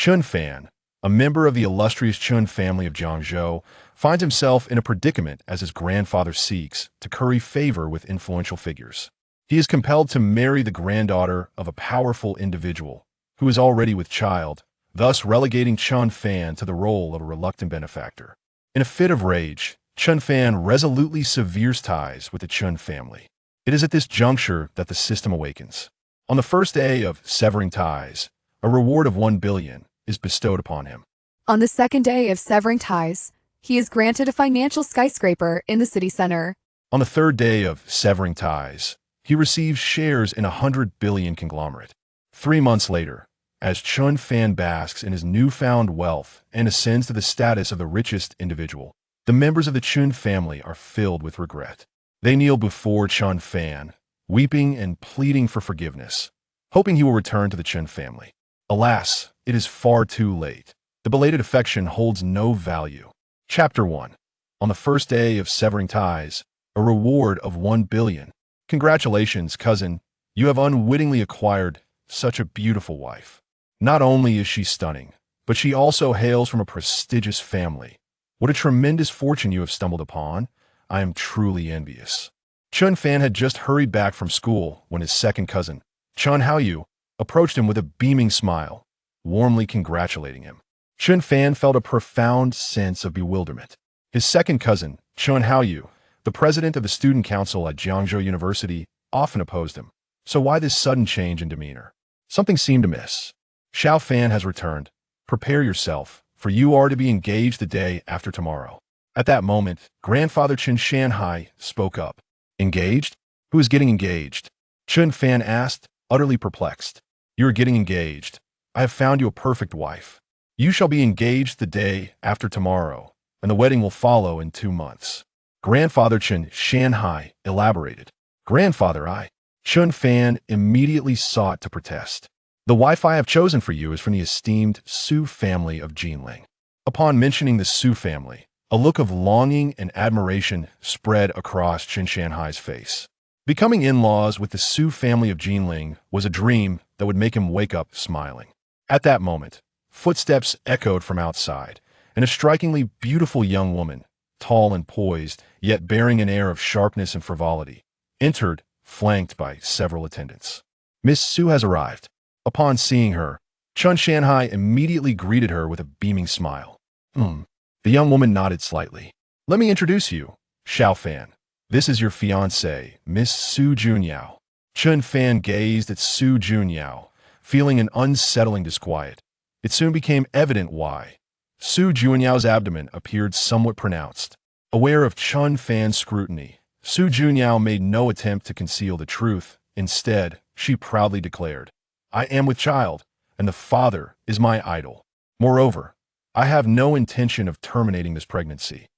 Chen Fan, a member of the illustrious Chen family of Jiangzhou, finds himself in a predicament as his grandfather seeks to curry favor with influential figures. He is compelled to marry the granddaughter of a powerful individual who is already with child, thus relegating Chen Fan to the role of a reluctant benefactor. In a fit of rage, Chen Fan resolutely severs ties with the Chen family. It is at this juncture that the system awakens. On the first day of severing ties, a reward of 1 billion is bestowed upon him. On the second day of severing ties, he is granted a financial skyscraper in the city center. On the third day of severing ties, he receives shares in a 100 billion conglomerate. 3 months later, as Chen Fan basks in his newfound wealth and ascends to the status of the richest individual, the members of the Chen family are filled with regret. They kneel before Chen Fan, weeping and pleading for forgiveness, hoping he will return to the Chen family. Alas, it is far too late. The belated affection holds no value. Chapter 1. On the first day of severing ties, a reward of 1 billion. Congratulations, cousin. You have unwittingly acquired such a beautiful wife. Not only is she stunning, but she also hails from a prestigious family. What a tremendous fortune you have stumbled upon. I am truly envious. Chen Fan had just hurried back from school when his second cousin, Chen Haoyu, approached him with a beaming smile, warmly congratulating him. Chen Fan felt a profound sense of bewilderment. His second cousin, Chen Haoyu, the president of the student council at Jiangzhou University, often opposed him. So why this sudden change in demeanor? Something seemed amiss. Xiao Fan has returned. Prepare yourself, for you are to be engaged the day after tomorrow. At that moment, grandfather Chen Shanhai spoke up. Engaged? Who is getting engaged? Chen Fan asked, utterly perplexed. You are getting engaged. I have found you a perfect wife. You shall be engaged the day after tomorrow, and the wedding will follow in 2 months. Grandfather Chen Shanhai elaborated. Grandfather, Chen Fan immediately sought to protest. The wife I have chosen for you is from the esteemed Su family of Jinling. Upon mentioning the Su family, a look of longing and admiration spread across Chen Shanhai's face. Becoming in-laws with the Su family of Jinling was a dream that would make him wake up smiling. At that moment, footsteps echoed from outside, and a strikingly beautiful young woman, tall and poised, yet bearing an air of sharpness and frivolity, entered, flanked by several attendants. Miss Su has arrived. Upon seeing her, Chen Shanhai immediately greeted her with a beaming smile. The young woman nodded slightly. Let me introduce you, Xiao Fan. This is your fiancée, Miss Su Junyao. Chen Fan gazed at Su Junyao, feeling an unsettling disquiet. It soon became evident why. Su Junyao's abdomen appeared somewhat pronounced. Aware of Chen Fan's scrutiny, Su Junyao made no attempt to conceal the truth. Instead, she proudly declared, I am with child, and the father is my idol. Moreover, I have no intention of terminating this pregnancy.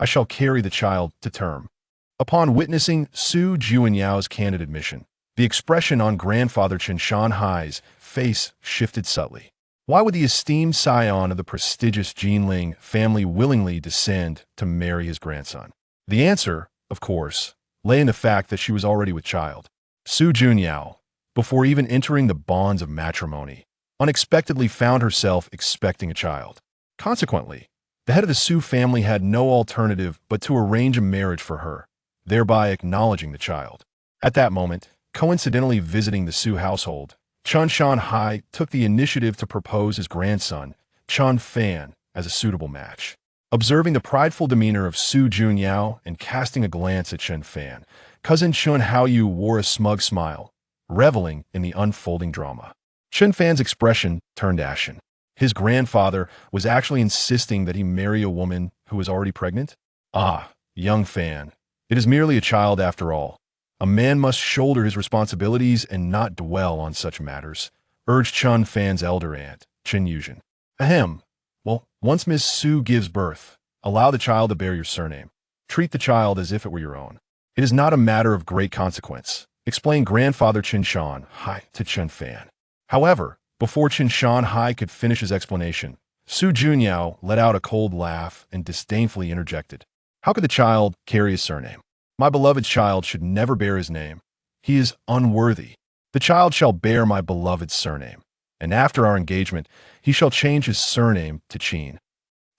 I shall carry the child to term. Upon witnessing Su Junyao's candid admission, the expression on grandfather Chen Shanhai's face shifted subtly. Why would the esteemed scion of the prestigious Jinling family willingly descend to marry his grandson? The answer, of course, lay in the fact that she was already with child. Su Junyao, before even entering the bonds of matrimony, unexpectedly found herself expecting a child. Consequently, the head of the Su family had no alternative but to arrange a marriage for her, thereby acknowledging the child. At that moment, coincidentally visiting the Su household, Chen Shanhai took the initiative to propose his grandson, Chen Fan, as a suitable match. Observing the prideful demeanor of Su Junyao and casting a glance at Chen Fan, cousin Chen Haoyu wore a smug smile, reveling in the unfolding drama. Chen Fan's expression turned ashen. His grandfather was actually insisting that he marry a woman who was already pregnant? Ah, young Fan, it is merely a child after all. A man must shoulder his responsibilities and not dwell on such matters, urged Chen Fan's elder aunt, Chen Yuzhen. Ahem. Well, once Miss Su gives birth, allow the child to bear your surname. Treat the child as if it were your own. It is not a matter of great consequence, explained grandfather Chen Shanhai to Chen Fan. However, before Chen Shanhai could finish his explanation, Su Junyao let out a cold laugh and disdainfully interjected. How could the child carry his surname? My beloved child should never bear his name. He is unworthy. The child shall bear my beloved's surname. and after our engagement, he shall change his surname to Qin.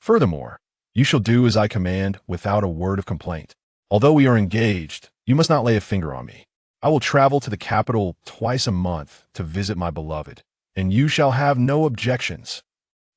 Furthermore, you shall do as I command without a word of complaint. Although we are engaged, you must not lay a finger on me. I will travel to the capital twice a month to visit my beloved, and you shall have no objections.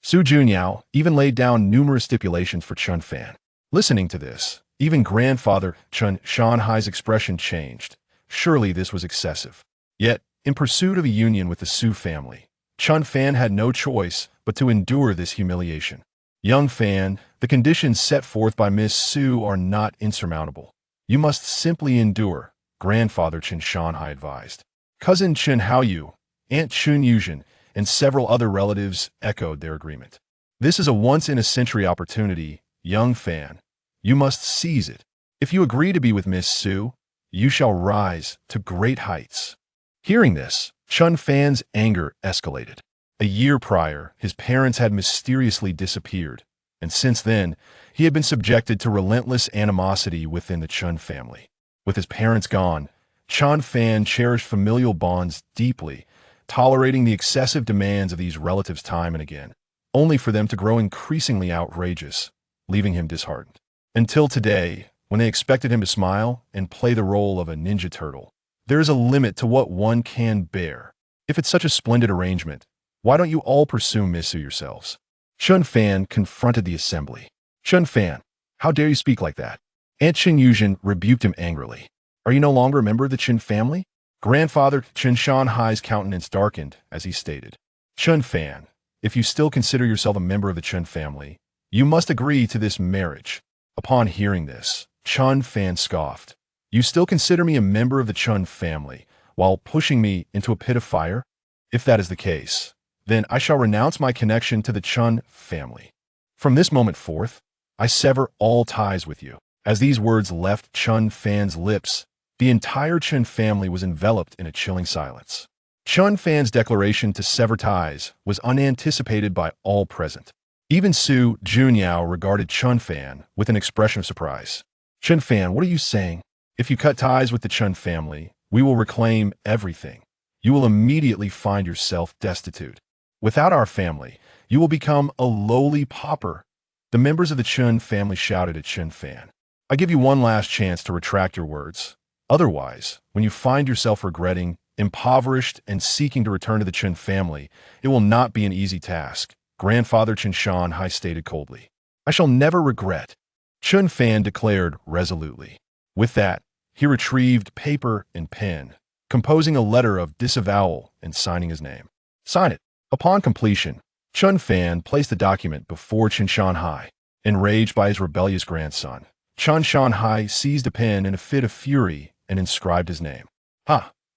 Su Junyao even laid down numerous stipulations for Chen Fan. Listening to this, even grandfather Chen Shanhai's expression changed. Surely this was excessive. Yet, in pursuit of a union with the Su family, Chen Fan had no choice but to endure this humiliation. Young Fan, the conditions set forth by Miss Su are not insurmountable. You must simply endure, grandfather Chen Shanhai advised. Cousin Chen Haoyu, Aunt Chun Yuzhen, and several other relatives echoed their agreement. This is a once-in-a-century opportunity, young Fan. You must seize it. If you agree to be with Miss Su, you shall rise to great heights. Hearing this, Chen Fan's anger escalated. A year prior, his parents had mysteriously disappeared, and since then, he had been subjected to relentless animosity within the Chen family. With his parents gone, Chen Fan cherished familial bonds deeply, tolerating the excessive demands of these relatives time and again, only for them to grow increasingly outrageous, leaving him disheartened. Until today, when they expected him to smile and play the role of a ninja turtle. There is a limit to what one can bear. If it's such a splendid arrangement, why don't you all pursue Miss Su yourselves? Chen Fan confronted the assembly. Chen Fan, how dare you speak like that? Aunt Chen Yuzhen rebuked him angrily. Are you no longer a member of the Chen family? Grandfather Chen Shanhai's countenance darkened as he stated. Chen Fan, if you still consider yourself a member of the Chen family, you must agree to this marriage. Upon hearing this, Chen Fan scoffed. You still consider me a member of the Chen family, while pushing me into a pit of fire? If that is the case, then I shall renounce my connection to the Chen family. From this moment forth, I sever all ties with you. As these words left Chen Fan's lips, the entire Chen family was enveloped in a chilling silence. Chen Fan's declaration to sever ties was unanticipated by all present. Even Su Junyao regarded Chen Fan with an expression of surprise. Chen Fan, what are you saying? If you cut ties with the Chen family, we will reclaim everything. You will immediately find yourself destitute. Without our family, you will become a lowly pauper. The members of the Chen family shouted at Chen Fan. I give you one last chance to retract your words. Otherwise, when you find yourself regretting, impoverished, and seeking to return to the Chen family, it will not be an easy task. Grandfather Chen Shanhai stated coldly. I shall never regret. Chen Fan declared resolutely. With that, he retrieved paper and pen, composing a letter of disavowal and signing his name. Sign it. Upon completion, Chen Fan placed the document before Chen Shanhai. Enraged by his rebellious grandson, Chen Shanhai seized a pen in a fit of fury and inscribed his name.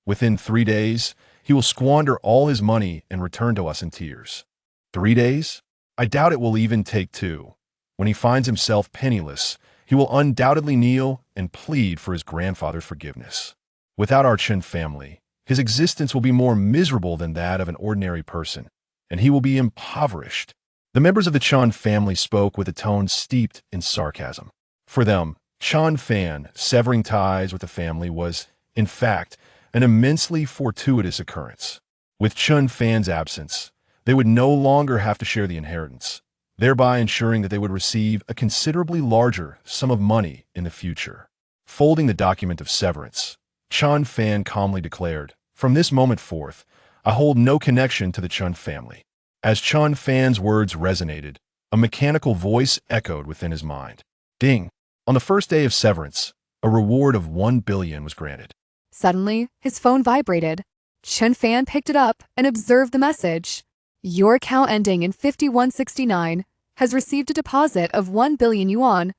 Within 3 days, he will squander all his money and return to us in tears. 3 days? I doubt it will even take 2. When he finds himself penniless, he will undoubtedly kneel and plead for his grandfather's forgiveness. Without our Chen family, his existence will be more miserable than that of an ordinary person, and he will be impoverished. The members of the Chen family spoke with a tone steeped in sarcasm. For them, Chen Fan severing ties with the family was, in fact, an immensely fortuitous occurrence. With Chen Fan's absence, they would no longer have to share the inheritance, thereby ensuring that they would receive a considerably larger sum of money in the future. Folding the document of severance, Chen Fan calmly declared, from this moment forth, I hold no connection to the Chen family. As Chen Fan's words resonated, a mechanical voice echoed within his mind. Ding! On the first day of severance, a reward of 1 billion was granted. Suddenly, his phone vibrated. Chen Fan picked it up and observed the message. Your account ending in 5169 has received a deposit of 1 billion yuan,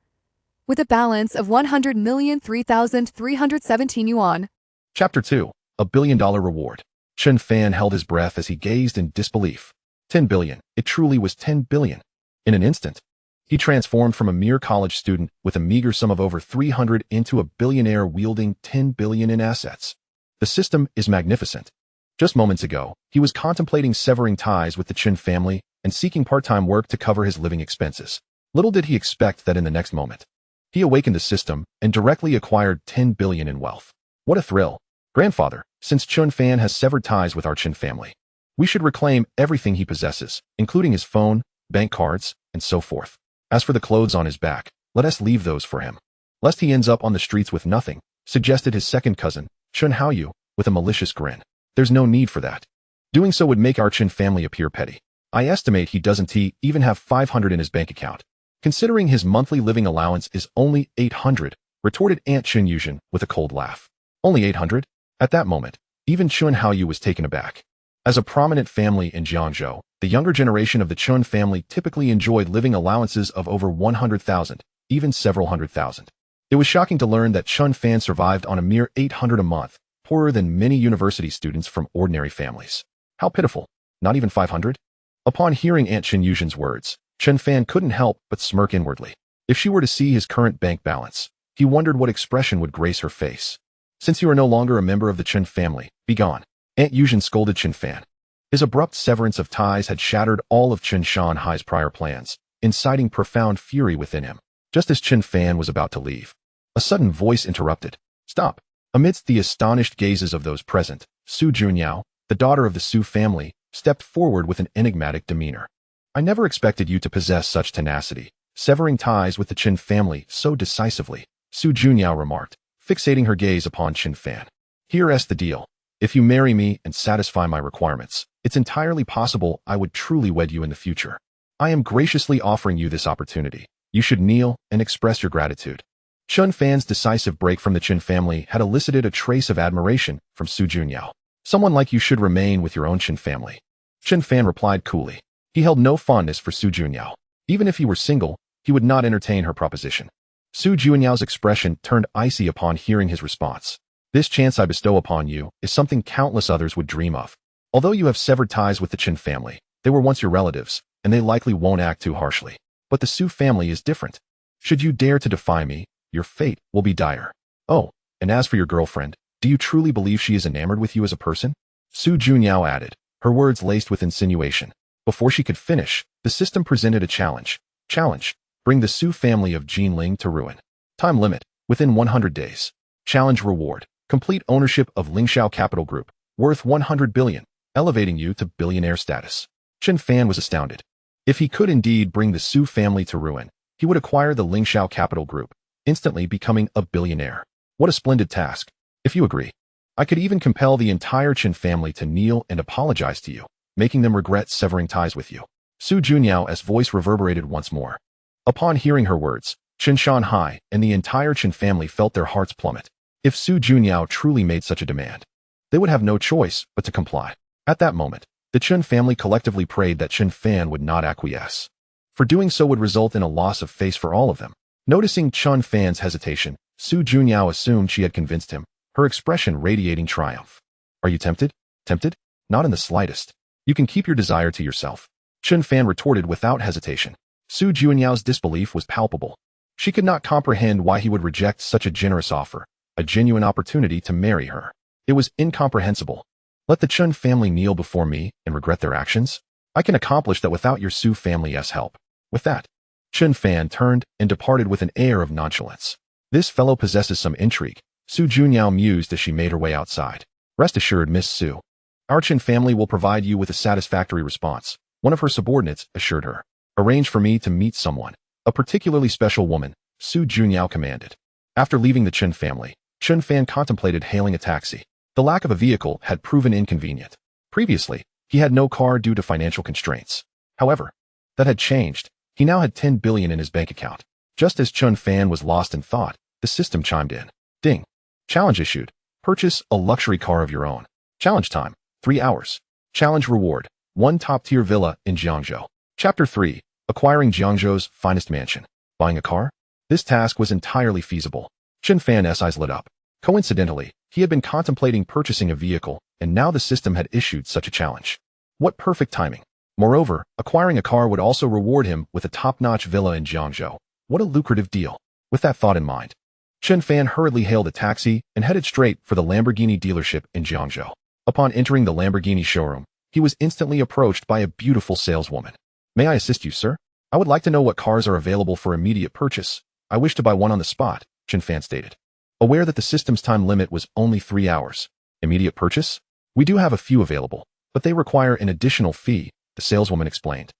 with a balance of 100,003,317 yuan. Chapter 2. A $1 billion reward. Chen Fan held his breath as he gazed in disbelief. 10 billion. It truly was 10 billion. In an instant, he transformed from a mere college student with a meager sum of over 300 into a billionaire wielding 10 billion in assets. The system is magnificent. Just moments ago, he was contemplating severing ties with the Chen family and seeking part-time work to cover his living expenses. Little did he expect that in the next moment, he awakened the system and directly acquired 10 billion in wealth. What a thrill. Grandfather, since Chen Fan has severed ties with our Chen family, We should reclaim everything he possesses, including his phone, bank cards, and so forth. As for the clothes on his back, let us leave those for him. Lest he ends up on the streets with nothing, suggested his second cousin, Chen Haoyu, with a malicious grin. There's no need for that. Doing so would make our Chen family appear petty. I estimate he doesn't even have 500 in his bank account. Considering his monthly living allowance is only 800, retorted Aunt Chen Yuzhen with a cold laugh. Only 800? At that moment, even Chen Haoyu was taken aback. As a prominent family in Jiangzhou, the younger generation of the Chen family typically enjoyed living allowances of over 100,000, even several hundred thousand. It was shocking to learn that Chen Fan survived on a mere 800 a month, poorer than many university students from ordinary families. How pitiful. Not even 500? Upon hearing Aunt Chen Yuzhen's words, Chen Fan couldn't help but smirk inwardly. If she were to see his current bank balance, he wondered what expression would grace her face. Since you are no longer a member of the Chen family, be gone. Aunt Yuzhen scolded Chen Fan. His abrupt severance of ties had shattered all of Chen Shanhai's prior plans, inciting profound fury within him. Just as Chen Fan was about to leave, a sudden voice interrupted. Stop. Amidst the astonished gazes of those present, Su Junyao, the daughter of the Su family, stepped forward with an enigmatic demeanor. I never expected you to possess such tenacity, severing ties with the Chen family so decisively, Su Junyao remarked, fixating her gaze upon Chen Fan. Here's the deal. If you marry me and satisfy my requirements, it's entirely possible I would truly wed you in the future. I am graciously offering you this opportunity. You should kneel and express your gratitude. Chen Fan's decisive break from the Chen family had elicited a trace of admiration from Su Junyao. Someone like you should remain with your own Chen family. Chen Fan replied coolly. He held no fondness for Su Junyao. Even if he were single, he would not entertain her proposition. Su Junyao's expression turned icy upon hearing his response. This chance I bestow upon you is something countless others would dream of. Although you have severed ties with the Chen family, they were once your relatives, and they likely won't act too harshly. But the Su family is different. Should you dare to defy me, your fate will be dire. Oh, and as for your girlfriend, do you truly believe she is enamored with you as a person? Su Junyao added, her words laced with insinuation. Before she could finish, the system presented a challenge. Challenge. Bring the Su family of Jinling to ruin. Time limit. Within 100 days. Challenge reward. Complete ownership of Lingxiao Capital Group, worth 100 billion, elevating you to billionaire status. Chen Fan was astounded. If he could indeed bring the Su family to ruin, he would acquire the Lingxiao Capital Group, instantly becoming a billionaire. What a splendid task. If you agree, I could even compel the entire Chen family to kneel and apologize to you, making them regret severing ties with you. Su Junyao's voice reverberated once more. Upon hearing her words, Chen Shanhai and the entire Chen family felt their hearts plummet. If Su Junyao truly made such a demand, they would have no choice but to comply. At that moment, the Chen family collectively prayed that Chen Fan would not acquiesce. For doing so would result in a loss of face for all of them. Noticing Chen Fan's hesitation, Su Junyao assumed she had convinced him, her expression radiating triumph. Are you tempted? Tempted? Not in the slightest. You can keep your desire to yourself. Chen Fan retorted without hesitation. Su Junyao's disbelief was palpable. She could not comprehend why he would reject such a generous offer, a genuine opportunity to marry her. It was incomprehensible. Let the Chen family kneel before me and regret their actions? I can accomplish that without your Su family's help. With that, Chen Fan turned and departed with an air of nonchalance. This fellow possesses some intrigue, Su Junyao mused as she made her way outside. Rest assured, Miss Su. Our Chen family will provide you with a satisfactory response, one of her subordinates assured her. Arrange for me to meet someone, a particularly special woman, Su Junyao commanded. After leaving the Chen family, Chen Fan contemplated hailing a taxi. The lack of a vehicle had proven inconvenient. Previously, he had no car due to financial constraints. However, that had changed. He now had 10 billion in his bank account. Just as Chen Fan was lost in thought, the system chimed in. Ding. Challenge issued. Purchase a luxury car of your own. Challenge time, 3 hours. Challenge reward, 1 top-tier villa in Jiangzhou. Chapter 3. Acquiring Jiangzhou's finest mansion. Buying a car? This task was entirely feasible. Chen Fan's eyes lit up. Coincidentally, he had been contemplating purchasing a vehicle, and now the system had issued such a challenge. What perfect timing. Moreover, acquiring a car would also reward him with a top-notch villa in Jiangzhou. What a lucrative deal. With that thought in mind, Chen Fan hurriedly hailed a taxi and headed straight for the Lamborghini dealership in Jiangzhou. Upon entering the Lamborghini showroom, he was instantly approached by a beautiful saleswoman. May I assist you, sir? I would like to know what cars are available for immediate purchase. I wish to buy one on the spot, Chen Fan stated. Aware that the system's time limit was only 3 hours. Immediate purchase? We do have a few available. but they require an additional fee, the saleswoman explained.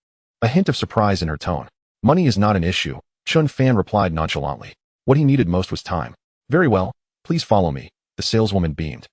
A hint of surprise in her tone. Money is not an issue, Chen Fan replied nonchalantly. What he needed most was time. Very well, please follow me, the saleswoman beamed,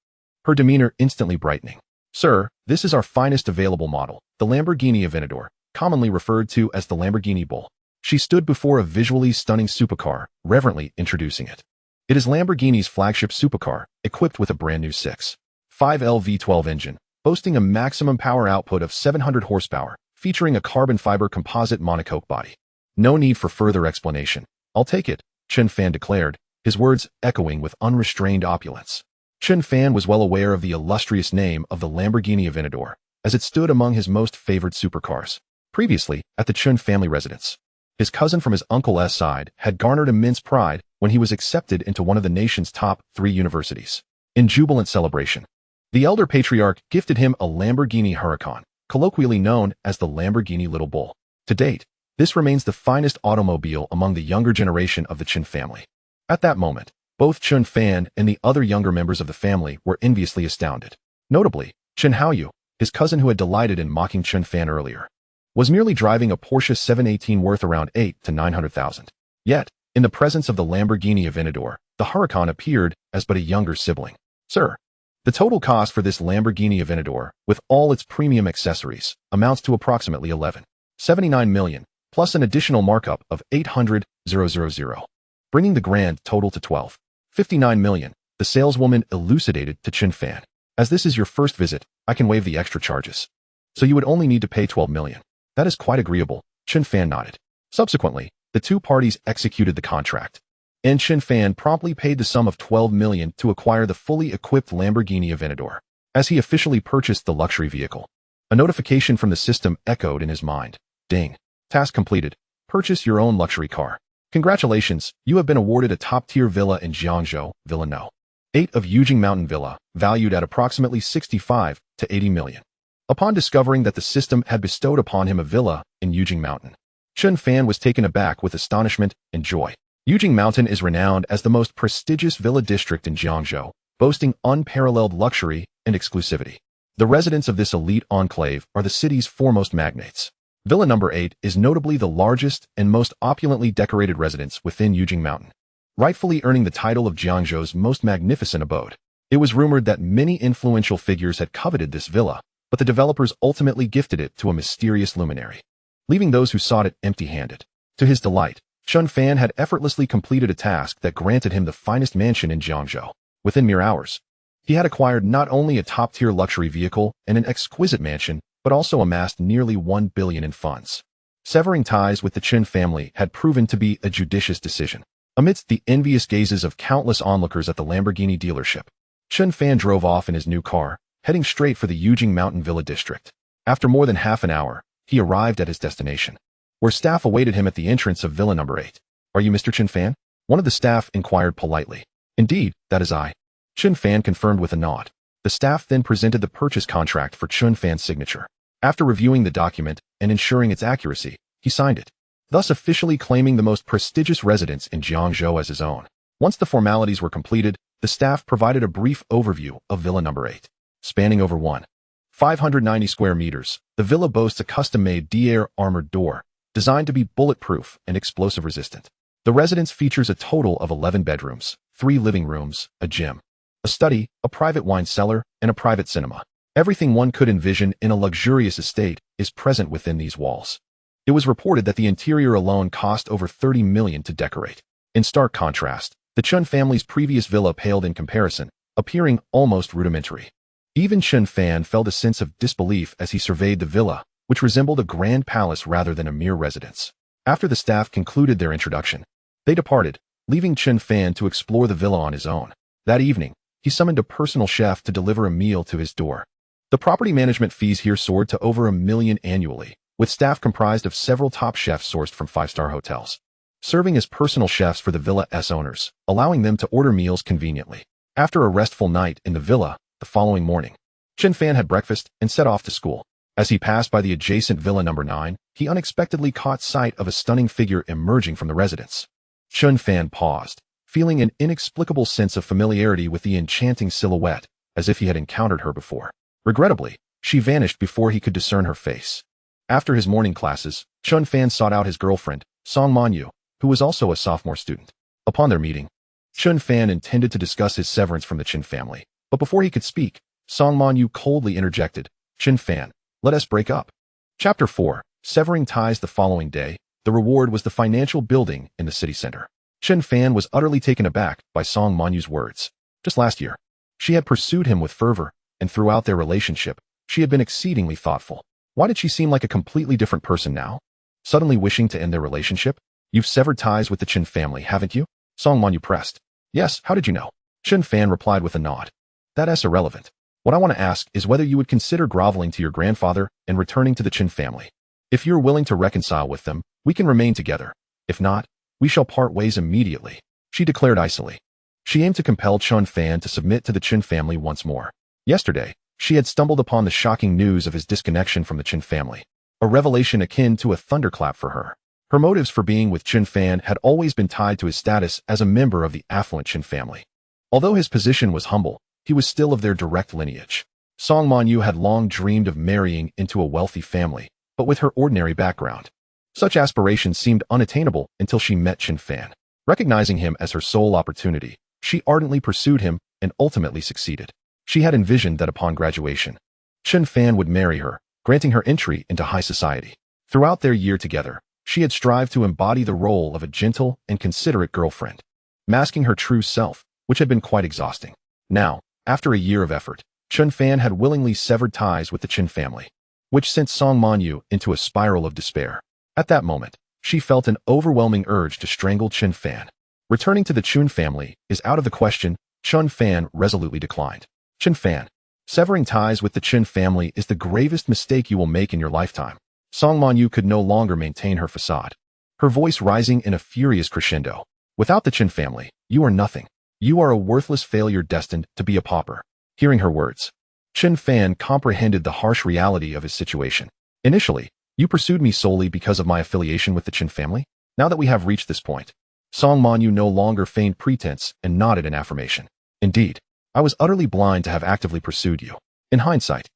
her demeanor instantly brightening. Sir, this is our finest available model, the Lamborghini Aventador, commonly referred to as the Lamborghini Bull. She stood before a visually stunning supercar, reverently introducing it. It is Lamborghini's flagship supercar, equipped with a brand new 6.5L V12 engine, boasting a maximum power output of 700 horsepower, featuring a carbon fiber composite monocoque body. No need for further explanation. I'll take it, Chen Fan declared, his words echoing with unrestrained opulence. Chen Fan was well aware of the illustrious name of the Lamborghini Aventador, as it stood among his most favored supercars. Previously, at the Chen family residence, his cousin from his uncle's side had garnered immense pride when he was accepted into one of the nation's top 3 universities. In jubilant celebration, the elder patriarch gifted him a Lamborghini Huracan, colloquially known as the Lamborghini Little Bull. To date, this remains the finest automobile among the younger generation of the Chen family. At that moment, both Chen Fan and the other younger members of the family were enviously astounded. Notably, Chen Haoyu, his cousin who had delighted in mocking Chen Fan earlier, was merely driving a Porsche 718 worth around 8 to 900,000. Yet, in the presence of the Lamborghini Aventador, the Huracan appeared as but a younger sibling. Sir, the total cost for this Lamborghini Aventador, with all its premium accessories, amounts to approximately 11.79 million, plus an additional markup of 800,000, bringing the grand total to 12.59 million, the saleswoman elucidated to Chen Fan. As this is your first visit, I can waive the extra charges. So you would only need to pay 12 million. That is quite agreeable, Chen Fan nodded. Subsequently, the two parties executed the contract, and Chen Fan promptly paid the sum of 12 million to acquire the fully equipped Lamborghini Aventador. As he officially purchased the luxury vehicle, a notification from the system echoed in his mind. Ding. Task completed. Purchase your own luxury car. Congratulations, you have been awarded a top-tier villa in Jiangzhou, Villa No. 8 of Yujing Mountain Villa, valued at approximately 65 to 80 million. Upon discovering that the system had bestowed upon him a villa in Yujing Mountain, Chen Fan was taken aback with astonishment and joy. Yujing Mountain is renowned as the most prestigious villa district in Jiangzhou, boasting unparalleled luxury and exclusivity. The residents of this elite enclave are the city's foremost magnates. Villa number 8 is notably the largest and most opulently decorated residence within Yujing Mountain, rightfully earning the title of Jiangzhou's most magnificent abode. It was rumored that many influential figures had coveted this villa, but the developers ultimately gifted it to a mysterious luminary, leaving those who sought it empty-handed. To his delight, Chen Fan had effortlessly completed a task that granted him the finest mansion in Jiangzhou. Within mere hours, he had acquired not only a top-tier luxury vehicle and an exquisite mansion, but also amassed nearly 1 billion in funds. Severing ties with the Chen family had proven to be a judicious decision. Amidst the envious gazes of countless onlookers at the Lamborghini dealership, Chen Fan drove off in his new car, heading straight for the Yujing Mountain Villa district. After more than half an hour, he arrived at his destination, where staff awaited him at the entrance of Villa number 8. Are you Mr. Chen Fan? One of the staff inquired politely. Indeed, that is I. Chen Fan confirmed with a nod. The staff then presented the purchase contract for Chen Fan's signature. After reviewing the document and ensuring its accuracy, he signed it, thus officially claiming the most prestigious residence in Jiangzhou as his own. Once the formalities were completed, the staff provided a brief overview of Villa number 8. Spanning over 1,590 square meters, the villa boasts a custom-made heir armored door, designed to be bulletproof and explosive-resistant. The residence features a total of 11 bedrooms, 3 living rooms, a gym, a study, a private wine cellar, and a private cinema. Everything one could envision in a luxurious estate is present within these walls. It was reported that the interior alone cost over 30 million to decorate. In stark contrast, the Chen family's previous villa paled in comparison, appearing almost rudimentary. Even Chen Fan felt a sense of disbelief as he surveyed the villa, which resembled a grand palace rather than a mere residence. After the staff concluded their introduction, they departed, leaving Chen Fan to explore the villa on his own. That evening, he summoned a personal chef to deliver a meal to his door. The property management fees here soared to over 1 million annually, with staff comprised of several top chefs sourced from 5-star hotels, serving as personal chefs for the villa's owners, allowing them to order meals conveniently. After a restful night in the villa, the following morning, Chen Fan had breakfast and set off to school. As he passed by the adjacent Villa number 9, he unexpectedly caught sight of a stunning figure emerging from the residence. Chen Fan paused, feeling an inexplicable sense of familiarity with the enchanting silhouette, as if he had encountered her before. Regrettably, She vanished before he could discern her face. After his morning classes, Chen Fan sought out his girlfriend, Song Manyu, who was also a sophomore student. Upon their meeting, Chen Fan intended to discuss his severance from the Chen family, but before he could speak, Song Manyu coldly interjected, "Chen Fan, let us break up." Chapter 4. Severing ties. The following day, the reward was the financial building in the city center. Chen Fan was utterly taken aback by Song Manyu's words. Just last year, she had pursued him with fervor, and throughout their relationship, she had been exceedingly thoughtful. Why did she seem like a completely different person now? Suddenly wishing to end their relationship? You've severed ties with the Chen family, haven't you? Song Manyu pressed. Yes, how did you know? Chen Fan replied with a nod. That's irrelevant. What I want to ask is whether you would consider groveling to your grandfather and returning to the Chen family. If you're willing to reconcile with them, we can remain together. If not, we shall part ways immediately, she declared icily. She aimed to compel Chen Fan to submit to the Chen family once more. Yesterday, she had stumbled upon the shocking news of his disconnection from the Chen family, a revelation akin to a thunderclap for her. Her motives for being with Chen Fan had always been tied to his status as a member of the affluent Chen family. Although his position was humble, he was still of their direct lineage. Song Manyu had long dreamed of marrying into a wealthy family, but with her ordinary background, such aspirations seemed unattainable until she met Chen Fan. Recognizing him as her sole opportunity, she ardently pursued him and ultimately succeeded. She had envisioned that upon graduation, Chen Fan would marry her, granting her entry into high society. Throughout their year together, she had strived to embody the role of a gentle and considerate girlfriend, masking her true self, which had been quite exhausting. Now, after a year of effort, Chen Fan had willingly severed ties with the Chen family, which sent Song Manyu into a spiral of despair. At that moment, she felt an overwhelming urge to strangle Chen Fan. Returning to the Chen family is out of the question, Chen Fan resolutely declined. Chen Fan, severing ties with the Chen family is the gravest mistake you will make in your lifetime. Song Manyu could no longer maintain her facade, her voice rising in a furious crescendo. Without the Chen family, you are nothing. You are a worthless failure destined to be a pauper. Hearing her words, Chen Fan comprehended the harsh reality of his situation. Initially, you pursued me solely because of my affiliation with the Chen family? Now that we have reached this point, Song Manyu no longer feigned pretense and nodded in affirmation. Indeed, I was utterly blind to have actively pursued you. In hindsight,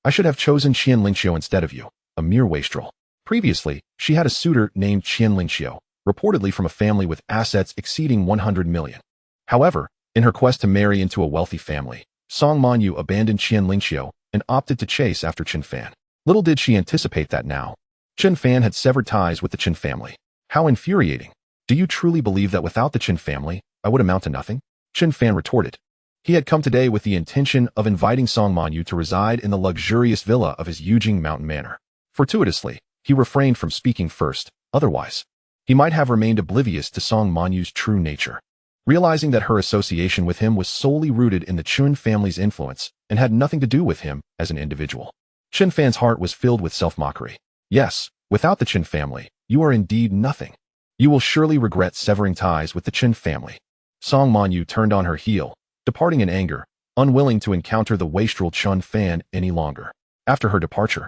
I should have chosen Qian Lingxiu instead of you, a mere wastrel. Previously, she had a suitor named Qian Lingxiu, reportedly from a family with assets exceeding 100 million. However, in her quest to marry into a wealthy family, Song Manyu abandoned Qian Lingxiu and opted to chase after Chen Fan. Little did she anticipate that now, Chen Fan had severed ties with the Chen family. How infuriating. Do you truly believe that without the Chen family, I would amount to nothing? Chen Fan retorted. He had come today with the intention of inviting Song Manyu to reside in the luxurious villa of his Yujing mountain manor. Fortuitously, he refrained from speaking first, otherwise, he might have remained oblivious to Song Manyu's true nature. Realizing that her association with him was solely rooted in the Chen family's influence and had nothing to do with him as an individual, Chen Fan's heart was filled with self-mockery. Yes, without the Chen family, you are indeed nothing. You will surely regret severing ties with the Chen family. Song Manyu turned on her heel, departing in anger, unwilling to encounter the wastrel Chen Fan any longer. After her departure,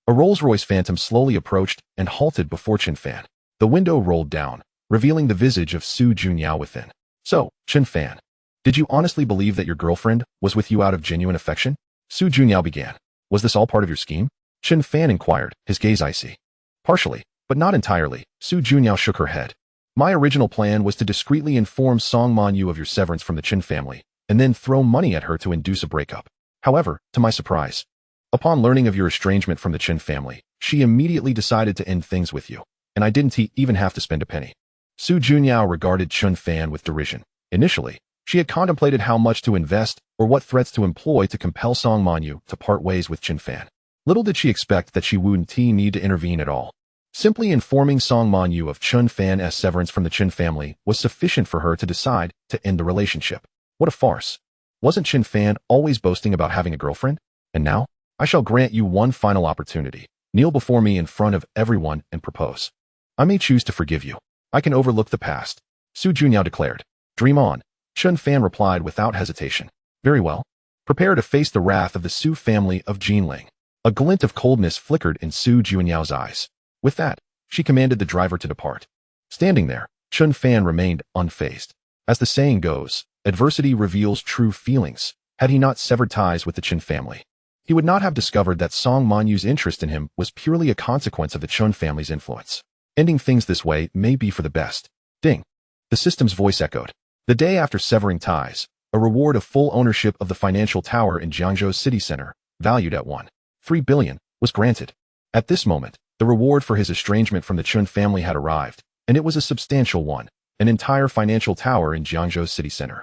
a Rolls-Royce Phantom slowly approached and halted before Chen Fan. The window rolled down, revealing the visage of Su Junyao within. So, Chen Fan, did you honestly believe that your girlfriend was with you out of genuine affection? Su Junyao began. Was this all part of your scheme? Chen Fan inquired, his gaze icy. Partially, but not entirely, Su Junyao shook her head. My original plan was to discreetly inform Song Manyu of your severance from the Chen family, and then throw money at her to induce a breakup. However, to my surprise, upon learning of your estrangement from the Chen family, she immediately decided to end things with you, and I didn't even have to spend a penny. Su Junyao regarded Chen Fan with derision. Initially, she had contemplated how much to invest or what threats to employ to compel Song Manyu to part ways with Chen Fan. Little did she expect that she wouldn't need to intervene at all. Simply informing Song Manyu of Chen Fan's severance from the Chen family was sufficient for her to decide to end the relationship. What a farce. Wasn't Chen Fan always boasting about having a girlfriend? And now, I shall grant you one final opportunity. Kneel before me in front of everyone and propose. I may choose to forgive you. I can overlook the past, Su Junyao declared. Dream on, Chen Fan replied without hesitation. Very well. Prepare to face the wrath of the Su family of Jinling. A glint of coldness flickered in Su Junyao's eyes. With that, she commanded the driver to depart. Standing there, Chen Fan remained unfazed. As the saying goes, adversity reveals true feelings. Had he not severed ties with the Chen family, He would not have discovered that Song Manyu's interest in him was purely a consequence of the Chen family's influence. Ending things this way may be for the best. Ding. The system's voice echoed. The day after severing ties, a reward of full ownership of the financial tower in Jiangzhou's city center, valued at 1.3 billion, was granted. At this moment, the reward for his estrangement from the Chen family had arrived, and it was a substantial one, an entire financial tower in Jiangzhou's city center,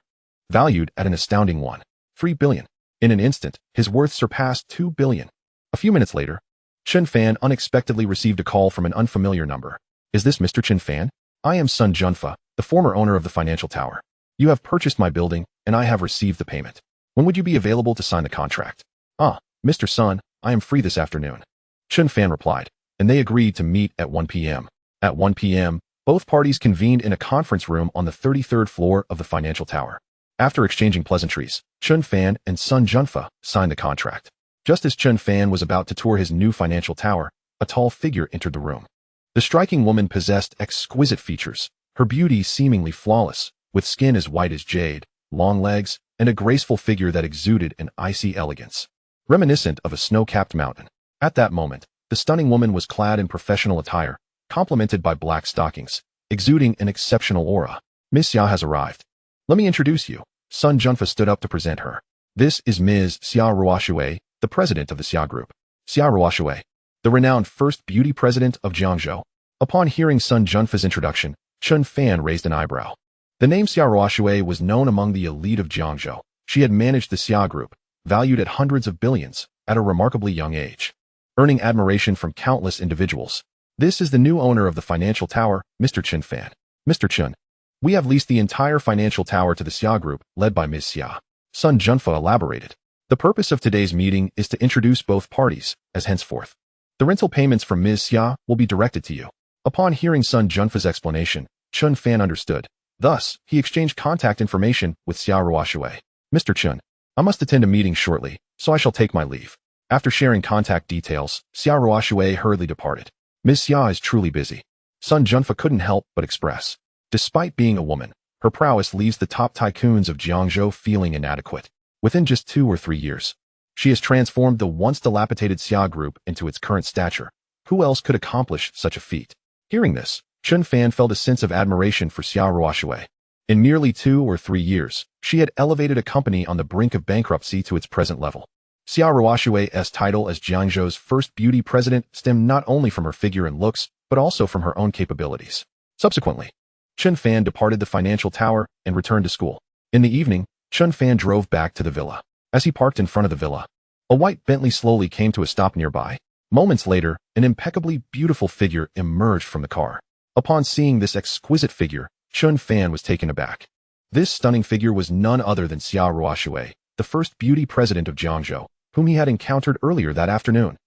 valued at an astounding 1.3 billion. In an instant, his worth surpassed 2 billion. A few minutes later, Chen Fan unexpectedly received a call from an unfamiliar number. Is this Mr. Chen Fan? I am Sun Junfa, the former owner of the financial tower. You have purchased my building, and I have received the payment. When would you be available to sign the contract? Ah, Mr. Sun, I am free this afternoon. Chen Fan replied, and they agreed to meet at 1 p.m. At 1 p.m., both parties convened in a conference room on the 33rd floor of the financial tower. After exchanging pleasantries, Chen Fan and Sun Junfa signed the contract. Just as Chen Fan was about to tour his new financial tower, a tall figure entered the room. The striking woman possessed exquisite features, her beauty seemingly flawless, with skin as white as jade, long legs, and a graceful figure that exuded an icy elegance, reminiscent of a snow-capped mountain. At that moment, the stunning woman was clad in professional attire, complemented by black stockings, exuding an exceptional aura. Miss Xia has arrived. Let me introduce you. Sun Junfa stood up to present her. This is Ms. Xia Ruoshui, the president of the Xia Group. Xia Ruoshui, the renowned first beauty president of Jiangzhou. Upon hearing Sun Junfa's introduction, Chen Fan raised an eyebrow. The name Xia Ruoshui was known among the elite of Jiangzhou. She had managed the Xia Group, valued at hundreds of billions, at a remarkably young age, earning admiration from countless individuals. This is the new owner of the financial tower, Mr. Chen Fan. Mr. Chen, we have leased the entire financial tower to the Xia Group, led by Ms. Xia. Sun Junfa elaborated. The purpose of today's meeting is to introduce both parties, as henceforth, the rental payments from Ms. Xia will be directed to you. Upon hearing Sun Junfa's explanation, Chen Fan understood. Thus, he exchanged contact information with Xia Ruoshui. Mr. Chen, I must attend a meeting shortly, so I shall take my leave. After sharing contact details, Xia Ruoshui hurriedly departed. Ms. Xia is truly busy. Sun Junfa couldn't help but express. Despite being a woman, her prowess leaves the top tycoons of Jiangzhou feeling inadequate. Within just 2 or 3 years, she has transformed the once dilapidated Xia Group into its current stature. Who else could accomplish such a feat? Hearing this, Chen Fan felt a sense of admiration for Xia Ruoshui. In merely 2 or 3 years, she had elevated a company on the brink of bankruptcy to its present level. Xia Ruoshui's title as Jiangzhou's first beauty president stemmed not only from her figure and looks, but also from her own capabilities. Subsequently, Chen Fan departed the financial tower and returned to school. In the evening, Chen Fan drove back to the villa. As he parked in front of the villa, a white Bentley slowly came to a stop nearby. Moments later, an impeccably beautiful figure emerged from the car. Upon seeing this exquisite figure, Chen Fan was taken aback. This stunning figure was none other than Xia Ruoshui, the first beauty president of Jiangzhou, whom he had encountered earlier that afternoon.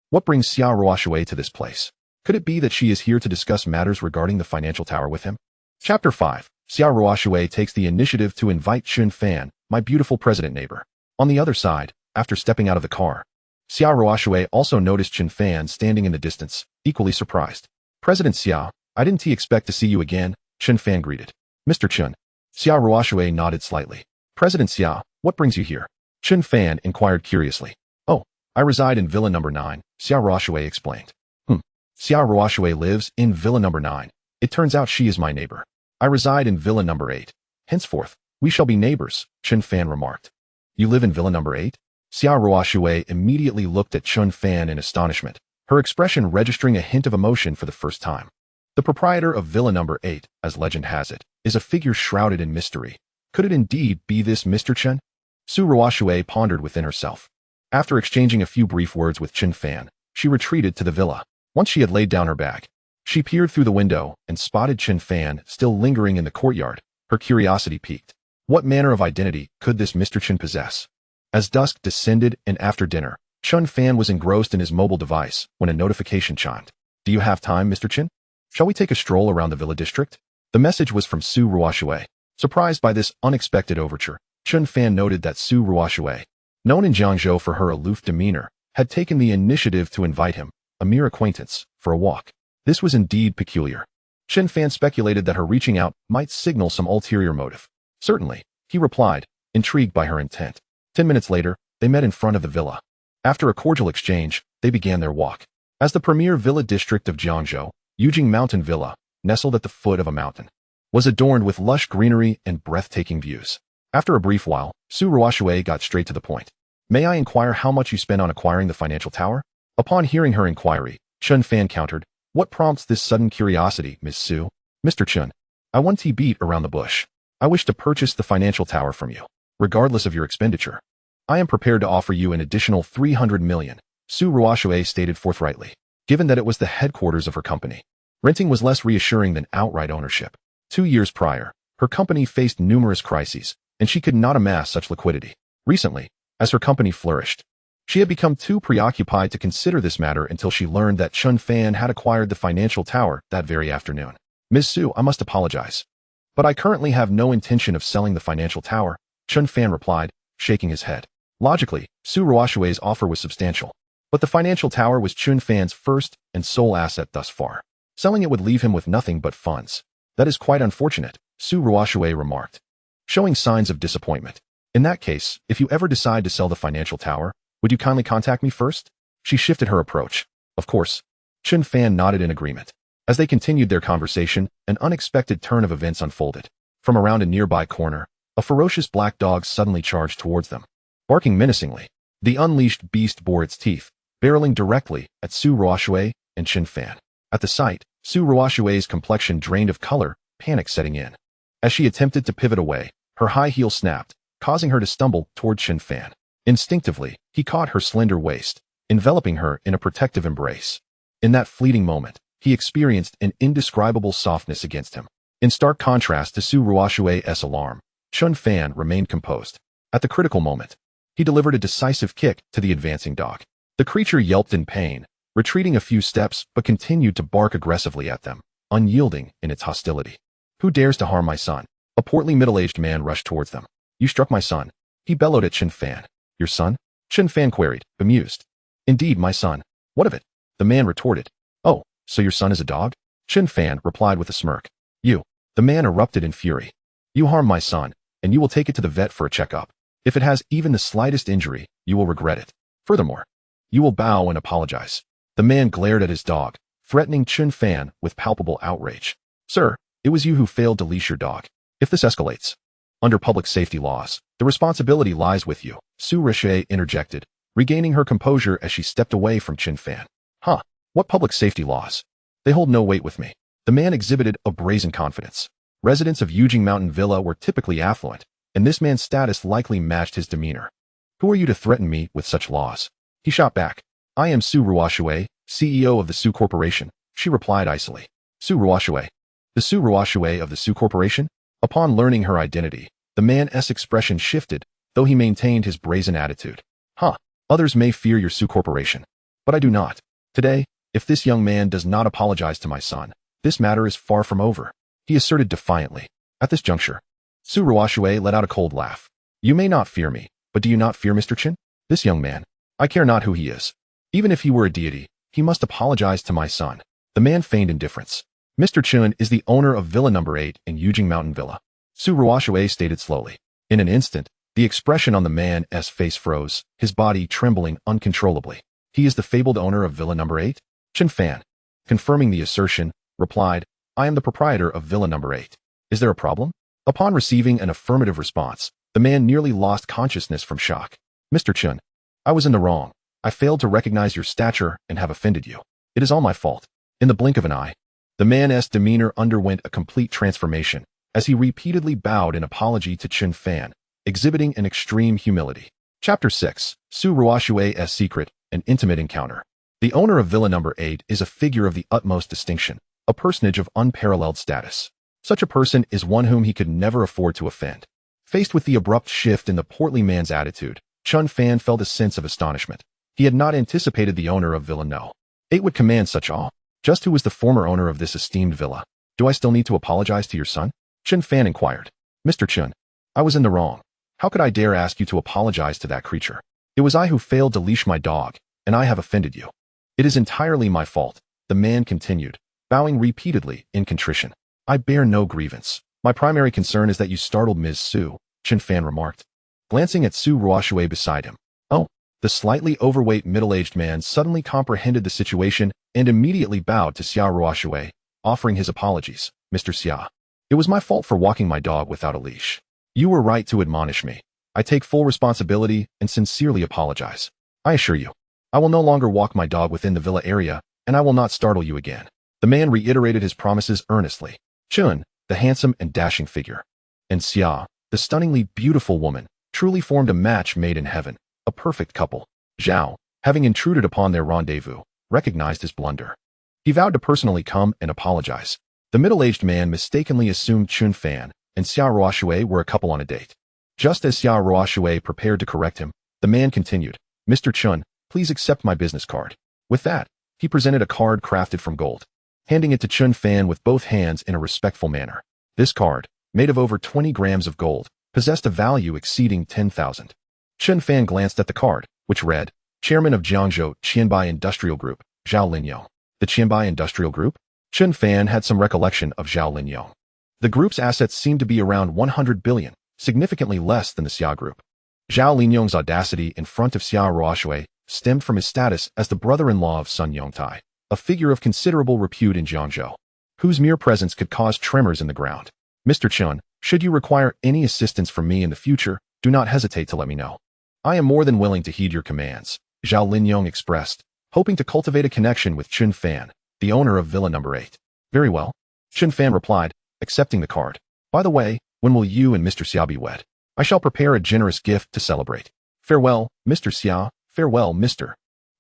What brings Xia Ruoshui to this place? Could it be that she is here to discuss matters regarding the financial tower with him? Chapter 5. Xia Ruoshui takes the initiative to invite Chen Fan, my beautiful president neighbor. On the other side, after stepping out of the car, Xia Ruoshui also noticed Chen Fan standing in the distance, equally surprised. President Xia, I didn't expect to see you again, Chen Fan greeted. Mr. Chen. Xia Ruoshui nodded slightly. President Xia, what brings you here? Chen Fan inquired curiously. Oh, I reside in Villa number 9, Xia Ruoshui explained. Xia Ruoshui lives in Villa number 9. It turns out she is my neighbor. I reside in Villa number 8. Henceforth, we shall be neighbors, Chen Fan remarked. You live in Villa number 8? Xia Ruoshui immediately looked at Chen Fan in astonishment, her expression registering a hint of emotion for the first time. The proprietor of Villa number 8, as legend has it, is a figure shrouded in mystery. Could it indeed be this Mr. Chen? Xia Ruoshui pondered within herself. After exchanging a few brief words with Chen Fan, she retreated to the villa. Once she had laid down her bag, she peered through the window and spotted Chen Fan still lingering in the courtyard. Her curiosity piqued. What manner of identity could this Mr. Chen possess? As dusk descended and after dinner, Chen Fan was engrossed in his mobile device when a notification chimed. Do you have time, Mr. Chen? Shall we take a stroll around the villa district? The message was from Xia Ruoshui. Surprised by this unexpected overture, Chen Fan noted that Xia Ruoshui, known in Jiangzhou for her aloof demeanor, had taken the initiative to invite him, a mere acquaintance, for a walk. This was indeed peculiar. Chen Fan speculated that her reaching out might signal some ulterior motive. Certainly, he replied, intrigued by her intent. 10 minutes later, they met in front of the villa. After a cordial exchange, they began their walk. As the premier villa district of Jiangzhou, Yujing Mountain Villa, nestled at the foot of a mountain, was adorned with lush greenery and breathtaking views. After a brief while, Su Ruoshui got straight to the point. May I inquire how much you spent on acquiring the financial tower? Upon hearing her inquiry, Chen Fan countered, What prompts this sudden curiosity, Miss Su? Mr. Chen, I want to beat around the bush. I wish to purchase the financial tower from you, regardless of your expenditure. I am prepared to offer you an additional 300 million, Su Ruoshui stated forthrightly, given that it was the headquarters of her company. Renting was less reassuring than outright ownership. 2 years prior, her company faced numerous crises, and she could not amass such liquidity. Recently, as her company flourished, she had become too preoccupied to consider this matter until she learned that Chen Fan had acquired the financial tower that very afternoon. Ms. Su, I must apologize, but I currently have no intention of selling the financial tower, Chen Fan replied, shaking his head. Logically, Su Ruoshui's offer was substantial, but the financial tower was Chen Fan's first and sole asset thus far. Selling it would leave him with nothing but funds. That is quite unfortunate, Su Ruoshui remarked, showing signs of disappointment. In that case, if you ever decide to sell the financial tower, would you kindly contact me first? She shifted her approach. Of course. Chen Fan nodded in agreement. As they continued their conversation, an unexpected turn of events unfolded. From around a nearby corner, a ferocious black dog suddenly charged towards them. Barking menacingly, the unleashed beast bore its teeth, barreling directly at Su Ruoshui and Chen Fan. At the sight, Su Ruoshui's complexion drained of color, panic setting in. As she attempted to pivot away, her high heel snapped, causing her to stumble toward Chen Fan. Instinctively, he caught her slender waist, enveloping her in a protective embrace. In that fleeting moment, he experienced an indescribable softness against him. In stark contrast to Su Ruoshui's alarm, Chen Fan remained composed. At the critical moment, he delivered a decisive kick to the advancing dog. The creature yelped in pain, retreating a few steps but continued to bark aggressively at them, unyielding in its hostility. Who dares to harm my son? A portly middle-aged man rushed towards them. You struck my son, he bellowed at Chen Fan. Your son? Chen Fan queried, bemused. Indeed, my son. What of it? The man retorted. Oh, so your son is a dog? Chen Fan replied with a smirk. You. The man erupted in fury. You harm my son, and you will take it to the vet for a checkup. If it has even the slightest injury, you will regret it. Furthermore, you will bow and apologize. The man glared at his dog, threatening Chen Fan with palpable outrage. Sir, it was you who failed to leash your dog. If this escalates, under public safety laws, the responsibility lies with you, Su Ruoshui interjected, regaining her composure as she stepped away from Chen Fan. Huh, what public safety laws? They hold no weight with me. The man exhibited a brazen confidence. Residents of Yujing Mountain Villa were typically affluent, and this man's status likely matched his demeanor. Who are you to threaten me with such laws? He shot back. I am Su Ruoshui, CEO of the Su Corporation, she replied icily. Su Ruoshui. The Su Ruoshui of the Su Corporation? Upon learning her identity, the man's expression shifted, though he maintained his brazen attitude. Huh, others may fear your Su Corporation, but I do not. Today, if this young man does not apologize to my son, this matter is far from over, he asserted defiantly. At this juncture, Su Ruoshui let out a cold laugh. You may not fear me, but do you not fear Mr. Chen? This young man, I care not who he is. Even if he were a deity, he must apologize to my son. The man feigned indifference. Mr. Chen is the owner of Villa No. 8 in Yujing Mountain Villa, Su Ruoshui stated slowly. In an instant, the expression on the man's face froze, his body trembling uncontrollably. He is the fabled owner of Villa No. 8? Chen Fan, confirming the assertion, replied, I am the proprietor of Villa No. 8. Is there a problem? Upon receiving an affirmative response, the man nearly lost consciousness from shock. Mr. Chen, I was in the wrong. I failed to recognize your stature and have offended you. It is all my fault. In the blink of an eye, the man's demeanor underwent a complete transformation as he repeatedly bowed in apology to Chen Fan, exhibiting an extreme humility. Chapter 6, Su Ruoshui's Secret, an Intimate Encounter. The owner of Villa No. 8 is a figure of the utmost distinction, a personage of unparalleled status. Such a person is one whom he could never afford to offend. Faced with the abrupt shift in the portly man's attitude, Chen Fan felt a sense of astonishment. He had not anticipated the owner of Villa No. 8 would command such awe. Just who was the former owner of this esteemed villa? Do I still need to apologize to your son? Chen Fan inquired. Mr. Chen, I was in the wrong. How could I dare ask you to apologize to that creature? It was I who failed to leash my dog, and I have offended you. It is entirely my fault, the man continued, bowing repeatedly in contrition. I bear no grievance. My primary concern is that you startled Ms. Su, Chen Fan remarked, glancing at Su Ruoshui beside him. Oh, The slightly overweight middle-aged man suddenly comprehended the situation and immediately bowed to Xia Ruoshui, offering his apologies. Mr. Xia, it was my fault for walking my dog without a leash. You were right to admonish me. I take full responsibility and sincerely apologize. I assure you, I will no longer walk my dog within the villa area, and I will not startle you again. The man reiterated his promises earnestly. Chun, the handsome and dashing figure, and Xia, the stunningly beautiful woman, truly formed a match made in heaven, a perfect couple. Zhao, having intruded upon their rendezvous, recognized his blunder. He vowed to personally come and apologize. The middle-aged man mistakenly assumed Chen Fan and Xia Ruoshui were a couple on a date. Just as Xia Ruoshui prepared to correct him, the man continued, Mr. Chun, please accept my business card. With that, he presented a card crafted from gold, handing it to Chen Fan with both hands in a respectful manner. This card, made of over 20 grams of gold, possessed a value exceeding 10,000. Chen Fan glanced at the card, which read, Chairman of Jiangzhou Qianbai Industrial Group, Zhao Linyong. The Qianbai Industrial Group? Chen Fan had some recollection of Zhao Linyong. The group's assets seemed to be around 100 billion, significantly less than the Xia Group. Zhao Linyong's audacity in front of Xia Ruoshui stemmed from his status as the brother-in-law of Sun Yongtai, a figure of considerable repute in Jiangzhou, whose mere presence could cause tremors in the ground. Mr. Chun, should you require any assistance from me in the future, do not hesitate to let me know. I am more than willing to heed your commands, Zhao Linyong expressed, hoping to cultivate a connection with Chen Fan, the owner of Villa Number 8. Very well, Chen Fan replied, accepting the card. By the way, when will you and Mr. Xia be wed? I shall prepare a generous gift to celebrate. Farewell, Mr. Xia, farewell, Mr.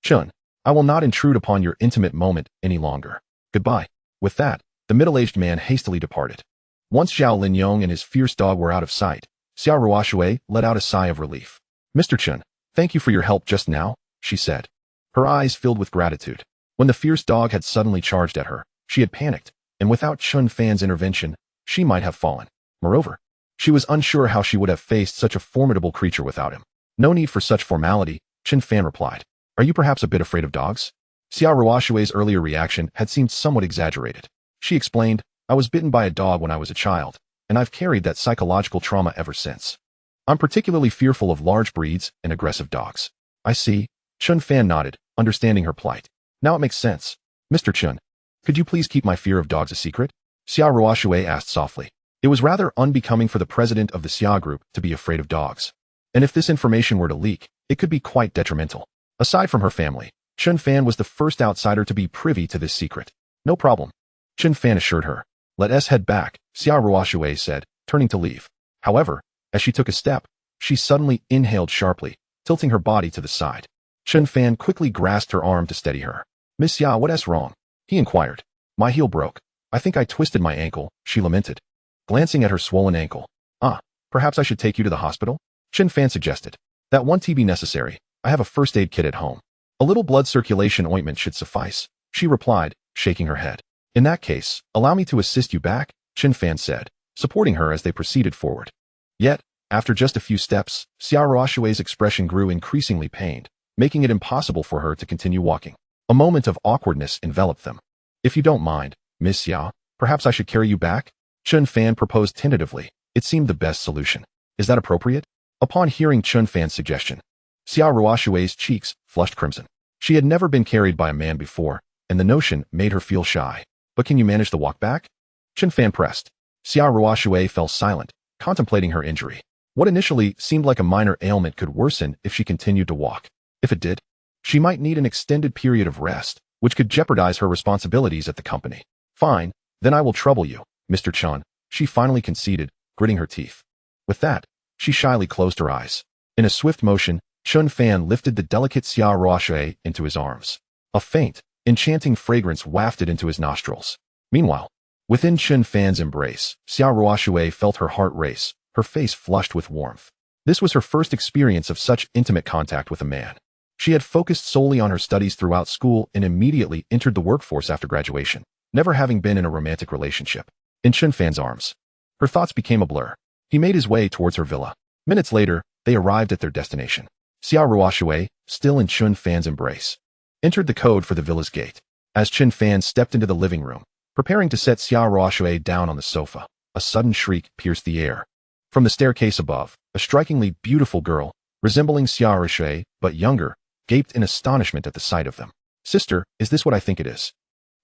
Chun. I will not intrude upon your intimate moment any longer. Goodbye. With that, the middle-aged man hastily departed. Once Zhao Linyong and his fierce dog were out of sight, Xia Ruoshui let out a sigh of relief. Mr. Chun, thank you for your help just now, she said. Her eyes filled with gratitude. When the fierce dog had suddenly charged at her, she had panicked, and without Chen Fan's intervention, she might have fallen. Moreover, she was unsure how she would have faced such a formidable creature without him. No need for such formality, Chen Fan replied. Are you perhaps a bit afraid of dogs? Xia Ruoshui's earlier reaction had seemed somewhat exaggerated. She explained, I was bitten by a dog when I was a child, and I've carried that psychological trauma ever since. I'm particularly fearful of large breeds and aggressive dogs. I see. Chen Fan nodded, understanding her plight. Now it makes sense. Mr. Chun, could you please keep my fear of dogs a secret? Xia Ruoshui asked softly. It was rather unbecoming for the president of the Xia Group to be afraid of dogs. And if this information were to leak, it could be quite detrimental. Aside from her family, Chen Fan was the first outsider to be privy to this secret. No problem. Chen Fan assured her. Let us head back, Xia Ruoshui said, turning to leave. However, as she took a step, she suddenly inhaled sharply, tilting her body to the side. Chen Fan quickly grasped her arm to steady her. Miss Xia, what's wrong? He inquired. My heel broke. I think I twisted my ankle, she lamented, glancing at her swollen ankle. Perhaps I should take you to the hospital? Chen Fan suggested. That won't be necessary. I have a first aid kit at home. A little blood circulation ointment should suffice, she replied, shaking her head. In that case, allow me to assist you back, Chen Fan said, supporting her as they proceeded forward. Yet, after just a few steps, Xia Ruoshui's expression grew increasingly pained, making it impossible for her to continue walking. A moment of awkwardness enveloped them. If you don't mind, Miss Xia, perhaps I should carry you back? Chen Fan proposed tentatively. It seemed the best solution. Is that appropriate? Upon hearing Chen Fan's suggestion, Xia Ruoshui's cheeks flushed crimson. She had never been carried by a man before, and the notion made her feel shy. But can you manage the walk back? Chen Fan pressed. Xia Ruoshui fell silent, contemplating her injury. What initially seemed like a minor ailment could worsen if she continued to walk. If it did, she might need an extended period of rest, which could jeopardize her responsibilities at the company. Fine, then I will trouble you, Mr. Chun, she finally conceded, gritting her teeth. With that, she shyly closed her eyes. In a swift motion, Chen Fan lifted the delicate Xia Ruoshui into his arms. A faint, enchanting fragrance wafted into his nostrils. Meanwhile, within Chen Fan's embrace, Xia Ruoshui felt her heart race, her face flushed with warmth. This was her first experience of such intimate contact with a man. She had focused solely on her studies throughout school and immediately entered the workforce after graduation, never having been in a romantic relationship. In Chen Fan's arms, her thoughts became a blur. He made his way towards her villa. Minutes later, they arrived at their destination. Xia Ruoshui, still in Chen Fan's embrace, entered the code for the villa's gate. As Chen Fan stepped into the living room, preparing to set Xia Ruoshui down on the sofa, a sudden shriek pierced the air. From the staircase above, a strikingly beautiful girl, resembling Xia Rishui, but younger, gaped in astonishment at the sight of them. Sister, is this what I think it is?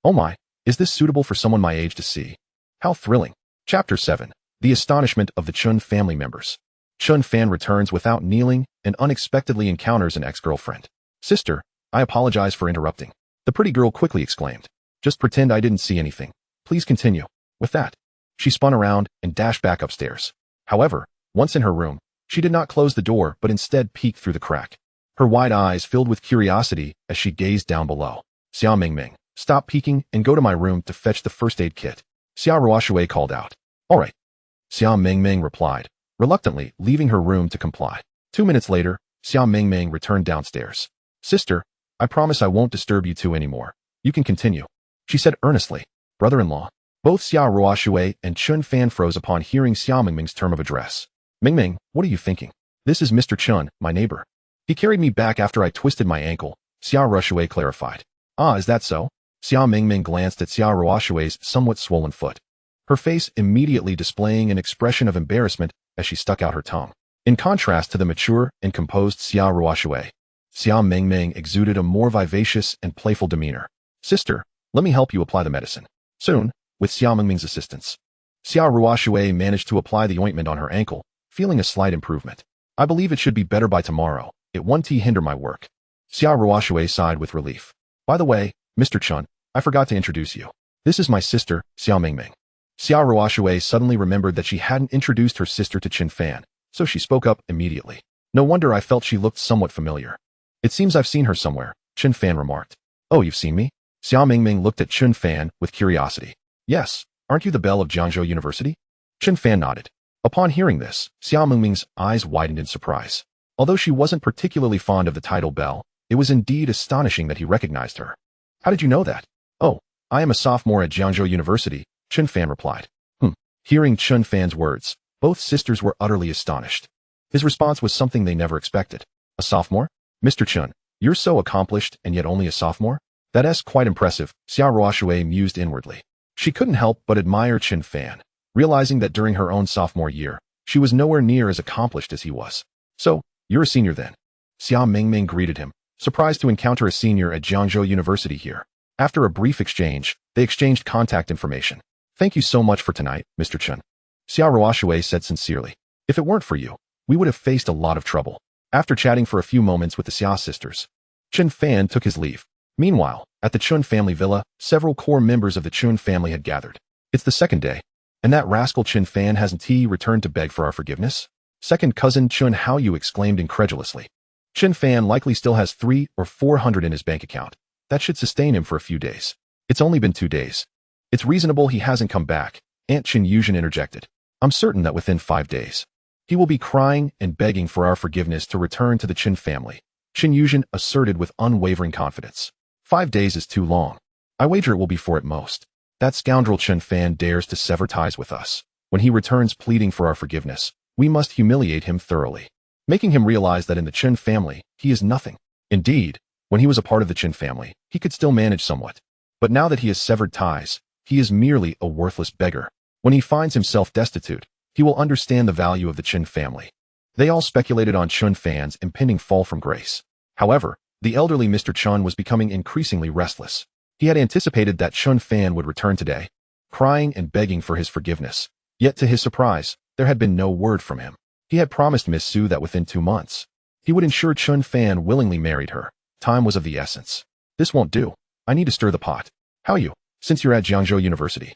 Oh my, is this suitable for someone my age to see? How thrilling. Chapter 7. The astonishment of the Chen family members. Chen Fan returns without kneeling and unexpectedly encounters an ex-girlfriend. Sister, I apologize for interrupting. The pretty girl quickly exclaimed. Just pretend I didn't see anything. Please continue. With that, she spun around and dashed back upstairs. However, once in her room, she did not close the door but instead peeked through the crack. Her wide eyes filled with curiosity as she gazed down below. Xia Mingming, stop peeking and go to my room to fetch the first aid kit. Xia Ruoshui called out. All right. Xia Mingming replied, reluctantly leaving her room to comply. 2 minutes later, Xia Mingming returned downstairs. Sister, I promise I won't disturb you two anymore. You can continue, she said earnestly. Brother-in-law. Both Xia Ruoshui and Chen Fan froze upon hearing Xia Mingming's term of address. Mingming, what are you thinking? This is Mr. Chen, my neighbor. He carried me back after I twisted my ankle, Xia Ruoshui clarified. Ah, is that so? Xia Mingming glanced at Xia Ruoshui's somewhat swollen foot, her face immediately displaying an expression of embarrassment as she stuck out her tongue. In contrast to the mature and composed Xia Ruoshui, Xia Mingming exuded a more vivacious and playful demeanor. Sister, let me help you apply the medicine. Soon, with Xia Mingming's assistance, Xia Ruoshui managed to apply the ointment on her ankle, feeling a slight improvement. I believe it should be better by tomorrow. It won't hinder my work. Xia Ruoshui sighed with relief. By the way, Mr. Chen, I forgot to introduce you. This is my sister, Xia Mingming. Xia Ruoshui suddenly remembered that she hadn't introduced her sister to Chen Fan, so she spoke up immediately. No wonder I felt she looked somewhat familiar. It seems I've seen her somewhere, Chen Fan remarked. Oh, you've seen me? Xia Mingming looked at Chen Fan with curiosity. Yes, aren't you the belle of Jiangzhou University? Chen Fan nodded. Upon hearing this, Xia Mingming's eyes widened in surprise. Although she wasn't particularly fond of the title belle, it was indeed astonishing that he recognized her. How did you know that? Oh, I am a sophomore at Jiangzhou University, Chen Fan replied. Hearing Chen Fan's words, both sisters were utterly astonished. His response was something they never expected. A sophomore? Mr. Chen, you're so accomplished and yet only a sophomore? That's quite impressive, Xia Ruoshui mused inwardly. She couldn't help but admire Chen Fan, realizing that during her own sophomore year, she was nowhere near as accomplished as he was. So, you're a senior then? Xia Mingming greeted him, surprised to encounter a senior at Jiangzhou University here. After a brief exchange, they exchanged contact information. Thank you so much for tonight, Mr. Chen. Xia Ruoshui said sincerely. If it weren't for you, we would have faced a lot of trouble. After chatting for a few moments with the Xia sisters, Chen Fan took his leave. Meanwhile, at the Chun family villa, several core members of the Chun family had gathered. It's the second day, and that rascal Chen Fan hasn't returned to beg for our forgiveness? Second cousin Chun Haoyu exclaimed incredulously. Chen Fan likely still has 300 or 400 in his bank account. That should sustain him for a few days. It's only been 2 days. It's reasonable he hasn't come back, Aunt Chen Yuzhen interjected. I'm certain that within 5 days, he will be crying and begging for our forgiveness to return to the Chen family, Chen Yuzhen asserted with unwavering confidence. 5 days is too long. I wager it will be 4 at most. That scoundrel Chen Fan dares to sever ties with us. When he returns pleading for our forgiveness, we must humiliate him thoroughly, making him realize that in the Chen family, he is nothing. Indeed, when he was a part of the Chen family, he could still manage somewhat. But now that he has severed ties, he is merely a worthless beggar. When he finds himself destitute, he will understand the value of the Chen family. They all speculated on Chen Fan's impending fall from grace. However, the elderly Mr. Chen was becoming increasingly restless. He had anticipated that Chen Fan would return today, crying and begging for his forgiveness. Yet to his surprise, there had been no word from him. He had promised Miss Su that within 2 months, he would ensure Chen Fan willingly married her. Time was of the essence. This won't do. I need to stir the pot. Haoyu, since you're at Jiangzhou University,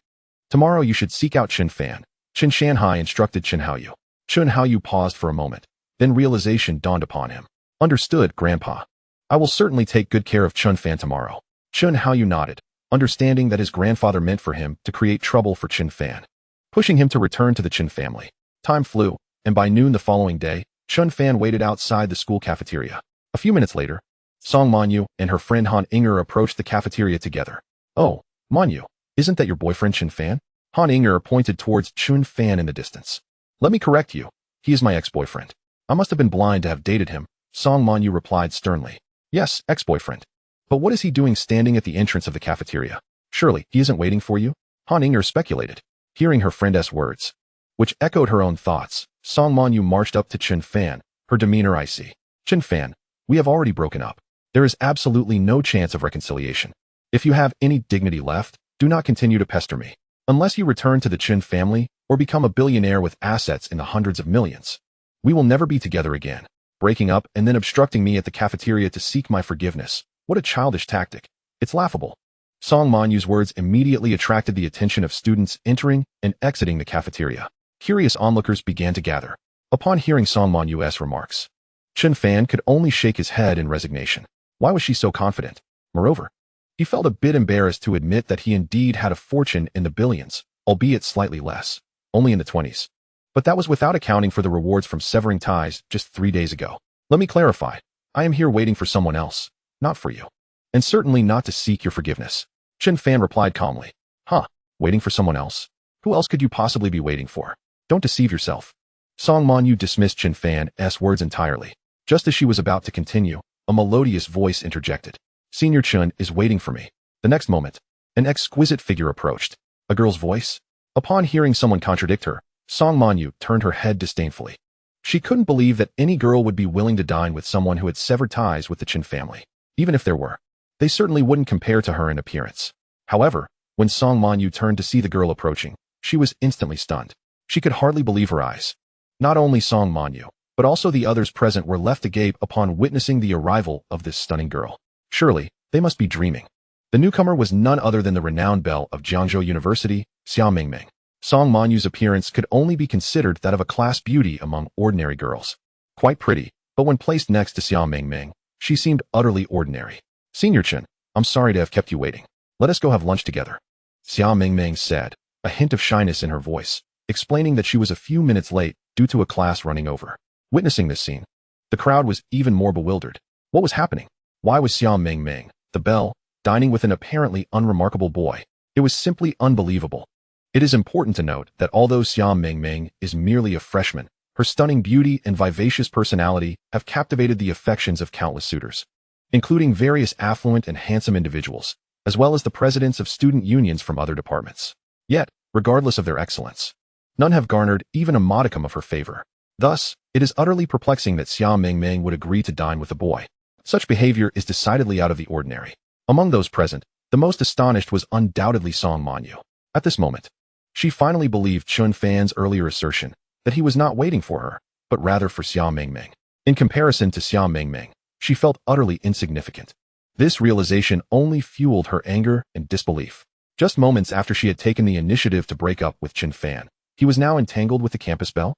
tomorrow you should seek out Chen Fan. Chen Shanhai instructed Chen Haoyu. Chen Haoyu paused for a moment. Then realization dawned upon him. Understood, Grandpa. I will certainly take good care of Chen Fan tomorrow. Chen Haoyu nodded, understanding that his grandfather meant for him to create trouble for Chen Fan, pushing him to return to the Chen family. Time flew, and by noon the following day, Chen Fan waited outside the school cafeteria. A few minutes later, Song Manyu and her friend Han Inger approached the cafeteria together. Oh, Manyu, isn't that your boyfriend Chen Fan? Han Inger pointed towards Chen Fan in the distance. Let me correct you. He is my ex-boyfriend. I must have been blind to have dated him, Song Manyu replied sternly. Yes, ex-boyfriend. But what is he doing standing at the entrance of the cafeteria? Surely, he isn't waiting for you? Han Inger speculated. Hearing her friend's words, which echoed her own thoughts, Song Manyu marched up to Chen Fan, her demeanor icy. Chen Fan, we have already broken up. There is absolutely no chance of reconciliation. If you have any dignity left, do not continue to pester me. Unless you return to the Chen family or become a billionaire with assets in the hundreds of millions, we will never be together again. Breaking up and then obstructing me at the cafeteria to seek my forgiveness. What a childish tactic. It's laughable. Song Manyu's words immediately attracted the attention of students entering and exiting the cafeteria. Curious onlookers began to gather. Upon hearing Song Manyu's remarks, Chen Fan could only shake his head in resignation. Why was she so confident? Moreover, he felt a bit embarrassed to admit that he indeed had a fortune in the billions, albeit slightly less, only in the 20s. But that was without accounting for the rewards from severing ties just 3 days ago. Let me clarify. I am here waiting for someone else, not for you. And certainly not to seek your forgiveness. Chen Fan replied calmly. Huh, waiting for someone else? Who else could you possibly be waiting for? Don't deceive yourself. Song Manyu dismissed Chen Fan's words entirely. Just as she was about to continue, a melodious voice interjected. Senior Chen is waiting for me. The next moment, an exquisite figure approached. A girl's voice? Upon hearing someone contradict her, Song Manyu turned her head disdainfully. She couldn't believe that any girl would be willing to dine with someone who had severed ties with the Chen family. Even if there were, they certainly wouldn't compare to her in appearance. However, when Song Manyu turned to see the girl approaching, she was instantly stunned. She could hardly believe her eyes. Not only Song Manyu, but also the others present were left agape upon witnessing the arrival of this stunning girl. Surely, they must be dreaming. The newcomer was none other than the renowned belle of Jiangzhou University, Xia Mingming. Song Manyu's appearance could only be considered that of a class beauty among ordinary girls. Quite pretty, but when placed next to Xia Mingming, she seemed utterly ordinary. Senior Chen, I'm sorry to have kept you waiting. Let us go have lunch together. Xia Mingming said, a hint of shyness in her voice, explaining that she was a few minutes late due to a class running over. Witnessing this scene, the crowd was even more bewildered. What was happening? Why was Xia Mingming, the belle, dining with an apparently unremarkable boy? It was simply unbelievable. It is important to note that although Xia Mingming is merely a freshman, her stunning beauty and vivacious personality have captivated the affections of countless suitors, including various affluent and handsome individuals, as well as the presidents of student unions from other departments. Yet, regardless of their excellence, none have garnered even a modicum of her favor. Thus, it is utterly perplexing that Xia Mingming would agree to dine with a boy. Such behavior is decidedly out of the ordinary. Among those present, the most astonished was undoubtedly Song Manyu. At this moment, she finally believed Chen Fan's earlier assertion that he was not waiting for her, but rather for Xia Mingming. In comparison to Xia Mingming, she felt utterly insignificant. This realization only fueled her anger and disbelief. Just moments after she had taken the initiative to break up with Chen Fan, he was now entangled with the campus belle?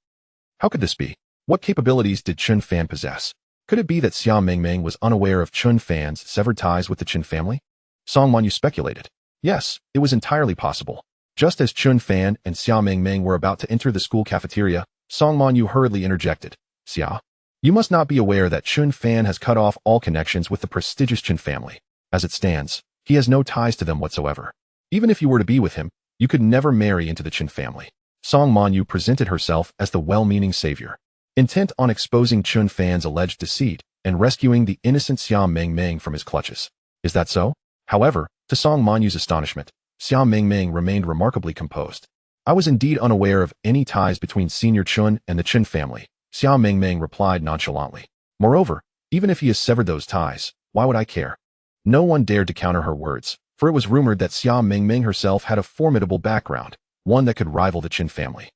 How could this be? What capabilities did Chen Fan possess? Could it be that Xia Mingming was unaware of Chen Fan's severed ties with the Chen family? Song Manyu speculated. Yes, it was entirely possible. Just as Chen Fan and Xia Mingming were about to enter the school cafeteria, Song Manyu hurriedly interjected. Xia, you must not be aware that Chen Fan has cut off all connections with the prestigious Chen family. As it stands, he has no ties to them whatsoever. Even if you were to be with him, you could never marry into the Chen family. Song Manyu presented herself as the well-meaning savior, intent on exposing Chen Fan's alleged deceit and rescuing the innocent Xia Mingming from his clutches. Is that so? However, to Song Manyu's astonishment, Xia Mingming remained remarkably composed. I was indeed unaware of any ties between Senior Chen and the Chen family, Xia Mingming replied nonchalantly. Moreover, even if he has severed those ties, why would I care? No one dared to counter her words, for it was rumored that Xia Mingming herself had a formidable background, one that could rival the Chen family.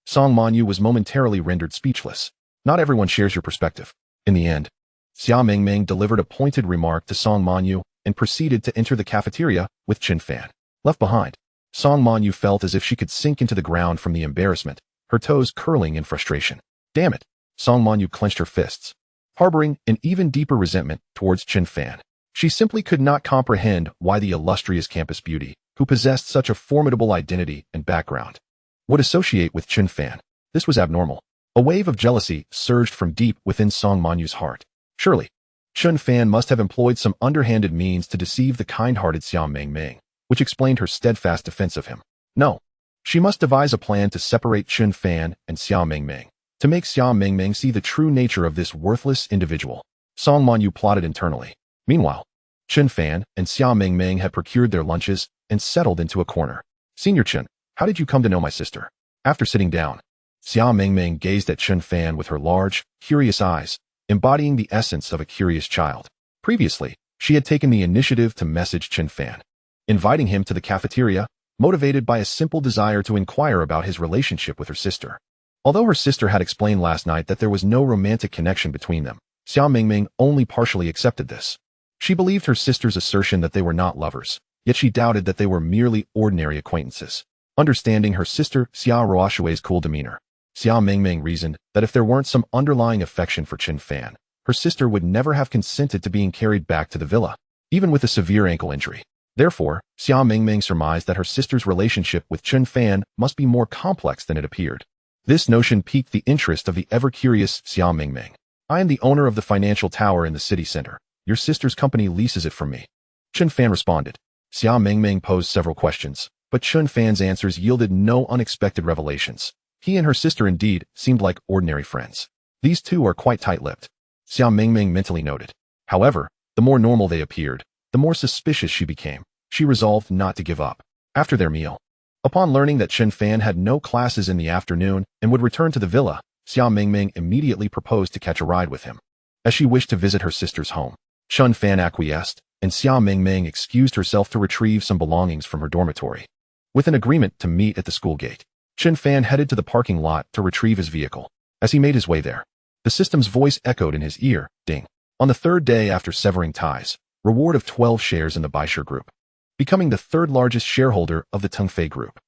Song Manyu was momentarily rendered speechless. Not everyone shares your perspective. In the end, Xia Mingming delivered a pointed remark to Song Manyu and proceeded to enter the cafeteria with Chen Fan. Left behind, Song Manyu felt as if she could sink into the ground from the embarrassment, her toes curling in frustration. Damn it! Song Manyu clenched her fists, harboring an even deeper resentment towards Chen Fan. She simply could not comprehend why the illustrious campus beauty, who possessed such a formidable identity and background, would associate with Chen Fan. This was abnormal. A wave of jealousy surged from deep within Song Manyu's heart. Surely, Chen Fan must have employed some underhanded means to deceive the kind-hearted Xia Mingming, which explained her steadfast defense of him. No, she must devise a plan to separate Chen Fan and Xia Mingming, to make Xia Mingming see the true nature of this worthless individual. Song Manyu plotted internally. Meanwhile, Chen Fan and Xia Mingming had procured their lunches and settled into a corner. Senior Chen, how did you come to know my sister? After sitting down, Xia Mingming gazed at Chen Fan with her large, curious eyes, embodying the essence of a curious child. Previously, she had taken the initiative to message Chen Fan, inviting him to the cafeteria, motivated by a simple desire to inquire about his relationship with her sister. Although her sister had explained last night that there was no romantic connection between them, Xia Mingming only partially accepted this. She believed her sister's assertion that they were not lovers, yet she doubted that they were merely ordinary acquaintances. Understanding her sister Xia Ruoshui's cool demeanor, Xia Mingming reasoned that if there weren't some underlying affection for Chen Fan, her sister would never have consented to being carried back to the villa, even with a severe ankle injury. Therefore, Xia Mingming surmised that her sister's relationship with Chen Fan must be more complex than it appeared. This notion piqued the interest of the ever-curious Xia Mingming. I am the owner of the financial tower in the city center. Your sister's company leases it from me. Chen Fan responded. Xia Mingming posed several questions, but Chen Fan's answers yielded no unexpected revelations. He and her sister indeed seemed like ordinary friends. These two are quite tight-lipped, Xia Mingming mentally noted. However, the more normal they appeared, the more suspicious she became. She resolved not to give up. After their meal, upon learning that Chen Fan had no classes in the afternoon and would return to the villa, Xia Mingming immediately proposed to catch a ride with him. As she wished to visit her sister's home, Chen Fan acquiesced, and Xia Mingming excused herself to retrieve some belongings from her dormitory. With an agreement to meet at the school gate, Chen Fan headed to the parking lot to retrieve his vehicle. As he made his way there, the system's voice echoed in his ear, ding. On the third day after severing ties, reward of 12 shares in the Baishare Group, becoming the third largest shareholder of the Tengfei Group.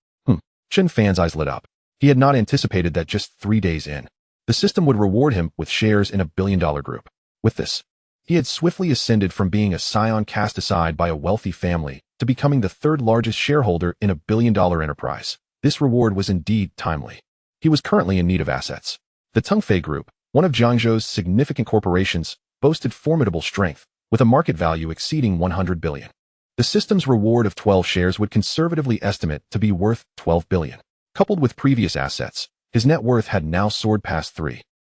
Chen Fan's eyes lit up. He had not anticipated that just 3 days in, the system would reward him with shares in a billion-dollar group. With this, he had swiftly ascended from being a scion cast aside by a wealthy family to becoming the third largest shareholder in a billion-dollar enterprise. This reward was indeed timely. He was currently in need of assets. The Tengfei Group, one of Jiangzhou's significant corporations, boasted formidable strength, with a market value exceeding 100 billion. The system's reward of 12 shares would conservatively estimate to be worth 12 billion. Coupled with previous assets, his net worth had now soared past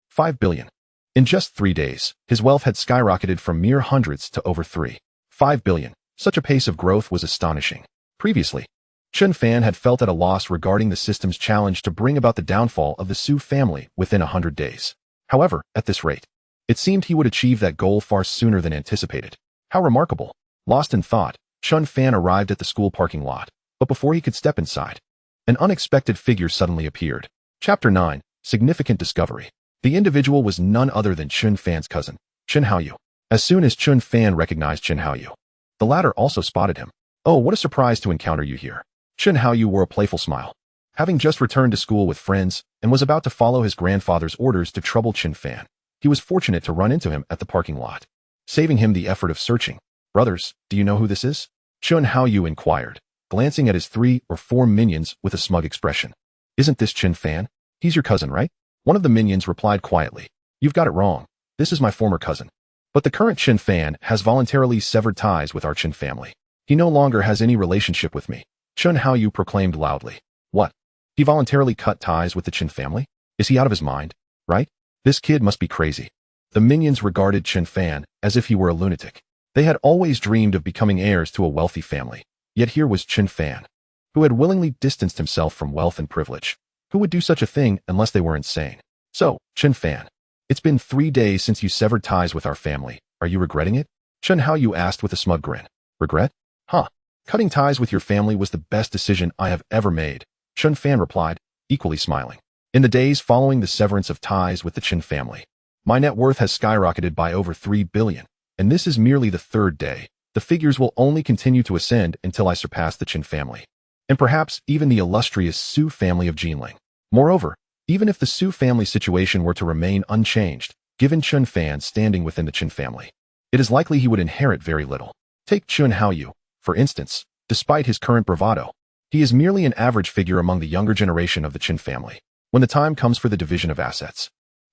5 billion. In just 3 days, his wealth had skyrocketed from mere hundreds to over 5 billion. Such a pace of growth was astonishing. Previously, Chen Fan had felt at a loss regarding the system's challenge to bring about the downfall of the Su family within 100 days. However, at this rate, it seemed he would achieve that goal far sooner than anticipated. How remarkable! Lost in thought, Chen Fan arrived at the school parking lot, but before he could step inside, an unexpected figure suddenly appeared. Chapter 9, Significant Discovery. The individual was none other than Chen Fan's cousin, Chen Haoyu. As soon as Chen Fan recognized Chen Haoyu, the latter also spotted him. Oh, what a surprise to encounter you here. Chen Haoyu wore a playful smile. Having just returned to school with friends and was about to follow his grandfather's orders to trouble Chen Fan, he was fortunate to run into him at the parking lot, saving him the effort of searching. Brothers, do you know who this is? Chen Haoyu inquired, glancing at his 3 or 4 minions with a smug expression. Isn't this Chen Fan? He's your cousin, right? One of the minions replied quietly. You've got it wrong. This is my former cousin. But the current Chen Fan has voluntarily severed ties with our Chen family. He no longer has any relationship with me. Chen Haoyu proclaimed loudly. What? He voluntarily cut ties with the Chen family? Is he out of his mind? Right? This kid must be crazy. The minions regarded Chen Fan as if he were a lunatic. They had always dreamed of becoming heirs to a wealthy family. Yet here was Chen Fan, who had willingly distanced himself from wealth and privilege. Who would do such a thing unless they were insane? So, Chen Fan, it's been 3 days since you severed ties with our family. Are you regretting it? Chen Haoyu asked with a smug grin. Regret? Huh. Cutting ties with your family was the best decision I have ever made, Chen Fan replied, equally smiling. In the days following the severance of ties with the Chen family, my net worth has skyrocketed by over 3 billion, and this is merely the 3rd day. The figures will only continue to ascend until I surpass the Chen family, and perhaps even the illustrious Su family of Jinling. Moreover, even if the Su family situation were to remain unchanged, given Chen Fan standing within the Chen family, it is likely he would inherit very little. Take Chen Haoyu, for instance. Despite his current bravado, he is merely an average figure among the younger generation of the Chen family. When the time comes for the division of assets,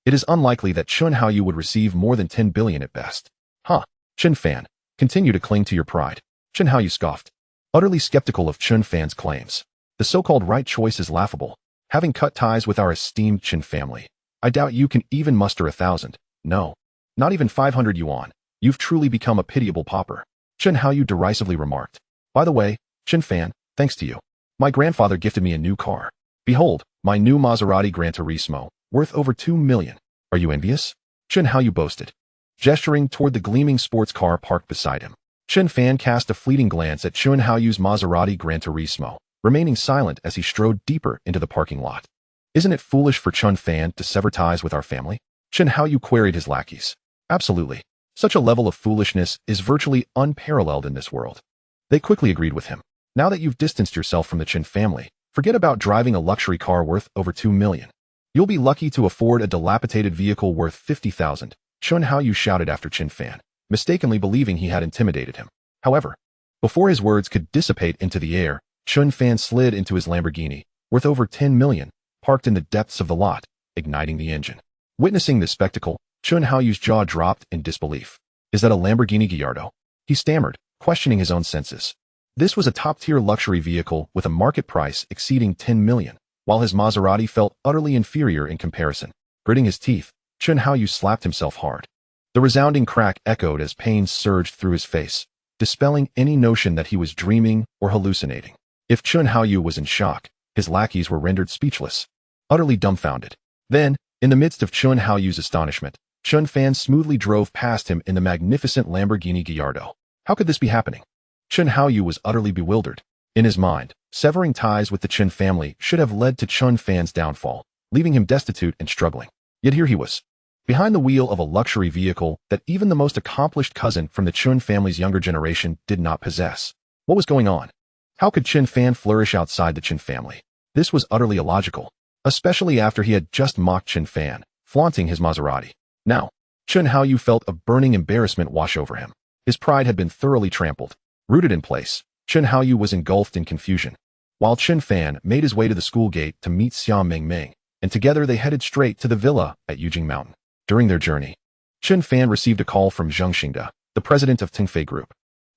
it is unlikely that Chen Haoyu would receive more than 10 billion at best. Chen Fan, continue to cling to your pride. Chen Haoyu scoffed, utterly skeptical of Chen Fan's claims. The so-called right choice is laughable. Having cut ties with our esteemed Chen family, I doubt you can even muster 1,000. No, not even 500 yuan. You've truly become a pitiable pauper. Chen Haoyu derisively remarked. By the way, Chen Fan, thanks to you, my grandfather gifted me a new car. Behold, my new Maserati Gran Turismo, worth over 2 million. Are you envious? Chen Haoyu boasted, gesturing toward the gleaming sports car parked beside him. Chen Fan cast a fleeting glance at Chen Haoyu's Maserati Gran Turismo, remaining silent as he strode deeper into the parking lot. Isn't it foolish for Chen Fan to sever ties with our family? Chen Haoyu queried his lackeys. Absolutely. Such a level of foolishness is virtually unparalleled in this world. They quickly agreed with him. Now that you've distanced yourself from the Chen family, forget about driving a luxury car worth over 2 million. You'll be lucky to afford a dilapidated vehicle worth 50,000, Chen Haoyu shouted after Chen Fan, mistakenly believing he had intimidated him. However, before his words could dissipate into the air, Chen Fan slid into his Lamborghini, worth over 10 million, parked in the depths of the lot, igniting the engine. Witnessing this spectacle, Chen Haoyu's jaw dropped in disbelief. Is that a Lamborghini Gallardo? He stammered, questioning his own senses. This was a top-tier luxury vehicle with a market price exceeding 10 million, while his Maserati felt utterly inferior in comparison. Gritting his teeth, Chen Haoyu slapped himself hard. The resounding crack echoed as pain surged through his face, dispelling any notion that he was dreaming or hallucinating. If Chen Haoyu was in shock, his lackeys were rendered speechless, utterly dumbfounded. Then, in the midst of Chen Haoyu's astonishment, Chen Fan smoothly drove past him in the magnificent Lamborghini Gallardo. How could this be happening? Chen Haoyu was utterly bewildered. In his mind, severing ties with the Chen family should have led to Chen Fan's downfall, leaving him destitute and struggling. Yet here he was, behind the wheel of a luxury vehicle that even the most accomplished cousin from the Chen family's younger generation did not possess. What was going on? How could Chen Fan flourish outside the Chen family? This was utterly illogical, especially after he had just mocked Chen Fan, flaunting his Maserati. Now, Chen Haoyu felt a burning embarrassment wash over him. His pride had been thoroughly trampled. Rooted in place, Chen Haoyu was engulfed in confusion. While Chen Fan made his way to the school gate to meet Xiao Mingming, and together they headed straight to the villa at Yujing Mountain. During their journey, Chen Fan received a call from Zheng Xingde, the president of Tingfei Group,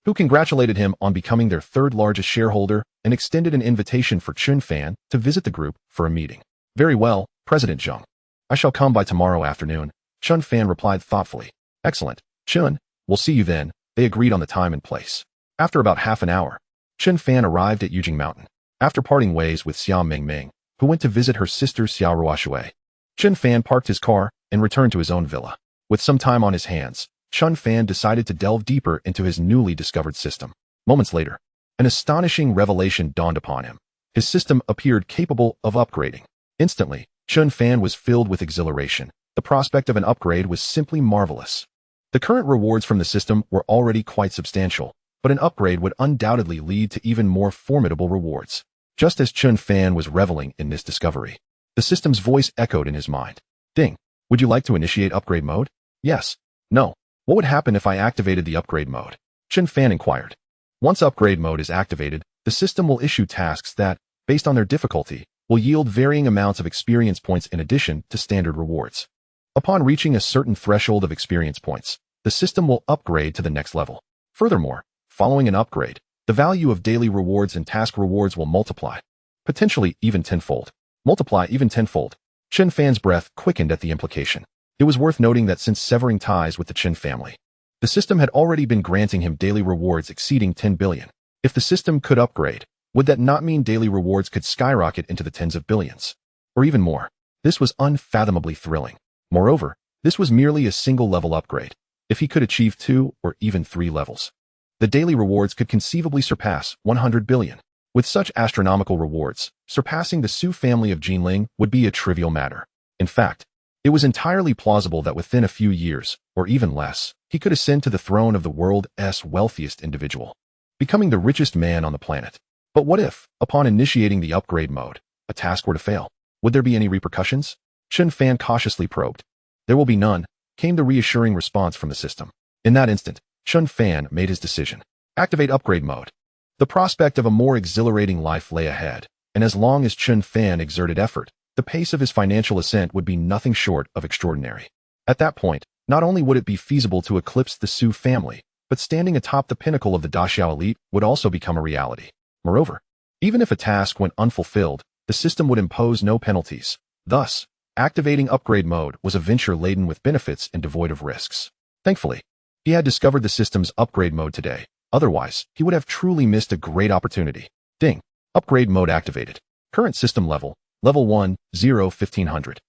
who congratulated him on becoming their third largest shareholder and extended an invitation for Chen Fan to visit the group for a meeting. Very well, President Zheng. I shall come by tomorrow afternoon, Chen Fan replied thoughtfully. Excellent, Chen, we'll see you then. They agreed on the time and place. After about half an hour, Chen Fan arrived at Yujing Mountain, after parting ways with Xiao Mingming, who went to visit her sister Xiao Ruoshui. Chen Fan parked his car and returned to his own villa. With some time on his hands, Chen Fan decided to delve deeper into his newly discovered system. Moments later, an astonishing revelation dawned upon him. His system appeared capable of upgrading. Instantly, Chen Fan was filled with exhilaration. The prospect of an upgrade was simply marvelous. The current rewards from the system were already quite substantial, but an upgrade would undoubtedly lead to even more formidable rewards. Just as Chen Fan was reveling in this discovery, the system's voice echoed in his mind. Ding. Would you like to initiate upgrade mode? Yes. No. What would happen if I activated the upgrade mode? Chen Fan inquired. Once upgrade mode is activated, the system will issue tasks that, based on their difficulty, will yield varying amounts of experience points in addition to standard rewards. Upon reaching a certain threshold of experience points, the system will upgrade to the next level. Furthermore, following an upgrade, the value of daily rewards and task rewards will multiply, potentially even tenfold. Multiply even tenfold. Chen Fan's breath quickened at the implication. It was worth noting that since severing ties with the Chen family, the system had already been granting him daily rewards exceeding 10 billion. If the system could upgrade, would that not mean daily rewards could skyrocket into the tens of billions? Or even more. This was unfathomably thrilling. Moreover, this was merely a single level upgrade. If he could achieve 2 or even 3 levels, the daily rewards could conceivably surpass 100 billion. With such astronomical rewards, surpassing the Su family of Jinling would be a trivial matter. In fact, it was entirely plausible that within a few years, or even less, he could ascend to the throne of the world's wealthiest individual, becoming the richest man on the planet. But what if, upon initiating the upgrade mode, a task were to fail? Would there be any repercussions? Chen Fan cautiously probed. There will be none, came the reassuring response from the system. In that instant, Chen Fan made his decision. Activate upgrade mode. The prospect of a more exhilarating life lay ahead, and as long as Chen Fan exerted effort, the pace of his financial ascent would be nothing short of extraordinary. At that point, not only would it be feasible to eclipse the Su family, but standing atop the pinnacle of the Daxiao elite would also become a reality. Moreover, even if a task went unfulfilled, the system would impose no penalties. Thus, activating upgrade mode was a venture laden with benefits and devoid of risks. Thankfully, he had discovered the system's upgrade mode today. Otherwise, he would have truly missed a great opportunity. Ding. Upgrade mode activated. Current system level, Level 1, 0, 1500.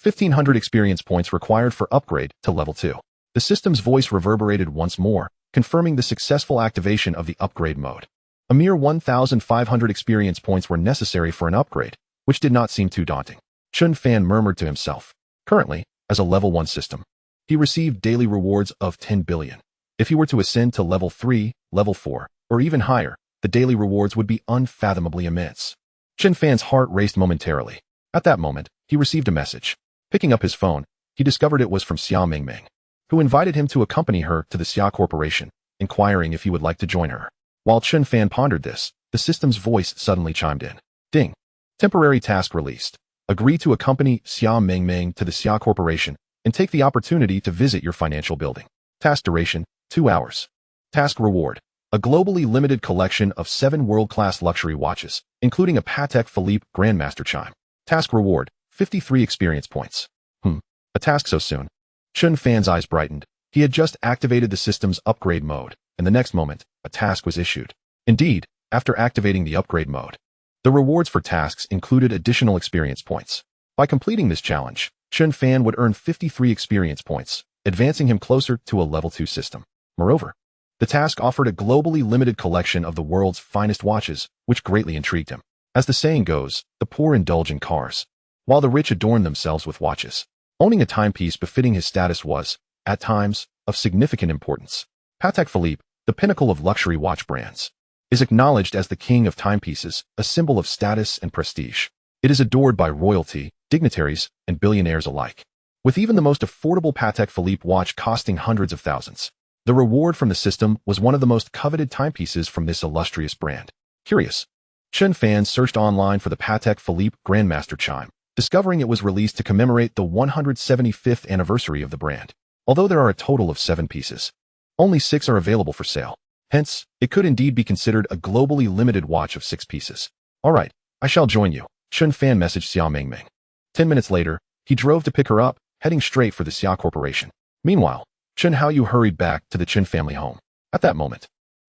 1500 experience points required for upgrade to Level 2. The system's voice reverberated once more, confirming the successful activation of the upgrade mode. A mere 1,500 experience points were necessary for an upgrade, which did not seem too daunting. Chen Fan murmured to himself. Currently, as a Level 1 system, he received daily rewards of 10 billion. If he were to ascend to Level 3, Level 4, or even higher, the daily rewards would be unfathomably immense. Chen Fan's heart raced momentarily. At that moment, he received a message. Picking up his phone, he discovered it was from Xia Mingming, who invited him to accompany her to the Xia Corporation, inquiring if he would like to join her. While Chen Fan pondered this, the system's voice suddenly chimed in. Ding. Temporary task released. Agree to accompany Xia Mingming to the Xia Corporation and take the opportunity to visit your financial building. Task duration, 2 hours. Task reward. A globally limited collection of 7 world-class luxury watches, including a Patek Philippe Grandmaster chime. Task reward, 53 experience points. A task so soon? Chen Fan's eyes brightened. He had just activated the system's upgrade mode, and the next moment, a task was issued. Indeed, after activating the upgrade mode, the rewards for tasks included additional experience points. By completing this challenge, Chen Fan would earn 53 experience points, advancing him closer to a Level 2 system. Moreover, the task offered a globally limited collection of the world's finest watches, which greatly intrigued him. As the saying goes, the poor indulge in cars, while the rich adorn themselves with watches. Owning a timepiece befitting his status was, at times, of significant importance. Patek Philippe, the pinnacle of luxury watch brands, is acknowledged as the king of timepieces, a symbol of status and prestige. It is adored by royalty, dignitaries, and billionaires alike, with even the most affordable Patek Philippe watch costing hundreds of thousands. The reward from the system was one of the most coveted timepieces from this illustrious brand. Curious, Chen Fan searched online for the Patek Philippe Grandmaster chime, discovering it was released to commemorate the 175th anniversary of the brand. Although there are a total of 7 pieces, only 6 are available for sale. Hence, it could indeed be considered a globally limited watch of 6 pieces. All right, I shall join you, Chen Fan messaged Xia Mingming. 10 minutes later, he drove to pick her up, heading straight for the Xia Corporation. Meanwhile, Chen Haoyu hurried back to the Chen family home. At that moment,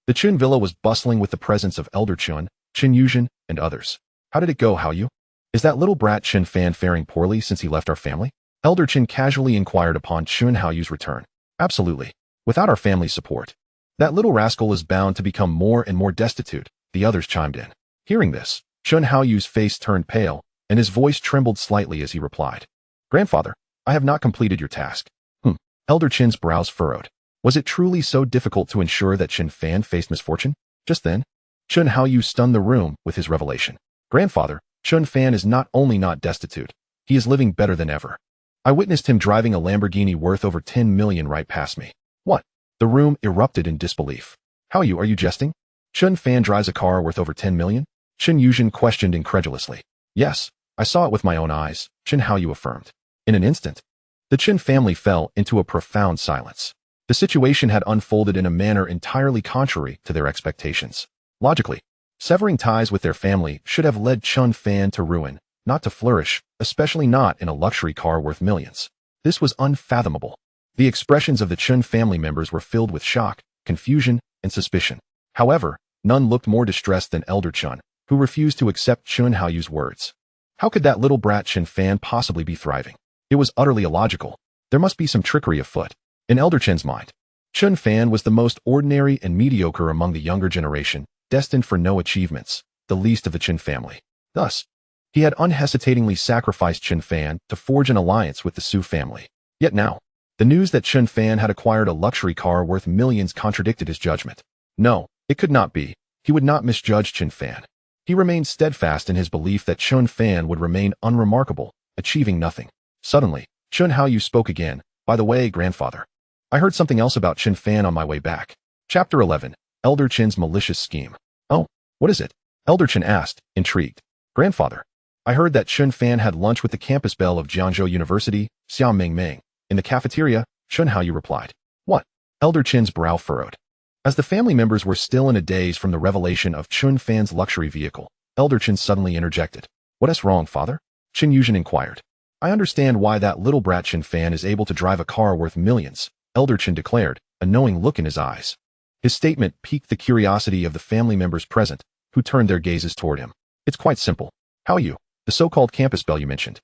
the Chen villa was bustling with the presence of Elder Chen, Chen Yuzhen, and others. How did it go, Haoyu? Is that little brat Chen Fan faring poorly since he left our family? Elder Chen casually inquired upon Chen Haoyu's return. Absolutely. Without our family's support, that little rascal is bound to become more and more destitute, the others chimed in. Hearing this, Chen Haoyu's face turned pale, and his voice trembled slightly as he replied. Grandfather, I have not completed your task. Elder Chen's brows furrowed. Was it truly so difficult to ensure that Chen Fan faced misfortune? Just then, Chen Haoyu stunned the room with his revelation. Grandfather, Chen Fan is not only not destitute, he is living better than ever. I witnessed him driving a Lamborghini worth over 10 million right past me. What? The room erupted in disbelief. Haoyu, are you jesting? Chen Fan drives a car worth over 10 million? Chen Yuzhen questioned incredulously. Yes, I saw it with my own eyes, Chen Haoyu affirmed. In an instant, the Chen family fell into a profound silence. The situation had unfolded in a manner entirely contrary to their expectations. Logically, severing ties with their family should have led Chen Fan to ruin, not to flourish, especially not in a luxury car worth millions. This was unfathomable. The expressions of the Chen family members were filled with shock, confusion, and suspicion. However, none looked more distressed than Elder Chen, who refused to accept Chen Haoyu's words. How could that little brat Chen Fan possibly be thriving? It was utterly illogical. There must be some trickery afoot. In Elder Chen's mind, Chen Fan was the most ordinary and mediocre among the younger generation, destined for no achievements, the least of the Chen family. Thus, he had unhesitatingly sacrificed Chen Fan to forge an alliance with the Su family. Yet now, the news that Chen Fan had acquired a luxury car worth millions contradicted his judgment. No, it could not be. He would not misjudge Chen Fan. He remained steadfast in his belief that Chen Fan would remain unremarkable, achieving nothing. Suddenly, Chen Haoyu spoke again. By the way, grandfather, I heard something else about Chen Fan on my way back. Chapter 11, Elder Chen's malicious scheme. Oh, what is it? Elder Chen asked, intrigued. Grandfather, I heard that Chen Fan had lunch with the campus belle of Jiangzhou University, Xia Mingming. In the cafeteria, Chen Haoyu replied. What? Elder Chen's brow furrowed. As the family members were still in a daze from the revelation of Chen Fan's luxury vehicle, Elder Chen suddenly interjected. What is wrong, father? Chen Yuzhen inquired. I understand why that little brat Chen Fan is able to drive a car worth millions, Elder Chen declared, a knowing look in his eyes. His statement piqued the curiosity of the family members present, who turned their gazes toward him. It's quite simple. Haoyu, the The so-called campus belle you mentioned.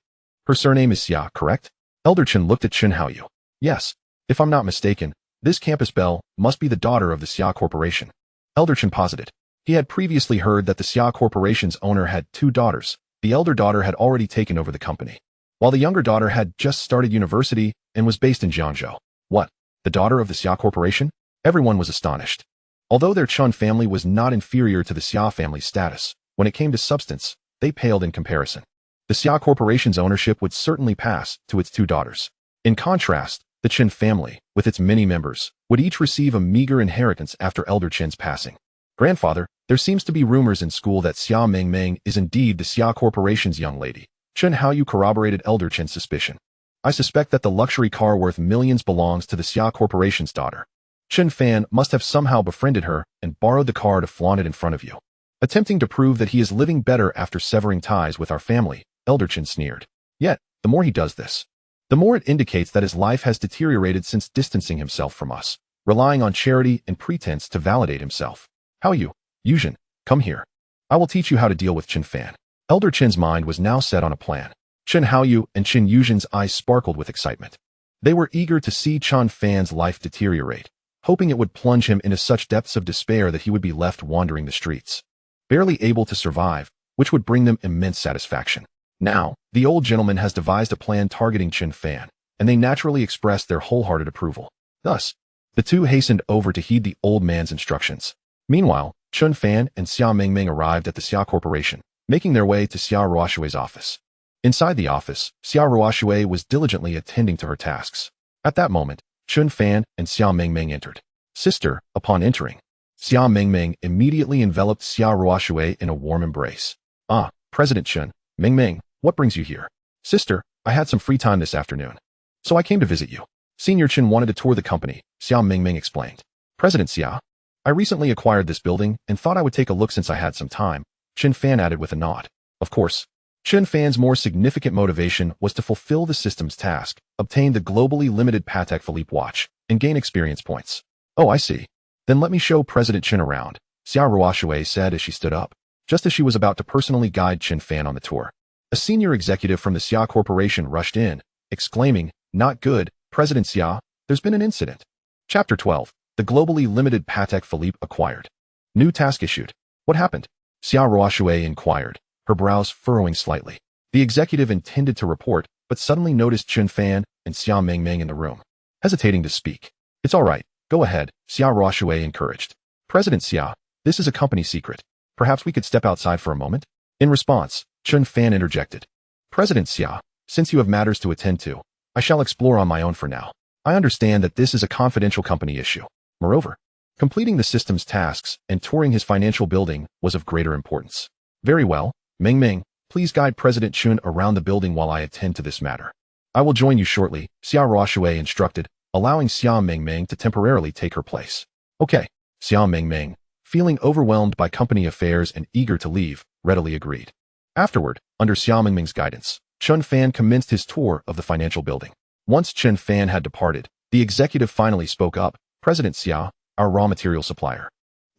Her surname is Xia, correct? Elder Chen looked at Chen Haoyu. Yes. If I'm not mistaken, this campus belle must be the daughter of the Xia Corporation. Elder Chen posited. He had previously heard that the Xia Corporation's owner had 2 daughters. The elder daughter had already taken over the company, while the younger daughter had just started university and was based in Jiangzhou. What? The daughter of the Xia Corporation? Everyone was astonished. Although their Chen family was not inferior to the Xia family's status, when it came to substance, they paled in comparison. The Xia Corporation's ownership would certainly pass to its 2 daughters. In contrast, the Chen family, with its many members, would each receive a meager inheritance after Elder Chen's passing. Grandfather, there seems to be rumors in school that Xia Mengmeng is indeed the Xia Corporation's young lady. Chen Haoyu corroborated Elder Chen's suspicion. I suspect that the luxury car worth millions belongs to the Xia Corporation's daughter. Chen Fan must have somehow befriended her and borrowed the car to flaunt it in front of you. Attempting to prove that he is living better after severing ties with our family, Elder Chen sneered. Yet, the more he does this, the more it indicates that his life has deteriorated since distancing himself from us, relying on charity and pretense to validate himself. How you? Yuzhen, come here. I will teach you how to deal with Chen Fan. Elder Chen's mind was now set on a plan. Chen Haoyu and Chen Yuzhen's eyes sparkled with excitement. They were eager to see Chen Fan's life deteriorate, hoping it would plunge him into such depths of despair that he would be left wandering the streets, barely able to survive, which would bring them immense satisfaction. Now, the old gentleman has devised a plan targeting Chen Fan, and they naturally expressed their wholehearted approval. Thus, the two hastened over to heed the old man's instructions. Meanwhile, Chen Fan and Xia Mengmeng arrived at the Xia Corporation, making their way to Xia Ruoshui's office. Inside the office, Xia Ruoshui was diligently attending to her tasks. At that moment, Chen Fan and Xia Mengmeng entered. Sister, upon entering, Xia Mengmeng immediately enveloped Xia Ruoshui in a warm embrace. Ah, President Chen, Mengmeng, what brings you here? Sister, I had some free time this afternoon, so I came to visit you. Senior Chen wanted to tour the company, Xia Mengmeng explained. President Xia, I recently acquired this building and thought I would take a look since I had some time, Chen Fan added with a nod. Of course, Chen Fan's more significant motivation was to fulfill the system's task, obtain the globally limited Patek Philippe watch, and gain experience points. Oh, I see. Then let me show President Chen around, Xia Ruoshui said as she stood up, just as she was about to personally guide Chen Fan on the tour. A senior executive from the Xia Corporation rushed in, exclaiming, "Not good, President Xia, there's been an incident." Chapter 12. The globally limited Patek Philippe acquired. New task issued. What happened? Xia Ruoshui inquired, her brows furrowing slightly. The executive intended to report, but suddenly noticed Chen Fan and Xia Mengmeng in the room, hesitating to speak. It's all right, go ahead, Xia Ruoshui encouraged. President Xia, this is a company secret. Perhaps we could step outside for a moment? In response, Chen Fan interjected. President Xia, since you have matters to attend to, I shall explore on my own for now. I understand that this is a confidential company issue. Moreover, completing the system's tasks and touring his financial building was of greater importance. Very well, Mengmeng, please guide President Chen around the building while I attend to this matter. I will join you shortly, Xia Ruoshui instructed, allowing Xia Mengmeng to temporarily take her place. Okay, Xia Mengmeng, feeling overwhelmed by company affairs and eager to leave, readily agreed. Afterward, under Xia Mengmeng's guidance, Chen Fan commenced his tour of the financial building. Once Chen Fan had departed, the executive finally spoke up. President Xia, our raw material supplier,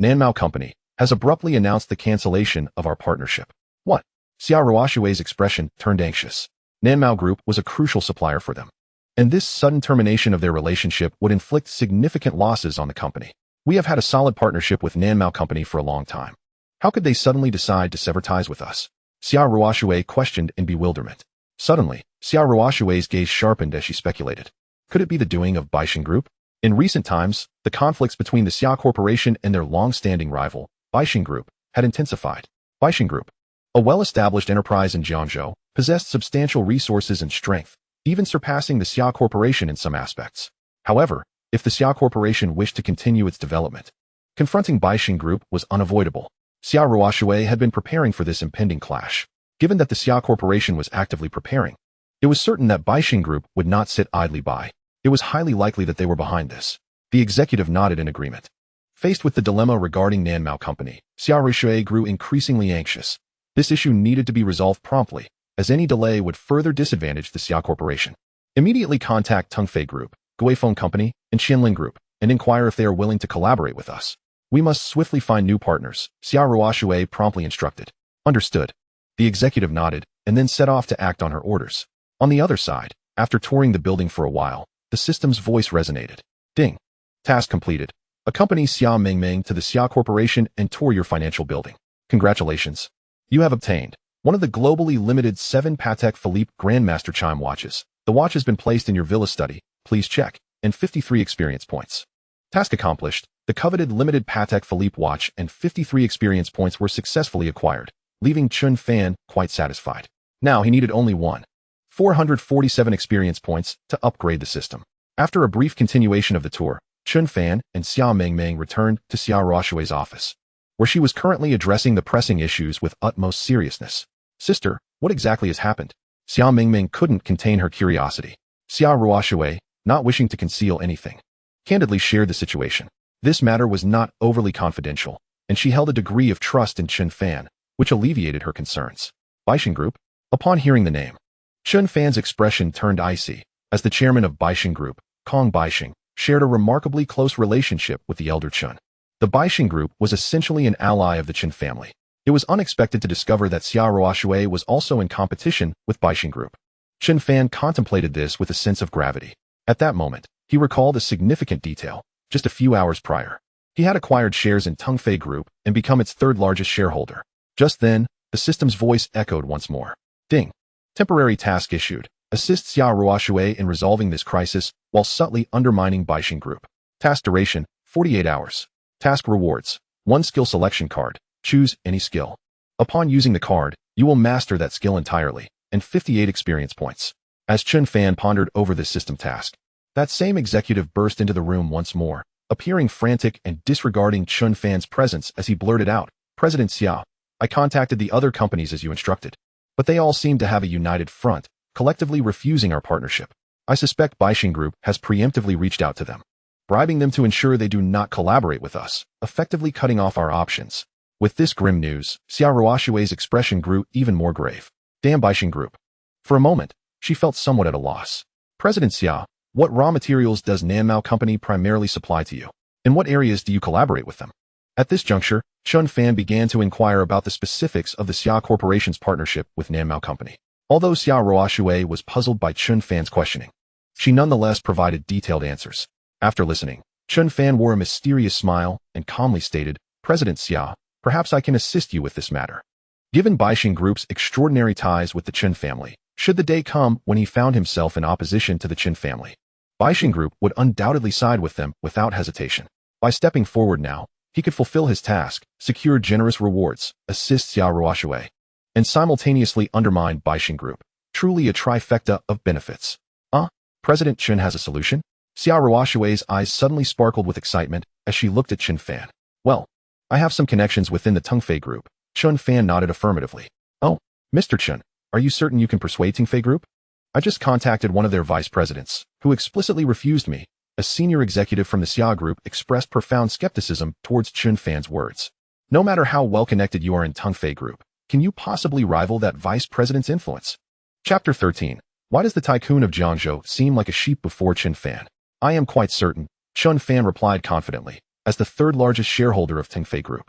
Nanmao Company, has abruptly announced the cancellation of our partnership. What? Xia Ruoshui's expression turned anxious. Nanmao Group was a crucial supplier for them, and this sudden termination of their relationship would inflict significant losses on the company. We have had a solid partnership with Nanmao Company for a long time. How could they suddenly decide to sever ties with us? Xia Ruoshui questioned in bewilderment. Suddenly, Xia Ruoshui's gaze sharpened as she speculated. Could it be the doing of Baixin Group? In recent times, the conflicts between the Xia Corporation and their long-standing rival, Baixin Group, had intensified. Baixin Group, a well-established enterprise in Jiangzhou, possessed substantial resources and strength, even surpassing the Xia Corporation in some aspects. However, if the Xia Corporation wished to continue its development, confronting Baixin Group was unavoidable. Xia Ruoshui had been preparing for this impending clash. Given that the Xia Corporation was actively preparing, it was certain that Baixin Group would not sit idly by. It was highly likely that they were behind this. The executive nodded in agreement. Faced with the dilemma regarding Nanmao Company, Xia Ruoshui grew increasingly anxious. This issue needed to be resolved promptly, as any delay would further disadvantage the Xia Corporation. Immediately contact Tungfei Group, Guifeng Company, and Xianlin Group, and inquire if they are willing to collaborate with us. We must swiftly find new partners, Xia Ruoshui promptly instructed. Understood. The executive nodded, and then set off to act on her orders. On the other side, after touring the building for a while, the system's voice resonated. Ding. Task completed. Accompany Xia Mingming to the Xia Corporation and tour your financial building. Congratulations. You have obtained one of the globally limited 7 Patek Philippe Grandmaster Chime watches. The watch has been placed in your villa study. Please check. And 53 experience points. Task accomplished. The coveted limited Patek Philippe watch and 53 experience points were successfully acquired, leaving Chen Fan quite satisfied. Now he needed only 447 experience points to upgrade the system. After a brief continuation of the tour, Chen Fan and Xia Mingming returned to Xia Ruoshui's office, where she was currently addressing the pressing issues with utmost seriousness. Sister, what exactly has happened? Xia Mingming couldn't contain her curiosity. Xia Ruoshui, not wishing to conceal anything, candidly shared the situation. This matter was not overly confidential, and she held a degree of trust in Chen Fan, which alleviated her concerns. Baixing Group? Upon hearing the name, Chen Fan's expression turned icy, as the chairman of Baixing Group, Kong Baixing, shared a remarkably close relationship with the elder Chen. The Baixing Group was essentially an ally of the Chen family. It was unexpected to discover that Xia Ruoshui was also in competition with Baixing Group. Chen Fan contemplated this with a sense of gravity. At that moment, he recalled a significant detail. Just a few hours prior, he had acquired shares in Tungfei Group and become its third-largest shareholder. Just then, the system's voice echoed once more. Ding. Temporary task issued. Assist Xia Ruoshui in resolving this crisis while subtly undermining Baixing Group. Task duration, 48 hours. Task rewards. 1 skill selection card. Choose any skill. Upon using the card, you will master that skill entirely, and 58 experience points. As Chen Fan pondered over this system task, that same executive burst into the room once more, appearing frantic and disregarding Chen Fan's presence as he blurted out, President Xia, I contacted the other companies as you instructed, but they all seem to have a united front, collectively refusing our partnership. I suspect Baixing Group has preemptively reached out to them, bribing them to ensure they do not collaborate with us, effectively cutting off our options. With this grim news, Xia Ruoshui's expression grew even more grave. Damn Baixing Group. For a moment, she felt somewhat at a loss. President Xia, what raw materials does Nanmao Company primarily supply to you? In what areas do you collaborate with them? At this juncture, Chen Fan began to inquire about the specifics of the Xia Corporation's partnership with Nanmao Company. Although Xia Ruoshui was puzzled by Chen Fan's questioning, she nonetheless provided detailed answers. After listening, Chen Fan wore a mysterious smile and calmly stated, President Xia, perhaps I can assist you with this matter. Given Baixing Group's extraordinary ties with the Chen family, should the day come when he found himself in opposition to the Chen family, Baixing Group would undoubtedly side with them without hesitation. By stepping forward now, he could fulfill his task, secure generous rewards, assist Xia Ruoshui, and simultaneously undermine Baixing Group. Truly a trifecta of benefits. President Chen has a solution? Xia Ruoshui's eyes suddenly sparkled with excitement as she looked at Chen Fan. Well, I have some connections within the Tungfei Group. Chen Fan nodded affirmatively. Oh, Mr. Chen, are you certain you can persuade Tungfei Group? I just contacted one of their vice presidents, who explicitly refused me. A senior executive from the Xia Group expressed profound skepticism towards Chen Fan's words. No matter how well-connected you are in Tungfei Group, can you possibly rival that vice president's influence? Chapter 13. Why does the Tycoon of Jiangzhou seem like a sheep before Chen Fan? I am quite certain, Chen Fan replied confidently, as the third-largest shareholder of Tungfei Group.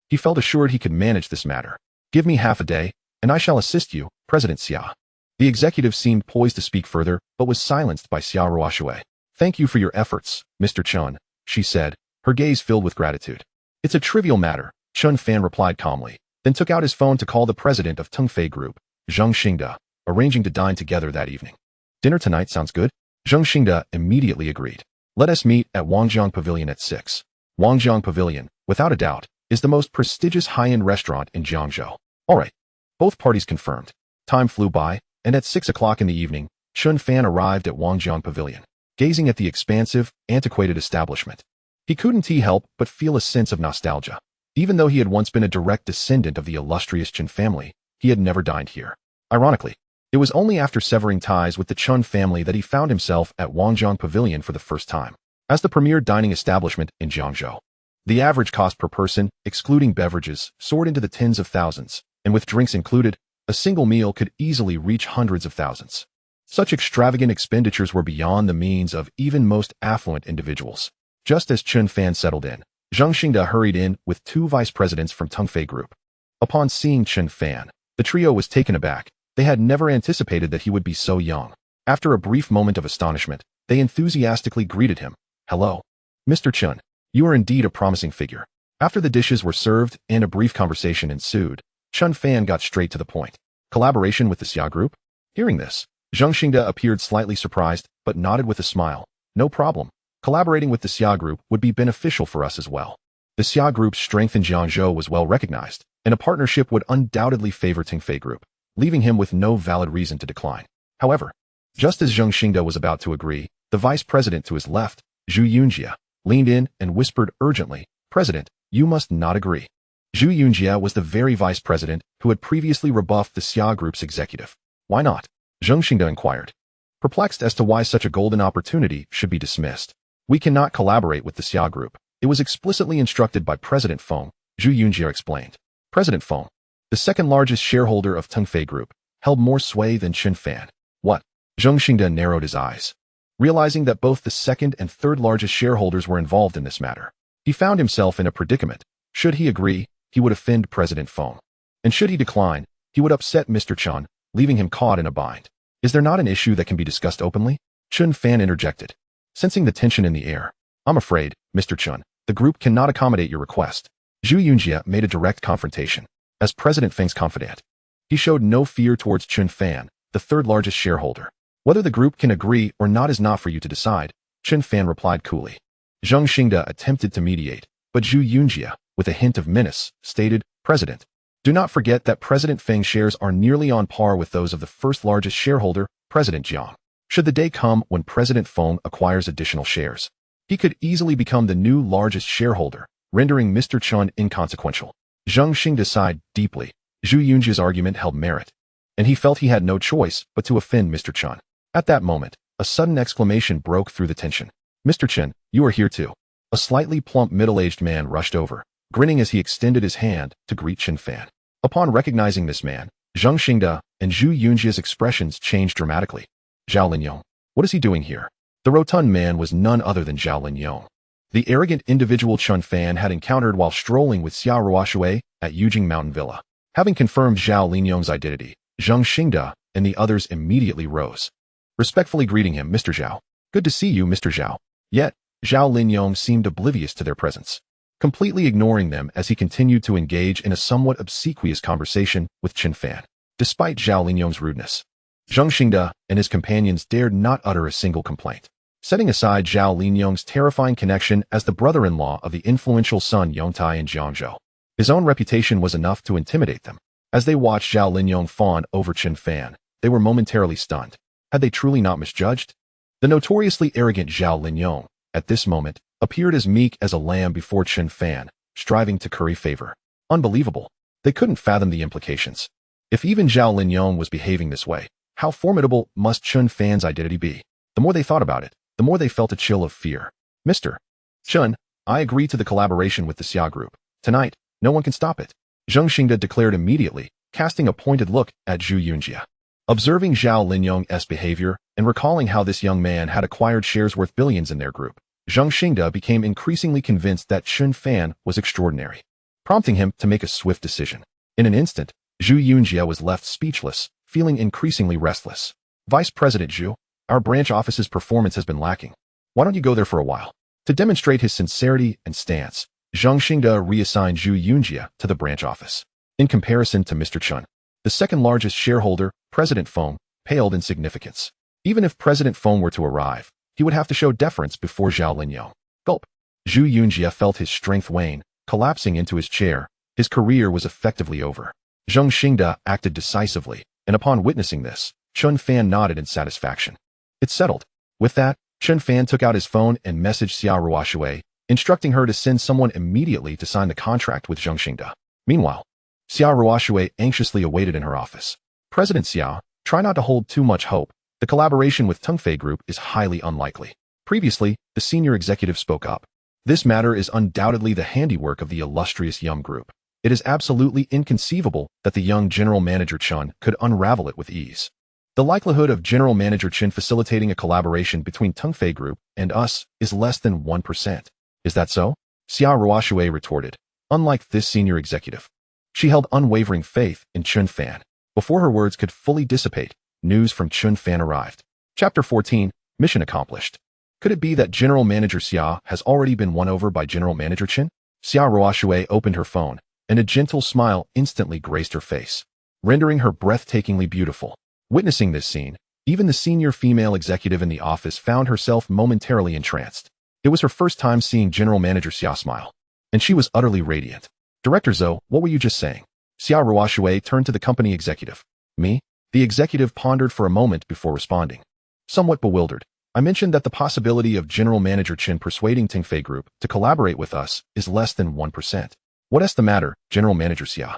He felt assured he could manage this matter. Give me half a day, and I shall assist you, President Xia. The executive seemed poised to speak further, but was silenced by Xia Ruoshui. Thank you for your efforts, Mr. Chen, she said, her gaze filled with gratitude. It's a trivial matter, Chen Fan replied calmly, then took out his phone to call the president of Tungfei Group, Zheng Xingde, arranging to dine together that evening. Dinner tonight sounds good? Zheng Xingde immediately agreed. Let us meet at Wangjiang Pavilion at 6. Wangjiang Pavilion, without a doubt, is the most prestigious high-end restaurant in Jiangzhou. All right. Both parties confirmed. Time flew by, and at 6 o'clock in the evening, Chen Fan arrived at Wangjiang Pavilion, gazing at the expansive, antiquated establishment. He couldn't help but feel a sense of nostalgia. Even though he had once been a direct descendant of the illustrious Chen family, he had never dined here. Ironically, it was only after severing ties with the Chen family that he found himself at Wangjiang Pavilion for the first time. As the premier dining establishment in Jiangzhou, the average cost per person, excluding beverages, soared into the tens of thousands, and with drinks included, a single meal could easily reach hundreds of thousands. Such extravagant expenditures were beyond the means of even most affluent individuals. Just as Chen Fan settled in, Zheng Xingde hurried in with 2 vice presidents from Tungfei Group. Upon seeing Chen Fan, the trio was taken aback, They had never anticipated that he would be so young. After a brief moment of astonishment, they enthusiastically greeted him. "Hello, Mr. Chen. You are indeed a promising figure." After the dishes were served and a brief conversation ensued, Chen Fan got straight to the point. "Collaboration with the Xia Group?" Hearing this, Zheng Xingde appeared slightly surprised, but nodded with a smile. "No problem. Collaborating with the Xia Group would be beneficial for us as well." The Xia Group's strength in Jiangzhou was well recognized, and a partnership would undoubtedly favor Tingfei Group, leaving him with no valid reason to decline. However, just as Zheng Xingde was about to agree, the vice president to his left, Zhu Yunjie, leaned in and whispered urgently, "President, you must not agree." Zhu Yunjie was the very vice president who had previously rebuffed the Xia Group's executive. "Why not?" Zheng Xingde inquired, perplexed as to why such a golden opportunity should be dismissed. "We cannot collaborate with the Xia Group. It was explicitly instructed by President Feng," Zhu Yunjie explained. President Feng, the second largest shareholder of Tingfei Group, held more sway than Chen Fan. "What?" Zheng Xingde narrowed his eyes, realizing that both the second and third largest shareholders were involved in this matter. He found himself in a predicament. Should he agree, he would offend President Feng. And should he decline, he would upset Mr. Chen, leaving him caught in a bind. "Is there not an issue that can be discussed openly?" Chen Fan interjected, sensing the tension in the air. "I'm afraid, Mr. Chen, the group cannot accommodate your request." Zhu Yunjie made a direct confrontation. As President Feng's confidant, he showed no fear towards Chen Fan, the third largest shareholder. "Whether the group can agree or not is not for you to decide," Chen Fan replied coolly. Zheng Xingde attempted to mediate, but Zhu Yunjie, with a hint of menace, stated, "President, do not forget that President Feng's shares are nearly on par with those of the first largest shareholder, President Jiang. Should the day come when President Feng acquires additional shares, he could easily become the new largest shareholder, rendering Mr. Chen inconsequential." Zheng Xingde sighed deeply. Zhu Yunjie's argument held merit, and he felt he had no choice but to offend Mr. Chen. At that moment, a sudden exclamation broke through the tension. "Mr. Chen, you are here too." A slightly plump middle-aged man rushed over, grinning as he extended his hand to greet Chen Fan. Upon recognizing this man, Zheng Xingde and Zhu Yunjie's expressions changed dramatically. "Zhao Linyong, what is he doing here?" The rotund man was none other than Zhao Linyong, the arrogant individual Chen Fan had encountered while strolling with Xia Ruoshui at Yujing Mountain Villa. Having confirmed Zhao Linyong's identity, Zheng Xingde and the others immediately rose, respectfully greeting him, "Mr. Zhao." "Good to see you, Mr. Zhao." Yet, Zhao Linyong seemed oblivious to their presence, completely ignoring them as he continued to engage in a somewhat obsequious conversation with Chen Fan. Despite Zhao Linyong's rudeness, Zheng Xingde and his companions dared not utter a single complaint. Setting aside Zhao Linyong's terrifying connection as the brother-in-law of the influential Sun Yongtai in Jiangzhou, his own reputation was enough to intimidate them. As they watched Zhao Linyong fawn over Chen Fan, they were momentarily stunned. Had they truly not misjudged? The notoriously arrogant Zhao Linyong, at this moment, appeared as meek as a lamb before Chen Fan, striving to curry favor. Unbelievable. They couldn't fathom the implications. If even Zhao Linyong was behaving this way, how formidable must Chen Fan's identity be? The more they thought about it, the more they felt a chill of fear. "Mr. Chen, I agree to the collaboration with the Xia Group. Tonight, no one can stop it," Zheng Xingde declared immediately, casting a pointed look at Zhu Yunjie. Observing Zhao Linyong's behavior and recalling how this young man had acquired shares worth billions in their group, Zheng Xingde became increasingly convinced that Chen Fan was extraordinary, prompting him to make a swift decision. In an instant, Zhu Yunjie was left speechless, feeling increasingly restless. "Vice President Zhu, our branch office's performance has been lacking. Why don't you go there for a while?" To demonstrate his sincerity and stance, Zheng Xingde reassigned Zhu Yunjie to the branch office. In comparison to Mr. Chen, the second largest shareholder, President Feng, paled in significance. Even if President Feng were to arrive, he would have to show deference before Zhao Linyong. Gulp. Zhu Yunjie felt his strength wane, collapsing into his chair. His career was effectively over. Zheng Xingde acted decisively, and upon witnessing this, Chen Fan nodded in satisfaction. "It's settled." With that, Chen Fan took out his phone and messaged Xia Ruoshui, instructing her to send someone immediately to sign the contract with Zheng Xingde. Meanwhile, Xia Ruoshui anxiously awaited in her office. "President Xia, try not to hold too much hope. The collaboration with Tingfei Group is highly unlikely." Previously, the senior executive spoke up. "This matter is undoubtedly the handiwork of the illustrious Yum Group. It is absolutely inconceivable that the young General Manager Chen could unravel it with ease. The likelihood of General Manager Chen facilitating a collaboration between Tingfei Group and us is less than 1%. Is that so?" Xia Ruoshui retorted. Unlike this senior executive, she held unwavering faith in Chen Fan. Before her words could fully dissipate, news from Chen Fan arrived. Chapter 14, Mission Accomplished. Could it be that General Manager Xia has already been won over by General Manager Chen? Xia Ruoshui opened her phone, and a gentle smile instantly graced her face, rendering her breathtakingly beautiful. Witnessing this scene, even the senior female executive in the office found herself momentarily entranced. It was her first time seeing General Manager Xia smile, and she was utterly radiant. Director Zhou, what were you just saying? Xia Ruoshui turned to the company executive. Me? The executive pondered for a moment before responding. Somewhat bewildered, I mentioned that the possibility of General Manager Chen persuading Tingfei Group to collaborate with us is less than 1%. What's the matter, General Manager Xia?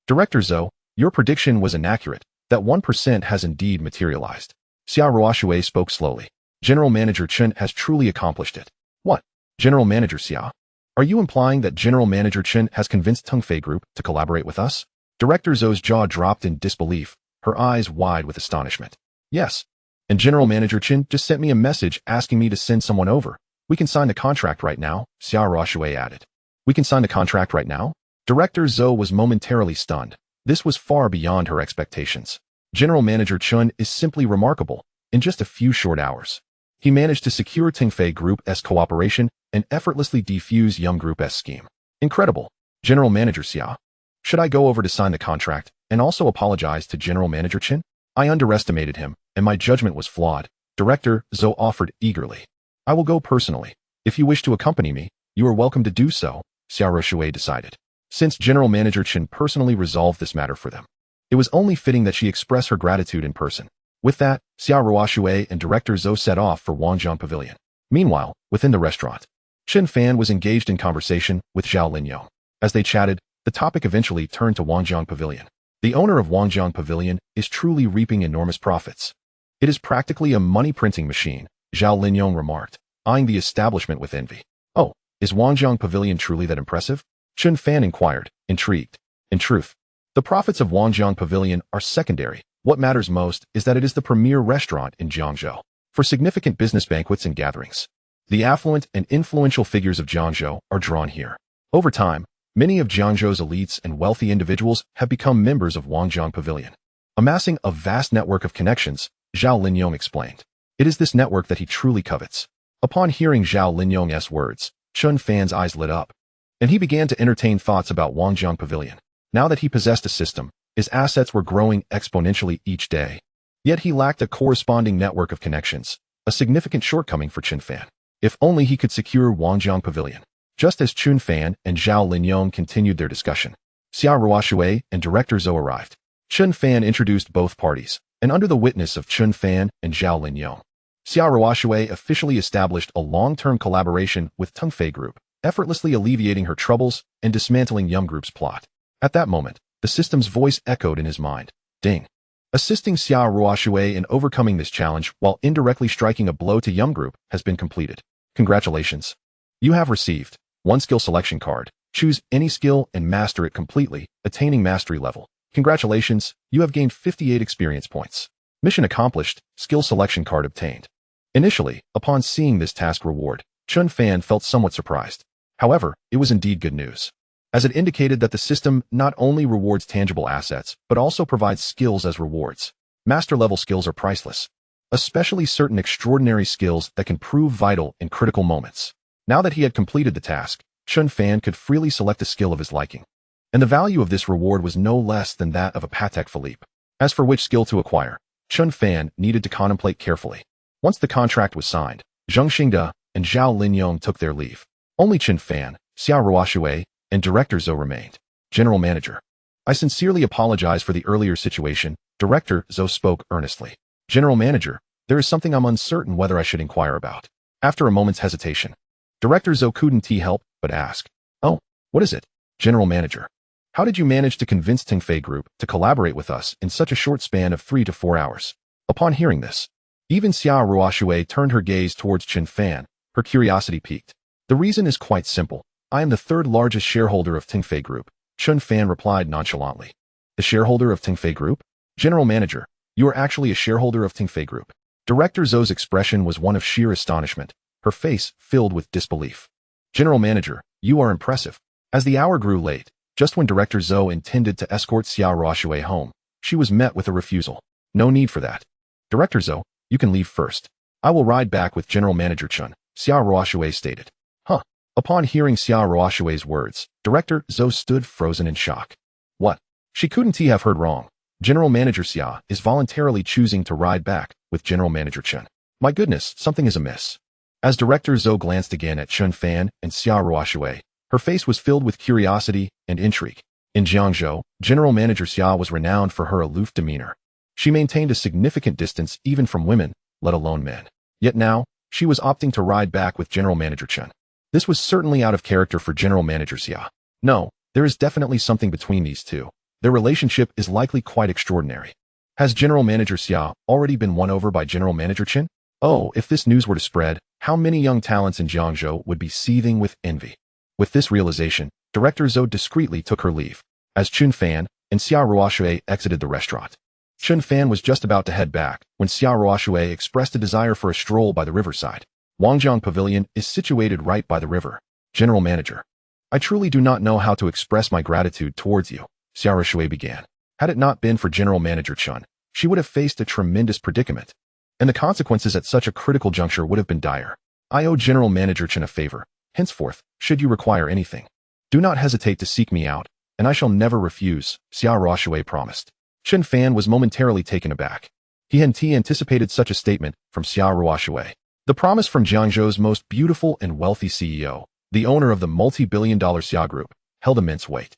Director Zhou, your prediction was inaccurate. That 1% has indeed materialized. Xia Ruoshui spoke slowly. General Manager Chen has truly accomplished it. What? General Manager Xia? Are you implying that General Manager Chen has convinced Tingfei Group to collaborate with us? Director Zhou's jaw dropped in disbelief, her eyes wide with astonishment. Yes. And General Manager Chen just sent me a message asking me to send someone over. We can sign the contract right now, Xia Ruoshui added. We can sign the contract right now? Director Zhou was momentarily stunned. This was far beyond her expectations. General Manager Chen is simply remarkable. In just a few short hours, he managed to secure Tingfei Group's cooperation and effortlessly defuse Young Group's scheme. Incredible. General Manager Xia. Should I go over to sign the contract and also apologize to General Manager Chen? I underestimated him, and my judgment was flawed. Director Zhou offered eagerly. I will go personally. If you wish to accompany me, you are welcome to do so, Xia Ruoshui decided. Since General Manager Chen personally resolved this matter for them, it was only fitting that she express her gratitude in person. With that, Xia Ruoshui and Director Zhou set off for Wangjiang Pavilion. Meanwhile, within the restaurant, Chen Fan was engaged in conversation with Zhao Linyong. As they chatted, the topic eventually turned to Wangjiang Pavilion. The owner of Wangjiang Pavilion is truly reaping enormous profits. It is practically a money-printing machine, Zhao Linyong remarked, eyeing the establishment with envy. Oh, is Wangjiang Pavilion truly that impressive? Chen Fan inquired, intrigued. In truth, the profits of Wangjiang Pavilion are secondary. What matters most is that it is the premier restaurant in Jiangzhou for significant business banquets and gatherings. The affluent and influential figures of Jiangzhou are drawn here. Over time, many of Jiangzhou's elites and wealthy individuals have become members of Wangjiang Pavilion, amassing a vast network of connections, Zhao Linyong explained. It is this network that he truly covets. Upon hearing Zhao Linyong's words, Chen Fan's eyes lit up, and he began to entertain thoughts about Wangjiang Pavilion. Now that he possessed a system, his assets were growing exponentially each day. Yet he lacked a corresponding network of connections, a significant shortcoming for Chen Fan. If only he could secure Wangjiang Pavilion. Just as Chen Fan and Zhao Linyong continued their discussion, Xia Ruoshui and Director Zhou arrived. Chen Fan introduced both parties, and under the witness of Chen Fan and Zhao Linyong, Xia Ruoshui officially established a long-term collaboration with Tingfei Group, effortlessly alleviating her troubles and dismantling Young Group's plot. At that moment, the system's voice echoed in his mind. Ding. Assisting Xia Ruoshui in overcoming this challenge while indirectly striking a blow to Young Group has been completed. Congratulations. You have received one skill selection card. Choose any skill and master it completely, attaining mastery level. Congratulations, you have gained 58 experience points. Mission accomplished, skill selection card obtained. Initially, upon seeing this task reward, Chen Fan felt somewhat surprised. However, it was indeed good news, as it indicated that the system not only rewards tangible assets, but also provides skills as rewards. Master-level skills are priceless, especially certain extraordinary skills that can prove vital in critical moments. Now that he had completed the task, Chen Fan could freely select a skill of his liking, and the value of this reward was no less than that of a Patek Philippe. As for which skill to acquire, Chen Fan needed to contemplate carefully. Once the contract was signed, Zheng Xingde and Zhao Linyong took their leave. Only Chen Fan, Xia Ruoshui, and Director Zhou remained. General Manager, I sincerely apologize for the earlier situation. Director Zhou spoke earnestly. General Manager, there is something I'm uncertain whether I should inquire about. After a moment's hesitation, Director Zhou couldn't help but ask. Oh, what is it? General Manager, how did you manage to convince Tingfei Group to collaborate with us in such a short span of 3 to 4 hours? Upon hearing this, even Xia Ruoshui turned her gaze towards Chen Fan, her curiosity piqued. The reason is quite simple. I am the third largest shareholder of Tingfei Group, Chen Fan replied nonchalantly. The shareholder of Tingfei Group? General Manager, you are actually a shareholder of Tingfei Group. Director Zhou's expression was one of sheer astonishment, her face filled with disbelief. General Manager, you are impressive. As the hour grew late, just when Director Zhou intended to escort Xia Ruoshui home, she was met with a refusal. No need for that. Director Zhou, you can leave first. I will ride back with General Manager Chen, Xia Ruoshui stated. Huh. Upon hearing Xia Ruoshui's words, Director Zhou stood frozen in shock. What? She couldn't have heard wrong. General Manager Xia is voluntarily choosing to ride back with General Manager Chen. My goodness, something is amiss. As Director Zhou glanced again at Chen Fan and Xia Ruoshui, her face was filled with curiosity and intrigue. In Jiangzhou, General Manager Xia was renowned for her aloof demeanor. She maintained a significant distance even from women, let alone men. Yet now, she was opting to ride back with General Manager Chen. This was certainly out of character for General Manager Xia. No, there is definitely something between these two. Their relationship is likely quite extraordinary. Has General Manager Xia already been won over by General Manager Chen? Oh, if this news were to spread, how many young talents in Jiangzhou would be seething with envy? With this realization, Director Zhou discreetly took her leave, as Chen Fan and Xia Ruoshui exited the restaurant. Chen Fan was just about to head back when Xia Ruoshui expressed a desire for a stroll by the riverside. Wangjiang Pavilion is situated right by the river. General Manager, I truly do not know how to express my gratitude towards you, Xia Ruoshui began. Had it not been for General Manager Chen, she would have faced a tremendous predicament, and the consequences at such a critical juncture would have been dire. I owe General Manager Chen a favor. Henceforth, should you require anything, do not hesitate to seek me out, and I shall never refuse, Xia Ruoshui promised. Chen Fan was momentarily taken aback. He hadn't anticipated such a statement from Xia Ruoshui. The promise from Jiangzhou's most beautiful and wealthy CEO, the owner of the multi-billion-dollar Xia Group, held immense weight.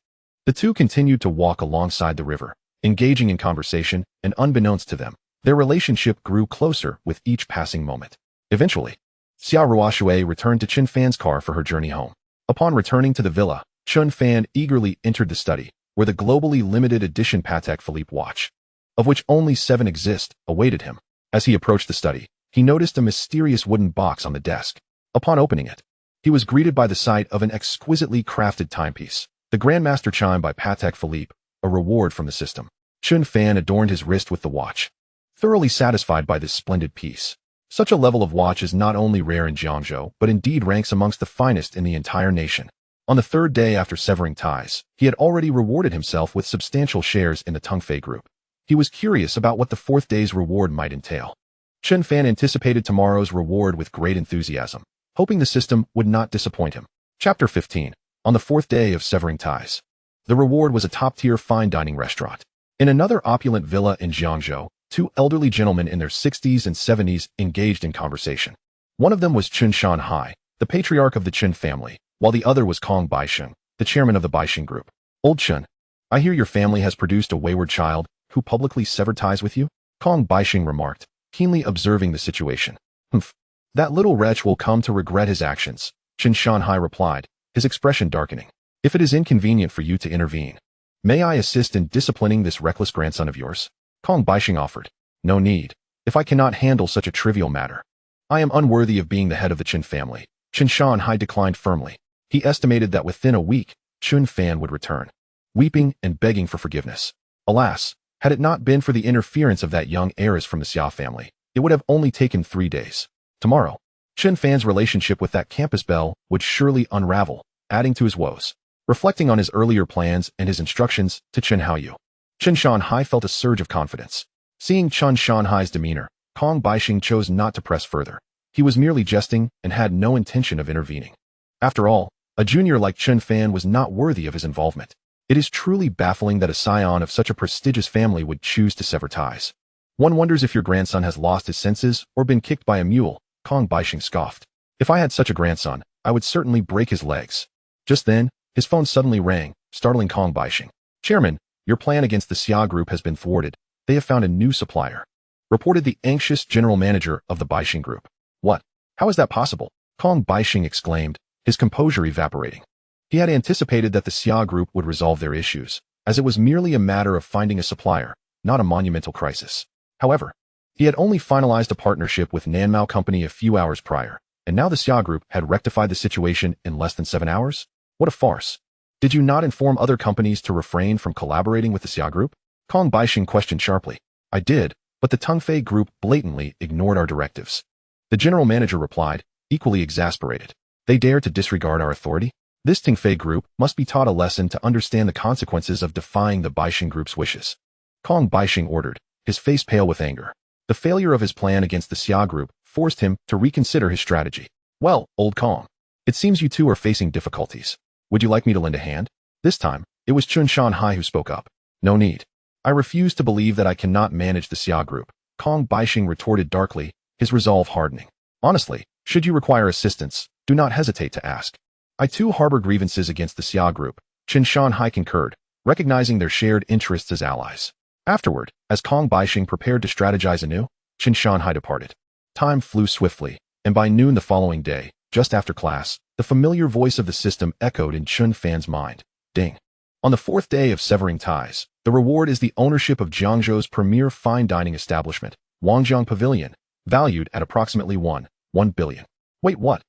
The two continued to walk alongside the river, engaging in conversation, and unbeknownst to them, their relationship grew closer with each passing moment. Eventually, Xia Ruoshui returned to Chen Fan's car for her journey home. Upon returning to the villa, Chen Fan eagerly entered the study, where the globally limited edition Patek Philippe watch, of which only 7 exist, awaited him. As he approached the study, he noticed a mysterious wooden box on the desk. Upon opening it, he was greeted by the sight of an exquisitely crafted timepiece, the Grandmaster Chime by Patek Philippe, a reward from the system. Chen Fan adorned his wrist with the watch, thoroughly satisfied by this splendid piece. Such a level of watch is not only rare in Jiangzhou, but indeed ranks amongst the finest in the entire nation. On the 3rd day after severing ties, he had already rewarded himself with substantial shares in the Tungfei Group. He was curious about what the 4th day's reward might entail. Chen Fan anticipated tomorrow's reward with great enthusiasm, hoping the system would not disappoint him. Chapter 15. On the 4th day of severing ties. The reward was a top-tier fine dining restaurant. In another opulent villa in Jiangzhou, 2 elderly gentlemen in their 60s and 70s engaged in conversation. One of them was Chen Shanhai, the patriarch of the Chen family, while the other was Kong Baixing, the chairman of the Baixing Group. Old Chen, I hear your family has produced a wayward child who publicly severed ties with you? Kong Baixing remarked, keenly observing the situation. Humph. That little wretch will come to regret his actions, Chen Shanhai replied, his expression darkening. If it is inconvenient for you to intervene, may I assist in disciplining this reckless grandson of yours? Kong Baixing offered. No need. If I cannot handle such a trivial matter, I am unworthy of being the head of the Chen family. Chen Shanhai declined firmly. He estimated that within a week, Chen Fan would return, weeping and begging for forgiveness. Alas, had it not been for the interference of that young heiress from the Xia family, it would have only taken 3 days. Tomorrow, Chen Fan's relationship with that campus belle would surely unravel, adding to his woes. Reflecting on his earlier plans and his instructions to Chen Haoyu, Chen Shanhai felt a surge of confidence. Seeing Chen Shanhai's demeanor, Kong Baixing chose not to press further. He was merely jesting and had no intention of intervening. After all, a junior like Chen Fan was not worthy of his involvement. It is truly baffling that a scion of such a prestigious family would choose to sever ties. One wonders if your grandson has lost his senses or been kicked by a mule, Kong Baixing scoffed. If I had such a grandson, I would certainly break his legs. Just then, his phone suddenly rang, startling Kong Baixing. Chairman, your plan against the Xia Group has been thwarted. They have found a new supplier, reported the anxious general manager of the Baixing Group. What? How is that possible? Kong Baixing exclaimed, his composure evaporating. He had anticipated that the Xia Group would resolve their issues, as it was merely a matter of finding a supplier, not a monumental crisis. However, he had only finalized a partnership with Nanmao Company a few hours prior, and now the Xia Group had rectified the situation in less than 7 hours? What a farce. Did you not inform other companies to refrain from collaborating with the Xia Group? Kong Baixing questioned sharply. I did, but the Tungfei Group blatantly ignored our directives. The general manager replied, equally exasperated. They dare to disregard our authority? This Tungfei Group must be taught a lesson to understand the consequences of defying the Baixing Group's wishes. Kong Baixing ordered, his face pale with anger. The failure of his plan against the Xia group forced him to reconsider his strategy. Well, old Kong, it seems you two are facing difficulties. Would you like me to lend a hand? This time, it was Chen Shanhai who spoke up. No need. I refuse to believe that I cannot manage the Xia group, Kong Baixing retorted darkly, his resolve hardening. Honestly, should you require assistance, do not hesitate to ask. I too harbor grievances against the Xia group, Chen Shanhai concurred, recognizing their shared interests as allies. Afterward, as Kong Baixing prepared to strategize anew, Chen Shanhai departed. Time flew swiftly, and by noon the following day, just after class, the familiar voice of the system echoed in Chen Fan's mind. Ding. On the fourth day of severing ties, the reward is the ownership of Jiangzhou's premier fine dining establishment, Wangjiang Pavilion, valued at approximately 1 billion. Wait, what?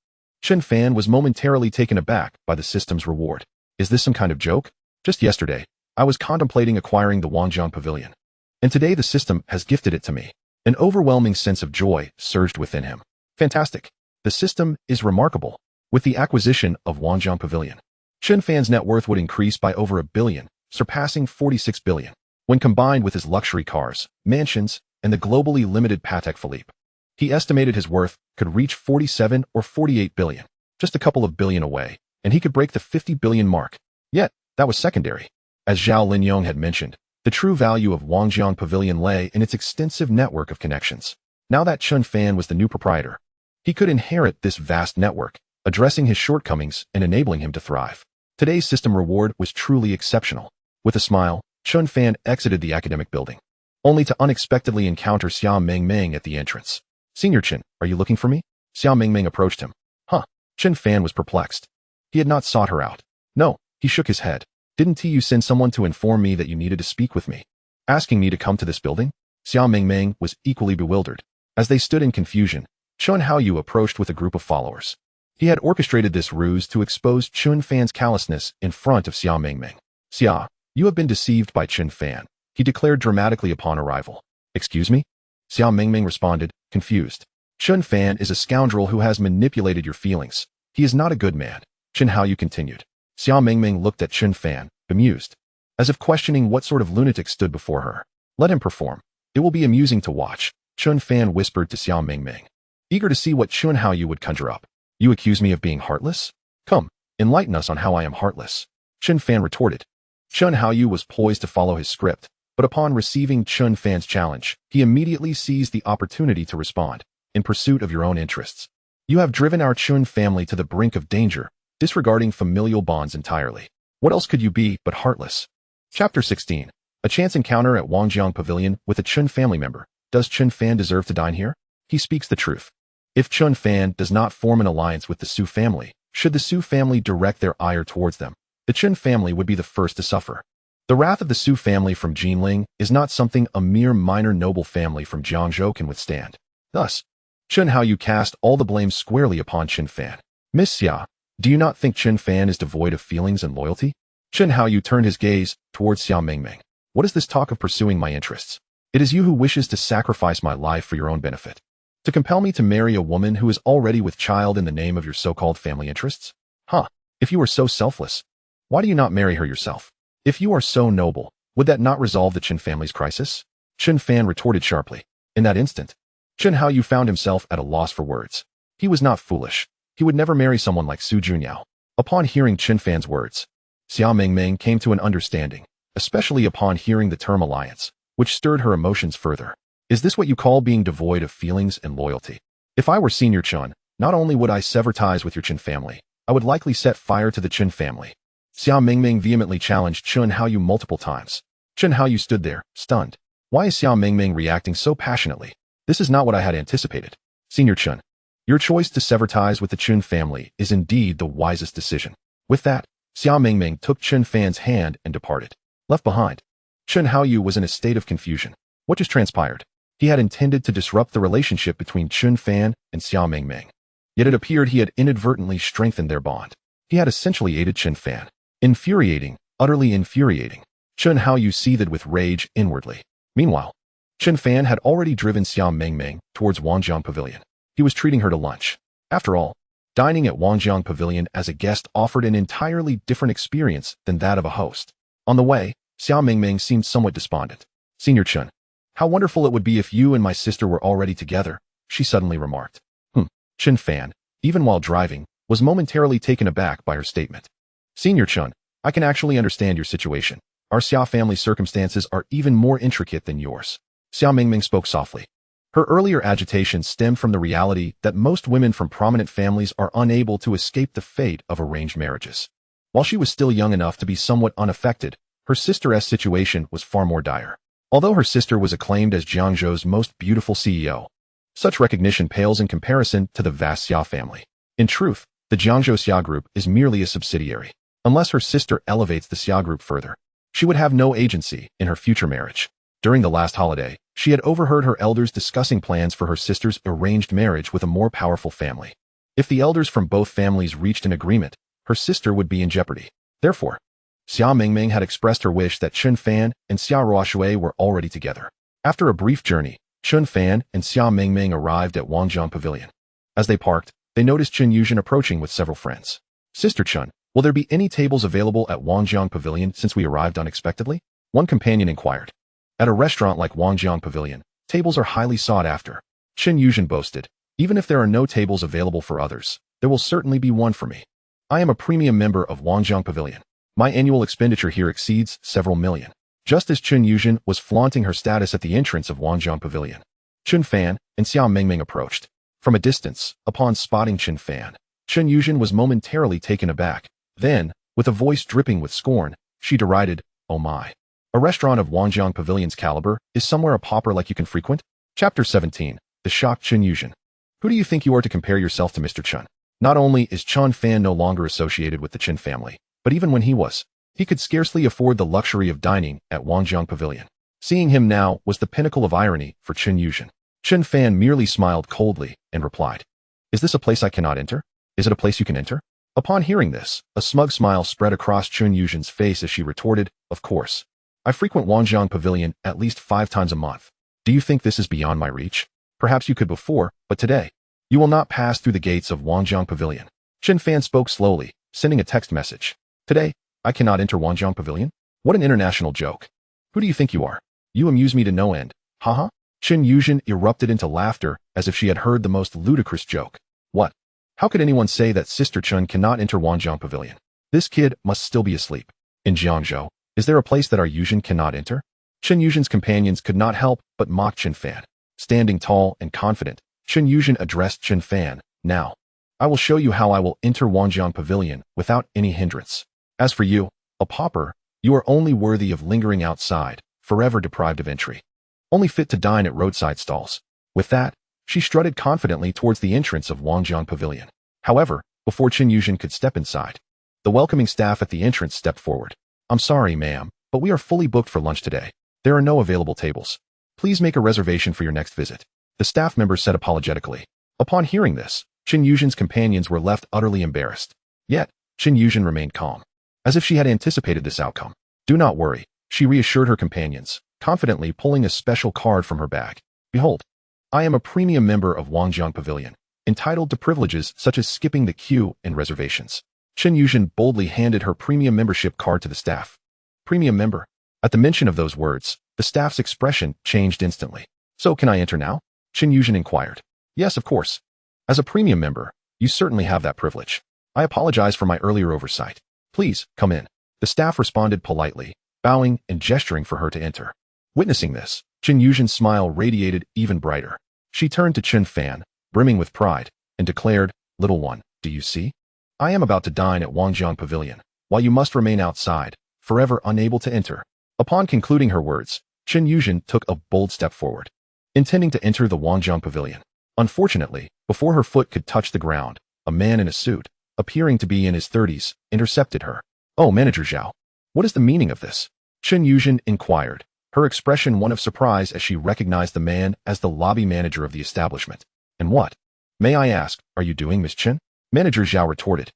Chen Fan was momentarily taken aback by the system's reward. Is this some kind of joke? Just yesterday, I was contemplating acquiring the Wangjiang Pavilion. And today the system has gifted it to me. An overwhelming sense of joy surged within him. Fantastic. The system is remarkable. With the acquisition of Wangjiang Pavilion, Chen Fan's net worth would increase by over 1 billion, surpassing 46 billion. When combined with his luxury cars, mansions, and the globally limited Patek Philippe, he estimated his worth could reach 47 or 48 billion, just a couple of billion away, and he could break the 50 billion mark. Yet, that was secondary. As Zhao Linyong had mentioned, the true value of Wangjiang Pavilion lay in its extensive network of connections. Now that Chen Fan was the new proprietor, he could inherit this vast network, addressing his shortcomings and enabling him to thrive. Today's system reward was truly exceptional. With a smile, Chen Fan exited the academic building, only to unexpectedly encounter Xia Mengmeng at the entrance. Senior Chen, are you looking for me? Xia Mengmeng approached him. Huh. Chen Fan was perplexed. He had not sought her out. No, he shook his head. Didn't you send someone to inform me that you needed to speak with me? Asking me to come to this building? Xia Mengmeng was equally bewildered. As they stood in confusion, Chen Haoyu approached with a group of followers. He had orchestrated this ruse to expose Chen Fan's callousness in front of Xia Mengmeng. Xia, you have been deceived by Chen Fan, he declared dramatically upon arrival. Excuse me? Xia Mengmeng responded, confused. Chen Fan is a scoundrel who has manipulated your feelings. He is not a good man. Chen Haoyu continued. Xia Mengmeng looked at Chen Fan, bemused, as if questioning what sort of lunatic stood before her. Let him perform. It will be amusing to watch, Chen Fan whispered to Xia Mengmeng, eager to see what Chen Haoyu would conjure up. You accuse me of being heartless? Come, enlighten us on how I am heartless. Chen Fan retorted. Chen Haoyu was poised to follow his script, but upon receiving Chen Fan's challenge, he immediately seized the opportunity to respond. In pursuit of your own interests, you have driven our Chen family to the brink of danger, disregarding familial bonds entirely. What else could you be but heartless? Chapter 16. A chance encounter at Wangjiang Pavilion with a Chen family member. Does Chen Fan deserve to dine here? He speaks the truth. If Chen Fan does not form an alliance with the Su family, should the Su family direct their ire towards them, the Chen family would be the first to suffer. The wrath of the Su family from Jinling is not something a mere minor noble family from Jiangzhou can withstand. Thus, Chen Haoyu cast all the blame squarely upon Chen Fan. Miss Xia, do you not think Chen Fan is devoid of feelings and loyalty? Chen Haoyu turned his gaze towards Xia Mengmeng. What is this talk of pursuing my interests? It is you who wishes to sacrifice my life for your own benefit. To compel me to marry a woman who is already with child in the name of your so-called family interests? Huh, if you are so selfless, why do you not marry her yourself? If you are so noble, would that not resolve the Chen family's crisis? Chen Fan retorted sharply. In that instant, Chen Haoyu found himself at a loss for words. He was not foolish. He would never marry someone like Su Junyao. Upon hearing Chen Fan's words, Xia Mengmeng came to an understanding, especially upon hearing the term alliance, which stirred her emotions further. Is this what you call being devoid of feelings and loyalty? If I were Senior Chen, not only would I sever ties with your Chen family, I would likely set fire to the Chen family. Xia Mengmeng vehemently challenged Chen Haoyu multiple times. Chen Haoyu stood there, stunned. Why is Xia Mengmeng reacting so passionately? This is not what I had anticipated. Senior Chen, your choice to sever ties with the Chen family is indeed the wisest decision. With that, Xia Mengmeng took Chen Fan's hand and departed. Left behind, Chen Haoyu was in a state of confusion. What just transpired? He had intended to disrupt the relationship between Chen Fan and Xia Mengmeng. Yet it appeared he had inadvertently strengthened their bond. He had essentially aided Chen Fan. Infuriating, utterly infuriating. Chen Haoyu seethed with rage inwardly. Meanwhile, Chen Fan had already driven Xia Mengmeng towards Wangjiang Pavilion. He was treating her to lunch. After all, dining at Wangjiang Pavilion as a guest offered an entirely different experience than that of a host. On the way, Xia Mengmeng seemed somewhat despondent. Senior Chen, how wonderful it would be if you and my sister were already together, she suddenly remarked. Chen Fan, even while driving, was momentarily taken aback by her statement. Senior Chen, I can actually understand your situation. Our Xia family circumstances are even more intricate than yours. Xia Mingming spoke softly. Her earlier agitation stemmed from the reality that most women from prominent families are unable to escape the fate of arranged marriages. While she was still young enough to be somewhat unaffected, her sister's situation was far more dire. Although her sister was acclaimed as Jiangzhou's most beautiful CEO, such recognition pales in comparison to the vast Xia family. In truth, the Jiangzhou Xia Group is merely a subsidiary. Unless her sister elevates the Xia Group further, she would have no agency in her future marriage. During the last holiday, she had overheard her elders discussing plans for her sister's arranged marriage with a more powerful family. If the elders from both families reached an agreement, her sister would be in jeopardy. Therefore, Xia Mingming had expressed her wish that Chen Fan and Xia Ruoshui were already together. After a brief journey, Chen Fan and Xia Mingming arrived at Wangjiang Pavilion. As they parked, they noticed Chen Yuzhen approaching with several friends. Sister Chen, will there be any tables available at Wangjiang Pavilion since we arrived unexpectedly? One companion inquired. At a restaurant like Wangjiang Pavilion, tables are highly sought after. Chen Yuzhen boasted. Even if there are no tables available for others, there will certainly be one for me. I am a premium member of Wangjiang Pavilion. My annual expenditure here exceeds several million. Just as Chen Yuzhen was flaunting her status at the entrance of Wangjiang Pavilion, Chen Fan and Xia Mingming approached. From a distance, upon spotting Chen Fan, Chen Yuzhen was momentarily taken aback. Then, with a voice dripping with scorn, she derided, "Oh my. A restaurant of Wangjiang Pavilion's caliber is somewhere a pauper like you can frequent?" Chapter 17. The shocked Chen Yuzhen. Who do you think you are to compare yourself to Mr. Chen? Not only is Chen Fan no longer associated with the Chen family, but even when he could scarcely afford the luxury of dining at Wangjiang Pavilion. Seeing him now was the pinnacle of irony for Chen Yuzhen. Chen Fan merely smiled coldly and replied, "Is this a place I cannot enter? Is it a place you can enter?" Upon hearing this, a smug smile spread across Chen Yuzhen's face as she retorted, "Of course. I frequent Wangjiang Pavilion at least 5 times a month. Do you think this is beyond my reach? Perhaps you could before, but today, you will not pass through the gates of Wangjiang Pavilion." Chen Fan spoke slowly, sending a text message. "Today, I cannot enter Wangjiang Pavilion? What an international joke. Who do you think you are? You amuse me to no end. Haha." Chen Yuzhen erupted into laughter as if she had heard the most ludicrous joke. What? How could anyone say that Sister Chen cannot enter Wangjiang Pavilion? This kid must still be asleep. In Jiangzhou, is there a place that our Yuzhen cannot enter? Chen Yuzhen's companions could not help but mock Chen Fan. Standing tall and confident, Chen Yuzhen addressed Chen Fan. "Now, I will show you how I will enter Wangjiang Pavilion without any hindrance. As for you, a pauper, you are only worthy of lingering outside, forever deprived of entry. Only fit to dine at roadside stalls." With that, she strutted confidently towards the entrance of Wangjiang Pavilion. However, before Chen Yuzhen could step inside, the welcoming staff at the entrance stepped forward. "I'm sorry, ma'am, but we are fully booked for lunch today. There are no available tables. Please make a reservation for your next visit," the staff member said apologetically. Upon hearing this, Chen Yuzhen's companions were left utterly embarrassed. Yet, Chen Yuzhen remained calm, as if she had anticipated this outcome. "Do not worry," she reassured her companions, confidently pulling a special card from her bag. "Behold, I am a premium member of Wangjiang Pavilion, entitled to privileges such as skipping the queue and reservations." Chen Yuzhen boldly handed her premium membership card to the staff. Premium member? At the mention of those words, the staff's expression changed instantly. "So can I enter now?" Chen Yuzhen inquired. "Yes, of course. As a premium member, you certainly have that privilege. I apologize for my earlier oversight. Please, come in." The staff responded politely, bowing and gesturing for her to enter. Witnessing this, Chen Yuzhen's smile radiated even brighter. She turned to Chen Fan, brimming with pride, and declared, "Little one, do you see? I am about to dine at Wangjiang Pavilion, while you must remain outside, forever unable to enter." Upon concluding her words, Chen Yuzhen took a bold step forward, intending to enter the Wangjiang Pavilion. Unfortunately, before her foot could touch the ground, a man in a suit, appearing to be in his 30s, intercepted her. "Oh, Manager Zhao, what is the meaning of this?" Chen Yuzhen inquired, her expression one of surprise as she recognized the man as the lobby manager of the establishment. "And what, may I ask, are you doing, Miss Chen?" Manager Zhao retorted.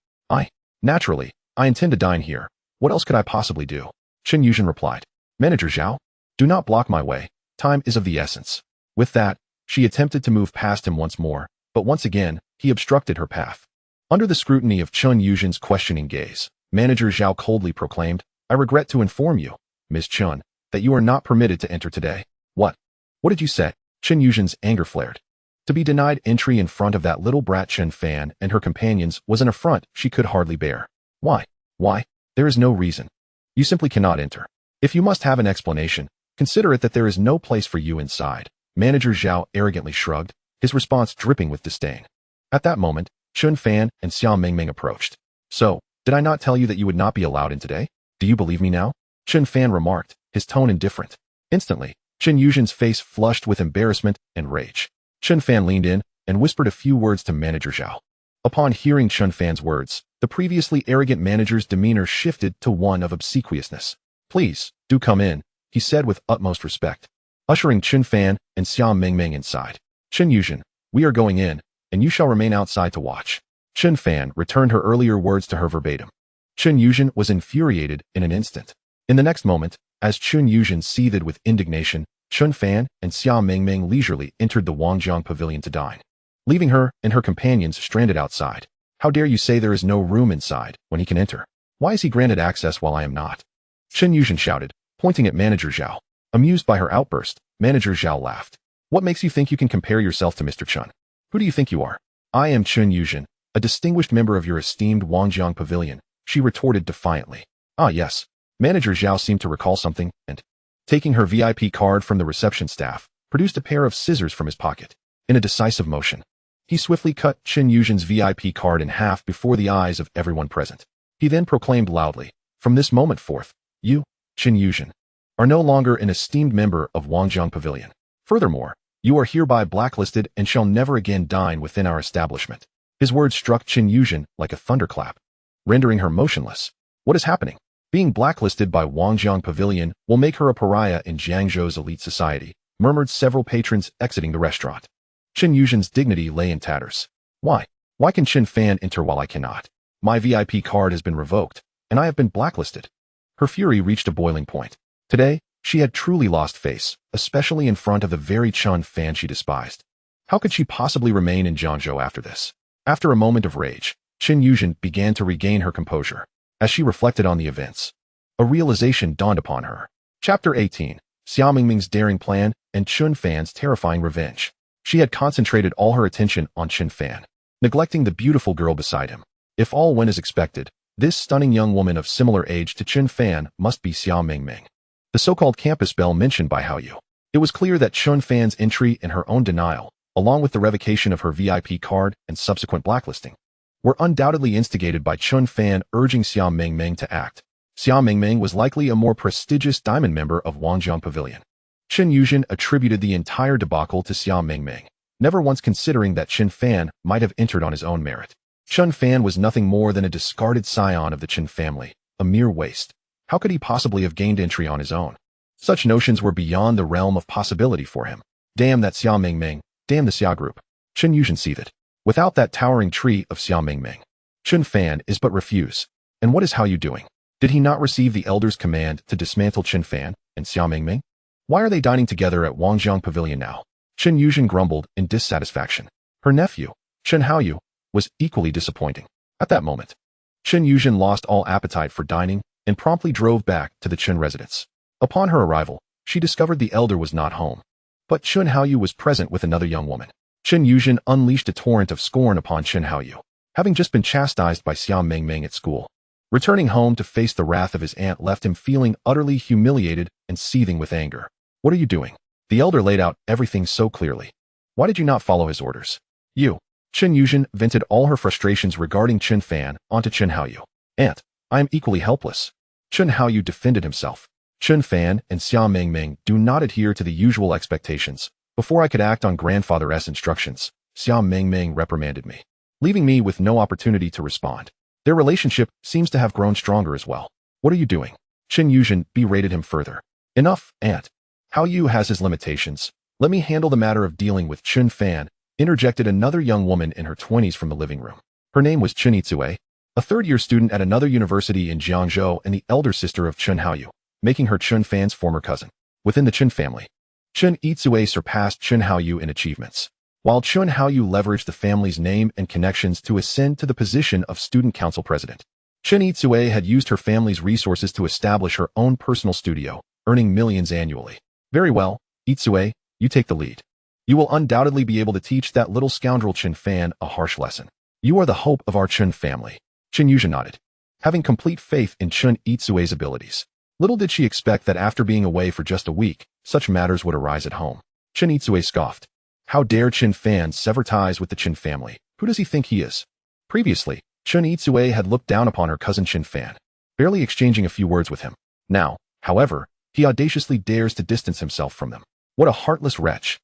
Naturally, I intend to dine here. What else could I possibly do?" Chen Yuzhen replied. "Manager Zhao, do not block my way. Time is of the essence." With that, she attempted to move past him once more, but once again, he obstructed her path. Under the scrutiny of Chen Yuzhen's questioning gaze, Manager Zhao coldly proclaimed, "I regret to inform you, Ms. Chen, that you are not permitted to enter today. What? What did you say? Chen Yuzhen's anger flared. To be denied entry in front of that little brat Chen Fan and her companions was an affront she could hardly bear. Why? Why? There is no reason. You simply cannot enter. If you must have an explanation, consider it that there is no place for you inside. Manager Zhao arrogantly shrugged, his response dripping with disdain. At that moment, Chen Fan and Xiao Mingming approached. So, did I not tell you that you would not be allowed in today? Do you believe me now? Chen Fan remarked, his tone indifferent. Instantly, Chen Yuzhen's face flushed with embarrassment and rage. Chen Fan leaned in and whispered a few words to Manager Zhao. Upon hearing Chen Fan's words, the previously arrogant manager's demeanor shifted to one of obsequiousness. Please, do come in, he said with utmost respect, ushering Chen Fan and Xiao Mingming inside. Chen Yuzhen, we are going in, and you shall remain outside to watch. Chen Fan returned her earlier words to her verbatim. Chen Yuzhen was infuriated in an instant. In the next moment, as Chen Yuzhen seethed with indignation, Chen Fan and Xiao Mingming leisurely entered the Wangjiang pavilion to dine, leaving her and her companions stranded outside. How dare you say there is no room inside when he can enter? Why is he granted access while I am not? Chen Yuzhen shouted, pointing at Manager Zhao. Amused by her outburst, Manager Zhao laughed. What makes you think you can compare yourself to Mr. Chen? Who do you think you are? I am Chen Yuzhen, a distinguished member of your esteemed Wangjiang pavilion, she retorted defiantly. Ah yes. Manager Zhao seemed to recall something and, taking her VIP card from the reception staff, produced a pair of scissors from his pocket. In a decisive motion, he swiftly cut Chen Yuzhen's VIP card in half before the eyes of everyone present. He then proclaimed loudly, from this moment forth, you, Chen Yuzhen, are no longer an esteemed member of Wangjiang Pavilion. Furthermore, you are hereby blacklisted and shall never again dine within our establishment. His words struck Chen Yuzhen like a thunderclap, rendering her motionless. What is happening? Being blacklisted by Wangjiang Pavilion will make her a pariah in Jiangzhou's elite society, murmured several patrons exiting the restaurant. Chen Yuzhen's dignity lay in tatters. Why? Why can Chen Fan enter while I cannot? My VIP card has been revoked, and I have been blacklisted. Her fury reached a boiling point. Today, she had truly lost face, especially in front of the very Chen Fan she despised. How could she possibly remain in Jiangzhou after this? After a moment of rage, Chen Yuzhen began to regain her composure. As she reflected on the events, a realization dawned upon her. Chapter 18, Xiao Mingming's daring plan and Chen Fan's terrifying revenge. She had concentrated all her attention on Chen Fan, neglecting the beautiful girl beside him. If all went as expected, this stunning young woman of similar age to Chen Fan must be Xiao Mingming, the so-called campus belle mentioned by Hao Yu. It was clear that Chen Fan's entry and her own denial, along with the revocation of her VIP card and subsequent blacklisting, were undoubtedly instigated by Chen Fan urging Xiao Mingming to act. Xiao Mingming was likely a more prestigious diamond member of Wangjiang Pavilion. Chen Yuzhen attributed the entire debacle to Xiao Mingming, never once considering that Chen Fan might have entered on his own merit. Chen Fan was nothing more than a discarded scion of the Chen family, a mere waste. How could he possibly have gained entry on his own? Such notions were beyond the realm of possibility for him. Damn that Xiao Mingming, damn the Xiao group. Chen Yuzhen seethed. Without that towering tree of Xiao Mingming, Chen Fan is but refuse. And what is Hao Yu doing? Did he not receive the elder's command to dismantle Chen Fan and Xiao Mingming? Why are they dining together at Wangjiang Pavilion now? Chen Yuzhen grumbled in dissatisfaction. Her nephew, Chen Haoyu, was equally disappointing. At that moment, Chen Yuzhen lost all appetite for dining and promptly drove back to the Chen residence. Upon her arrival, she discovered the elder was not home, but Chen Haoyu was present with another young woman. Chen Yuzhen unleashed a torrent of scorn upon Chen Haoyu, having just been chastised by Xiao Mingming at school. Returning home to face the wrath of his aunt left him feeling utterly humiliated and seething with anger. What are you doing? The elder laid out everything so clearly. Why did you not follow his orders? You. Chen Yuzhen vented all her frustrations regarding Chen Fan onto Chen Haoyu. Aunt, I am equally helpless. Chen Haoyu defended himself. Chen Fan and Xiao Mingming do not adhere to the usual expectations. Before I could act on grandfather's instructions, Xiao Mingming reprimanded me, leaving me with no opportunity to respond. Their relationship seems to have grown stronger as well. What are you doing? Chen Yuzhen berated him further. Enough, aunt. Hao Yu has his limitations. Let me handle the matter of dealing with Chen Fan, interjected another young woman in her 20s from the living room. Her name was Chen Yitsue, a third-year student at another university in Jiangzhou and the elder sister of Chen Haoyu, making her Chen Fan's former cousin. Within the Chen family, Chen Yitsue surpassed Chen Haoyu in achievements, while Chen Haoyu leveraged the family's name and connections to ascend to the position of student council president. Chen Yitsue had used her family's resources to establish her own personal studio, earning millions annually. Very well, Itsue, you take the lead. You will undoubtedly be able to teach that little scoundrel Chen Fan a harsh lesson. You are the hope of our Chen family. Chen Yuzha nodded, having complete faith in Chen Itsue's abilities. Little did she expect that after being away for just a week, such matters would arise at home. Chen Itsue scoffed. How dare Chen Fan sever ties with the Chen family? Who does he think he is? Previously, Chen Itsue had looked down upon her cousin Chen Fan, barely exchanging a few words with him. Now, however, he audaciously dares to distance himself from them. What a heartless wretch.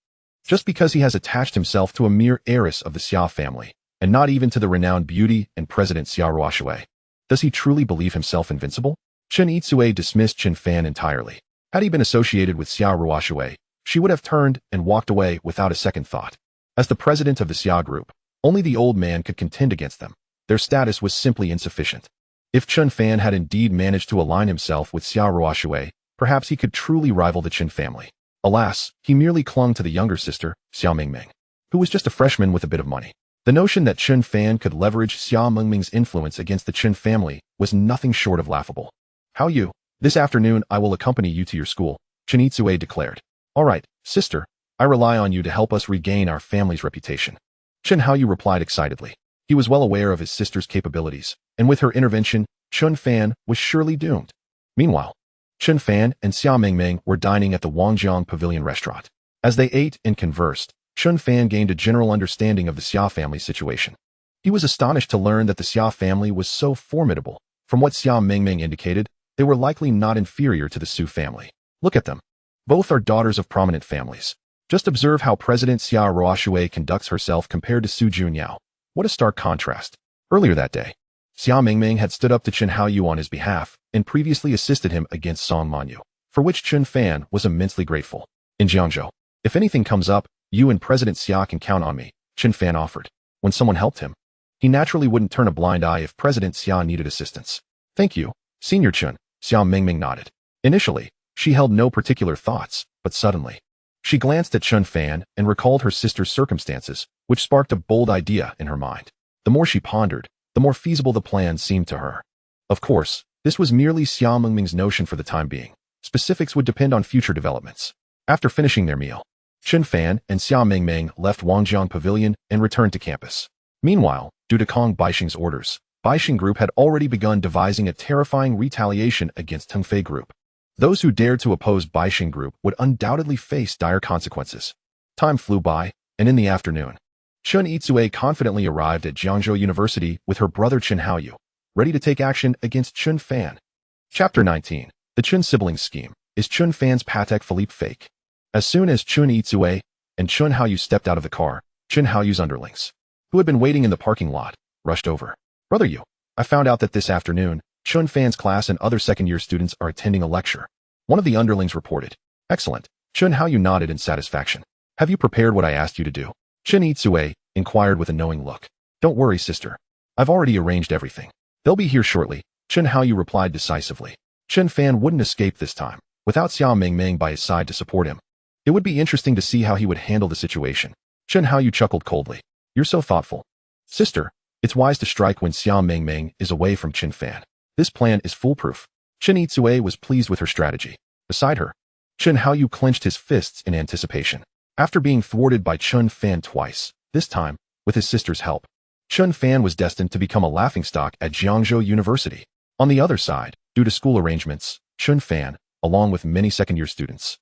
Just because he has attached himself to a mere heiress of the Xia family, and not even to the renowned beauty and President Xia Ruoxue. Does he truly believe himself invincible? Chen Itsue dismissed Chen Fan entirely. Had he been associated with Xia Ruoxue, she would have turned and walked away without a second thought. As the president of the Xia group, only the old man could contend against them. Their status was simply insufficient. If Chen Fan had indeed managed to align himself with Xia Ruoxue, perhaps he could truly rival the Chen family. Alas, he merely clung to the younger sister, Xia Mingming, who was just a freshman with a bit of money. The notion that Chen Fan could leverage Xia Mingming's influence against the Chen family was nothing short of laughable. How you? This afternoon I will accompany you to your school, Chen Itsue declared. All right, sister, I rely on you to help us regain our family's reputation. Chen Haoyu replied excitedly. He was well aware of his sister's capabilities, and with her intervention, Chen Fan was surely doomed. Meanwhile, Chen Fan and Xia Mingming were dining at the Wangjiang Pavilion restaurant. As they ate and conversed, Chen Fan gained a general understanding of the Xia family's situation. He was astonished to learn that the Xia family was so formidable. From what Xia Mingming indicated, they were likely not inferior to the Su family. Look at them. Both are daughters of prominent families. Just observe how President Xia Ruoxue conducts herself compared to Su Junyao. What a stark contrast. Earlier that day, Xia Mingming had stood up to Chen Haoyu on his behalf and previously assisted him against Song Manyu, for which Chen Fan was immensely grateful. In Jiangzhou, if anything comes up, you and President Xia can count on me, Chen Fan offered. When someone helped him, he naturally wouldn't turn a blind eye if President Xia needed assistance. Thank you, Senior Chen, Xia Mingming nodded. Initially, she held no particular thoughts, but suddenly, she glanced at Chen Fan and recalled her sister's circumstances, which sparked a bold idea in her mind. The more she pondered, the more feasible the plan seemed to her. Of course, this was merely Xia Mingming's notion for the time being. Specifics would depend on future developments. After finishing their meal, Chen Fan and Xia Mingming left Wangjiang Pavilion and returned to campus. Meanwhile, due to Kong Baixing's orders, Baixing Group had already begun devising a terrifying retaliation against Tengfei Group. Those who dared to oppose Baixing Group would undoubtedly face dire consequences. Time flew by, and in the afternoon, Chen Itsue confidently arrived at Jiangzhou University with her brother Chen Haoyu, ready to take action against Chen Fan. Chapter 19. The Chen Siblings Scheme. Is Chen Fan's Patek Philippe fake? As soon as Chen Itsue and Chen Haoyu stepped out of the car, Chen Haoyu's underlings, who had been waiting in the parking lot, rushed over. Brother Yu, I found out that this afternoon, Chen Fan's class and other second-year students are attending a lecture. One of the underlings reported. Excellent. Chen Haoyu nodded in satisfaction. Have you prepared what I asked you to do? Chen Itsue inquired with a knowing look. Don't worry, sister. I've already arranged everything. They'll be here shortly, Chen Haoyu replied decisively. Chen Fan wouldn't escape this time, without Xia Mingming by his side to support him. It would be interesting to see how he would handle the situation. Chen Haoyu chuckled coldly. You're so thoughtful. Sister, it's wise to strike when Xia Mingming is away from Chen Fan. This plan is foolproof. Chen Itsue was pleased with her strategy. Beside her, Chen Haoyu clenched his fists in anticipation. After being thwarted by Chen Fan twice, this time, with his sister's help, Chen Fan was destined to become a laughingstock at Jiangzhou University. On the other side, due to school arrangements, Chen Fan, along with many second-year students,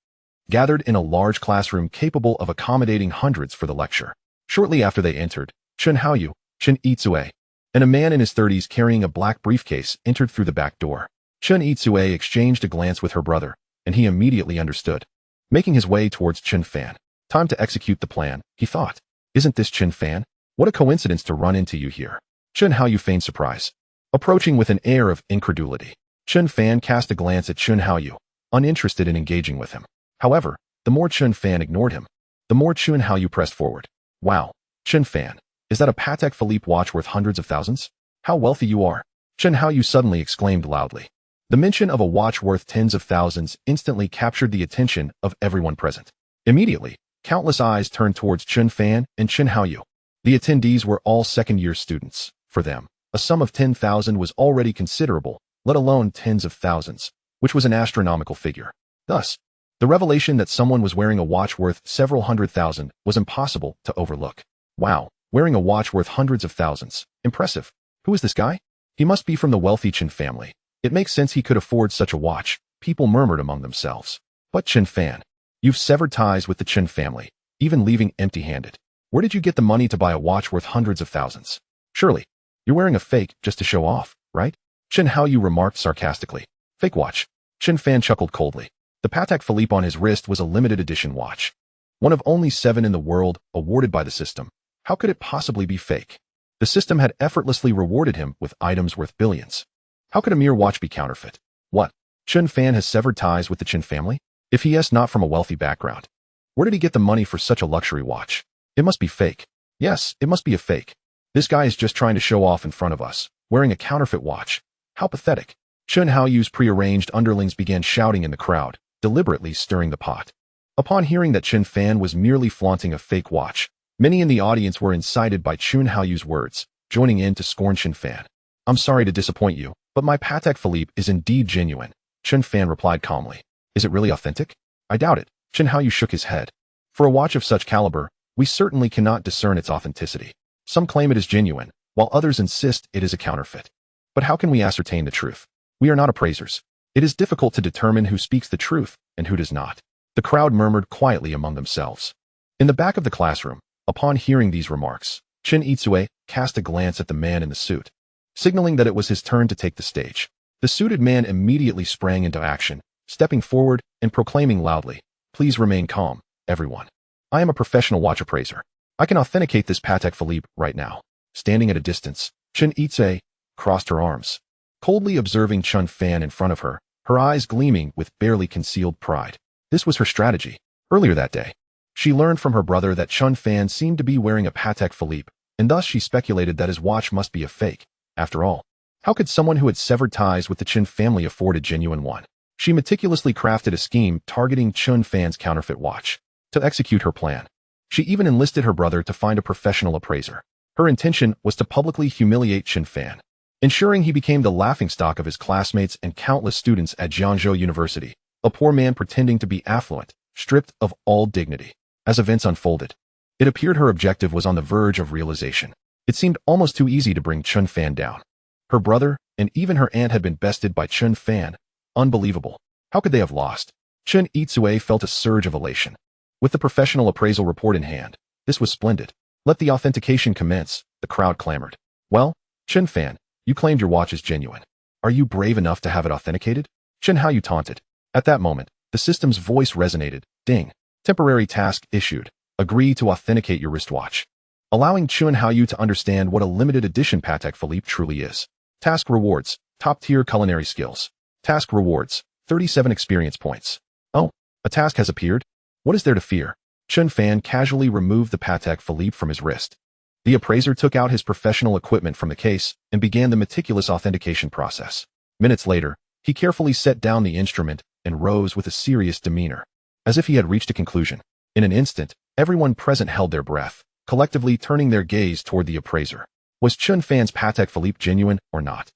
gathered in a large classroom capable of accommodating hundreds for the lecture. Shortly after they entered, Chen Haoyu, Chen Itsue, and a man in his 30s carrying a black briefcase entered through the back door. Chen Itsue exchanged a glance with her brother, and he immediately understood. Making his way towards Chen Fan. Time to execute the plan, he thought. Isn't this Chen Fan? What a coincidence to run into you here. Chen Haoyu feigned surprise. Approaching with an air of incredulity, Chen Fan cast a glance at Chen Haoyu, uninterested in engaging with him. However, the more Chen Fan ignored him, the more Chen Haoyu pressed forward. Wow, Chen Fan, is that a Patek Philippe watch worth hundreds of thousands? How wealthy you are. Chen Haoyu suddenly exclaimed loudly. The mention of a watch worth tens of thousands instantly captured the attention of everyone present. Immediately, countless eyes turned towards Chen Fan and Chen Haoyu. The attendees were all second-year students. For them, a sum of 10,000 was already considerable, let alone tens of thousands, which was an astronomical figure. Thus, the revelation that someone was wearing a watch worth several hundred thousand was impossible to overlook. Wow, wearing a watch worth hundreds of thousands. Impressive. Who is this guy? He must be from the wealthy Chen family. It makes sense he could afford such a watch, people murmured among themselves. But Chen Fan, you've severed ties with the Chen family, even leaving empty-handed. Where did you get the money to buy a watch worth hundreds of thousands? Surely, you're wearing a fake just to show off, right? Chen Haoyu remarked sarcastically. Fake watch. Chen Fan chuckled coldly. The Patek Philippe on his wrist was a limited edition watch. One of only 7 in the world, awarded by the system. How could it possibly be fake? The system had effortlessly rewarded him with items worth billions. How could a mere watch be counterfeit? What? Chen Fan has severed ties with the Chen family? If he is not from a wealthy background. Where did he get the money for such a luxury watch? It must be fake. Yes, it must be a fake. This guy is just trying to show off in front of us, wearing a counterfeit watch. How pathetic. Chen Haoyu's prearranged underlings began shouting in the crowd, deliberately stirring the pot. Upon hearing that Chen Fan was merely flaunting a fake watch, many in the audience were incited by Chen Haoyu's words, joining in to scorn Chen Fan. I'm sorry to disappoint you, but my Patek Philippe is indeed genuine, Chen Fan replied calmly. Is it really authentic? I doubt it. Chen Haoyu shook his head. For a watch of such caliber, we certainly cannot discern its authenticity. Some claim it is genuine, while others insist it is a counterfeit. But how can we ascertain the truth? We are not appraisers. It is difficult to determine who speaks the truth and who does not. The crowd murmured quietly among themselves. In the back of the classroom, upon hearing these remarks, Chen Itsue cast a glance at the man in the suit, signaling that it was his turn to take the stage. The suited man immediately sprang into action, stepping forward and proclaiming loudly, "Please remain calm, everyone. I am a professional watch appraiser. I can authenticate this Patek Philippe right now." Standing at a distance, Chen Itsue crossed her arms, coldly observing Chen Fan in front of her, her eyes gleaming with barely concealed pride. This was her strategy. Earlier that day, she learned from her brother that Chen Fan seemed to be wearing a Patek Philippe, and thus she speculated that his watch must be a fake. After all, how could someone who had severed ties with the Chen family afford a genuine one? She meticulously crafted a scheme targeting Chen Fan's counterfeit watch. To execute her plan, she even enlisted her brother to find a professional appraiser. Her intention was to publicly humiliate Chen Fan, ensuring he became the laughingstock of his classmates and countless students at Jiangzhou University, a poor man pretending to be affluent, stripped of all dignity. As events unfolded, it appeared her objective was on the verge of realization. It seemed almost too easy to bring Chen Fan down. Her brother and even her aunt had been bested by Chen Fan. Unbelievable. How could they have lost? Chen Itsue felt a surge of elation. With the professional appraisal report in hand, this was splendid. Let the authentication commence, the crowd clamored. Well, Chen Fan, you claimed your watch is genuine. Are you brave enough to have it authenticated? Chen Haoyu taunted. At that moment, the system's voice resonated. Ding. Temporary task issued. Agree to authenticate your wristwatch. Allowing Chen Haoyu to understand what a limited edition Patek Philippe truly is. Task rewards, top-tier culinary skills. Task rewards, 37 experience points. Oh, a task has appeared? What is there to fear? Chen Fan casually removed the Patek Philippe from his wrist. The appraiser took out his professional equipment from the case and began the meticulous authentication process. Minutes later, he carefully set down the instrument and rose with a serious demeanor, as if he had reached a conclusion. In an instant, everyone present held their breath, collectively turning their gaze toward the appraiser. Was Chen Fan's Patek Philippe genuine or not?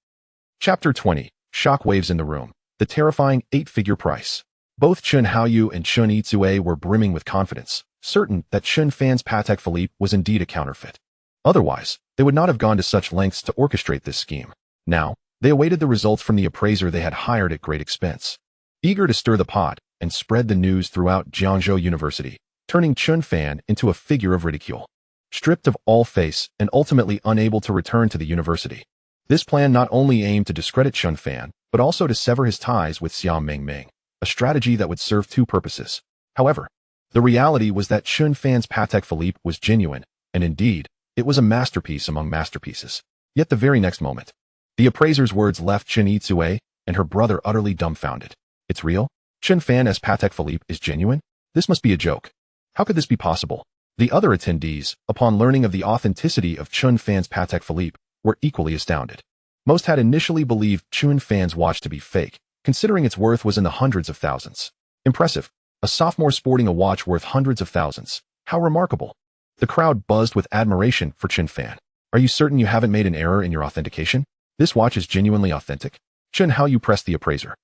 Chapter 20. Shockwaves in the room. The terrifying 8-figure price. Both Chen Haoyu and Chen Itsue were brimming with confidence, certain that Chen Fan's Patek Philippe was indeed a counterfeit. Otherwise, they would not have gone to such lengths to orchestrate this scheme. Now, they awaited the results from the appraiser they had hired at great expense. Eager to stir the pot and spread the news throughout Jiangzhou University, turning Chen Fan into a figure of ridicule. Stripped of all face and ultimately unable to return to the university. This plan not only aimed to discredit Chen Fan, but also to sever his ties with Xiao Mingming, a strategy that would serve two purposes. However, the reality was that Chen Fan's Patek Philippe was genuine, and indeed, it was a masterpiece among masterpieces. Yet the very next moment, the appraiser's words left Chen Itsue and her brother utterly dumbfounded. It's real? Chen Fan's Patek Philippe is genuine? This must be a joke. How could this be possible? The other attendees, upon learning of the authenticity of Chen Fan's Patek Philippe, were equally astounded. Most had initially believed Chen Fan's watch to be fake, considering its worth was in the hundreds of thousands. Impressive. A sophomore sporting a watch worth hundreds of thousands. How remarkable. The crowd buzzed with admiration for Chen Fan. Are you certain you haven't made an error in your authentication? This watch is genuinely authentic? Chen Haoyu pressed the appraiser.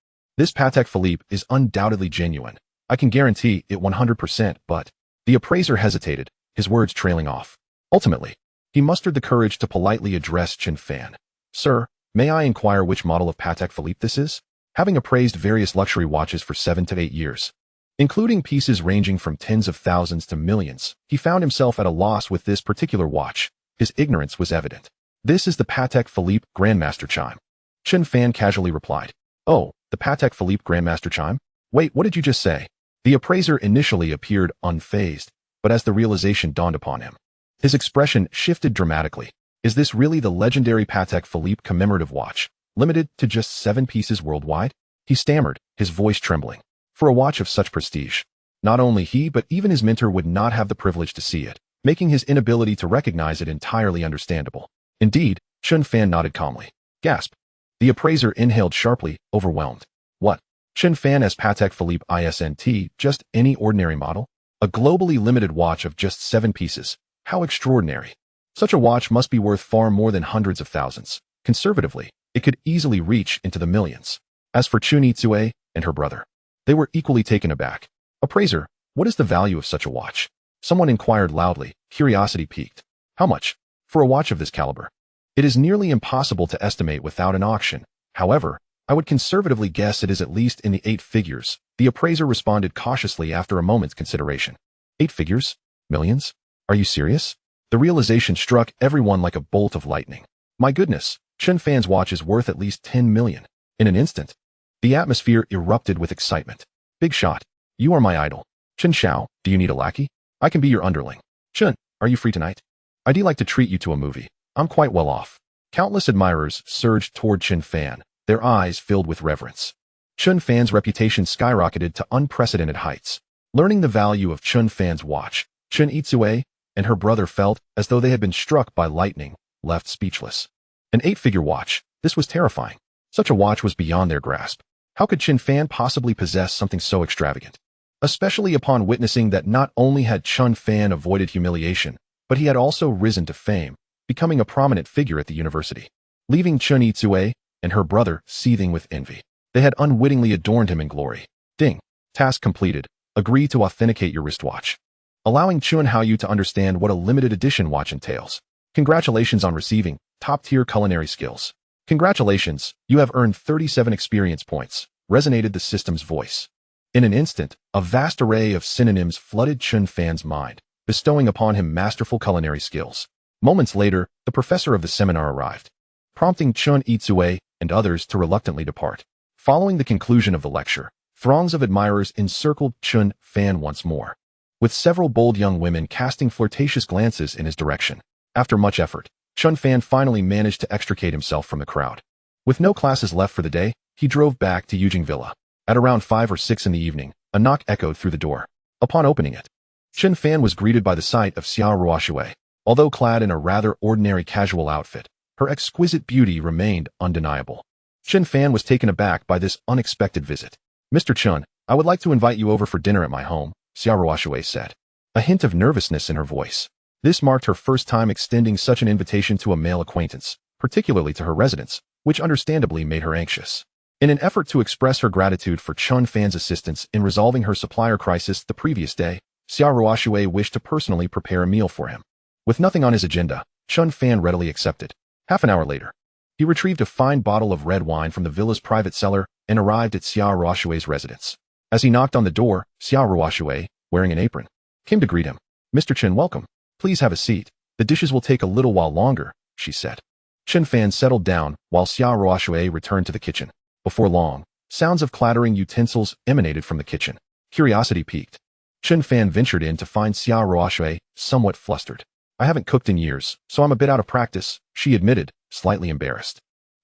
This Patek Philippe is undoubtedly genuine. I can guarantee it 100%, but the appraiser hesitated, his words trailing off. Ultimately, he mustered the courage to politely address Chen Fan. Sir, may I inquire which model of Patek Philippe this is? Having appraised various luxury watches for 7 to 8 years, including pieces ranging from tens of thousands to millions, he found himself at a loss with this particular watch. His ignorance was evident. This is the Patek Philippe Grandmaster chime. Chen Fan casually replied. Oh, the Patek Philippe Grandmaster chime? Wait, what did you just say? The appraiser initially appeared unfazed, but as the realization dawned upon him, his expression shifted dramatically. Is this really the legendary Patek Philippe commemorative watch, limited to just 7 pieces worldwide? He stammered, his voice trembling. For a watch of such prestige, not only he but even his mentor would not have the privilege to see it, making his inability to recognize it entirely understandable. Indeed, Chen Fan nodded calmly. Gasp. The appraiser inhaled sharply, overwhelmed. What? Chen Fan as Patek Philippe ISNT, just any ordinary model? A globally limited watch of just 7 pieces. How extraordinary. Such a watch must be worth far more than hundreds of thousands. Conservatively, it could easily reach into the millions. As for Chun Itsue and her brother, they were equally taken aback. Appraiser, what is the value of such a watch? Someone inquired loudly, curiosity piqued. How much? For a watch of this caliber? It is nearly impossible to estimate without an auction. However, I would conservatively guess it is at least in the 8 figures. The appraiser responded cautiously after a moment's consideration. 8 figures? Millions? Are you serious? The realization struck everyone like a bolt of lightning. My goodness, Chen Fan's watch is worth at least 10 million. In an instant, the atmosphere erupted with excitement. Big shot. You are my idol. Chen Xiao, do you need a lackey? I can be your underling. Chen, are you free tonight? I'd like to treat you to a movie. I'm quite well off. Countless admirers surged toward Chen Fan, their eyes filled with reverence. Chen Fan's reputation skyrocketed to unprecedented heights. Learning the value of Chen Fan's watch, Chen Itsue and her brother felt as though they had been struck by lightning, left speechless. An 8-figure watch. This was terrifying. Such a watch was beyond their grasp. How could Chen Fan possibly possess something so extravagant? Especially upon witnessing that not only had Chen Fan avoided humiliation, but he had also risen to fame, becoming a prominent figure at the university, leaving Chen Itsue and her brother seething with envy. They had unwittingly adorned him in glory. Ding. Task completed. Agree to authenticate your wristwatch, allowing Chun Haoyu to understand what a limited edition watch entails. Congratulations on receiving top-tier culinary skills. Congratulations, you have earned 37 experience points, resonated the system's voice. In an instant, a vast array of synonyms flooded Chen Fan's mind, bestowing upon him masterful culinary skills. Moments later, the professor of the seminar arrived, prompting Chun Itsue and others to reluctantly depart. Following the conclusion of the lecture, throngs of admirers encircled Chen Fan once more, with several bold young women casting flirtatious glances in his direction. After much effort, Chen Fan finally managed to extricate himself from the crowd. With no classes left for the day, he drove back to Yujing Villa. At around 5 or 6 in the evening, a knock echoed through the door. Upon opening it, Chen Fan was greeted by the sight of Xiao Ruoxue. Although clad in a rather ordinary casual outfit, her exquisite beauty remained undeniable. Chen Fan was taken aback by this unexpected visit. Mr. Chun, I would like to invite you over for dinner at my home, Xiao Ruoxue said, a hint of nervousness in her voice. This marked her first time extending such an invitation to a male acquaintance, particularly to her residence, which understandably made her anxious. In an effort to express her gratitude for Chen Fan's assistance in resolving her supplier crisis the previous day, Xiao Ruoxue wished to personally prepare a meal for him. With nothing on his agenda, Chen Fan readily accepted. Half an hour later, he retrieved a fine bottle of red wine from the villa's private cellar and arrived at Xiao Ruoxue's residence. As he knocked on the door, Xiao Ruoxue, wearing an apron, came to greet him. Mr. Chen, welcome. Please have a seat. The dishes will take a little while longer, she said. Chen Fan settled down while Xiao Ruoxue returned to the kitchen. Before long, sounds of clattering utensils emanated from the kitchen. Curiosity piqued. Chen Fan ventured in to find Xiao Ruoxue somewhat flustered. I haven't cooked in years, so I'm a bit out of practice, she admitted, slightly embarrassed.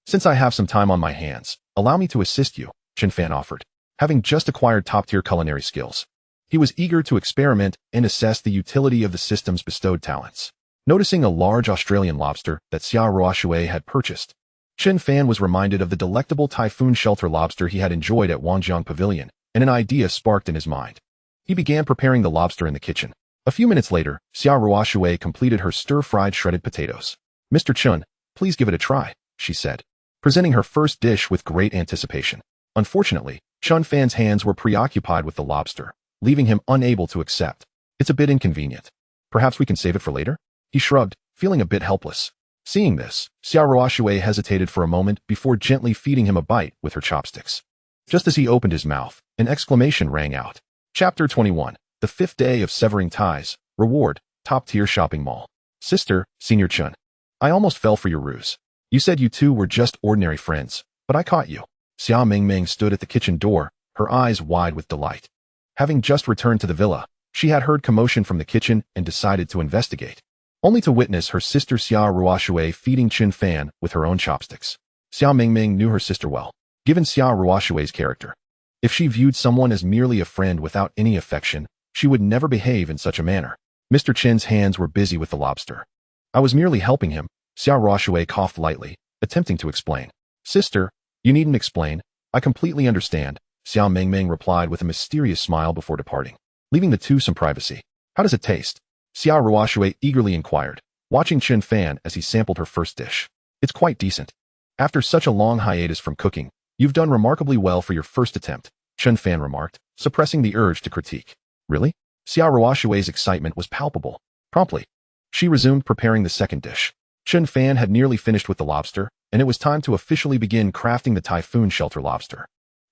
Since I have some time on my hands, allow me to assist you, Chen Fan offered, having just acquired top-tier culinary skills. He was eager to experiment and assess the utility of the system's bestowed talents. Noticing a large Australian lobster that Xiao Ruoxue had purchased, Chen Fan was reminded of the delectable Typhoon shelter lobster he had enjoyed at Wangjiang Pavilion, and an idea sparked in his mind. He began preparing the lobster in the kitchen. A few minutes later, Xiao Ruoxue completed her stir-fried shredded potatoes. Mr. Chun, please give it a try, she said, presenting her first dish with great anticipation. Unfortunately, Chen Fan's hands were preoccupied with the lobster, leaving him unable to accept. It's a bit inconvenient. Perhaps we can save it for later? He shrugged, feeling a bit helpless. Seeing this, Xiao Ruoxue hesitated for a moment before gently feeding him a bite with her chopsticks. Just as he opened his mouth, an exclamation rang out. Chapter 21. The Fifth Day of Severing Ties. Reward. Top-tier shopping mall. Sister, Senior Chen. I almost fell for your ruse. You said you two were just ordinary friends, but I caught you. Xia Mingming stood at the kitchen door, her eyes wide with delight. Having just returned to the villa, she had heard commotion from the kitchen and decided to investigate, only to witness her sister Xia Ruoxue feeding Chen Fan with her own chopsticks. Xia Mingming knew her sister well, given Xia Ruoxue's character. If she viewed someone as merely a friend without any affection, she would never behave in such a manner. Mr. Chen's hands were busy with the lobster. I was merely helping him. Xia Ruoxue coughed lightly, attempting to explain. Sister, you needn't explain. I completely understand, Xia Mingming replied with a mysterious smile before departing, leaving the two some privacy. How does it taste? Xia Ruoxue eagerly inquired, watching Chen Fan as he sampled her first dish. It's quite decent. After such a long hiatus from cooking, you've done remarkably well for your first attempt, Chen Fan remarked, suppressing the urge to critique. Really? Xia Ruoxue's excitement was palpable. Promptly, she resumed preparing the second dish. Chen Fan had nearly finished with the lobster, and it was time to officially begin crafting the Typhoon shelter lobster.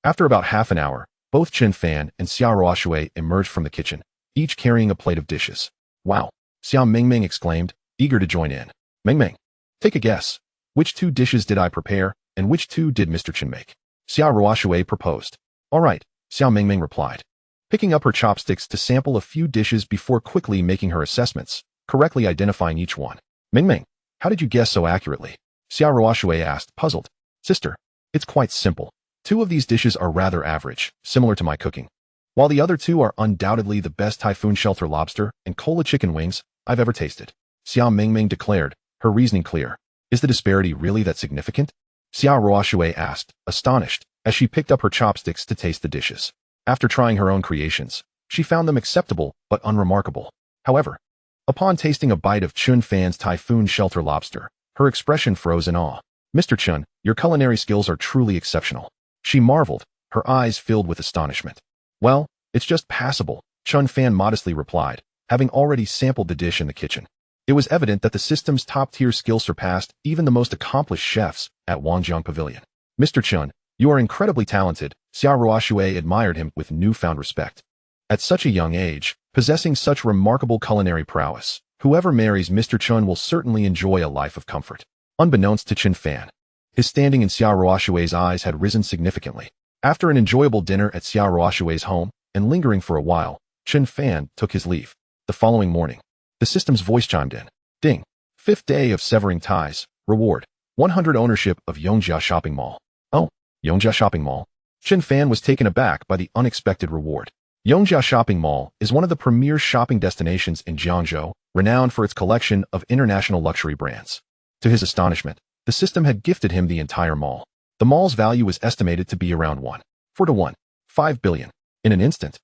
After about half an hour, both Chen Fan and Xia Ruoxue emerged from the kitchen, each carrying a plate of dishes. Wow! Xia Mingming exclaimed, eager to join in. Mingming, take a guess. Which two dishes did I prepare, and which two did Mr. Chen make? Xia Ruoxue proposed. All right, Xia Mingming replied, picking up her chopsticks to sample a few dishes before quickly making her assessments, correctly identifying each one. Mingming, how did you guess so accurately? Xia Ruoxue asked, puzzled. Sister, it's quite simple. Two of these dishes are rather average, similar to my cooking, while the other two are undoubtedly the best Typhoon shelter lobster and cola chicken wings I've ever tasted. Xia Mingming declared, her reasoning clear. Is the disparity really that significant? Xia Ruoxue asked, astonished, as she picked up her chopsticks to taste the dishes. After trying her own creations, she found them acceptable but unremarkable. However, upon tasting a bite of Chen Fan's Typhoon shelter lobster, her expression froze in awe. Mr. Chen, your culinary skills are truly exceptional. She marveled, her eyes filled with astonishment. Well, it's just passable, Chen Fan modestly replied, having already sampled the dish in the kitchen. It was evident that the system's top-tier skill surpassed even the most accomplished chefs at Wangjiang Pavilion. Mr. Chen, you are incredibly talented, Xia Ruoxue admired him with newfound respect. At such a young age, possessing such remarkable culinary prowess, whoever marries Mr. Chen will certainly enjoy a life of comfort. Unbeknownst to Chen Fan, his standing in Xia Ruoxue's eyes had risen significantly. After an enjoyable dinner at Xia Ruoxue's home, and lingering for a while, Chen Fan took his leave. The following morning, the system's voice chimed in. Ding. Fifth day of severing ties. Reward. 100 ownership of Yongjia Shopping Mall. Oh, Yongjia Shopping Mall. Chen Fan was taken aback by the unexpected reward. Yongjia Shopping Mall is one of the premier shopping destinations in Jiangzhou, renowned for its collection of international luxury brands. To his astonishment, the system had gifted him the entire mall. The mall's value was estimated to be around 4 to 1, 5 billion. In an instant,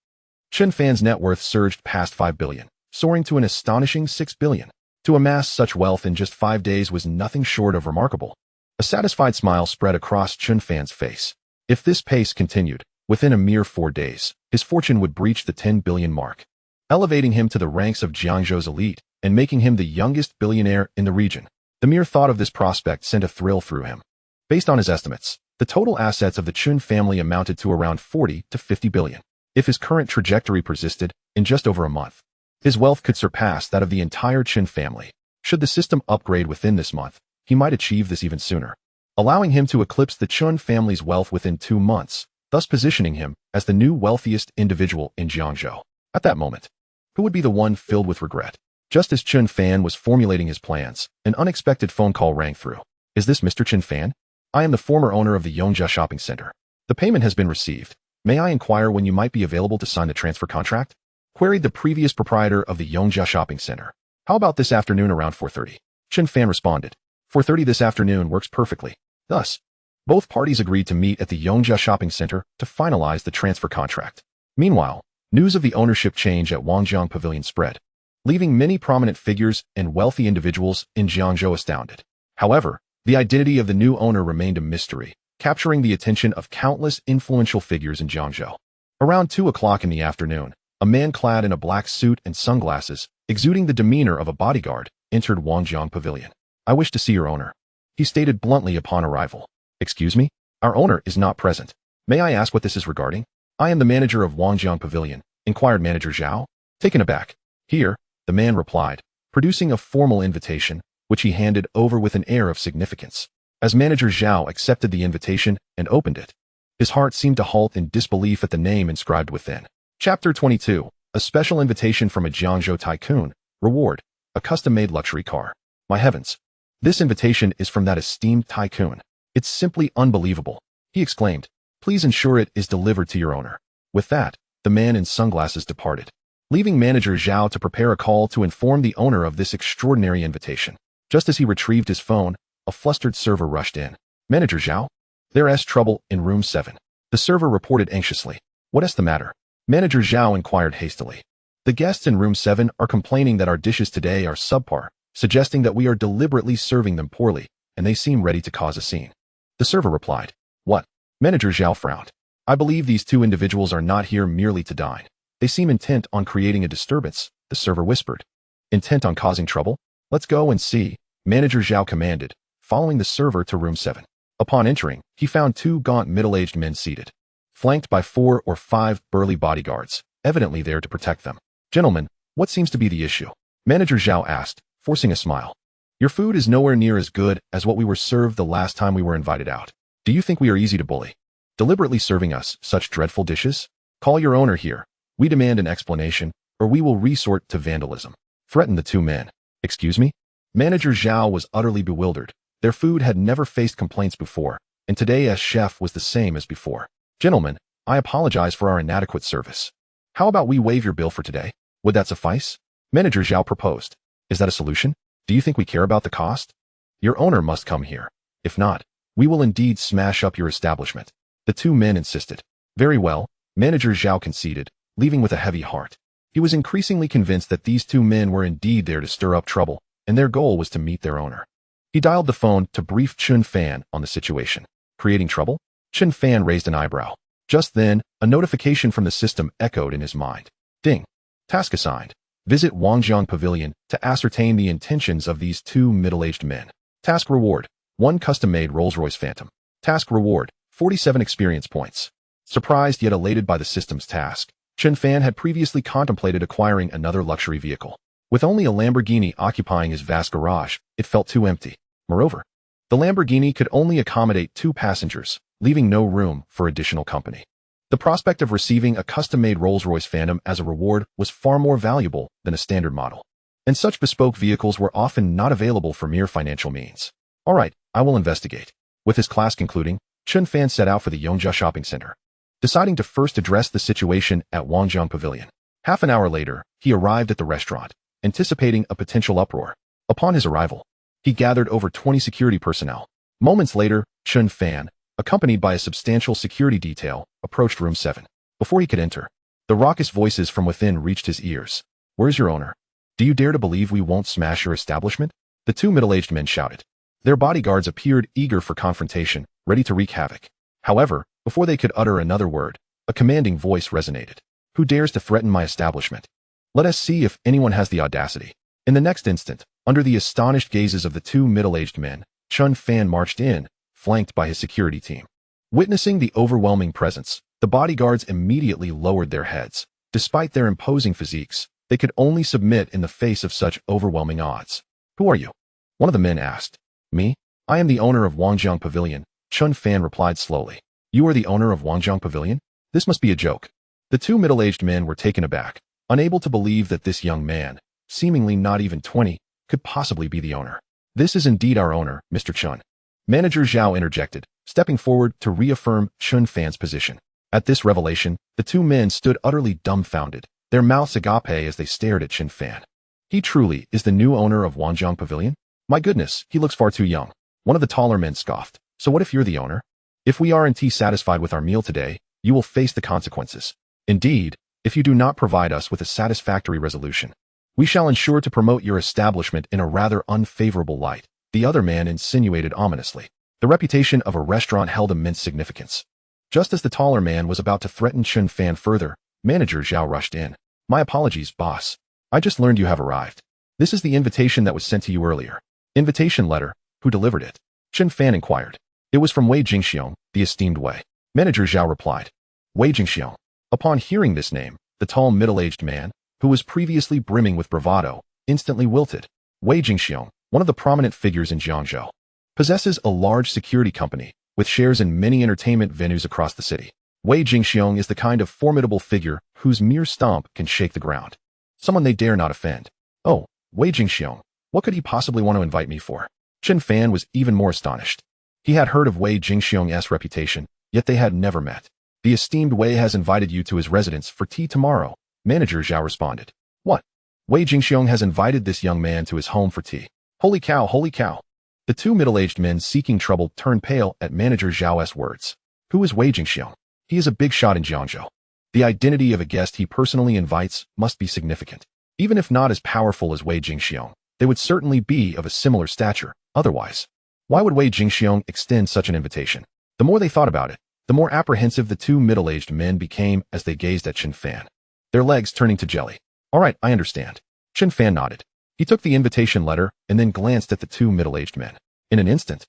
Chen Fan's net worth surged past 5 billion, soaring to an astonishing 6 billion. To amass such wealth in just 5 days was nothing short of remarkable. A satisfied smile spread across Chen Fan's face. If this pace continued, within a mere 4 days, his fortune would breach the 10 billion mark, elevating him to the ranks of Jiangzhou's elite and making him the youngest billionaire in the region. The mere thought of this prospect sent a thrill through him. Based on his estimates, the total assets of the Chen family amounted to around 40 to 50 billion. If his current trajectory persisted, in just over a month, his wealth could surpass that of the entire Chen family. Should the system upgrade within this month, he might achieve this even sooner, allowing him to eclipse the Chen family's wealth within 2 months, thus positioning him as the new wealthiest individual in Jiangzhou. At that moment, who would be the one filled with regret? Just as Chen Fan was formulating his plans, an unexpected phone call rang through. Is this Mr. Chen Fan? I am the former owner of the Yongjia Shopping Center. The payment has been received. May I inquire when you might be available to sign the transfer contract? Queried the previous proprietor of the Yongjia Shopping Center. How about this afternoon around 4:30? Chen Fan responded. 4:30 this afternoon works perfectly. Thus, both parties agreed to meet at the Yongjia Shopping Center to finalize the transfer contract. Meanwhile, news of the ownership change at Wangjiang Pavilion spread, leaving many prominent figures and wealthy individuals in Jiangzhou astounded. However, the identity of the new owner remained a mystery, capturing the attention of countless influential figures in Jiangzhou. Around 2 o'clock in the afternoon, a man clad in a black suit and sunglasses, exuding the demeanor of a bodyguard, entered Wangjiang Pavilion. "I wish to see your owner," he stated bluntly upon arrival. "Excuse me? Our owner is not present. May I ask what this is regarding?" "I am the manager of Wangjiang Pavilion," inquired Manager Zhao. Taken aback. "Here," the man replied, producing a formal invitation, which he handed over with an air of significance. As Manager Zhao accepted the invitation and opened it, his heart seemed to halt in disbelief at the name inscribed within. Chapter 22. A special invitation from a Jiangzhou tycoon. Reward: a custom-made luxury car. My heavens! This invitation is from that esteemed tycoon. It's simply unbelievable, he exclaimed. "Please ensure it is delivered to your owner." With that, the man in sunglasses departed, leaving Manager Zhao to prepare a call to inform the owner of this extraordinary invitation. Just as he retrieved his phone, a flustered server rushed in. "Manager Zhao? There's trouble in room 7. The server reported anxiously. "What's the matter?" Manager Zhao inquired hastily. "The guests in room 7 are complaining that our dishes today are subpar, suggesting that we are deliberately serving them poorly, and they seem ready to cause a scene." The server replied. "What?" Manager Zhao frowned. "I believe these two individuals are not here merely to dine. They seem intent on creating a disturbance," the server whispered. "Intent on causing trouble? Let's go and see," Manager Zhao commanded, following the server to room 7. Upon entering, he found 2 gaunt middle-aged men seated, flanked by 4 or 5 burly bodyguards, evidently there to protect them. "Gentlemen, what seems to be the issue?" Manager Zhao asked, forcing a smile. "Your food is nowhere near as good as what we were served the last time we were invited out. Do you think we are easy to bully, deliberately serving us such dreadful dishes? Call your owner here. We demand an explanation, or we will resort to vandalism," threatened the 2 men. "Excuse me?" Manager Zhao was utterly bewildered. Their food had never faced complaints before, and today as chef was the same as before. "Gentlemen, I apologize for our inadequate service. How about we waive your bill for today? Would that suffice?" Manager Zhao proposed. "Is that a solution? Do you think we care about the cost? Your owner must come here. If not, we will indeed smash up your establishment," the 2 men insisted. "Very well," Manager Zhao conceded, leaving with a heavy heart. He was increasingly convinced that these 2 men were indeed there to stir up trouble, and their goal was to meet their owner. He dialed the phone to brief Chen Fan on the situation. "Creating trouble?" Chen Fan raised an eyebrow. Just then, a notification from the system echoed in his mind. Ding. Task assigned. Visit Wangjiang Pavilion to ascertain the intentions of these 2 middle-aged men. Task reward: 1 custom-made Rolls-Royce Phantom. Task reward: 47 experience points. Surprised yet elated by the system's task, Chen Fan had previously contemplated acquiring another luxury vehicle. With only a Lamborghini occupying his vast garage, it felt too empty. Moreover, the Lamborghini could only accommodate 2 passengers, leaving no room for additional company. The prospect of receiving a custom-made Rolls-Royce Phantom as a reward was far more valuable than a standard model, and such bespoke vehicles were often not available for mere financial means. "All right, I will investigate." With his class concluding, Chen Fan set out for the Yongzhou shopping center, deciding to first address the situation at Wangjiang Pavilion. Half an hour later, he arrived at the restaurant, anticipating a potential uproar. Upon his arrival, he gathered over 20 security personnel. Moments later, Chen Fan, accompanied by a substantial security detail, approached room 7. Before he could enter, the raucous voices from within reached his ears. "Where's your owner? Do you dare to believe we won't smash your establishment?" The 2 middle-aged men shouted. Their bodyguards appeared eager for confrontation, ready to wreak havoc. However, before they could utter another word, a commanding voice resonated. "Who dares to threaten my establishment? Let us see if anyone has the audacity." In the next instant, under the astonished gazes of the 2 middle-aged men, Chen Fan marched in, flanked by his security team. Witnessing the overwhelming presence, the bodyguards immediately lowered their heads. Despite their imposing physiques, they could only submit in the face of such overwhelming odds. "Who are you?" one of the men asked. "Me? I am the owner of Wangjiang Pavilion," Chen Fan replied slowly. "You are the owner of Wangjiang Pavilion? This must be a joke." The 2 middle-aged men were taken aback, unable to believe that this young man, seemingly not even 20, could possibly be the owner. "This is indeed our owner, Mr. Chen," Manager Zhao interjected, stepping forward to reaffirm Chen Fan's position. At this revelation, the 2 men stood utterly dumbfounded, their mouths agape as they stared at Chen Fan. "He truly is the new owner of Wangjiang Pavilion? My goodness, he looks far too young." One of the taller men scoffed. "So what if you're the owner? If we aren't satisfied with our meal today, you will face the consequences. Indeed, if you do not provide us with a satisfactory resolution, we shall ensure to promote your establishment in a rather unfavorable light," the other man insinuated ominously. The reputation of a restaurant held immense significance. Just as the taller man was about to threaten Chen Fan further, Manager Zhao rushed in. My apologies, boss. I just learned you have arrived. This is the invitation that was sent to you earlier. Invitation letter. Who delivered it? Chen Fan inquired. It was from Wei Jingxiong, the esteemed Wei. Manager Zhao replied. Wei Jingxiong. Upon hearing this name, the tall middle-aged man, who was previously brimming with bravado, instantly wilted. Wei Jingxiong, one of the prominent figures in Jiangzhou, possesses a large security company with shares in many entertainment venues across the city. Wei Jingxiong is the kind of formidable figure whose mere stomp can shake the ground. Someone they dare not offend. Oh, Wei Jingxiong, what could he possibly want to invite me for? Chen Fan was even more astonished. He had heard of Wei Jingxiong's reputation, yet they had never met. The esteemed Wei has invited you to his residence for tea tomorrow, Manager Zhao responded. What? Wei Jingxiong has invited this young man to his home for tea. Holy cow, holy cow. The two middle-aged men seeking trouble turned pale at Manager Zhao's words. Who is Wei Jingxiong? He is a big shot in Jiangzhou. The identity of a guest he personally invites must be significant. Even if not as powerful as Wei Jingxiong, they would certainly be of a similar stature. Otherwise, why would Wei Jingxiong extend such an invitation? The more they thought about it, the more apprehensive the two middle-aged men became as they gazed at Chen Fan, their legs turning to jelly. All right, I understand. Chen Fan nodded. He took the invitation letter and then glanced at the two middle-aged men. In an instant,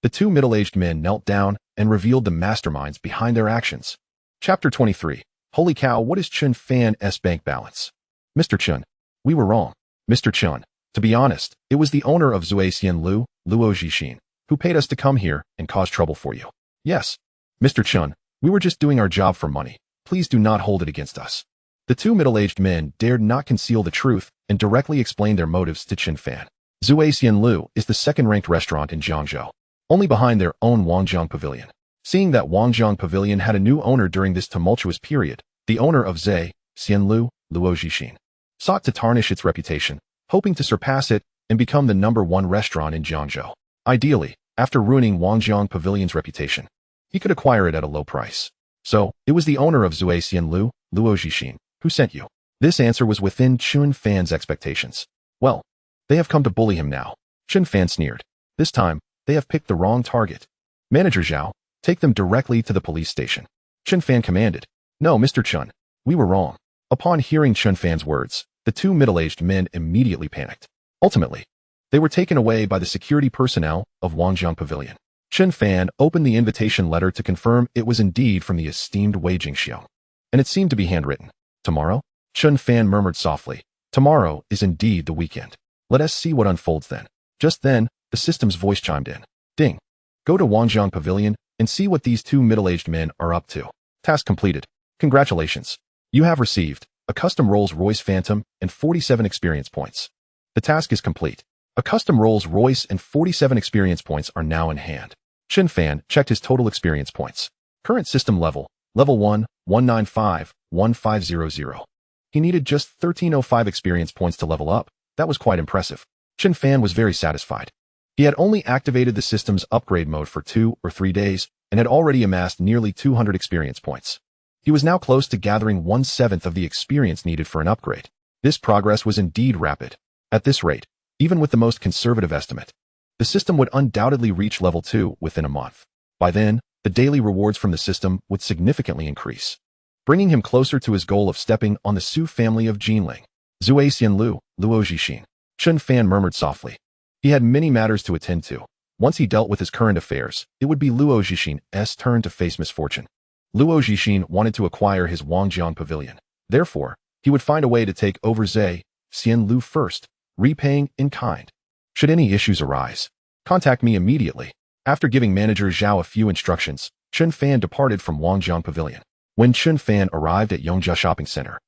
the two middle-aged men knelt down and revealed the masterminds behind their actions. Chapter 23. Holy cow, what is Chen Fan's bank balance? Mr. Chen, we were wrong. Mr. Chen, to be honest, it was the owner of Zuaxian Lu, Luo Jixin, who paid us to come here and cause trouble for you. Yes. Mr. Chen, we were just doing our job for money. Please do not hold it against us. The two middle-aged men dared not conceal the truth and directly explained their motives to Chen Fan. Zuaxian Lu is the second-ranked restaurant in Jiangzhou, only behind their own Wangjiang Pavilion. Seeing that Wangjiang Pavilion had a new owner during this tumultuous period, the owner of Zuaxian Lu, Luo Jixin, sought to tarnish its reputation, hoping to surpass it and become the #1 restaurant in Jiangzhou. Ideally, after ruining Wangjiang Pavilion's reputation, he could acquire it at a low price. So, it was the owner of Zuaxian Lu, Luo Jixin, who sent you. This answer was within Chen Fan's expectations. Well, they have come to bully him now. Chen Fan sneered. This time, they have picked the wrong target. Manager Zhao, take them directly to the police station. Chen Fan commanded. No, Mr. Chen, we were wrong. Upon hearing Chen Fan's words, the two middle-aged men immediately panicked. Ultimately, they were taken away by the security personnel of Wangjiang Pavilion. Chen Fan opened the invitation letter to confirm it was indeed from the esteemed Wei Jingxiong, and it seemed to be handwritten. Tomorrow? Chen Fan murmured softly. Tomorrow is indeed the weekend. Let us see what unfolds then. Just then, the system's voice chimed in. Ding. Go to Wangjiang Pavilion and see what these two middle-aged men are up to. Task completed. Congratulations. You have received a custom Rolls-Royce Phantom and 47 experience points. The task is complete. A custom Rolls-Royce and 47 experience points are now in hand. Chen Fan checked his total experience points. Current system level, level 1, 195, 1500. He needed just 1305 experience points to level up. That was quite impressive. Chen Fan was very satisfied. He had only activated the system's upgrade mode for 2 or 3 days and had already amassed nearly 200 experience points. He was now close to gathering 1/7 of the experience needed for an upgrade. This progress was indeed rapid. At this rate, even with the most conservative estimate, the system would undoubtedly reach level 2 within a month. By then, the daily rewards from the system would significantly increase, bringing him closer to his goal of stepping on the Su family of Jinling. Zuaxian Lu, Luo Jixin. Chen Fan murmured softly. He had many matters to attend to. Once he dealt with his current affairs, it would be Luo Jixin's turn to face misfortune. Luo Jixin wanted to acquire his Wangjiang Pavilion. Therefore, he would find a way to take over Zuaxian Lu first, repaying in kind. Should any issues arise, contact me immediately. After giving Manager Zhao a few instructions, Chen Fan departed from Wangjiang Pavilion. When Chen Fan arrived at Yongjia Shopping Center,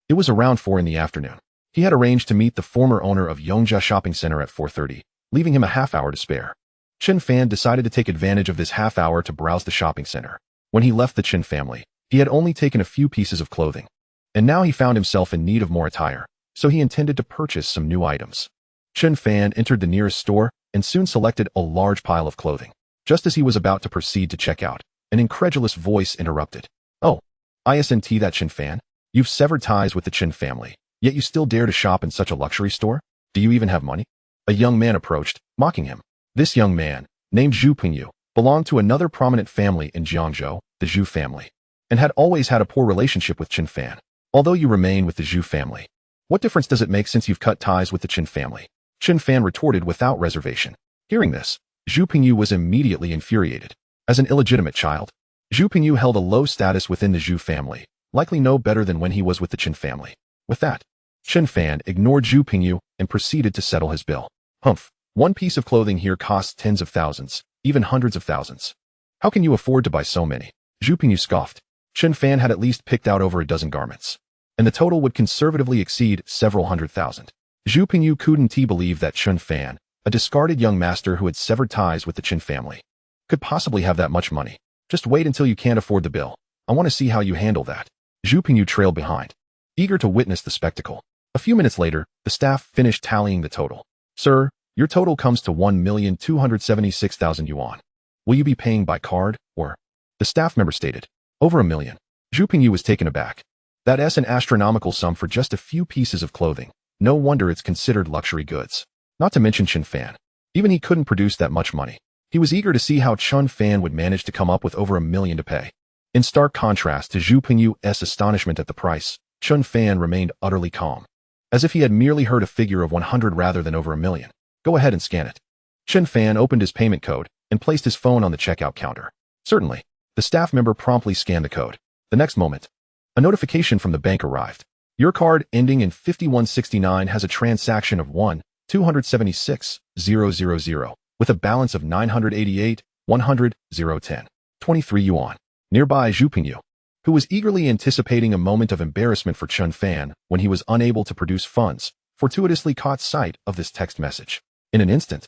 it was around 4 in the afternoon. He had arranged to meet the former owner of Yongjia Shopping Center at 4:30, leaving him a half-hour to spare. Chen Fan decided to take advantage of this half-hour to browse the shopping center. When he left the Chen family, he had only taken a few pieces of clothing, and now he found himself in need of more attire, so he intended to purchase some new items. Chen Fan entered the nearest store and soon selected a large pile of clothing. Just as he was about to proceed to check out, an incredulous voice interrupted. Oh, isn't that Chen Fan? You've severed ties with the Chen family, yet you still dare to shop in such a luxury store? Do you even have money? A young man approached, mocking him. This young man, named Zhu Pingyu, belonged to another prominent family in Jiangzhou, the Zhu family, and had always had a poor relationship with Chen Fan. Although you remain with the Zhu family, what difference does it make since you've cut ties with the Chen family? Chen Fan retorted without reservation. Hearing this, Zhu Pingyu was immediately infuriated. As an illegitimate child, Zhu Pingyu held a low status within the Zhu family, likely no better than when he was with the Chen family. With that, Chen Fan ignored Zhu Pingyu and proceeded to settle his bill. Humph, one piece of clothing here costs tens of thousands, even hundreds of thousands. How can you afford to buy so many? Zhu Pingyu scoffed. Chen Fan had at least picked out over a dozen garments, and the total would conservatively exceed several hundred thousand. Zhu Pingyu couldn't believe that Chen Fan, a discarded young master who had severed ties with the Chen family, could possibly have that much money. Just wait until you can't afford the bill. I want to see how you handle that. Zhu Pingyu trailed behind, eager to witness the spectacle. A few minutes later, the staff finished tallying the total. Sir, your total comes to 1,276,000 yuan. Will you be paying by card, or? The staff member stated. Over $1 million. Zhu Pingyu was taken aback. That's an astronomical sum for just a few pieces of clothing. No wonder it's considered luxury goods. Not to mention Chen Fan. Even he couldn't produce that much money. He was eager to see how Chen Fan would manage to come up with over $1 million to pay. In stark contrast to Zhu Pingyu's astonishment at the price, Chen Fan remained utterly calm, as if he had merely heard a figure of 100 rather than over $1 million. Go ahead and scan it. Chen Fan opened his payment code and placed his phone on the checkout counter. Certainly, the staff member promptly scanned the code. The next moment, a notification from the bank arrived. Your card ending in 5169 has a transaction of 1,276,000 with a balance of 988,100,010. 23 yuan. Nearby Zhu Pingyu, who was eagerly anticipating a moment of embarrassment for Chen Fan when he was unable to produce funds, fortuitously caught sight of this text message. In an instant,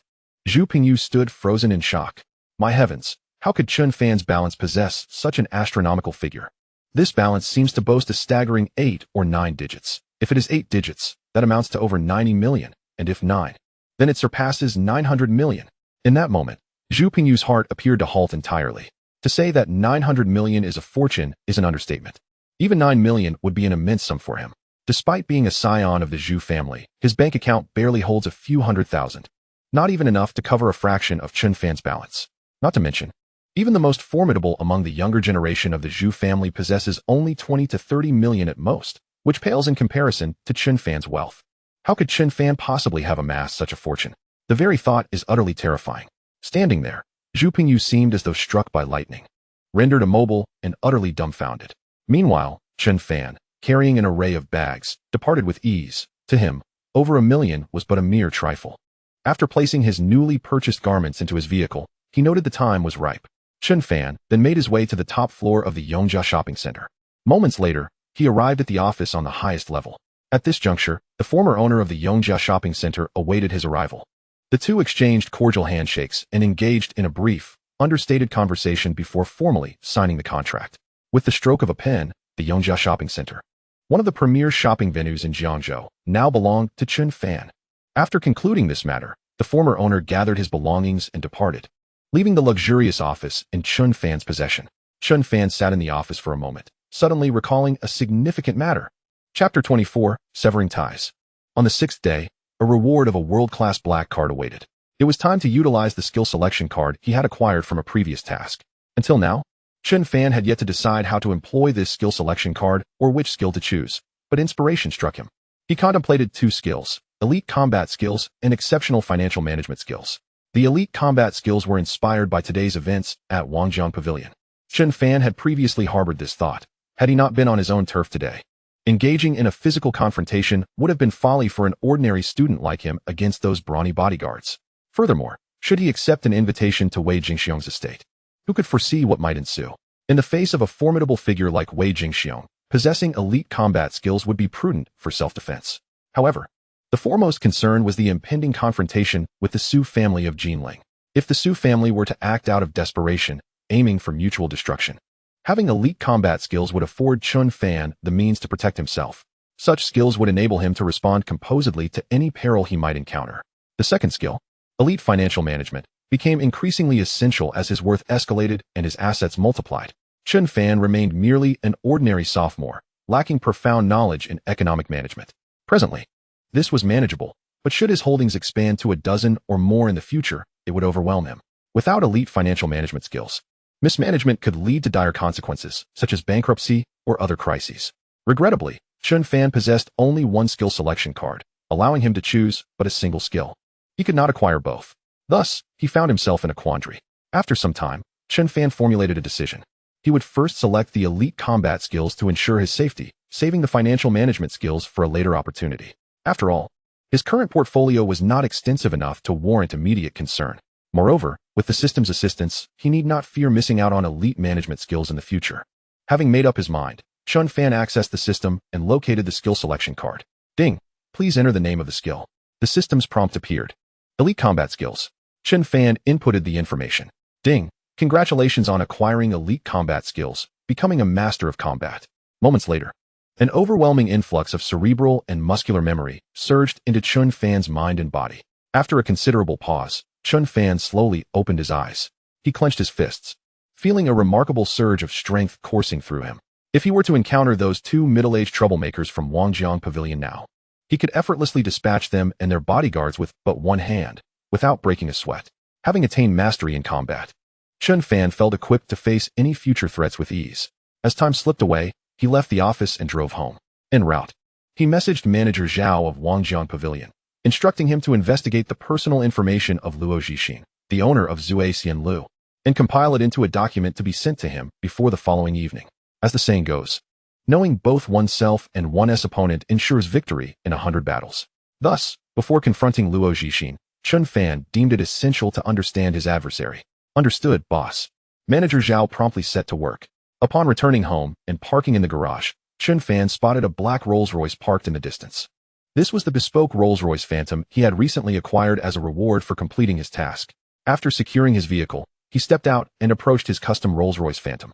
Zhu Pingyu stood frozen in shock. My heavens, how could Chen Fan's balance possess such an astronomical figure? This balance seems to boast a staggering 8 or 9 digits. If it is 8 digits, that amounts to over 90 million, and if 9, then it surpasses 900 million. In that moment, Zhu Pingyu's heart appeared to halt entirely. To say that 900 million is a fortune is an understatement. Even 9 million would be an immense sum for him. Despite being a scion of the Zhu family, his bank account barely holds a few hundred thousand. Not even enough to cover a fraction of Chen Fan's balance. Not to mention, even the most formidable among the younger generation of the Zhu family possesses only 20 to 30 million at most, which pales in comparison to Chen Fan's wealth. How could Chen Fan possibly have amassed such a fortune? The very thought is utterly terrifying. Standing there, Zhu Pingyu seemed as though struck by lightning, rendered immobile and utterly dumbfounded. Meanwhile, Chen Fan, carrying an array of bags, departed with ease. To him, over $1 million was but a mere trifle. After placing his newly purchased garments into his vehicle, he noted the time was ripe. Chen Fan then made his way to the top floor of the Yongjia shopping center. Moments later, he arrived at the office on the highest level. At this juncture, the former owner of the Yongjia shopping center awaited his arrival. The two exchanged cordial handshakes and engaged in a brief, understated conversation before formally signing the contract. With the stroke of a pen, the Yongjia shopping center, one of the premier shopping venues in Jiangzhou, now belonged to Chen Fan. After concluding this matter, the former owner gathered his belongings and departed, leaving the luxurious office in Chen Fan's possession. Chen Fan sat in the office for a moment, suddenly recalling a significant matter. Chapter 24, Severing Ties. On the 6th day, a reward of a world-class black card awaited. It was time to utilize the skill selection card he had acquired from a previous task. Until now, Chen Fan had yet to decide how to employ this skill selection card or which skill to choose, but inspiration struck him. He contemplated 2 skills, elite combat skills and exceptional financial management skills. The elite combat skills were inspired by today's events at Wangjiang Pavilion. Chen Fan had previously harbored this thought, had he not been on his own turf today. Engaging in a physical confrontation would have been folly for an ordinary student like him against those brawny bodyguards. Furthermore, should he accept an invitation to Wei Jingxiong's estate? Who could foresee what might ensue? In the face of a formidable figure like Wei Jingxiong, possessing elite combat skills would be prudent for self-defense. However, the foremost concern was the impending confrontation with the Su family of Jinling. If the Su family were to act out of desperation, aiming for mutual destruction, having elite combat skills would afford Chen Fan the means to protect himself. Such skills would enable him to respond composedly to any peril he might encounter. The second skill, elite financial management, became increasingly essential as his worth escalated and his assets multiplied. Chen Fan remained merely an ordinary sophomore, lacking profound knowledge in economic management. Presently, this was manageable, but should his holdings expand to a dozen or more in the future, it would overwhelm him. Without elite financial management skills, mismanagement could lead to dire consequences, such as bankruptcy or other crises. Regrettably, Chen Fan possessed only one skill selection card, allowing him to choose but a single skill. He could not acquire both. Thus, he found himself in a quandary. After some time, Chen Fan formulated a decision. He would first select the elite combat skills to ensure his safety, saving the financial management skills for a later opportunity. After all, his current portfolio was not extensive enough to warrant immediate concern. Moreover, with the system's assistance, he need not fear missing out on elite management skills in the future. Having made up his mind, Chen Fan accessed the system and located the skill selection card. Ding! Please enter the name of the skill. The system's prompt appeared. Elite combat skills. Chen Fan inputted the information. Ding! Congratulations on acquiring elite combat skills, becoming a master of combat. Moments later, an overwhelming influx of cerebral and muscular memory surged into Chen Fan's mind and body. After a considerable pause, Chen Fan slowly opened his eyes. He clenched his fists, feeling a remarkable surge of strength coursing through him. If he were to encounter those two middle-aged troublemakers from Wangjiang Pavilion now, he could effortlessly dispatch them and their bodyguards with but one hand, without breaking a sweat. Having attained mastery in combat, Chen Fan felt equipped to face any future threats with ease. As time slipped away, he left the office and drove home. En route, he messaged manager Zhao of Wangjiang Pavilion, instructing him to investigate the personal information of Luo Zhixin, the owner of Zuaxian Lu, and compile it into a document to be sent to him before the following evening. As the saying goes, knowing both oneself and one's opponent ensures victory in 100 battles. Thus, before confronting Luo Zhixin, Chen Fan deemed it essential to understand his adversary. Understood, boss. Manager Zhao promptly set to work. Upon returning home and parking in the garage, Chen Fan spotted a black Rolls-Royce parked in the distance. This was the bespoke Rolls-Royce Phantom he had recently acquired as a reward for completing his task. After securing his vehicle, he stepped out and approached his custom Rolls-Royce Phantom.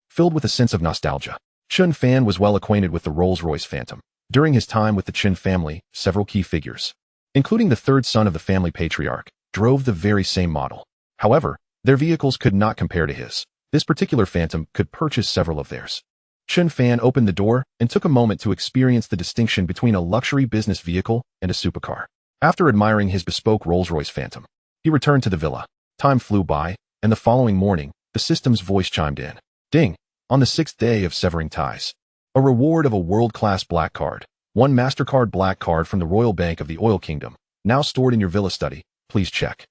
Filled with a sense of nostalgia, Chen Fan was well acquainted with the Rolls-Royce Phantom. During his time with the Chen family, several key figures, including the third son of the family patriarch, drove the very same model. However, their vehicles could not compare to his. This particular Phantom could purchase several of theirs. Chen Fan opened the door and took a moment to experience the distinction between a luxury business vehicle and a supercar. After admiring his bespoke Rolls-Royce Phantom, he returned to the villa. Time flew by, and the following morning, the system's voice chimed in. Ding! On the 6th day of severing ties. A reward of a world-class black card. One MasterCard black card from the Royal Bank of the Oil Kingdom, now stored in your villa study. Please check.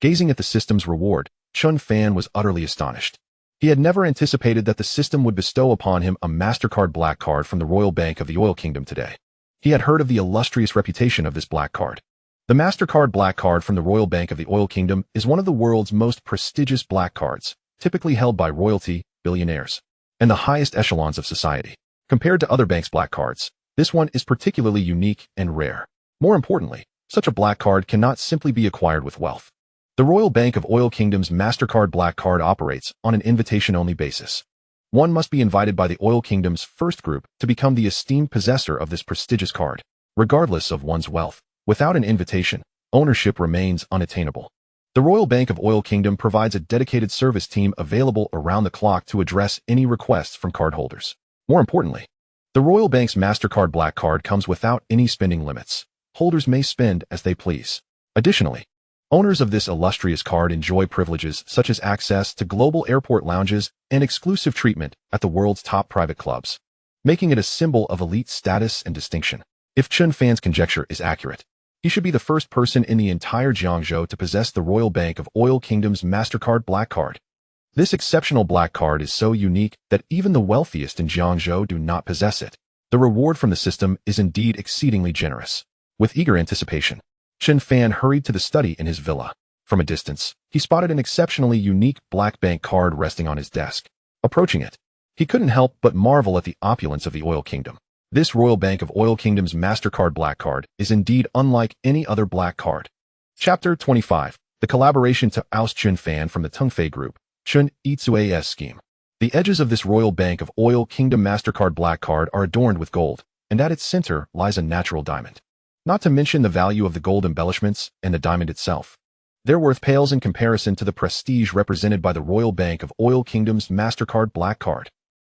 Gazing at the system's reward, Chen Fan was utterly astonished. He had never anticipated that the system would bestow upon him a MasterCard black card from the Royal Bank of the Oil Kingdom today. He had heard of the illustrious reputation of this black card. The MasterCard black card from the Royal Bank of the Oil Kingdom is one of the world's most prestigious black cards, typically held by royalty, billionaires, and the highest echelons of society. Compared to other banks' black cards, this one is particularly unique and rare. More importantly, such a black card cannot simply be acquired with wealth. The Royal Bank of Oil Kingdom's MasterCard Black Card operates on an invitation-only basis. One must be invited by the Oil Kingdom's first group to become the esteemed possessor of this prestigious card, regardless of one's wealth. Without an invitation, ownership remains unattainable. The Royal Bank of Oil Kingdom provides a dedicated service team available around the clock to address any requests from cardholders. More importantly, the Royal Bank's MasterCard Black Card comes without any spending limits. Holders may spend as they please. Additionally, owners of this illustrious card enjoy privileges such as access to global airport lounges and exclusive treatment at the world's top private clubs, making it a symbol of elite status and distinction. If Chen Fan's conjecture is accurate, he should be the first person in the entire Jiangzhou to possess the Royal Bank of Oil Kingdom's MasterCard Black Card. This exceptional black card is so unique that even the wealthiest in Jiangzhou do not possess it. The reward from the system is indeed exceedingly generous. With eager anticipation, Chen Fan hurried to the study in his villa. From a distance, he spotted an exceptionally unique black bank card resting on his desk. Approaching it, he couldn't help but marvel at the opulence of the Oil Kingdom. This Royal Bank of Oil Kingdom's MasterCard Black Card is indeed unlike any other black card. Chapter 25. The collaboration to oust Chen Fan from the Tengfei Group, Chen Itsua's scheme. The edges of this Royal Bank of Oil Kingdom MasterCard Black Card are adorned with gold, and at its center lies a natural diamond. Not to mention the value of the gold embellishments and the diamond itself. Their worth pales in comparison to the prestige represented by the Royal Bank of Oil Kingdom's MasterCard Black Card.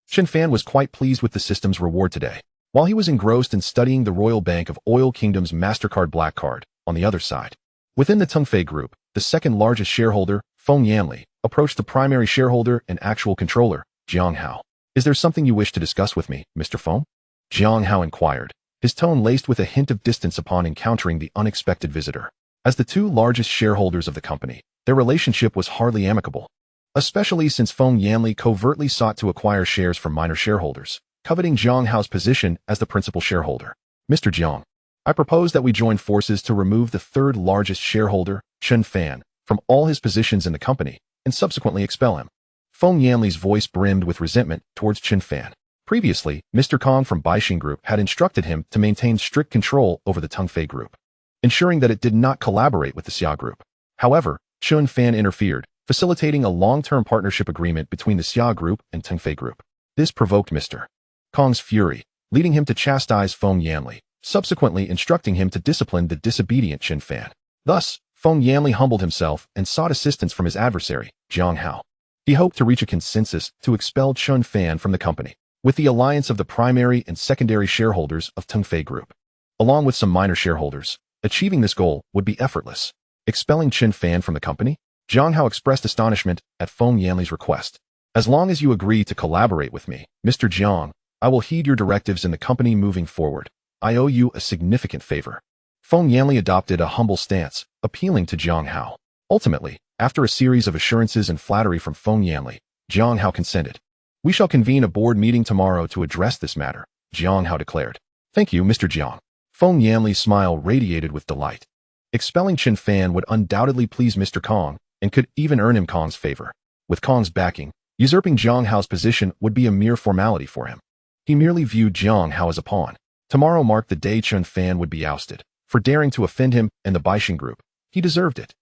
Chen Fan was quite pleased with the system's reward today. While he was engrossed in studying the Royal Bank of Oil Kingdom's MasterCard Black Card, on the other side, within the Tengfei Group, the second largest shareholder, Feng Yanli approached the primary shareholder and actual controller, Jiang Hao. Is there something you wish to discuss with me, Mr. Feng? Jiang Hao inquired, his tone laced with a hint of distance upon encountering the unexpected visitor. As the two largest shareholders of the company, their relationship was hardly amicable, especially since Feng Yanli covertly sought to acquire shares from minor shareholders, coveting Jiang Hao's position as the principal shareholder. Mr. Jiang, I propose that we join forces to remove the third largest shareholder, Chen Fan, from all his positions in the company and subsequently expel him. Feng Yanli's voice brimmed with resentment towards Chen Fan. Previously, Mr. Kong from Baixing Group had instructed him to maintain strict control over the Tongfei Group, ensuring that it did not collaborate with the Xia Group. However, Chen Fan interfered, facilitating a long-term partnership agreement between the Xia Group and Tongfei Group. This provoked Mr. Kong's fury, leading him to chastise Feng Yanli, subsequently instructing him to discipline the disobedient Chen Fan. Thus, Feng Yanli humbled himself and sought assistance from his adversary, Jiang Hao. He hoped to reach a consensus to expel Chen Fan from the company, with the alliance of the primary and secondary shareholders of Tongfei Group. Along with some minor shareholders, achieving this goal would be effortless. Expelling Chen Fan from the company? Jiang Hao expressed astonishment at Feng Yanli's request. As long as you agree to collaborate with me, Mr. Jiang, I will heed your directives in the company moving forward. I owe you a significant favor. Feng Yanli adopted a humble stance, appealing to Jiang Hao. Ultimately, after a series of assurances and flattery from Feng Yanli, Jiang Hao consented. We shall convene a board meeting tomorrow to address this matter, Jiang Hao declared. Thank you, Mr. Jiang. Feng Yanli's smile radiated with delight. Expelling Chen Fan would undoubtedly please Mr. Kong and could even earn him Kong's favor. With Kong's backing, usurping Jiang Hao's position would be a mere formality for him. He merely viewed Jiang Hao as a pawn. Tomorrow marked the day Chen Fan would be ousted. For daring to offend him and the Baixing Group, he deserved it.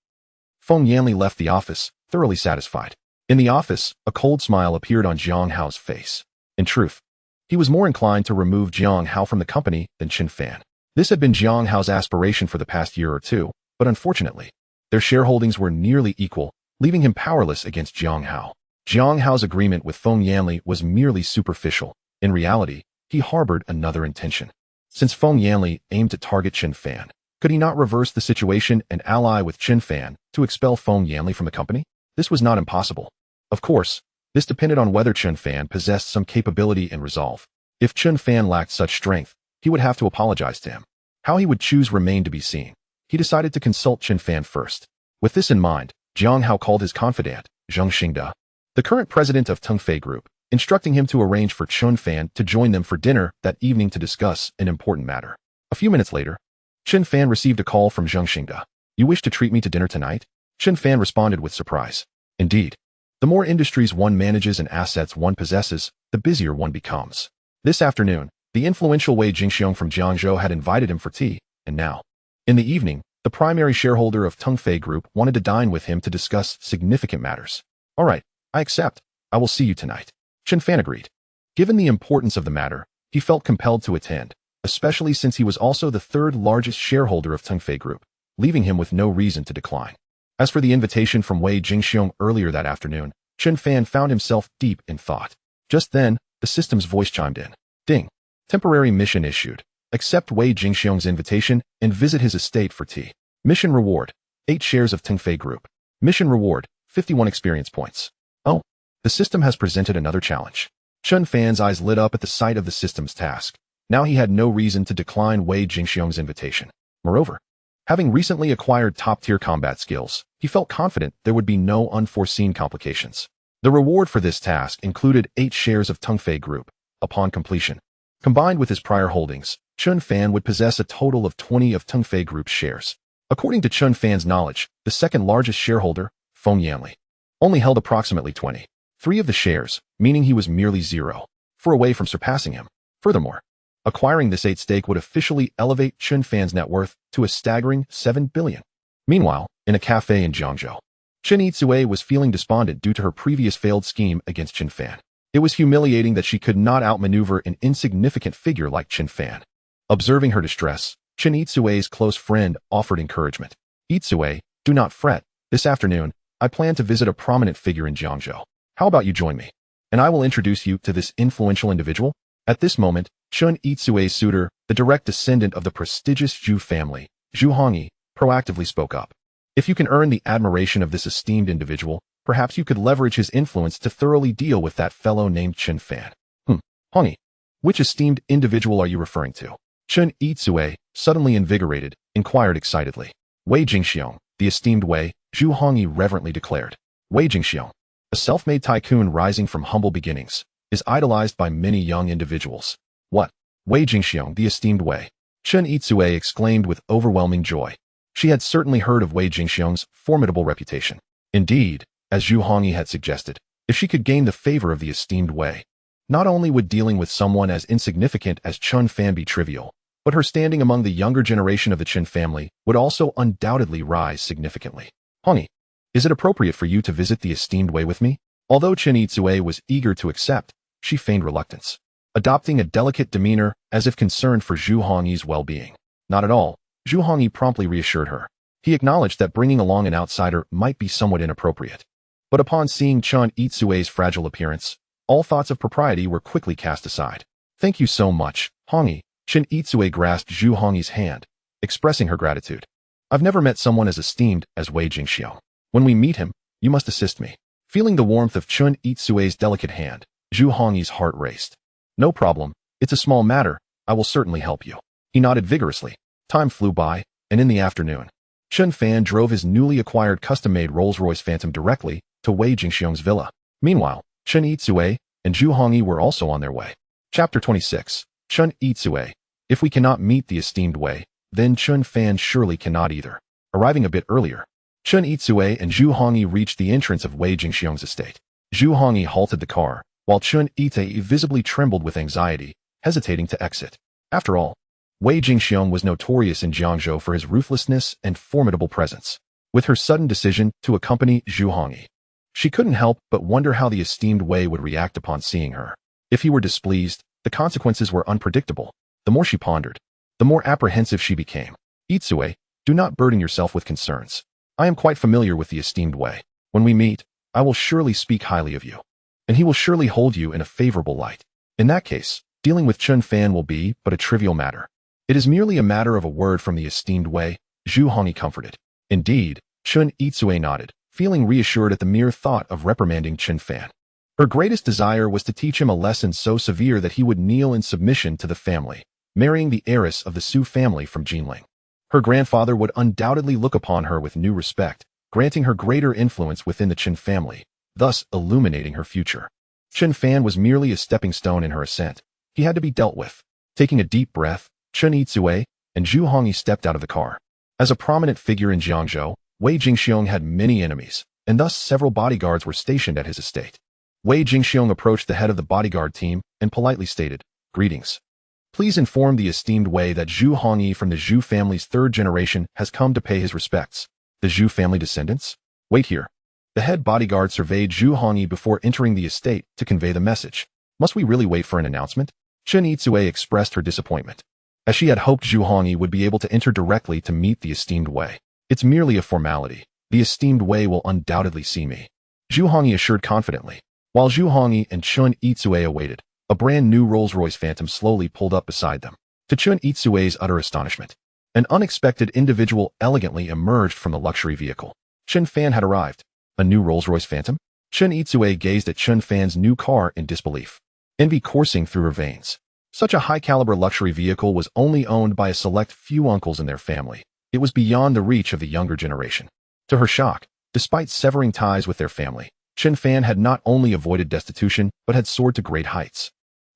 Feng Yanli left the office, thoroughly satisfied. In the office, a cold smile appeared on Jiang Hao's face. In truth, he was more inclined to remove Jiang Hao from the company than Chen Fan. This had been Jiang Hao's aspiration for the past year or two, but unfortunately, their shareholdings were nearly equal, leaving him powerless against Jiang Hao. Jiang Hao's agreement with Feng Yanli was merely superficial. In reality, he harbored another intention. Since Feng Yanli aimed to target Chen Fan, could he not reverse the situation and ally with Chen Fan to expel Feng Yanli from the company? This was not impossible. Of course, this depended on whether Chen Fan possessed some capability and resolve. If Chen Fan lacked such strength, he would have to apologize to him. How he would choose remained to be seen. He decided to consult Chen Fan first. With this in mind, Jiang Hao called his confidant, Zheng Xingde, the current president of Tongfei Group, instructing him to arrange for Chen Fan to join them for dinner that evening to discuss an important matter. A few minutes later, Chen Fan received a call from Zheng Xingde. You wish to treat me to dinner tonight? Chen Fan responded with surprise. Indeed. The more industries one manages and assets one possesses, the busier one becomes. This afternoon, the influential Wei Jingxiong from Jiangzhou had invited him for tea, and now, in the evening, the primary shareholder of Tongfei Group wanted to dine with him to discuss significant matters. All right, I accept. I will see you tonight. Chen Fan agreed. Given the importance of the matter, he felt compelled to attend, especially since he was also the third largest shareholder of Tongfei Group, leaving him with no reason to decline. As for the invitation from Wei Jingxiong earlier that afternoon, Chen Fan found himself deep in thought. Just then, the system's voice chimed in. Ding. Temporary mission issued. Accept Wei Jingxiong's invitation and visit his estate for tea. Mission reward: 8 shares of Tongfei Group. Mission reward: 51 experience points. Oh. The system has presented another challenge. Chen Fan's eyes lit up at the sight of the system's task. Now he had no reason to decline Wei Jingxiong's invitation. Moreover, having recently acquired top-tier combat skills, he felt confident there would be no unforeseen complications. The reward for this task included 8 shares of Tongfei Group. Upon completion, combined with his prior holdings, Chen Fan would possess a total of 20 of Tongfei Group's shares. According to Chen Fan's knowledge, the second largest shareholder, Feng Yanli, only held approximately 20. 3 of the shares, meaning he was merely 0, far away from surpassing him. Furthermore, acquiring this 8 stake would officially elevate Chen Fan's net worth to a staggering 7 billion. Meanwhile, in a cafe in Jiangzhou, Chen Yitsue was feeling despondent due to her previous failed scheme against Chen Fan. It was humiliating that she could not outmaneuver an insignificant figure like Chen Fan. Observing her distress, Chen Yitsue's close friend offered encouragement. Yitsue, do not fret. This afternoon, I plan to visit a prominent figure in Jiangzhou. How about you join me? And I will introduce you to this influential individual. At this moment, Chen Yitsue's suitor, the direct descendant of the prestigious Zhu family, Zhu Hongyi, proactively spoke up. If you can earn the admiration of this esteemed individual, perhaps you could leverage his influence to thoroughly deal with that fellow named Chen Fan. Honey, which esteemed individual are you referring to? Chen Yitsue, suddenly invigorated, inquired excitedly. Wei Jingxiong, the esteemed Wei, Zhu Hongyi reverently declared. Wei Jingxiong, a self-made tycoon rising from humble beginnings, is idolized by many young individuals. What? Wei Jingxiong, the esteemed Wei. Chen Yitsue exclaimed with overwhelming joy. She had certainly heard of Wei Jingxiong's formidable reputation. Indeed, as Zhu Hongyi had suggested, if she could gain the favor of the esteemed Wei, not only would dealing with someone as insignificant as Chen Fan be trivial, but her standing among the younger generation of the Chen family would also undoubtedly rise significantly. Honey, is it appropriate for you to visit the esteemed Wei with me? Although Chen Yitsue was eager to accept, she feigned reluctance, adopting a delicate demeanor as if concerned for Zhu Hongyi's well-being. Not at all, Zhu Hongyi promptly reassured her. He acknowledged that bringing along an outsider might be somewhat inappropriate. But upon seeing Chen Yitsue's fragile appearance, all thoughts of propriety were quickly cast aside. Thank you so much, Hongyi. Chen Yitsue grasped Zhu Hongyi's hand, expressing her gratitude. I've never met someone as esteemed as Wei Jingxiong. When we meet him, you must assist me. Feeling the warmth of Chen Yitsue's delicate hand, Zhu Hongyi's heart raced. No problem. It's a small matter. I will certainly help you. He nodded vigorously. Time flew by, and in the afternoon, Chen Fan drove his newly acquired custom-made Rolls-Royce Phantom directly to Wei Jingxiong's villa. Meanwhile, Chen Yitsue and Zhu Hongyi were also on their way. Chapter 26. Chen Yitsue. If we cannot meet the esteemed Wei, then Chen Fan surely cannot either. Arriving a bit earlier, Chen Yitsue and Zhu Hongyi reached the entrance of Wei Jingxiong's estate. Zhu Hongyi halted the car, while Chen Yitsue visibly trembled with anxiety, hesitating to exit. After all, Wei Jingxiong was notorious in Jiangzhou for his ruthlessness and formidable presence. With her sudden decision to accompany Zhu Hongyi, she couldn't help but wonder how the esteemed Wei would react upon seeing her. If he were displeased, the consequences were unpredictable. The more she pondered, the more apprehensive she became. Yitsue, do not burden yourself with concerns. I am quite familiar with the esteemed Wei. When we meet, I will surely speak highly of you, and he will surely hold you in a favorable light. In that case, dealing with Chen Fan will be but a trivial matter. It is merely a matter of a word from the esteemed Wei, Zhu Hongyi comforted. Indeed, Chen Yitsue nodded, feeling reassured at the mere thought of reprimanding Chen Fan. Her greatest desire was to teach him a lesson so severe that he would kneel in submission to the family, marrying the heiress of the Su family from Jinling. Her grandfather would undoubtedly look upon her with new respect, granting her greater influence within the Chen family, thus illuminating her future. Chen Fan was merely a stepping stone in her ascent. He had to be dealt with. Taking a deep breath, Chen Yitsue and Zhu Hongyi stepped out of the car. As a prominent figure in Jiangzhou, Wei Jingxiong had many enemies, and thus several bodyguards were stationed at his estate. Wei Jingxiong approached the head of the bodyguard team and politely stated, "Greetings. Please inform the esteemed Wei that Zhu Hongyi from the Zhu family's third generation has come to pay his respects." The Zhu family descendants? Wait here. The head bodyguard surveyed Zhu Hongyi before entering the estate to convey the message. Must we really wait for an announcement? Chen Yitsue expressed her disappointment, as she had hoped Zhu Hongyi would be able to enter directly to meet the esteemed Wei. It's merely a formality. The esteemed Wei will undoubtedly see me, Zhu Hongyi assured confidently. While Zhu Hongyi and Chen Yitsue awaited, a brand new Rolls-Royce Phantom slowly pulled up beside them. To Chen Yitsue's utter astonishment, an unexpected individual elegantly emerged from the luxury vehicle. Chen Fan had arrived. A new Rolls-Royce Phantom? Chen Yitsue gazed at Chen Fan's new car in disbelief, envy coursing through her veins. Such a high-caliber luxury vehicle was only owned by a select few uncles in their family. It was beyond the reach of the younger generation. To her shock, despite severing ties with their family, Chen Fan had not only avoided destitution, but had soared to great heights,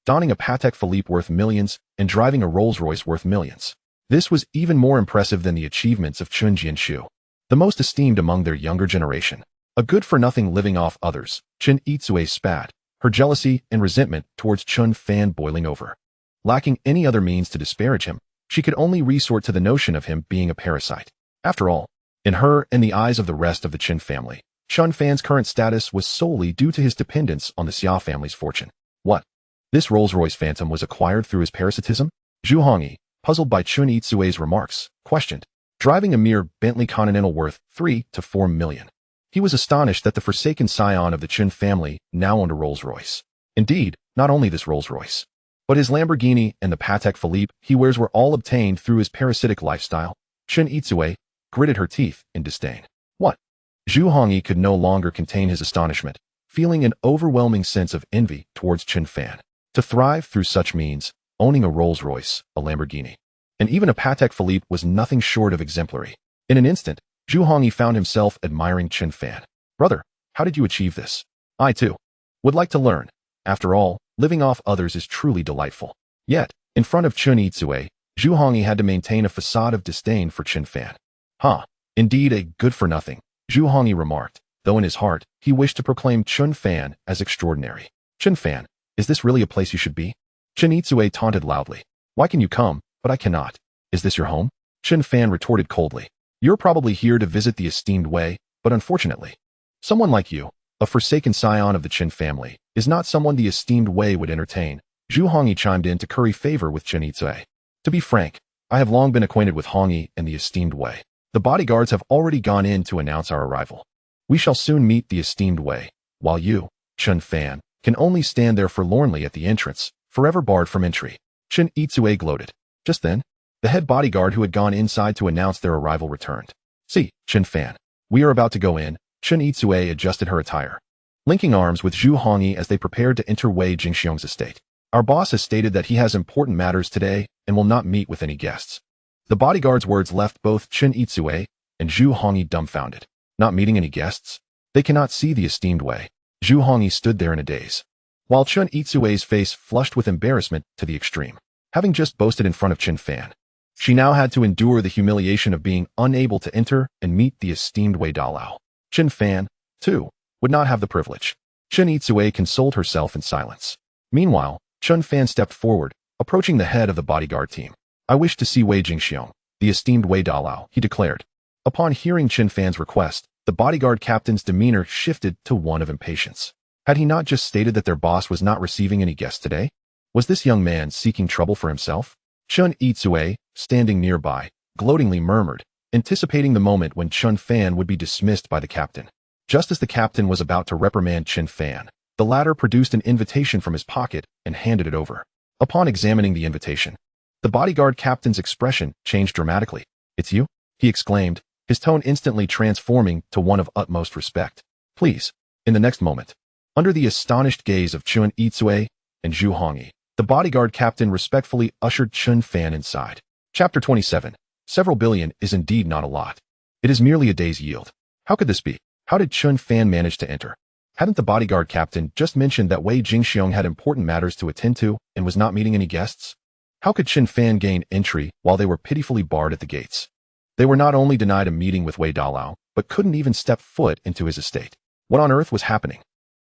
donning a Patek Philippe worth millions and driving a Rolls-Royce worth millions. This was even more impressive than the achievements of Chen Jianshu, the most esteemed among their younger generation. A good-for-nothing living off others, Chen Yitsue spat, her jealousy and resentment towards Chen Fan boiling over. Lacking any other means to disparage him, she could only resort to the notion of him being a parasite. After all, in her and the eyes of the rest of the Chen family, Chen Fan's current status was solely due to his dependence on the Xia family's fortune. What? This Rolls-Royce Phantom was acquired through his parasitism? Zhu Hongyi, puzzled by Chen Yitsue's remarks, questioned. Driving a mere Bentley Continental worth 3 to 4 million. He was astonished that the forsaken scion of the Chen family now owned a Rolls-Royce. Indeed, not only this Rolls-Royce, but his Lamborghini and the Patek Philippe he wears were all obtained through his parasitic lifestyle. Chen Yitsue, gritted her teeth in disdain. What? Zhu Hongyi could no longer contain his astonishment, feeling an overwhelming sense of envy towards Chen Fan. To thrive through such means, owning a Rolls-Royce, a Lamborghini, and even a Patek Philippe was nothing short of exemplary. In an instant, Zhu Hongyi found himself admiring Chen Fan. Brother, how did you achieve this? I, too, would like to learn. After all, living off others is truly delightful. Yet, in front of Chen Yizue, Zhu Hongyi had to maintain a facade of disdain for Chen Fan. Indeed a good-for-nothing, Zhu Hongyi remarked, though in his heart, he wished to proclaim Chen Fan as extraordinary. Chen Fan, is this really a place you should be? Chen Yizue taunted loudly. Why can you come, but I cannot? Is this your home? Chen Fan retorted coldly. You're probably here to visit the esteemed Wei, but unfortunately, someone like you, a forsaken scion of the Chen family, is not someone the esteemed Wei would entertain. Zhu Hongyi chimed in to curry favor with Chen Yizue. To be frank, I have long been acquainted with Hongyi and the esteemed Wei. The bodyguards have already gone in to announce our arrival. We shall soon meet the esteemed Wei, while you, Chen Fan, can only stand there forlornly at the entrance, forever barred from entry. Chen Yizue gloated. Just then, the head bodyguard who had gone inside to announce their arrival returned. See, Chen Fan, we are about to go in. Chen Yizue adjusted her attire, linking arms with Zhu Hongyi as they prepared to enter Wei Jingxiong's estate. Our boss has stated that he has important matters today and will not meet with any guests. The bodyguard's words left both Chen Yizue and Zhu Hongyi dumbfounded. Not meeting any guests? They cannot see the esteemed Wei. Zhu Hongyi stood there in a daze, while Chen Yizue's face flushed with embarrassment to the extreme. Having just boasted in front of Chen Fan, she now had to endure the humiliation of being unable to enter and meet the esteemed Wei Dalao. Chen Fan, too, would not have the privilege. Chen Yizue consoled herself in silence. Meanwhile, Chen Fan stepped forward, approaching the head of the bodyguard team. I wish to see Wei Jingxiong, the esteemed Wei Dalao, he declared. Upon hearing Chen Fan's request, the bodyguard captain's demeanor shifted to one of impatience. Had he not just stated that their boss was not receiving any guests today? Was this young man seeking trouble for himself? Chen Yizue, standing nearby, gloatingly murmured, anticipating the moment when Chen Fan would be dismissed by the captain. Just as the captain was about to reprimand Chen Fan, the latter produced an invitation from his pocket and handed it over. Upon examining the invitation, the bodyguard captain's expression changed dramatically. It's you? He exclaimed, his tone instantly transforming to one of utmost respect. Please. In the next moment, under the astonished gaze of Chen Yizue and Zhu Hongyi, the bodyguard captain respectfully ushered Chen Fan inside. Chapter 27. Several billion is indeed not a lot. It is merely a day's yield. How could this be? How did Chen Fan manage to enter? Hadn't the bodyguard captain just mentioned that Wei Jingxiong had important matters to attend to and was not meeting any guests? How could Chen Fan gain entry while they were pitifully barred at the gates? They were not only denied a meeting with Wei Dalao, but couldn't even step foot into his estate. What on earth was happening?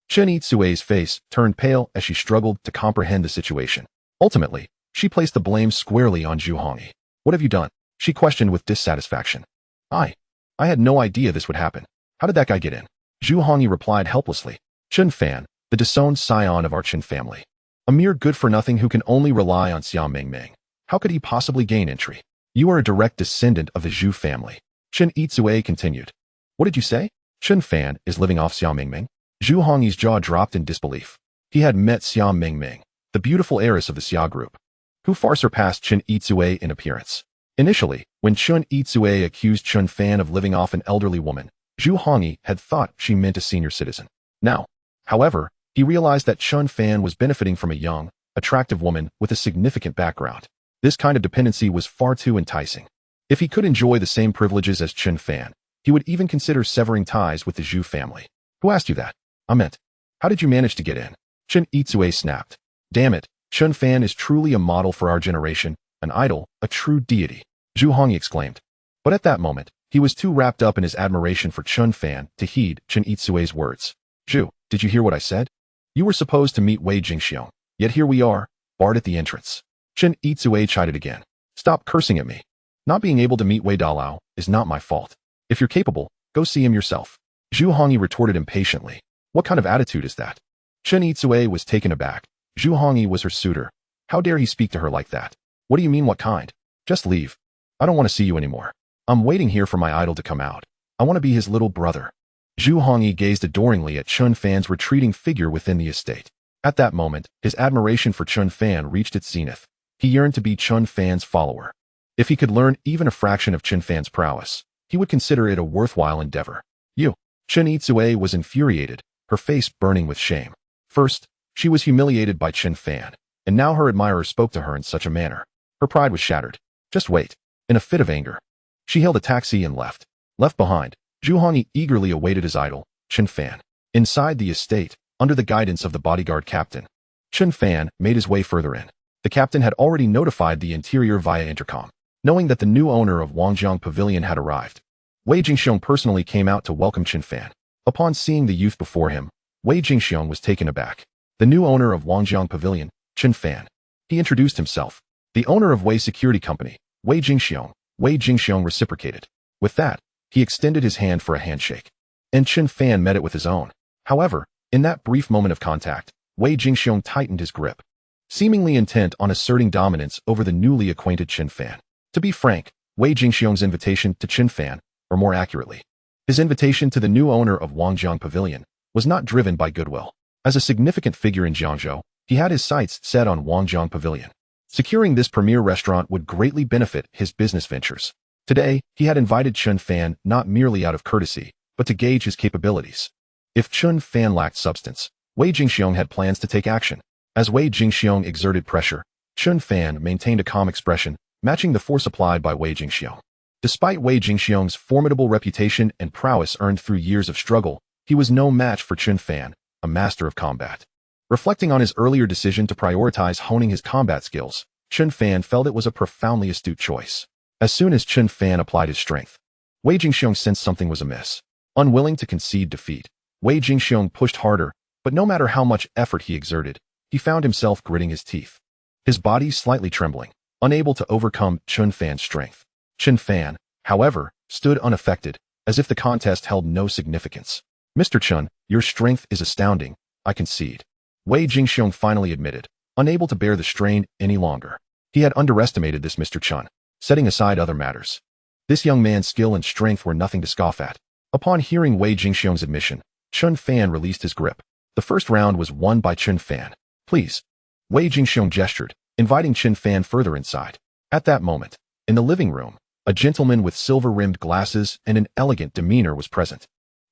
Chen Yizue's face turned pale as she struggled to comprehend the situation. Ultimately, she placed the blame squarely on Zhu Hongyi. What have you done? She questioned with dissatisfaction. I had no idea this would happen. How did that guy get in? Zhu Hongyi replied helplessly. Chen Fan, the disowned scion of our Chen family. A mere good-for-nothing who can only rely on Xiao Mingming. How could he possibly gain entry? You are a direct descendant of the Zhu family. Chen Yizue continued. What did you say? Chen Fan is living off Xiao Mingming? Zhu Hongyi's jaw dropped in disbelief. He had met Xiao Mingming, the beautiful heiress of the Xia group, who far surpassed Chen Yizue in appearance. Initially, when Chen Yizue accused Chen Fan of living off an elderly woman, Zhu Hongyi had thought she meant a senior citizen. Now, however, he realized that Chen Fan was benefiting from a young, attractive woman with a significant background. This kind of dependency was far too enticing. If he could enjoy the same privileges as Chen Fan, he would even consider severing ties with the Zhu family. Who asked you that? I meant, how did you manage to get in? Chen Yizue snapped. Damn it, Chen Fan is truly a model for our generation, an idol, a true deity, Zhu Hongyi exclaimed. But at that moment, he was too wrapped up in his admiration for Chen Fan to heed Chen Yizue's words. Zhu, did you hear what I said? You were supposed to meet Wei Jingxiong, yet here we are, barred at the entrance. Chen Yizue chided again. Stop cursing at me. Not being able to meet Wei Dalao is not my fault. If you're capable, go see him yourself. Zhu Hongyi retorted impatiently. What kind of attitude is that? Chen Yizue was taken aback. Zhu Hongyi was her suitor. How dare he speak to her like that? What do you mean what kind? Just leave. I don't want to see you anymore. I'm waiting here for my idol to come out. I want to be his little brother. Zhu Hongyi gazed adoringly at Chen Fan's retreating figure within the estate. At that moment, his admiration for Chen Fan reached its zenith. He yearned to be Chen Fan's follower. If he could learn even a fraction of Chen Fan's prowess, he he would consider it a worthwhile endeavor. You. Chen Yizue was infuriated, her face burning with shame. First, she was humiliated by Chen Fan, and now her admirer spoke to her in such a manner. Her pride was shattered. Just wait. In a fit of anger, she hailed a taxi and left. Left behind, Zhu Hongyi eagerly awaited his idol, Chen Fan. Inside the estate, under the guidance of the bodyguard captain, Chen Fan made his way further in. The captain had already notified the interior via intercom, knowing that the new owner of Wangjiang Pavilion had arrived. Wei Jingxiong personally came out to welcome Chen Fan. Upon seeing the youth before him, Wei Jingxiong was taken aback. The new owner of Wangjiang Pavilion, Chen Fan. He introduced himself. The owner of Wei Security Company, Wei Jingxiong. Wei Jingxiong reciprocated. With that, he extended his hand for a handshake. And Chen Fan met it with his own. However, in that brief moment of contact, Wei Jingxiong tightened his grip, seemingly intent on asserting dominance over the newly acquainted Chen Fan. To be frank, Wei Jingxiong's invitation to Chen Fan, or more accurately, his invitation to the new owner of Wangjiang Pavilion, was not driven by goodwill. As a significant figure in Jiangzhou, he had his sights set on Wangjiang Pavilion. Securing this premier restaurant would greatly benefit his business ventures. Today, he had invited Chen Fan not merely out of courtesy, but to gauge his capabilities. If Chen Fan lacked substance, Wei Jingxiong had plans to take action. As Wei Jingxiong exerted pressure, Chen Fan maintained a calm expression, matching the force applied by Wei Jingxiong. Despite Wei Jingxiong's formidable reputation and prowess earned through years of struggle, he was no match for Chen Fan, a master of combat. Reflecting on his earlier decision to prioritize honing his combat skills, Chen Fan felt it was a profoundly astute choice. As soon as Chen Fan applied his strength, Wei Jingxiong sensed something was amiss. Unwilling to concede defeat, Wei Jingxiong pushed harder, but no matter how much effort he exerted, he found himself gritting his teeth. His body slightly trembling, unable to overcome Chen Fan's strength. Chen Fan, however, stood unaffected, as if the contest held no significance. Mr. Chen, your strength is astounding, I concede. Wei Jingxiong finally admitted, unable to bear the strain any longer. He had underestimated this Mr. Chen, setting aside other matters. This young man's skill and strength were nothing to scoff at. Upon hearing Wei Jingxiong's admission, Chen Fan released his grip. The first round was won by Chen Fan. Please. Wei Jingxiong gestured, inviting Chen Fan further inside. At that moment, in the living room, a gentleman with silver-rimmed glasses and an elegant demeanor was present.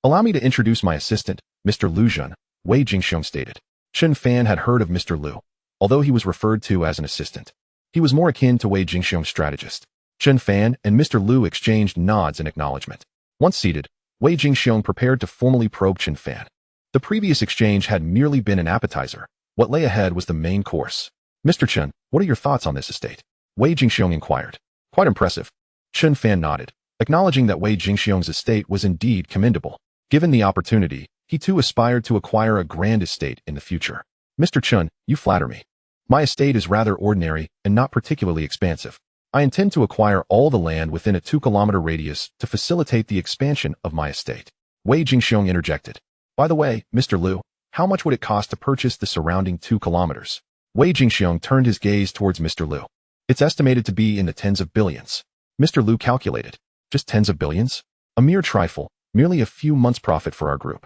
Allow me to introduce my assistant, Mr. Lu Zhen, Wei Jingxiong stated. Chen Fan had heard of Mr. Lu, although he was referred to as an assistant. He was more akin to Wei Jingxiong's strategist. Chen Fan and Mr. Lu exchanged nods in acknowledgement. Once seated, Wei Jingxiong prepared to formally probe Chen Fan. The previous exchange had merely been an appetizer. What lay ahead was the main course. Mr. Chen, what are your thoughts on this estate? Wei Jingxiong inquired. Quite impressive. Chen Fan nodded, acknowledging that Wei Jingxiong's estate was indeed commendable. Given the opportunity, he too aspired to acquire a grand estate in the future. Mr. Chen, you flatter me. My estate is rather ordinary and not particularly expansive. I intend to acquire all the land within a 2-kilometer radius to facilitate the expansion of my estate. Wei Jingxiong interjected. By the way, Mr. Lu, how much would it cost to purchase the surrounding 2 kilometers? Wei Jingxiong turned his gaze towards Mr. Lu. It's estimated to be in the tens of billions. Mr. Lu calculated. Just tens of billions? A mere trifle, merely a few months' profit for our group.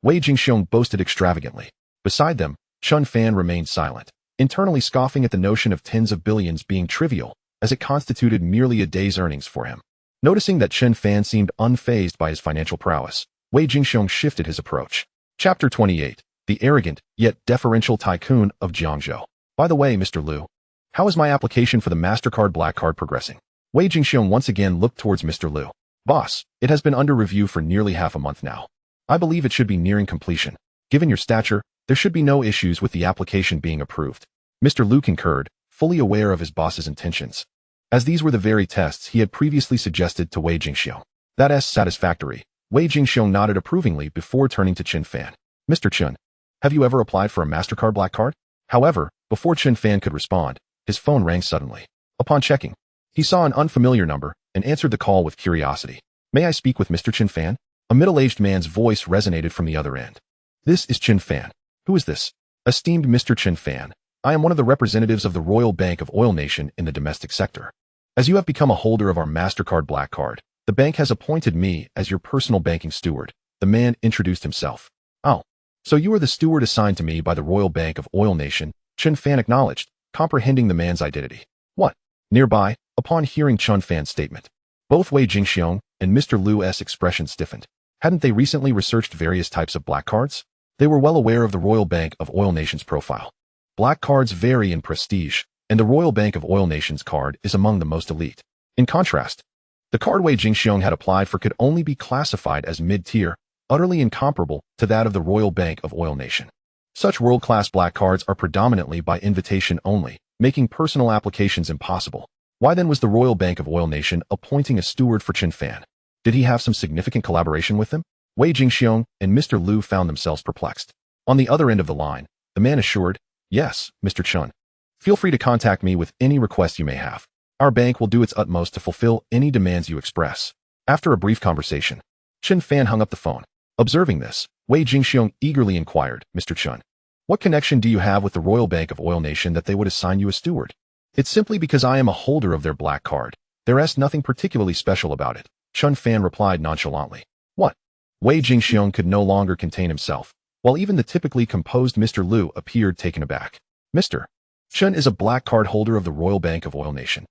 Wei Jingxiong boasted extravagantly. Beside them, Chen Fan remained silent, internally scoffing at the notion of tens of billions being trivial, as it constituted merely a day's earnings for him. Noticing that Chen Fan seemed unfazed by his financial prowess, Wei Jingxiong shifted his approach. Chapter 28. The arrogant, yet deferential tycoon of Jiangzhou. By the way, Mr. Lu, how is my application for the MasterCard Black Card progressing? Wei Jingxiong once again looked towards Mr. Lu. Boss, it has been under review for nearly half a month now. I believe it should be nearing completion. Given your stature, there should be no issues with the application being approved. Mr. Lu concurred, fully aware of his boss's intentions, as these were the very tests he had previously suggested to Wei Jingxiong. That's satisfactory. Wei Jingxiong nodded approvingly before turning to Chen Fan. Mr. Chen, have you ever applied for a MasterCard Black Card? However, before Chen Fan could respond, his phone rang suddenly. Upon checking, he saw an unfamiliar number and answered the call with curiosity. May I speak with Mr. Chen Fan? A middle-aged man's voice resonated from the other end. This is Chen Fan. Who is this? Esteemed Mr. Chen Fan, I am one of the representatives of the Royal Bank of Oil Nation in the domestic sector. As you have become a holder of our MasterCard Black Card, the bank has appointed me as your personal banking steward. The man introduced himself. Oh, so you are the steward assigned to me by the Royal Bank of Oil Nation, Chen Fan acknowledged, comprehending the man's identity. What? Nearby, upon hearing Chen Fan's statement, both Wei Jingxiong and Mr. Lu's expression stiffened. Hadn't they recently researched various types of black cards? They were well aware of the Royal Bank of Oil Nations profile. Black cards vary in prestige, and the Royal Bank of Oil Nations card is among the most elite. In contrast, the card Wei Jingxiong had applied for could only be classified as mid-tier, utterly incomparable to that of the Royal Bank of Oil Nation. Such world-class black cards are predominantly by invitation only, making personal applications impossible. Why then was the Royal Bank of Oil Nation appointing a steward for Chen Fan? Did he have some significant collaboration with them? Wei Jingxiong and Mr. Lu found themselves perplexed. On the other end of the line, the man assured, "Yes, Mr. Chen. Feel free to contact me with any requests you may have. Our bank will do its utmost to fulfill any demands you express." After a brief conversation, Chen Fan hung up the phone. Observing this, Wei Jingxiong eagerly inquired, "Mr. Chen, what connection do you have with the Royal Bank of Oil Nation that they would assign you a steward?" "It's simply because I am a holder of their black card. There's nothing particularly special about it," Chen Fan replied nonchalantly. "What?" Wei Jingxiong could no longer contain himself, while even the typically composed Mr. Lu appeared taken aback. "Mr. Chen is a black card holder of the Royal Bank of Oil Nation."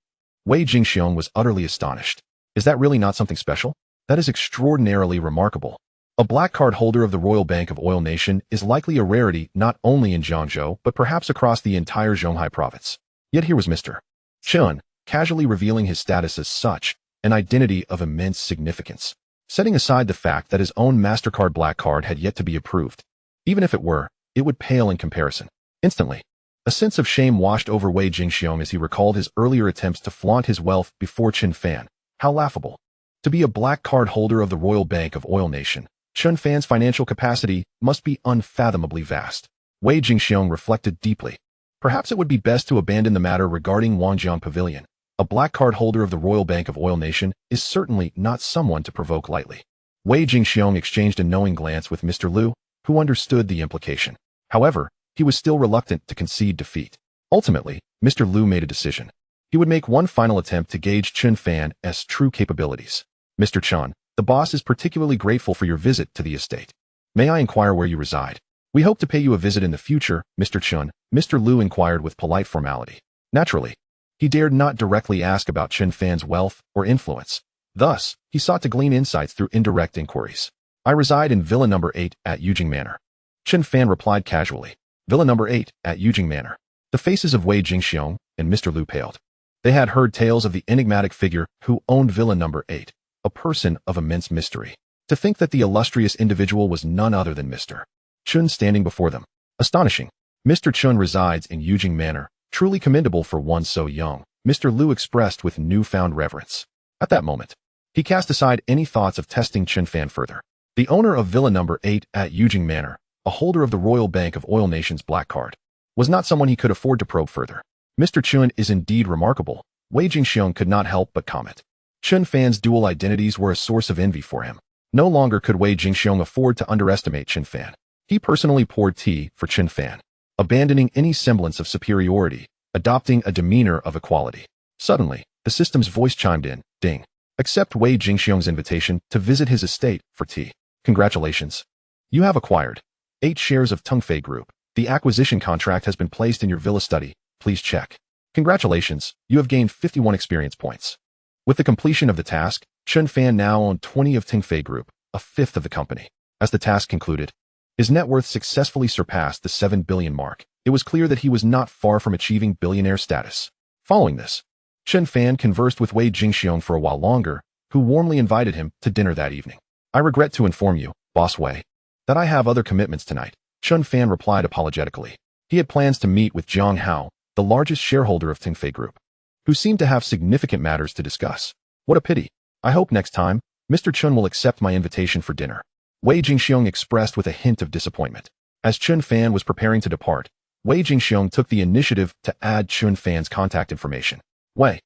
Wei Jingxiong was utterly astonished. "Is that really not something special? That is extraordinarily remarkable. A black card holder of the Royal Bank of Oil Nation is likely a rarity not only in Jiangzhou but perhaps across the entire Zhonghai province." Yet here was Mr. Chen, casually revealing his status as such, an identity of immense significance, setting aside the fact that his own MasterCard black card had yet to be approved. Even if it were, it would pale in comparison. Instantly, a sense of shame washed over Wei Jingxiong as he recalled his earlier attempts to flaunt his wealth before Chen Fan. How laughable. To be a black card holder of the Royal Bank of Oil Nation, Chen Fan's financial capacity must be unfathomably vast. Wei Jingxiong reflected deeply. Perhaps it would be best to abandon the matter regarding Wangjiang Pavilion. A black card holder of the Royal Bank of Oil Nation is certainly not someone to provoke lightly. Wei Jingxiong exchanged a knowing glance with Mr. Lu, who understood the implication. However, he was still reluctant to concede defeat. Ultimately, Mr. Lu made a decision. He would make one final attempt to gauge Chen Fan's true capabilities. "Mr. Chen, the boss is particularly grateful for your visit to the estate. May I inquire where you reside?" "We hope to pay you a visit in the future, Mr. Chen," Mr. Lu inquired with polite formality. Naturally, he dared not directly ask about Chen Fan's wealth or influence. Thus, he sought to glean insights through indirect inquiries. "I reside in Villa Number 8 at Yujing Manor," Chen Fan replied casually. Villa Number 8 at Yujing Manor. The faces of Wei Jingxiong and Mr. Lu paled. They had heard tales of the enigmatic figure who owned Villa Number 8, a person of immense mystery. To think that the illustrious individual was none other than Mr. Chen standing before them. Astonishing. Mr. Chen resides in Yujing Manor, truly commendable for one so young, Mr. Lu expressed with newfound reverence. At that moment, he cast aside any thoughts of testing Chen Fan further. The owner of Villa Number 8 at Yujing Manor, a holder of the Royal Bank of Oil Nation's black card, was not someone he could afford to probe further. "Mr. Chen is indeed remarkable," Wei Jingxiong could not help but comment. Chen Fan's dual identities were a source of envy for him. No longer could Wei Jingxiong afford to underestimate Chen Fan. He personally poured tea for Chen Fan, abandoning any semblance of superiority, adopting a demeanor of equality. Suddenly, the system's voice chimed in, "Ding. Accept Wei Jingxiong's invitation to visit his estate for tea. Congratulations. You have acquired 8 shares of Tungfei Group. The acquisition contract has been placed in your villa study. Please check. Congratulations, you have gained 51 experience points." With the completion of the task, Chen Fan now owned 20 of Tungfei Group, a fifth of the company. As the task concluded, his net worth successfully surpassed the 7 billion mark. It was clear that he was not far from achieving billionaire status. Following this, Chen Fan conversed with Wei Jingxiong for a while longer, who warmly invited him to dinner that evening. "I regret to inform you, Boss Wei, that I have other commitments tonight," Chen Fan replied apologetically. He had plans to meet with Zhang Hao, the largest shareholder of Tungfei Group, who seemed to have significant matters to discuss. "What a pity. I hope next time, Mr. Chen will accept my invitation for dinner," Wei Jingxiong expressed with a hint of disappointment. As Chen Fan was preparing to depart, Wei Jingxiong took the initiative to add Chen Fan's contact information. Wei,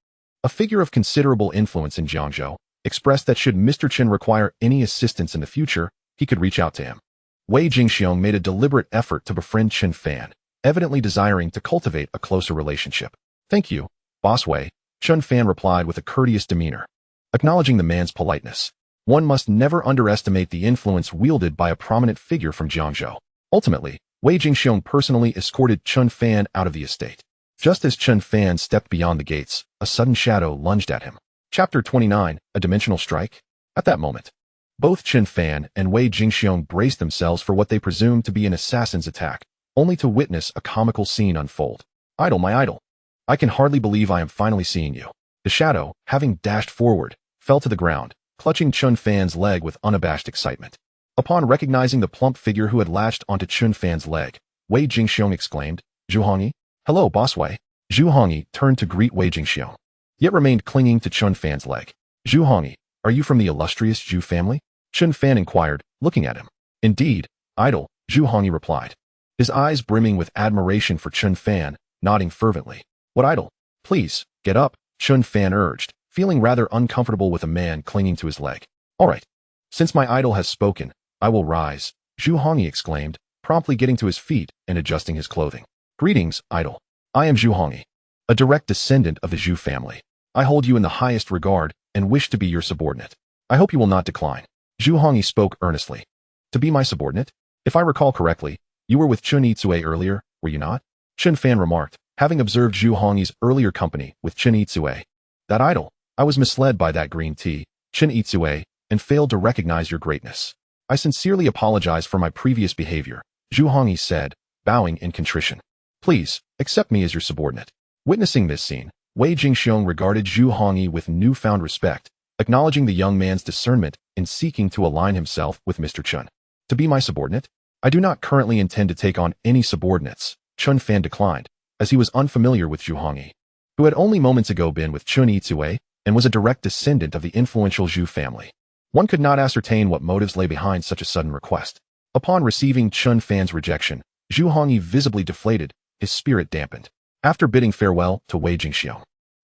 a figure of considerable influence in Jiangzhou, expressed that should Mr. Chen require any assistance in the future, he could reach out to him. Wei Jingxiong made a deliberate effort to befriend Chen Fan, evidently desiring to cultivate a closer relationship. "Thank you, Boss Wei," Chen Fan replied with a courteous demeanor. Acknowledging the man's politeness, one must never underestimate the influence wielded by a prominent figure from Jiangzhou. Ultimately, Wei Jingxiong personally escorted Chen Fan out of the estate. Just as Chen Fan stepped beyond the gates, a sudden shadow lunged at him. Chapter 29, A Dimensional Strike? At that moment, both Chen Fan and Wei Jingxiong braced themselves for what they presumed to be an assassin's attack, only to witness a comical scene unfold. Idol, my idol. I can hardly believe I am finally seeing you. The shadow, having dashed forward, fell to the ground, clutching Chen Fan's leg with unabashed excitement. Upon recognizing the plump figure who had latched onto Chen Fan's leg, Wei Jingxiong exclaimed, Zhu Hongyi? Hello, boss Wei. Zhu Hongyi turned to greet Wei Jingxiong, yet remained clinging to Chen Fan's leg. Zhu Hongyi, are you from the illustrious Zhu family? Chen Fan inquired, looking at him. Indeed, idol, Zhu Hongyi replied, his eyes brimming with admiration for Chen Fan, nodding fervently. What idol? Please, get up, Chen Fan urged, feeling rather uncomfortable with a man clinging to his leg. All right. Since my idol has spoken, I will rise, Zhu Hongyi exclaimed, promptly getting to his feet and adjusting his clothing. Greetings, idol. I am Zhu Hongyi, a direct descendant of the Zhu family. I hold you in the highest regard and wish to be your subordinate. I hope you will not decline. Zhu Hongyi spoke earnestly. To be my subordinate? If I recall correctly, you were with Chen Yitsue earlier, were you not? Chen Fan remarked, having observed Zhu Hongyi's earlier company with Chen Yitsue. That idol, I was misled by that green tea, Chen Yitsue, and failed to recognize your greatness. I sincerely apologize for my previous behavior, Zhu Hongyi said, bowing in contrition. Please, accept me as your subordinate. Witnessing this scene, Wei Jingxiong regarded Zhu Hongyi with newfound respect, acknowledging the young man's discernment in seeking to align himself with Mr. Chen. To be my subordinate? I do not currently intend to take on any subordinates, Chen Fan declined, as he was unfamiliar with Zhu Hongyi, who had only moments ago been with Chen Yitsue and was a direct descendant of the influential Zhu family. One could not ascertain what motives lay behind such a sudden request. Upon receiving Chen Fan's rejection, Zhu Hongyi visibly deflated, his spirit dampened. After bidding farewell to Wei Jingxiong,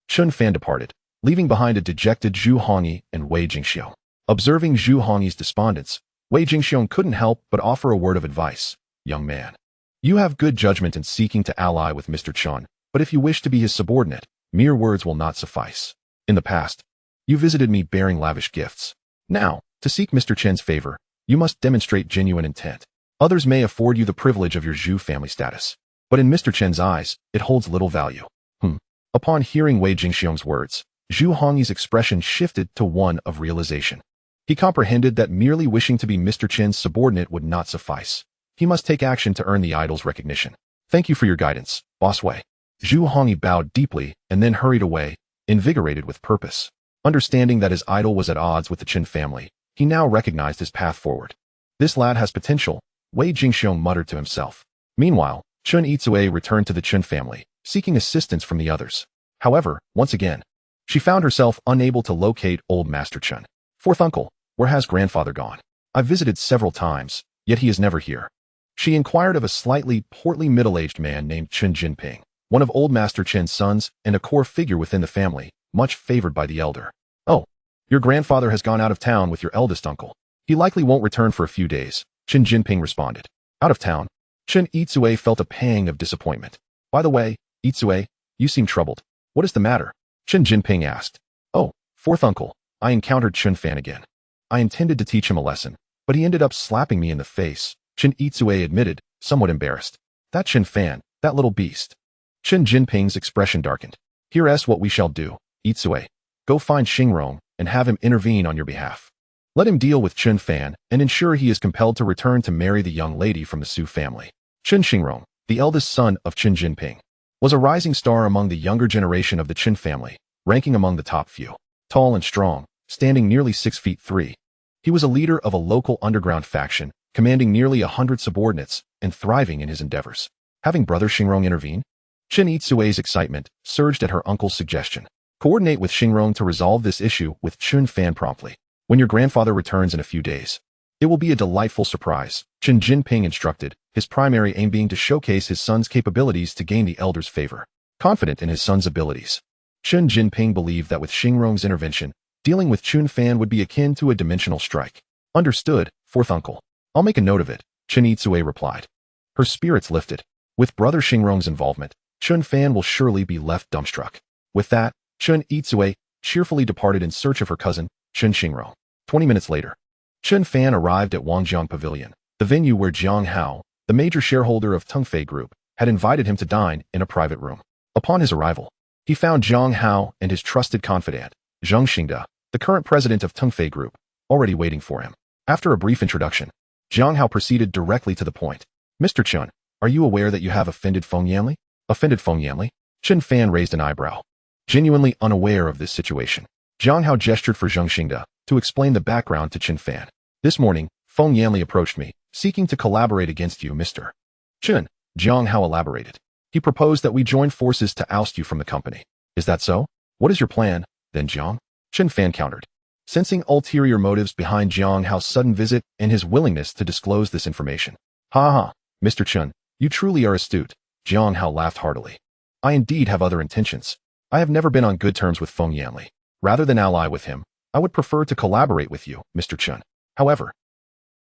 Chen Fan departed, leaving behind a dejected Zhu Hongyi and Wei Jingxiong. Observing Zhu Hongyi's despondence, Wei Jingxiong couldn't help but offer a word of advice. Young man, you have good judgment in seeking to ally with Mr. Chen, but if you wish to be his subordinate, mere words will not suffice. In the past, you visited me bearing lavish gifts. Now, to seek Mr. Chen's favor, you must demonstrate genuine intent. Others may afford you the privilege of your Zhu family status, but in Mr. Chen's eyes, it holds little value. Upon hearing Wei Jingxiong's words, Zhu Hongyi's expression shifted to one of realization. He comprehended that merely wishing to be Mr. Chen's subordinate would not suffice. He must take action to earn the idol's recognition. Thank you for your guidance, boss Wei. Zhu Hongyi bowed deeply and then hurried away, invigorated with purpose. Understanding that his idol was at odds with the Chen family, he now recognized his path forward. This lad has potential, Wei Jingxiong muttered to himself. Meanwhile, Chen Yitsue returned to the Chen family, seeking assistance from the others. However, once again, she found herself unable to locate old Master Chen. Fourth uncle, where has grandfather gone? I've visited several times, yet he is never here. She inquired of a slightly portly middle-aged man named Chen Jinping, one of old Master Chen's sons and a core figure within the family, much favored by the elder. Oh, your grandfather has gone out of town with your eldest uncle. He likely won't return for a few days, Chen Jinping responded. Out of town? Chen Yitsue felt a pang of disappointment. By the way, Yitsue, you seem troubled. What is the matter? Chen Jinping asked. Oh, fourth uncle, I encountered Chen Fan again. I intended to teach him a lesson, but he ended up slapping me in the face, Chen Yitsue admitted, somewhat embarrassed. That Chen Fan, that little beast. Chen Jinping's expression darkened. Here's what we shall do, Yitsue. Go find Xingrong and have him intervene on your behalf. Let him deal with Chen Fan and ensure he is compelled to return to marry the young lady from the Su family. Chen Xingrong, the eldest son of Chen Jinping, was a rising star among the younger generation of the Chen family, ranking among the top few. Tall and strong, standing nearly 6'3". He was a leader of a local underground faction, commanding nearly 100 subordinates and thriving in his endeavors. Having brother Xingrong intervene? Chen Yitsue's excitement surged at her uncle's suggestion. Coordinate with Xingrong to resolve this issue with Chen Fan promptly. When your grandfather returns in a few days, it will be a delightful surprise, Chen Jinping instructed, his primary aim being to showcase his son's capabilities to gain the elder's favor. Confident in his son's abilities, Chen Jinping believed that with Xingrong's intervention, dealing with Chen Fan would be akin to a dimensional strike. Understood, fourth uncle. I'll make a note of it, Chen Yitsue replied. Her spirits lifted. With brother Xingrong's involvement, Chen Fan will surely be left dumbstruck. With that, Chen Yitsue cheerfully departed in search of her cousin, Chen Xingrong. 20 minutes later, Chen Fan arrived at Wangjiang Pavilion, the venue where Jiang Hao, the major shareholder of Tungfei Group, had invited him to dine in a private room. Upon his arrival, he found Jiang Hao and his trusted confidant, Zheng Xingda, the current president of Tungfei Group, already waiting for him. After a brief introduction, Jiang Hao proceeded directly to the point. Mr. Chen, are you aware that you have offended Feng Yanli? Offended Feng Yanli? Chen Fan raised an eyebrow. Genuinely unaware of this situation, Jiang Hao gestured for Zheng Xingda to explain the background to Chen Fan. This morning, Feng Yanli approached me, seeking to collaborate against you, Mr. Chen. Jiang Hao elaborated. He proposed that we join forces to oust you from the company. Is that so? What is your plan, then, Jiang? Chen Fan countered, sensing ulterior motives behind Jiang Hao's sudden visit and his willingness to disclose this information. Ha ha, Mr. Chen, you truly are astute. Jiang Hao laughed heartily. I indeed have other intentions. I have never been on good terms with Feng Yanli. Rather than ally with him, I would prefer to collaborate with you, Mr. Chen. However,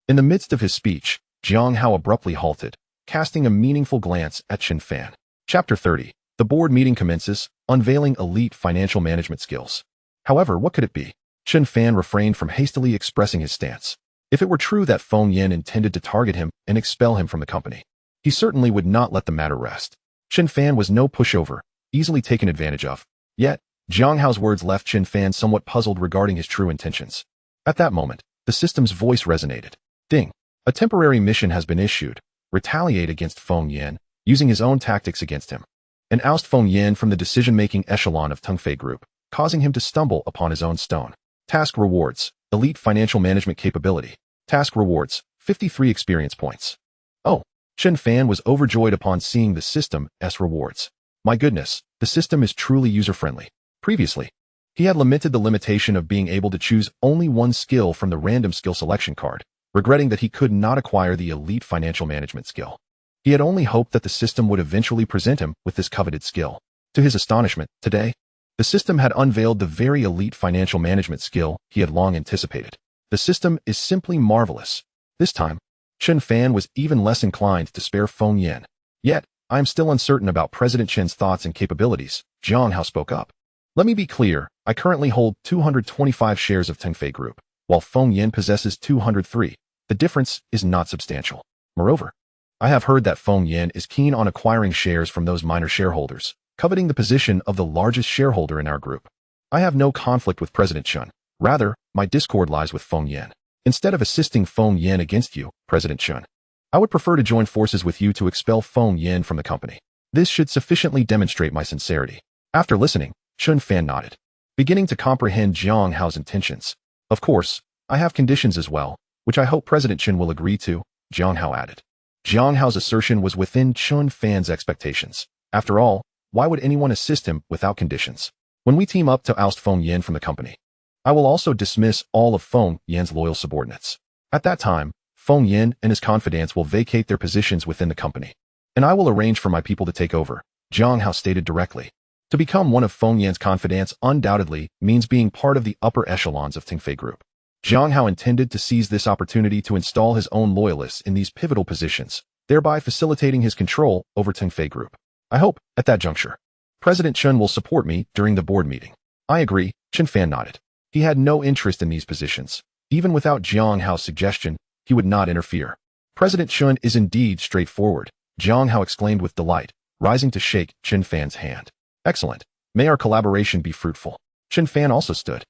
in the midst of his speech, Jiang Hao abruptly halted, casting a meaningful glance at Chen Fan. Chapter 30. The board meeting commences, unveiling elite financial management skills. However, what could it be? Chen Fan refrained from hastily expressing his stance. If it were true that Feng Yan intended to target him and expel him from the company, he certainly would not let the matter rest. Chen Fan was no pushover, easily taken advantage of. Yet, Jiang Hao's words left Chen Fan somewhat puzzled regarding his true intentions. At that moment, the system's voice resonated. Ding. A temporary mission has been issued. Retaliate against Feng Yan, using his own tactics against him. And oust Feng Yan from the decision-making echelon of Tengfei Group, causing him to stumble upon his own stone. Task rewards. Elite financial management capability. Task rewards. 53 experience points. Oh. Chen Fan was overjoyed upon seeing the system's rewards. My goodness, the system is truly user-friendly. Previously, he had lamented the limitation of being able to choose only one skill from the random skill selection card, regretting that he could not acquire the elite financial management skill. He had only hoped that the system would eventually present him with this coveted skill. To his astonishment, today, the system had unveiled the very elite financial management skill he had long anticipated. The system is simply marvelous. This time, Chen Fan was even less inclined to spare Feng Yan. Yet, I am still uncertain about President Chen's thoughts and capabilities. Jiang Hao spoke up. Let me be clear, I currently hold 225 shares of Tengfei Group, while Feng Yan possesses 203. The difference is not substantial. Moreover, I have heard that Feng Yan is keen on acquiring shares from those minor shareholders, coveting the position of the largest shareholder in our group. I have no conflict with President Chen. Rather, my discord lies with Feng Yan. Instead of assisting Feng Yan against you, President Chen, I would prefer to join forces with you to expel Feng Yan from the company. This should sufficiently demonstrate my sincerity. After listening, Chen Fan nodded, beginning to comprehend Jiang Hao's intentions. Of course, I have conditions as well, which I hope President Chen will agree to, Jiang Hao added. Jiang Hao's assertion was within Chen Fan's expectations. After all, why would anyone assist him without conditions? When we team up to oust Feng Yan from the company, I will also dismiss all of Feng Yan's loyal subordinates. At that time, Feng Yan and his confidants will vacate their positions within the company, and I will arrange for my people to take over, Jiang Hao stated directly. To become one of Feng Yan's confidants undoubtedly means being part of the upper echelons of Tengfei Group. Jiang Hao intended to seize this opportunity to install his own loyalists in these pivotal positions, thereby facilitating his control over Tengfei Group. I hope, at that juncture, President Chen will support me during the board meeting. I agree, Chen Fan nodded. He had no interest in these positions. Even without Jiang Hao's suggestion, he would not interfere. President Chen is indeed straightforward, Jiang Hao exclaimed with delight, rising to shake Chen Fan's hand. Excellent. May our collaboration be fruitful. Chen Fan also stood,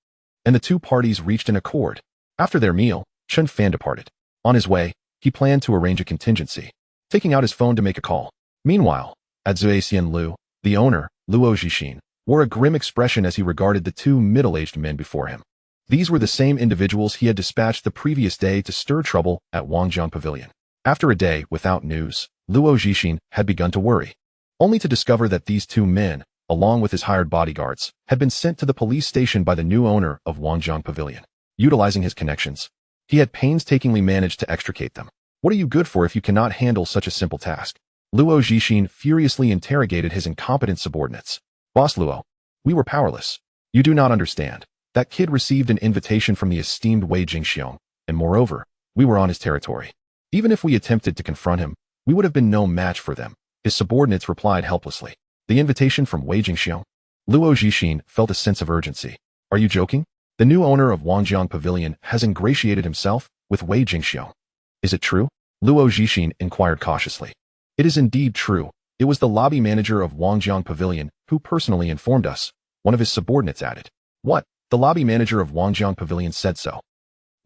and the two parties reached an accord. After their meal, Chen Fan departed. On his way, he planned to arrange a contingency, taking out his phone to make a call. Meanwhile, at Zhuaxian Lu, the owner, Luo Zhixin, wore a grim expression as he regarded the two middle-aged men before him. These were the same individuals he had dispatched the previous day to stir trouble at Wangjiang Pavilion. After a day without news, Luo Zhixin had begun to worry, only to discover that these two men, along with his hired bodyguards, had been sent to the police station by the new owner of Wangjiang Pavilion. Utilizing his connections, he had painstakingly managed to extricate them. What are you good for if you cannot handle such a simple task? Luo Zhixin furiously interrogated his incompetent subordinates. Boss Luo, we were powerless. You do not understand. That kid received an invitation from the esteemed Wei Jingxiong, and moreover, we were on his territory. Even if we attempted to confront him, we would have been no match for them. His subordinates replied helplessly. The invitation from Wei Jingxiong? Luo Zhixin felt a sense of urgency. Are you joking? The new owner of Wangjiang Pavilion has ingratiated himself with Wei Jingxiong. Is it true? Luo Zhixin inquired cautiously. It is indeed true. It was the lobby manager of Wangjiang Pavilion who personally informed us, one of his subordinates added. What? The lobby manager of Wangjiang Pavilion said so.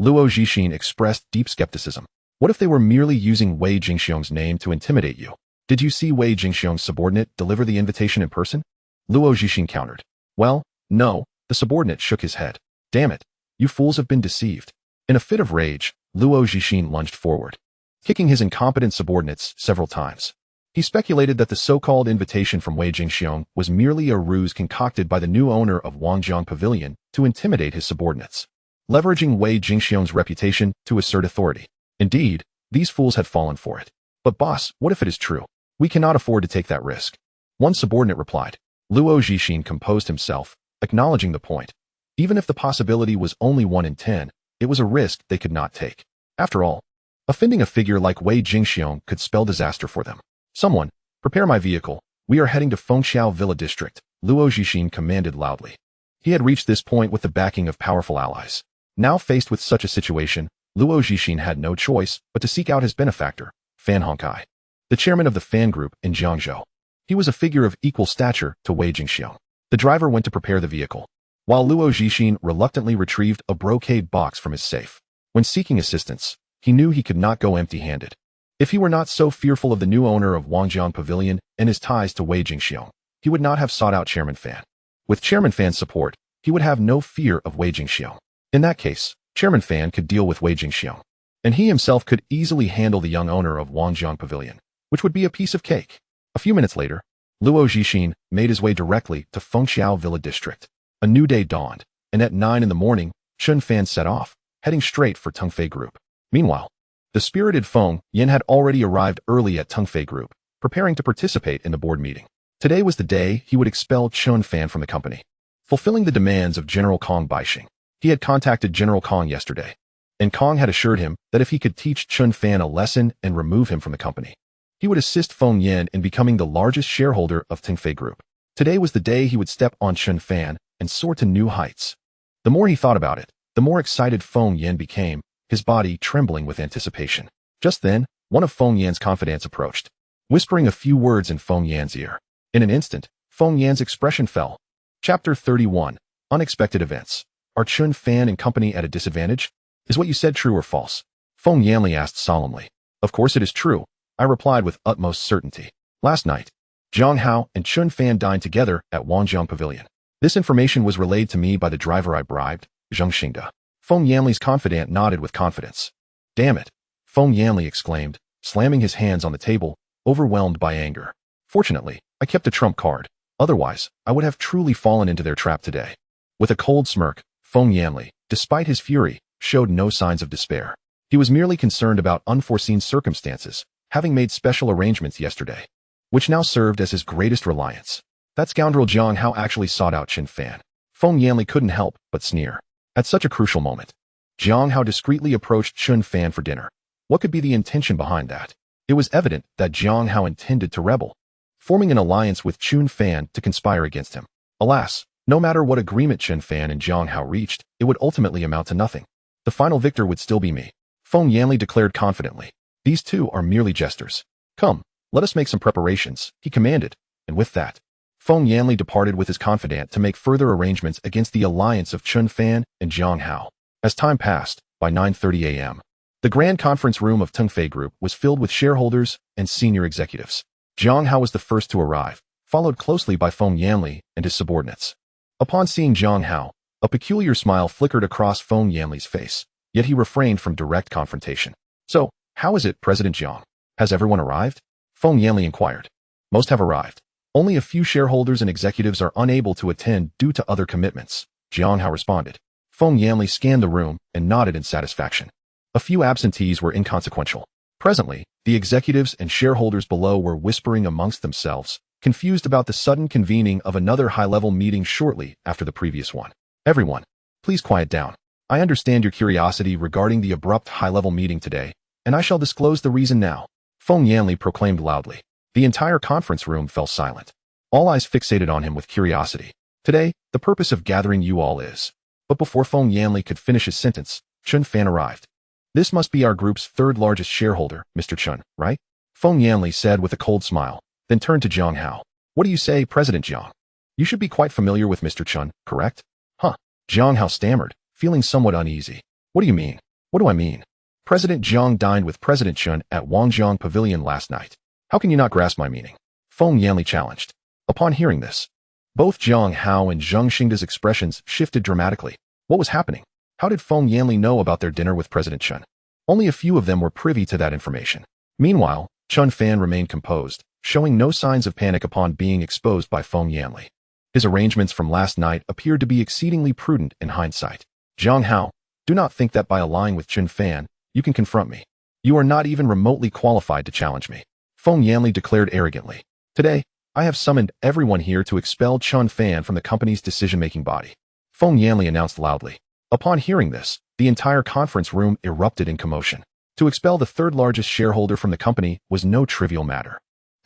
Luo Zhixin expressed deep skepticism. What if they were merely using Wei Jingxiong's name to intimidate you? Did you see Wei Jingxiong's subordinate deliver the invitation in person? Luo Zhixin countered. Well, no, the subordinate shook his head. Damn it, you fools have been deceived. In a fit of rage, Luo Zhixin lunged forward, kicking his incompetent subordinates several times. He speculated that the so-called invitation from Wei Jingxiong was merely a ruse concocted by the new owner of Wangjiang Pavilion to intimidate his subordinates, leveraging Wei Jingxiong's reputation to assert authority. Indeed, these fools had fallen for it. But boss, what if it is true? We cannot afford to take that risk. One subordinate replied. Luo Zhixin composed himself, acknowledging the point. Even if the possibility was only 1 in 10, it was a risk they could not take. After all, offending a figure like Wei Jingxiong could spell disaster for them. Someone, prepare my vehicle. We are heading to Fengxiao Villa District, Luo Zhixin commanded loudly. He had reached this point with the backing of powerful allies. Now faced with such a situation, Luo Zhixin had no choice but to seek out his benefactor, Fan Hongkai, the chairman of the Fan Group in Jiangzhou. He was a figure of equal stature to Wei Jingxiong. The driver went to prepare the vehicle, while Luo Zhixin reluctantly retrieved a brocade box from his safe. When seeking assistance, he knew he could not go empty-handed. If he were not so fearful of the new owner of Wangjiang Pavilion and his ties to Wei Jingxiong, he would not have sought out Chairman Fan. With Chairman Fan's support, he would have no fear of Wei Jingxiong. In that case, Chairman Fan could deal with Wei Jingxiong, and he himself could easily handle the young owner of Wangjiang Pavilion, which would be a piece of cake. A few minutes later, Luo Zhixin made his way directly to Fengxiao Villa District. A new day dawned, and at 9 in the morning, Chen Fan set off, heading straight for Tungfei Group. Meanwhile, the spirited Feng Yan had already arrived early at Tungfei Group, preparing to participate in the board meeting. Today was the day he would expel Chen Fan from the company. Fulfilling the demands of General Kong Baixing, he had contacted General Kong yesterday, and Kong had assured him that if he could teach Chen Fan a lesson and remove him from the company, he would assist Feng Yan in becoming the largest shareholder of Tungfei Group. Today was the day he would step on Chen Fan and soar to new heights. The more he thought about it, the more excited Feng Yan became, his body trembling with anticipation. Just then, one of Feng Yan's confidants approached, whispering a few words in Feng Yan's ear. In an instant, Feng Yan's expression fell. Chapter 31. Unexpected Events. Are Chen Fan and company at a disadvantage? Is what you said true or false? Feng Yanli asked solemnly. Of course it is true, I replied with utmost certainty. Last night, Zhang Hao and Chen Fan dined together at Wangjiang Pavilion. This information was relayed to me by the driver I bribed, Zheng Xingde. Feng Yanli's confidant nodded with confidence. Damn it, Feng Yanli exclaimed, slamming his hands on the table, overwhelmed by anger. Fortunately, I kept a trump card. Otherwise, I would have truly fallen into their trap today. With a cold smirk, Feng Yanli, despite his fury, showed no signs of despair. He was merely concerned about unforeseen circumstances, having made special arrangements yesterday, which now served as his greatest reliance. That scoundrel Zhang Hao actually sought out Chen Fan. Feng Yanli couldn't help but sneer. At such a crucial moment, Zhang Hao discreetly approached Chen Fan for dinner. What could be the intention behind that? It was evident that Zhang Hao intended to rebel, forming an alliance with Chen Fan to conspire against him. Alas, no matter what agreement Chen Fan and Zhang Hao reached, it would ultimately amount to nothing. The final victor would still be me, Feng Yanli declared confidently. These two are merely jesters. Come, let us make some preparations, he commanded, and with that, Feng Yanli departed with his confidant to make further arrangements against the alliance of Chen Fan and Zhang Hao. As time passed, by 9:30 a.m., the grand conference room of Tungfei Group was filled with shareholders and senior executives. Zhang Hao was the first to arrive, followed closely by Feng Yanli and his subordinates. Upon seeing Zhang Hao, a peculiar smile flickered across Feng Yanli's face, yet he refrained from direct confrontation. So, how is it, President Zhang? Has everyone arrived? Feng Yanli inquired. Most have arrived. Only a few shareholders and executives are unable to attend due to other commitments, Zhang Hao responded. Feng Yanli scanned the room and nodded in satisfaction. A few absentees were inconsequential. Presently, the executives and shareholders below were whispering amongst themselves, confused about the sudden convening of another high-level meeting shortly after the previous one. Everyone, please quiet down. I understand your curiosity regarding the abrupt high-level meeting today, and I shall disclose the reason now, Feng Yanli proclaimed loudly. The entire conference room fell silent. All eyes fixated on him with curiosity. Today, the purpose of gathering you all is. But before Feng Yanli could finish his sentence, Chen Fan arrived. This must be our group's third largest shareholder, Mr. Chen, right? Feng Yanli said with a cold smile, then turned to Zhang Hao. What do you say, President Zhang? You should be quite familiar with Mr. Chen, correct? Huh. Zhang Hao stammered, feeling somewhat uneasy. What do you mean? What do I mean? President Jiang dined with President Chen at Wangjiang Pavilion last night. How can you not grasp my meaning? Feng Yanli challenged. Upon hearing this, both Jiang Hao and Zheng Xingda's expressions shifted dramatically. What was happening? How did Feng Yanli know about their dinner with President Chen? Only a few of them were privy to that information. Meanwhile, Chen Fan remained composed, showing no signs of panic upon being exposed by Feng Yanli. His arrangements from last night appeared to be exceedingly prudent in hindsight. Jiang Hao, do not think that by allying with Chen Fan, you can confront me. You are not even remotely qualified to challenge me. Feng Yanli declared arrogantly. Today, I have summoned everyone here to expel Chen Fan from the company's decision-making body. Feng Yanli announced loudly. Upon hearing this, the entire conference room erupted in commotion. To expel the third-largest shareholder from the company was no trivial matter.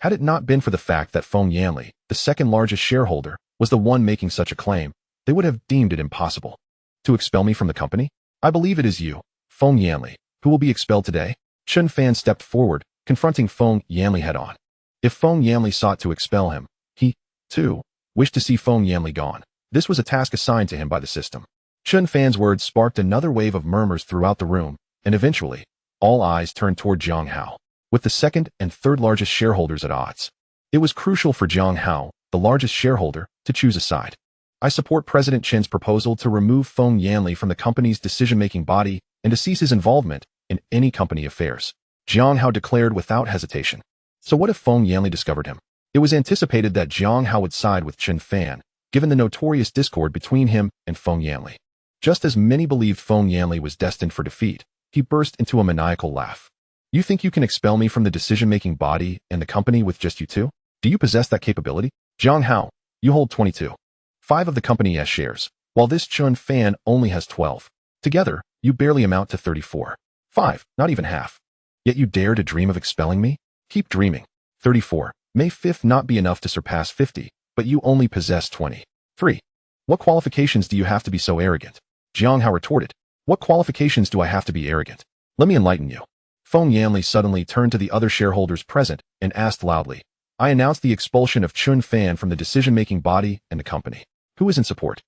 Had it not been for the fact that Feng Yanli, the second-largest shareholder, was the one making such a claim, they would have deemed it impossible. To expel me from the company? I believe it is you, Feng Yanli, who will be expelled today. Chen Fan stepped forward, confronting Feng Yanli head-on. If Feng Yanli sought to expel him, he, too, wished to see Feng Yanli gone. This was a task assigned to him by the system. Chen Fan's words sparked another wave of murmurs throughout the room, and eventually, all eyes turned toward Jiang Hao, with the second and third largest shareholders at odds. It was crucial for Jiang Hao, the largest shareholder, to choose a side. I support President Chen's proposal to remove Feng Yanli from the company's decision-making body and to cease his involvement in any company affairs, Jiang Hao declared without hesitation. So what if Feng Yanli discovered him? It was anticipated that Jiang Hao would side with Chen Fan, given the notorious discord between him and Feng Yanli. Just as many believed Feng Yanli was destined for defeat, he burst into a maniacal laugh. You think you can expel me from the decision-making body and the company with just you two? Do you possess that capability? Jiang Hao, you hold 22.5 of the company as shares, while this Chen Fan only has 12. Together, you barely amount to 34.5, not even half. Yet you dare to dream of expelling me? Keep dreaming. 34 may 5th not be enough to surpass 50, but you only possess 23. What qualifications do you have to be so arrogant? Jiang Hao retorted. What qualifications do I have to be arrogant? Let me enlighten you. Feng Yanli suddenly turned to the other shareholders present and asked loudly. I announce the expulsion of Chen Fan from the decision-making body and the company. Who is in support?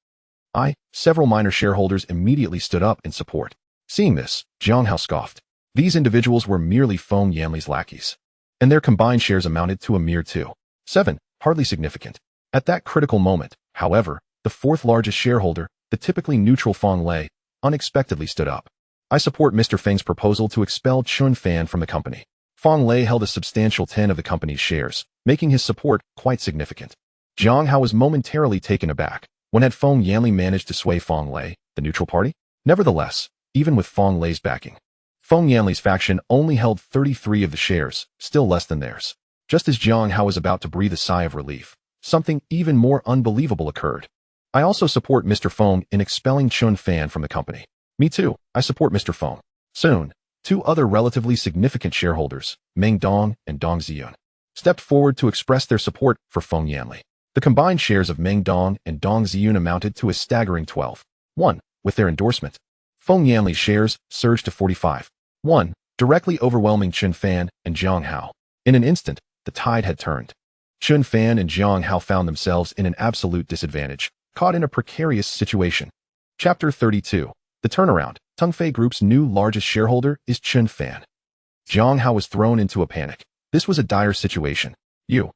Several minor shareholders immediately stood up in support. Seeing this, Jiang Hao scoffed. These individuals were merely Feng Yanli's lackeys, and their combined shares amounted to a mere 2.7, hardly significant. At that critical moment, however, the fourth largest shareholder, the typically neutral Feng Lei, unexpectedly stood up. I support Mr. Feng's proposal to expel Chen Fan from the company. Feng Lei held a substantial 10 of the company's shares, making his support quite significant. Jiang Hao was momentarily taken aback. When had Feng Yanli managed to sway Feng Lei, the neutral party? Nevertheless, even with Feng Lei's backing, Feng Yanli's faction only held 33 of the shares, still less than theirs. Just as Jiang Hao was about to breathe a sigh of relief, something even more unbelievable occurred. I also support Mr. Feng in expelling Chen Fan from the company. Me too, I support Mr. Feng. Soon, two other relatively significant shareholders, Meng Dong and Dong Ziyun, stepped forward to express their support for Feng Yanli. The combined shares of Meng Dong and Dong Ziyun amounted to a staggering 12.1. With their endorsement, Feng Yanli's shares surged to 45.1, directly overwhelming Chen Fan and Jiang Hao. In an instant, the tide had turned. Chen Fan and Jiang Hao found themselves in an absolute disadvantage, caught in a precarious situation. Chapter 32. The Turnaround. Tongfei Group's new largest shareholder is Chen Fan. Jiang Hao was thrown into a panic. This was a dire situation. You.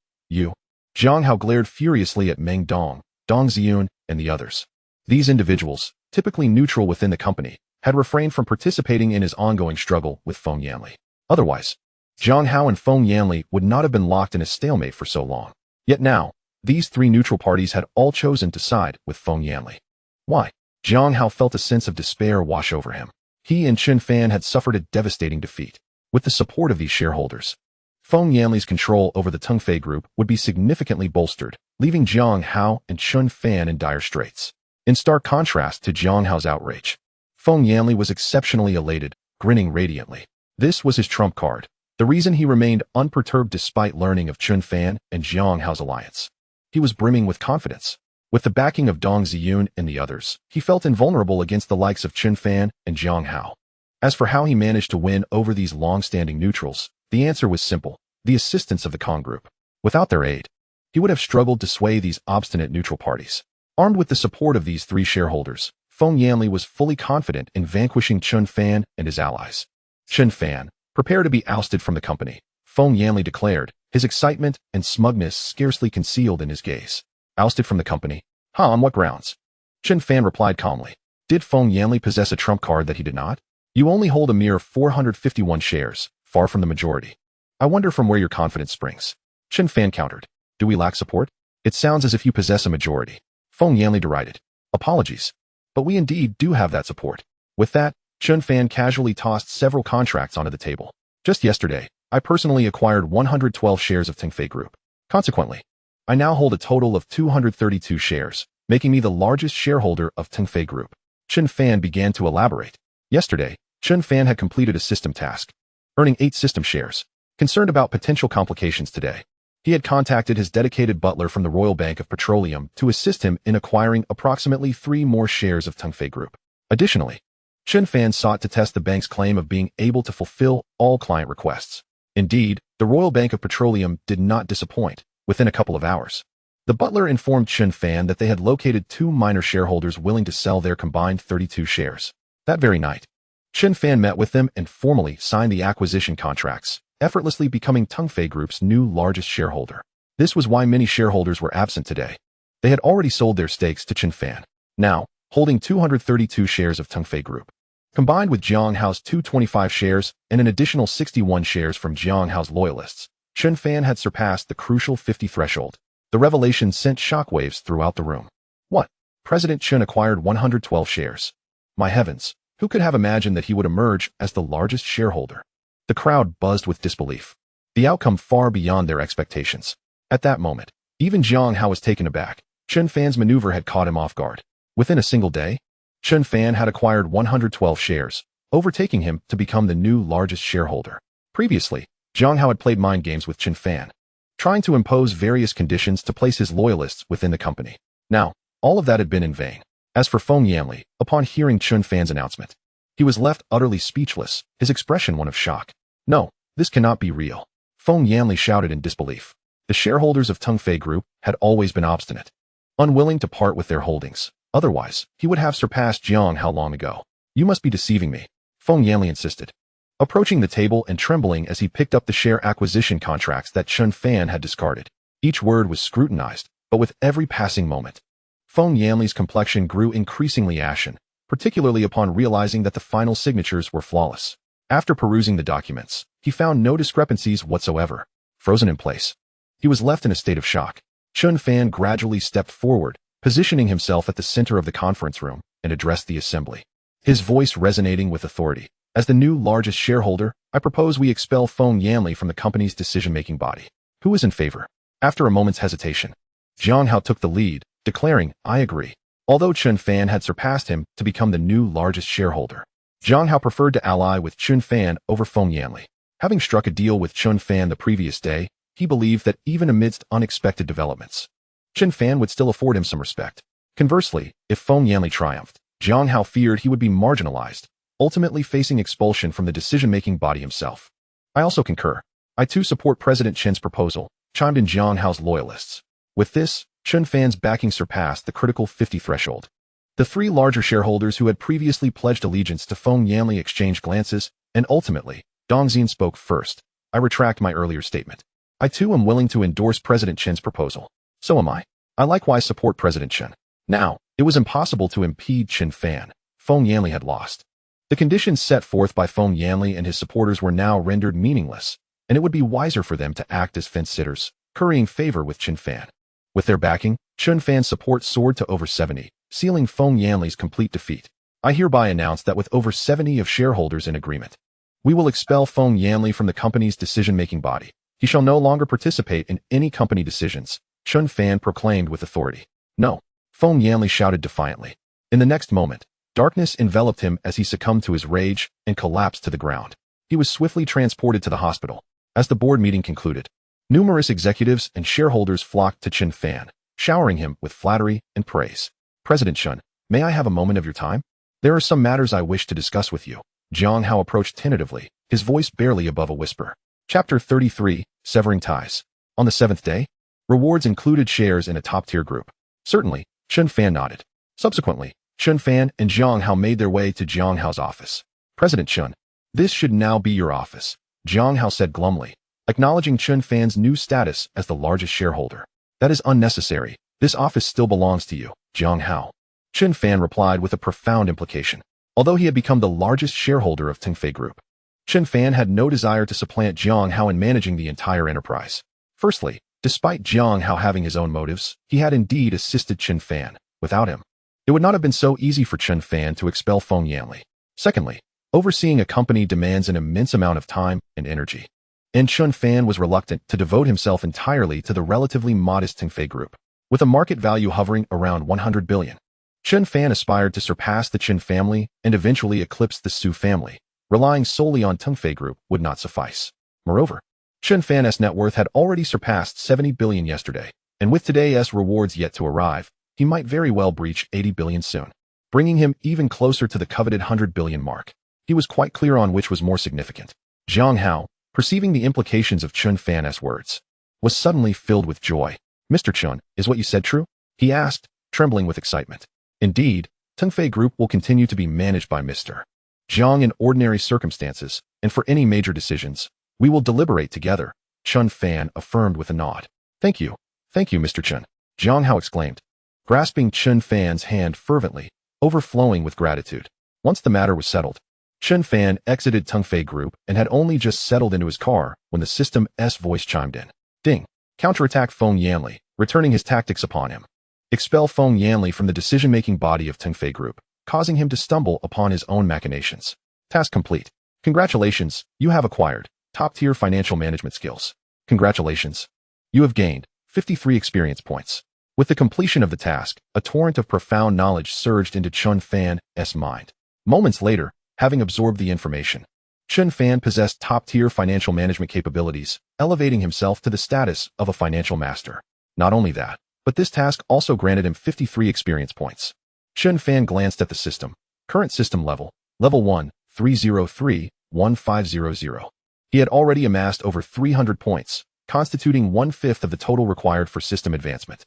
Jiang Hao glared furiously at Meng Dong, Dong Ziyun, and the others. These individuals, typically neutral within the company, had refrained from participating in his ongoing struggle with Feng Yanli. Otherwise, Jiang Hao and Feng Yanli would not have been locked in a stalemate for so long. Yet now, these three neutral parties had all chosen to side with Feng Yanli. Why? Jiang Hao felt a sense of despair wash over him. He and Chen Fan had suffered a devastating defeat. With the support of these shareholders, Feng Yanli's control over the Tongfei Group would be significantly bolstered, leaving Jiang Hao and Chen Fan in dire straits. In stark contrast to Jiang Hao's outrage, Feng Yanli was exceptionally elated, grinning radiantly. This was his trump card, the reason he remained unperturbed despite learning of Chen Fan and Jiang Hao's alliance. He was brimming with confidence. With the backing of Dong Ziyun and the others, he felt invulnerable against the likes of Chen Fan and Jiang Hao. As for how he managed to win over these long-standing neutrals, the answer was simple: the assistance of the Kong Group. Without their aid, he would have struggled to sway these obstinate neutral parties. Armed with the support of these three shareholders, Feng Yanli was fully confident in vanquishing Chen Fan and his allies. Chen Fan, prepare to be ousted from the company, Feng Yanli declared, his excitement and smugness scarcely concealed in his gaze. Ousted from the company? On what grounds? Chen Fan replied calmly. Did Feng Yanli possess a trump card that he did not? You only hold a mere 451 shares, far from the majority. I wonder from where your confidence springs. Chen Fan countered. Do we lack support? It sounds as if you possess a majority. Feng Yanli derided. Apologies. But we indeed do have that support. With that, Chen Fan casually tossed several contracts onto the table. Just yesterday, I personally acquired 112 shares of Tycoon Group. Consequently, I now hold a total of 232 shares, making me the largest shareholder of Tycoon Group. Chen Fan began to elaborate. Yesterday, Chen Fan had completed a system task, earning 8 system shares. Concerned about potential complications today, he had contacted his dedicated butler from the Royal Bank of Petroleum to assist him in acquiring approximately 3 more shares of Tycoon Group. Additionally, Chen Fan sought to test the bank's claim of being able to fulfill all client requests. Indeed, the Royal Bank of Petroleum did not disappoint. Within a couple of hours, the butler informed Chen Fan that they had located 2 minor shareholders willing to sell their combined 32 shares. That very night, Chen Fan met with them and formally signed the acquisition contracts, effortlessly becoming Tycoon Group's new largest shareholder. This was why many shareholders were absent today. They had already sold their stakes to Chen Fan, now holding 232 shares of Tycoon Group. Combined with Jiang Hao's 225 shares and an additional 61 shares from Jiang Hao's loyalists, Chen Fan had surpassed the crucial 50 threshold. The revelation sent shockwaves throughout the room. What? President Chen acquired 112 shares. My heavens, who could have imagined that he would emerge as the largest shareholder? The crowd buzzed with disbelief. The outcome far beyond their expectations. At that moment, even Jiang Hao was taken aback. Chen Fan's maneuver had caught him off guard. Within a single day, Chen Fan had acquired 112 shares, overtaking him to become the new largest shareholder. Previously, Jiang Hao had played mind games with Chen Fan, trying to impose various conditions to place his loyalists within the company. Now, all of that had been in vain. As for Feng Yanli, upon hearing Chen Fan's announcement, he was left utterly speechless, his expression one of shock. No, this cannot be real. Feng Yanli shouted in disbelief. The shareholders of Tycoon Group had always been obstinate, unwilling to part with their holdings. Otherwise, he would have surpassed Jiang Hao long ago. You must be deceiving me, Feng Yanli insisted, approaching the table and trembling as he picked up the share acquisition contracts that Chen Fan had discarded. Each word was scrutinized, but with every passing moment, Feng Yanli's complexion grew increasingly ashen, particularly upon realizing that the final signatures were flawless. After perusing the documents, he found no discrepancies whatsoever. Frozen in place, he was left in a state of shock. Chen Fan gradually stepped forward, positioning himself at the center of the conference room, and addressed the assembly, his voice resonating with authority. As the new largest shareholder, I propose we expel Feng Yanli from the company's decision-making body. Who is in favor? After a moment's hesitation, Jiang Hao took the lead, declaring, I agree. Although Chen Fan had surpassed him to become the new largest shareholder, Jiang Hao preferred to ally with Chen Fan over Feng Yanli. Having struck a deal with Chen Fan the previous day, he believed that even amidst unexpected developments, Chen Fan would still afford him some respect. Conversely, if Feng Yanli triumphed, Jiang Hao feared he would be marginalized, ultimately facing expulsion from the decision-making body himself. I also concur. I too support President Chen's proposal, chimed in Jiang Hao's loyalists. With this, Chen Fan's backing surpassed the critical 50 threshold. The 3 larger shareholders who had previously pledged allegiance to Feng Yanli exchanged glances, and ultimately, Dongxian spoke first. I retract my earlier statement. I too am willing to endorse President Chen's proposal. So am I. I likewise support President Chen. Now, it was impossible to impede Chen Fan. Feng Yanli had lost. The conditions set forth by Feng Yanli and his supporters were now rendered meaningless, and it would be wiser for them to act as fence-sitters, currying favor with Chen Fan. With their backing, Chen Fan's support soared to over 70, sealing Feng Yanli's complete defeat. I hereby announce that with over 70 of shareholders in agreement, we will expel Feng Yanli from the company's decision-making body. He shall no longer participate in any company decisions, Chen Fan proclaimed with authority. No, Feng Yanli shouted defiantly. In the next moment, darkness enveloped him as he succumbed to his rage and collapsed to the ground. He was swiftly transported to the hospital. As the board meeting concluded, numerous executives and shareholders flocked to Chen Fan, showering him with flattery and praise. President Chen, may I have a moment of your time? There are some matters I wish to discuss with you. Jiang Hao approached tentatively, his voice barely above a whisper. Chapter 33, Severing Ties. On the 7th day, rewards included shares in a top-tier group. Certainly, Chen Fan nodded. Subsequently, Chen Fan and Jiang Hao made their way to Jiang Hao's office. President Chen, this should now be your office, Jiang Hao said glumly, acknowledging Chen Fan's new status as the largest shareholder. That is unnecessary. This office still belongs to you, Jiang Hao. Chen Fan replied with a profound implication. Although he had become the largest shareholder of Tengfei Group, Chen Fan had no desire to supplant Jiang Hao in managing the entire enterprise. Firstly, despite Jiang Hao having his own motives, he had indeed assisted Chen Fan. Without him, it would not have been so easy for Chen Fan to expel Feng Yanli. Secondly, overseeing a company demands an immense amount of time and energy, and Chen Fan was reluctant to devote himself entirely to the relatively modest Tengfei Group. With a market value hovering around 100 billion, Chen Fan aspired to surpass the Chen family and eventually eclipse the Su family. Relying solely on Tengfei Group would not suffice. Moreover, Chen Fan's net worth had already surpassed 70 billion yesterday, and with today's rewards yet to arrive, he might very well breach 80 billion soon, bringing him even closer to the coveted 100 billion mark. He was quite clear on which was more significant. Jiang Hao, perceiving the implications of Chen Fan's words, was suddenly filled with joy. Mr. Chen, is what you said true? He asked, trembling with excitement. Indeed, Tengfei Group will continue to be managed by Mr. Jiang in ordinary circumstances, and for any major decisions, we will deliberate together, Chen Fan affirmed with a nod. Thank you, Mr. Chen, Jiang Hao exclaimed, grasping Chen Fan's hand fervently, overflowing with gratitude. Once the matter was settled, Chen Fan exited Tengfei Group and had only just settled into his car when the system's voice chimed in. Ding! Counterattack Feng Yanli, returning his tactics upon him. Expel Feng Yanli from the decision-making body of Tengfei Group, causing him to stumble upon his own machinations. Task complete. Congratulations, you have acquired top-tier financial management skills. Congratulations. You have gained 53 experience points. With the completion of the task, a torrent of profound knowledge surged into Chen Fan's mind. Moments later, having absorbed the information, Chen Fan possessed top-tier financial management capabilities, elevating himself to the status of a financial master. Not only that, but this task also granted him 53 experience points. Chen Fan glanced at the system. Current system level 1, 303, 1500. He had already amassed over 300 points, constituting 1/5 of the total required for system advancement.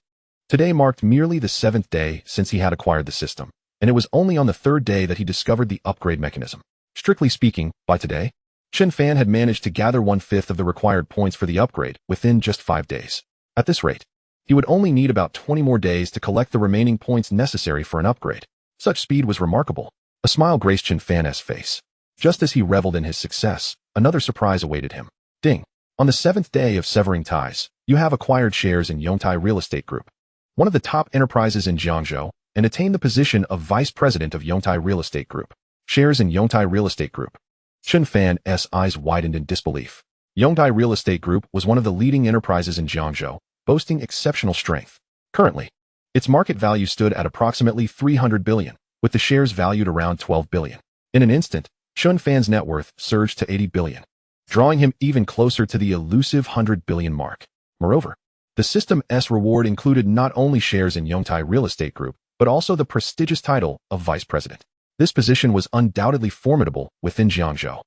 Today marked merely the 7th day since he had acquired the system, and it was only on the 3rd day that he discovered the upgrade mechanism. Strictly speaking, by today, Chen Fan had managed to gather 1/5 of the required points for the upgrade within just 5 days. At this rate, he would only need about 20 more days to collect the remaining points necessary for an upgrade. Such speed was remarkable. A smile graced Chen Fan's face. Just as he reveled in his success, another surprise awaited him. Ding! On the 7th day of severing ties, you have acquired shares in Yongtai Real Estate Group, one of the top enterprises in Jiangzhou, and attained the position of Vice President of Yongtai Real Estate Group. Shares in Yongtai Real Estate Group. Chen Fan's eyes widened in disbelief. Yongtai Real Estate Group was one of the leading enterprises in Jiangzhou, boasting exceptional strength. Currently, its market value stood at approximately 300 billion, with the shares valued around 12 billion. In an instant, Chen Fan's net worth surged to 80 billion, drawing him even closer to the elusive 100 billion mark. Moreover, the system's reward included not only shares in Yongtai Real Estate Group, but also the prestigious title of Vice President. This position was undoubtedly formidable within Jiangzhou.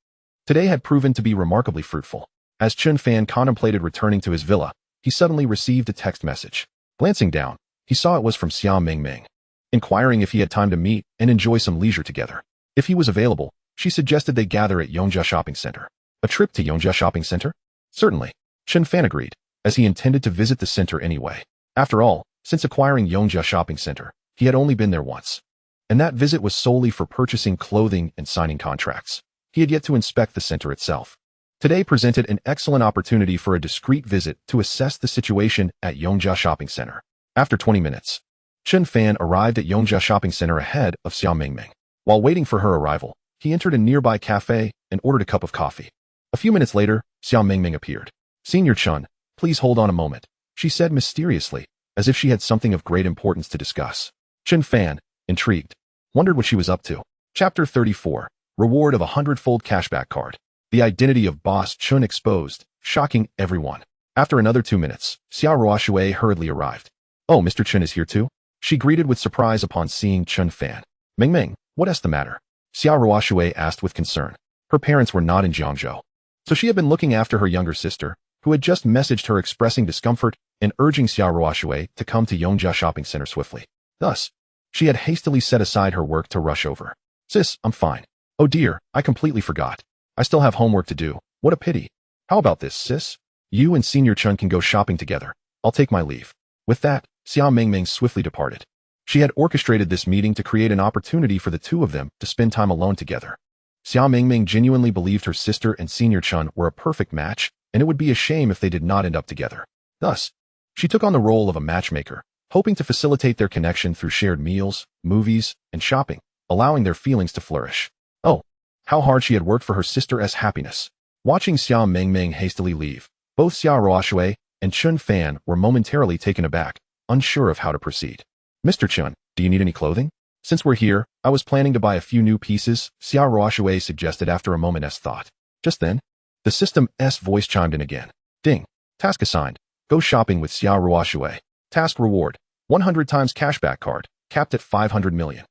Today had proven to be remarkably fruitful. As Chen Fan contemplated returning to his villa, he suddenly received a text message. Glancing down, he saw it was from Xia Mingming, inquiring if he had time to meet and enjoy some leisure together. If he was available, she suggested they gather at Yongjia Shopping Center. A trip to Yongjia Shopping Center? Certainly, Chen Fan agreed, as he intended to visit the center anyway. After all, since acquiring Yongjia Shopping Center, he had only been there once, and that visit was solely for purchasing clothing and signing contracts. He had yet to inspect the center itself. Today presented an excellent opportunity for a discreet visit to assess the situation at Yongjia Shopping Center. After 20 minutes, Chen Fan arrived at Yongjia Shopping Center ahead of Xia Mingming. While waiting for her arrival, he entered a nearby cafe and ordered a cup of coffee. A few minutes later, Xia Mingming appeared. "Senior Chen, please hold on a moment," she said mysteriously, as if she had something of great importance to discuss. Chen Fan, intrigued, wondered what she was up to. Chapter 34, Reward of a 100-fold cashback card. The identity of Boss Chen exposed, shocking everyone. After another 2 minutes, Xia Ruoshui hurriedly arrived. "Oh, Mr. Chen is here too?" she greeted with surprise upon seeing Chen Fan. "Mingming, what's the matter?" Xia Ruoshui asked with concern. Her parents were not in Jiangzhou, so she had been looking after her younger sister, who had just messaged her expressing discomfort and urging Xia Ruoshui to come to Yongjia Shopping Center swiftly. Thus, She had hastily set aside her work to rush over. Sis, I'm fine. Oh dear, I completely forgot. I still have homework to do. What a pity. How about this, sis? You and Senior Chen can go shopping together. I'll take my leave. With that, Xia Mingming swiftly departed. She had orchestrated this meeting to create an opportunity for the two of them to spend time alone together. Xia Mingming genuinely believed her sister and Senior Chen were a perfect match, and it would be a shame if they did not end up together. Thus, she took on the role of a matchmaker, hoping to facilitate their connection through shared meals, movies, and shopping, allowing their feelings to flourish. Oh, how hard she had worked for her sister's happiness. Watching Xia Mingming hastily leave, both Xia Ruoshui and Chen Fan were momentarily taken aback, unsure of how to proceed. Mr. Chen, do you need any clothing? Since we're here, I was planning to buy a few new pieces, Xia Ruoshui suggested after a moment's thought. Just then, the system's voice chimed in again. Ding. Task assigned. Go shopping with Xia Ruoshui. Task reward. 100 times cashback card, capped at 500 million.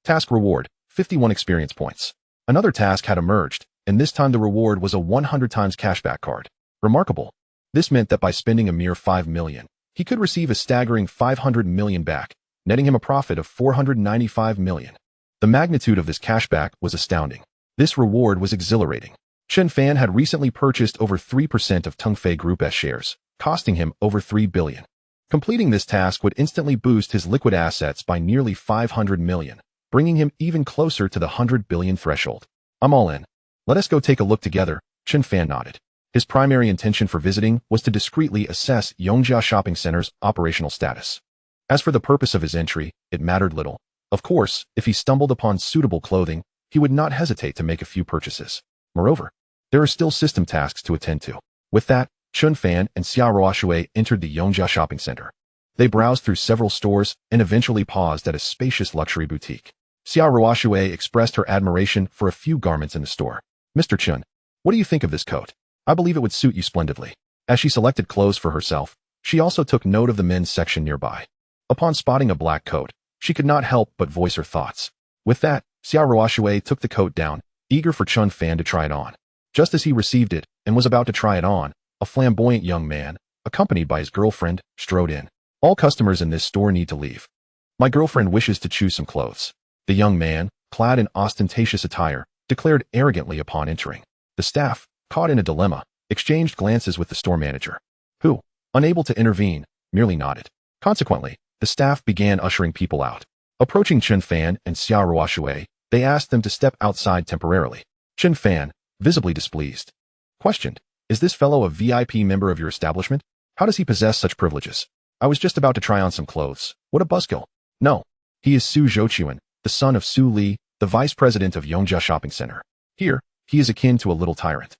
Task reward. 51 experience points. Another task had emerged, and this time the reward was a 100 times cashback card. Remarkable. This meant that by spending a mere 5 million, he could receive a staggering 500 million back, netting him a profit of 495 million. The magnitude of this cashback was astounding. This reward was exhilarating. Chen Fan had recently purchased over 3% of Tongfei Group's shares, costing him over 3 billion. Completing this task would instantly boost his liquid assets by nearly 500 million, bringing him even closer to the 100 billion threshold. I'm all in. Let us go take a look together, Chen Fan nodded. His primary intention for visiting was to discreetly assess Yongjia Shopping Center's operational status. As for the purpose of his entry, it mattered little. Of course, if he stumbled upon suitable clothing, he would not hesitate to make a few purchases. Moreover, there are still system tasks to attend to. With that, Chen Fan and Xia Ruoshui entered the Yongjia Shopping Center. They browsed through several stores and eventually paused at a spacious luxury boutique. Xia Ruoshui expressed her admiration for a few garments in the store. Mr. Chen, what do you think of this coat? I believe it would suit you splendidly. As she selected clothes for herself, she also took note of the men's section nearby. Upon spotting a black coat, she could not help but voice her thoughts. With that, Xia Ruoshui took the coat down, eager for Chen Fan to try it on. Just as he received it and was about to try it on, a flamboyant young man, accompanied by his girlfriend, strode in. All customers in this store need to leave. My girlfriend wishes to choose some clothes. The young man, clad in ostentatious attire, declared arrogantly upon entering. The staff, caught in a dilemma, exchanged glances with the store manager, who, unable to intervene, merely nodded. Consequently, the staff began ushering people out. Approaching Chen Fan and Xia Ruoshui, they asked them to step outside temporarily. Chen Fan, visibly displeased, questioned, is this fellow a VIP member of your establishment? How does he possess such privileges? I was just about to try on some clothes. What a buzzkill. No. He is Su Zhouquan, the son of Su Li, the vice president of Yongjia Shopping Center. Here, he is akin to a little tyrant.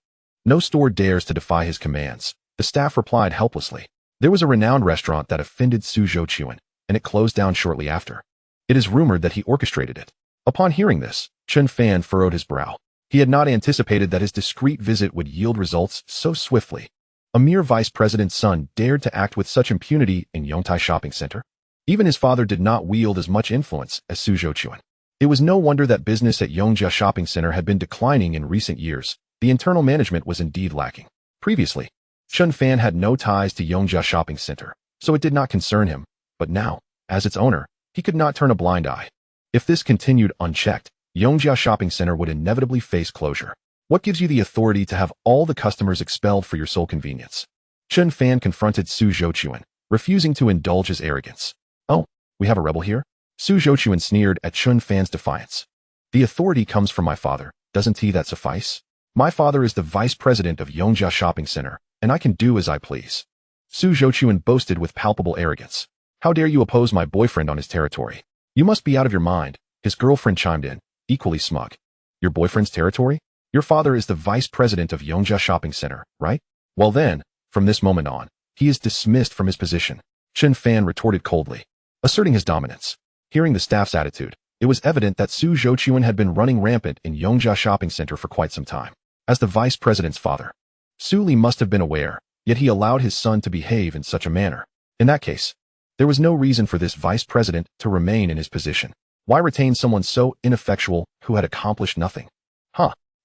No store dares to defy his commands, the staff replied helplessly. There was a renowned restaurant that offended Su Zhouquan, and it closed down shortly after. It is rumored that he orchestrated it. Upon hearing this, Chen Fan furrowed his brow. He had not anticipated that his discreet visit would yield results so swiftly. A mere vice president's son dared to act with such impunity in Yongtai Shopping Center? Even his father did not wield as much influence as Su Zhouquan. It was no wonder that business at Yongjia Shopping Center had been declining in recent years. The internal management was indeed lacking. Previously, Chen Fan had no ties to Yongjia Shopping Center, so it did not concern him. But now, as its owner, he could not turn a blind eye. If this continued unchecked, Yongjia Shopping Center would inevitably face closure. What gives you the authority to have all the customers expelled for your sole convenience? Chen Fan confronted Su Zhouquan, refusing to indulge his arrogance. Oh, we have a rebel here? Su Zhouquan sneered at Chen Fan's defiance. The authority comes from my father, doesn't that suffice? My father is the vice president of Yongjia Shopping Center, and I can do as I please. Su Zhouquan boasted with palpable arrogance. How dare you oppose my boyfriend on his territory? You must be out of your mind, his girlfriend chimed in, equally smug. Your boyfriend's territory? Your father is the vice president of Yongjia Shopping Center, right? Well then, from this moment on, he is dismissed from his position. Chen Fan retorted coldly, asserting his dominance. Hearing the staff's attitude, it was evident that Su Zhouquan had been running rampant in Yongjia Shopping Center for quite some time. As the vice president's father, Su Li must have been aware, yet he allowed his son to behave in such a manner. In that case, there was no reason for this vice president to remain in his position. Why retain someone so ineffectual who had accomplished nothing?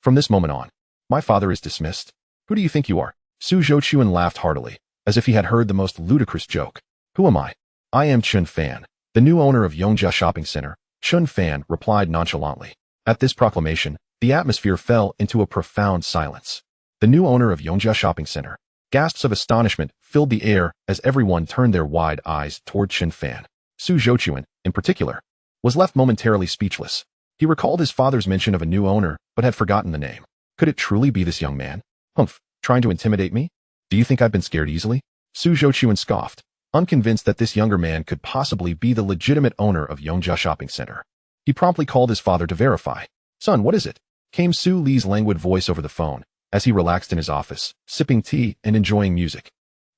From this moment on, my father is dismissed. Who do you think you are? Su Zhouquan laughed heartily, as if he had heard the most ludicrous joke. Who am I? I am Chen Fan, The new owner of Yongjia Shopping Center, Chen Fan, replied nonchalantly. At this proclamation, the atmosphere fell into a profound silence. The new owner of Yongjia Shopping Center. Gasps of astonishment filled the air as everyone turned their wide eyes toward Chen Fan. Su Zhouquan, in particular, was left momentarily speechless. He recalled his father's mention of a new owner, but had forgotten the name. Could it truly be this young man? Humph, trying to intimidate me? Do you think I've been scared easily? Su Zhouquan scoffed, unconvinced that this younger man could possibly be the legitimate owner of Yongjia Shopping Center. He promptly called his father to verify. Son, what is it? Came Su Li's languid voice over the phone, as he relaxed in his office, sipping tea and enjoying music.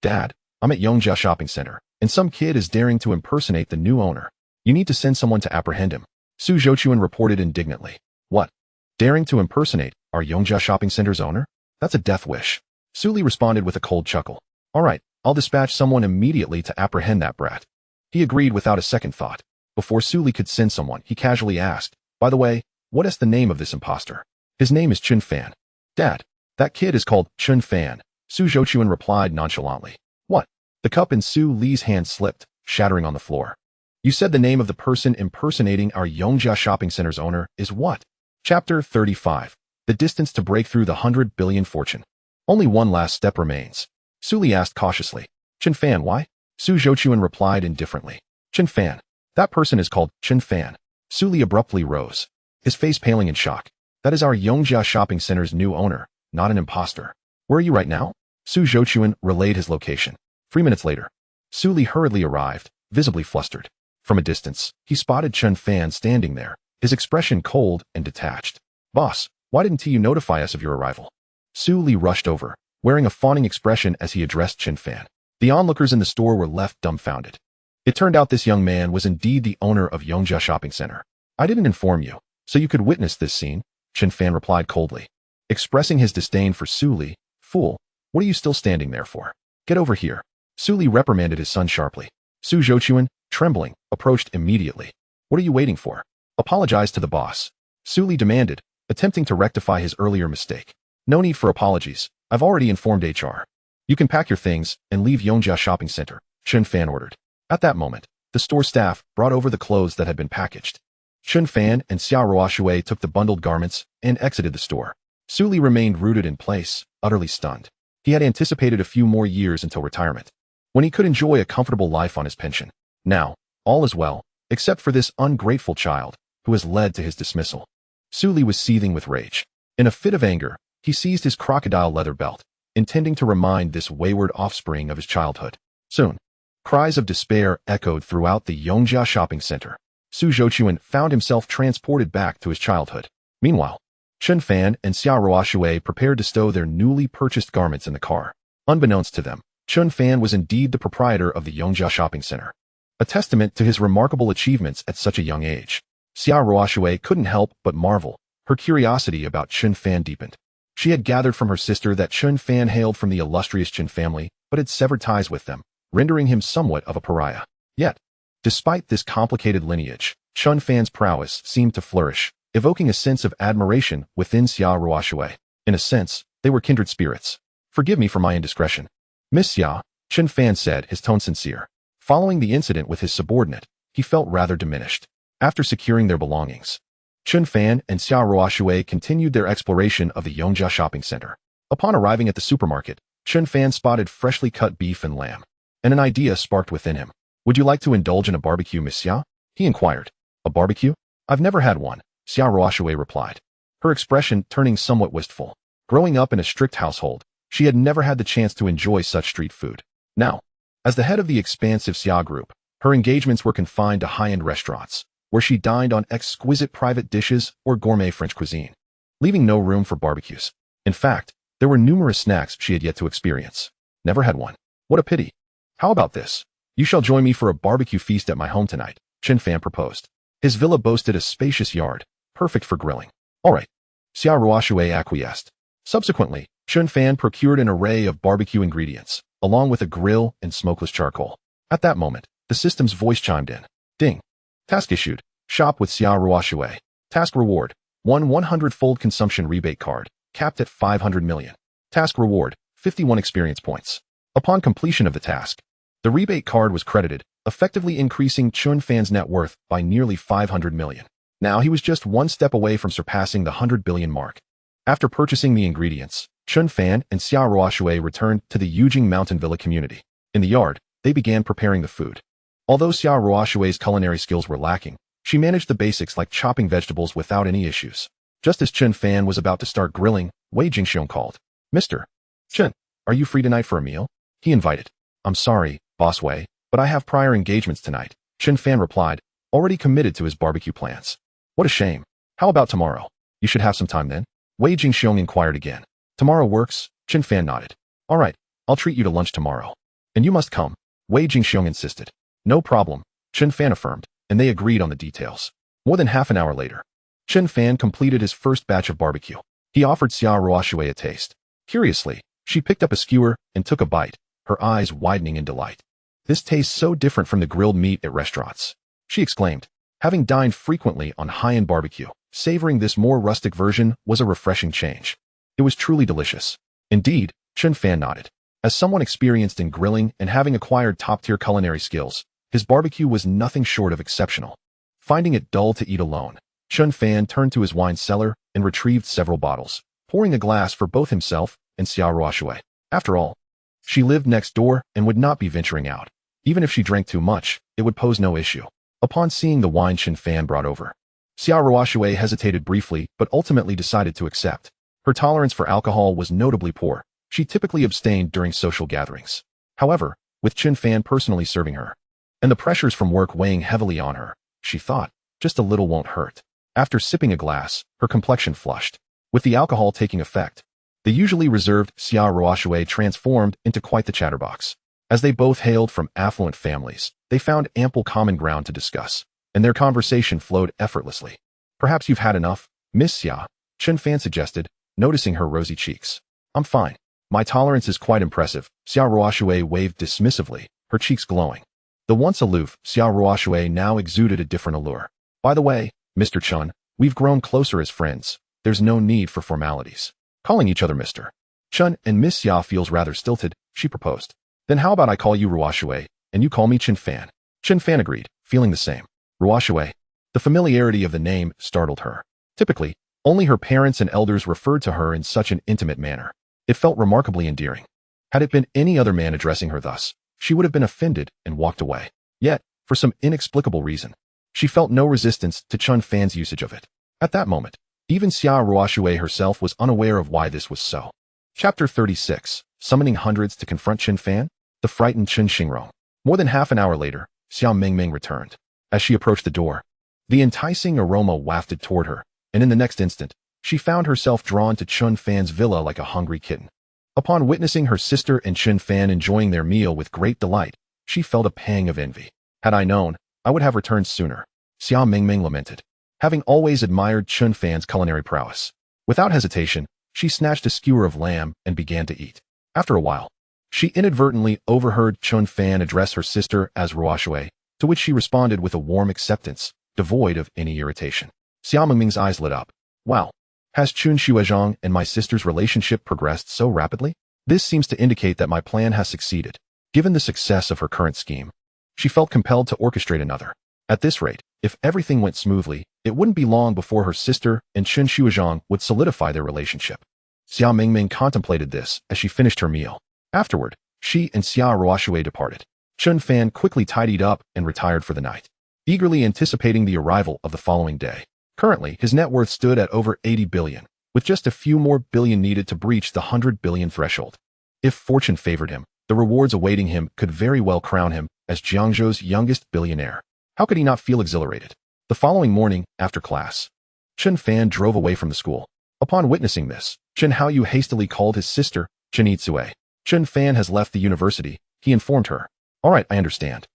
Dad, I'm at Yongjia Shopping Center, and some kid is daring to impersonate the new owner. You need to send someone to apprehend him. Su Zhouquan reported indignantly. What? Daring to impersonate our Yongjia Shopping Center's owner? That's a death wish. Su Li responded with a cold chuckle. All right, I'll dispatch someone immediately to apprehend that brat. He agreed without a second thought. Before Su Li could send someone, he casually asked, by the way, what is the name of this imposter? His name is Chen Fan. Dad, that kid is called Chen Fan, Su Zhouquan replied nonchalantly. What? The cup in Su Li's hand slipped, shattering on the floor. You said the name of the person impersonating our Yongjia Shopping Center's owner is what? Chapter 35. The distance to break through the 100 billion fortune. Only one last step remains. Su Li asked cautiously. Chen Fan, why? Su Zhouquan replied indifferently. Chen Fan. That person is called Chen Fan. Su Li abruptly rose, his face paling in shock. That is our Yongjia Shopping Center's new owner, not an imposter. Where are you right now? Su Zhouquan relayed his location. 3 minutes later, Su Li hurriedly arrived, visibly flustered. From a distance, he spotted Chen Fan standing there, his expression cold and detached. Boss, why didn't you notify us of your arrival? Su Li rushed over, wearing a fawning expression as he addressed Chen Fan. The onlookers in the store were left dumbfounded. It turned out this young man was indeed the owner of Yongjia Shopping Center. I didn't inform you, so you could witness this scene, Chen Fan replied coldly. Expressing his disdain for Su Li, fool, what are you still standing there for? Get over here. Su Li reprimanded his son sharply. Su Zhouquan, trembling, approached immediately. What are you waiting for? Apologize to the boss. Su Li demanded, attempting to rectify his earlier mistake. No need for apologies. I've already informed HR. You can pack your things and leave Yongjia Shopping Center, Chen Fan ordered. At that moment, the store staff brought over the clothes that had been packaged. Chen Fan and Xiao Ruoshui took the bundled garments and exited the store. Su Li remained rooted in place, utterly stunned. He had anticipated a few more years until retirement, when he could enjoy a comfortable life on his pension. Now, all is well, except for this ungrateful child, who has led to his dismissal. Su Li was seething with rage. In a fit of anger, he seized his crocodile leather belt, intending to remind this wayward offspring of his childhood. Soon, cries of despair echoed throughout the Yongjia Shopping Center. Su Zhouquan found himself transported back to his childhood. Meanwhile, Chen Fan and Xiao Ruoshui prepared to stow their newly purchased garments in the car. Unbeknownst to them, Chen Fan was indeed the proprietor of the Yongjia Shopping Center, a testament to his remarkable achievements at such a young age. Xiao Ruoshui couldn't help but marvel. Her curiosity about Chen Fan deepened. She had gathered from her sister that Chen Fan hailed from the illustrious Chen family, but had severed ties with them, rendering him somewhat of a pariah. Yet, despite this complicated lineage, Chen Fan's prowess seemed to flourish, evoking a sense of admiration within Xiao Ruoshui. In a sense, they were kindred spirits. Forgive me for my indiscretion, Miss Xiao, Chen Fan said, his tone sincere. Following the incident with his subordinate, he felt rather diminished. After securing their belongings, Chen Fan and Xiao Ruoshui continued their exploration of the Yongjia Shopping Center. Upon arriving at the supermarket, Chen Fan spotted freshly cut beef and lamb, and an idea sparked within him. Would you like to indulge in a barbecue, Miss Xiao? He inquired. A barbecue? I've never had one, Xiao Ruoshui replied, her expression turning somewhat wistful. Growing up in a strict household, she had never had the chance to enjoy such street food. Now, as the head of the expansive Xiao group, her engagements were confined to high-end restaurants, where she dined on exquisite private dishes or gourmet French cuisine, leaving no room for barbecues. In fact, there were numerous snacks she had yet to experience. Never had one. What a pity. How about this? You shall join me for a barbecue feast at my home tonight, Chen Fan proposed. His villa boasted a spacious yard, perfect for grilling. All right, Xiao Ruoshui acquiesced. Subsequently, Chen Fan procured an array of barbecue ingredients, along with a grill and smokeless charcoal. At that moment, the system's voice chimed in. Ding. Task issued. Shop with Xiao Ruoshui. Task reward. 100-fold consumption rebate card, capped at 500 million. Task reward. 51 experience points. Upon completion of the task, the rebate card was credited, effectively increasing Chen Fan's net worth by nearly 500 million. Now he was just one step away from surpassing the 100 billion mark. After purchasing the ingredients, Chen Fan and Xia Ruoshui returned to the Yujing Mountain Villa community. In the yard, they began preparing the food. Although Xia Ruoshui's culinary skills were lacking, she managed the basics like chopping vegetables without any issues. Just as Chen Fan was about to start grilling, Wei Jingxiong called. Mr. Chen, are you free tonight for a meal? He invited. I'm sorry, Boss Wei, but I have prior engagements tonight, Chen Fan replied, already committed to his barbecue plans. What a shame. How about tomorrow? You should have some time then. Wei Jingxiong inquired again. Tomorrow works, Chen Fan nodded. All right, I'll treat you to lunch tomorrow. And you must come, Wei Jingxiong insisted. No problem, Chen Fan affirmed, and they agreed on the details. More than half an hour later, Chen Fan completed his first batch of barbecue. He offered Xia Ruoshui a taste. Curiously, she picked up a skewer and took a bite, her eyes widening in delight. This tastes so different from the grilled meat at restaurants, she exclaimed. Having dined frequently on high-end barbecue, savoring this more rustic version was a refreshing change. It was truly delicious. Indeed, Chen Fan nodded. As someone experienced in grilling and having acquired top-tier culinary skills, his barbecue was nothing short of exceptional. Finding it dull to eat alone, Chen Fan turned to his wine cellar and retrieved several bottles, pouring a glass for both himself and Xia Ruoshui. After all, she lived next door and would not be venturing out. Even if she drank too much, it would pose no issue. Upon seeing the wine Chen Fan brought over, Xia Ruoshui hesitated briefly but ultimately decided to accept. Her tolerance for alcohol was notably poor. She typically abstained during social gatherings. However, with Chen Fan personally serving her, and the pressures from work weighing heavily on her, she thought, just a little won't hurt. After sipping a glass, her complexion flushed. With the alcohol taking effect, the usually reserved Xia Ruoshui transformed into quite the chatterbox. As they both hailed from affluent families, they found ample common ground to discuss, and their conversation flowed effortlessly. Perhaps you've had enough, Miss Xia, Chen Fan suggested, noticing her rosy cheeks. I'm fine. My tolerance is quite impressive, Xia Ruoshui waved dismissively, her cheeks glowing. The once aloof Xia Ruoshui now exuded a different allure. By the way, Mr. Chen, we've grown closer as friends. There's no need for formalities. Calling each other Mr. Chen and Miss Xia feels rather stilted, she proposed. Then how about I call you Ruoshui, and you call me Chen Fan? Chen Fan agreed, feeling the same. Ruoshui. The familiarity of the name startled her. Typically, only her parents and elders referred to her in such an intimate manner. It felt remarkably endearing. Had it been any other man addressing her thus, she would have been offended and walked away. Yet, for some inexplicable reason, she felt no resistance to Chen Fan's usage of it. At that moment, even Xia Ruoshui herself was unaware of why this was so. Chapter 36, Summoning Hundreds to Confront Chen Fan? The Frightened Chen Xingrong. More than half an hour later, Xia Mingming returned. As she approached the door, the enticing aroma wafted toward her, and in the next instant, she found herself drawn to Chen Fan's villa like a hungry kitten. Upon witnessing her sister and Chen Fan enjoying their meal with great delight, she felt a pang of envy. Had I known, I would have returned sooner, Xia Mingming lamented. Having always admired Chen Fan's culinary prowess, without hesitation, she snatched a skewer of lamb and began to eat. After a while, she inadvertently overheard Chen Fan address her sister as Ruoshui, to which she responded with a warm acceptance, devoid of any irritation. Xia Mingming's eyes lit up. Wow. Has Chun Shuozhang and my sister's relationship progressed so rapidly? This seems to indicate that my plan has succeeded. Given the success of her current scheme, she felt compelled to orchestrate another. At this rate, if everything went smoothly, it wouldn't be long before her sister and Chen Shuozhang would solidify their relationship. Xia Mingming contemplated this as she finished her meal. Afterward, she and Xia Ruoshui departed. Chen Fan quickly tidied up and retired for the night, eagerly anticipating the arrival of the following day. Currently, his net worth stood at over 80 billion, with just a few more billion needed to breach the 100 billion threshold. If fortune favored him, the rewards awaiting him could very well crown him as Jiangzhou's youngest billionaire. How could he not feel exhilarated? The following morning, after class, Chen Fan drove away from the school. Upon witnessing this, Chen Haoyu hastily called his sister, Chen Itsue. Chen Fan has left the university, he informed her. All right, I understand.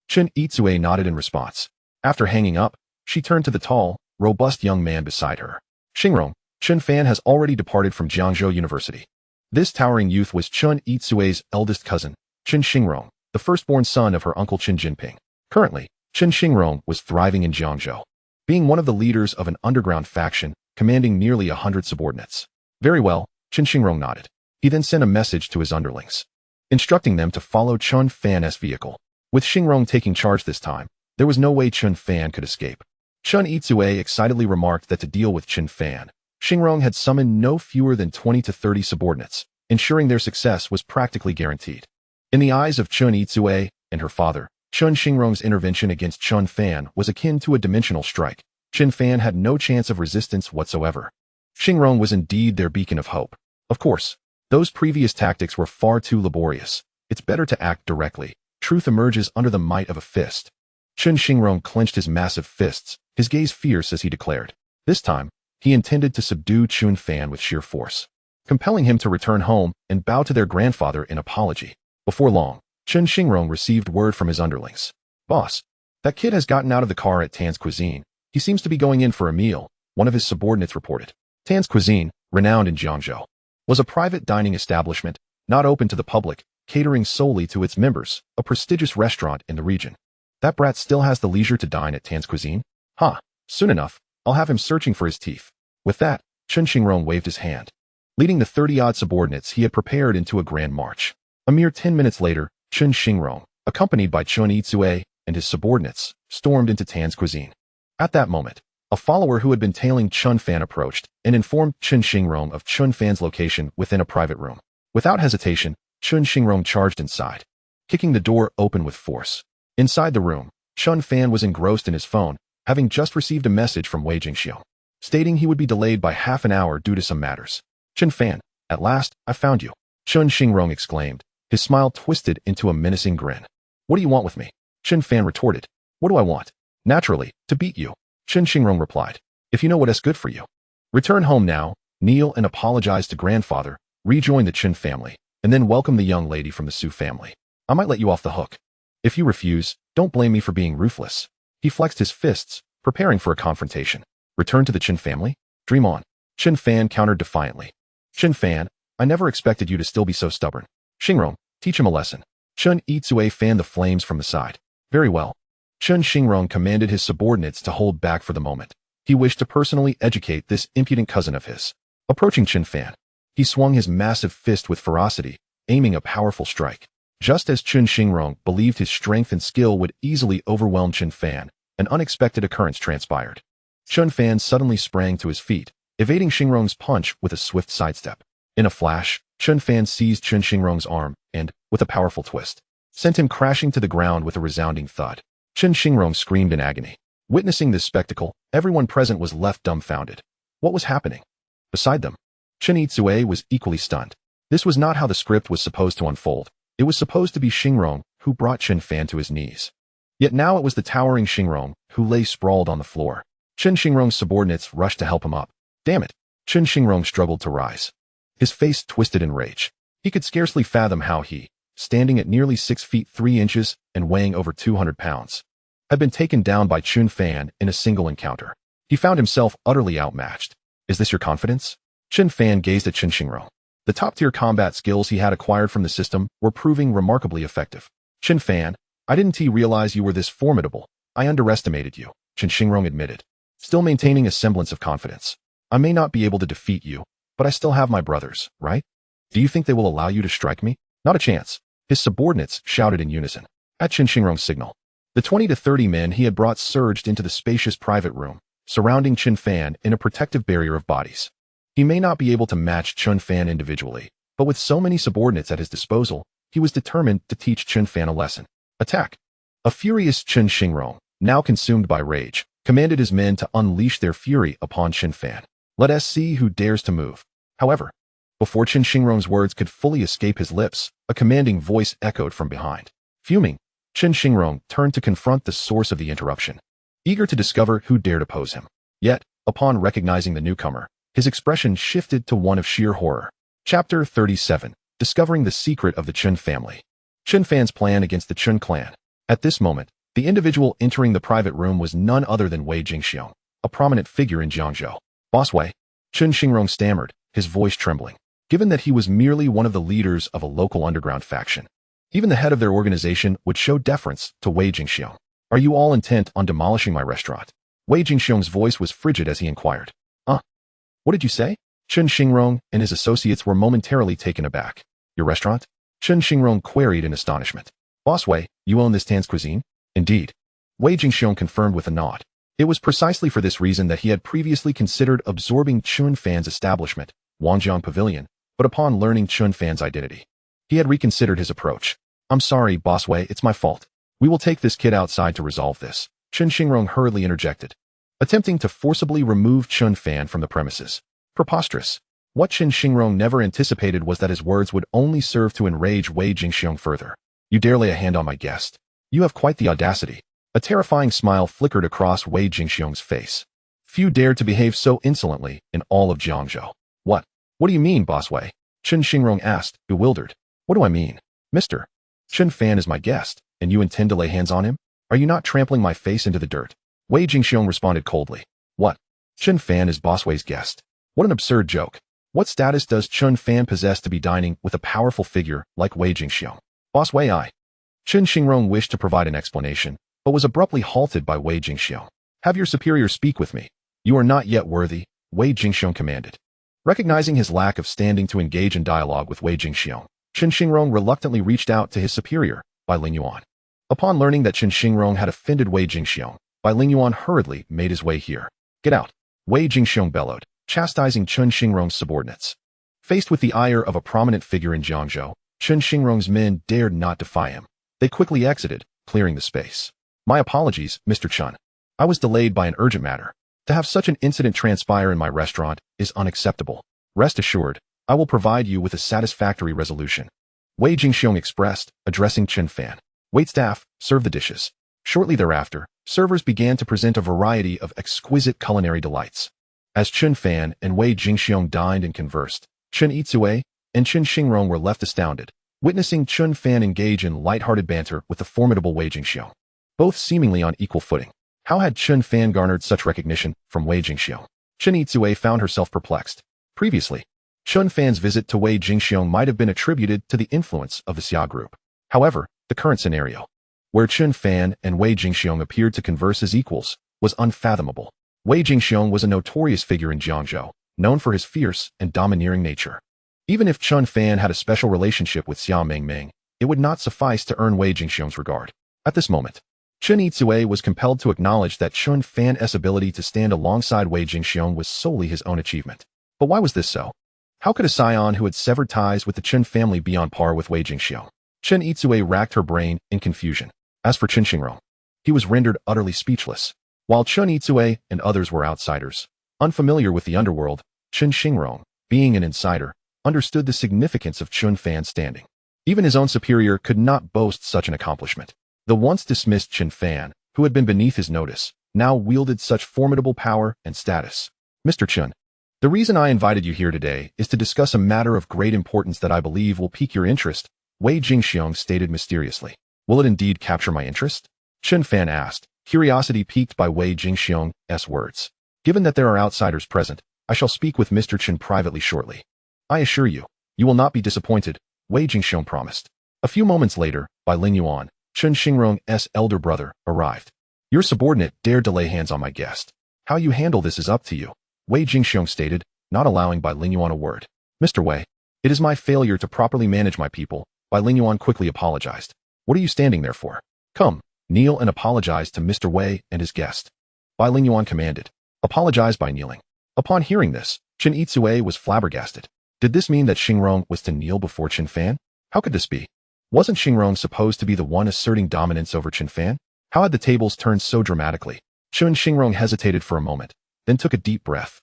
Chen Itsue nodded in response. After hanging up, she turned to the tall, robust young man beside her. Xingrong, Chen Fan has already departed from Jiangzhou University. This towering youth was Chen Itsue's eldest cousin, Chen Xingrong, the firstborn son of her uncle Chen Jinping. Currently, Chen Xingrong was thriving in Jiangzhou, being one of the leaders of an underground faction, commanding nearly 100 subordinates. Very well, Chen Xingrong nodded. He then sent a message to his underlings, instructing them to follow Chen Fan's vehicle. With Xingrong taking charge this time, there was no way Chen Fan could escape. Chen Yizue excitedly remarked that to deal with Chen Fan, Xingrong had summoned no fewer than 20 to 30 subordinates, ensuring their success was practically guaranteed. In the eyes of Chen Yizue and her father, Chen Xingrong's intervention against Chen Fan was akin to a dimensional strike. Chen Fan had no chance of resistance whatsoever. Xingrong was indeed their beacon of hope. Of course, those previous tactics were far too laborious. It's better to act directly. Truth emerges under the might of a fist. Chen Xingrong clenched his massive fists, his gaze fierce as he declared. This time, he intended to subdue Chen Fan with sheer force, compelling him to return home and bow to their grandfather in apology. Before long, Chen Xingrong received word from his underlings. Boss, that kid has gotten out of the car at Tan's Cuisine. He seems to be going in for a meal, one of his subordinates reported. Tan's Cuisine, renowned in Jiangzhou, was a private dining establishment, not open to the public, catering solely to its members, a prestigious restaurant in the region. That brat still has the leisure to dine at Tan's Cuisine? Soon enough, I'll have him searching for his teeth. With that, Chen Xingrong waved his hand, leading the 30-odd subordinates he had prepared into a grand march. A mere 10 minutes later, Chen Xingrong, accompanied by Chen Yizue and his subordinates, stormed into Tan's Cuisine. At that moment, a follower who had been tailing Chen Fan approached and informed Chen Xingrong of Chen Fan's location within a private room. Without hesitation, Chen Xingrong charged inside, kicking the door open with force. Inside the room, Chen Fan was engrossed in his phone, having just received a message from Wei Jingxiong, stating he would be delayed by half an hour due to some matters. Chen Fan, at last, I found you, Chen Xingrong exclaimed, his smile twisted into a menacing grin. What do you want with me? Chen Fan retorted. What do I want? Naturally, to beat you. Chen Xingrong replied. If you know what is good for you. Return home now, kneel and apologize to grandfather, rejoin the Chen family, and then welcome the young lady from the Su family. I might let you off the hook. If you refuse, don't blame me for being ruthless. He flexed his fists, preparing for a confrontation. Return to the Chen family? Dream on. Chen Fan countered defiantly. Chen Fan, I never expected you to still be so stubborn. Xingrong, teach him a lesson. Chen Yizue fanned the flames from the side. Very well. Chen Xingrong commanded his subordinates to hold back for the moment. He wished to personally educate this impudent cousin of his. Approaching Chen Fan, he swung his massive fist with ferocity, aiming a powerful strike. Just as Chen Xingrong believed his strength and skill would easily overwhelm Chen Fan, an unexpected occurrence transpired. Chen Fan suddenly sprang to his feet, evading Xingrong's punch with a swift sidestep. In a flash, Chen Fan seized Chen Xingrong's arm and, with a powerful twist, sent him crashing to the ground with a resounding thud. Chen Xingrong screamed in agony. Witnessing this spectacle, everyone present was left dumbfounded. What was happening? Beside them, Chen Yizue was equally stunned. This was not how the script was supposed to unfold. It was supposed to be Xingrong who brought Chen Fan to his knees. Yet now it was the towering Xingrong who lay sprawled on the floor. Chen Xingrong's subordinates rushed to help him up. Damn it! Chen Xingrong struggled to rise. His face twisted in rage. He could scarcely fathom how he, standing at nearly 6 feet 3 inches and weighing over 200 pounds, had been taken down by Chen Fan in a single encounter. He found himself utterly outmatched. Is this your confidence? Chen Fan gazed at Chen Xingrong. The top-tier combat skills he had acquired from the system were proving remarkably effective. Chen Fan, I didn't realize you were this formidable. I underestimated you, Chen Xingrong admitted, still maintaining a semblance of confidence. I may not be able to defeat you, but I still have my brothers, right? Do you think they will allow you to strike me? Not a chance. His subordinates shouted in unison. At Chen Xingrong's signal, the 20 to 30 men he had brought surged into the spacious private room, surrounding Chen Fan in a protective barrier of bodies. He may not be able to match Chen Fan individually, but with so many subordinates at his disposal, he was determined to teach Chen Fan a lesson. Attack! A furious Chen Xingrong, now consumed by rage, commanded his men to unleash their fury upon Chen Fan. Let us see who dares to move. However, before Chen Xingrong's words could fully escape his lips, a commanding voice echoed from behind. Fuming, Chen Xingrong turned to confront the source of the interruption, eager to discover who dared oppose him. Yet, upon recognizing the newcomer, his expression shifted to one of sheer horror. Chapter 37. Discovering the secret of the Chen family. Chen Fan's plan against the Chen clan. At this moment, the individual entering the private room was none other than Wei Jingxiong, a prominent figure in Jiangzhou. Boss Wei, Chen Xingrong stammered, his voice trembling. Given that he was merely one of the leaders of a local underground faction, even the head of their organization would show deference to Wei Jingxiong. Are you all intent on demolishing my restaurant? Wei Jingxiong's voice was frigid as he inquired. What did you say? Chen Xingrong and his associates were momentarily taken aback. Your restaurant? Chen Xingrong queried in astonishment. Boss Wei, you own this Tan's cuisine? Indeed. Wei Jingxiong confirmed with a nod. It was precisely for this reason that he had previously considered absorbing Chen Fan's establishment, Wangjiang Pavilion, but upon learning Chen Fan's identity, he had reconsidered his approach. I'm sorry, Boss Wei, it's my fault. We will take this kid outside to resolve this, Chen Xingrong hurriedly interjected, attempting to forcibly remove Chen Fan from the premises. Preposterous. What Chen Xingrong never anticipated was that his words would only serve to enrage Wei Jingxiong further. You dare lay a hand on my guest? You have quite the audacity. A terrifying smile flickered across Wei Jingxiong's face. Few dared to behave so insolently in all of Jiangzhou. What? What do you mean, Boss Wei? Chen Xingrong asked, bewildered. What do I mean? Mister, Chen Fan is my guest, and you intend to lay hands on him? Are you not trampling my face into the dirt? Wei Jingxiong responded coldly. What? Chen Fan is Boss Wei's guest. What an absurd joke. What status does Chen Fan possess to be dining with a powerful figure like Wei Jingxiong? Boss Wei Chen Xingrong wished to provide an explanation, but was abruptly halted by Wei Jingxiong. Have your superior speak with me. You are not yet worthy, Wei Jingxiong commanded. Recognizing his lack of standing to engage in dialogue with Wei Jingxiong, Chen Xingrong reluctantly reached out to his superior, Bai Lingyuan. Upon learning that Chen Xingrong had offended Wei Jingxiong, Bai Lingyuan hurriedly made his way here. Get out, Wei Jingxiong bellowed, chastising Chen Xingrong's subordinates. Faced with the ire of a prominent figure in Jiangzhou, Chen Xingrong's men dared not defy him. They quickly exited, clearing the space. My apologies, Mr. Chen. I was delayed by an urgent matter. To have such an incident transpire in my restaurant is unacceptable. Rest assured, I will provide you with a satisfactory resolution. Wei Jingxiong expressed, addressing Chen Fan. Waitstaff, serve the dishes. Shortly thereafter, servers began to present a variety of exquisite culinary delights. As Chen Fan and Wei Jingxiong dined and conversed, Chen Yizue and Chen Xingrong were left astounded, witnessing Chen Fan engage in light-hearted banter with the formidable Wei Jingxiong, both seemingly on equal footing. How had Chen Fan garnered such recognition from Wei Jingxiong? Chen Yizue found herself perplexed. Previously, Chen Fan's visit to Wei Jingxiong might have been attributed to the influence of the Xia group. However, the current scenario, where Chen Fan and Wei Jingxiong appeared to converse as equals, was unfathomable. Wei Jingxiong was a notorious figure in Jiangzhou, known for his fierce and domineering nature. Even if Chen Fan had a special relationship with Xia Mingming, it would not suffice to earn Wei Jingxiong's regard. At this moment, Chen Yizue was compelled to acknowledge that Chen Fan's ability to stand alongside Wei Jingxiong was solely his own achievement. But why was this so? How could a scion who had severed ties with the Chen family be on par with Wei Jingxiong? Chen Yizue racked her brain in confusion. As for Chen Xingrong, he was rendered utterly speechless. While Chen Yizue and others were outsiders, unfamiliar with the underworld, Chen Xingrong, being an insider, understood the significance of Chen Fan's standing. Even his own superior could not boast such an accomplishment. The once dismissed Chen Fan, who had been beneath his notice, now wielded such formidable power and status. Mr. Chen, the reason I invited you here today is to discuss a matter of great importance that I believe will pique your interest, Wei Jingxiong stated mysteriously. Will it indeed capture my interest? Chen Fan asked, curiosity piqued by Wei Jingxiong's words. Given that there are outsiders present, I shall speak with Mr. Chen privately shortly. I assure you, you will not be disappointed, Wei Jingxiong promised. A few moments later, Bai Lingyuan, Chen Xingrong's elder brother, arrived. Your subordinate dared to lay hands on my guest. How you handle this is up to you, Wei Jingxiong stated, not allowing Bai Lingyuan a word. Mr. Wei, it is my failure to properly manage my people, Bai Lingyuan quickly apologized. What are you standing there for? Come, kneel and apologize to Mr. Wei and his guest. Bai Lingyuan commanded. Apologize by kneeling. Upon hearing this, Chen Yizue was flabbergasted. Did this mean that Xingrong was to kneel before Chen Fan? How could this be? Wasn't Xingrong supposed to be the one asserting dominance over Chen Fan? How had the tables turned so dramatically? Chen Xingrong hesitated for a moment, then took a deep breath,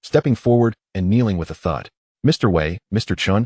stepping forward and kneeling with a thud. Mr. Wei, Mr. Chen,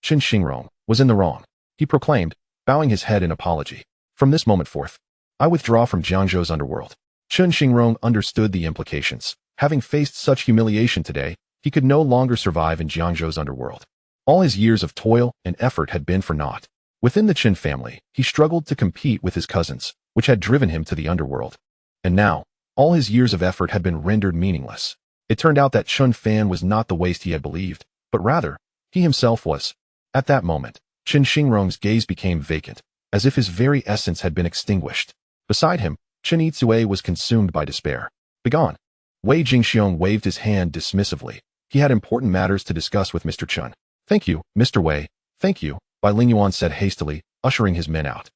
Chen Xingrong, was in the wrong, he proclaimed, bowing his head in apology. From this moment forth, I withdraw from Jiangzhou's underworld. Chen Xingrong understood the implications. Having faced such humiliation today, he could no longer survive in Jiangzhou's underworld. All his years of toil and effort had been for naught. Within the Chen family, he struggled to compete with his cousins, which had driven him to the underworld. And now, all his years of effort had been rendered meaningless. It turned out that Chen Fan was not the waste he had believed, but rather, he himself was. At that moment, Chen Xingrong's gaze became vacant, as if his very essence had been extinguished. Beside him, Chen Yizue was consumed by despair. Begone. Wei Jingxiong waved his hand dismissively. He had important matters to discuss with Mr. Chen. Thank you, Mr. Wei. Thank you, Bai Lingyuan said hastily, ushering his men out.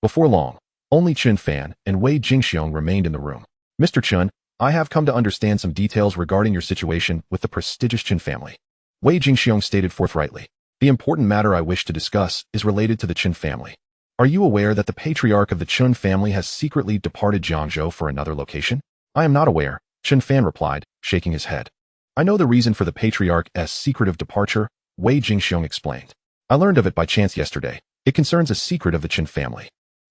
Before long, only Chen Fan and Wei Jingxiong remained in the room. Mr. Chen, I have come to understand some details regarding your situation with the prestigious Chen family. Wei Jingxiong stated forthrightly. The important matter I wish to discuss is related to the Chen family. Are you aware that the patriarch of the Chen family has secretly departed Jiangzhou for another location? I am not aware, Chen Fan replied, shaking his head. I know the reason for the patriarch's secretive departure, Wei Jingxiong explained. I learned of it by chance yesterday. It concerns a secret of the Chen family.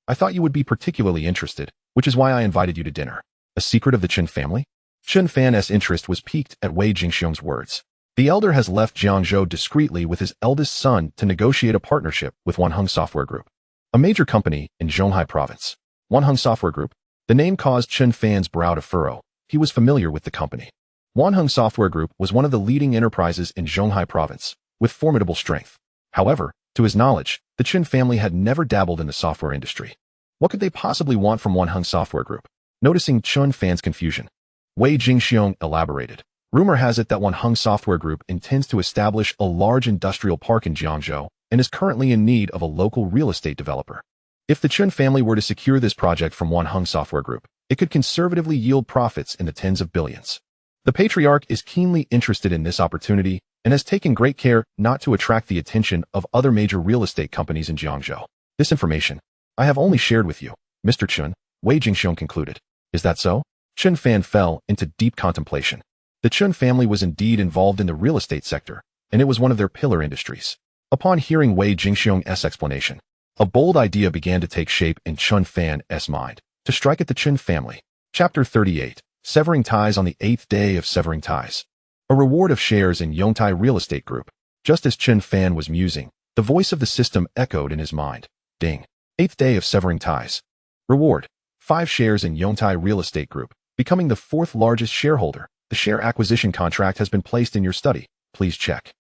I thought you would be particularly interested, which is why I invited you to dinner. A secret of the Chen family? Chen Fan's interest was piqued at Wei Jingxiong's words. The elder has left Jiangzhou discreetly with his eldest son to negotiate a partnership with Wanheng Software Group, a major company in Zhonghai province. Wanheng Software Group? The name caused Chen Fan's brow to furrow. He was familiar with the company. Wanheng Software Group was one of the leading enterprises in Zhonghai province, with formidable strength. However, to his knowledge, the Chen family had never dabbled in the software industry. What could they possibly want from Wanheng Software Group? Noticing Chen Fan's confusion, Wei Jingxiong elaborated. Rumor has it that Wanheng Software Group intends to establish a large industrial park in Jiangzhou and is currently in need of a local real estate developer. If the Chen family were to secure this project from Wanheng Software Group, it could conservatively yield profits in the tens of billions. The patriarch is keenly interested in this opportunity and has taken great care not to attract the attention of other major real estate companies in Jiangzhou. This information I have only shared with you, Mr. Chen, Wei Jingxiong concluded. Is that so? Chen Fan fell into deep contemplation. The Chen family was indeed involved in the real estate sector, and it was one of their pillar industries. Upon hearing Wei Jingxiong's explanation, a bold idea began to take shape in Chen Fan's mind, to strike at the Chen family. Chapter 38. Severing Ties on the 8th Day of Severing Ties. A reward of shares in Yongtai Real Estate Group. Just as Chen Fan was musing, the voice of the system echoed in his mind. Ding. 8th Day of Severing Ties. Reward. 5 shares in Yongtai Real Estate Group, becoming the 4th largest shareholder. The share acquisition contract has been placed in your study. Please check.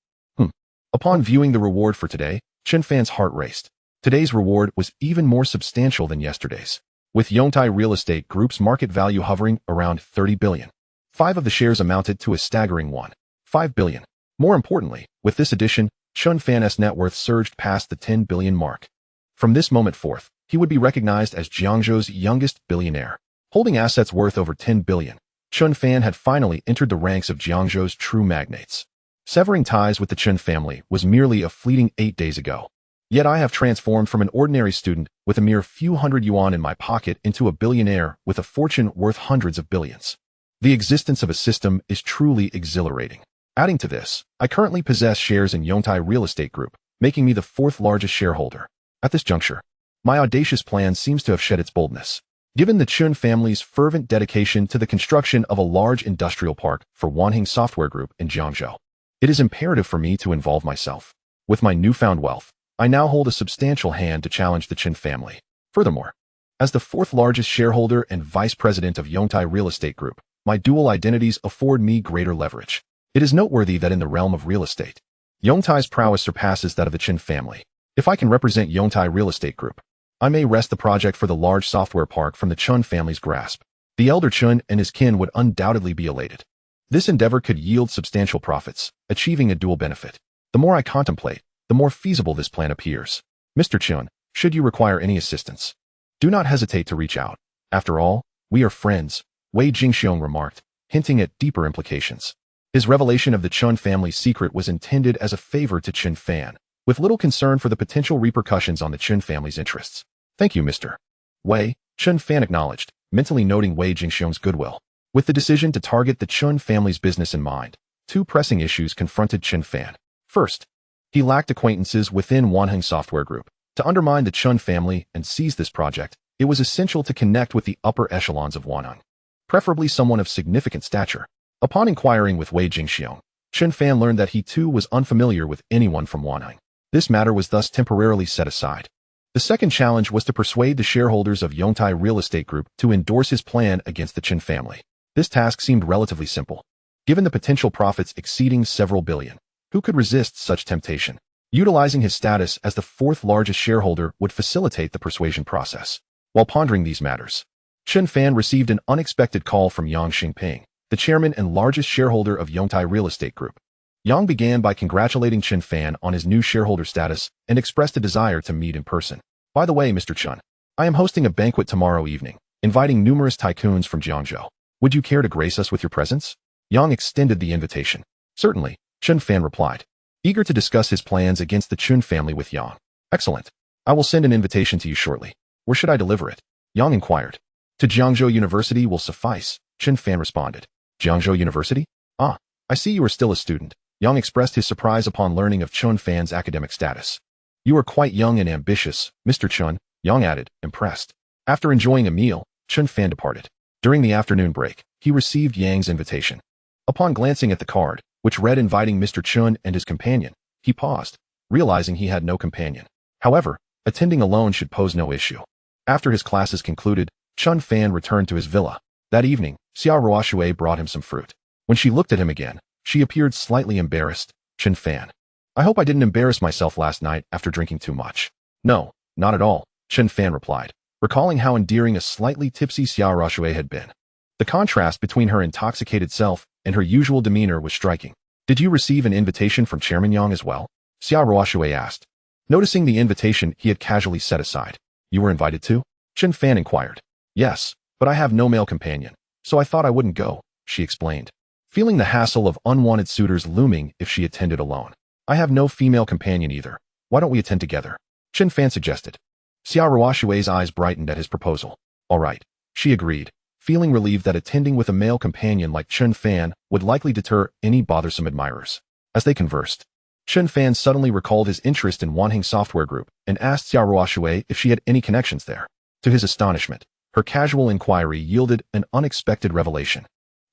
Upon viewing the reward for today, Chen Fan's heart raced. Today's reward was even more substantial than yesterday's, with Yongtai Real Estate Group's market value hovering around 30 billion. 5 of the shares amounted to a staggering 1.5 billion. More importantly, with this addition, Chen Fan's net worth surged past the 10 billion mark. From this moment forth, he would be recognized as Jiangzhou's youngest billionaire. Holding assets worth over 10 billion, Chen Fan had finally entered the ranks of Jiangzhou's true magnates. Severing ties with the Chen family was merely a fleeting 8 days ago. Yet I have transformed from an ordinary student with a mere few hundred yuan in my pocket into a billionaire with a fortune worth hundreds of billions. The existence of a system is truly exhilarating. Adding to this, I currently possess shares in Yongtai Real Estate Group, making me the 4th largest shareholder. At this juncture, my audacious plan seems to have shed its boldness. Given the Chen family's fervent dedication to the construction of a large industrial park for Wanheng Software Group in Jiangzhou, it is imperative for me to involve myself. With my newfound wealth, I now hold a substantial hand to challenge the Chen family. Furthermore, as the 4th largest shareholder and vice president of Yongtai Real Estate Group, my dual identities afford me greater leverage. It is noteworthy that in the realm of real estate, Yongtai's prowess surpasses that of the Chen family. If I can represent Yongtai Real Estate Group, I may wrest the project for the large software park from the Chen family's grasp. The elder Chen and his kin would undoubtedly be elated. This endeavor could yield substantial profits, achieving a dual benefit. The more I contemplate, the more feasible this plan appears. Mr. Chen, should you require any assistance, do not hesitate to reach out. After all, we are friends, Wei Jingxiong remarked, hinting at deeper implications. His revelation of the Chen family's secret was intended as a favor to Chen Fan, with little concern for the potential repercussions on the Chen family's interests. Thank you, Mr. Wei, Chen Fan acknowledged, mentally noting Wei Jingxiong's goodwill. With the decision to target the Chen family's business in mind, 2 pressing issues confronted Chen Fan. First, he lacked acquaintances within Wanheng Software Group. To undermine the Chen family and seize this project, it was essential to connect with the upper echelons of Wanheng, preferably someone of significant stature. Upon inquiring with Wei Jingxiong, Chen Fan learned that he too was unfamiliar with anyone from Wanheng. This matter was thus temporarily set aside. The second challenge was to persuade the shareholders of Yongtai Real Estate Group to endorse his plan against the Chen family. This task seemed relatively simple. Given the potential profits exceeding several billion, who could resist such temptation? Utilizing his status as the 4th largest shareholder would facilitate the persuasion process. While pondering these matters, Chen Fan received an unexpected call from Yang Xingping, the chairman and largest shareholder of Yongtai Real Estate Group. Yang began by congratulating Chen Fan on his new shareholder status and expressed a desire to meet in person. By the way, Mr. Chen, I am hosting a banquet tomorrow evening, inviting numerous tycoons from Jiangzhou. Would you care to grace us with your presence? Yang extended the invitation. Certainly, Chen Fan replied, eager to discuss his plans against the Chen family with Yang. Excellent. I will send an invitation to you shortly. Where should I deliver it? Yang inquired. To Jiangzhou University will suffice, Chen Fan responded. Jiangzhou University? Ah, I see you are still a student. Yang expressed his surprise upon learning of Chen Fan's academic status. You are quite young and ambitious, Mr. Chen, Yang added, impressed. After enjoying a meal, Chen Fan departed. During the afternoon break, he received Yang's invitation. Upon glancing at the card, which read inviting Mr. Chen and his companion, he paused, realizing he had no companion. However, attending alone should pose no issue. After his classes concluded, Chen Fan returned to his villa. That evening, Xiao Ruoshui brought him some fruit. When she looked at him again, she appeared slightly embarrassed. Chen Fan. I hope I didn't embarrass myself last night after drinking too much. No, not at all, Chen Fan replied, recalling how endearing a slightly tipsy Xiao Ruoshui had been. The contrast between her intoxicated self and her usual demeanor was striking. Did you receive an invitation from Chairman Yang as well? Xiao Ruoshui asked, noticing the invitation he had casually set aside. You were invited too? Chen Fan inquired. Yes, but I have no male companion, so I thought I wouldn't go, she explained, feeling the hassle of unwanted suitors looming if she attended alone. I have no female companion either. Why don't we attend together? Chen Fan suggested. Xiao Ruoshui's eyes brightened at his proposal. All right, she agreed, feeling relieved that attending with a male companion like Chen Fan would likely deter any bothersome admirers. As they conversed, Chen Fan suddenly recalled his interest in Wanheng Software Group and asked Xiao Ruoshui if she had any connections there. To his astonishment, her casual inquiry yielded an unexpected revelation.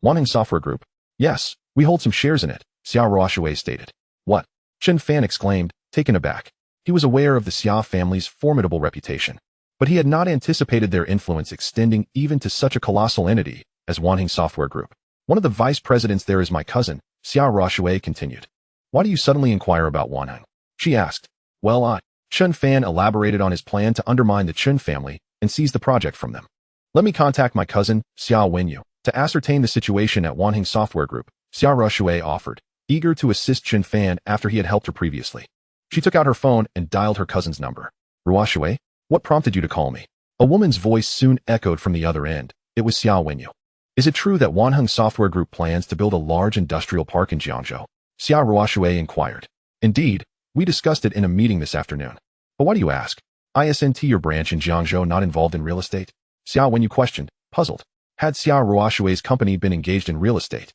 Wanheng Software Group? Yes, we hold some shares in it, Xiao Ruoshui stated. What? Chen Fan exclaimed, taken aback. He was aware of the Xia family's formidable reputation, but he had not anticipated their influence extending even to such a colossal entity as Wanheng Software Group. One of the vice presidents there is my cousin, Xiao Ruoshui continued. Why do you suddenly inquire about Wanheng? She asked. Well, Chen Fan elaborated on his plan to undermine the Chen family and seize the project from them. Let me contact my cousin, Xiao Wenyu, to ascertain the situation at Wanheng Software Group, Xiao Ruoshui offered, eager to assist Chen Fan after he had helped her previously. She took out her phone and dialed her cousin's number. Ruoshui, what prompted you to call me? A woman's voice soon echoed from the other end. It was Xiao Wenyu. Is it true that Wanheng Software Group plans to build a large industrial park in Jiangzhou? Xiao Ruoshui inquired. Indeed, we discussed it in a meeting this afternoon. But why do you ask? Isn't your branch in Jiangzhou not involved in real estate? Xiao Wenyu questioned, puzzled. Had Xiao Ruoshui's company been engaged in real estate,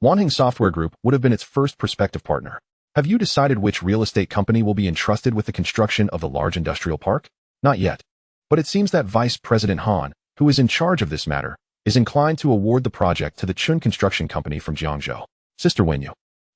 Wanheng Software Group would have been its first prospective partner. Have you decided which real estate company will be entrusted with the construction of the large industrial park? Not yet. But it seems that Vice President Han, who is in charge of this matter, is inclined to award the project to the Chun Construction Company from Jiangzhou. Sister Wenyu.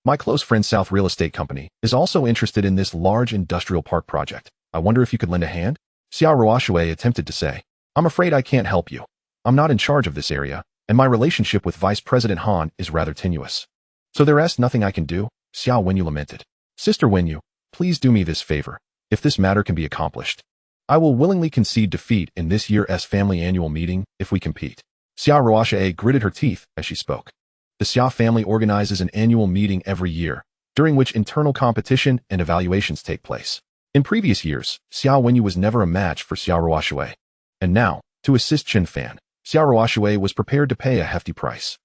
My close friend South Real Estate Company is also interested in this large industrial park project. I wonder if you could lend a hand? Xiao Ruoshui attempted to say. I'm afraid I can't help you. I'm not in charge of this area, and my relationship with Vice President Han is rather tenuous. So there's nothing I can do? Xiao Wenyu lamented. Sister Wenyu, please do me this favor. If this matter can be accomplished, I will willingly concede defeat in this year's family annual meeting if we compete. Xiao Ruoshui gritted her teeth as she spoke. The Xia family organizes an annual meeting every year, during which internal competition and evaluations take place. In previous years, Xiao Wenyu was never a match for Xiao Ruoshui. And now, to assist Chen Fan, Xiao Ruoshui was prepared to pay a hefty price.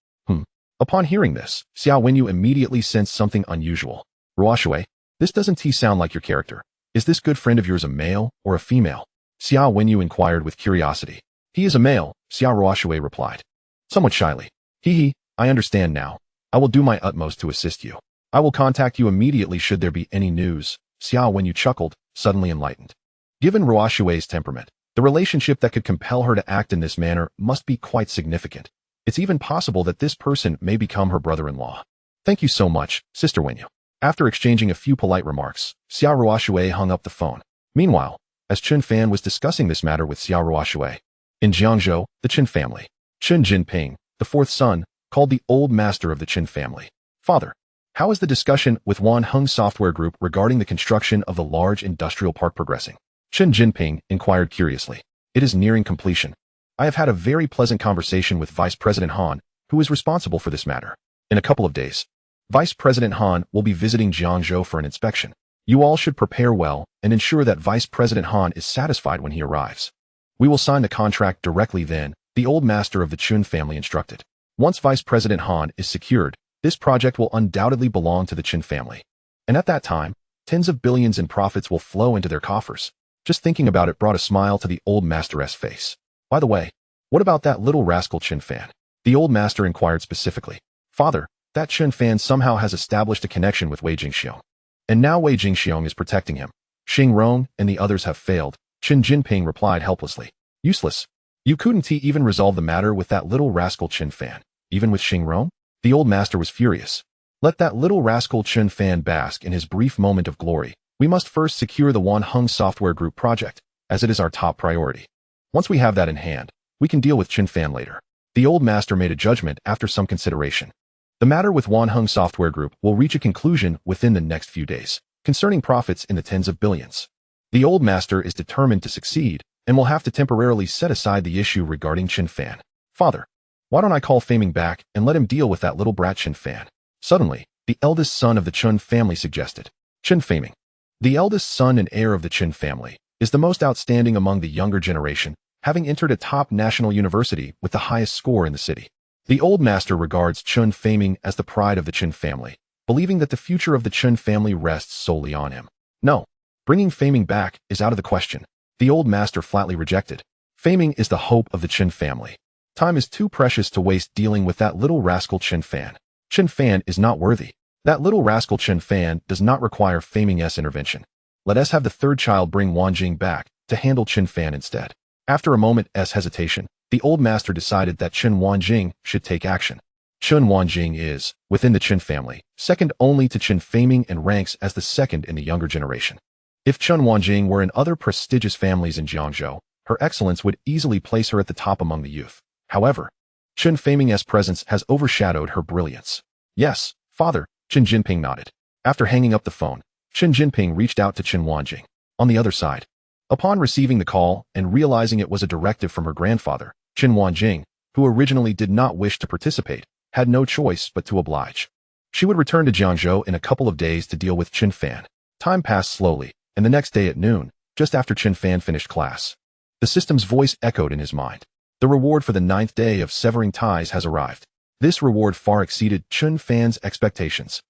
Upon hearing this, Xiao Wenyu immediately sensed something unusual. Ruoshui, this doesn't sound like your character. Is this good friend of yours a male or a female? Xiao Wenyu inquired with curiosity. He is a male, Xiao Ruoshui replied. Somewhat shyly. Hee, I understand now. I will do my utmost to assist you. I will contact you immediately should there be any news. Xiao Wenyu chuckled, suddenly enlightened. Given Ruoshui's temperament, the relationship that could compel her to act in this manner must be quite significant. It's even possible that this person may become her brother-in-law. Thank you so much, Sister Wenyu. After exchanging a few polite remarks, Xiao Ruoshui hung up the phone. Meanwhile, as Chen Fan was discussing this matter with Xiao Ruoshui, in Jiangzhou, the Chen family, Chen Jinping, the fourth son, called the old master of the Chen family. Father, how is the discussion with Wanheng Software Group regarding the construction of the large industrial park progressing? Chen Jinping inquired curiously. It is nearing completion. I have had a very pleasant conversation with Vice President Han, who is responsible for this matter. In a couple of days, Vice President Han will be visiting Jiangzhou for an inspection. You all should prepare well and ensure that Vice President Han is satisfied when he arrives. We will sign the contract directly then, the old master of the Chen family instructed. Once Vice President Han is secured, this project will undoubtedly belong to the Chen family. And at that time, tens of billions in profits will flow into their coffers. Just thinking about it brought a smile to the old master's face. By the way, what about that little rascal Chen Fan? The old master inquired specifically. Father, that Chen Fan somehow has established a connection with Wei Jingxiong. And now Wei Jingxiong is protecting him. Xing Rong and the others have failed, Chen Jinping replied helplessly. Useless. You couldn't even resolve the matter with that little rascal Chen Fan, even with Xing Rong? The old master was furious. Let that little rascal Chen Fan bask in his brief moment of glory. We must first secure the Wanheng Software Group project, as it is our top priority. Once we have that in hand, we can deal with Chen Fan later. The old master made a judgment after some consideration. The matter with Wanheng Software Group will reach a conclusion within the next few days, concerning profits in the tens of billions. The old master is determined to succeed, and will have to temporarily set aside the issue regarding Chen Fan. Father, why don't I call Faming back and let him deal with that little brat Chen Fan? Suddenly, the eldest son of the Chen family suggested. Chen Faming, the eldest son and heir of the Chen family, is the most outstanding among the younger generation, having entered a top national university with the highest score in the city. The old master regards Chen Faming as the pride of the Chen family, believing that the future of the Chen family rests solely on him. No, bringing Faming back is out of the question. The old master flatly rejected. Faming is the hope of the Chen family. Time is too precious to waste dealing with that little rascal Chen Fan. Chen Fan is not worthy. That little rascal Chen Fan does not require Faming's intervention. Let us have the third child bring Wanjing back to handle Chen Fan instead. After a moment's hesitation, the old master decided that Chen Wanjing should take action. Chen Wanjing is, within the Chen family, second only to Chen Faming and ranks as the second in the younger generation. If Chen Wanjing were in other prestigious families in Jiangzhou, her excellence would easily place her at the top among the youth. However, Chen Faming's presence has overshadowed her brilliance. Yes, father, Chen Jinping nodded. After hanging up the phone, Chen Jinping reached out to Chen Wanjing. On the other side, upon receiving the call and realizing it was a directive from her grandfather, Chen Wanjing, who originally did not wish to participate, had no choice but to oblige. She would return to Jiangzhou in a couple of days to deal with Chen Fan. Time passed slowly, and the next day at noon, just after Chen Fan finished class, the system's voice echoed in his mind. The reward for the 9th day of severing ties has arrived. This reward far exceeded Chen Fan's expectations.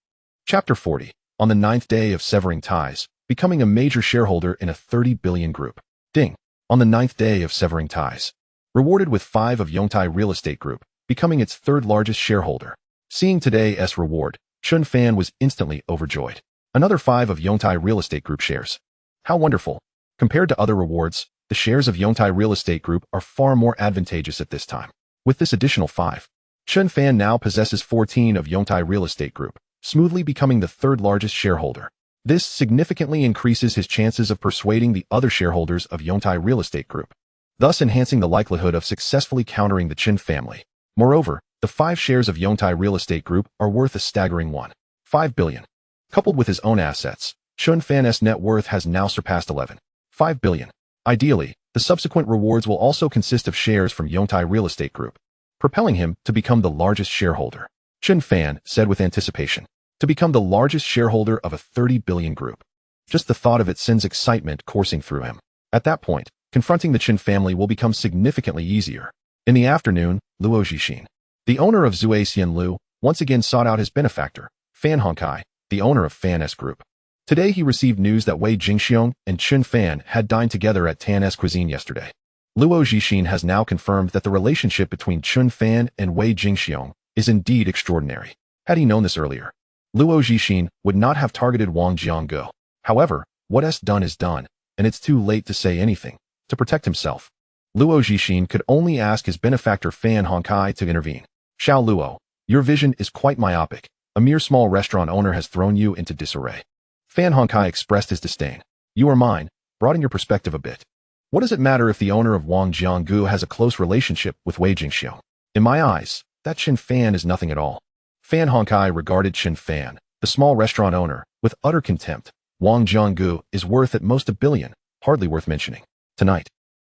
Chapter 40. On the 9th day of severing ties, becoming a major shareholder in a 30 billion group. Ding. On the 9th day of severing ties. Rewarded with 5 of Yongtai Real Estate Group, becoming its 3rd largest shareholder. Seeing today's reward, Chen Fan was instantly overjoyed. Another 5 of Yongtai Real Estate Group shares. How wonderful. Compared to other rewards, the shares of Yongtai Real Estate Group are far more advantageous at this time. With this additional 5, Chen Fan now possesses 14 of Yongtai Real Estate Group, smoothly becoming the 3rd largest shareholder. This significantly increases his chances of persuading the other shareholders of Yongtai Real Estate Group, thus enhancing the likelihood of successfully countering the Chen family. Moreover, the 5 shares of Yongtai Real Estate Group are worth a staggering 1.5 billion. Coupled with his own assets, Chen Fan's net worth has now surpassed 11.5 billion. Ideally, the subsequent rewards will also consist of shares from Yongtai Real Estate Group, propelling him to become the largest shareholder. Chen Fan said with anticipation, to become the largest shareholder of a 30 billion group. Just the thought of it sends excitement coursing through him. At that point, confronting the Chen family will become significantly easier. In the afternoon, Luo Zhixin, the owner of Zuaxian Lu, once again sought out his benefactor, Fan Hongkai, the owner of Fan's Group. Today he received news that Wei Jingxiong and Chen Fan had dined together at Tan's Cuisine yesterday. Luo Zhixin has now confirmed that the relationship between Chen Fan and Wei Jingxiong is indeed extraordinary. Had he known this earlier, Luo Zhixin would not have targeted Wang Jianggo. However, what's done is done, and it's too late to say anything. To protect himself, Luo Zhixin could only ask his benefactor Fan Hongkai to intervene. Xiao Luo, your vision is quite myopic. A mere small restaurant owner has thrown you into disarray. Fan Hongkai expressed his disdain. You are mine, broaden your perspective a bit. What does it matter if the owner of Wang Jianggu has a close relationship with Wei Jingxiong? In my eyes, that Chen Fan is nothing at all. Fan Hongkai regarded Chen Fan, the small restaurant owner, with utter contempt. Wang Jianggu is worth at most 1 billion, hardly worth mentioning. Tonight,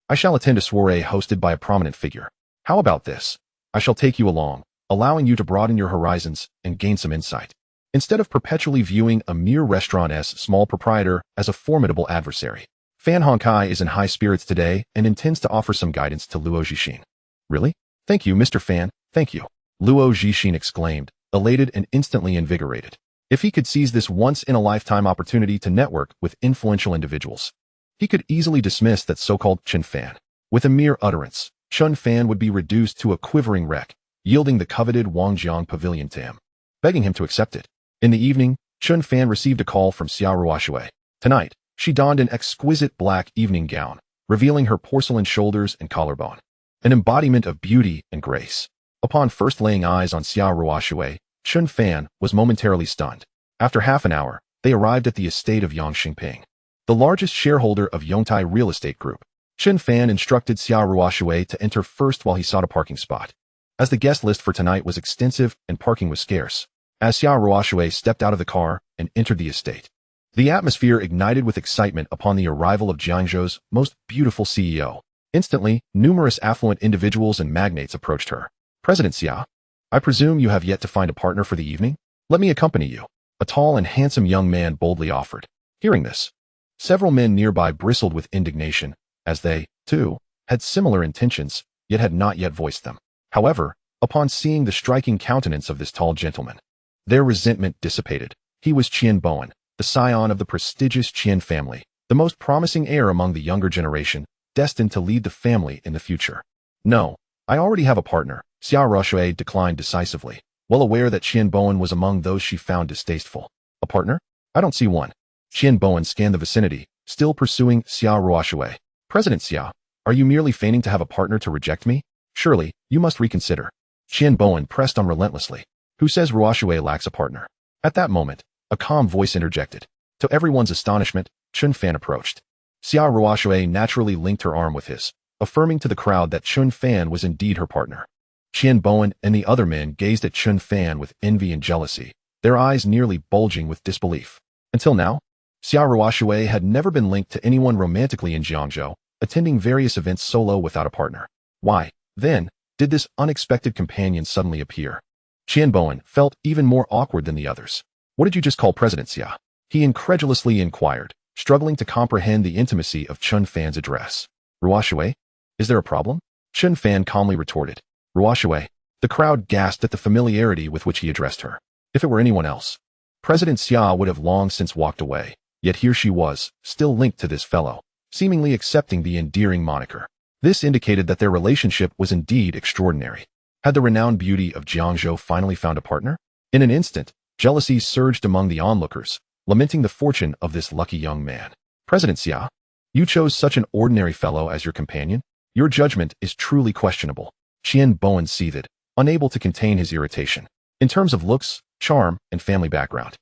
I shall attend a soiree hosted by a prominent figure. How about this? I shall take you along, allowing you to broaden your horizons and gain some insight. Instead of perpetually viewing a mere restaurant's small proprietor as a formidable adversary, Fan Hongkai is in high spirits today and intends to offer some guidance to Luo Zixin. Really? Thank you, Mr. Fan, thank you. Luo Zixin exclaimed, elated and instantly invigorated. If he could seize this once-in-a-lifetime opportunity to network with influential individuals, he could easily dismiss that so-called Chen Fan. With a mere utterance, Chen Fan would be reduced to a quivering wreck, yielding the coveted Wangjiang pavilion to him, begging him to accept it. In the evening, Chen Fan received a call from Xia Ruoshui. Tonight, she donned an exquisite black evening gown, revealing her porcelain shoulders and collarbone, an embodiment of beauty and grace. Upon first laying eyes on Xia Ruoshui, Chen Fan was momentarily stunned. After half an hour, they arrived at the estate of Yang Xingping, the largest shareholder of Yongtai Real Estate Group. Chen Fan instructed Xia Ruoshui to enter first while he sought a parking spot, as the guest list for tonight was extensive and parking was scarce. As Xia Ruoshui stepped out of the car and entered the estate, the atmosphere ignited with excitement upon the arrival of Jiangzhou's most beautiful CEO. Instantly, numerous affluent individuals and magnates approached her. President Xia, I presume you have yet to find a partner for the evening? Let me accompany you, a tall and handsome young man boldly offered. Hearing this, several men nearby bristled with indignation, as they, too, had similar intentions, yet had not yet voiced them. However, upon seeing the striking countenance of this tall gentleman, their resentment dissipated. He was Qian Bowen, the scion of the prestigious Qian family, the most promising heir among the younger generation, destined to lead the family in the future. No, I already have a partner, Xia Ruoshui declined decisively, well aware that Qian Bowen was among those she found distasteful. A partner? I don't see one. Qian Bowen scanned the vicinity, still pursuing Xia Ruoshui. President Xia, are you merely feigning to have a partner to reject me? Surely, you must reconsider. Qian Bowen pressed on relentlessly. Who says Ruoshui lacks a partner? At that moment, a calm voice interjected. To everyone's astonishment, Chen Fan approached. Xia Ruoshui naturally linked her arm with his, affirming to the crowd that Chen Fan was indeed her partner. Qian Bowen and the other men gazed at Chen Fan with envy and jealousy, their eyes nearly bulging with disbelief. Until now, Xia Ruoshui had never been linked to anyone romantically in Jiangzhou, attending various events solo without a partner. Why, then, did this unexpected companion suddenly appear? Qian Bowen felt even more awkward than the others. What did you just call President Xia? He incredulously inquired, struggling to comprehend the intimacy of Chen Fan's address. Ruoshui? Is there a problem? Chen Fan calmly retorted. Ruoshui. The crowd gasped at the familiarity with which he addressed her. If it were anyone else, President Xia would have long since walked away, yet here she was, still linked to this fellow, seemingly accepting the endearing moniker. This indicated that their relationship was indeed extraordinary. Had the renowned beauty of Jiangzhou finally found a partner? In an instant, jealousy surged among the onlookers, lamenting the fortune of this lucky young man. President Xia, you chose such an ordinary fellow as your companion? Your judgment is truly questionable. Qian Bowen seethed, unable to contain his irritation. In terms of looks, charm, and family background,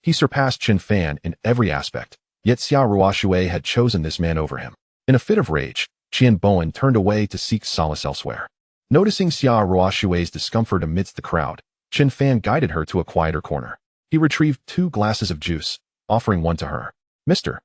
he surpassed Chen Fan in every aspect, yet Xia Ruoshui had chosen this man over him. In a fit of rage, Qian Bowen turned away to seek solace elsewhere. Noticing Xia Ruoshui's discomfort amidst the crowd, Chen Fan guided her to a quieter corner. He retrieved 2 glasses of juice, offering one to her. Mr.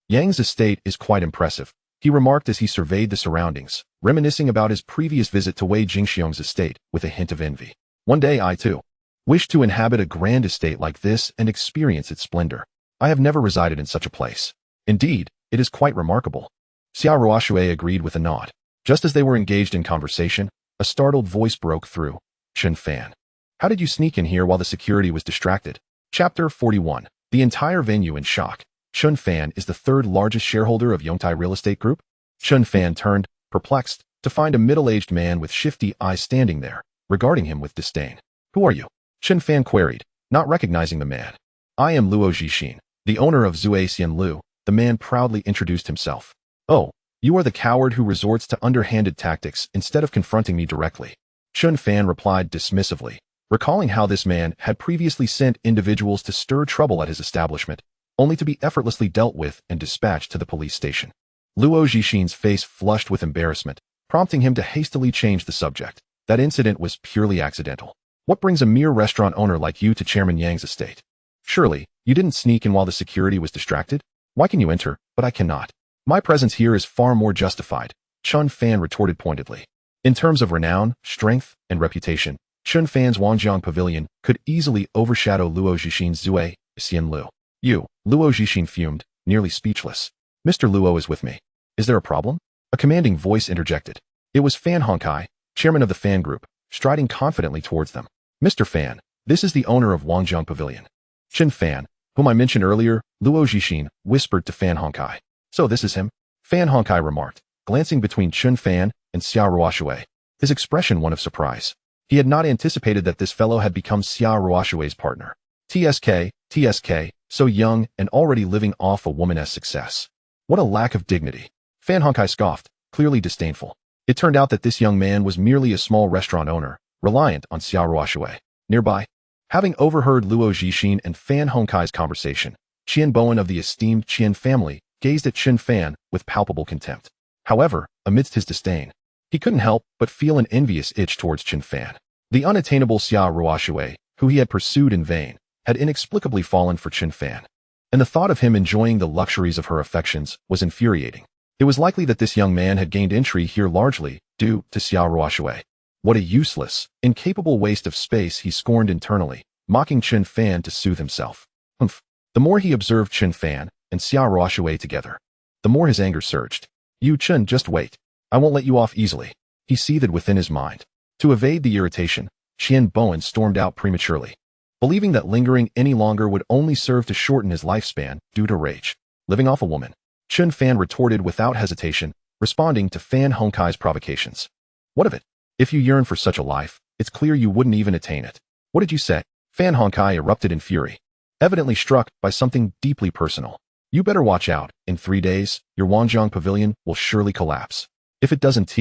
Yang's estate is quite impressive, he remarked as he surveyed the surroundings, reminiscing about his previous visit to Wei Jingxiong's estate with a hint of envy. One day I, too, wish to inhabit a grand estate like this and experience its splendor. I have never resided in such a place. Indeed, it is quite remarkable. Xia Ruoshui agreed with a nod. Just as they were engaged in conversation, a startled voice broke through. Chen Fan. How did you sneak in here while the security was distracted? Chapter 41. The entire venue in shock. Chen Fan is the 3rd largest shareholder of Yongtai Real Estate Group. Chen Fan turned, perplexed, to find a middle-aged man with shifty eyes standing there, regarding him with disdain. Who are you? Chen Fan queried, not recognizing the man. I am Luo Zixin, the owner of Zhuai Lu, the man proudly introduced himself. Oh, you are the coward who resorts to underhanded tactics instead of confronting me directly. Chen Fan replied dismissively, recalling how this man had previously sent individuals to stir trouble at his establishment, only to be effortlessly dealt with and dispatched to the police station. Luo Zixin's face flushed with embarrassment, prompting him to hastily change the subject. That incident was purely accidental. What brings a mere restaurant owner like you to Chairman Yang's estate? Surely, you didn't sneak in while the security was distracted? Why can you enter, but I cannot? My presence here is far more justified, Chen Fan retorted pointedly. In terms of renown, strength, and reputation, Chen Fan's Wangjiang Pavilion could easily overshadow Luo Zixin's Zhuai Lu. You, Luo Zixin fumed, nearly speechless. Mr. Luo is with me. Is there a problem? A commanding voice interjected. It was Fan Hongkai, chairman of the Fan Group, striding confidently towards them. Mr. Fan, this is the owner of Wangjiang Pavilion. Chen Fan, whom I mentioned earlier, Luo Zhixin, whispered to Fan Hongkai. So this is him? Fan Hongkai remarked, glancing between Chen Fan and Xia Ruoshui. His expression one of surprise. He had not anticipated that this fellow had become Xia Ruoshui's partner. TSK, so young and already living off a woman's success. What a lack of dignity. Fan Hongkai scoffed, clearly disdainful. It turned out that this young man was merely a small restaurant owner, reliant on Xia Ruoshui. Nearby, having overheard Luo Zhixin and Fan Hongkai's conversation, Qian Bowen of the esteemed Qian family gazed at Chen Fan with palpable contempt. However, amidst his disdain, he couldn't help but feel an envious itch towards Chen Fan. The unattainable Xia Ruoshui, who he had pursued in vain, had inexplicably fallen for Chen Fan. And the thought of him enjoying the luxuries of her affections was infuriating. It was likely that this young man had gained entry here largely due to Xia Ruoshui. What a useless, incapable waste of space, he scorned internally, mocking Chen Fan to soothe himself. Humph. The more he observed Chen Fan and Xia Ruoshui together, the more his anger surged. You Chen, just wait. I won't let you off easily. He seethed within his mind. To evade the irritation, Qian Bowen stormed out prematurely, believing that lingering any longer would only serve to shorten his lifespan due to rage. Living off a woman, Chen Fan retorted without hesitation, responding to Fan Hongkai's provocations. What of it? If you yearn for such a life, it's clear you wouldn't even attain it. What did you say? Fan Hongkai erupted in fury, evidently struck by something deeply personal. You better watch out. In 3 days, your Wangjiang Pavilion will surely collapse. If it doesn't,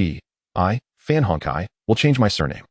I, Fan Hongkai, will change my surname.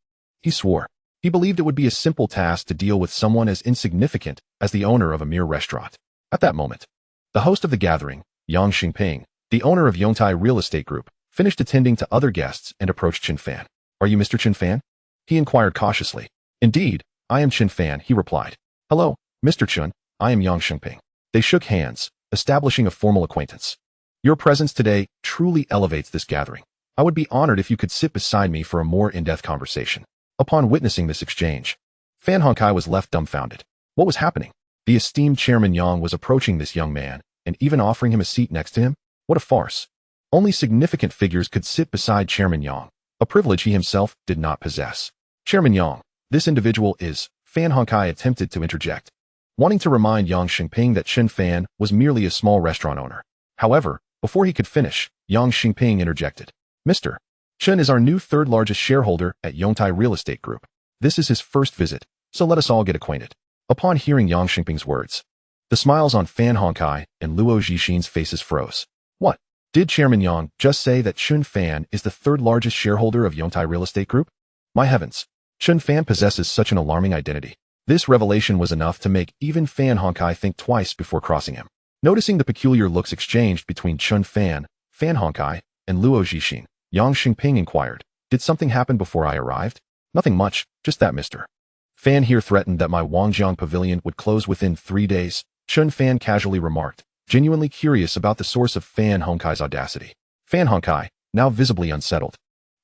He swore. He believed it would be a simple task to deal with someone as insignificant as the owner of a mere restaurant. At that moment, the host of the gathering, Yang Xingping, the owner of Yongtai Real Estate Group, finished attending to other guests and approached Chen Fan. Are you Mr. Chen Fan? He inquired cautiously. Indeed, I am Chen Fan, he replied. Hello, Mr. Chen, I am Yang Xingping. They shook hands, establishing a formal acquaintance. Your presence today truly elevates this gathering. I would be honored if you could sit beside me for a more in-depth conversation. Upon witnessing this exchange, Fan Hongkai was left dumbfounded. What was happening? The esteemed Chairman Yang was approaching this young man and even offering him a seat next to him? What a farce. Only significant figures could sit beside Chairman Yang, a privilege he himself did not possess. Chairman Yang, this individual is, Fan Hongkai attempted to interject, wanting to remind Yang Xingping that Chen Fan was merely a small restaurant owner. However, before he could finish, Yang Xingping interjected. Mr. Chen is our new third-largest shareholder at Yongtai Real Estate Group. This is his first visit, so let us all get acquainted. Upon hearing Yang Xingping's words, the smiles on Fan Hongkai and Luo Zhixin's faces froze. What? Did Chairman Yang just say that Chen Fan is the third-largest shareholder of Yongtai Real Estate Group? My heavens! Chen Fan possesses such an alarming identity. This revelation was enough to make even Fan Hongkai think twice before crossing him. Noticing the peculiar looks exchanged between Chen Fan, Fan Hongkai, and Luo Zhixin, Yang Xingping inquired, did something happen before I arrived? Nothing much, just that Mr. Fan here threatened that my Wangjiang Pavilion would close within 3 days, Chen Fan casually remarked, genuinely curious about the source of Fan Hongkai's audacity. Fan Hongkai, now visibly unsettled,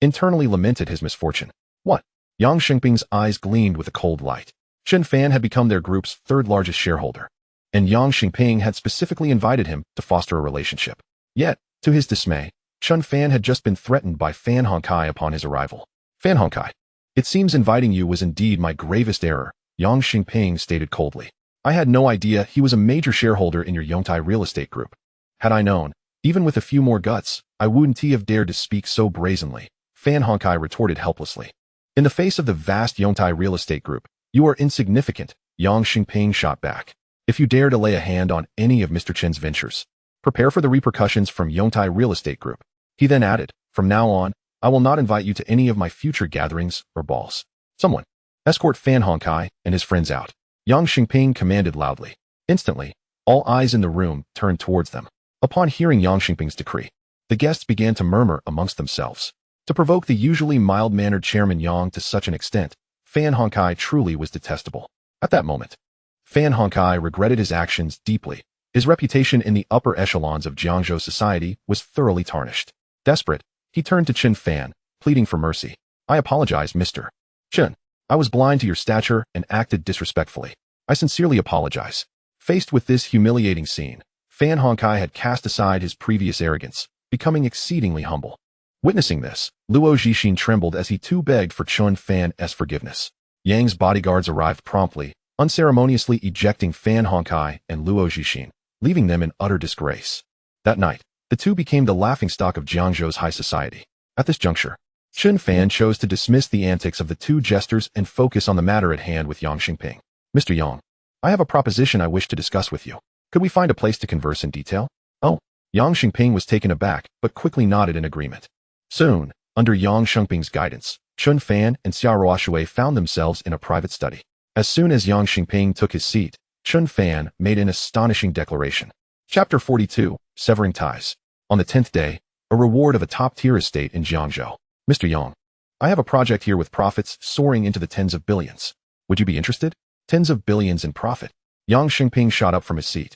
internally lamented his misfortune. What? Yang Xingping's eyes gleamed with a cold light. Chen Fan had become their group's third-largest shareholder, and Yang Xingping had specifically invited him to foster a relationship. Yet, to his dismay, Chen Fan had just been threatened by Fan Hongkai upon his arrival. Fan Hongkai, it seems inviting you was indeed my gravest error, Yang Xingping stated coldly. I had no idea he was a major shareholder in your Yongtai Real Estate Group. Had I known, even with a few more guts, I wouldn't have dared to speak so brazenly, Fan Hongkai retorted helplessly. In the face of the vast Yongtai Real Estate Group, you are insignificant, Yang Xingping shot back. If you dare to lay a hand on any of Mr. Chen's ventures, prepare for the repercussions from Yongtai Real Estate Group. He then added, from now on, I will not invite you to any of my future gatherings or balls. Someone, escort Fan Hongkai and his friends out. Yang Xingping commanded loudly. Instantly, all eyes in the room turned towards them. Upon hearing Yang Xingping's decree, the guests began to murmur amongst themselves. To provoke the usually mild-mannered Chairman Yang to such an extent, Fan Hongkai truly was detestable. At that moment, Fan Hongkai regretted his actions deeply. His reputation in the upper echelons of Jiangzhou society was thoroughly tarnished. Desperate, he turned to Chen Fan, pleading for mercy. I apologize, Mr. Chen. I was blind to your stature and acted disrespectfully. I sincerely apologize. Faced with this humiliating scene, Fan Hongkai had cast aside his previous arrogance, becoming exceedingly humble. Witnessing this, Luo Zixin trembled as he too begged for Chen Fan's forgiveness. Yang's bodyguards arrived promptly, unceremoniously ejecting Fan Hongkai and Luo Zixin, leaving them in utter disgrace. That night, the two became the laughingstock of Jiangzhou's high society. At this juncture, Chen Fan chose to dismiss the antics of the two jesters and focus on the matter at hand with Yang Xingping. Mr. Yang, I have a proposition I wish to discuss with you. Could we find a place to converse in detail? Oh, Yang Xingping was taken aback, but quickly nodded in agreement. Soon, under Yang Xingping's guidance, Chen Fan and Xia Ruoshui found themselves in a private study. As soon as Yang Xingping took his seat, Chen Fan made an astonishing declaration. Chapter 42, Severing Ties. On the 10th day, a reward of a top-tier estate in Jiangzhou. Mr. Yang, I have a project here with profits soaring into the tens of billions. Would you be interested? Tens of billions in profit. Yang Xingping shot up from his seat,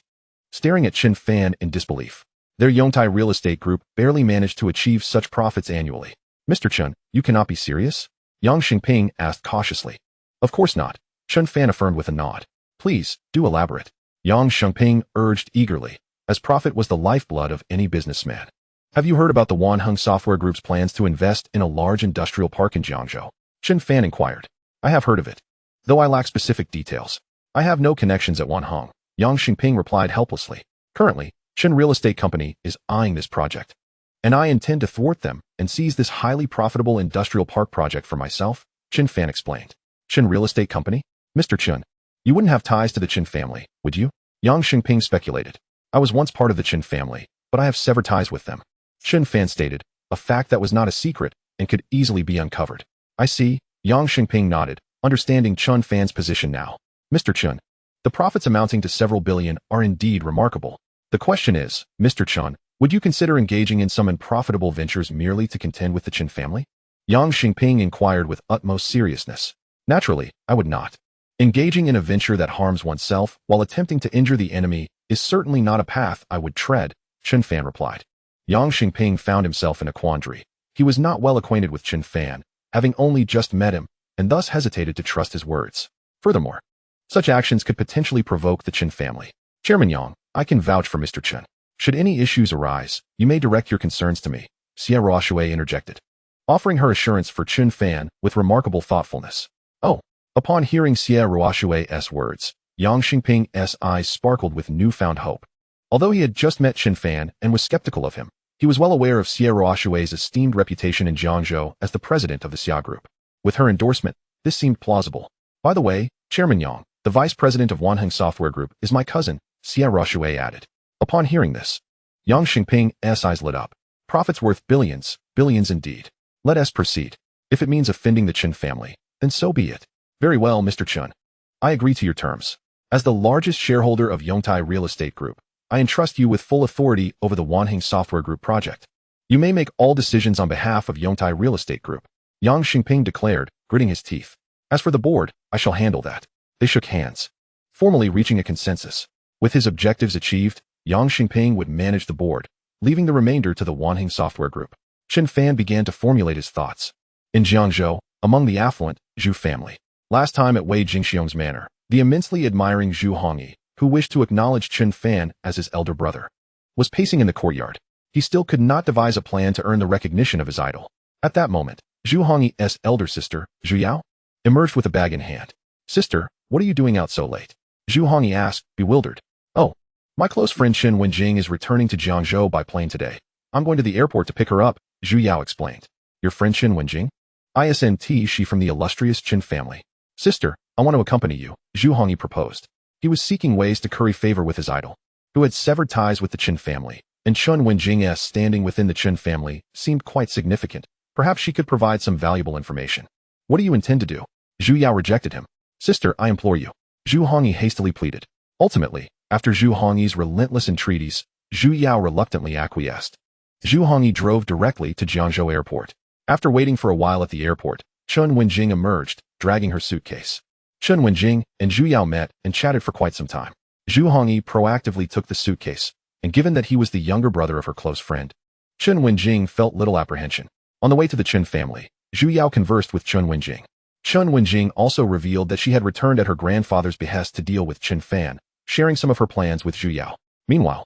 staring at Chen Fan in disbelief. Their Yongtai real estate group barely managed to achieve such profits annually. Mr. Chen, you cannot be serious? Yang Xingping asked cautiously. Of course not, Chen Fan affirmed with a nod. Please, do elaborate. Yang Xingping urged eagerly, as profit was the lifeblood of any businessman. Have you heard about the Wanheng Software Group's plans to invest in a large industrial park in Jiangzhou? Chen Fan inquired. I have heard of it, though I lack specific details. I have no connections at Wanheng, Yang Xingping replied helplessly. Currently, Chen Real Estate Company is eyeing this project, and I intend to thwart them and seize this highly profitable industrial park project for myself, Chen Fan explained. Chen Real Estate Company? Mr. Chen, you wouldn't have ties to the Chen family, would you? Yang Xingping speculated. I was once part of the Chen family, but I have severed ties with them. Chen Fan stated, a fact that was not a secret and could easily be uncovered. I see, Yang Xingping nodded, understanding Chen Fan's position now. Mr. Chen, the profits amounting to several billion are indeed remarkable. The question is, Mr. Chen, would you consider engaging in some unprofitable ventures merely to contend with the Chen family? Yang Xingping inquired with utmost seriousness. Naturally, I would not. Engaging in a venture that harms oneself while attempting to injure the enemy is certainly not a path I would tread, Chen Fan replied. Yang Xingping found himself in a quandary. He was not well acquainted with Chen Fan, having only just met him, and thus hesitated to trust his words. Furthermore, such actions could potentially provoke the Chen family. Chairman Yang, I can vouch for Mr. Chen. Should any issues arise, you may direct your concerns to me, Xia Ruoshui interjected, offering her assurance for Chen Fan with remarkable thoughtfulness. Oh, upon hearing Xia Ruoshui's words, Yang Xingping's eyes sparkled with newfound hope. Although he had just met Chen Fan and was skeptical of him, he was well aware of Xia Ruoshui's esteemed reputation in Jiangzhou as the president of the Xia Group. With her endorsement, this seemed plausible. By the way, Chairman Yang, the vice president of Wanheng Software Group, is my cousin, Xia Ruoshui added. Upon hearing this, Yang Xingping's eyes lit up. Profits worth billions, billions indeed. Let us proceed. If it means offending the Chen family, then so be it. Very well, Mr. Chen. I agree to your terms. As the largest shareholder of Yongtai Real Estate Group, I entrust you with full authority over the Wanheng Software Group project. You may make all decisions on behalf of Yongtai Real Estate Group, Yang Xingping declared, gritting his teeth. As for the board, I shall handle that. They shook hands, formally reaching a consensus. With his objectives achieved, Yang Xingping would manage the board, leaving the remainder to the Wanheng Software Group. Chen Fan began to formulate his thoughts. In Jiangzhou, among the affluent Zhu family, last time at Wei Jingxiong's manor, the immensely admiring Zhu Hongyi, who wished to acknowledge Chen Fan as his elder brother, was pacing in the courtyard. He still could not devise a plan to earn the recognition of his idol. At that moment, Zhu Hongyi's elder sister, Zhu Yao, emerged with a bag in hand. Sister, what are you doing out so late? Zhu Hongyi asked, bewildered. Oh, my close friend Chen Wenjing is returning to Jiangzhou by plane today. I'm going to the airport to pick her up, Zhu Yao explained. Your friend Chen Wenjing? Isn't she from the illustrious Chen family? Sister, I want to accompany you, Zhu Hongyi proposed. He was seeking ways to curry favor with his idol, who had severed ties with the Chen family, and Chen Wenjing's standing within the Chen family seemed quite significant. Perhaps she could provide some valuable information. What do you intend to do? Zhu Yao rejected him. Sister, I implore you, Zhu Hongyi hastily pleaded. Ultimately, after Zhu Hongyi's relentless entreaties, Zhu Yao reluctantly acquiesced. Zhu Hongyi drove directly to Jiangzhou Airport. After waiting for a while at the airport, Chen Wenjing emerged, dragging her suitcase. Chen Wenjing and Zhu Yao met and chatted for quite some time. Zhu Hongyi proactively took the suitcase, and given that he was the younger brother of her close friend, Chen Wenjing felt little apprehension. On the way to the Chen family, Zhu Yao conversed with Chen Wenjing. Chen Wenjing also revealed that she had returned at her grandfather's behest to deal with Chen Fan, sharing some of her plans with Zhu Yao. Meanwhile,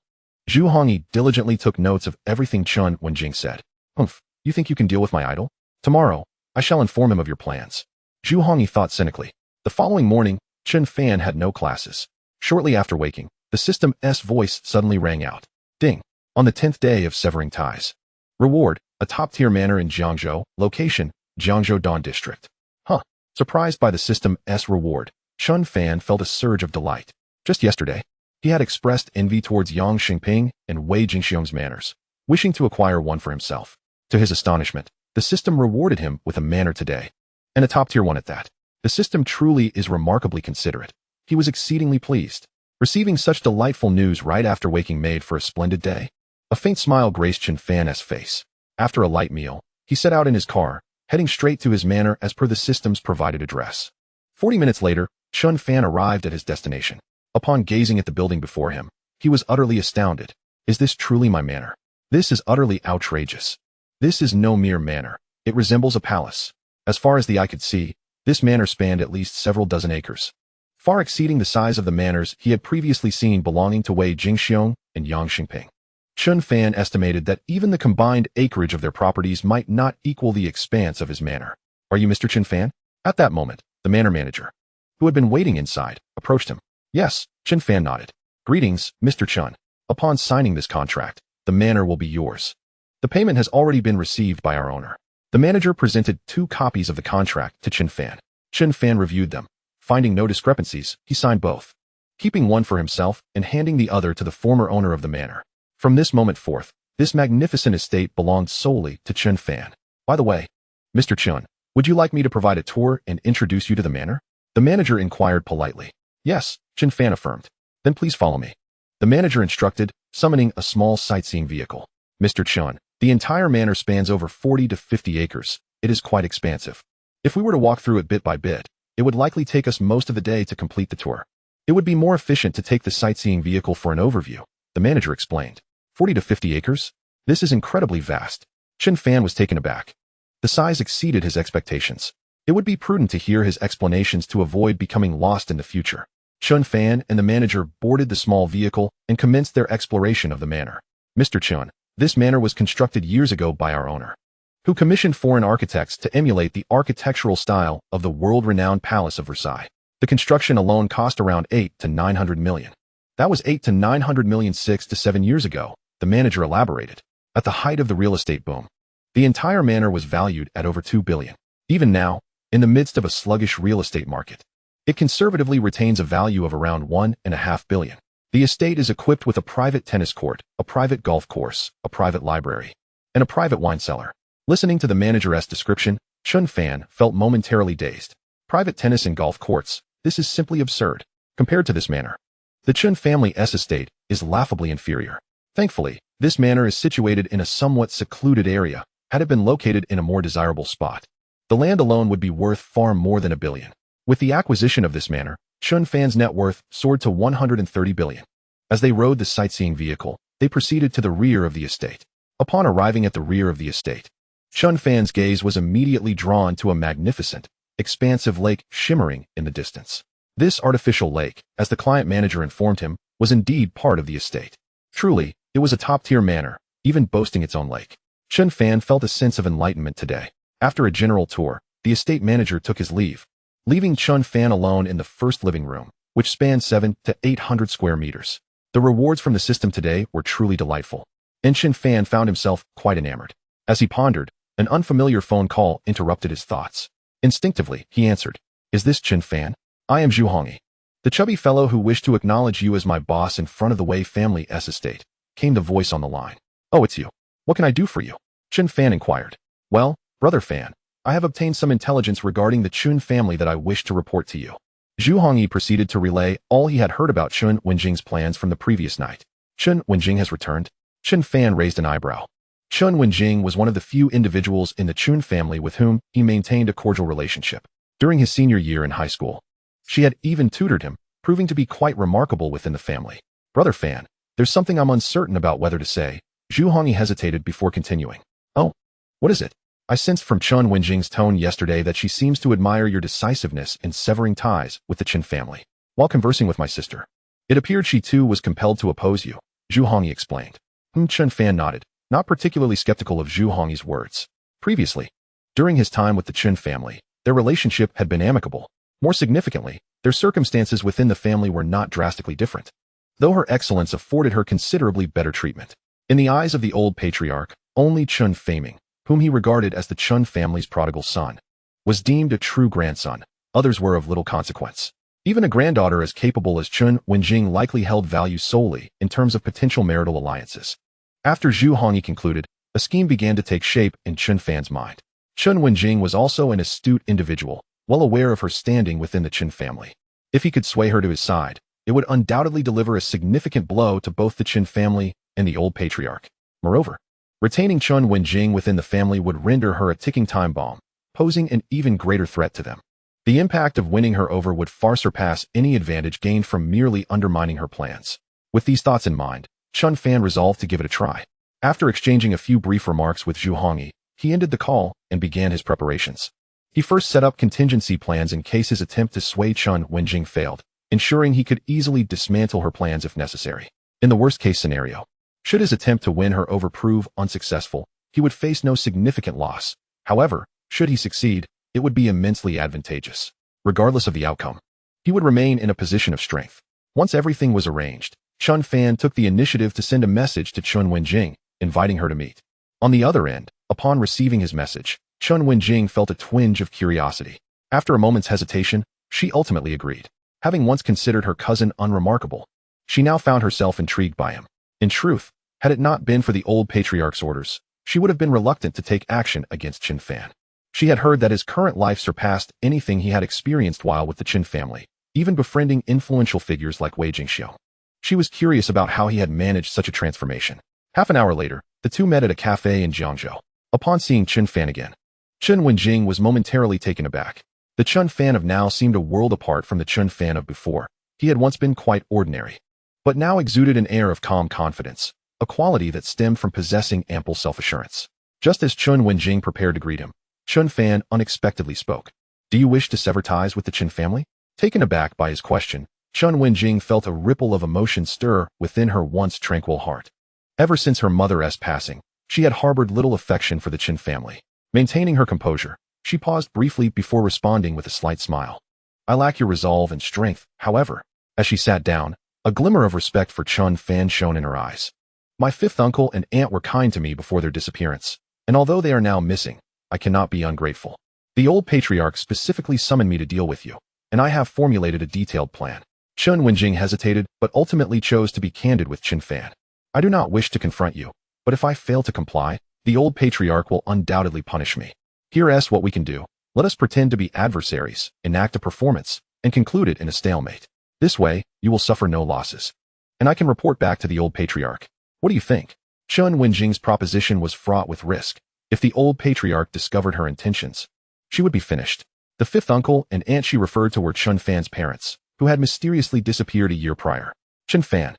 Zhu Hongyi diligently took notes of everything Chen Wenjing said. Humph, you think you can deal with my idol? Tomorrow, I shall inform him of your plans. Zhu Hongyi thought cynically. The following morning, Chen Fan had no classes. Shortly after waking, the system's voice suddenly rang out. Ding! On the 10th day of severing ties. Reward, a top-tier manor in Jiangzhou, location, Jiangzhou Dan District. Huh. Surprised by the system's reward, Chen Fan felt a surge of delight. Just yesterday, he had expressed envy towards Yang Xingping and Wei Jingxiong's manors, wishing to acquire one for himself. To his astonishment, the system rewarded him with a manor today, and a top-tier one at that. The system truly is remarkably considerate. He was exceedingly pleased. Receiving such delightful news right after waking made for a splendid day. A faint smile graced Chen Fan's face. After a light meal, he set out in his car, heading straight to his manor as per the system's provided address. 40 minutes later, Chen Fan arrived at his destination. Upon gazing at the building before him, he was utterly astounded. Is this truly my manor? This is utterly outrageous. This is no mere manor. It resembles a palace. As far as the eye could see, this manor spanned at least several dozen acres, far exceeding the size of the manors he had previously seen belonging to Wei Jingxiong and Yang Xingping. Chen Fan estimated that even the combined acreage of their properties might not equal the expanse of his manor. Are you Mr. Chen Fan? At that moment, the manor manager, who had been waiting inside, approached him. Yes, Chen Fan nodded. Greetings, Mr. Chen. Upon signing this contract, the manor will be yours. The payment has already been received by our owner. The manager presented 2 copies of the contract to Chen Fan. Chen Fan reviewed them. Finding no discrepancies, he signed both, keeping one for himself and handing the other to the former owner of the manor. From this moment forth, this magnificent estate belonged solely to Chen Fan. By the way, Mr. Chen, would you like me to provide a tour and introduce you to the manor? The manager inquired politely. Yes, Chen Fan affirmed. Then please follow me. The manager instructed, summoning a small sightseeing vehicle. Mr. Chen, the entire manor spans over 40 to 50 acres. It is quite expansive. If we were to walk through it bit by bit, it would likely take us most of the day to complete the tour. It would be more efficient to take the sightseeing vehicle for an overview, the manager explained. 40 to 50 acres? This is incredibly vast. Chen Fan was taken aback. The size exceeded his expectations. It would be prudent to hear his explanations to avoid becoming lost in the future. Chen Fan and the manager boarded the small vehicle and commenced their exploration of the manor. Mr. Chen, this manor was constructed years ago by our owner, who commissioned foreign architects to emulate the architectural style of the world-renowned Palace of Versailles. The construction alone cost around 8 to 900 million. That was 8 to 900 million 6 to 7 years ago, the manager elaborated. At the height of the real estate boom, the entire manor was valued at over 2 billion. Even now, in the midst of a sluggish real estate market, it conservatively retains a value of around 1.5 billion. The estate is equipped with a private tennis court, a private golf course, a private library, and a private wine cellar. Listening to the manager's description, Chen Fan felt momentarily dazed. Private tennis and golf courts, this is simply absurd. Compared to this manor, the Chen family's estate is laughably inferior. Thankfully, this manor is situated in a somewhat secluded area. Had it been located in a more desirable spot, the land alone would be worth far more than 1 billion. With the acquisition of this manor, Chen Fan's net worth soared to 130 billion. As they rode the sightseeing vehicle, they proceeded to the rear of the estate. Upon arriving at the rear of the estate, Chen Fan's gaze was immediately drawn to a magnificent, expansive lake shimmering in the distance. This artificial lake, as the client manager informed him, was indeed part of the estate. Truly, it was a top-tier manor, even boasting its own lake. Chen Fan felt a sense of enlightenment today. After a general tour, the estate manager took his leave, leaving Chen Fan alone in the first living room, which spanned 700 to 800 square meters. The rewards from the system today were truly delightful, and Chen Fan found himself quite enamored. As he pondered, an unfamiliar phone call interrupted his thoughts. Instinctively, he answered. Is this Chen Fan? I am Zhu Hongyi, the chubby fellow who wished to acknowledge you as my boss in front of the Wei family's estate, came the voice on the line. Oh, it's you. What can I do for you? Chen Fan inquired. Well, Brother Fan, I have obtained some intelligence regarding the Chen family that I wish to report to you. Zhu Hongyi proceeded to relay all he had heard about Chen Wenjing's plans from the previous night. Chen Wenjing has returned? Chen Fan raised an eyebrow. Chen Wenjing was one of the few individuals in the Chen family with whom he maintained a cordial relationship. During his senior year in high school, she had even tutored him, proving to be quite remarkable within the family. Brother Fan, there's something I'm uncertain about whether to say. Zhu Hongyi hesitated before continuing. Oh, what is it? I sensed from Chen Wenjing's tone yesterday that she seems to admire your decisiveness in severing ties with the Chen family. While conversing with my sister, it appeared she too was compelled to oppose you. Zhu Hongyi explained. Chen Fan nodded, not particularly skeptical of Zhu Hongyi's words. Previously, during his time with the Chen family, their relationship had been amicable. More significantly, their circumstances within the family were not drastically different, though her excellence afforded her considerably better treatment. In the eyes of the old patriarch, only Chen Fan, whom he regarded as the Chen family's prodigal son, was deemed a true grandson. Others were of little consequence. Even a granddaughter as capable as Chen Wenjing likely held value solely in terms of potential marital alliances. After Zhu Hongyi concluded, a scheme began to take shape in Chen Fan's mind. Chen Wenjing was also an astute individual, well aware of her standing within the Chen family. If he could sway her to his side, it would undoubtedly deliver a significant blow to both the Chen family and the old patriarch. Moreover, retaining Chen Wenjing within the family would render her a ticking time bomb, posing an even greater threat to them. The impact of winning her over would far surpass any advantage gained from merely undermining her plans. With these thoughts in mind, Chen Fan resolved to give it a try. After exchanging a few brief remarks with Zhu Hongyi, he ended the call and began his preparations. He first set up contingency plans in case his attempt to sway Chen Wenjing failed, ensuring he could easily dismantle her plans if necessary. In the worst-case scenario, should his attempt to win her over prove unsuccessful, he would face no significant loss. However, should he succeed, it would be immensely advantageous. Regardless of the outcome, he would remain in a position of strength. Once everything was arranged, Chen Fan took the initiative to send a message to Chen Wenjing, inviting her to meet. On the other end, upon receiving his message, Chen Wenjing felt a twinge of curiosity. After a moment's hesitation, she ultimately agreed. Having once considered her cousin unremarkable, she now found herself intrigued by him. In truth, had it not been for the old patriarch's orders, she would have been reluctant to take action against Chen Fan. She had heard that his current life surpassed anything he had experienced while with the Chen family, even befriending influential figures like Wei Jingxiu. She was curious about how he had managed such a transformation. Half an hour later, the two met at a cafe in Jiangzhou. Upon seeing Chen Fan again, Chen Wenjing was momentarily taken aback. The Chen Fan of now seemed a world apart from the Chen Fan of before. He had once been quite ordinary, but now exuded an air of calm confidence, a quality that stemmed from possessing ample self-assurance. Just as Chen Wenjing prepared to greet him, Chen Fan unexpectedly spoke. "Do you wish to sever ties with the Chen family?" Taken aback by his question, Chen Wenjing felt a ripple of emotion stir within her once tranquil heart. Ever since her mother's passing, she had harbored little affection for the Chen family. Maintaining her composure, she paused briefly before responding with a slight smile. "I lack your resolve and strength, however." As she sat down, a glimmer of respect for Chen Fan shone in her eyes. "My fifth uncle and aunt were kind to me before their disappearance, and although they are now missing, I cannot be ungrateful. The old patriarch specifically summoned me to deal with you, and I have formulated a detailed plan." Chen Wenjing hesitated, but ultimately chose to be candid with Chen Fan. "I do not wish to confront you, but if I fail to comply, the old patriarch will undoubtedly punish me. Here's what we can do. Let us pretend to be adversaries, enact a performance, and conclude it in a stalemate. This way, you will suffer no losses, and I can report back to the old patriarch. What do you think?" Chen Wenjing's proposition was fraught with risk. If the old patriarch discovered her intentions, she would be finished. The fifth uncle and aunt she referred to were Chen Fan's parents, who had mysteriously disappeared a year prior. Chen Fan,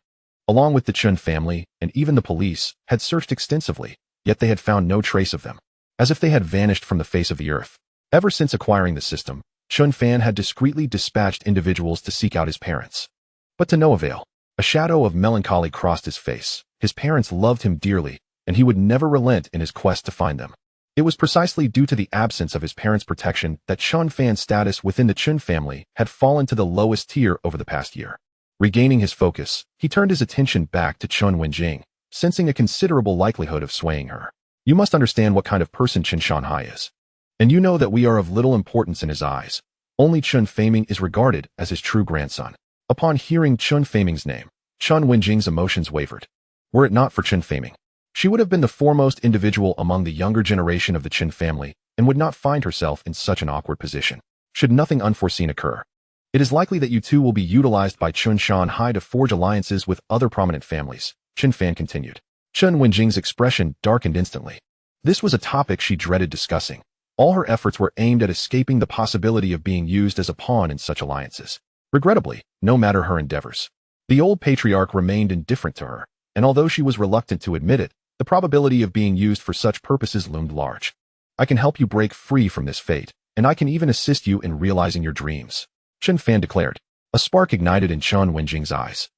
along with the Chen family and even the police, had searched extensively, yet they had found no trace of them, as if they had vanished from the face of the earth. Ever since acquiring the system, Chen Fan had discreetly dispatched individuals to seek out his parents. But to no avail. A shadow of melancholy crossed his face. His parents loved him dearly, and he would never relent in his quest to find them. It was precisely due to the absence of his parents' protection that Chen Fan's status within the Chen family had fallen to the lowest tier over the past year. Regaining his focus, he turned his attention back to Chen Wenjing, sensing a considerable likelihood of swaying her. "You must understand what kind of person Chen Shanhai is. And you know that we are of little importance in his eyes. Only Chen Fan is regarded as his true grandson." Upon hearing Chen Fan's name, Chen Wenjing's emotions wavered. Were it not for Chen Fan, she would have been the foremost individual among the younger generation of the Chen family and would not find herself in such an awkward position. Should nothing unforeseen occur, it is likely that you two will be utilized by Chen Shanhai to forge alliances with other prominent families, Chen Fan continued. Chen Wenjing's expression darkened instantly. This was a topic she dreaded discussing. All her efforts were aimed at escaping the possibility of being used as a pawn in such alliances. Regrettably, no matter her endeavors, the old patriarch remained indifferent to her, and although she was reluctant to admit it, the probability of being used for such purposes loomed large. "I can help you break free from this fate, and I can even assist you in realizing your dreams," Chen Fan declared. A spark ignited in Chen Wenjing's eyes.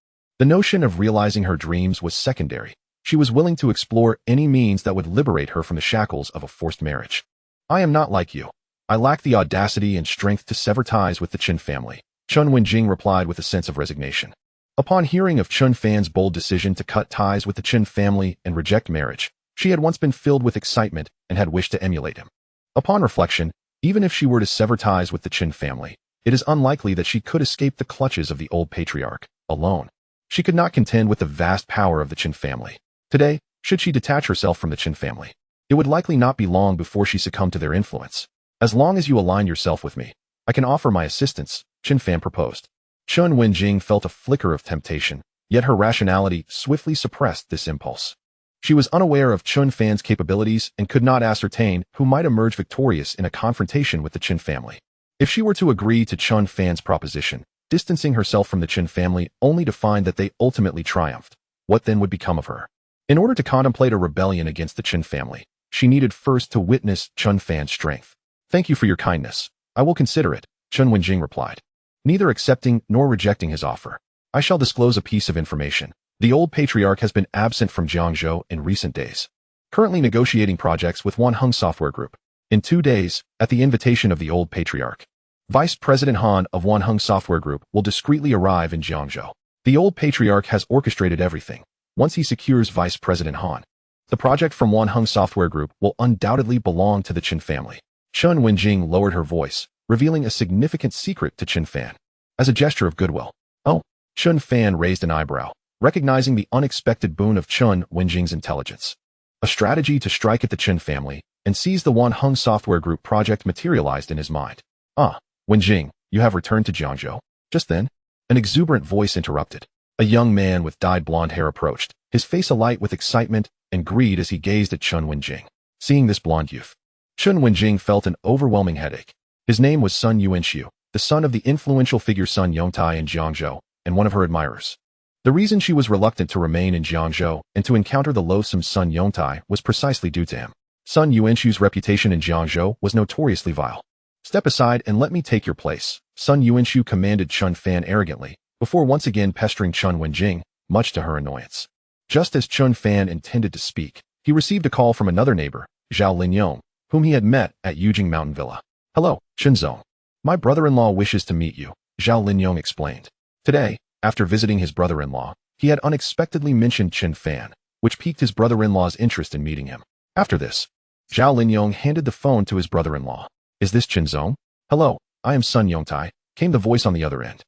The notion of realizing her dreams was secondary. She was willing to explore any means that would liberate her from the shackles of a forced marriage. I am not like you. I lack the audacity and strength to sever ties with the Chen family, Chen Wenjing replied with a sense of resignation. Upon hearing of Chen Fan's bold decision to cut ties with the Chen family and reject marriage, she had once been filled with excitement and had wished to emulate him. Upon reflection, even if she were to sever ties with the Chen family, it is unlikely that she could escape the clutches of the old patriarch, alone. She could not contend with the vast power of the Chen family. Today, should she detach herself from the Chen family, it would likely not be long before she succumbed to their influence. As long as you align yourself with me, I can offer my assistance, Chen Fan proposed. Chen Wenjing felt a flicker of temptation, yet her rationality swiftly suppressed this impulse. She was unaware of Chen Fan's capabilities and could not ascertain who might emerge victorious in a confrontation with the Chen family. If she were to agree to Chen Fan's proposition, distancing herself from the Chen family only to find that they ultimately triumphed, what then would become of her? In order to contemplate a rebellion against the Chen family, she needed first to witness Chen Fan's strength. Thank you for your kindness. I will consider it, Chen Wenjing replied, neither accepting nor rejecting his offer. I shall disclose a piece of information. The old patriarch has been absent from Jiangzhou in recent days, currently negotiating projects with Wanheng Software Group. In 2 days, at the invitation of the old patriarch, Vice President Han of Wanheng Software Group will discreetly arrive in Jiangzhou. The old patriarch has orchestrated everything. Once he secures Vice President Han, the project from Wanheng Software Group will undoubtedly belong to the Chen family. Chen Wenjing lowered her voice, revealing a significant secret to Chen Fan. As a gesture of goodwill. Oh, Chen Fan raised an eyebrow, recognizing the unexpected boon of Chen Wenjing's intelligence. A strategy to strike at the Chen family and seize the Wanheng Software Group project materialized in his mind. Ah, Wenjing, you have returned to Jiangzhou. Just then, an exuberant voice interrupted. A young man with dyed blonde hair approached, his face alight with excitement and greed as he gazed at Chen Wenjing. Seeing this blonde youth, Chen Wenjing felt an overwhelming headache. His name was Sun Yuanxiu, the son of the influential figure Sun Yongtai in Jiangzhou, and one of her admirers. The reason she was reluctant to remain in Jiangzhou and to encounter the loathsome Sun Yongtai was precisely due to him. Sun Yuanxiu's reputation in Jiangzhou was notoriously vile. Step aside and let me take your place, Sun Yuanxiu commanded Chen Fan arrogantly, before once again pestering Chen Wenjing, much to her annoyance. Just as Chen Fan intended to speak, he received a call from another neighbor, Zhao Linyong, whom he had met at Yujing Mountain Villa. Hello, Shenzong. My brother-in-law wishes to meet you, Zhao Linyong explained. Today, after visiting his brother-in-law, he had unexpectedly mentioned Chen Fan, which piqued his brother-in-law's interest in meeting him. After this, Zhao Linyong handed the phone to his brother-in-law. Is this Shenzong? Hello, I am Sun Yongtai, came the voice on the other end.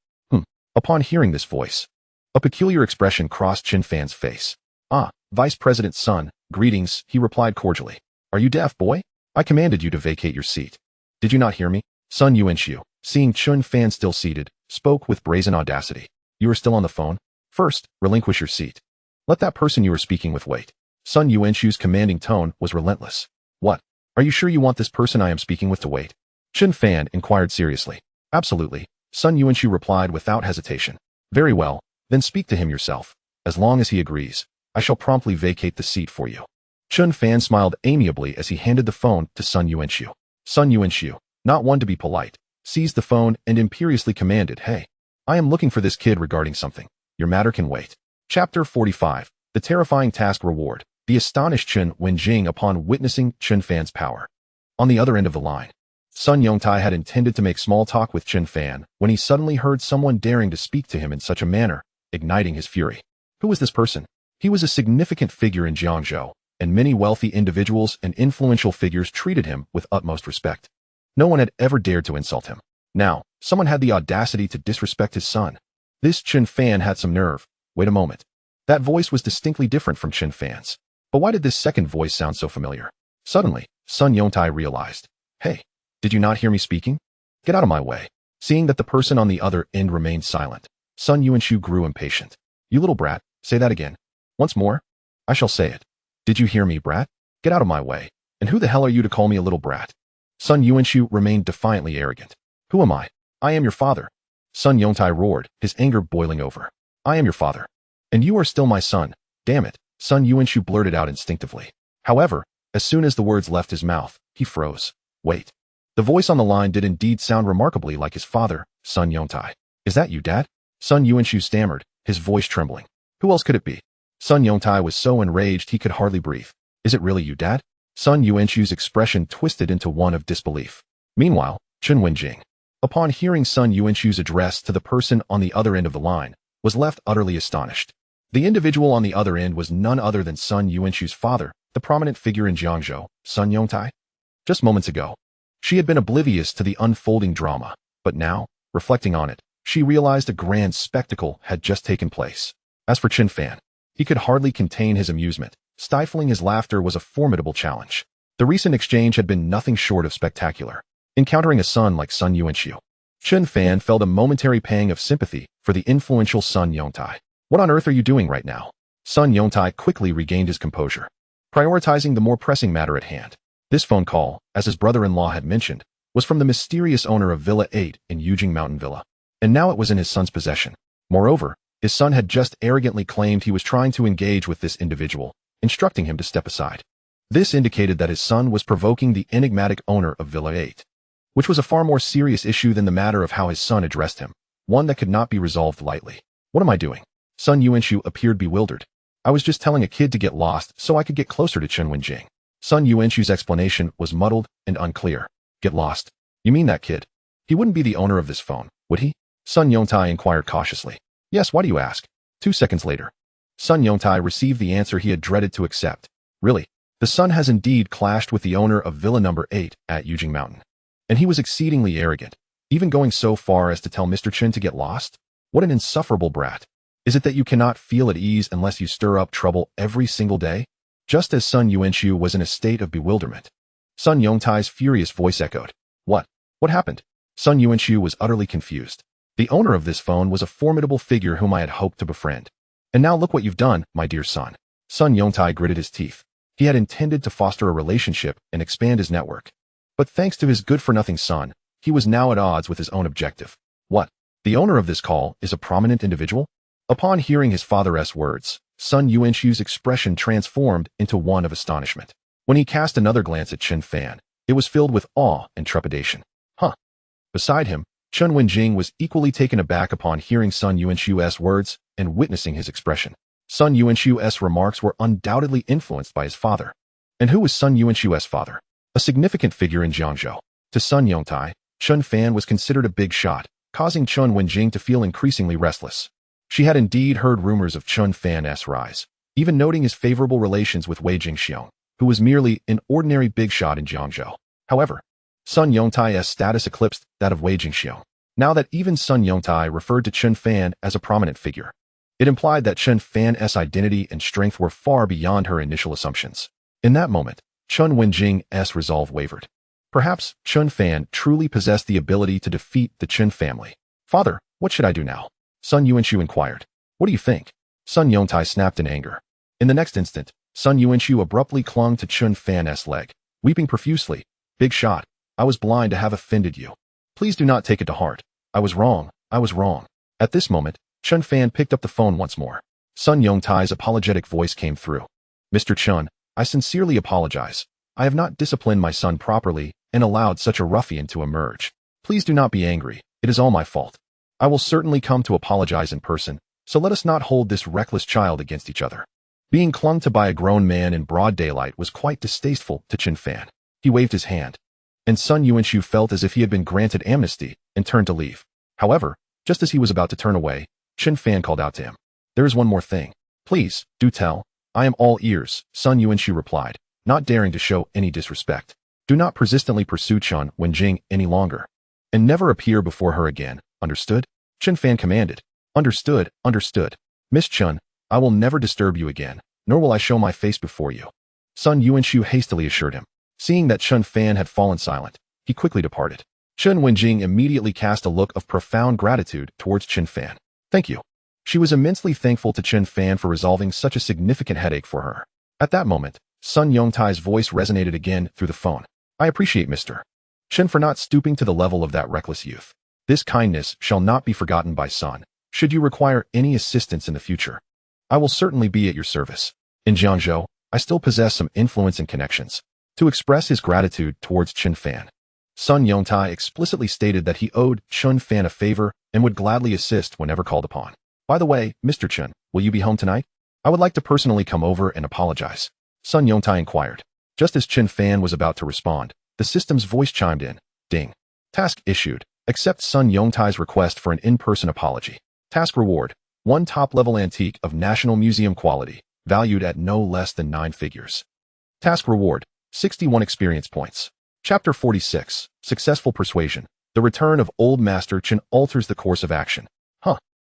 Upon hearing this voice, a peculiar expression crossed Chen Fan's face. Ah, Vice President Sun, greetings, he replied cordially. Are you deaf, boy? I commanded you to vacate your seat. Did you not hear me? Sun Yuanxiu, seeing Chen Fan still seated, spoke with brazen audacity. You are still on the phone? First, relinquish your seat. Let that person you are speaking with wait. Sun Yuanxiu's commanding tone was relentless. What? Are you sure you want this person I am speaking with to wait? Chen Fan inquired seriously. Absolutely, Sun Yuanxiu replied without hesitation. Very well, then speak to him yourself. As long as he agrees, I shall promptly vacate the seat for you. Chen Fan smiled amiably as he handed the phone to Sun Yuanxiu. Sun Yuanxiu, not one to be polite, seized the phone and imperiously commanded, Hey, I am looking for this kid regarding something. Your matter can wait. Chapter 45, The Terrifying Task Reward, the astonished Chen Wenjing upon witnessing Chen Fan's power. On the other end of the line, Sun Yongtai had intended to make small talk with Chen Fan when he suddenly heard someone daring to speak to him in such a manner, igniting his fury. Who was this person? He was a significant figure in Jiangzhou, and many wealthy individuals and influential figures treated him with utmost respect. No one had ever dared to insult him. Now, someone had the audacity to disrespect his son. This Chen Fan had some nerve. Wait a moment. That voice was distinctly different from Chen Fan's. But why did this second voice sound so familiar? Suddenly, Sun Yongtai realized. Hey, did you not hear me speaking? Get out of my way. Seeing that the person on the other end remained silent, Sun Yuanxiu grew impatient. You little brat, say that again. Once more? I shall say it. Did you hear me, brat? Get out of my way. And who the hell are you to call me a little brat? Sun Yuanxiu remained defiantly arrogant. Who am I? I am your father. Sun Yongtai roared, his anger boiling over. I am your father. And you are still my son. Damn it, Sun Yuanxiu blurted out instinctively. However, as soon as the words left his mouth, he froze. Wait. The voice on the line did indeed sound remarkably like his father, Sun Yongtai. Is that you, Dad? Sun Yuanxiu stammered, his voice trembling. Who else could it be? Sun Yongtai was so enraged he could hardly breathe. Is it really you, Dad? Sun Yuanchu's expression twisted into one of disbelief. Meanwhile, Chen Wenjing, upon hearing Sun Yuanchu's address to the person on the other end of the line, was left utterly astonished. The individual on the other end was none other than Sun Yuanchu's father, the prominent figure in Jiangzhou, Sun Yongtai. Just moments ago, she had been oblivious to the unfolding drama, but now, reflecting on it, she realized a grand spectacle had just taken place. As for Chen Fan, he could hardly contain his amusement. Stifling his laughter was a formidable challenge. The recent exchange had been nothing short of spectacular. Encountering a son like Sun Yuanchu, Chen Fan felt a momentary pang of sympathy for the influential Sun Yongtai. What on earth are you doing right now? Sun Yongtai quickly regained his composure, prioritizing the more pressing matter at hand. This phone call, as his brother-in-law had mentioned, was from the mysterious owner of Villa 8 in Yujing Mountain Villa, and now it was in his son's possession. Moreover, his son had just arrogantly claimed he was trying to engage with this individual, instructing him to step aside. This indicated that his son was provoking the enigmatic owner of Villa 8, which was a far more serious issue than the matter of how his son addressed him, one that could not be resolved lightly. What am I doing? Sun Yuanchu appeared bewildered. I was just telling a kid to get lost so I could get closer to Chen Wenjing. Sun Yuanchu's explanation was muddled and unclear. Get lost? You mean that kid? He wouldn't be the owner of this phone, would he? Sun Yongtai inquired cautiously. Yes, why do you ask? 2 seconds later, Sun Yongtai received the answer he had dreaded to accept. Really? The son has indeed clashed with the owner of Villa number 8 at Yujing Mountain. And he was exceedingly arrogant, even going so far as to tell Mr. Chen to get lost? What an insufferable brat. Is it that you cannot feel at ease unless you stir up trouble every single day? Just as Sun Yuanchu was in a state of bewilderment, Sun Yongtai's furious voice echoed. What? What happened? Sun Yuanchu was utterly confused. The owner of this phone was a formidable figure whom I had hoped to befriend. And now look what you've done, my dear son. Sun Yongtai gritted his teeth. He had intended to foster a relationship and expand his network. But thanks to his good-for-nothing son, he was now at odds with his own objective. What? The owner of this call is a prominent individual? Upon hearing his father's words, Sun Yuanchu's expression transformed into one of astonishment. When he cast another glance at Chen Fan, it was filled with awe and trepidation. Huh. Beside him, Chen Wenjing was equally taken aback upon hearing Sun Yuanchu's words and witnessing his expression. Sun Yuanchu's remarks were undoubtedly influenced by his father. And who was Sun Yuanchu's father? A significant figure in Jiangzhou. To Sun Yongtai, Chen Fan was considered a big shot, causing Chen Wenjing to feel increasingly restless. She had indeed heard rumors of Chen Fan's rise, even noting his favorable relations with Wei Jingxiong, who was merely an ordinary big shot in Jiangzhou. However, Sun Yongtai's status eclipsed that of Wei Jingxiong. Now that even Sun Yongtai referred to Chen Fan as a prominent figure, it implied that Chen Fan's identity and strength were far beyond her initial assumptions. In that moment, Chen Wenjing's resolve wavered. Perhaps Chen Fan truly possessed the ability to defeat the Chen family. Father, what should I do now? Sun Yuanchu inquired. What do you think? Sun Yongtai snapped in anger. In the next instant, Sun Yuanchu abruptly clung to Chen Fan's leg, weeping profusely. Big shot. I was blind to have offended you. Please do not take it to heart. I was wrong. I was wrong. At this moment, Chen Fan picked up the phone once more. Sun Yongtai's apologetic voice came through. Mr. Chen, I sincerely apologize. I have not disciplined my son properly and allowed such a ruffian to emerge. Please do not be angry. It is all my fault. I will certainly come to apologize in person, so let us not hold this reckless child against each other. Being clung to by a grown man in broad daylight was quite distasteful to Chen Fan. He waved his hand, and Sun Yuanchu felt as if he had been granted amnesty and turned to leave. However, just as he was about to turn away, Chen Fan called out to him. There is one more thing. Please, do tell. I am all ears, Sun Yuanchu replied, not daring to show any disrespect. Do not persistently pursue Chen Wenjing any longer, and never appear before her again, understood? Chen Fan commanded. Understood, understood. Miss Chen, I will never disturb you again, nor will I show my face before you. Sun Yuanchu hastily assured him. Seeing that Chen Fan had fallen silent, he quickly departed. Chen Wenjing immediately cast a look of profound gratitude towards Chen Fan. Thank you. She was immensely thankful to Chen Fan for resolving such a significant headache for her. At that moment, Sun Yongtai's voice resonated again through the phone. I appreciate Mr. Chen for not stooping to the level of that reckless youth. This kindness shall not be forgotten by Sun. Should you require any assistance in the future, I will certainly be at your service. In Jiangzhou, I still possess some influence and connections. To express his gratitude towards Chen Fan, Sun Yongtai explicitly stated that he owed Chen Fan a favor and would gladly assist whenever called upon. By the way, Mr. Chen, will you be home tonight? I would like to personally come over and apologize. Sun Yongtai inquired. Just as Chen Fan was about to respond, the system's voice chimed in. Ding. Task issued. Accept Sun Yongtai's request for an in-person apology. Task reward. 1 top-level antique of National Museum quality, valued at no less than 9 figures. Task reward. 61 experience points. Chapter 46. Successful Persuasion. The return of Old Master Chen alters the course of action.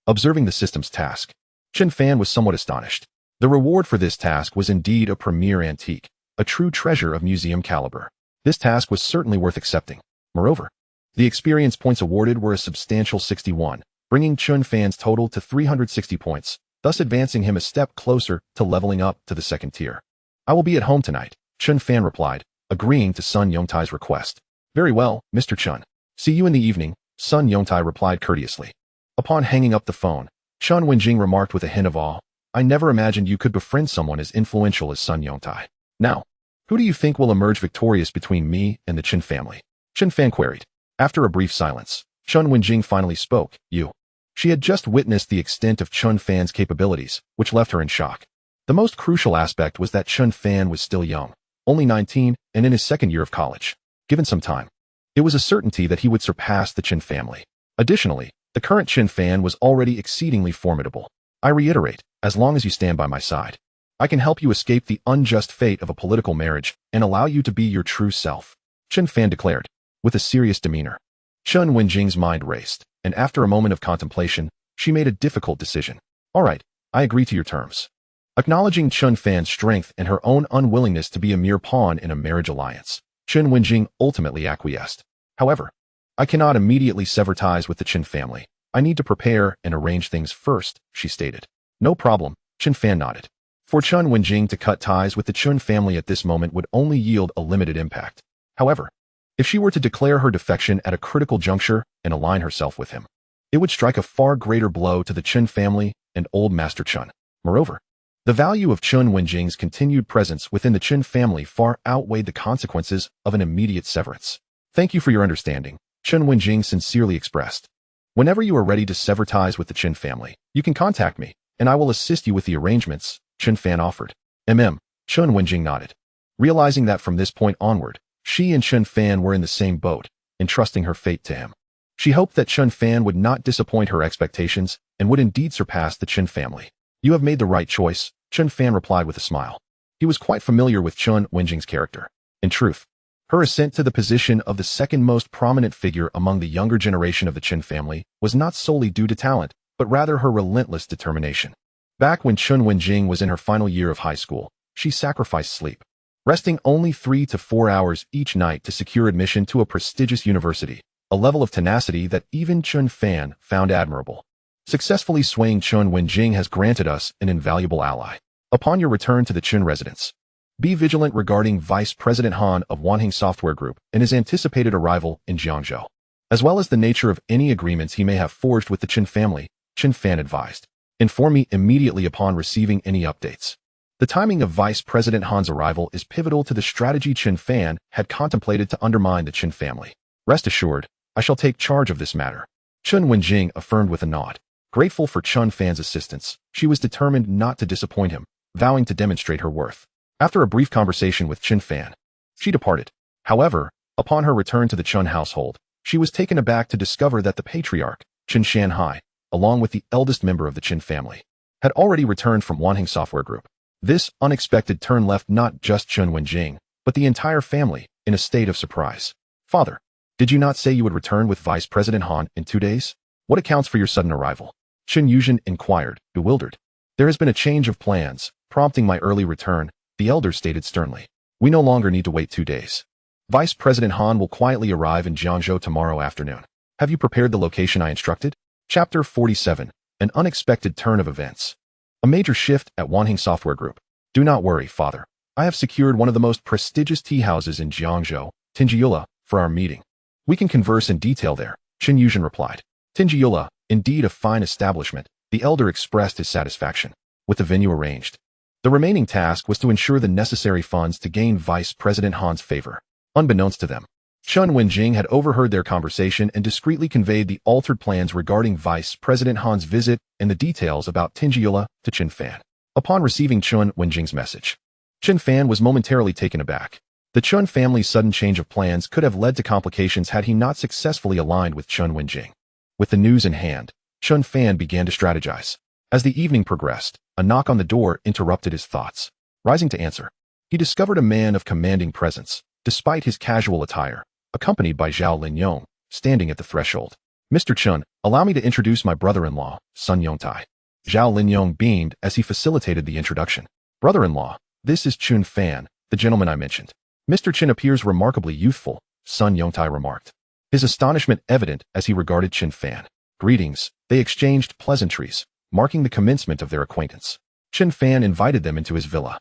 Observing the system's task, Chen Fan was somewhat astonished. The reward for this task was indeed a premier antique, a true treasure of museum caliber. This task was certainly worth accepting. Moreover, the experience points awarded were a substantial 61, bringing Chen Fan's total to 360 points, thus advancing him a step closer to leveling up to the second tier. I will be at home tonight, Chen Fan replied, agreeing to Sun Yongtai's request. Very well, Mr. Chen. See you in the evening, Sun Yongtai replied courteously. Upon hanging up the phone, Chen Wenjing remarked with a hint of awe, I never imagined you could befriend someone as influential as Sun Yongtai. Now, who do you think will emerge victorious between me and the Chen family? Chen Fan queried. After a brief silence, Chen Wenjing finally spoke, you. She had just witnessed the extent of Chen Fan's capabilities, which left her in shock. The most crucial aspect was that Chen Fan was still young, only 19 and in his second year of college. Given some time, it was a certainty that he would surpass the Chen family. Additionally, the current Chen Fan was already exceedingly formidable. I reiterate, as long as you stand by my side, I can help you escape the unjust fate of a political marriage and allow you to be your true self, Chen Fan declared, with a serious demeanor. Chen Wenjing's mind raced, and after a moment of contemplation, she made a difficult decision. All right, I agree to your terms. Acknowledging Chen Fan's strength and her own unwillingness to be a mere pawn in a marriage alliance, Chen Wenjing ultimately acquiesced. However, I cannot immediately sever ties with the Chen family. I need to prepare and arrange things first, she stated. No problem, Chen Fan nodded. For Chen Wenjing to cut ties with the Chen family at this moment would only yield a limited impact. However, if she were to declare her defection at a critical juncture and align herself with him, it would strike a far greater blow to the Chen family and Old Master Chen. Moreover, the value of Chen Wenjing's continued presence within the Chen family far outweighed the consequences of an immediate severance. Thank you for your understanding, Chen Wenjing sincerely expressed. Whenever you are ready to sever ties with the Chen family, you can contact me, and I will assist you with the arrangements, Chen Fan offered. Chen Wenjing nodded. Realizing that from this point onward, she and Chen Fan were in the same boat, entrusting her fate to him. She hoped that Chen Fan would not disappoint her expectations and would indeed surpass the Chen family. You have made the right choice, Chen Fan replied with a smile. He was quite familiar with Chen Wenjing's character. In truth, her ascent to the position of the second most prominent figure among the younger generation of the Chen family was not solely due to talent, but rather her relentless determination. Back when Chen Wenjing was in her final year of high school, she sacrificed sleep, resting only 3 to 4 hours each night to secure admission to a prestigious university, a level of tenacity that even Chen Fan found admirable. Successfully swaying Chen Wenjing has granted us an invaluable ally. Upon your return to the Chen residence, be vigilant regarding Vice President Han of Wanheng Software Group and his anticipated arrival in Jiangzhou, as well as the nature of any agreements he may have forged with the Chen family, Chen Fan advised. Inform me immediately upon receiving any updates. The timing of Vice President Han's arrival is pivotal to the strategy Chen Fan had contemplated to undermine the Chen family. Rest assured, I shall take charge of this matter, Chen Wenjing affirmed with a nod. Grateful for Chen Fan's assistance, she was determined not to disappoint him, vowing to demonstrate her worth. After a brief conversation with Chen Fan, she departed. However, upon her return to the Chen household, she was taken aback to discover that the patriarch, Chen Shanhai, along with the eldest member of the Chen family, had already returned from Wanheng Software Group. This unexpected turn left not just Chen Wenjing, but the entire family in a state of surprise. Father, did you not say you would return with Vice President Han in 2 days? What accounts for your sudden arrival? Chen Yuzhen inquired, bewildered. There has been a change of plans, prompting my early return, the elder stated sternly. We no longer need to wait 2 days. Vice President Han will quietly arrive in Jiangzhou tomorrow afternoon. Have you prepared the location I instructed? Chapter 47. An unexpected turn of events. A major shift at Wanheng Software Group. Do not worry, father. I have secured one of the most prestigious tea houses in Jiangzhou, Tinjiula, for our meeting. We can converse in detail there, Chen Yuzhen replied. Tinjiula, indeed a fine establishment, the elder expressed his satisfaction. With the venue arranged, the remaining task was to ensure the necessary funds to gain Vice President Han's favor. Unbeknownst to them, Chen Wenjing had overheard their conversation and discreetly conveyed the altered plans regarding Vice President Han's visit and the details about Tingyula to Chen Fan. Upon receiving Chen Wenjing's message, Chen Fan was momentarily taken aback. The Chen family's sudden change of plans could have led to complications had he not successfully aligned with Chen Wenjing. With the news in hand, Chen Fan began to strategize. As the evening progressed, a knock on the door interrupted his thoughts. Rising to answer, he discovered a man of commanding presence, despite his casual attire, accompanied by Zhao Linyong, standing at the threshold. "Mr. Chen, allow me to introduce my brother-in-law, Sun Yongtai." Zhao Linyong beamed as he facilitated the introduction. "Brother-in-law, this is Chen Fan, the gentleman I mentioned." "Mr. Chen appears remarkably youthful," Sun Yongtai remarked, his astonishment evident as he regarded Chen Fan. "Greetings." They exchanged pleasantries, marking the commencement of their acquaintance. Chen Fan invited them into his villa.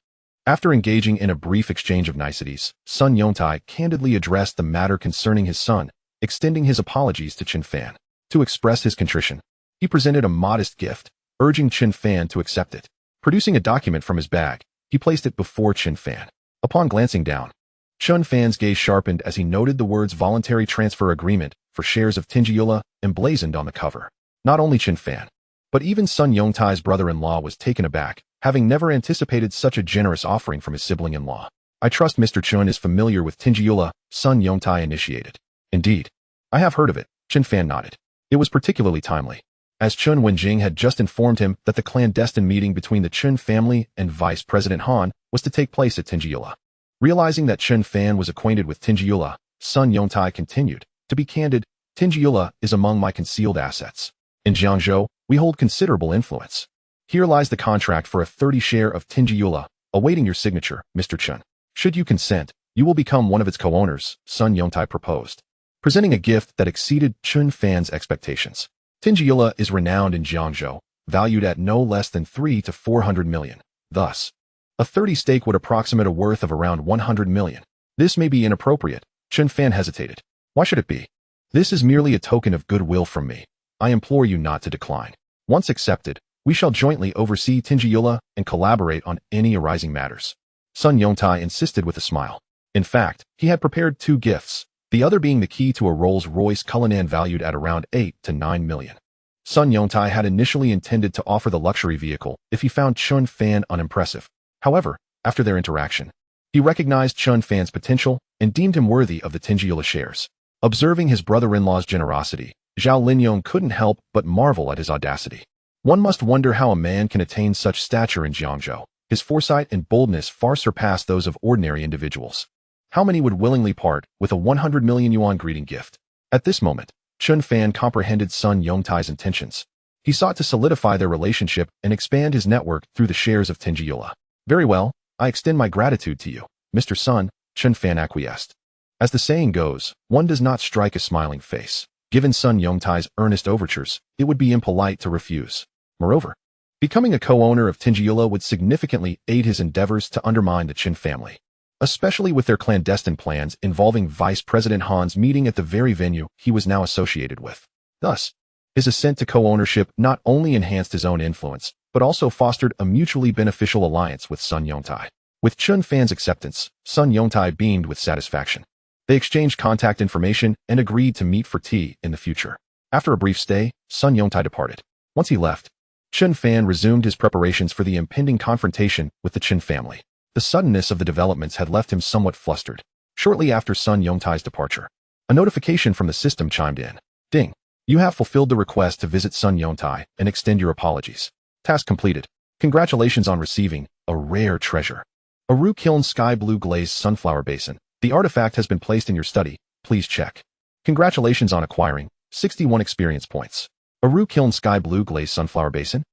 After engaging in a brief exchange of niceties, Sun Yongtai candidly addressed the matter concerning his son, extending his apologies to Chen Fan. To express his contrition, he presented a modest gift, urging Chen Fan to accept it. Producing a document from his bag, he placed it before Chen Fan. Upon glancing down, Chen Fan's gaze sharpened as he noted the words voluntary transfer agreement for shares of Tingyula emblazoned on the cover. Not only Chen Fan, but even Sun Yongtai's brother-in-law was taken aback, having never anticipated such a generous offering from his sibling-in-law. "I trust Mr. Chen is familiar with Tingyula," Sun Yongtai initiated. "Indeed. I have heard of it," Chen Fan nodded. It was particularly timely, as Chen Wenjing had just informed him that the clandestine meeting between the Chen family and Vice President Han was to take place at Tingyula. Realizing that Chen Fan was acquainted with Tingyula, Sun Yongtai continued, "To be candid, Tingyula is among my concealed assets. In Jiangzhou, we hold considerable influence. Here lies the contract for a 30 share of Tingyula, awaiting your signature, Mr. Chen. Should you consent, you will become one of its co-owners," Sun Yongtai proposed, presenting a gift that exceeded Chen Fan's expectations. Tingyula is renowned in Jiangzhou, valued at no less than 300 to 400 million. Thus, a 30 stake would approximate a worth of around 100 million. "This may be inappropriate," Chen Fan hesitated. "Why should it be? This is merely a token of goodwill from me. I implore you not to decline. Once accepted, we shall jointly oversee Tingyula and collaborate on any arising matters." Sun Yongtai insisted with a smile. In fact, he had prepared 2 gifts, the other being the key to a Rolls-Royce Cullinan valued at around 8 to 9 million. Sun Yongtai had initially intended to offer the luxury vehicle if he found Chen Fan unimpressive. However, after their interaction, he recognized Chen Fan's potential and deemed him worthy of the Tingyula shares. Observing his brother-in-law's generosity, Zhao Linyong couldn't help but marvel at his audacity. One must wonder how a man can attain such stature in Jiangzhou. His foresight and boldness far surpass those of ordinary individuals. How many would willingly part with a 100 million yuan greeting gift? At this moment, Chen Fan comprehended Sun Yongtai's intentions. He sought to solidify their relationship and expand his network through the shares of Tingyula. "Very well, I extend my gratitude to you, Mr. Sun," Chen Fan acquiesced. As the saying goes, one does not strike a smiling face. Given Sun Yongtai's earnest overtures, it would be impolite to refuse. Moreover, becoming a co-owner of Tingyula would significantly aid his endeavors to undermine the Chen family, especially with their clandestine plans involving Vice President Han's meeting at the very venue he was now associated with. Thus, his assent to co-ownership not only enhanced his own influence, but also fostered a mutually beneficial alliance with Sun Yongtai. With Chen Fan's acceptance, Sun Yongtai beamed with satisfaction. They exchanged contact information and agreed to meet for tea in the future. After a brief stay, Sun Yongtai departed. Once he left, Chen Fan resumed his preparations for the impending confrontation with the Chen family. The suddenness of the developments had left him somewhat flustered. Shortly after Sun Yongtai's departure, a notification from the system chimed in. "Ding. You have fulfilled the request to visit Sun Yongtai and extend your apologies. Task completed. Congratulations on receiving a rare treasure. A Ru-Kiln sky blue glazed sunflower basin. The artifact has been placed in your study. Please check. Congratulations on acquiring 61 experience points. A Ru-Kiln sky blue glazed sunflower basin?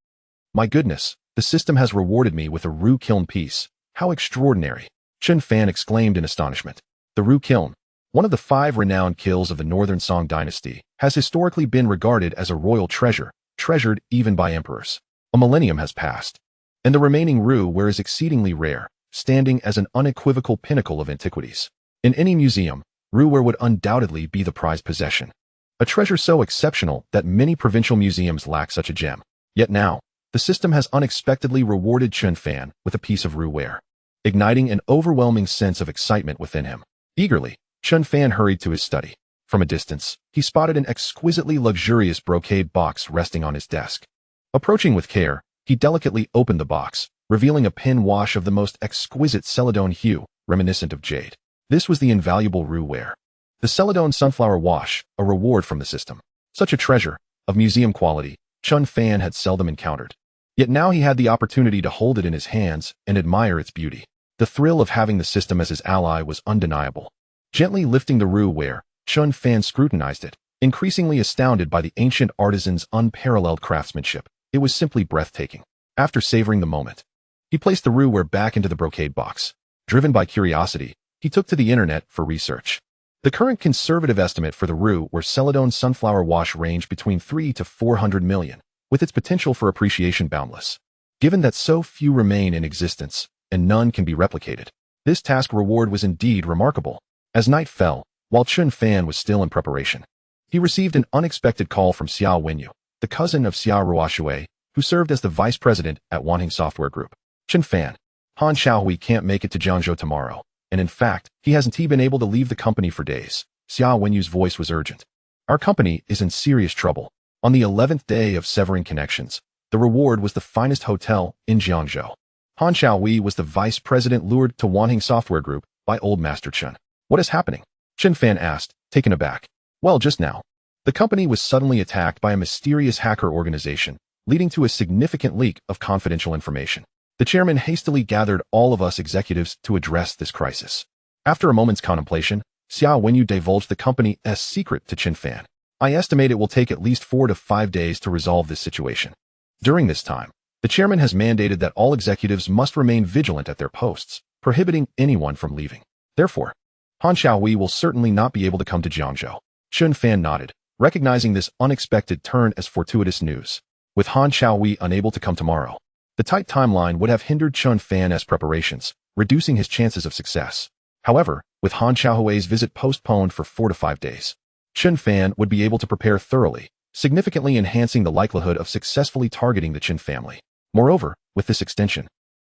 My goodness, the system has rewarded me with a Ru-Kiln piece. How extraordinary!" Chen Fan exclaimed in astonishment. The Ru-Kiln, one of the 5 renowned kilns of the Northern Song dynasty, has historically been regarded as a royal treasure, treasured even by emperors. A millennium has passed, and the remaining Ru-ware is exceedingly rare, standing as an unequivocal pinnacle of antiquities. In any museum, Ru-ware would undoubtedly be the prized possession. A treasure so exceptional that many provincial museums lack such a gem. Yet now, the system has unexpectedly rewarded Chen Fan with a piece of Ru-ware, igniting an overwhelming sense of excitement within him. Eagerly, Chen Fan hurried to his study. From a distance, he spotted an exquisitely luxurious brocade box resting on his desk. Approaching with care, he delicately opened the box, revealing a pin wash of the most exquisite celadone hue, reminiscent of jade. This was the invaluable Ru ware. The celadone sunflower wash, a reward from the system. Such a treasure, of museum quality, Chen Fan had seldom encountered. Yet now he had the opportunity to hold it in his hands and admire its beauty. The thrill of having the system as his ally was undeniable. Gently lifting the Ru ware, Chen Fan scrutinized it, increasingly astounded by the ancient artisan's unparalleled craftsmanship. It was simply breathtaking. After savoring the moment, he placed the Ru ware back into the brocade box. Driven by curiosity, he took to the internet for research. The current conservative estimate for the Ru ware celadone sunflower wash ranged between 3 to 400 million, with its potential for appreciation boundless. Given that so few remain in existence, and none can be replicated, this task reward was indeed remarkable. As night fell, while Chen Fan was still in preparation, he received an unexpected call from Xia Wenyu, the cousin of Xia Ruoshui, who served as the vice president at Wanting Software Group. Chen Fan, Han Xiaohui can't make it to Jiangzhou tomorrow, and in fact, he hasn't been able to leave the company for days. Xia Wenyu's voice was urgent. Our company is in serious trouble. On the 11th day of severing connections, the reward was the finest hotel in Jiangzhou. Han Xiaohui was the vice president lured to Wanting Software Group by Old Master Chen. What is happening? Chen Fan asked, taken aback. Well, just now. The company was suddenly attacked by a mysterious hacker organization, leading to a significant leak of confidential information. The chairman hastily gathered all of us executives to address this crisis. After a moment's contemplation, Xia Wenyu divulged the company's secret to Chen Fan. I estimate it will take at least 4 to 5 days to resolve this situation. During this time, the chairman has mandated that all executives must remain vigilant at their posts, prohibiting anyone from leaving. Therefore, Han Xiaohui will certainly not be able to come to Jiangzhou. Chen Fan nodded, recognizing this unexpected turn as fortuitous news. With Han Xiaohui unable to come tomorrow, the tight timeline would have hindered Chen Fan's preparations, reducing his chances of success. However, with Han Xiaohui's visit postponed for 4 to 5 days, Chen Fan would be able to prepare thoroughly, significantly enhancing the likelihood of successfully targeting the Chen family. Moreover, with this extension,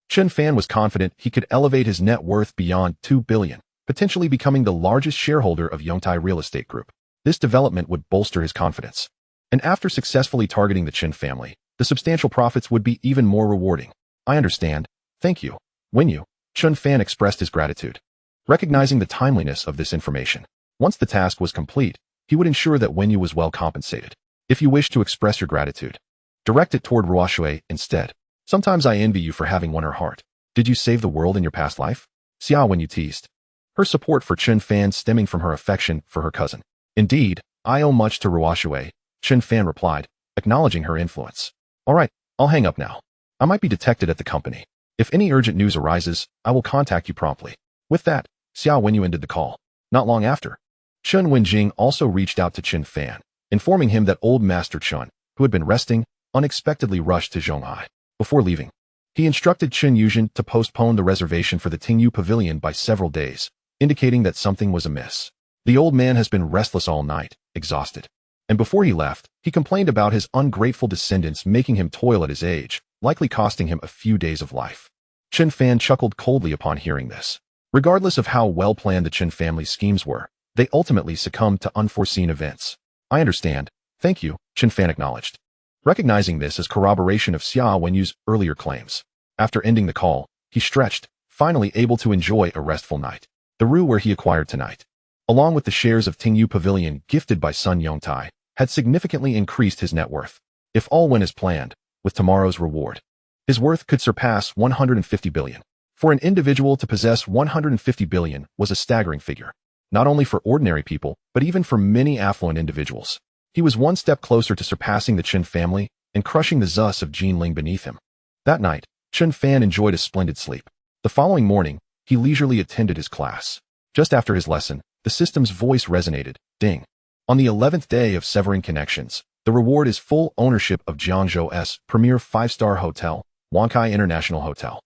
Chen Fan was confident he could elevate his net worth beyond 2 billion, potentially becoming the largest shareholder of Yongtai Real Estate Group. This development would bolster his confidence. And after successfully targeting the Chen family, the substantial profits would be even more rewarding. I understand. Thank you. Wenyu. Chen Fan expressed his gratitude, recognizing the timeliness of this information. Once the task was complete, he would ensure that Wenyu was well compensated. If you wish to express your gratitude, direct it toward Ruoshui instead. Sometimes I envy you for having won her heart. Did you save the world in your past life? Xia Wenyu teased, her support for Chen Fan stemming from her affection for her cousin. Indeed, I owe much to Ruoshui, Chen Fan replied, acknowledging her influence. All right, I'll hang up now. I might be detected at the company. If any urgent news arises, I will contact you promptly. With that, Xia Wenyu ended the call. Not long after, Chen Wenjing also reached out to Chen Fan, informing him that old Master Chen, who had been resting, unexpectedly rushed to Zhonghai. Before leaving, he instructed Chen Yuzhen to postpone the reservation for the Tingyu Pavilion by several days, indicating that something was amiss. The old man has been restless all night, exhausted. And before he left, he complained about his ungrateful descendants making him toil at his age, likely costing him a few days of life. Chen Fan chuckled coldly upon hearing this. Regardless of how well-planned the Chen family's schemes were, they ultimately succumbed to unforeseen events. I understand. Thank you, Chen Fan acknowledged, recognizing this as corroboration of Xia Wenyu's earlier claims. After ending the call, he stretched, finally able to enjoy a restful night. The Ru where he acquired tonight, along with the shares of Tingyu Pavilion gifted by Sun Yongtai, had significantly increased his net worth. If all went as planned, with tomorrow's reward, his worth could surpass 150 billion. For an individual to possess 150 billion was a staggering figure, not only for ordinary people, but even for many affluent individuals. He was one step closer to surpassing the Chen family and crushing the Zus of Jinling beneath him. That night, Chen Fan enjoyed a splendid sleep. The following morning, he leisurely attended his class. Just after his lesson, the system's voice resonated, ding. On the 11th day of severing connections, the reward is full ownership of Jiangzhou's premier 5-star hotel, Wankai International Hotel.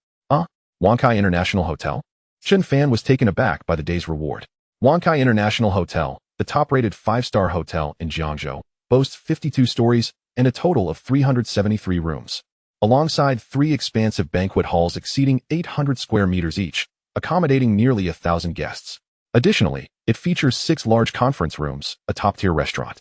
Wankai International Hotel? Chen Fan was taken aback by the day's reward. Wankai International Hotel, the top-rated 5-star hotel in Jiangzhou, boasts 52 stories and a total of 373 rooms, alongside 3 expansive banquet halls exceeding 800 square meters each, accommodating nearly 1,000 guests. Additionally, It features 6 large conference rooms, a top-tier restaurant,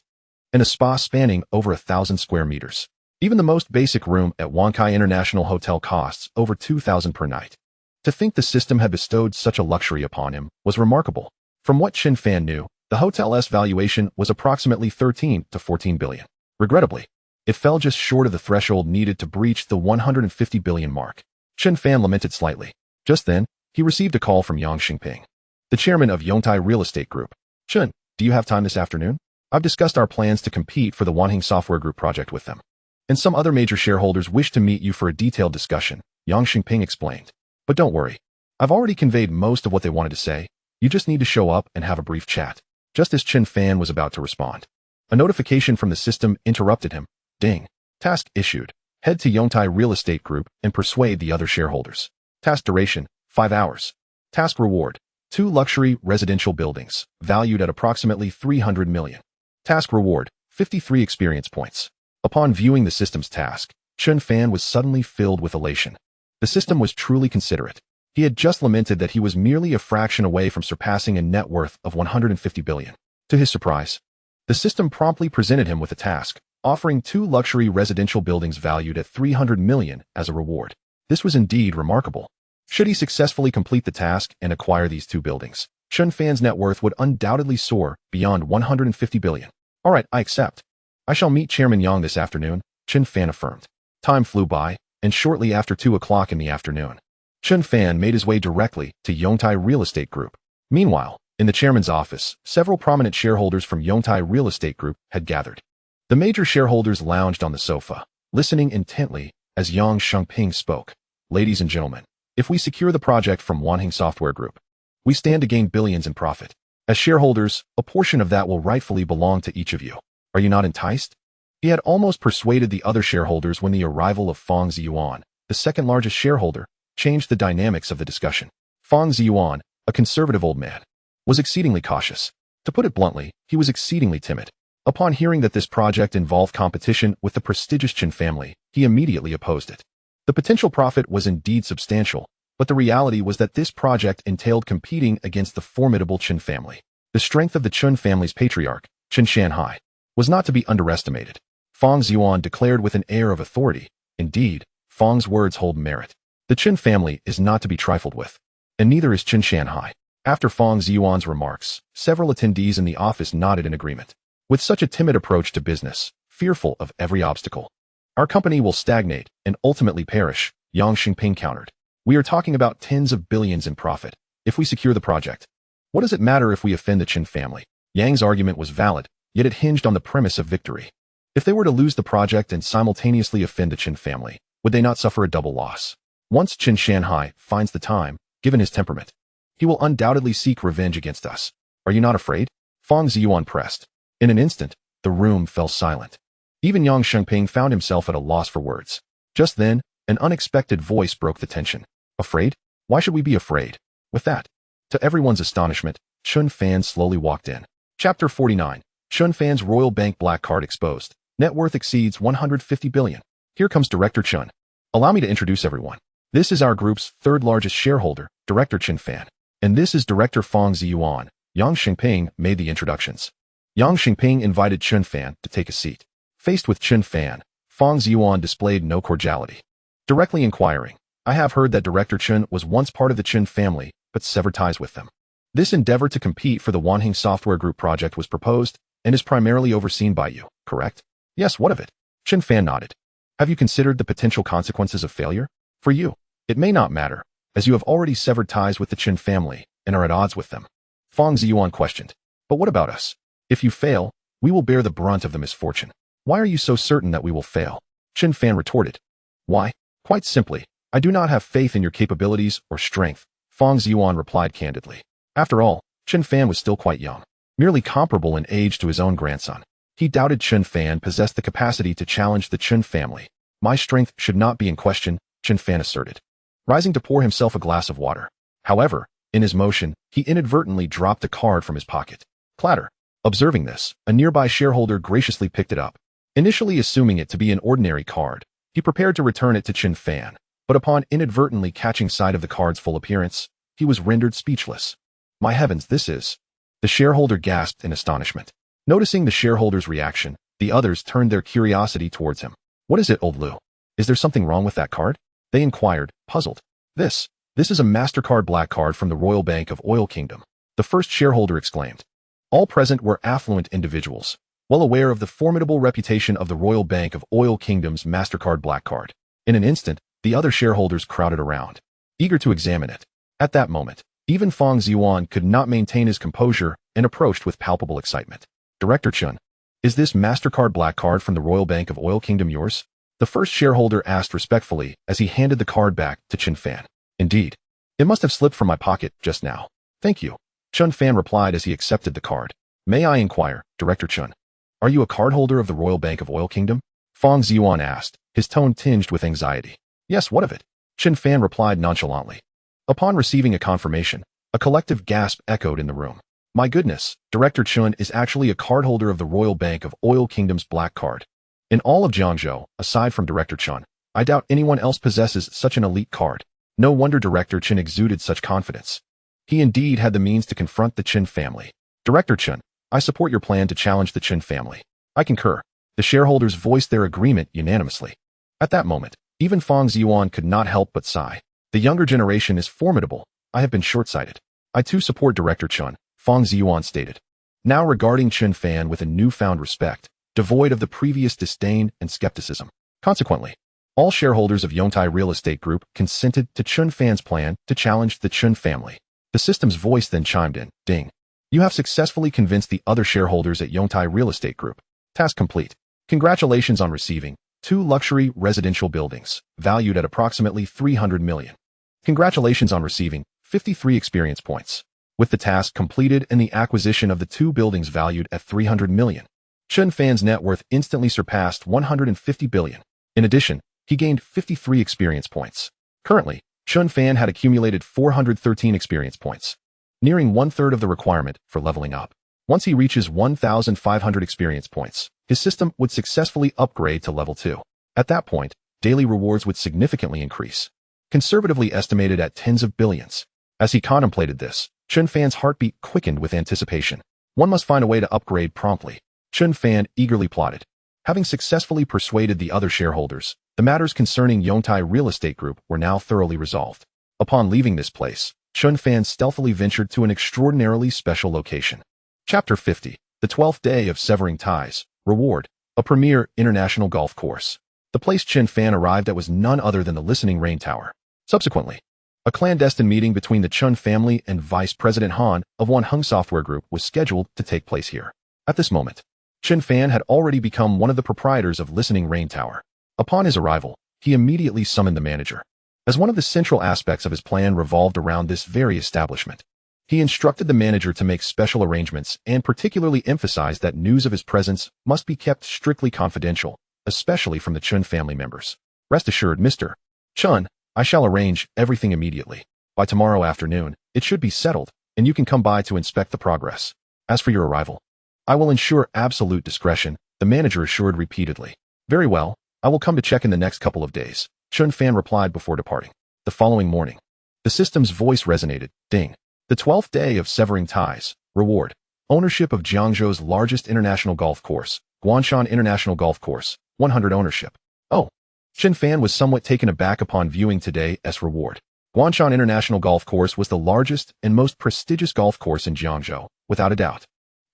and a spa spanning over 1,000 square meters. Even the most basic room at Wankai International Hotel costs over 2,000 per night. To think the system had bestowed such a luxury upon him was remarkable. From what Chen Fan knew, the hotel's valuation was approximately 13 to 14 billion. Regrettably, it fell just short of the threshold needed to breach the 150 billion mark. Chen Fan lamented slightly. Just then, he received a call from Yang Xingping, the chairman of Yongtai Real Estate Group. Chen, do you have time this afternoon? I've discussed our plans to compete for the Wanheng Software Group project with them, and some other major shareholders wish to meet you for a detailed discussion, Yang Xingping explained. But don't worry. I've already conveyed most of what they wanted to say. You just need to show up and have a brief chat. Just as Chen Fan was about to respond, a notification from the system interrupted him. Ding. Task issued. Head to Yongtai Real Estate Group and persuade the other shareholders. Task duration, 5 hours. Task reward, 2 luxury residential buildings, valued at approximately 300 million. Task reward, 53 experience points. Upon viewing the system's task, Chen Fan was suddenly filled with elation. The system was truly considerate. He had just lamented that he was merely a fraction away from surpassing a net worth of 150 billion. To his surprise, the system promptly presented him with a task, offering 2 luxury residential buildings valued at 300 million as a reward. This was indeed remarkable. Should he successfully complete the task and acquire these 2 buildings, Chen Fan's net worth would undoubtedly soar beyond 150 billion. All right, I accept. I shall meet Chairman Yang this afternoon, Chen Fan affirmed. Time flew by, and shortly after 2 o'clock in the afternoon, Chen Fan made his way directly to Yongtai Real Estate Group. Meanwhile, in the chairman's office, several prominent shareholders from Yongtai Real Estate Group had gathered. The major shareholders lounged on the sofa, listening intently as Yang Xingping spoke. Ladies and gentlemen, if we secure the project from Wanheng Software Group, we stand to gain billions in profit. As shareholders, a portion of that will rightfully belong to each of you. Are you not enticed? He had almost persuaded the other shareholders when the arrival of Fang Ziyuan, the second largest shareholder, changed the dynamics of the discussion. Fang Ziyuan, a conservative old man, was exceedingly cautious. To put it bluntly, he was exceedingly timid. Upon hearing that this project involved competition with the prestigious Chen family, he immediately opposed it. The potential profit was indeed substantial, but the reality was that this project entailed competing against the formidable Chen family. The strength of the Chen family's patriarch, Chen Shanhai, was not to be underestimated. Fang Ziyuan declared with an air of authority. Indeed, Fang's words hold merit. The Chen family is not to be trifled with, and neither is Chen Shanhai. After Fang Ziyuan's remarks, several attendees in the office nodded in agreement. With such a timid approach to business, fearful of every obstacle, our company will stagnate and ultimately perish, Yang Xingping countered. We are talking about tens of billions in profit if we secure the project. What does it matter if we offend the Chen family? Yang's argument was valid, yet it hinged on the premise of victory. If they were to lose the project and simultaneously offend the Chen family, would they not suffer a double loss? Once Chen Shanhai finds the time, given his temperament, he will undoubtedly seek revenge against us. Are you not afraid? Fang Ziyuan pressed. In an instant, the room fell silent. Even Yang Xingping found himself at a loss for words. Just then, an unexpected voice broke the tension. Afraid? Why should we be afraid? With that, to everyone's astonishment, Chen Fan slowly walked in. Chapter 49. Chen Fan's Royal Bank Black Card exposed. Net worth exceeds 150 billion. Here comes Director Chen. Allow me to introduce everyone. This is our group's 3rd largest shareholder, Director Chen Fan. And this is Director Fang Ziyuan. Yang Xingping made the introductions. Yang Xingping invited Chen Fan to take a seat. Faced with Chen Fan, Fang Ziyuan displayed no cordiality. Directly inquiring, I have heard that Director Chen was once part of the Chen family, but severed ties with them. This endeavor to compete for the Wanheng Software Group project was proposed and is primarily overseen by you, correct? Yes, what of it? Chen Fan nodded. Have you considered the potential consequences of failure? For you, it may not matter, as you have already severed ties with the Chen family and are at odds with them. Fang Ziyuan questioned. But what about us? If you fail, we will bear the brunt of the misfortune. Why are you so certain that we will fail? Chen Fan retorted. Why? Quite simply, I do not have faith in your capabilities or strength, Fang Ziyuan replied candidly. After all, Chen Fan was still quite young, merely comparable in age to his own grandson. He doubted Chen Fan possessed the capacity to challenge the Chen family. My strength should not be in question, Chen Fan asserted, rising to pour himself a glass of water. However, in his motion, he inadvertently dropped a card from his pocket. Clatter. Observing this, a nearby shareholder graciously picked it up. Initially assuming it to be an ordinary card, he prepared to return it to Chen Fan, but upon inadvertently catching sight of the card's full appearance, he was rendered speechless. My heavens, this is... The shareholder gasped in astonishment. Noticing the shareholder's reaction, the others turned their curiosity towards him. What is it, old Lou? Is there something wrong with that card? They inquired, puzzled. This is a MasterCard Black Card from the Royal Bank of Oil Kingdom, the first shareholder exclaimed. All present were affluent individuals, well aware of the formidable reputation of the Royal Bank of Oil Kingdom's MasterCard Black Card. In an instant, the other shareholders crowded around, eager to examine it. At that moment, even Feng Ziyuan could not maintain his composure and approached with palpable excitement. Director Chen, is this MasterCard Black Card from the Royal Bank of Oil Kingdom yours? The first shareholder asked respectfully as he handed the card back to Chen Fan. Indeed. It must have slipped from my pocket just now. Thank you. Chen Fan replied as he accepted the card. May I inquire, Director Chen, are you a cardholder of the Royal Bank of Oil Kingdom? Feng Ziyuan asked, his tone tinged with anxiety. Yes, what of it? Chen Fan replied nonchalantly. Upon receiving a confirmation, a collective gasp echoed in the room. My goodness, Director Chen is actually a cardholder of the Royal Bank of Oil Kingdom's Black Card. In all of Jiangzhou, aside from Director Chen, I doubt anyone else possesses such an elite card. No wonder Director Chen exuded such confidence. He indeed had the means to confront the Chen family. Director Chen, I support your plan to challenge the Chen family. I concur. The shareholders voiced their agreement unanimously. At that moment, even Feng Ziyuan could not help but sigh. The younger generation is formidable. I have been short-sighted. I too support Director Chen, Feng Ziyuan stated, now regarding Chen Fan with a newfound respect, devoid of the previous disdain and skepticism. Consequently, all shareholders of Yongtai Real Estate Group consented to Chen Fan's plan to challenge the Chen family. The system's voice then chimed in, ding. You have successfully convinced the other shareholders at Yongtai Real Estate Group. Task complete. Congratulations on receiving 2 luxury residential buildings, valued at approximately 300 million. Congratulations on receiving 53 experience points. With the task completed and the acquisition of the 2 buildings valued at 300 million, Chen Fan's net worth instantly surpassed 150 billion. In addition, he gained 53 experience points. Currently, Chen Fan had accumulated 413 experience points, nearing 1/3 of the requirement for leveling up. Once he reaches 1,500 experience points, his system would successfully upgrade to level 2. At that point, daily rewards would significantly increase, conservatively estimated at tens of billions. As he contemplated this, Chen Fan's heartbeat quickened with anticipation. One must find a way to upgrade promptly. Chen Fan eagerly plotted. Having successfully persuaded the other shareholders, the matters concerning Yongtai Real Estate Group were now thoroughly resolved. Upon leaving this place, Chen Fan stealthily ventured to an extraordinarily special location. Chapter 50. The 12th Day of Severing Ties. Reward. A premier international golf course. The place Chen Fan arrived at was none other than the Listening Rain Tower. Subsequently, a clandestine meeting between the Chen family and Vice President Han of One Hung Software Group was scheduled to take place here. At this moment, Chen Fan had already become one of the proprietors of Listening Rain Tower. Upon his arrival, he immediately summoned the manager. As one of the central aspects of his plan revolved around this very establishment, he instructed the manager to make special arrangements and particularly emphasized that news of his presence must be kept strictly confidential, especially from the Chen family members. Rest assured, Mr. Chen, I shall arrange everything immediately. By tomorrow afternoon, it should be settled, and you can come by to inspect the progress. As for your arrival, I will ensure absolute discretion, the manager assured repeatedly. Very well, I will come to check in the next couple of days, Chen Fan replied before departing. The following morning, the system's voice resonated, ding. The 12th day of severing ties. Reward. Ownership of Jiangzhou's largest international golf course, Guanshan International Golf Course, 100 ownership. Oh. Chen Fan was somewhat taken aback upon viewing today's reward. Guanshan International Golf Course was the largest and most prestigious golf course in Jiangzhou, without a doubt.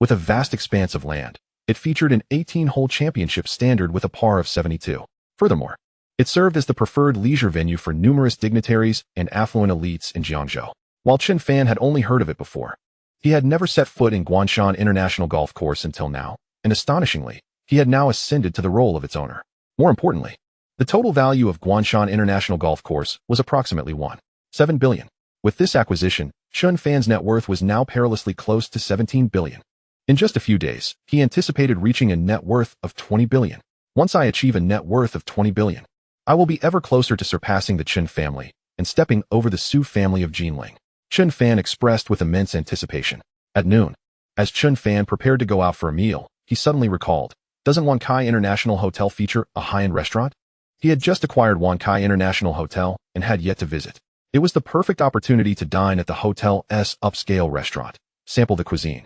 With a vast expanse of land, it featured an 18-hole championship standard with a par of 72. Furthermore, it served as the preferred leisure venue for numerous dignitaries and affluent elites in Jiangzhou. While Chen Fan had only heard of it before, he had never set foot in Guanshan International Golf Course until now, and astonishingly, he had now ascended to the role of its owner. More importantly, the total value of Guanshan International Golf Course was approximately 1.7 billion. With this acquisition, Chen Fan's net worth was now perilously close to 17 billion. In just a few days, he anticipated reaching a net worth of 20 billion. Once I achieve a net worth of 20 billion, I will be ever closer to surpassing the Chen family and stepping over the Su family of Jinling. Chen Fan expressed with immense anticipation. At noon, as Chen Fan prepared to go out for a meal, he suddenly recalled, doesn't Wankai International Hotel feature a high-end restaurant? He had just acquired Wankai International Hotel and had yet to visit. It was the perfect opportunity to dine at the hotel's upscale restaurant, sample the cuisine,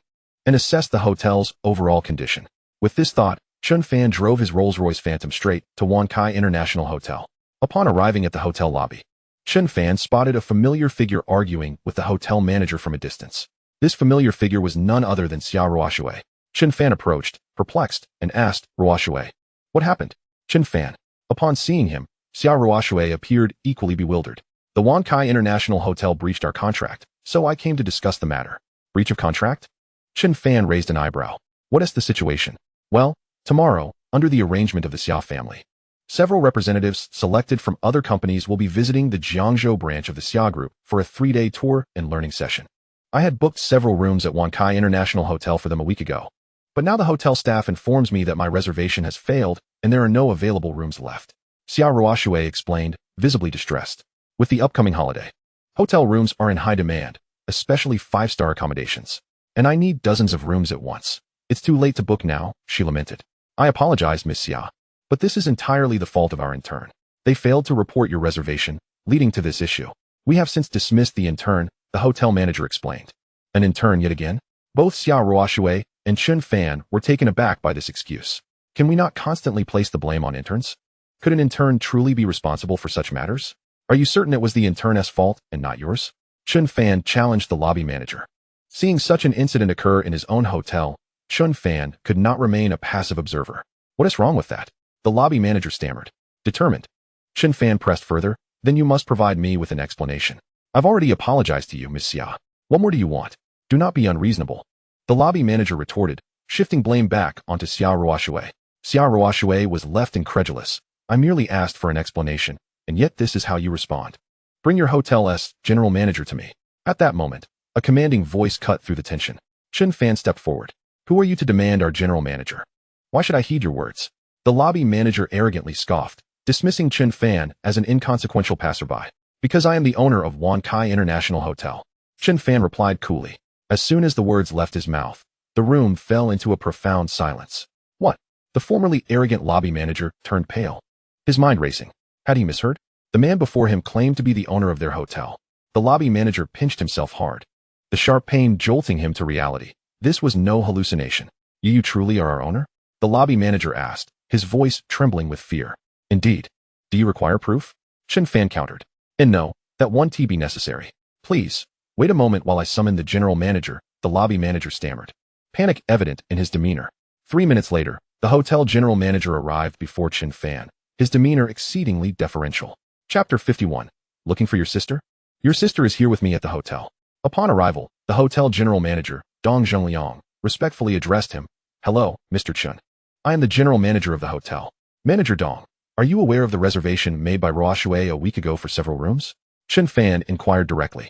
and assessed the hotel's overall condition. With this thought, Chen Fan drove his Rolls-Royce Phantom straight to Wankai International Hotel. Upon arriving at the hotel lobby, Chen Fan spotted a familiar figure arguing with the hotel manager from a distance. This familiar figure was none other than Xia Ruoshui. Chen Fan approached, perplexed, and asked Ruoshui, "What happened?" Chen Fan. Upon seeing him, Xia Ruoshui appeared equally bewildered. "The Wankai International Hotel breached our contract, so I came to discuss the matter." "Breach of contract?" Chen Fan raised an eyebrow. "What is the situation?" "Well, tomorrow, under the arrangement of the Xia family, several representatives selected from other companies will be visiting the Jiangzhou branch of the Xia Group for a 3-day tour and learning session. I had booked several rooms at Wankai International Hotel for them a week ago, but now the hotel staff informs me that my reservation has failed and there are no available rooms left." Xia Ruoshui explained, visibly distressed. "With the upcoming holiday, hotel rooms are in high demand, especially 5-star accommodations, and I need dozens of rooms at once. It's too late to book now," she lamented. "I apologize, Miss Xia, but this is entirely the fault of our intern. They failed to report your reservation, leading to this issue. We have since dismissed the intern," the hotel manager explained. "An intern yet again?" Both Xia Ruoshui and Chen Fan were taken aback by this excuse. "Can we not constantly place the blame on interns? Could an intern truly be responsible for such matters? Are you certain it was the intern's fault and not yours?" Chen Fan challenged the lobby manager. Seeing such an incident occur in his own hotel, Chen Fan could not remain a passive observer. "What is wrong with that?" the lobby manager stammered. Determined, Chen Fan pressed further, "Then you must provide me with an explanation." "I've already apologized to you, Miss Xia. What more do you want? Do not be unreasonable," the lobby manager retorted, shifting blame back onto Xia Ruoshui. Xia Ruoshui was left incredulous. "I merely asked for an explanation, and yet this is how you respond. Bring your hotel's general manager to me." At that moment, a commanding voice cut through the tension. Chen Fan stepped forward. "Who are you to demand our general manager? Why should I heed your words?" The lobby manager arrogantly scoffed, dismissing Chen Fan as an inconsequential passerby. "Because I am the owner of Wankai International Hotel," Chen Fan replied coolly. As soon as the words left his mouth, the room fell into a profound silence. "What?" The formerly arrogant lobby manager turned pale, his mind racing. Had he misheard? The man before him claimed to be the owner of their hotel. The lobby manager pinched himself hard, the sharp pain jolting him to reality. This was no hallucination. "You truly are our owner?" the lobby manager asked, his voice trembling with fear. "Indeed. Do you require proof?" Chen Fan countered. "And no, that won't be necessary. Please, wait a moment while I summon the general manager," the lobby manager stammered, panic evident in his demeanor. 3 minutes later, the hotel general manager arrived before Chen Fan, his demeanor exceedingly deferential. Chapter 51. Looking for your sister? "Your sister is here with me at the hotel." Upon arrival, the hotel general manager, Dong Zhengliang, respectfully addressed him. "Hello, Mr. Chen. I am the general manager of the hotel." "Manager Dong, are you aware of the reservation made by Ruoshui a week ago for several rooms?" Chen Fan inquired directly.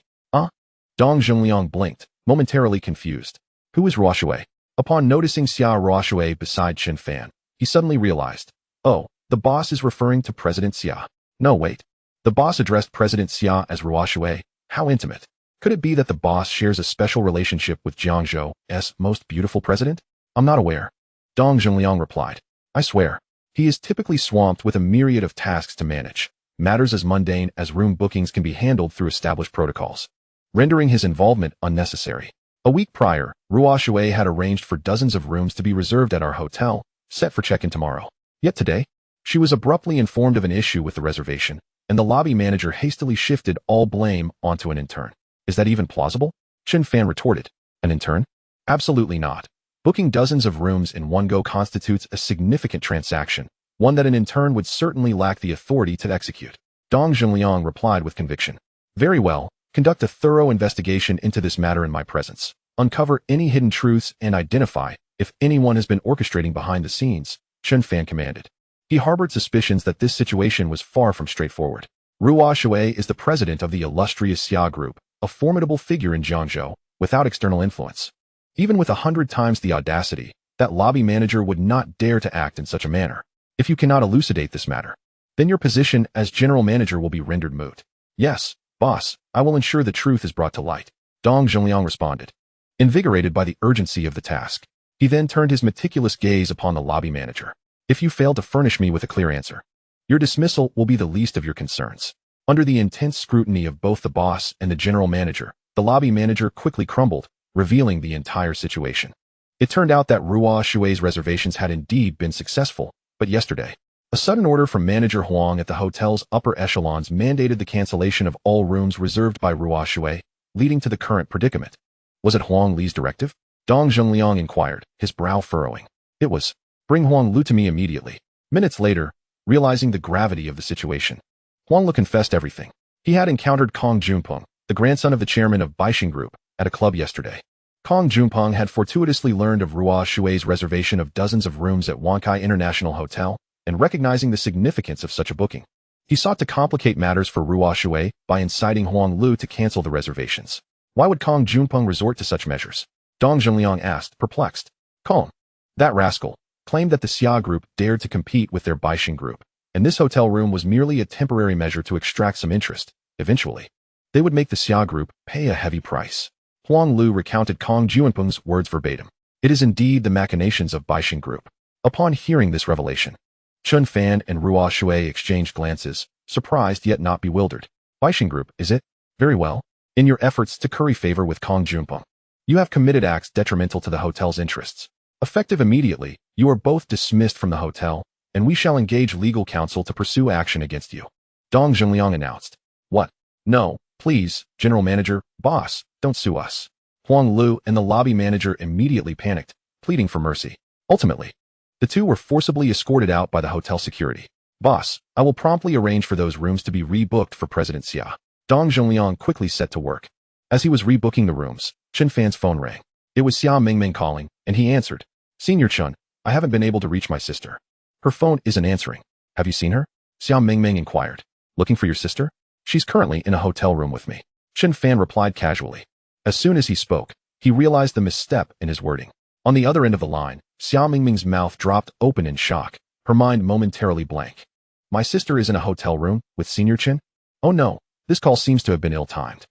Dong Zhengliang blinked, momentarily confused. "Who is Ruoshui?" Upon noticing Xia Ruoshui beside Chen Fan, he suddenly realized. "Oh, the boss is referring to President Xia." "No, wait. The boss addressed President Xia as Ruoshui. How intimate. Could it be that the boss shares a special relationship with Jiangzhou's most beautiful president?" "I'm not aware," Dong Zhengliang replied. "I swear, he is typically swamped with a myriad of tasks to manage. Matters as mundane as room bookings can be handled through established protocols, rendering his involvement unnecessary." A week prior, Ruoshui had arranged for dozens of rooms to be reserved at our hotel, set for check-in tomorrow. Yet today, she was abruptly informed of an issue with the reservation, and the lobby manager hastily shifted all blame onto an intern. "Is that even plausible?" Chen Fan retorted. "An intern? Absolutely not. Booking dozens of rooms in one go constitutes a significant transaction, one that an intern would certainly lack the authority to execute." Dong Zhengliang replied with conviction. "Very well, conduct a thorough investigation into this matter in my presence. Uncover any hidden truths and identify if anyone has been orchestrating behind the scenes," Chen Fan commanded. He harbored suspicions that this situation was far from straightforward. Ruoshui is the president of the illustrious Xia Group, a formidable figure in Jiangzhou, without external influence. Even with 100 times the audacity, that lobby manager would not dare to act in such a manner. If you cannot elucidate this matter, then your position as general manager will be rendered moot. "Yes, boss, I will ensure the truth is brought to light," Dong Zhengliang responded, invigorated by the urgency of the task. He then turned his meticulous gaze upon the lobby manager. "If you fail to furnish me with a clear answer, your dismissal will be the least of your concerns." Under the intense scrutiny of both the boss and the general manager, the lobby manager quickly crumbled, revealing the entire situation. It turned out that Ruo Shui's reservations had indeed been successful, but yesterday, a sudden order from Manager Huang at the hotel's upper echelons mandated the cancellation of all rooms reserved by Ruo Shui, leading to the current predicament. Was it Huang Li's directive? Dong Zhengliang inquired, his brow furrowing. It was. Bring Huang Lu to me immediately. Minutes later, realizing the gravity of the situation, Huang Lu confessed everything. He had encountered Kong Junpeng, the grandson of the chairman of Baixing Group, at a club yesterday. Kong Junpeng had fortuitously learned of Ruo Shui's reservation of dozens of rooms at Wankai International Hotel, and recognizing the significance of such a booking, he sought to complicate matters for Ruo Shui by inciting Huang Lu to cancel the reservations. Why would Kong Junpeng resort to such measures? Dong Zhengliang asked, perplexed. Kong. That rascal claimed that the Xia Group dared to compete with their Baixing Group, and this hotel room was merely a temporary measure to extract some interest. Eventually, they would make the Xia Group pay a heavy price. Huang Lu recounted Kong Junpeng's words verbatim. It is indeed the machinations of Baixing Group. Upon hearing this revelation, Chen Fan and Ruo Shui exchanged glances, surprised yet not bewildered. Baixing Group, is it? Very well. In your efforts to curry favor with Kong Junpeng, you have committed acts detrimental to the hotel's interests. Effective immediately, you are both dismissed from the hotel, and we shall engage legal counsel to pursue action against you. Dong Zhengliang announced. What? No, please, General Manager, boss, don't sue us. Huang Lu and the lobby manager immediately panicked, pleading for mercy. Ultimately, the two were forcibly escorted out by the hotel security. Boss, I will promptly arrange for those rooms to be rebooked for President Xia. Dong Zhengliang quickly set to work. As he was rebooking the rooms, Chen Fan's phone rang. It was Xia Mingming calling, and he answered. Senior Chen, I haven't been able to reach my sister. Her phone isn't answering. Have you seen her? Xia Mingming inquired. Looking for your sister? She's currently in a hotel room with me. Chen Fan replied casually. As soon as he spoke, he realized the misstep in his wording. On the other end of the line, Xia Mingming's mouth dropped open in shock, her mind momentarily blank. My sister is in a hotel room with Senior Chen? Oh no, this call seems to have been ill-timed.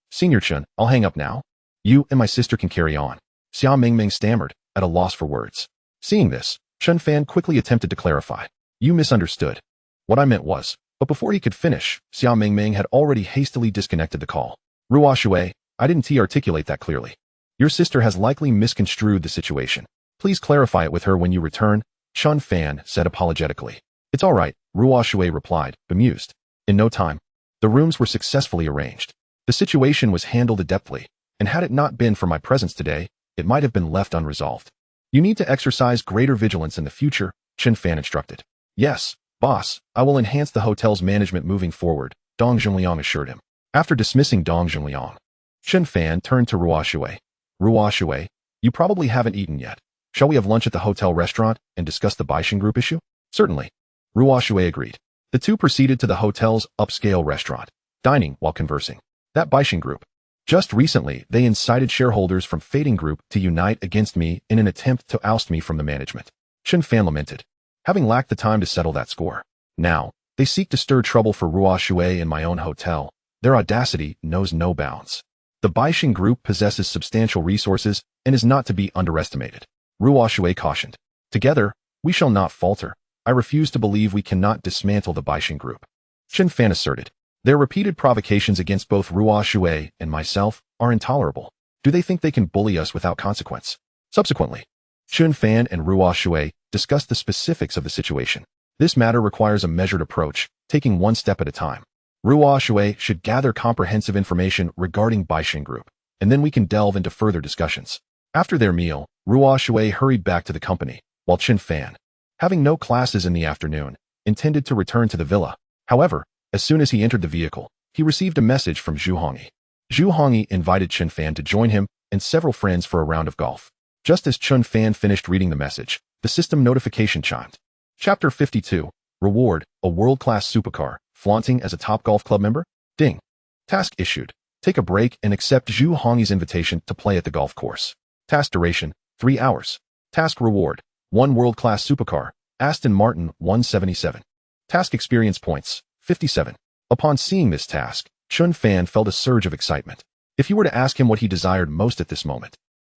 Senior Chen, I'll hang up now. You and my sister can carry on. Xia Mingming stammered, at a loss for words. Seeing this, Chen Fan quickly attempted to clarify. You misunderstood. What I meant was, but before he could finish, Xia Mingming had already hastily disconnected the call. Ruo Shui, I didn't articulate that clearly. Your sister has likely misconstrued the situation. Please clarify it with her when you return, Chen Fan said apologetically. It's all right, Ruo Shui replied, bemused. In no time, the rooms were successfully arranged. The situation was handled adeptly, and had it not been for my presence today, it might have been left unresolved. You need to exercise greater vigilance in the future, Chen Fan instructed. Yes, boss, I will enhance the hotel's management moving forward, Dong Zhengliang assured him. After dismissing Dong Zhengliang, Chen Fan turned to Ruo Shui. Ruo Shui, you probably haven't eaten yet. Shall we have lunch at the hotel restaurant and discuss the Baixing Group issue? Certainly. Ruo Shui agreed. The two proceeded to the hotel's upscale restaurant, dining while conversing. That Baixing Group. Just recently, they incited shareholders from Fading Group to unite against me in an attempt to oust me from the management. Chen Fan lamented, having lacked the time to settle that score. Now, they seek to stir trouble for Ruo Shui in my own hotel. Their audacity knows no bounds. The Baixing Group possesses substantial resources and is not to be underestimated. Ruo Shui cautioned. Together, we shall not falter. I refuse to believe we cannot dismantle the Baixing Group. Chen Fan asserted. Their repeated provocations against both Ruo Shui and myself are intolerable. Do they think they can bully us without consequence? Subsequently, Chen Fan and Ruo Shui discussed the specifics of the situation. This matter requires a measured approach, taking one step at a time. Ruo Shui should gather comprehensive information regarding Baixing Group, and then we can delve into further discussions. After their meal, Ruo Shui hurried back to the company, while Chen Fan, having no classes in the afternoon, intended to return to the villa. However, as soon as he entered the vehicle, he received a message from Zhu Hongyi. Zhu Hongyi invited Chen Fan to join him and several friends for a round of golf. Just as Chen Fan finished reading the message, the system notification chimed. Chapter 52. Reward, a world-class supercar, flaunting as a top golf club member? Ding. Task issued. Take a break and accept Zhu Hongyi's invitation to play at the golf course. Task duration, 3 hours. Task reward, 1 world-class supercar, Aston Martin 177. Task experience points, 57. Upon seeing this task, Chen Fan felt a surge of excitement. If you were to ask him what he desired most at this moment,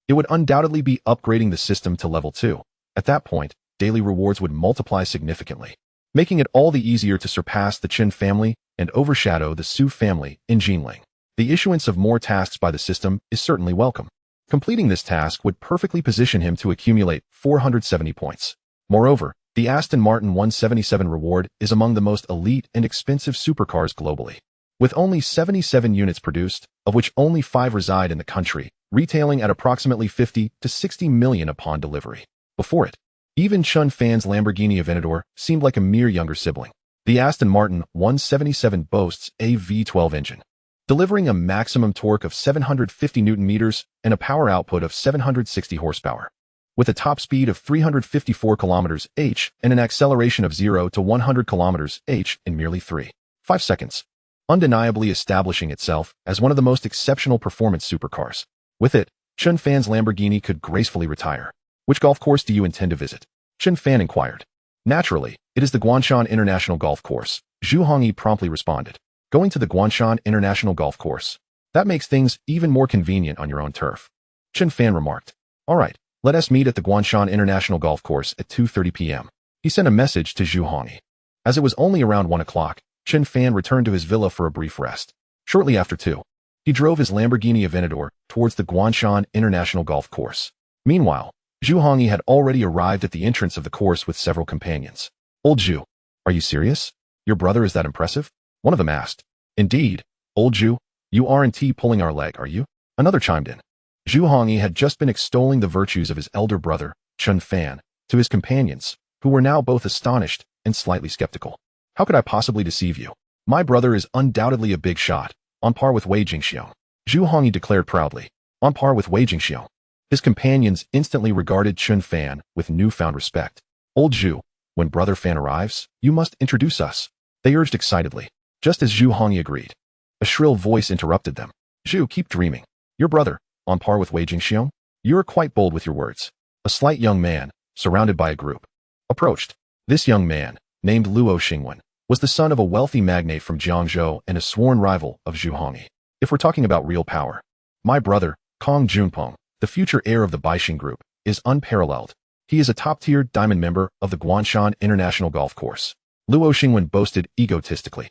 it would undoubtedly be upgrading the system to level 2. At that point, daily rewards would multiply significantly, making it all the easier to surpass the Chen family and overshadow the Su family in Jinling. The issuance of more tasks by the system is certainly welcome. Completing this task would perfectly position him to accumulate 470 points. Moreover, the Aston Martin 177 reward is among the most elite and expensive supercars globally. With only 77 units produced, of which only 5 reside in the country, retailing at approximately 50 to 60 million upon delivery. Before it, even Chen Fan's Lamborghini Aventador seemed like a mere younger sibling. The Aston Martin 177 boasts a V12 engine, delivering a maximum torque of 750 Nm and a power output of 760 horsepower. With a top speed of 354 km/h and an acceleration of 0 to 100 km/h in merely 3.5 seconds, undeniably establishing itself as one of the most exceptional performance supercars. With it, Chen Fan's Lamborghini could gracefully retire. Which golf course do you intend to visit? Chen Fan inquired. Naturally, it is the Guangshan International Golf Course, Zhu Hongyi promptly responded. Going to the Guangshan International Golf Course. That makes things even more convenient on your own turf. Chen Fan remarked. All right, let us meet at the Guangshan International Golf Course at 2:30 p.m. He sent a message to Zhu Hongyi. As it was only around 1 o'clock, Chen Fan returned to his villa for a brief rest. Shortly after 2, he drove his Lamborghini Aventador towards the Guangshan International Golf Course. Meanwhile, Zhu Hongyi had already arrived at the entrance of the course with several companions. Old Zhu, are you serious? Your brother is that impressive? One of them asked. Indeed, old Zhu, you aren't pulling our leg, are you? Another chimed in. Zhu Hongyi had just been extolling the virtues of his elder brother, Chen Fan, to his companions, who were now both astonished and slightly skeptical. How could I possibly deceive you? My brother is undoubtedly a big shot, on par with Wei Jingxiong. Zhu Hongyi declared proudly, on par with Wei Jingxiong. His companions instantly regarded Chen Fan with newfound respect. Old Zhu, when Brother Fan arrives, you must introduce us, they urged excitedly. Just as Zhu Hongyi agreed, a shrill voice interrupted them. Zhu, keep dreaming. Your brother, on par with Wei Jingxiong? You're quite bold with your words. A slight young man, surrounded by a group, approached. This young man, named Luo Xingwen, was the son of a wealthy magnate from Jiangzhou and a sworn rival of Zhu Hongyi. If we're talking about real power, my brother, Kong Junpeng, the future heir of the Baixing Group, is unparalleled. He is a top-tier diamond member of the Guangshan International Golf Course. Luo Xingwen boasted egotistically.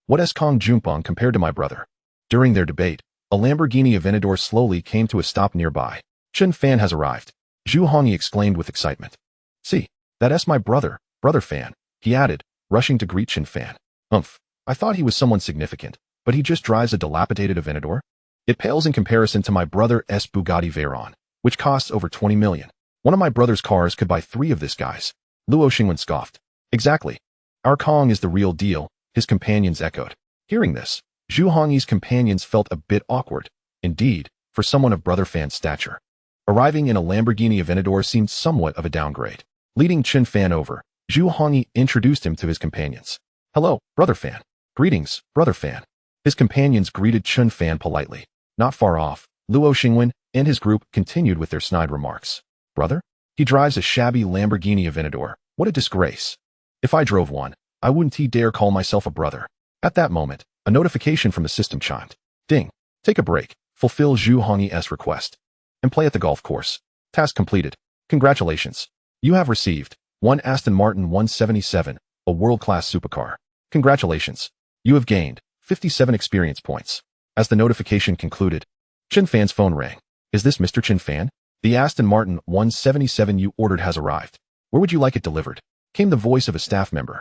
What has Kong Junpeng compared to my brother? During their debate, a Lamborghini Aventador slowly came to a stop nearby. Chen Fan has arrived, Zhu Hongyi exclaimed with excitement. See, that's my brother, Brother Fan, he added, rushing to greet Chen Fan. I thought he was someone significant, but he just drives a dilapidated Aventador? It pales in comparison to my brother's Bugatti Veyron, which costs over 20 million. One of my brother's cars could buy 3 of this guy's. Luo Xingwen scoffed. Exactly. Our Kong is the real deal, his companions echoed. Hearing this, Zhu Hongyi's companions felt a bit awkward. Indeed, for someone of Brother Fan's stature. Arriving in a Lamborghini Aventador seemed somewhat of a downgrade. Leading Chen Fan over, Zhu Hongyi introduced him to his companions. Hello, Brother Fan. Greetings, Brother Fan. His companions greeted Chen Fan politely. Not far off, Luo Xingwen and his group continued with their snide remarks. Brother? He drives a shabby Lamborghini Aventador. What a disgrace. If I drove one, I wouldn't dare call myself a brother. At that moment, a notification from the system chimed. Ding. Take a break. Fulfill Zhu Hongyi's request. And play at the golf course. Task completed. Congratulations. You have received 1 Aston Martin 177, a world-class supercar. Congratulations. You have gained 57 experience points. As the notification concluded, Chen Fan's phone rang. Is this Mr. Chen Fan? The Aston Martin 177 you ordered has arrived. Where would you like it delivered? Came the voice of a staff member.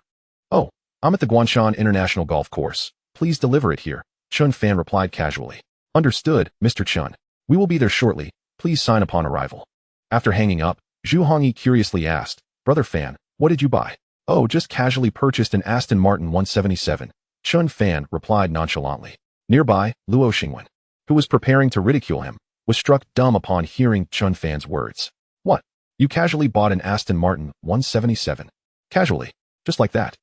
Oh, I'm at the Guangshan International Golf Course. Please deliver it here, Chen Fan replied casually. Understood, Mr. Chen. We will be there shortly. Please sign upon arrival. After hanging up, Zhu Hongyi curiously asked, Brother Fan, what did you buy? Oh, just casually purchased an Aston Martin 177. Chen Fan replied nonchalantly. Nearby, Luo Xingwen, who was preparing to ridicule him, was struck dumb upon hearing Chen Fan's words. What? You casually bought an Aston Martin 177? Casually? Just like that?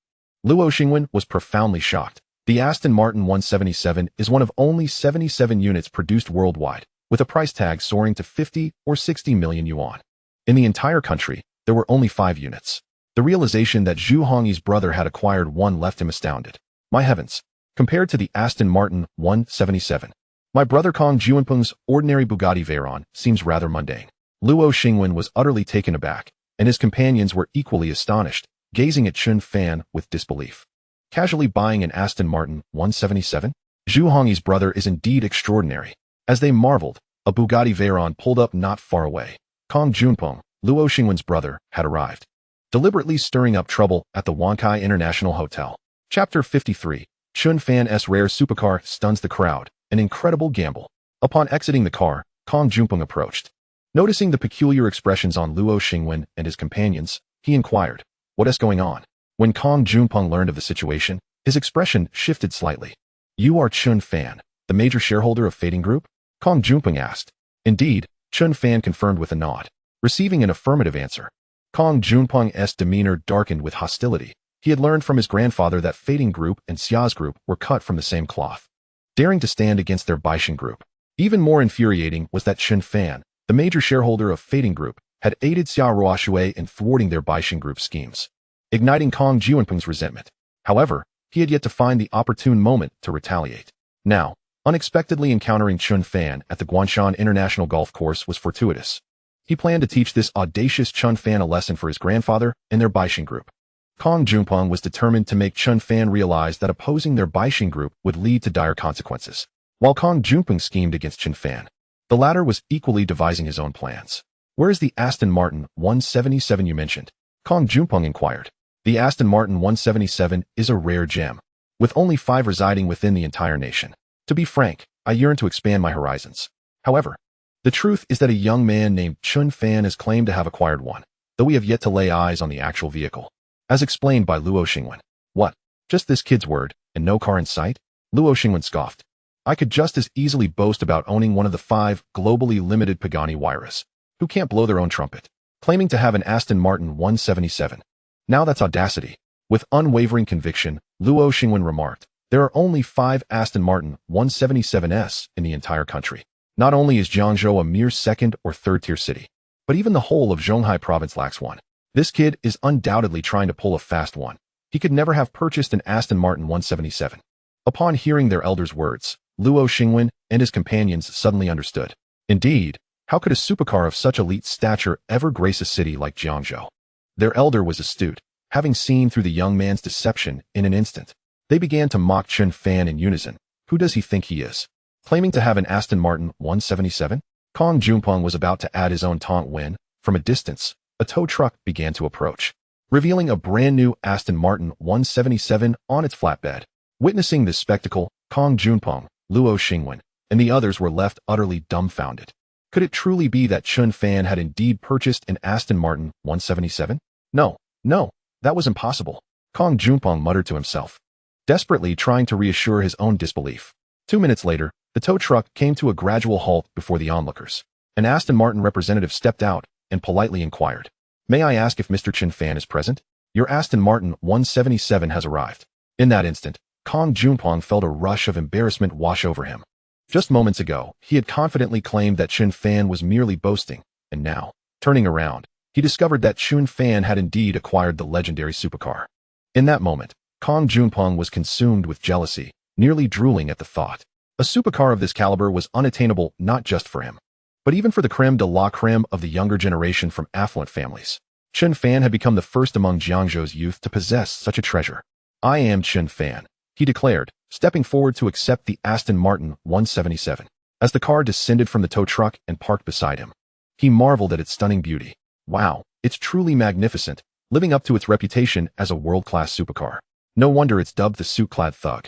Luo Xingwen was profoundly shocked. The Aston Martin 177 is one of only 77 units produced worldwide, with a price tag soaring to 50 or 60 million yuan. In the entire country, there were only 5 units. The realization that Zhu Hongyi's brother had acquired one left him astounded. My heavens! Compared to the Aston Martin 177, my brother Kong Junpeng's ordinary Bugatti Veyron seems rather mundane. Luo Xingwen was utterly taken aback, and his companions were equally astonished, gazing at Chen Fan with disbelief. Casually buying an Aston Martin 177? Zhu Hongyi's brother is indeed extraordinary. As they marveled, a Bugatti Veyron pulled up not far away. Kong Junpeng, Luo Xingwen's brother, had arrived, deliberately stirring up trouble at the Wankai International Hotel. Chapter 53. Chen Fan's rare supercar stuns the crowd, an incredible gamble. Upon exiting the car, Kong Junpeng approached. Noticing the peculiar expressions on Luo Xingwen and his companions, he inquired, "What is going on?" When Kong Junpeng learned of the situation, his expression shifted slightly. "You are Chen Fan, the major shareholder of Fading Group?" Kong Junpeng asked. Indeed, Chen Fan confirmed with a nod, receiving an affirmative answer. Kong Junpeng's demeanor darkened with hostility. He had learned from his grandfather that Fading Group and Xia's Group were cut from the same cloth, daring to stand against their Baishan Group. Even more infuriating was that Chen Fan, the major shareholder of Fading Group, had aided Xia Ruoshui in thwarting their Baishan Group schemes, igniting Kong Junpeng's resentment. However, he had yet to find the opportune moment to retaliate. Now, unexpectedly encountering Chen Fan at the Guanshan International Golf Course was fortuitous. He planned to teach this audacious Chen Fan a lesson for his grandfather and their Baishan Group. Kong Junpeng was determined to make Chen Fan realize that opposing their Baishan Group would lead to dire consequences. While Kong Junpeng schemed against Chen Fan, the latter was equally devising his own plans. "Where is the Aston Martin 177 you mentioned?" Kong Junpeng inquired. "The Aston Martin 177 is a rare gem, with only 5 residing within the entire nation. To be frank, I yearn to expand my horizons. However, the truth is that a young man named Chen Fan has claimed to have acquired one, though we have yet to lay eyes on the actual vehicle." As explained by Luo Xingwen. "What? Just this kid's word, and no car in sight?" Luo Xingwen scoffed. "I could just as easily boast about owning one of the 5 globally limited Pagani Huayras, who can't blow their own trumpet, claiming to have an Aston Martin 177. Now that's audacity." With unwavering conviction, Luo Xingwen remarked, "There are only 5 Aston Martin 177s in the entire country. Not only is Jiangzhou a mere 2nd or 3rd tier city, but even the whole of Zhonghai province lacks one. This kid is undoubtedly trying to pull a fast one. He could never have purchased an Aston Martin 177. Upon hearing their elders' words, Luo Xingwen and his companions suddenly understood. Indeed, how could a supercar of such elite stature ever grace a city like Jiangzhou? Their elder was astute, having seen through the young man's deception in an instant. They began to mock Chen Fan in unison. Who does he think he is, claiming to have an Aston Martin 177? Kong Junpeng was about to add his own taunt when, from a distance, a tow truck began to approach, revealing a brand new Aston Martin 177 on its flatbed. Witnessing this spectacle, Kong Junpeng, Luo Xingwen, and the others were left utterly dumbfounded. Could it truly be that Chen Fan had indeed purchased an Aston Martin 177? No, that was impossible. Kong Junpeng muttered to himself, desperately trying to reassure his own disbelief. 2 minutes later, the tow truck came to a gradual halt before the onlookers. An Aston Martin representative stepped out and politely inquired, "May I ask if Mr. Chen Fan is present? Your Aston Martin 177 has arrived." In that instant, Kong Junpeng felt a rush of embarrassment wash over him. Just moments ago, he had confidently claimed that Chen Fan was merely boasting, and now, turning around, he discovered that Chen Fan had indeed acquired the legendary supercar. In that moment, Kong Junpeng was consumed with jealousy, nearly drooling at the thought. A supercar of this caliber was unattainable not just for him, but even for the creme de la creme of the younger generation from affluent families. Chen Fan had become the first among Jiangzhou's youth to possess such a treasure. "I am Chen Fan," he declared, stepping forward to accept the Aston Martin 177. As the car descended from the tow truck and parked beside him, he marveled at its stunning beauty. Wow, it's truly magnificent, living up to its reputation as a world-class supercar. No wonder it's dubbed the suit-clad thug.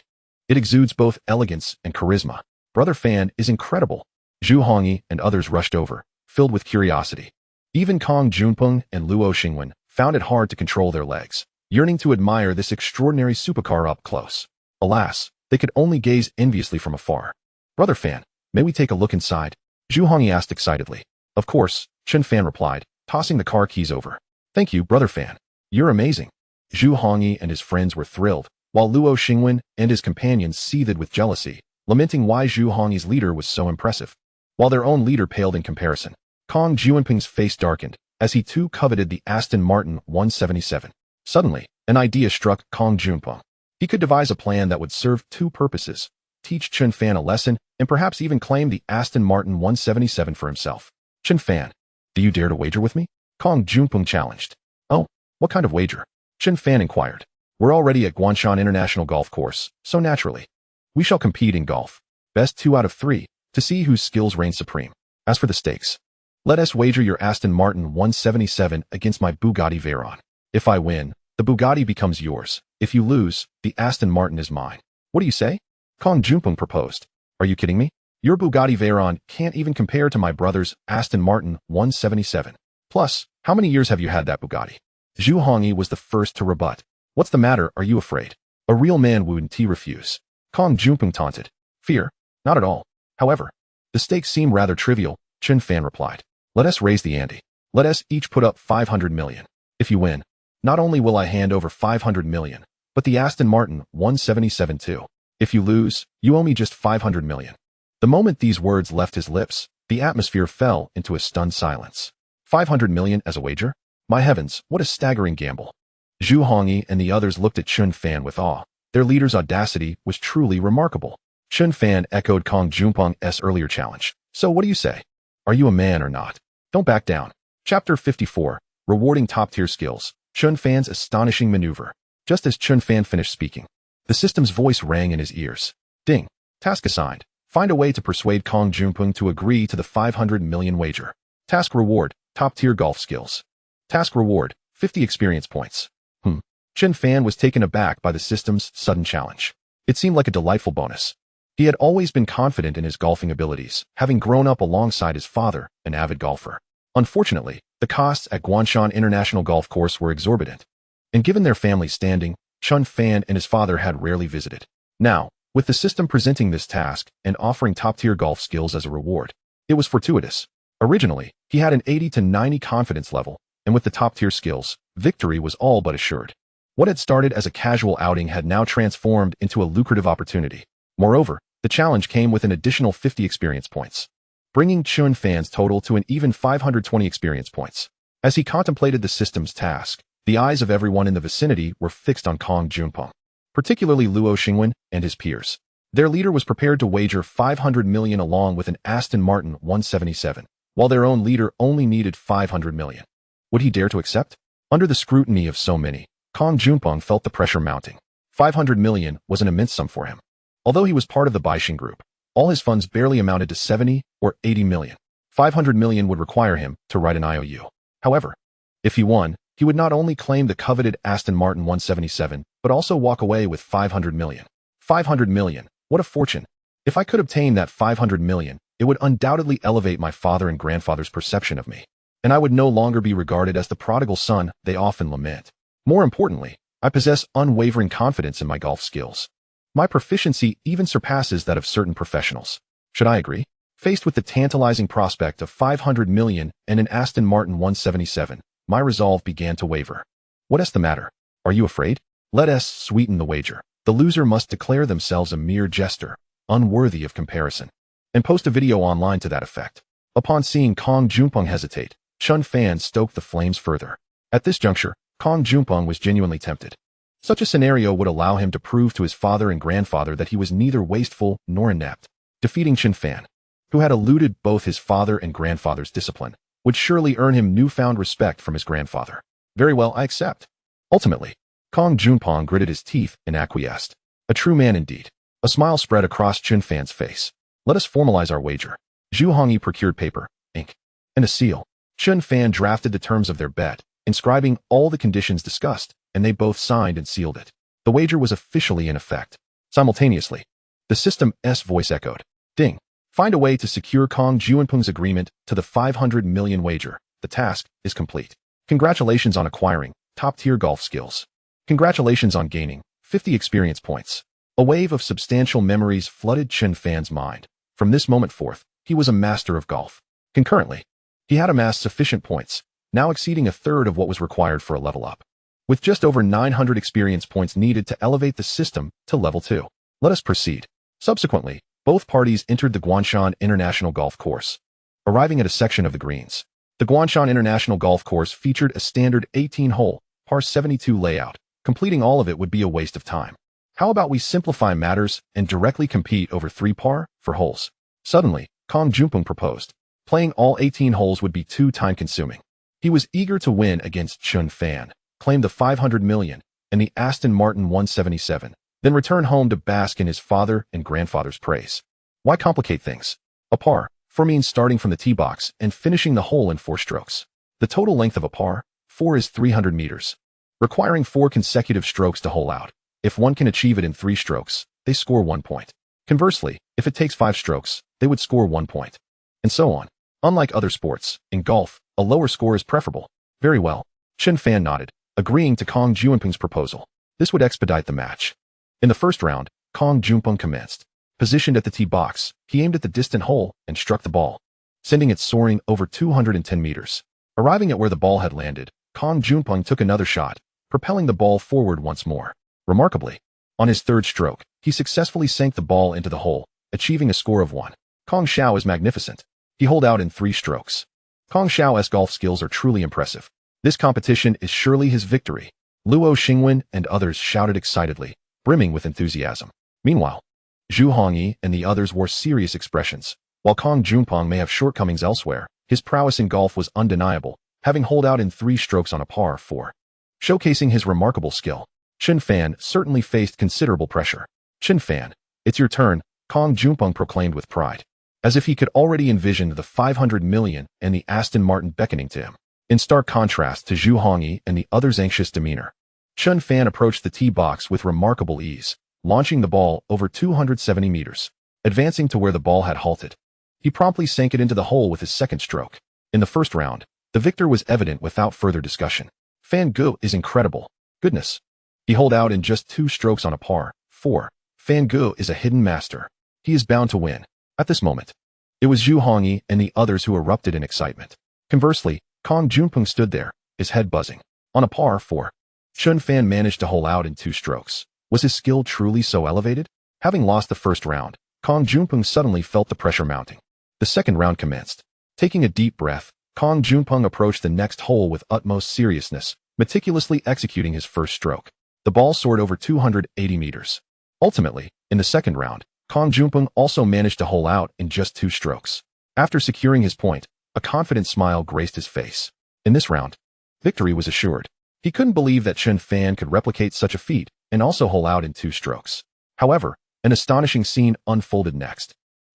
It exudes both elegance and charisma. Brother Fan is incredible. Zhu Hongyi and others rushed over, filled with curiosity. Even Kong Junpeng and Luo Xingwen found it hard to control their legs, yearning to admire this extraordinary supercar up close. Alas, they could only gaze enviously from afar. "Brother Fan, may we take a look inside?" Zhu Hongyi asked excitedly. "Of course," Chen Fan replied, tossing the car keys over. "Thank you, Brother Fan. You're amazing." Zhu Hongyi and his friends were thrilled, while Luo Xingwen and his companions seethed with jealousy, lamenting why Zhu Hongyi's leader was so impressive, while their own leader paled in comparison. Kong Junpeng's face darkened, as he too coveted the Aston Martin 177. Suddenly, an idea struck Kong Junpeng. He could devise a plan that would serve 2 purposes: teach Chen Fan a lesson, and perhaps even claim the Aston Martin 177 for himself. "Chen Fan, do you dare to wager with me?" Kong Junpeng challenged. "Oh, what kind of wager?" Chen Fan inquired. "We're already at Guanshan International Golf Course, so naturally, we shall compete in golf. Best 2 out of 3, to see whose skills reign supreme." As for the stakes, let us wager your Aston Martin 177 against my Bugatti Veyron. If I win, the Bugatti becomes yours. If you lose, the Aston Martin is mine. What do you say? Kong Junpeng proposed. Are you kidding me? Your Bugatti Veyron can't even compare to my brother's Aston Martin 177. Plus, how many years have you had that Bugatti? Zhu Hongyi was the first to rebut. What's the matter, are you afraid? A real man wouldn't refuse. Kong Junpeng taunted. Fear? Not at all. However, the stakes seem rather trivial, Chen Fan replied. Let us raise the ante. Let us each put up 500 million. If you win, not only will I hand over 500 million, but the Aston Martin 177 too. If you lose, you owe me just 500 million. The moment these words left his lips, the atmosphere fell into a stunned silence. 500 million as a wager? My heavens, what a staggering gamble. Zhu Hongyi and the others looked at Chen Fan with awe. Their leader's audacity was truly remarkable. Chen Fan echoed Kong Junpeng's earlier challenge. So what do you say? Are you a man or not? Don't back down. Chapter 54, Rewarding Top-Tier Skills. Chen Fan's astonishing maneuver. Just as Chen Fan finished speaking, the system's voice rang in his ears. Ding. Task assigned. Find a way to persuade Kong Junpeng to agree to the 500 million wager. Task reward, top-tier golf skills. Task reward, 50 experience points. Chen Fan was taken aback by the system's sudden challenge. It seemed like a delightful bonus. He had always been confident in his golfing abilities, having grown up alongside his father, an avid golfer. Unfortunately, the costs at Guanshan International Golf Course were exorbitant, and given their family's standing, Chen Fan and his father had rarely visited. Now, with the system presenting this task and offering top-tier golf skills as a reward, it was fortuitous. Originally, he had an 80 to 90 confidence level, and with the top-tier skills, victory was all but assured. What had started as a casual outing had now transformed into a lucrative opportunity. Moreover, the challenge came with an additional 50 experience points, bringing Chen Fan's total to an even 520 experience points. As he contemplated the system's task, the eyes of everyone in the vicinity were fixed on Kong Junpeng, particularly Luo Xingwen and his peers. Their leader was prepared to wager 500 million along with an Aston Martin 177, while their own leader only needed 500 million. Would he dare to accept? Under the scrutiny of so many, Kong Junpeng felt the pressure mounting. 500 million was an immense sum for him. Although he was part of the Baixing Group, all his funds barely amounted to 70 or 80 million. 500 million would require him to write an IOU. However, if he won, he would not only claim the coveted Aston Martin 177, but also walk away with 500 million. 500 million, what a fortune. If I could obtain that 500 million, it would undoubtedly elevate my father and grandfather's perception of me, and I would no longer be regarded as the prodigal son they often lament. More importantly, I possess unwavering confidence in my golf skills. My proficiency even surpasses that of certain professionals. Should I agree? Faced with the tantalizing prospect of 500 million and an Aston Martin 177, my resolve began to waver. What is the matter? Are you afraid? Let us sweeten the wager. The loser must declare themselves a mere jester, unworthy of comparison, and post a video online to that effect. Upon seeing Kong Junpeng hesitate, Chen Fan stoked the flames further. At this juncture, Kong Junpeng was genuinely tempted. Such a scenario would allow him to prove to his father and grandfather that he was neither wasteful nor inept. Defeating Chen Fan, who had eluded both his father and grandfather's discipline, would surely earn him newfound respect from his grandfather. Very well, I accept. Ultimately, Kong Junpeng gritted his teeth and acquiesced. A true man indeed. A smile spread across Chen Fan's face. Let us formalize our wager. Zhu Hongyi procured paper, ink, and a seal. Chen Fan drafted the terms of their bet, inscribing all the conditions discussed, and they both signed and sealed it. The wager was officially in effect. Simultaneously, the system's voice echoed. Ding. Find a way to secure Kong Junpeng's agreement to the 500 million wager. The task is complete. Congratulations on acquiring top-tier golf skills. Congratulations on gaining 50 experience points. A wave of substantial memories flooded Chen Fan's mind. From this moment forth, he was a master of golf. Concurrently, he had amassed sufficient points, now exceeding a third of what was required for a level up, with just over 900 experience points needed to elevate the system to level 2. Let us proceed. Subsequently, both parties entered the Guanshan International Golf Course, arriving at a section of the greens. The Guanshan International Golf Course featured a standard 18-hole, par 72 layout. Completing all of it would be a waste of time. How about we simplify matters and directly compete over 3 par for holes? Suddenly, Kong Junpeng proposed. Playing all 18 holes would be too time-consuming. He was eager to win against Chen Fan, claim the 500 million and the Aston Martin 177, then return home to bask in his father and grandfather's praise. Why complicate things? A par 4 means starting from the tee box and finishing the hole in 4 strokes. The total length of a par 4 is 300 meters, requiring 4 consecutive strokes to hole out. If one can achieve it in 3 strokes, they score 1 point. Conversely, if it takes 5 strokes, they would score 1 point. And so on. Unlike other sports, in golf, a lower score is preferable. Very well. Chen Fan nodded, agreeing to Kong Junpeng's proposal. This would expedite the match. In the first round, Kong Junpeng commenced. Positioned at the tee box, he aimed at the distant hole and struck the ball, sending it soaring over 210 meters. Arriving at where the ball had landed, Kong Junpeng took another shot, propelling the ball forward once more. Remarkably, on his third stroke, he successfully sank the ball into the hole, achieving a score of 1. Kong Xiao is magnificent. He holed out in 3 strokes. Kong Xiao's golf skills are truly impressive. This competition is surely his victory. Luo Xingwen and others shouted excitedly, brimming with enthusiasm. Meanwhile, Zhu Hongyi and the others wore serious expressions. While Kong Junpeng may have shortcomings elsewhere, his prowess in golf was undeniable, having holed out in 3 strokes on a par 4. Showcasing his remarkable skill, Chen Fan certainly faced considerable pressure. Chen Fan, it's your turn, Kong Junpeng proclaimed with pride, as if he could already envision the 500 million and the Aston Martin beckoning to him. In stark contrast to Zhu Hongyi and the others' anxious demeanor, Chen Fan approached the tee box with remarkable ease, launching the ball over 270 meters, advancing to where the ball had halted. He promptly sank it into the hole with his second stroke. In the first round, the victor was evident without further discussion. Fan Ge is incredible. Goodness. He holed out in just 2 strokes on a par 4. Fan Ge is a hidden master. He is bound to win. At this moment, it was Zhu Hongyi and the others who erupted in excitement. Conversely, Kong Junpeng stood there, his head buzzing. On a par 4, Chen Fan managed to hole out in 2 strokes. Was his skill truly so elevated? Having lost the first round, Kong Junpeng suddenly felt the pressure mounting. The second round commenced. Taking a deep breath, Kong Junpeng approached the next hole with utmost seriousness, meticulously executing his first stroke. The ball soared over 280 meters. Ultimately, in the second round, Kong Junpeng also managed to hole out in just 2 strokes. After securing his point, a confident smile graced his face. In this round, victory was assured. He couldn't believe that Chen Fan could replicate such a feat and also hole out in 2 strokes. However, an astonishing scene unfolded next.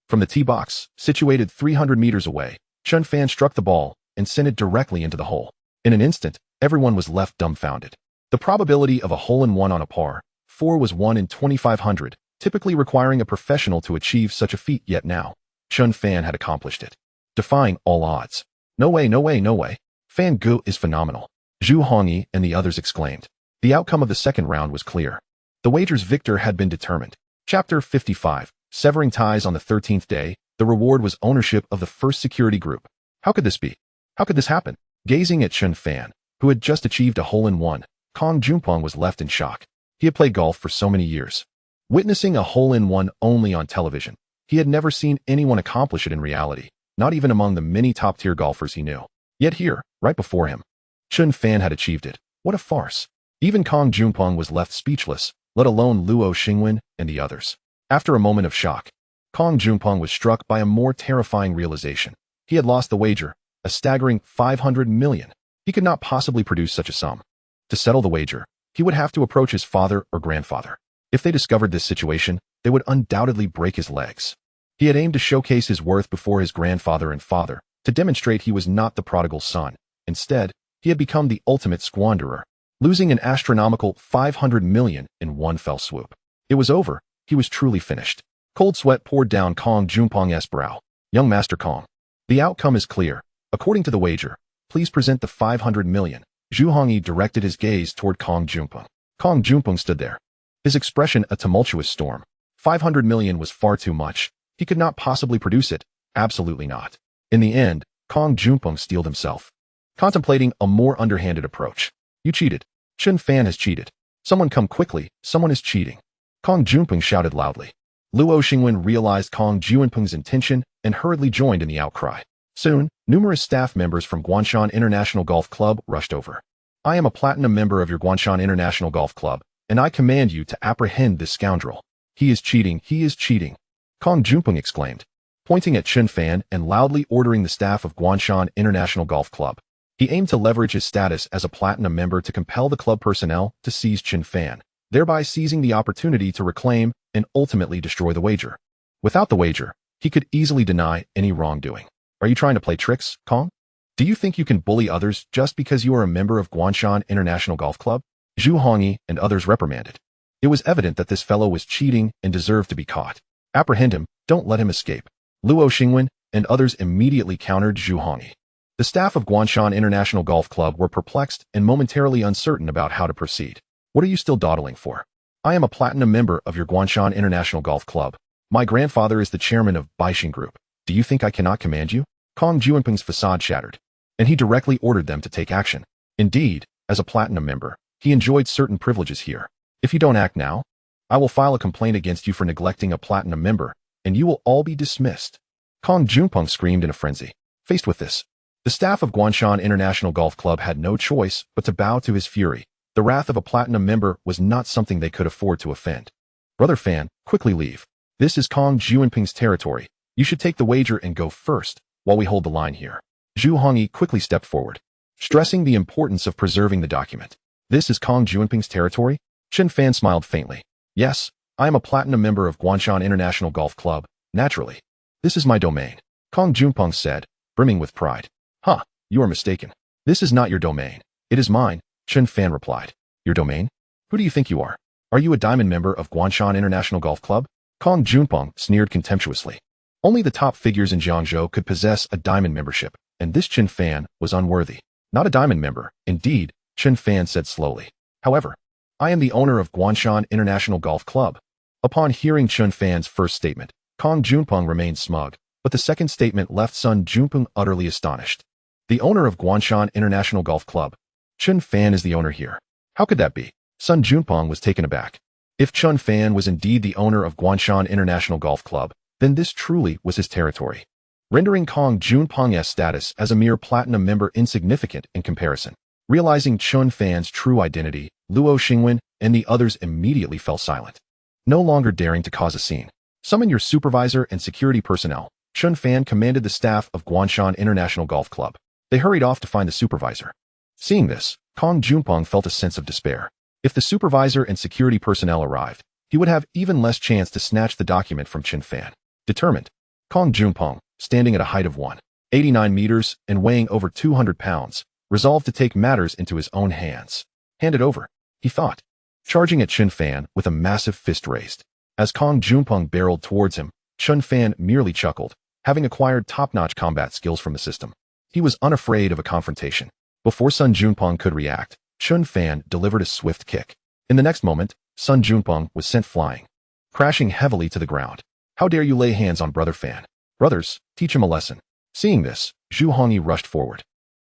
From the tee box, situated 300 meters away, Chen Fan struck the ball and sent it directly into the hole. In an instant, everyone was left dumbfounded. The probability of a hole-in-one on a par 4 was 1 in 2,500, typically requiring a professional to achieve such a feat, yet now, Chen Fan had accomplished it, defying all odds. No way, no way, no way. Fan Ge is phenomenal. Zhu Hongyi and the others exclaimed. The outcome of the second round was clear. The wager's victor had been determined. Chapter 55. Severing ties on the 13th day, the reward was ownership of the first security group. How could this be? How could this happen? Gazing at Chen Fan, who had just achieved a hole-in-one, Kong Junpeng was left in shock. He had played golf for so many years. Witnessing a hole-in-one only on television, he had never seen anyone accomplish it in reality, not even among the many top-tier golfers he knew. Yet here, right before him, Chen Fan had achieved it. What a farce. Even Kong Junpeng was left speechless, let alone Luo Xingwen and the others. After a moment of shock, Kong Junpeng was struck by a more terrifying realization. He had lost the wager, a staggering 500 million. He could not possibly produce such a sum. To settle the wager, he would have to approach his father or grandfather. If they discovered this situation, they would undoubtedly break his legs. He had aimed to showcase his worth before his grandfather and father, to demonstrate he was not the prodigal son. Instead, he had become the ultimate squanderer, losing an astronomical 500 million in one fell swoop. It was over. He was truly finished. Cold sweat poured down Kong Junpeng's brow. Young Master Kong, the outcome is clear. According to the wager, please present the 500 million. Zhu Hongyi directed his gaze toward Kong Junpeng. Kong Junpeng stood there, his expression a tumultuous storm. 500 million was far too much. He could not possibly produce it. Absolutely not. In the end, Kong Junpeng steeled himself, contemplating a more underhanded approach. You cheated. Chen Fan has cheated. Someone come quickly. Someone is cheating. Kong Junpeng shouted loudly. Luo Xingwen realized Kong Junpeng's intention and hurriedly joined in the outcry. Soon, numerous staff members from Guanshan International Golf Club rushed over. I am a platinum member of your Guanshan International Golf Club, and I command you to apprehend this scoundrel. He is cheating. He is cheating. Kong Junpeng exclaimed, pointing at Chen Fan and loudly ordering the staff of Guanshan International Golf Club. He aimed to leverage his status as a platinum member to compel the club personnel to seize Chen Fan, thereby seizing the opportunity to reclaim and ultimately destroy the wager. Without the wager, He could easily deny any wrongdoing. Are you trying to play tricks, Kong? Do you think you can bully others just because you are a member of Guanshan International Golf Club? Zhu Hongyi and others reprimanded. It was evident that this fellow was cheating and deserved to be caught. Apprehend him, don't let him escape. Luo Xingwen and others immediately countered Zhu Hongyi. The staff of Guanshan International Golf Club were perplexed and momentarily uncertain about how to proceed. What are you still dawdling for? I am a platinum member of your Guanshan International Golf Club. My grandfather is the chairman of Baixing Group. Do you think I cannot command you? Kong Juanping's facade shattered, and he directly ordered them to take action. Indeed, as a platinum member, he enjoyed certain privileges here. If you don't act now, I will file a complaint against you for neglecting a platinum member, and you will all be dismissed. Kong Junpeng screamed in a frenzy. Faced with this, the staff of Guanshan International Golf Club had no choice but to bow to his fury. The wrath of a platinum member was not something they could afford to offend. Brother Fan, quickly leave. This is Kong Juanping's territory. You should take the wager and go first, while we hold the line here. Zhu Hongyi quickly stepped forward, stressing the importance of preserving the document. This is Kong Juanping's territory? Chen Fan smiled faintly. Yes, I am a platinum member of Guanshan International Golf Club, naturally. This is my domain, Kong Junpeng said, brimming with pride. Huh, you are mistaken. This is not your domain. It is mine, Chen Fan replied. Your domain? Who do you think you are? Are you a diamond member of Guanshan International Golf Club? Kong Junpeng sneered contemptuously. Only the top figures in Jiangzhou could possess a diamond membership, and this Chen Fan was unworthy. Not a diamond member, indeed, Chen Fan said slowly. However, I am the owner of Guanshan International Golf Club. Upon hearing Chen Fan's first statement, Kong Junpeng remained smug, but the second statement left Sun Junpeng utterly astonished. The owner of Guanshan International Golf Club. Chen Fan is the owner here. How could that be? Sun Junpeng was taken aback. If Chen Fan was indeed the owner of Guanshan International Golf Club, then this truly was his territory, rendering Kong Junpeng's status as a mere platinum member insignificant in comparison. Realizing Chen Fan's true identity, Luo Xingwen and the others immediately fell silent, no longer daring to cause a scene. Summon your supervisor and security personnel, Chen Fan commanded the staff of Guanshan International Golf Club. They hurried off to find the supervisor. Seeing this, Kong Junpeng felt a sense of despair. If the supervisor and security personnel arrived, he would have even less chance to snatch the document from Chen Fan. Determined, Kong Junpeng, standing at a height of 189 meters and weighing over 200 pounds, resolved to take matters into his own hands. Hand it over, he thought, charging at Chen Fan with a massive fist raised. As Kong Junpeng barreled towards him, Chen Fan merely chuckled, having acquired top-notch combat skills from the system. He was unafraid of a confrontation. Before Sun Junpeng could react, Chen Fan delivered a swift kick. In the next moment, Sun Junpeng was sent flying, crashing heavily to the ground. How dare you lay hands on Brother Fan? Brothers, teach him a lesson. Seeing this, Zhu Hongyi rushed forward,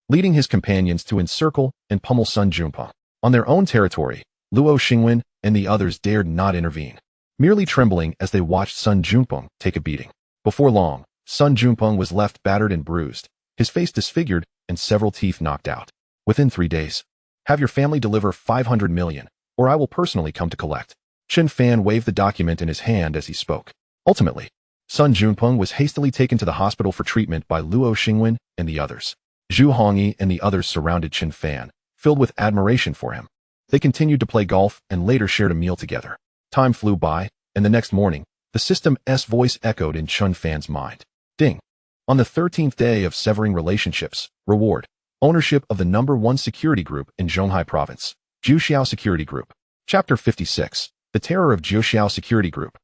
leading his companions to encircle and pummel Sun Junpeng. On their own territory, Luo Xingwen and the others dared not intervene, merely trembling as they watched Sun Junpeng take a beating. Before long, Sun Junpeng was left battered and bruised, his face disfigured and several teeth knocked out. Within 3 days, have your family deliver 500 million, or I will personally come to collect. Chen Fan waved the document in his hand as he spoke. Ultimately, Sun Junpeng was hastily taken to the hospital for treatment by Luo Xingwen and the others. Zhu Hongyi and the others surrounded Chen Fan, filled with admiration for him. They continued to play golf and later shared a meal together. Time flew by, and the next morning, the system's voice echoed in Chen Fan's mind. Ding! On the 13th day of severing relationships, reward, ownership of the #1 security group in Zhonghai Province, Jiuxiao Security Group. Chapter 56, The Terror of Jiuxiao Security Group.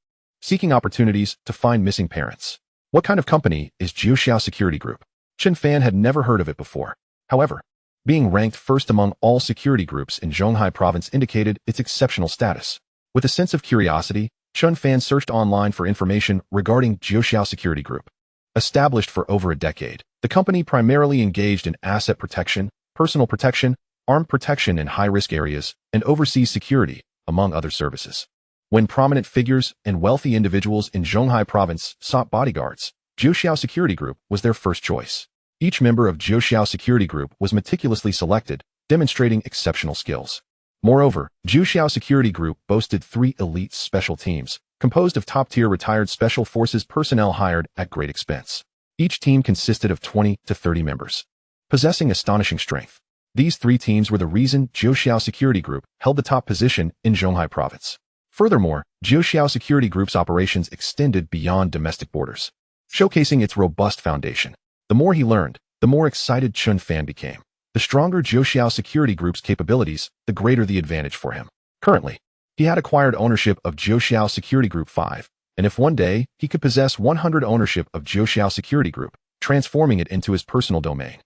Seeking opportunities to find missing parents. What kind of company is Jiuxiao Security Group? Chen Fan had never heard of it before. However, being ranked first among all security groups in Zhonghai Province indicated its exceptional status. With a sense of curiosity, Chen Fan searched online for information regarding Jiuxiao Security Group. Established for over a decade, the company primarily engaged in asset protection, personal protection, armed protection in high-risk areas, and overseas security, among other services. When prominent figures and wealthy individuals in Zhonghai Province sought bodyguards, Jiuxiao Security Group was their first choice. Each member of Jiuxiao Security Group was meticulously selected, demonstrating exceptional skills. Moreover, Jiuxiao Security Group boasted 3 elite special teams, composed of top-tier retired special forces personnel hired at great expense. Each team consisted of 20 to 30 members, possessing astonishing strength. These 3 teams were the reason Jiuxiao Security Group held the top position in Zhonghai Province. Furthermore, Jiuxiao Security Group's operations extended beyond domestic borders. showcasing its robust foundation. The more he learned, the more excited Chen Fan became. The stronger Zhou Security Group's capabilities, the greater the advantage for him. Currently, he had acquired ownership of Zhou Security Group 5, and if one day he could possess 100 ownership of Zhou Security Group, transforming it into his personal domain,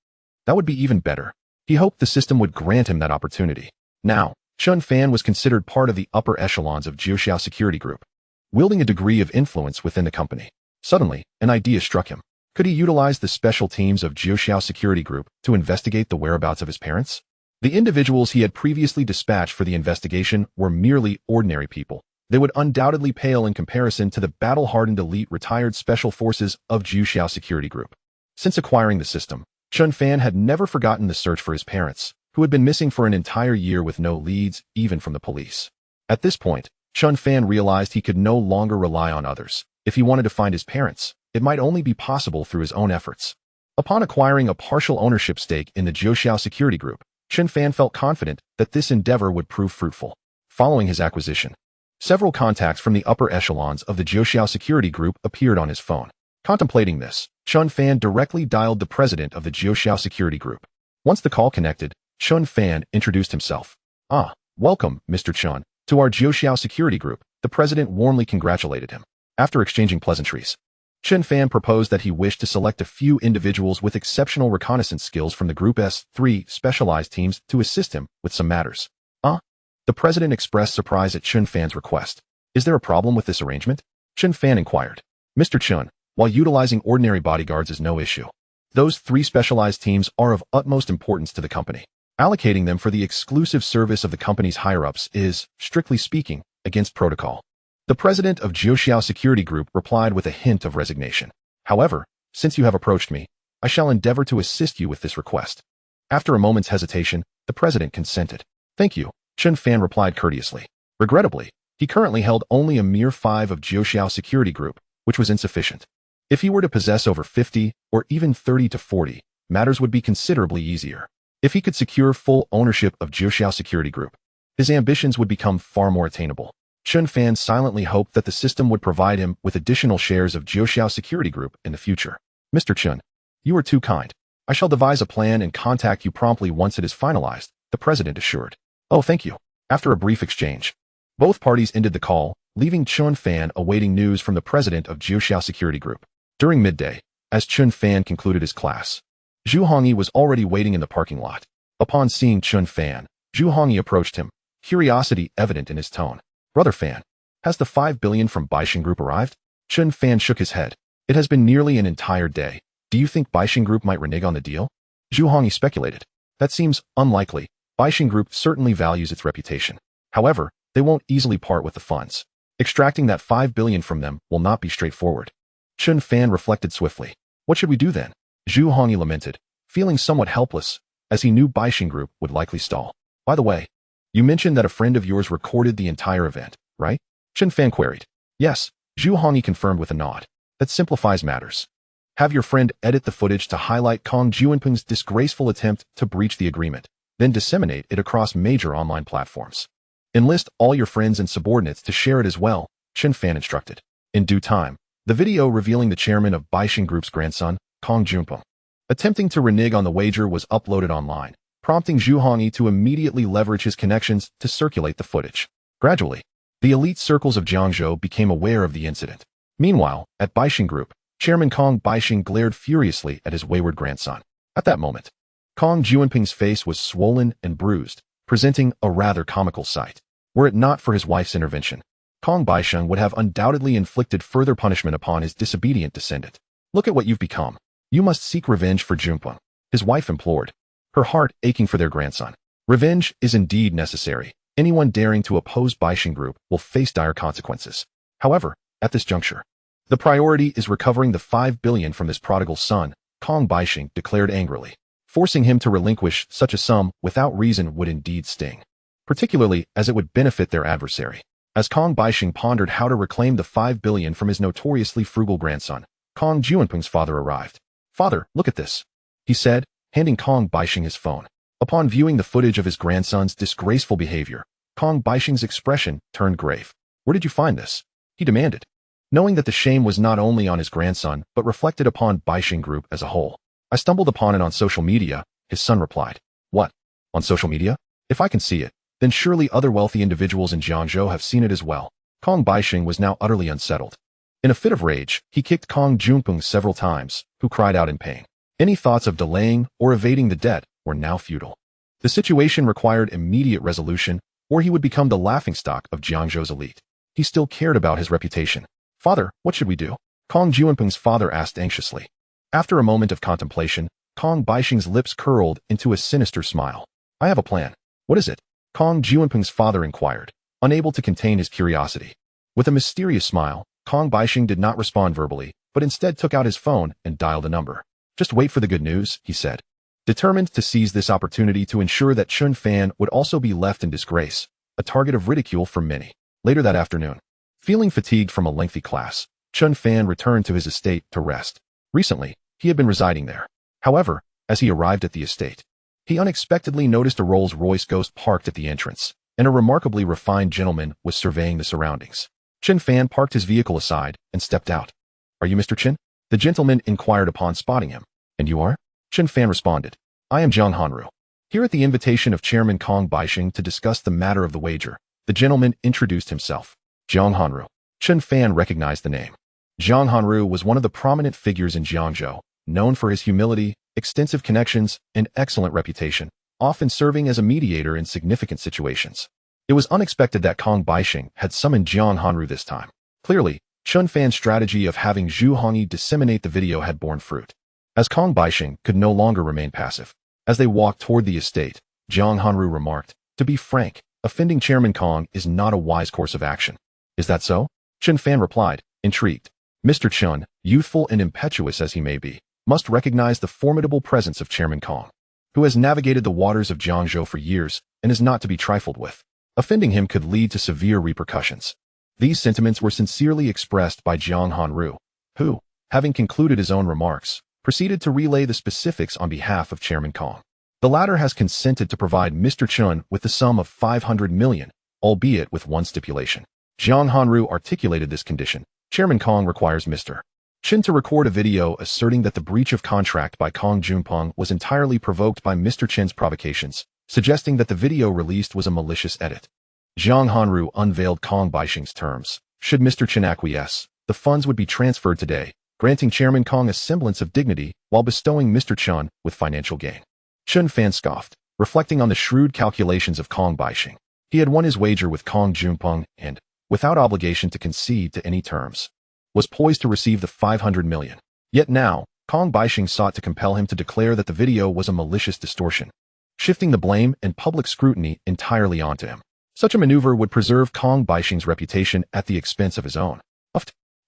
that would be even better. He hoped the system would grant him that opportunity. Now, Chen Fan was considered part of the upper echelons of Zhou Security Group, wielding a degree of influence within the company. Suddenly, an idea struck him. Could he utilize the special teams of Zhou Security Group to investigate the whereabouts of his parents? The individuals he had previously dispatched for the investigation were merely ordinary people. They would undoubtedly pale in comparison to the battle-hardened elite retired special forces of Zhou Security Group. Since acquiring the system, Chen Fan had never forgotten the search for his parents, who had been missing for an entire year with no leads, even from the police. At this point, Chen Fan realized he could no longer rely on others. If he wanted to find his parents, it might only be possible through his own efforts. Upon acquiring a partial ownership stake in the Zhou Security Group, Chen Fan felt confident that this endeavor would prove fruitful. Following his acquisition, several contacts from the upper echelons of the Zhou Security Group appeared on his phone. Contemplating this, Chen Fan directly dialed the president of the Zhou Security Group. Once the call connected, Chen Fan introduced himself. Welcome, Mr. Chen, to our Zhou Security Group. The president warmly congratulated him. After exchanging pleasantries, Chen Fan proposed that he wished to select a few individuals with exceptional reconnaissance skills from the Group S3 specialized teams to assist him with some matters. The president expressed surprise at Chen Fan's request. Is there a problem with this arrangement? Chen Fan inquired. Mr. Chen, while utilizing ordinary bodyguards is no issue, those 3 specialized teams are of utmost importance to the company. Allocating them for the exclusive service of the company's higher-ups is, strictly speaking, against protocol. The president of Zhou Security Group replied with a hint of resignation. However, since you have approached me, I shall endeavor to assist you with this request. After a moment's hesitation, the president consented. Thank you, Chen Fan replied courteously. Regrettably, he currently held only a mere 5 of Zhou Security Group, which was insufficient. If he were to possess over 50, or even 30 to 40, matters would be considerably easier. If he could secure full ownership of Zhou Security Group, his ambitions would become far more attainable. Chen Fan silently hoped that the system would provide him with additional shares of Zhou Security Group in the future. Mr. Chen, you are too kind. I shall devise a plan and contact you promptly once it is finalized, the president assured. Oh, thank you. After a brief exchange, both parties ended the call, leaving Chen Fan awaiting news from the president of Zhou Security Group. During midday, as Chen Fan concluded his class, Zhu Hongyi was already waiting in the parking lot. Upon seeing Chen Fan, Zhu Hongyi approached him, curiosity evident in his tone. Brother Fan, has the 5 billion from Baixing Group arrived? Chen Fan shook his head. It has been nearly an entire day. Do you think Baixing Group might renege on the deal? Zhu Hongyi speculated. That seems unlikely. Baixing Group certainly values its reputation. However, they won't easily part with the funds. Extracting that 5 billion from them will not be straightforward. Chen Fan reflected swiftly. What should we do then? Zhu Hongyi lamented, feeling somewhat helpless, as he knew Baixing Group would likely stall. By the way, you mentioned that a friend of yours recorded the entire event, right? Chen Fan queried. Yes, Zhu Hongyi confirmed with a nod. That simplifies matters. Have your friend edit the footage to highlight Kong Juanping's disgraceful attempt to breach the agreement, then disseminate it across major online platforms. Enlist all your friends and subordinates to share it as well, Chen Fan instructed. In due time, the video revealing the chairman of Baixing Group's grandson, Kong Juanping, attempting to renege on the wager was uploaded online, prompting Zhu Hongyi to immediately leverage his connections to circulate the footage. Gradually, the elite circles of Jiangzhou became aware of the incident. Meanwhile, at Baixing Group, Chairman Kong Baixing glared furiously at his wayward grandson. At that moment, Kong Juanping's face was swollen and bruised, presenting a rather comical sight. Were it not for his wife's intervention, Kong Baixing would have undoubtedly inflicted further punishment upon his disobedient descendant. Look at what you've become. You must seek revenge for Juanping, his wife implored, her heart aching for their grandson. Revenge is indeed necessary. Anyone daring to oppose Baixing Group will face dire consequences. However, at this juncture, the priority is recovering the 5 billion from this prodigal son, Kong Baixing declared angrily. Forcing him to relinquish such a sum without reason would indeed sting, particularly as it would benefit their adversary. As Kong Baixing pondered how to reclaim the 5 billion from his notoriously frugal grandson, Kong Juanping's father arrived. Father, look at this, he said, handing Kong Baixing his phone. Upon viewing the footage of his grandson's disgraceful behavior, Kong Baixing's expression turned grave. Where did you find this? He demanded. knowing that the shame was not only on his grandson but reflected upon Baixing Group as a whole. I stumbled upon it on social media, his son replied. What? On social media? If I can see it, then surely other wealthy individuals in Jiangzhou have seen it as well. Kong Baixing was now utterly unsettled. In a fit of rage, he kicked Kong Junpeng several times, who cried out in pain. Any thoughts of delaying or evading the debt were now futile. The situation required immediate resolution, or he would become the laughingstock of Jiangzhou's elite. He still cared about his reputation. Father, what should we do? Kong Junpeng's father asked anxiously. After a moment of contemplation, Kong Baixing's lips curled into a sinister smile. I have a plan. What is it? Kong Junpeng's father inquired, unable to contain his curiosity. With a mysterious smile, Kong Baixing did not respond verbally, but instead took out his phone and dialed a number. Just wait for the good news, he said. Determined to seize this opportunity to ensure that Chen Fan would also be left in disgrace, a target of ridicule for many. Later that afternoon, feeling fatigued from a lengthy class, Chen Fan returned to his estate to rest. Recently, he had been residing there. However, as he arrived at the estate, he unexpectedly noticed a Rolls-Royce Ghost parked at the entrance, and a remarkably refined gentleman was surveying the surroundings. Chen Fan parked his vehicle aside and stepped out. Are you Mr. Chen? The gentleman inquired upon spotting him. And you are? Chen Fan responded. I am Zhang Hanru. Here at the invitation of Chairman Kong Baixing to discuss the matter of the wager, the gentleman introduced himself. Zhang Hanru. Chen Fan recognized the name. Zhang Hanru was one of the prominent figures in Jiangzhou, known for his humility, extensive connections, and excellent reputation, often serving as a mediator in significant situations. It was unexpected that Kong Baixing had summoned Zhang Hanru this time. Clearly, Chen Fan's strategy of having Zhu Hongyi disseminate the video had borne fruit, as Kong Baixing could no longer remain passive. As they walked toward the estate, Zhang Hanru remarked, to be frank, offending Chairman Kong is not a wise course of action. Is that so? Chen Fan replied, intrigued. Mr. Chen, youthful and impetuous as he may be, must recognize the formidable presence of Chairman Kong, who has navigated the waters of Jiangzhou for years and is not to be trifled with. Offending him could lead to severe repercussions. These sentiments were sincerely expressed by Zhang Hanru, who, having concluded his own remarks, proceeded to relay the specifics on behalf of Chairman Kong. The latter has consented to provide Mr. Chen with the sum of 500 million, albeit with one stipulation. Zhang Hanru articulated this condition. Chairman Kong requires Mr. Chen to record a video asserting that the breach of contract by Kong Junpeng was entirely provoked by Mr. Chen's provocations, suggesting that the video released was a malicious edit. Zhang Hanru unveiled Kong Baixing's terms. Should Mr. Chen acquiesce, the funds would be transferred today, granting Chairman Kong a semblance of dignity while bestowing Mr. Chen with financial gain. Chen Fan scoffed, reflecting on the shrewd calculations of Kong Baixing. He had won his wager with Kong Junpeng and, without obligation to concede to any terms, was poised to receive the 500 million. Yet now, Kong Baixing sought to compel him to declare that the video was a malicious distortion, shifting the blame and public scrutiny entirely onto him. Such a maneuver would preserve Kong Baixing's reputation at the expense of his own.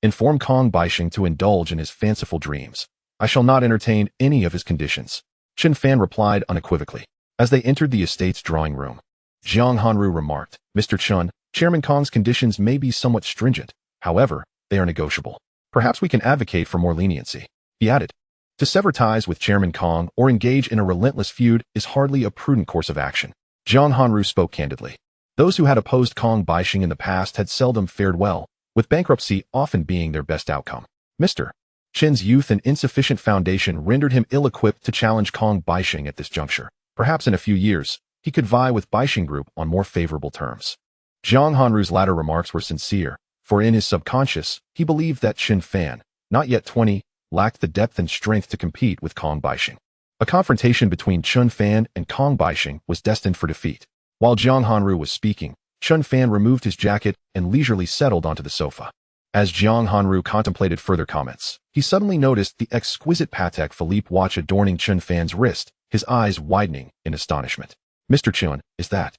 Inform Kong Baixing to indulge in his fanciful dreams. I shall not entertain any of his conditions. Chen Fan replied unequivocally. As they entered the estate's drawing room, Zhang Hanru remarked, Mr. Chen, Chairman Kong's conditions may be somewhat stringent. However, they are negotiable. Perhaps we can advocate for more leniency. He added, to sever ties with Chairman Kong or engage in a relentless feud is hardly a prudent course of action. Zhang Hanru spoke candidly. Those who had opposed Kong Baixing in the past had seldom fared well, with bankruptcy often being their best outcome. Mr. Chen's youth and insufficient foundation rendered him ill-equipped to challenge Kong Baixing at this juncture. Perhaps in a few years, he could vie with Baixing Group on more favorable terms. Zhang Hanru's latter remarks were sincere, for in his subconscious, he believed that Chen Fan, not yet 20, lacked the depth and strength to compete with Kong Baixing. A confrontation between Chen Fan and Kong Baixing was destined for defeat. While Zhang Hanru was speaking, Chen Fan removed his jacket and leisurely settled onto the sofa. As Zhang Hanru contemplated further comments, he suddenly noticed the exquisite Patek Philippe watch adorning Chen Fan's wrist, his eyes widening in astonishment. Mr. Chen, is that?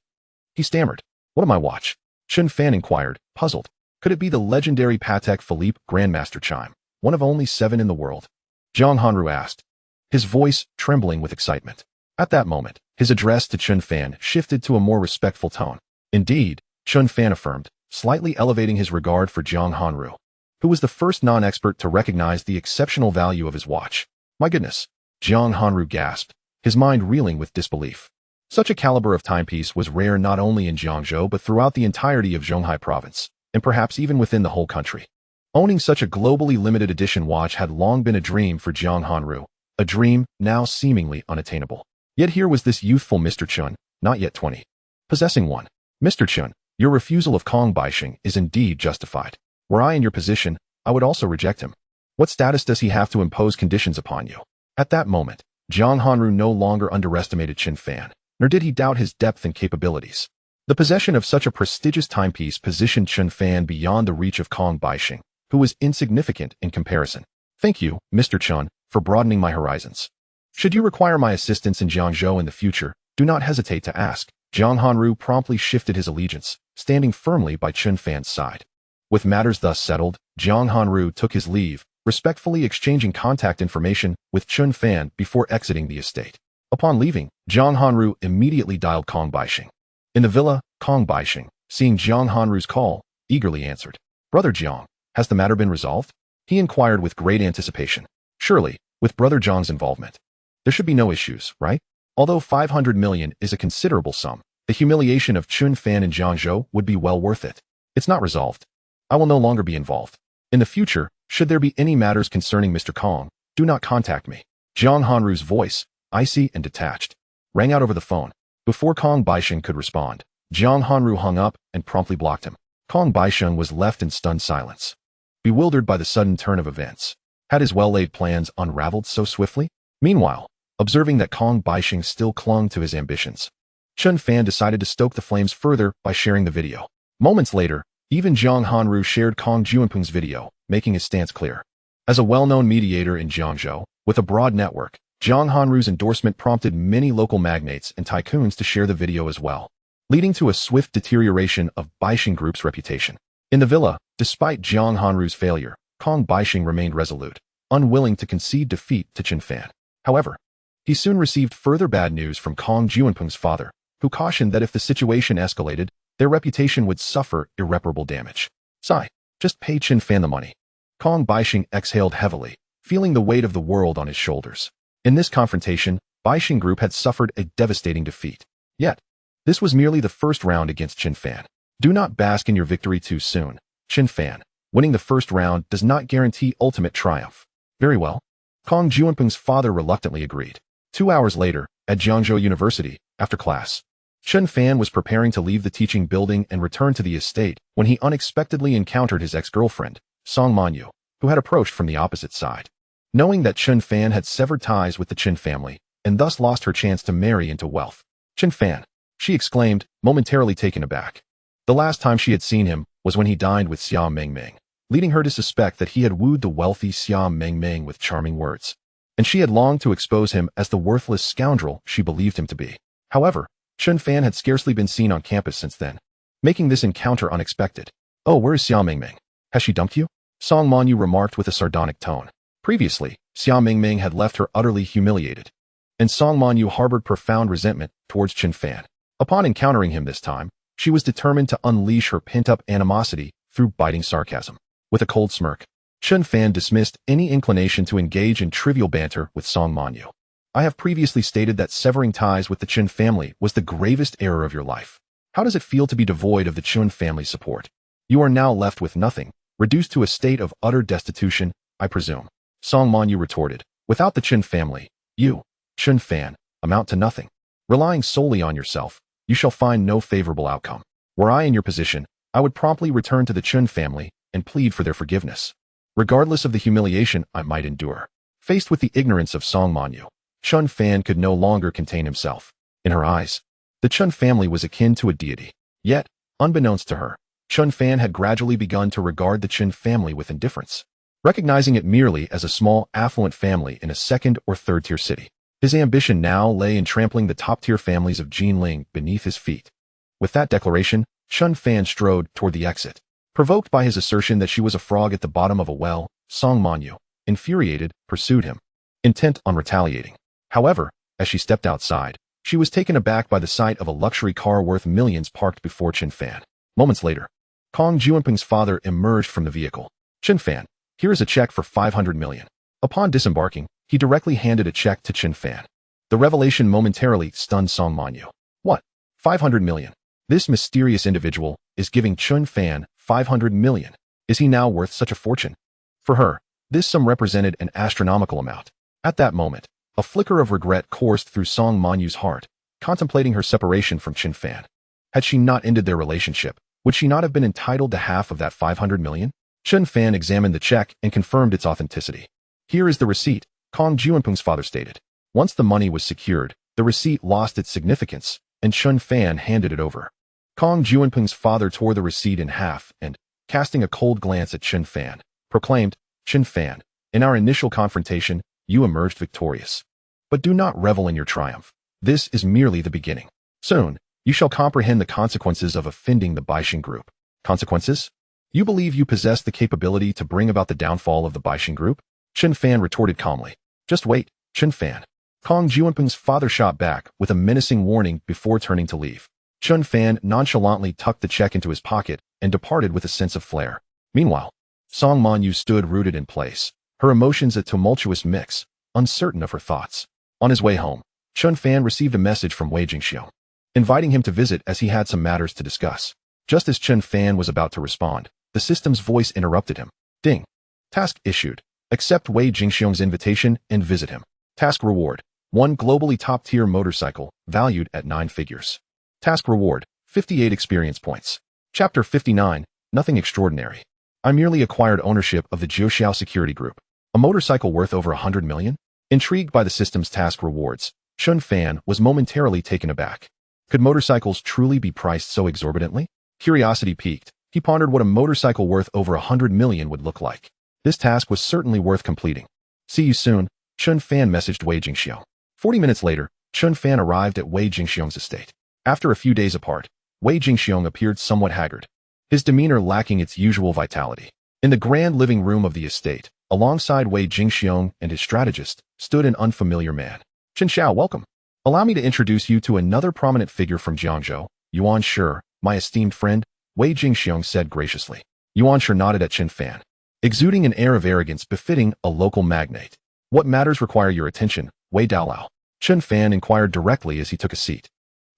He stammered. What am I watch? Chen Fan inquired, puzzled. Could it be the legendary Patek Philippe Grandmaster chime, one of only 7 in the world? Zhang Hanru asked, his voice trembling with excitement. At that moment, his address to Chen Fan shifted to a more respectful tone. Indeed, Chen Fan affirmed, slightly elevating his regard for Zhang Hanru, who was the first non-expert to recognize the exceptional value of his watch. My goodness, Zhang Hanru gasped, his mind reeling with disbelief. Such a caliber of timepiece was rare not only in Jiangzhou but throughout the entirety of Zhonghai province, and perhaps even within the whole country. Owning such a globally limited edition watch had long been a dream for Jiang Hanru, a dream now seemingly unattainable. Yet here was this youthful Mr. Chen, not yet 20, possessing one. Mr. Chen, your refusal of Kong Baixing is indeed justified. Were I in your position, I would also reject him. What status does he have to impose conditions upon you? At that moment, Jiang Hanru no longer underestimated Chen Fan, nor did he doubt his depth and capabilities. The possession of such a prestigious timepiece positioned Chen Fan beyond the reach of Kong Baixing, who was insignificant in comparison. Thank you, Mr. Chen, for broadening my horizons. Should you require my assistance in Jiangzhou in the future, do not hesitate to ask. Jiang Hanru promptly shifted his allegiance, standing firmly by Chen Fan's side. With matters thus settled, Jiang Hanru took his leave, respectfully exchanging contact information with Chen Fan before exiting the estate. Upon leaving, Jiang Hanru immediately dialed Kong Baixing. In the villa, Kong Baixing, seeing Jiang Hanru's call, eagerly answered. Brother Jiang, has the matter been resolved? He inquired with great anticipation. Surely, with Brother Jiang's involvement, there should be no issues, right? Although 500 million is a considerable sum, the humiliation of Chen Fan in Jiangzhou would be well worth it. It's not resolved. I will no longer be involved. In the future, should there be any matters concerning Mr. Kong, do not contact me. Jiang Hanru's voice, icy and detached, rang out over the phone. Before Kong Baixing could respond, Jiang Hanru hung up and promptly blocked him. Kong Baixing was left in stunned silence, bewildered by the sudden turn of events. Had his well-laid plans unraveled so swiftly? Meanwhile, observing that Kong Baixing still clung to his ambitions, Chen Fan decided to stoke the flames further by sharing the video. Moments later, even Jiang Hanru shared Kong Juanping's video, making his stance clear. As a well-known mediator in Jiangzhou, with a broad network, Jiang Hanru's endorsement prompted many local magnates and tycoons to share the video as well, leading to a swift deterioration of Baixing Group's reputation. In the villa, despite Jiang Hanru's failure, Kong Baixing remained resolute, unwilling to concede defeat to Chen Fan. However, he soon received further bad news from Kong Juanping's father, who cautioned that if the situation escalated, their reputation would suffer irreparable damage. Sigh, just pay Chen Fan the money. Kong Baixing exhaled heavily, feeling the weight of the world on his shoulders. In this confrontation, Baixing Group had suffered a devastating defeat. Yet, this was merely the first round against Chen Fan. Do not bask in your victory too soon, Chen Fan. Winning the first round does not guarantee ultimate triumph. Very well. Kong Juanping's father reluctantly agreed. 2 hours later, at Jiangzhou University, after class, Chen Fan was preparing to leave the teaching building and return to the estate when he unexpectedly encountered his ex-girlfriend, Song Manyu, who had approached from the opposite side. Knowing that Chen Fan had severed ties with the Chen family and thus lost her chance to marry into wealth, Chen Fan, she exclaimed, momentarily taken aback. The last time she had seen him was when he dined with Xia Mengmeng, leading her to suspect that he had wooed the wealthy Xia Mengmeng with charming words, and she had longed to expose him as the worthless scoundrel she believed him to be. However, Chen Fan had scarcely been seen on campus since then, making this encounter unexpected. Oh, where is Xia Mengmeng? Has she dumped you? Song Manyu remarked with a sardonic tone. Previously, Xia Mengmeng had left her utterly humiliated, and Song Manyu harbored profound resentment towards Chen Fan. Upon encountering him this time, she was determined to unleash her pent-up animosity through biting sarcasm. With a cold smirk, Chen Fan dismissed any inclination to engage in trivial banter with Song Manyu. I have previously stated that severing ties with the Chen family was the gravest error of your life. How does it feel to be devoid of the Chen family's support? You are now left with nothing, reduced to a state of utter destitution, I presume. Song Manyu retorted. Without the Chen family, you, Chen Fan, amount to nothing. Relying solely on yourself, you shall find no favorable outcome. Were I in your position, I would promptly return to the Chen family and plead for their forgiveness, regardless of the humiliation I might endure. Faced with the ignorance of Song Manyu, Chen Fan could no longer contain himself. In her eyes, the Chen family was akin to a deity. Yet, unbeknownst to her, Chen Fan had gradually begun to regard the Chen family with indifference, recognizing it merely as a small, affluent family in a second or third-tier city. His ambition now lay in trampling the top-tier families of Jinling beneath his feet. With that declaration, Chen Fan strode toward the exit. Provoked by his assertion that she was a frog at the bottom of a well, Song Manyu, infuriated, pursued him, intent on retaliating. However, as she stepped outside, she was taken aback by the sight of a luxury car worth millions parked before Chen Fan. Moments later, Kong Juanping's father emerged from the vehicle. Chen Fan, here is a check for 500 million. Upon disembarking, he directly handed a check to Chen Fan. The revelation momentarily stunned Song Manyu. What? 500 million? This mysterious individual is giving Chen Fan 500 million. Is he now worth such a fortune? For her, this sum represented an astronomical amount. At that moment, a flicker of regret coursed through Song Manyu's heart, contemplating her separation from Chen Fan. Had she not ended their relationship, would she not have been entitled to half of that 500 million? Chen Fan examined the check and confirmed its authenticity. Here is the receipt, Kong Juanpeng's father stated. Once the money was secured, the receipt lost its significance, and Chen Fan handed it over. Kong Juanpeng's father tore the receipt in half and, casting a cold glance at Chen Fan, proclaimed, Chen Fan, in our initial confrontation, you emerged victorious. But do not revel in your triumph. This is merely the beginning. Soon, you shall comprehend the consequences of offending the Baixin Group. Consequences? You believe you possess the capability to bring about the downfall of the Baixin Group? Chen Fan retorted calmly. Just wait, Chen Fan. Kong Juanpeng's father shot back with a menacing warning before turning to leave. Chen Fan nonchalantly tucked the check into his pocket and departed with a sense of flair. Meanwhile, Song Manyu stood rooted in place, her emotions a tumultuous mix, uncertain of her thoughts. On his way home, Chen Fan received a message from Wei Jingxiong, inviting him to visit as he had some matters to discuss. Just as Chen Fan was about to respond, the system's voice interrupted him. Ding. Task issued. Accept Wei Jingxiong's invitation and visit him. Task reward. 1 globally top-tier motorcycle, valued at 9 figures. Task reward. 58 experience points. Chapter 59. Nothing extraordinary. I merely acquired ownership of the Jiuxiao Security Group. A motorcycle worth over 100 million? Intrigued by the system's task rewards, Chen Fan was momentarily taken aback. Could motorcycles truly be priced so exorbitantly? Curiosity piqued. He pondered what a motorcycle worth over 100 million would look like. This task was certainly worth completing. See you soon, Chen Fan messaged Wei Jingxiong. 40 minutes later, Chen Fan arrived at Wei Jingxiong's estate. After a few days apart, Wei Jingxiong appeared somewhat haggard, his demeanor lacking its usual vitality. In the grand living room of the estate, alongside Wei Jingxiong and his strategist, stood an unfamiliar man. Chen Xiao, welcome. Allow me to introduce you to another prominent figure from Jiangzhou, Yuan Shi, my esteemed friend, Wei Jingxiong said graciously. Yuan Shi nodded at Chen Fan, exuding an air of arrogance befitting a local magnate. What matters require your attention, Wei Daolao? Chen Fan inquired directly as he took a seat.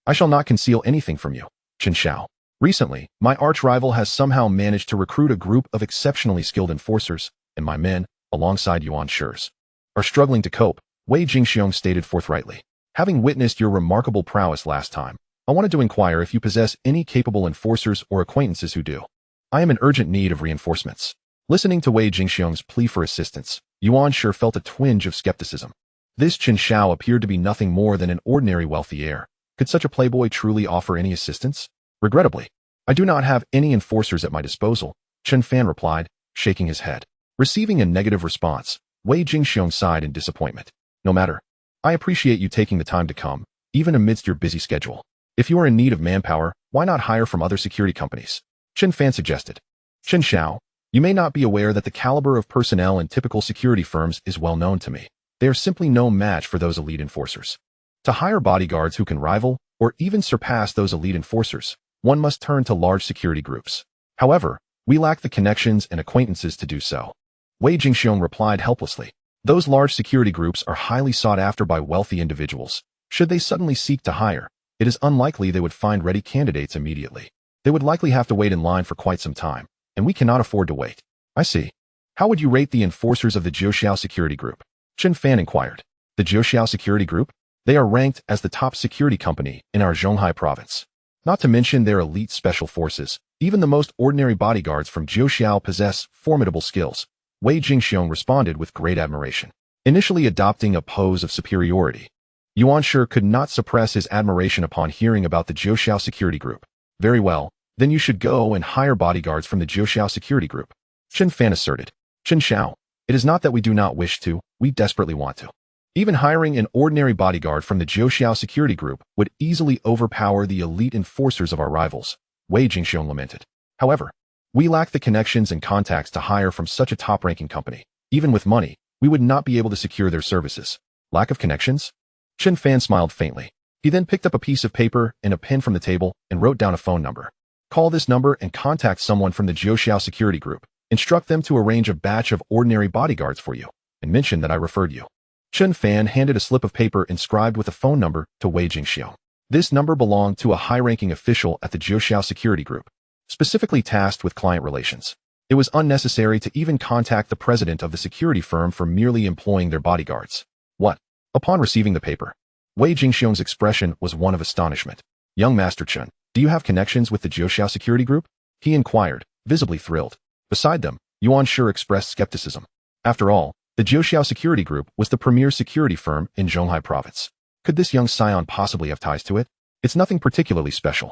I shall not conceal anything from you, Chen Xiao. Recently, my arch-rival has somehow managed to recruit a group of exceptionally skilled enforcers, and my men, alongside Yuan Shi's, are struggling to cope, Wei Jingxiong stated forthrightly. Having witnessed your remarkable prowess last time, I wanted to inquire if you possess any capable enforcers or acquaintances who do. I am in urgent need of reinforcements. Listening to Wei Jingxiong's plea for assistance, Yuan Shi felt a twinge of skepticism. This Chen Xiao appeared to be nothing more than an ordinary wealthy heir. Could such a playboy truly offer any assistance? Regrettably, I do not have any enforcers at my disposal, Chen Fan replied, shaking his head. Receiving a negative response, Wei Jingxiong sighed in disappointment. No matter. I appreciate you taking the time to come, even amidst your busy schedule. If you are in need of manpower, why not hire from other security companies? Chen Fan suggested. Chen Xiao, you may not be aware that the caliber of personnel in typical security firms is well known to me. They are simply no match for those elite enforcers. To hire bodyguards who can rival, or even surpass those elite enforcers, one must turn to large security groups. However, we lack the connections and acquaintances to do so. Wei Jingxiong replied helplessly. Those large security groups are highly sought after by wealthy individuals. Should they suddenly seek to hire, it is unlikely they would find ready candidates immediately. They would likely have to wait in line for quite some time, and we cannot afford to wait. I see. How would you rate the enforcers of the Jiuxiao Security Group? Chen Fan inquired. The Jiuxiao Security Group? They are ranked as the top security company in our Zhonghai province. Not to mention their elite special forces, even the most ordinary bodyguards from Jiuxiao possess formidable skills. Wei Jingxiong responded with great admiration, initially adopting a pose of superiority. Yuan Shi could not suppress his admiration upon hearing about the Jiuxiao Security Group. Very well, then you should go and hire bodyguards from the Jiuxiao Security Group, Chen Fan asserted. Chen Xiao, it is not that we do not wish to, we desperately want to. Even hiring an ordinary bodyguard from the Jiuxiao Security Group would easily overpower the elite enforcers of our rivals, Wei Jingxiong lamented. However, we lack the connections and contacts to hire from such a top-ranking company. Even with money, we would not be able to secure their services. Lack of connections? Chen Fan smiled faintly. He then picked up a piece of paper and a pen from the table and wrote down a phone number. Call this number and contact someone from the Jiuxiao Security Group. Instruct them to arrange a batch of ordinary bodyguards for you, and mention that I referred you. Chen Fan handed a slip of paper inscribed with a phone number to Wei Jingxiong. This number belonged to a high-ranking official at the Jiuxiao Security Group, specifically tasked with client relations. It was unnecessary to even contact the president of the security firm for merely employing their bodyguards. What? Upon receiving the paper, Wei Jingxiong's expression was one of astonishment. Young Master Chen, do you have connections with the Jiuxiao security group? He inquired, visibly thrilled. Beside them, Yuan Shi expressed skepticism. After all, the Jiuxiao security group was the premier security firm in Zhonghai province. Could this young scion possibly have ties to it? It's nothing particularly special.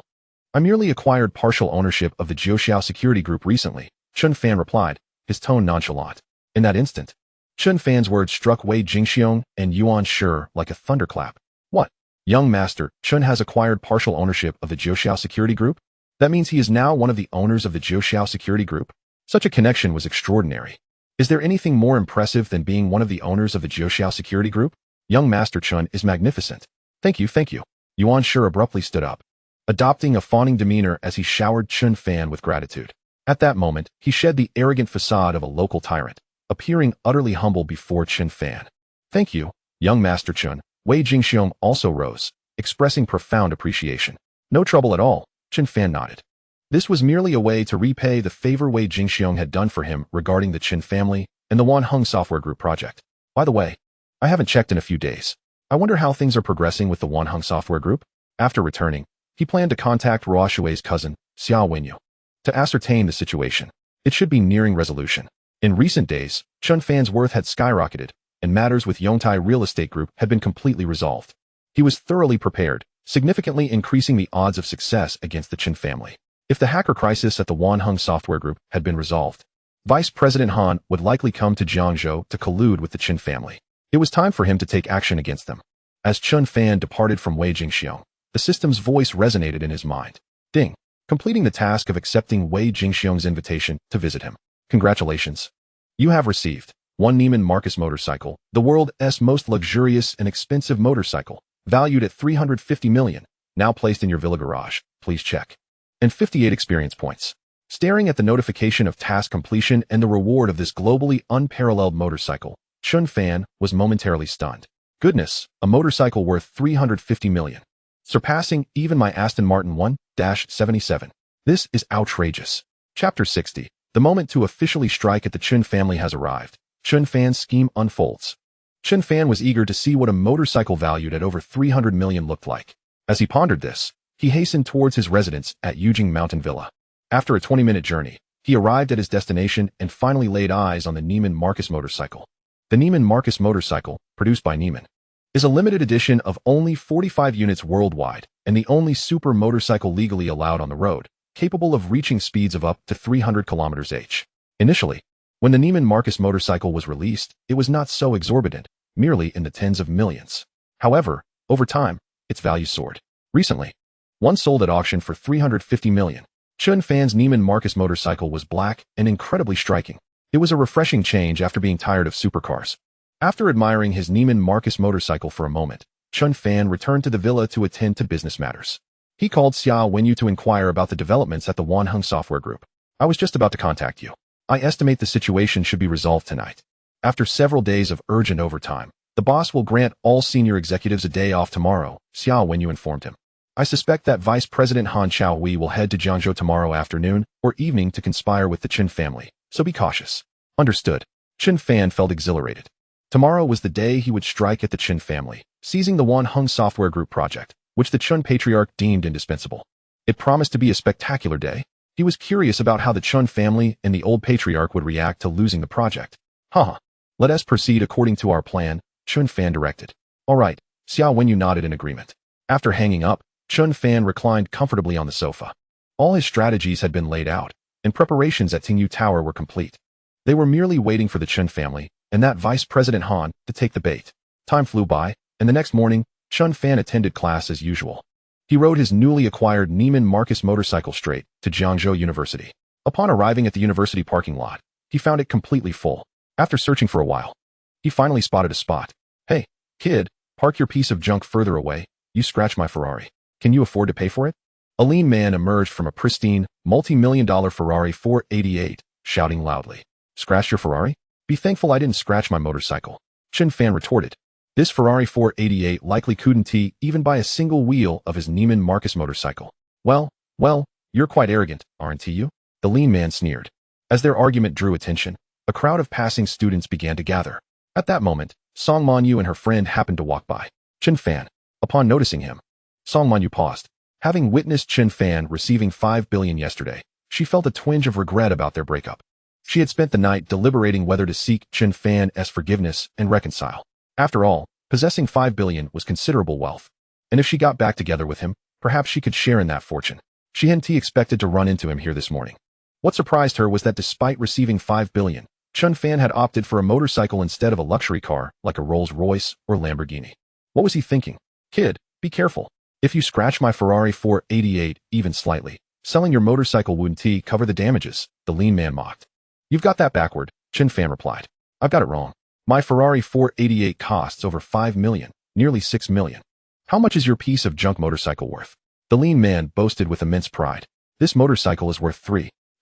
I merely acquired partial ownership of the Jiuxiao security group recently, Chen Fan replied, his tone nonchalant. In that instant, Chen Fan's words struck Wei Jingxiong and Yuan Shi like a thunderclap. What? Young master, Chen has acquired partial ownership of the Jiuxiao security group? That means he is now one of the owners of the Jiuxiao security group? Such a connection was extraordinary. Is there anything more impressive than being one of the owners of the Jiuxiao security group? Young Master Chen is magnificent. Thank you, thank you. Yuan Shi abruptly stood up, adopting a fawning demeanor as he showered Chen Fan with gratitude. At that moment, he shed the arrogant facade of a local tyrant, appearing utterly humble before Chen Fan. Thank you, young Master Chen. Wei Jingxiong also rose, expressing profound appreciation. No trouble at all, Chen Fan nodded. This was merely a way to repay the favor Wei Jingxiong had done for him regarding the Chen family and the Wanheng Software Group project. By the way, I haven't checked in a few days. I wonder how things are progressing with the Wanheng Software Group. After returning, he planned to contact Ruo Shui's cousin, Xiao Wenyu, to ascertain the situation. It should be nearing resolution. In recent days, Chen Fan's worth had skyrocketed, and matters with Yongtai Real Estate Group had been completely resolved. He was thoroughly prepared, significantly increasing the odds of success against the Chen family. If the hacker crisis at the Wanheng Software Group had been resolved, Vice President Han would likely come to Jiangzhou to collude with the Chen family. It was time for him to take action against them. As Chen Fan departed from Wei Jingxiong, the system's voice resonated in his mind. Ding. Completing the task of accepting Wei Jingxiong's invitation to visit him. Congratulations. You have received one Neiman Marcus motorcycle, the world's most luxurious and expensive motorcycle, valued at 350 million, now placed in your villa garage. Please check. And 58 experience points. Staring at the notification of task completion and the reward of this globally unparalleled motorcycle, Chen Fan was momentarily stunned. Goodness, a motorcycle worth 350 million. Surpassing even my Aston Martin 1-77. This is outrageous. Chapter 60. The moment to officially strike at the Chen family has arrived. Chen Fan's scheme unfolds. Chen Fan was eager to see what a motorcycle valued at over 300 million looked like. As he pondered this, he hastened towards his residence at Yujing Mountain Villa. After a 20-minute journey, he arrived at his destination and finally laid eyes on the Neiman Marcus motorcycle. The Neiman Marcus motorcycle, produced by Neiman, is a limited edition of only 45 units worldwide and the only super motorcycle legally allowed on the road, capable of reaching speeds of up to 300 km/h. Initially, when the Neiman Marcus motorcycle was released, it was not so exorbitant, merely in the tens of millions. However, over time, its value soared. Recently, one sold at auction for 350 million. Chen Fan's Neiman Marcus motorcycle was black and incredibly striking. It was a refreshing change after being tired of supercars. After admiring his Neiman Marcus motorcycle for a moment, Chen Fan returned to the villa to attend to business matters. He called Xiao Wenyu to inquire about the developments at the Wanheng Software Group. I was just about to contact you. I estimate the situation should be resolved tonight. After several days of urgent overtime, the boss will grant all senior executives a day off tomorrow, Xiao Wenyu informed him. I suspect that Vice President Han Chaohui will head to Jiangzhou tomorrow afternoon or evening to conspire with the Chen family, so be cautious. Understood. Chen Fan felt exhilarated. Tomorrow was the day he would strike at the Chen family, seizing the Wanheng Software Group project, which the Chen patriarch deemed indispensable. It promised to be a spectacular day. He was curious about how the Chen family and the old patriarch would react to losing the project. Let us proceed according to our plan, Chen Fan directed. All right, Xiao Wenyu nodded in agreement. After hanging up, Chen Fan reclined comfortably on the sofa. All his strategies had been laid out, and preparations at Tingyu Tower were complete. They were merely waiting for the Chen family and that Vice President Han to take the bait. Time flew by, and the next morning, Chen Fan attended class as usual. He rode his newly acquired Neiman Marcus motorcycle straight to Jiangzhou University. Upon arriving at the university parking lot, he found it completely full. After searching for a while, he finally spotted a spot. Hey, kid, park your piece of junk further away. You scratched my Ferrari. Can you afford to pay for it? A lean man emerged from a pristine, multi-million-dollar Ferrari 488, shouting loudly. Scratched your Ferrari? Be thankful I didn't scratch my motorcycle. Chen Fan retorted. This Ferrari 488 likely couldn't even buy a single wheel of his Neiman Marcus motorcycle. Well, you're quite arrogant, aren't you? The lean man sneered. As their argument drew attention, a crowd of passing students began to gather. At that moment, Song Manyu and her friend happened to walk by. Chen Fan. Upon noticing him, Song Manyu paused. Having witnessed Chen Fan receiving 5 billion yesterday, she felt a twinge of regret about their breakup. She had spent the night deliberating whether to seek Chen Fan's forgiveness and reconcile. After all, possessing 5 billion was considerable wealth. And if she got back together with him, perhaps she could share in that fortune. She hadn't expected to run into him here this morning. What surprised her was that despite receiving 5 billion, Chen Fan had opted for a motorcycle instead of a luxury car like a Rolls-Royce or Lamborghini. What was he thinking? Kid, be careful. If you scratch my Ferrari 488 even slightly, selling your motorcycle wouldn't cover the damages, the lean man mocked. You've got that backward, Chen Fan replied. I've got it wrong. My Ferrari 488 costs over 5 million, nearly 6 million. How much is your piece of junk motorcycle worth? The lean man boasted with immense pride. This motorcycle is worth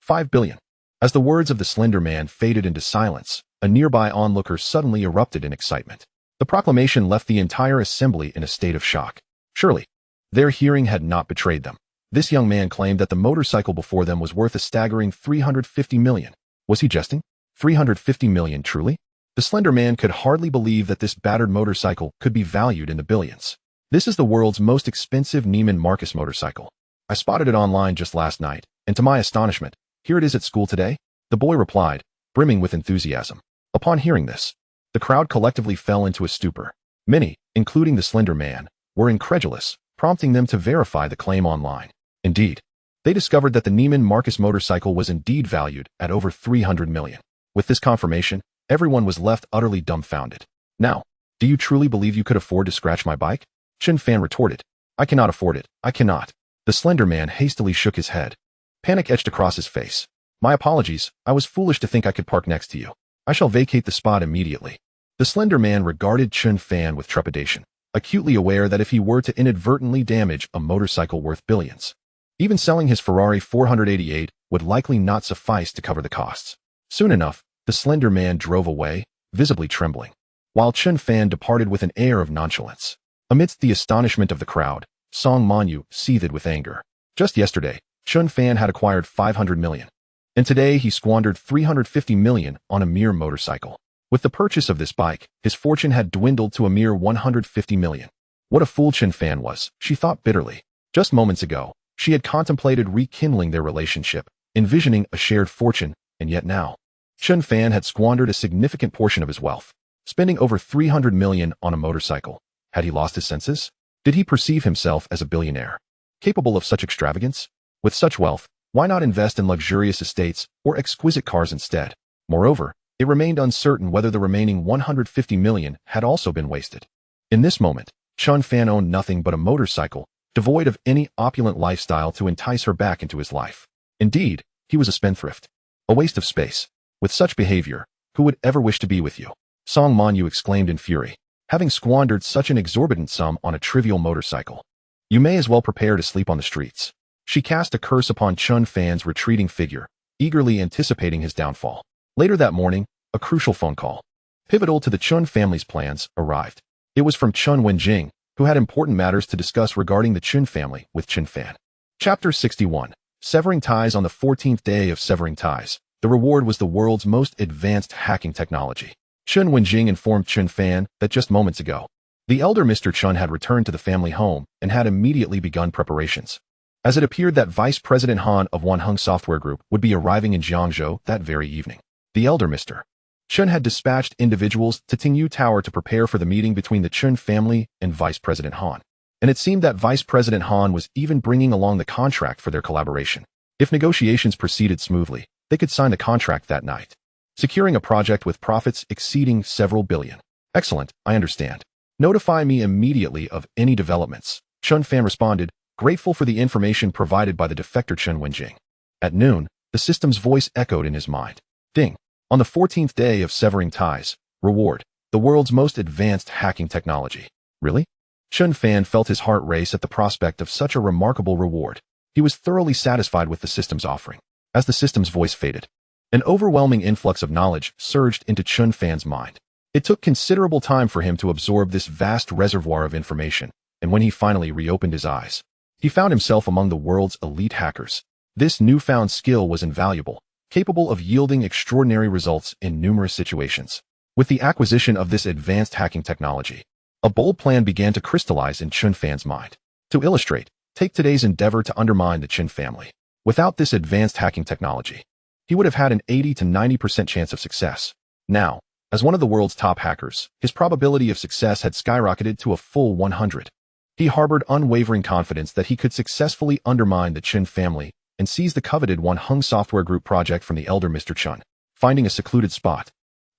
5 billion. As the words of the slender man faded into silence, a nearby onlooker suddenly erupted in excitement. The proclamation left the entire assembly in a state of shock. Surely, their hearing had not betrayed them. This young man claimed that the motorcycle before them was worth a staggering 350 million. Was he jesting? 350 million truly? The slender man could hardly believe that this battered motorcycle could be valued in the billions. This is the world's most expensive Neiman Marcus motorcycle. I spotted it online just last night, and to my astonishment, here it is at school today, the boy replied, brimming with enthusiasm. Upon hearing this, the crowd collectively fell into a stupor. Many, including the slender man, were incredulous, prompting them to verify the claim online. Indeed, they discovered that the Neiman Marcus motorcycle was indeed valued at over 300 million. With this confirmation, everyone was left utterly dumbfounded. Now, do you truly believe you could afford to scratch my bike? Chen Fan retorted. I cannot afford it. I cannot. The slender man hastily shook his head. Panic etched across his face. My apologies. I was foolish to think I could park next to you. I shall vacate the spot immediately. The slender man regarded Chen Fan with trepidation, acutely aware that if he were to inadvertently damage a motorcycle worth billions, even selling his Ferrari 488 would likely not suffice to cover the costs. Soon enough, the slender man drove away, visibly trembling, while Chen Fan departed with an air of nonchalance. Amidst the astonishment of the crowd, Song Manyu seethed with anger. Just yesterday, Chen Fan had acquired 500 million, and today he squandered 350 million on a mere motorcycle. With the purchase of this bike, his fortune had dwindled to a mere 150 million. What a fool Chen Fan was, she thought bitterly. Just moments ago, she had contemplated rekindling their relationship, envisioning a shared fortune, and yet now, Chen Fan had squandered a significant portion of his wealth, spending over 300 million on a motorcycle. Had he lost his senses? Did he perceive himself as a billionaire, capable of such extravagance? With such wealth, why not invest in luxurious estates or exquisite cars instead? Moreover, it remained uncertain whether the remaining 150 million had also been wasted. In this moment, Chen Fan owned nothing but a motorcycle, devoid of any opulent lifestyle to entice her back into his life. Indeed, he was a spendthrift, a waste of space. With such behavior, who would ever wish to be with you? Song Manyu exclaimed in fury, having squandered such an exorbitant sum on a trivial motorcycle. You may as well prepare to sleep on the streets. She cast a curse upon Chen Fan's retreating figure, eagerly anticipating his downfall. Later that morning, a crucial phone call, pivotal to the Chen family's plans, arrived. It was from Chen Wenjing, who had important matters to discuss regarding the Chen family with Chen Fan. Chapter 61. Severing Ties. On the 14th day of severing ties, the reward was the world's most advanced hacking technology. Chen Wenjing informed Chen Fan that just moments ago, the elder Mr. Chen had returned to the family home and had immediately begun preparations, as it appeared that Vice President Han of Wanheng Software Group would be arriving in Jiangzhou that very evening. The elder Mr. Chen had dispatched individuals to Tingyu Tower to prepare for the meeting between the Chen family and Vice President Han, and it seemed that Vice President Han was even bringing along the contract for their collaboration. If negotiations proceeded smoothly, they could sign the contract that night, securing a project with profits exceeding several billion. Excellent, I understand. Notify me immediately of any developments, Chen Fan responded, grateful for the information provided by the defector Chen Wenjing. At noon, the system's voice echoed in his mind. Ding. On the 14th day of severing ties, reward, the world's most advanced hacking technology. Really? Chen Fan felt his heart race at the prospect of such a remarkable reward. He was thoroughly satisfied with the system's offering. As the system's voice faded, an overwhelming influx of knowledge surged into Chen Fan's mind. It took considerable time for him to absorb this vast reservoir of information, and when he finally reopened his eyes, he found himself among the world's elite hackers. This newfound skill was invaluable, capable of yielding extraordinary results in numerous situations. With the acquisition of this advanced hacking technology, a bold plan began to crystallize in Chen Fan's mind. To illustrate, take today's endeavor to undermine the Chen family. Without this advanced hacking technology, he would have had an 80 to 90% chance of success. Now, as one of the world's top hackers, his probability of success had skyrocketed to a full 100. He harbored unwavering confidence that he could successfully undermine the Chen family and seize the coveted Wanheng Software Group project from the elder Mr. Chen. Finding a secluded spot,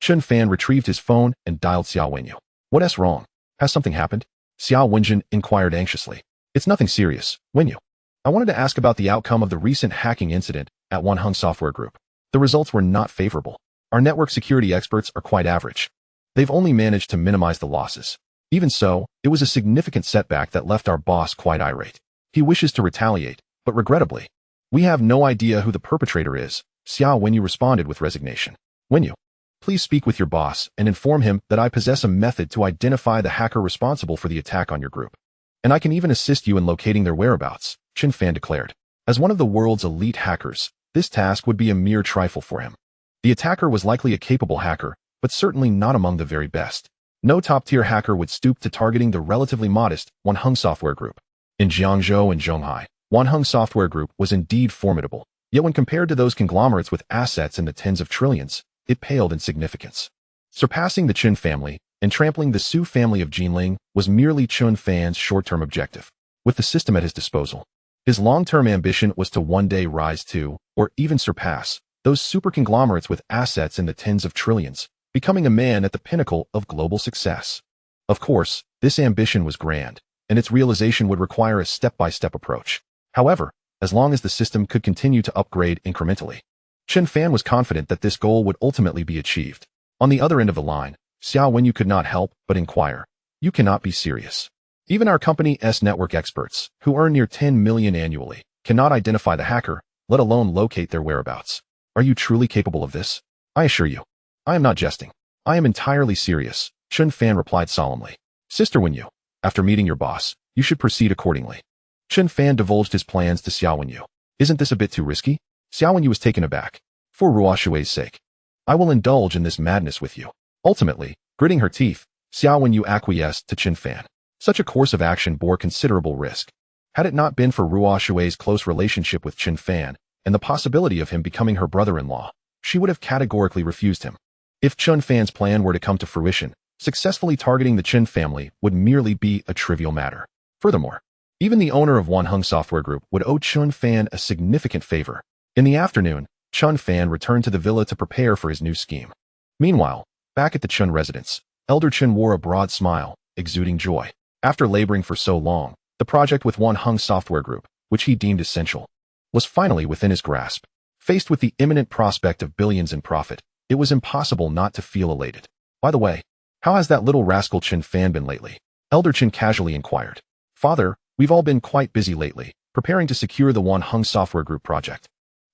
Chen Fan retrieved his phone and dialed Xiao Wenyu. "What's wrong? Has something happened?" Xiao Wenjun inquired anxiously. "It's nothing serious, Wenyu. I wanted to ask about the outcome of the recent hacking incident at Wanheng Software Group. The results were not favorable. Our network security experts are quite average. They've only managed to minimize the losses. Even so, it was a significant setback that left our boss quite irate. He wishes to retaliate, but regrettably, we have no idea who the perpetrator is." Xiao Wenyu responded with resignation. "Wenyu, please speak with your boss and inform him that I possess a method to identify the hacker responsible for the attack on your group. And I can even assist you in locating their whereabouts," Chen Fan declared. As one of the world's elite hackers, this task would be a mere trifle for him. The attacker was likely a capable hacker, but certainly not among the very best. No top-tier hacker would stoop to targeting the relatively modest Wanheng Software Group. In Jiangzhou and Zhonghai, Wanheng Software Group was indeed formidable, yet when compared to those conglomerates with assets in the tens of trillions, it paled in significance. Surpassing the Chen family and trampling the Su family of Jinling was merely Chen Fan's short-term objective. With the system at his disposal, his long-term ambition was to one day rise to, or even surpass, those super conglomerates with assets in the tens of trillions, becoming a man at the pinnacle of global success. Of course, this ambition was grand, and its realization would require a step-by-step approach. However, as long as the system could continue to upgrade incrementally, Chen Fan was confident that this goal would ultimately be achieved. On the other end of the line, Xiao Wenyu could not help but inquire, "You cannot be serious. Even our company's network experts, who earn near 10 million annually, cannot identify the hacker, let alone locate their whereabouts. Are you truly capable of this?" "I assure you, I am not jesting. I am entirely serious," Chen Fan replied solemnly. "Sister Wenyu, after meeting your boss, you should proceed accordingly." Chen Fan divulged his plans to Xiao Wenyu. "Isn't this a bit too risky?" Xiao Wenyu was taken aback. "For Ruo Shui's sake, I will indulge in this madness with you." Ultimately, gritting her teeth, Xiao Wenyu acquiesced to Chen Fan. Such a course of action bore considerable risk. Had it not been for Ruo Shui's close relationship with Chen Fan and the possibility of him becoming her brother-in-law, she would have categorically refused him. If Chen Fan's plan were to come to fruition, successfully targeting the Chen family would merely be a trivial matter. Furthermore, even the owner of Wanheng Software Group would owe Chen Fan a significant favor. In the afternoon, Chen Fan returned to the villa to prepare for his new scheme. Meanwhile, back at the Chen residence, Elder Chen wore a broad smile, exuding joy. After laboring for so long, the project with Wanheng Software Group, which he deemed essential, was finally within his grasp. Faced with the imminent prospect of billions in profit, it was impossible not to feel elated. "By the way, how has that little rascal Chen Fan been lately?" Elder Chen casually inquired. "Father, we've all been quite busy lately, preparing to secure the Wanheng Software Group project.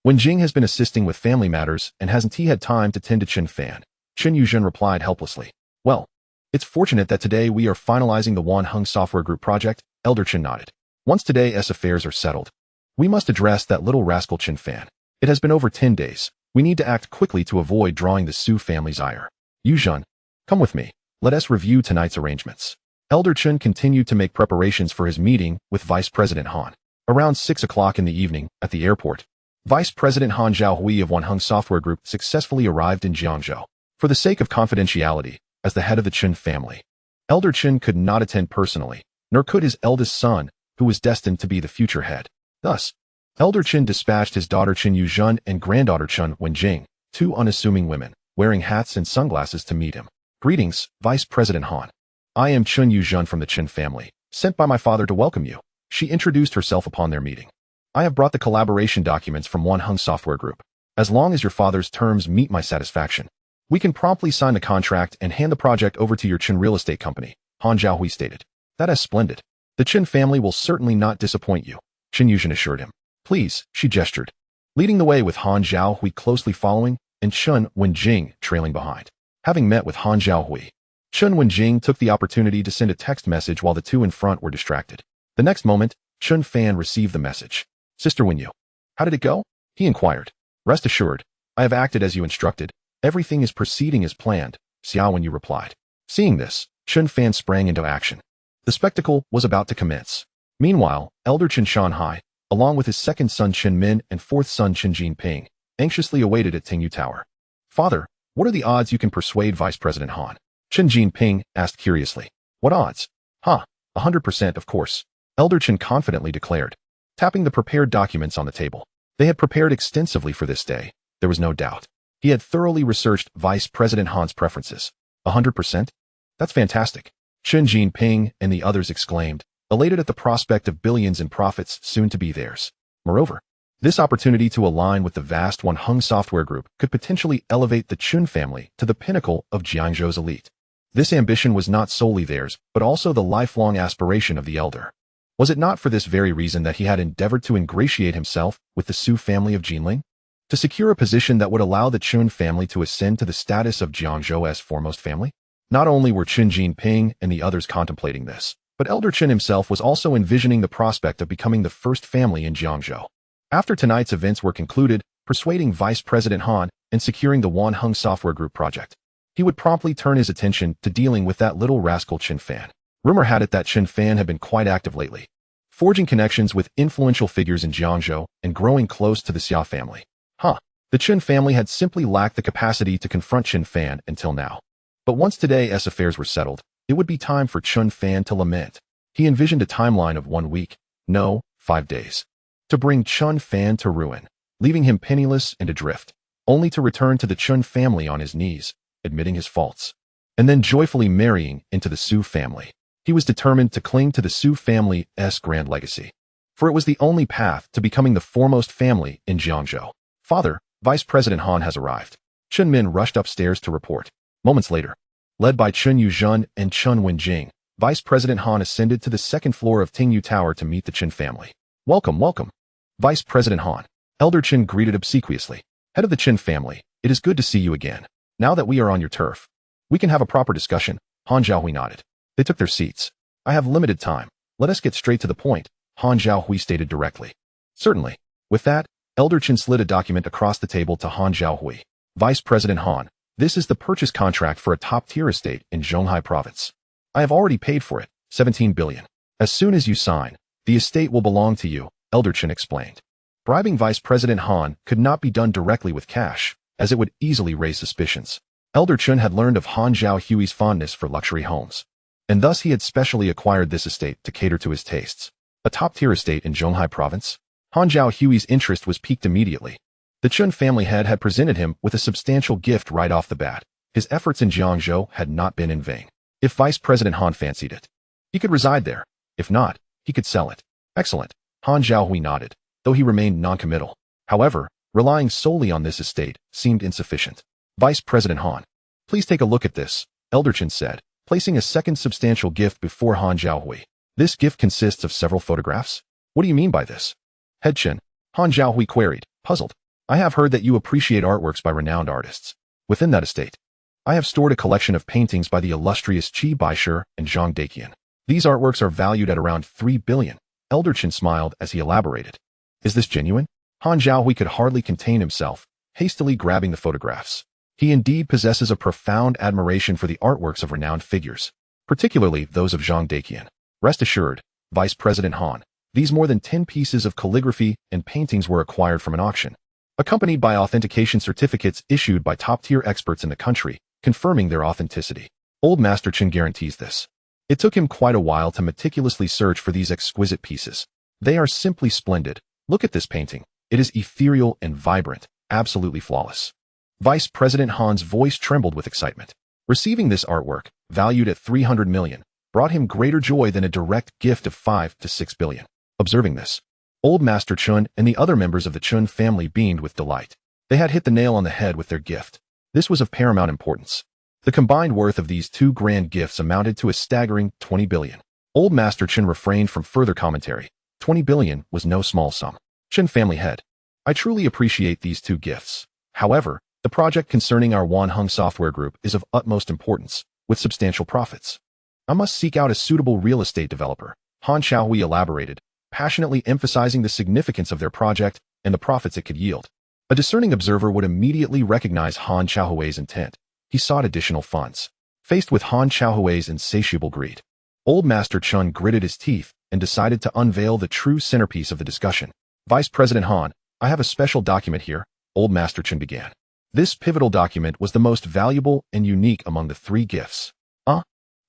Wen Jing has been assisting with family matters and hasn't he had time to tend to Chen Fan?" Chen Yuzhen replied helplessly. "Well, it's fortunate that today we are finalizing the Wanheng Software Group project," Elder Chen nodded. "Once today's affairs are settled, we must address that little rascal Chen Fan. It has been over 10 days. We need to act quickly to avoid drawing the Su family's ire. Yuzhen, come with me. Let us review tonight's arrangements." Elder Chen continued to make preparations for his meeting with Vice President Han. Around 6 o'clock in the evening, at the airport, Vice President Han Zhaohui of Wanheng Software Group successfully arrived in Jiangzhou. For the sake of confidentiality, as the head of the Chen family, Elder Chen could not attend personally, nor could his eldest son, who was destined to be the future head. Thus, Elder Chen dispatched his daughter Chen Yuzhen and granddaughter Chen Wenjing, two unassuming women, wearing hats and sunglasses to meet him. "Greetings, Vice President Han. I am Chen Yuzhen from the Chen family, sent by my father to welcome you." She introduced herself upon their meeting. "I have brought the collaboration documents from Wanheng Software Group. As long as your father's terms meet my satisfaction, we can promptly sign the contract and hand the project over to your Chen real estate company," Han Zhaohui stated. "That is splendid. The Chen family will certainly not disappoint you," Chen Yuzhen assured him. "Please," she gestured, leading the way with Han Zhaohui closely following and Chen Wenjing trailing behind. Having met with Han Zhaohui, Chen Wenjing took the opportunity to send a text message while the two in front were distracted. The next moment, Chen Fan received the message. "Sister Wenyu, how did it go?" he inquired. "Rest assured, I have acted as you instructed. Everything is proceeding as planned, Xiao Wenyu replied. Seeing this, Chen Fan sprang into action. The spectacle was about to commence. Meanwhile, elder Chen Shanhai, along with his second son Chen Min and fourth son Chen Jinping, anxiously awaited at Tingyu Tower. Father, what are the odds you can persuade Vice President Han? Chen Jinping asked curiously. What odds? 100% of course, Elder Chen confidently declared, tapping the prepared documents on the table. They had prepared extensively for this day, there was no doubt. He had thoroughly researched Vice President Han's preferences. 100%? That's fantastic. Chen Jinping and the others exclaimed, elated at the prospect of billions in profits soon to be theirs. Moreover, this opportunity to align with the vast Wanheng Software Group could potentially elevate the Chun family to the pinnacle of Jiangzhou's elite. This ambition was not solely theirs, but also the lifelong aspiration of the elder. Was it not for this very reason that he had endeavored to ingratiate himself with the Su family of Jinling? To secure a position that would allow the Chun family to ascend to the status of Jiangzhou's foremost family? Not only were Chen Jinping and the others contemplating this, but Elder Chen himself was also envisioning the prospect of becoming the first family in Jiangzhou. After tonight's events were concluded, persuading Vice President Han and securing the Wanheng Software Group project, he would promptly turn his attention to dealing with that little rascal Chen Fan. Rumor had it that Chen Fan had been quite active lately, forging connections with influential figures in Jiangzhou and growing close to the Xia family. The Chen family had simply lacked the capacity to confront Chen Fan until now. But once today's affairs were settled, it would be time for Chen Fan to lament. He envisioned a timeline of 1 week, no, 5 days, to bring Chen Fan to ruin, leaving him penniless and adrift, only to return to the Chen family on his knees, admitting his faults, and then joyfully marrying into the Su family. He was determined to cling to the Su family's grand legacy, for it was the only path to becoming the foremost family in Jiangzhou. Father, Vice President Han has arrived. Chen Min rushed upstairs to report. Moments later, led by Chen Yuzhen and Chen Wenjing, Vice President Han ascended to the second floor of Tingyu Tower to meet the Chen family. Welcome, welcome. Vice President Han. Elder Chen greeted obsequiously. Head of the Chen family, it is good to see you again. Now that we are on your turf, we can have a proper discussion. Han Zhaohui nodded. They took their seats. I have limited time. Let us get straight to the point, Han Zhaohui stated directly. Certainly. With that, Elder Chen slid a document across the table to Han Zhaohui. Vice President Han, this is the purchase contract for a top-tier estate in Zhonghai province. I have already paid for it, 17 billion. As soon as you sign, the estate will belong to you, Elder Chen explained. Bribing Vice President Han could not be done directly with cash, as it would easily raise suspicions. Elder Chen had learned of Han Zhaohui's fondness for luxury homes, and thus he had specially acquired this estate to cater to his tastes. A top-tier estate in Zhonghai province? Han Zhaohui's interest was piqued immediately. The Chen family head had presented him with a substantial gift right off the bat. His efforts in Jiangzhou had not been in vain. If Vice President Han fancied it, he could reside there. If not, he could sell it. Excellent. Han Zhaohui nodded, though he remained non-committal. However, relying solely on this estate seemed insufficient. Vice President Han, please take a look at this, Elder Chen said, placing a second substantial gift before Han Zhaohui. This gift consists of several photographs? What do you mean by this? Head Chen, Han Zhaohui queried, puzzled. I have heard that you appreciate artworks by renowned artists. Within that estate, I have stored a collection of paintings by the illustrious Qi Baishe and Zhang Daqian. These artworks are valued at around 3 billion. Elder Chen smiled as he elaborated. Is this genuine? Han Zhaohui could hardly contain himself, hastily grabbing the photographs. He indeed possesses a profound admiration for the artworks of renowned figures, particularly those of Zhang Daqian. Rest assured, Vice President Han, these more than 10 pieces of calligraphy and paintings were acquired from an auction, accompanied by authentication certificates issued by top-tier experts in the country, confirming their authenticity. Old Master Chen guarantees this. It took him quite a while to meticulously search for these exquisite pieces. They are simply splendid. Look at this painting. It is ethereal and vibrant, absolutely flawless. Vice President Han's voice trembled with excitement. Receiving this artwork, valued at 300 million, brought him greater joy than a direct gift of 5 to 6 billion. Observing this, Old Master Chen and the other members of the Chen family beamed with delight. They had hit the nail on the head with their gift. This was of paramount importance. The combined worth of these two grand gifts amounted to a staggering 20 billion. Old Master Chen refrained from further commentary. 20 billion was no small sum. Chen family head. I truly appreciate these two gifts. However, the project concerning our Wanheng Software Group is of utmost importance, with substantial profits. I must seek out a suitable real estate developer, Han Zhaohui elaborated, passionately emphasizing the significance of their project and the profits it could yield. A discerning observer would immediately recognize Han Xiaohui's intent. He sought additional funds. Faced with Han Xiaohui's insatiable greed, Old Master Chen gritted his teeth and decided to unveil the true centerpiece of the discussion. Vice President Han, I have a special document here, Old Master Chen began. This pivotal document was the most valuable and unique among the 3 gifts.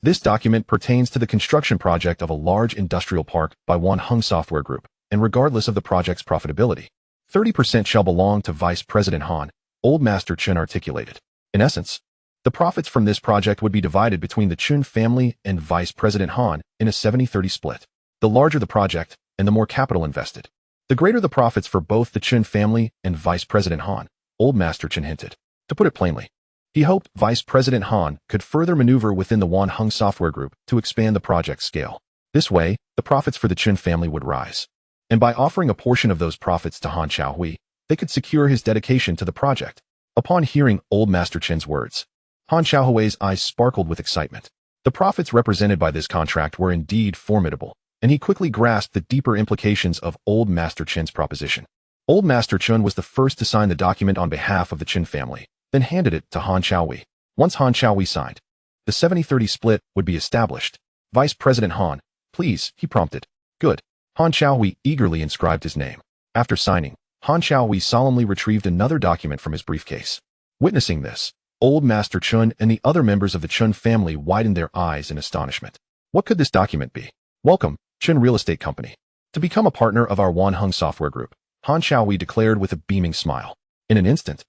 This document pertains to the construction project of a large industrial park by Wanheng Software Group, and regardless of the project's profitability, 30% shall belong to Vice President Han, Old Master Chen articulated. In essence, the profits from this project would be divided between the Chen family and Vice President Han in a 70-30 split. The larger the project, and the more capital invested, the greater the profits for both the Chen family and Vice President Han, Old Master Chen hinted. To put it plainly, he hoped Vice President Han could further maneuver within the Wanheng Software Group to expand the project's scale. This way, the profits for the Chen family would rise. And by offering a portion of those profits to Han Xiaohui, they could secure his dedication to the project. Upon hearing Old Master Chen's words, Han Xiaohui's eyes sparkled with excitement. The profits represented by this contract were indeed formidable, and he quickly grasped the deeper implications of Old Master Chen's proposition. Old Master Chen was the first to sign the document on behalf of the Chen family, then handed it to Han Xiaohui. Once Han Xiaohui signed, the 70-30 split would be established. Vice President Han, please, he prompted. Good. Han Xiaohui eagerly inscribed his name. After signing, Han Xiaohui solemnly retrieved another document from his briefcase. Witnessing this, Old Master Chen and the other members of the Chen family widened their eyes in astonishment. What could this document be? Welcome, Chen Real Estate Company. To become a partner of our Wanheng Software Group, Han Xiaohui declared with a beaming smile. In an instant,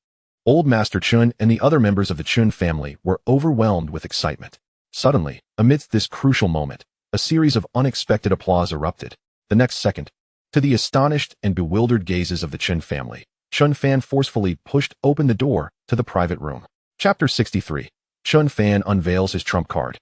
Old Master Chen and the other members of the Chen family were overwhelmed with excitement. Suddenly, amidst this crucial moment, a series of unexpected applause erupted. The next second, to the astonished and bewildered gazes of the Chen family, Chen Fan forcefully pushed open the door to the private room. Chapter 63. Chen Fan unveils his trump card.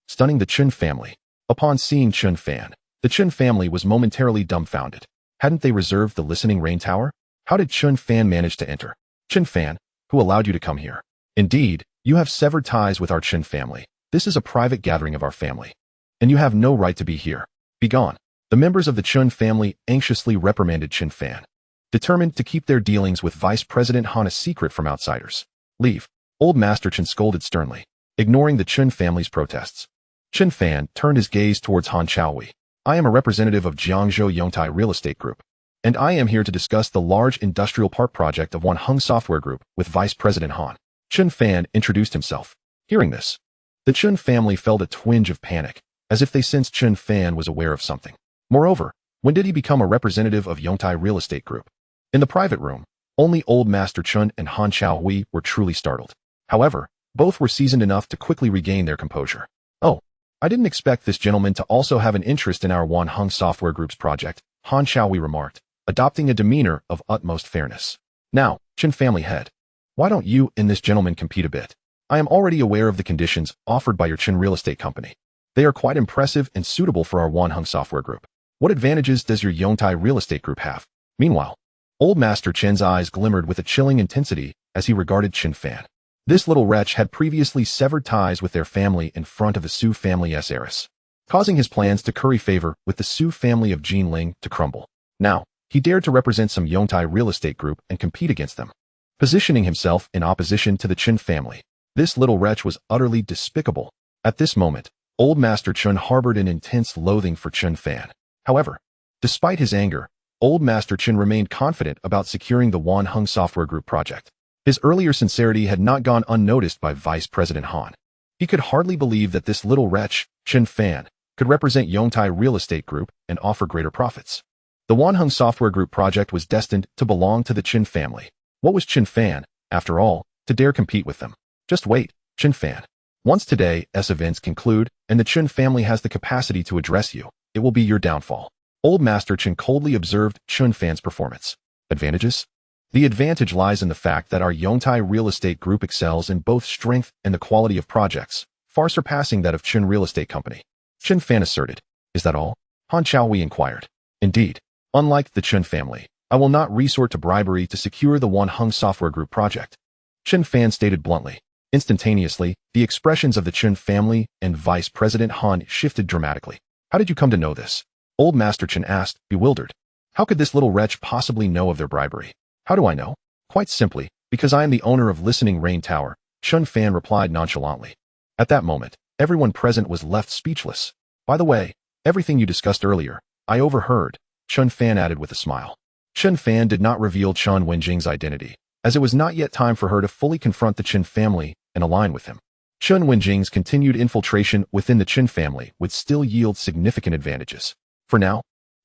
Stunning the Chen family. Upon seeing Chen Fan, the Chen family was momentarily dumbfounded. Hadn't they reserved the listening rain tower? How did Chen Fan manage to enter? Chen Fan, who allowed you to come here? Indeed, you have severed ties with our Chen family. This is a private gathering of our family, and you have no right to be here. Begone. The members of the Chen family anxiously reprimanded Chen Fan, determined to keep their dealings with Vice President Han a secret from outsiders. Leave. Old Master Chen scolded sternly, ignoring the Chen family's protests. Chen Fan turned his gaze towards Han Xiaohui. I am a representative of Jiangzhou Yongtai Real Estate Group, and I am here to discuss the large industrial park project of Wanheng Software Group with Vice President Han. Chen Fan introduced himself. Hearing this, the Chen family felt a twinge of panic, as if they sensed Chen Fan was aware of something. Moreover, when did he become a representative of Yongtai Real Estate Group? In the private room, only Old Master Chen and Han Xiaohui were truly startled. However, both were seasoned enough to quickly regain their composure. Oh, I didn't expect this gentleman to also have an interest in our Wanheng Software Group's project, Han Xiaohui remarked, adopting a demeanor of utmost fairness. Now, Chen family head, why don't you and this gentleman compete a bit? I am already aware of the conditions offered by your Chen Real Estate Company. They are quite impressive and suitable for our Wanheng Software Group. What advantages does your Yongtai Real Estate Group have? Meanwhile, Old Master Chen's eyes glimmered with a chilling intensity as he regarded Chen Fan. This little wretch had previously severed ties with their family in front of the Su family's heiress, causing his plans to curry favor with the Su family of Jin Ling to crumble. Now, he dared to represent some Yongtai Real Estate Group and compete against them, positioning himself in opposition to the Chen family. This little wretch was utterly despicable. At this moment, Old Master Chen harbored an intense loathing for Chen Fan. However, despite his anger, Old Master Chen remained confident about securing the Wanheng Software Group project. His earlier sincerity had not gone unnoticed by Vice President Han. He could hardly believe that this little wretch, Chen Fan, could represent Yongtai Real Estate Group and offer greater profits. The Wanheng Software Group project was destined to belong to the Chen family. What was Chen Fan, after all, to dare compete with them? Just wait, Chen Fan. Once today's events conclude and the Chen family has the capacity to address you, it will be your downfall. Old Master Chen coldly observed Chen Fan's performance. Advantages? The advantage lies in the fact that our Yongtai Real Estate Group excels in both strength and the quality of projects, far surpassing that of Chen Real Estate Company. Chen Fan asserted. Is that all? Han Xiaohui inquired. Indeed. Unlike the Chen family, I will not resort to bribery to secure the Wanheng Software Group project. Chen Fan stated bluntly. Instantaneously, the expressions of the Chen family and Vice President Han shifted dramatically. How did you come to know this? Old Master Chen asked, bewildered. How could this little wretch possibly know of their bribery? How do I know? Quite simply, because I am the owner of Listening Rain Tower, Chen Fan replied nonchalantly. At that moment, everyone present was left speechless. By the way, everything you discussed earlier, I overheard, Chen Fan added with a smile. Chen Fan did not reveal Chen Wenjing's identity, as it was not yet time for her to fully confront the Chen family and align with him. Chen Wenjing's continued infiltration within the Chen family would still yield significant advantages. For now,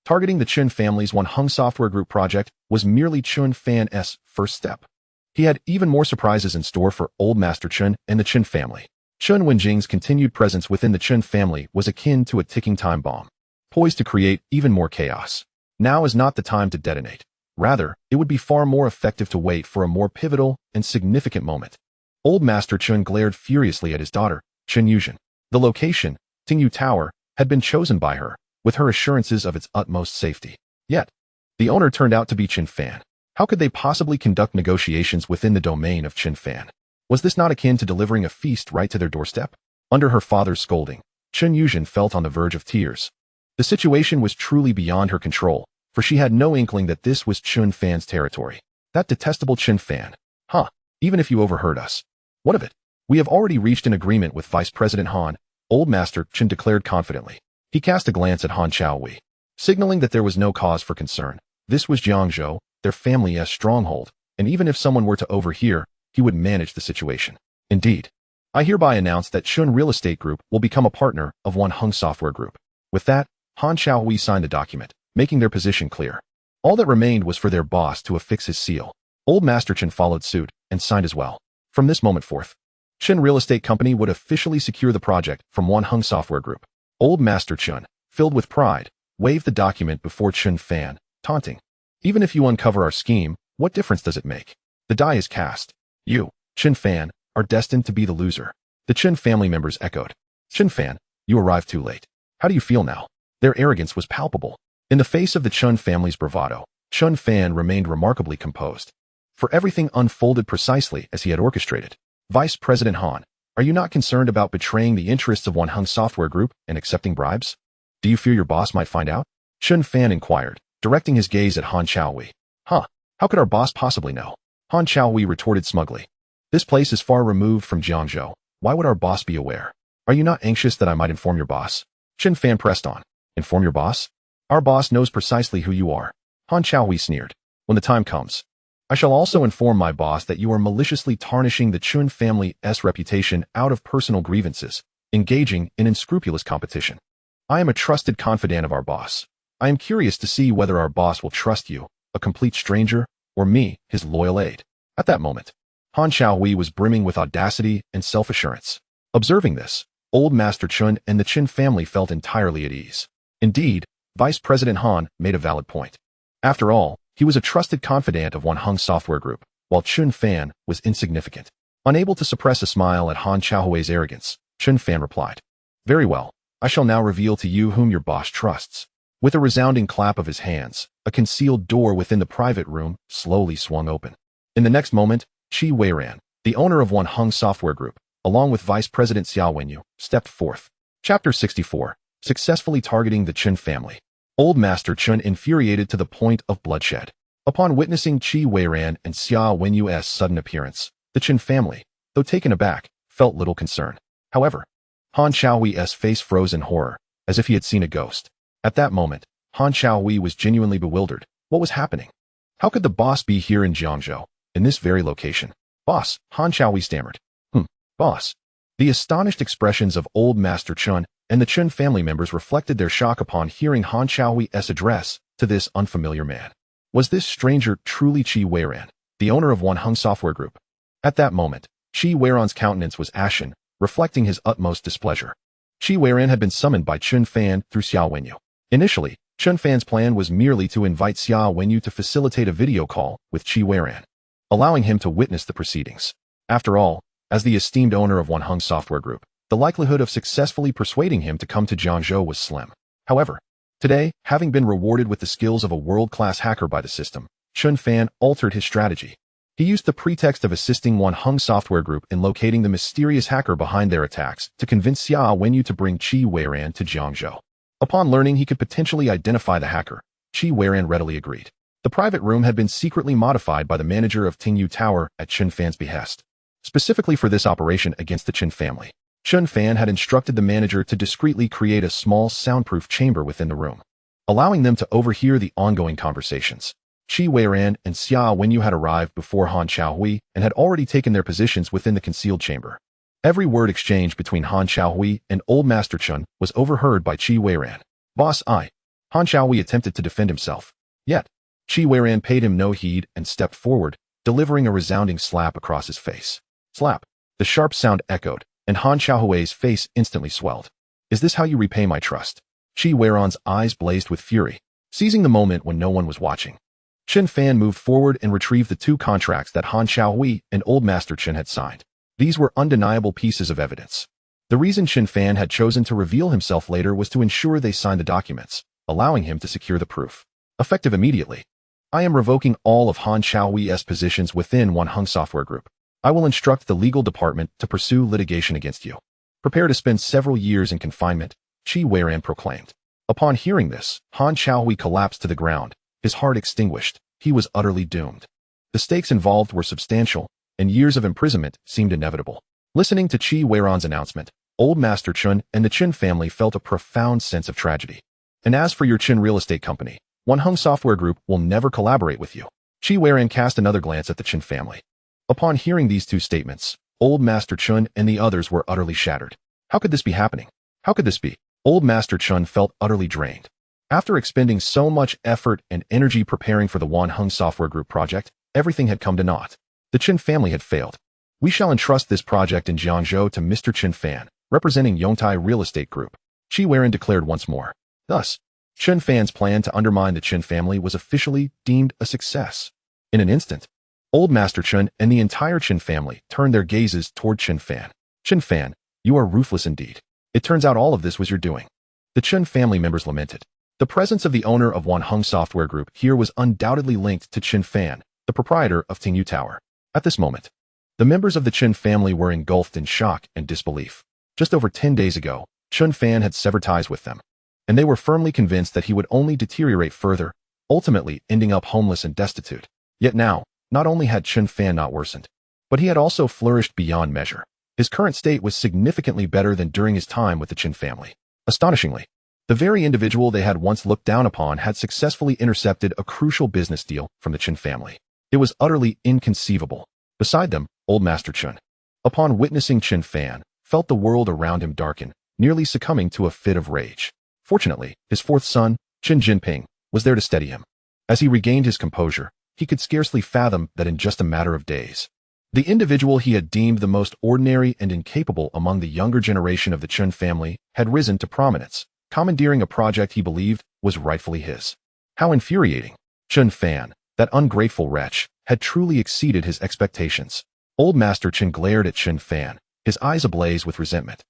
targeting the Chen family's One Hung Software Group project was merely Chen Fan's first step. He had even more surprises in store for Old Master Chen and the Chen family. Chen Wenjing's continued presence within the Chen family was akin to a ticking time bomb, poised to create even more chaos. Now is not the time to detonate. Rather, it would be far more effective to wait for a more pivotal and significant moment. Old Master Chen glared furiously at his daughter, Chen Yuzhen. The location, Tingyu Tower, had been chosen by her, with her assurances of its utmost safety. Yet, the owner turned out to be Chen Fan. How could they possibly conduct negotiations within the domain of Chen Fan? Was this not akin to delivering a feast right to their doorstep? Under her father's scolding, Chen Yuzhen felt on the verge of tears. The situation was truly beyond her control, for she had no inkling that this was Chen Fan's territory. That detestable Chen Fan. Even if you overheard us. What of it? We have already reached an agreement with Vice President Han, Old Master Chen declared confidently. He cast a glance at Han Chaohui, signaling that there was no cause for concern. This was Jiangzhou, their family's stronghold, and even if someone were to overhear, he would manage the situation. Indeed, I hereby announce that Chen Real Estate Group will become a partner of One Hung Software Group. With that, Han Chaohui signed the document, making their position clear. All that remained was for their boss to affix his seal. Old Master Chen followed suit and signed as well. From this moment forth, Chen Real Estate Company would officially secure the project from One Hung Software Group. Old Master Chen, filled with pride, waved the document before Chen Fan, taunting. Even if you uncover our scheme, what difference does it make? The die is cast. You, Chen Fan, are destined to be the loser. The Chen family members echoed. Chen Fan, you arrived too late. How do you feel now? Their arrogance was palpable. In the face of the Chen family's bravado, Chen Fan remained remarkably composed. For everything unfolded precisely as he had orchestrated. Vice President Han, are you not concerned about betraying the interests of One Hung Software Group and accepting bribes? Do you fear your boss might find out? Chen Fan inquired, directing his gaze at Han Chaohui. How could our boss possibly know? Han Chaohui retorted smugly. This place is far removed from Jiangzhou. Why would our boss be aware? Are you not anxious that I might inform your boss? Chen Fan pressed on. Inform your boss? Our boss knows precisely who you are. Han Chaohui sneered. When the time comes, I shall also inform my boss that you are maliciously tarnishing the Chen family's reputation out of personal grievances, engaging in unscrupulous competition. I am a trusted confidant of our boss. I am curious to see whether our boss will trust you, a complete stranger, or me, his loyal aide. At that moment, Han Chaohui was brimming with audacity and self-assurance. Observing this, Old Master Chen and the Chen family felt entirely at ease. Indeed, Vice President Han made a valid point. After all, he was a trusted confidant of One Hung Software Group, while Chen Fan was insignificant. Unable to suppress a smile at Han Chaohui's arrogance, Chen Fan replied, Very well, I shall now reveal to you whom your boss trusts. With a resounding clap of his hands, a concealed door within the private room slowly swung open. In the next moment, Qi Weiran, the owner of One Hung Software Group, along with Vice President Xiao Wenyu, stepped forth. Chapter 64, Successfully Targeting the Chen Family. Old Master Chen infuriated to the point of bloodshed. Upon witnessing Qi Weiran and Xiao Wenyu's sudden appearance, the Chen family, though taken aback, felt little concern. However, Han Chaohui's face froze in horror, as if he had seen a ghost. At that moment, Han Chaohui was genuinely bewildered. What was happening? How could the boss be here in Jiangzhou, in this very location? Boss, Han Chaohui stammered. Boss. The astonished expressions of Old Master Chen and the Chen family members reflected their shock upon hearing Han Chaohui's address to this unfamiliar man. Was this stranger truly Qi Weiran, the owner of One Hung Software Group? At that moment, Qi Weiran's countenance was ashen, reflecting his utmost displeasure. Qi Weiran had been summoned by Chen Fan through Xiao Wenyu. Initially, Chen Fan's plan was merely to invite Xiao Wenyu to facilitate a video call with Qi Weiran, allowing him to witness the proceedings. After all, as the esteemed owner of One Hung Software Group, the likelihood of successfully persuading him to come to Jiangzhou was slim. However, today, having been rewarded with the skills of a world-class hacker by the system, Chen Fan altered his strategy. He used the pretext of assisting One Hung Software Group in locating the mysterious hacker behind their attacks to convince Xiao Wenyu to bring Qi Weiran to Jiangzhou. Upon learning he could potentially identify the hacker, Qi Weiran readily agreed. The private room had been secretly modified by the manager of Tingyu Tower at Chen Fan's behest, specifically for this operation against the Chen family. Chen Fan had instructed the manager to discreetly create a small soundproof chamber within the room, allowing them to overhear the ongoing conversations. Qi Weiran and Xia Wenyu had arrived before Han Xiaohui and had already taken their positions within the concealed chamber. Every word exchanged between Han Xiaohui and Old Master Chen was overheard by Qi Weiran. Boss, Han Xiaohui attempted to defend himself. Yet, Qi Weiran paid him no heed and stepped forward, delivering a resounding slap across his face. Slap. The sharp sound echoed, and Han Xiaohui's face instantly swelled. Is this how you repay my trust? Qi Weiran's eyes blazed with fury, seizing the moment when no one was watching. Chen Fan moved forward and retrieved the 2 contracts that Han Xiaohui and Old Master Chen had signed. These were undeniable pieces of evidence. The reason Chen Fan had chosen to reveal himself later was to ensure they signed the documents, allowing him to secure the proof. Effective immediately. I am revoking all of Han Xiaohui's positions within Wanheng Software Group. I will instruct the legal department to pursue litigation against you. Prepare to spend several years in confinement, Qi Weiran proclaimed. Upon hearing this, Han Xiaohui collapsed to the ground, his heart extinguished. He was utterly doomed. The stakes involved were substantial, and years of imprisonment seemed inevitable. Listening to Qi Weiran's announcement, Old Master Chen and the Chen family felt a profound sense of tragedy. And as for your Chen real estate company, Wanheng Software Group will never collaborate with you. Qi Weiran cast another glance at the Chen family. Upon hearing these 2 statements, Old Master Chen and the others were utterly shattered. How could this be happening? How could this be? Old Master Chen felt utterly drained. After expending so much effort and energy preparing for the Wanheng Software Group project, everything had come to naught. The Chen family had failed. We shall entrust this project in Jiangzhou to Mr. Chen Fan, representing Yongtai Real Estate Group, Qi Weiran declared once more. Thus, Chen Fan's plan to undermine the Chen family was officially deemed a success. In an instant, Old Master Chen and the entire Chen family turned their gazes toward Chen Fan. Chen Fan, you are ruthless indeed. It turns out all of this was your doing. The Chen family members lamented. The presence of the owner of Wanheng Software Group here was undoubtedly linked to Chen Fan, the proprietor of Tingyu Tower. At this moment, the members of the Chen family were engulfed in shock and disbelief. Just over 10 days ago, Chen Fan had severed ties with them, and they were firmly convinced that he would only deteriorate further, ultimately ending up homeless and destitute. Yet now, not only had Chen Fan not worsened, but he had also flourished beyond measure. His current state was significantly better than during his time with the Chen family. Astonishingly, the very individual they had once looked down upon had successfully intercepted a crucial business deal from the Chen family. It was utterly inconceivable. Beside them, Old Master Chen, upon witnessing Chen Fan, felt the world around him darken, nearly succumbing to a fit of rage. Fortunately, his 4th son, Chen Jinping, was there to steady him. As he regained his composure, he could scarcely fathom that in just a matter of days, the individual he had deemed the most ordinary and incapable among the younger generation of the Chen family had risen to prominence, commandeering a project he believed was rightfully his. How infuriating! Chen Fan, that ungrateful wretch, had truly exceeded his expectations. Old Master Chen glared at Chen Fan, his eyes ablaze with resentment.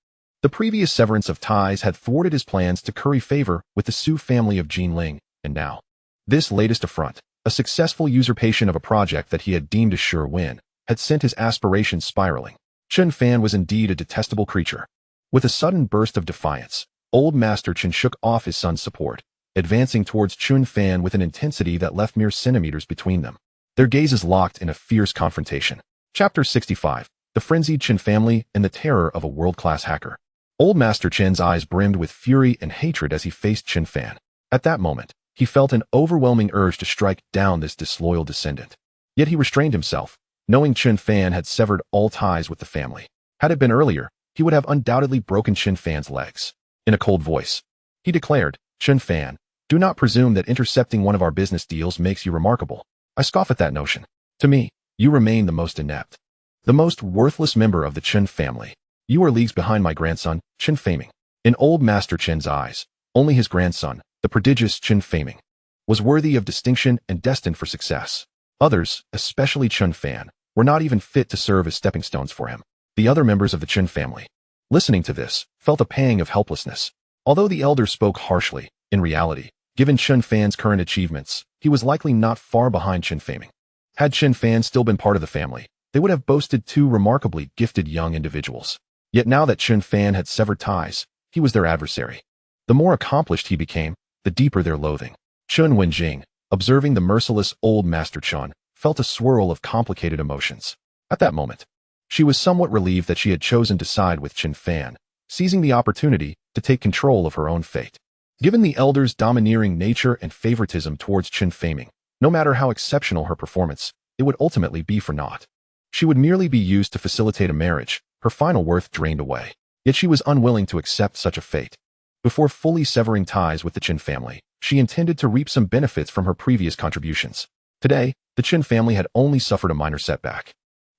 The previous severance of ties had thwarted his plans to curry favor with the Su family of Jinling, and now, this latest affront, a successful usurpation of a project that he had deemed a sure win, had sent his aspirations spiraling. Chen Fan was indeed a detestable creature. With a sudden burst of defiance, Old Master Chen shook off his son's support, advancing towards Chen Fan with an intensity that left mere centimeters between them. Their gazes locked in a fierce confrontation. Chapter 65. The Frenzied Chen Family and the Terror of a World-Class Hacker. Old Master Chen's eyes brimmed with fury and hatred as he faced Chen Fan. At that moment, he felt an overwhelming urge to strike down this disloyal descendant. Yet he restrained himself, knowing Chen Fan had severed all ties with the family. Had it been earlier, he would have undoubtedly broken Chen Fan's legs. In a cold voice, he declared, Chen Fan, do not presume that intercepting one of our business deals makes you remarkable. I scoff at that notion. To me, you remain the most inept, the most worthless member of the Chen family. You are leagues behind my grandson, Chen Faming. In Old Master Chen's eyes, only his grandson, the prodigious Chen Faming, was worthy of distinction and destined for success. Others, especially Chen Fan, were not even fit to serve as stepping stones for him. The other members of the Chen family, listening to this, felt a pang of helplessness. Although the elder spoke harshly, in reality, given Chen Fan's current achievements, he was likely not far behind Chen Faming. Had Chen Fan still been part of the family, they would have boasted 2 remarkably gifted young individuals. Yet now that Chen Fan had severed ties, he was their adversary. The more accomplished he became, the deeper their loathing. Chen Wenjing, Observing the merciless old Master Chen felt a swirl of complicated emotions. At that moment, she was somewhat relieved that she had chosen to side with Chen Fan, seizing the opportunity to take control of her own fate. Given the elder's domineering nature and favoritism towards Chen Fan, no matter how exceptional her performance, it would ultimately be for naught. She would merely be used to facilitate a marriage, her final worth drained away. Yet she was unwilling to accept such a fate. Before fully severing ties with the Chen family, she intended to reap some benefits from her previous contributions. Today, the Chen family had only suffered a minor setback.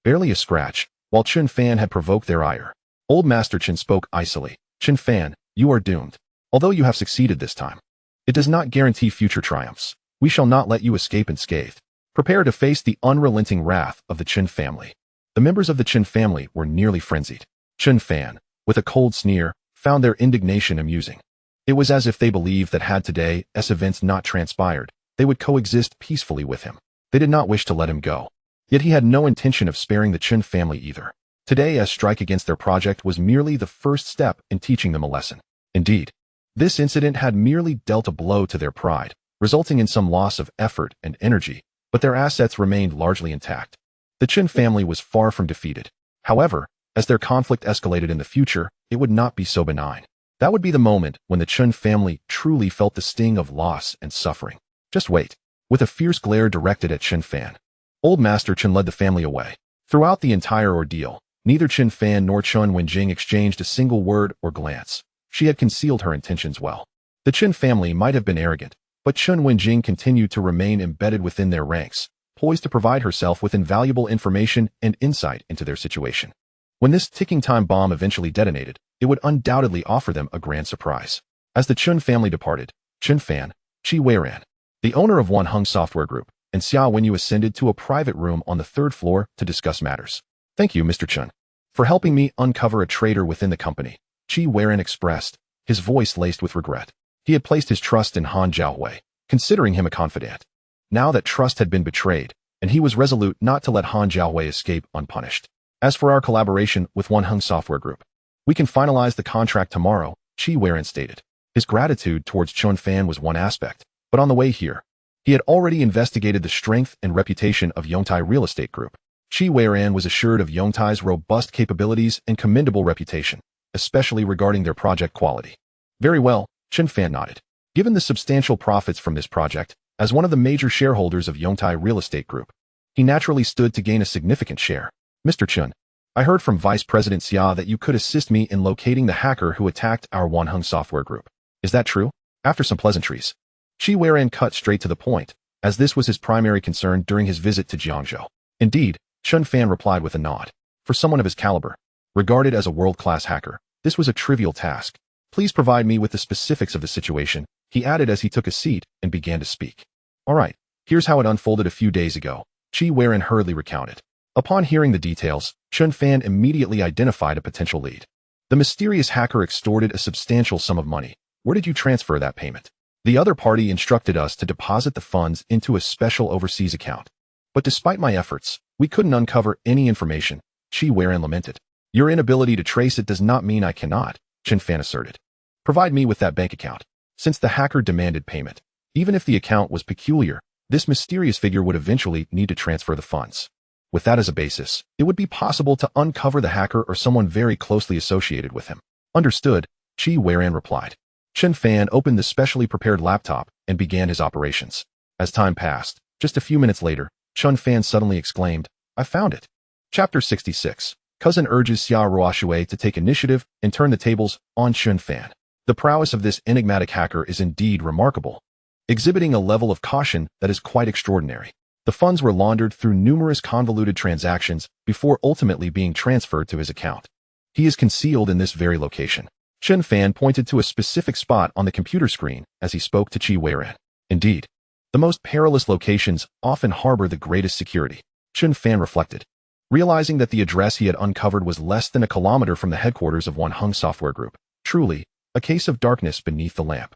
Barely a scratch, while Chen Fan had provoked their ire. Old Master Chen spoke icily. Chen Fan, you are doomed. Although you have succeeded this time, it does not guarantee future triumphs. We shall not let you escape unscathed. Prepare to face the unrelenting wrath of the Chen family. The members of the Chen family were nearly frenzied. Chen Fan, with a cold sneer, found their indignation amusing. It was as if they believed that had today's events not transpired, they would coexist peacefully with him. They did not wish to let him go. Yet he had no intention of sparing the Chen family either. Today's strike against their project was merely the first step in teaching them a lesson. Indeed, this incident had merely dealt a blow to their pride, resulting in some loss of effort and energy, but their assets remained largely intact. The Chen family was far from defeated. However, as their conflict escalated in the future, it would not be so benign. That would be the moment when the Chen family truly felt the sting of loss and suffering. Just wait. With a fierce glare directed at Chen Fan, Old Master Chen led the family away. Throughout the entire ordeal, neither Chen Fan nor Chen Wenjing exchanged a single word or glance. She had concealed her intentions well. The Chen family might have been arrogant, but Chen Wenjing continued to remain embedded within their ranks, poised to provide herself with invaluable information and insight into their situation. When this ticking time bomb eventually detonated, it would undoubtedly offer them a grand surprise. As the Chen family departed, Chen Fan, Qi Weiran, the owner of One Hung Software Group, and Xia Wenyu ascended to a private room on the third floor to discuss matters. Thank you, Mr. Chen, for helping me uncover a traitor within the company, Qi Weiran expressed, his voice laced with regret. He had placed his trust in Han Jiahui, considering him a confidant. Now that trust had been betrayed, and he was resolute not to let Han Jiahui escape unpunished. As for our collaboration with One Hung Software Group, we can finalize the contract tomorrow, Qi Weiran stated. His gratitude towards Chen Fan was one aspect, but on the way here, he had already investigated the strength and reputation of Yongtai Real Estate Group. Qi Weiran was assured of Yongtai's robust capabilities and commendable reputation, especially regarding their project quality. Very well, Chen Fan nodded. Given the substantial profits from this project, as one of the major shareholders of Yongtai Real Estate Group, he naturally stood to gain a significant share. Mr. Chen, I heard from Vice President Xia that you could assist me in locating the hacker who attacked our One Hung Software Group. Is that true? After some pleasantries, Qi Weiran cut straight to the point, as this was his primary concern during his visit to Jiangzhou. Indeed, Chen Fan replied with a nod. For someone of his caliber, regarded as a world-class hacker, this was a trivial task. Please provide me with the specifics of the situation, he added as he took a seat and began to speak. All right, here's how it unfolded a few days ago, Qi Weiran hurriedly recounted. Upon hearing the details, Chen Fan immediately identified a potential lead. The mysterious hacker extorted a substantial sum of money. Where did you transfer that payment? The other party instructed us to deposit the funds into a special overseas account. But despite my efforts, we couldn't uncover any information, Qi Weiran lamented. Your inability to trace it does not mean I cannot, Chen Fan asserted. Provide me with that bank account. Since the hacker demanded payment, even if the account was peculiar, this mysterious figure would eventually need to transfer the funds. With that as a basis, it would be possible to uncover the hacker or someone very closely associated with him. Understood, Qi Weiran replied. Chen Fan opened the specially prepared laptop and began his operations. As time passed, just a few minutes later, Chen Fan suddenly exclaimed, I found it. Chapter 66. Cousin urges Xia Ruoxue to take initiative and turn the tables on Chen Fan. The prowess of this enigmatic hacker is indeed remarkable, exhibiting a level of caution that is quite extraordinary. The funds were laundered through numerous convoluted transactions before ultimately being transferred to his account. He is concealed in this very location. Chen Fan pointed to a specific spot on the computer screen as he spoke to Qi Weiran. Indeed, the most perilous locations often harbor the greatest security, Chen Fan reflected. Realizing that the address he had uncovered was less than a kilometer from the headquarters of One Hung Software Group. Truly, a case of darkness beneath the lamp.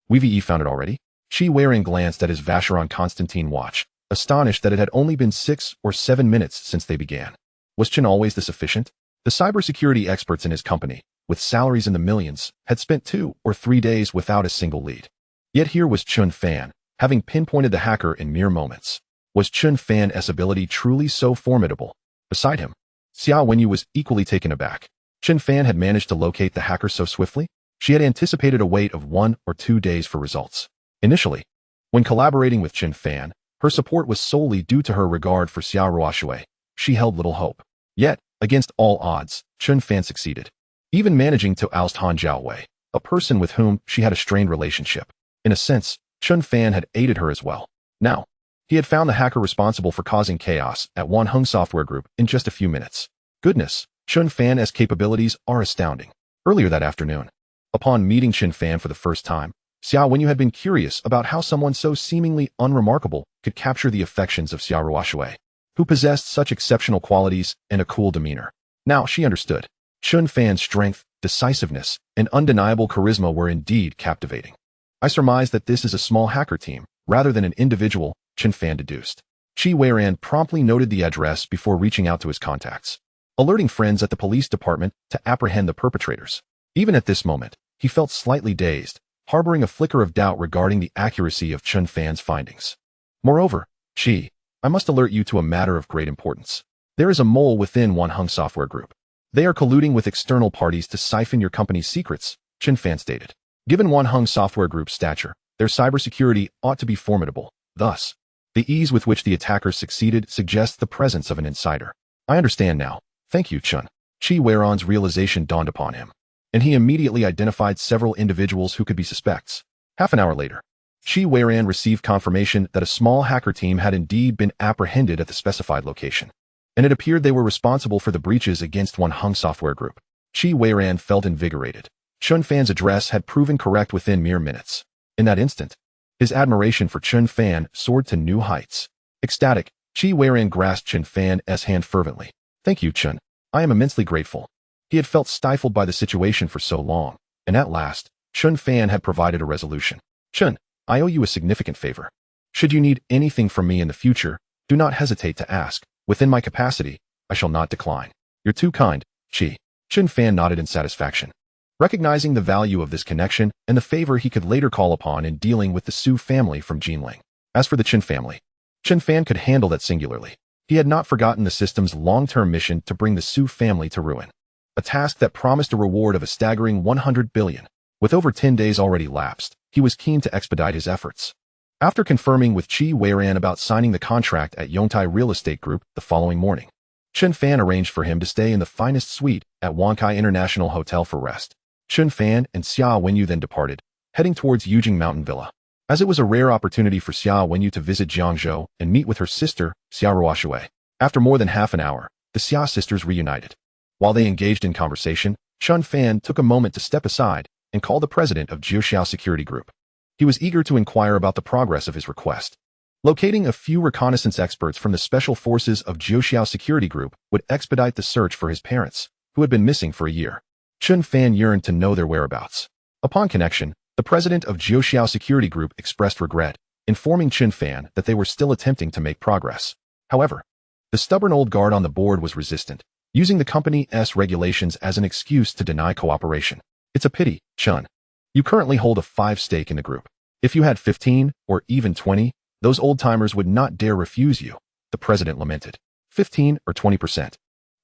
We've found it already? Qi Weiran glanced at his Vacheron Constantine watch, astonished that it had only been 6 or 7 minutes since they began. Was Chen always this efficient? The cybersecurity experts in his company, with salaries in the millions, had spent 2 or 3 days without a single lead. Yet here was Chen Fan, having pinpointed the hacker in mere moments. Was Chen Fan's ability truly so formidable? Beside him, Xiao Wenyu was equally taken aback. Chen Fan had managed to locate the hacker so swiftly? She had anticipated a wait of 1 or 2 days for results. Initially, when collaborating with Chen Fan, her support was solely due to her regard for Xiao Ruoshui. She held little hope. Yet, against all odds, Chen Fan succeeded, even managing to oust Han Jiaowei, a person with whom she had a strained relationship. In a sense, Chen Fan had aided her as well. Now, he had found the hacker responsible for causing chaos at Wanheng Software Group in just a few minutes. Goodness, Chen Fan's capabilities are astounding. Earlier that afternoon, upon meeting Chen Fan for the first time, Xiao Wenyu had been curious about how someone so seemingly unremarkable could capture the affections of Xiao Ruoshui, who possessed such exceptional qualities and a cool demeanor. Now she understood. Chen Fan's strength, decisiveness, and undeniable charisma were indeed captivating. I surmise that this is a small hacker team, rather than an individual, Chen Fan deduced. Qi Weiran promptly noted the address before reaching out to his contacts, alerting friends at the police department to apprehend the perpetrators. Even at this moment, he felt slightly dazed, harboring a flicker of doubt regarding the accuracy of Chen Fan's findings. Moreover, Qi, I must alert you to a matter of great importance. There is a mole within Wanheng Software Group. They are colluding with external parties to siphon your company's secrets, Chen Fan stated. Given Wanheng Software Group's stature, their cybersecurity ought to be formidable. Thus, the ease with which the attackers succeeded suggests the presence of an insider. I understand now. Thank you, Chen. Qi Weiran's realization dawned upon him, and he immediately identified several individuals who could be suspects. Half an hour later, Qi Weiran received confirmation that a small hacker team had indeed been apprehended at the specified location, and it appeared they were responsible for the breaches against Wanheng Software Group. Qi Weiran felt invigorated. Chen Fan's address had proven correct within mere minutes. In that instant, his admiration for Chen Fan soared to new heights. Ecstatic, Qi Weiran grasped Chen Fan's hand fervently. Thank you, Chen. I am immensely grateful. He had felt stifled by the situation for so long, and at last, Chen Fan had provided a resolution. Chen, I owe you a significant favor. Should you need anything from me in the future, do not hesitate to ask. Within my capacity, I shall not decline. You're too kind, Qi. Chen Fan nodded in satisfaction, recognizing the value of this connection and the favor he could later call upon in dealing with the Su family from Jinling. As for the Chen family, Chen Fan could handle that singularly. He had not forgotten the system's long-term mission to bring the Su family to ruin, a task that promised a reward of a staggering 100 billion. With over 10 days already lapsed, he was keen to expedite his efforts. After confirming with Qi Weiran about signing the contract at Yongtai Real Estate Group the following morning, Chen Fan arranged for him to stay in the finest suite at Wankai International Hotel for rest. Chen Fan and Xiao Wenyu then departed, heading towards Yujing Mountain Villa. As it was a rare opportunity for Xiao Wenyu to visit Jiangzhou and meet with her sister, Xiao Ruoshui. After more than half an hour, the Xia sisters reunited. While they engaged in conversation, Chen Fan took a moment to step aside and call the president of Jiuxiao Security Group. He was eager to inquire about the progress of his request. Locating a few reconnaissance experts from the special forces of Jiuxiao Security Group would expedite the search for his parents, who had been missing for a year. Chen Fan yearned to know their whereabouts. Upon connection, the president of Jiuxiao Security Group expressed regret, informing Chen Fan that they were still attempting to make progress. However, the stubborn old guard on the board was resistant, using the company's regulations as an excuse to deny cooperation. It's a pity, Chen. You currently hold a 5 stake in the group. If you had 15 or even 20, those old-timers would not dare refuse you, the president lamented. 15 or 20%.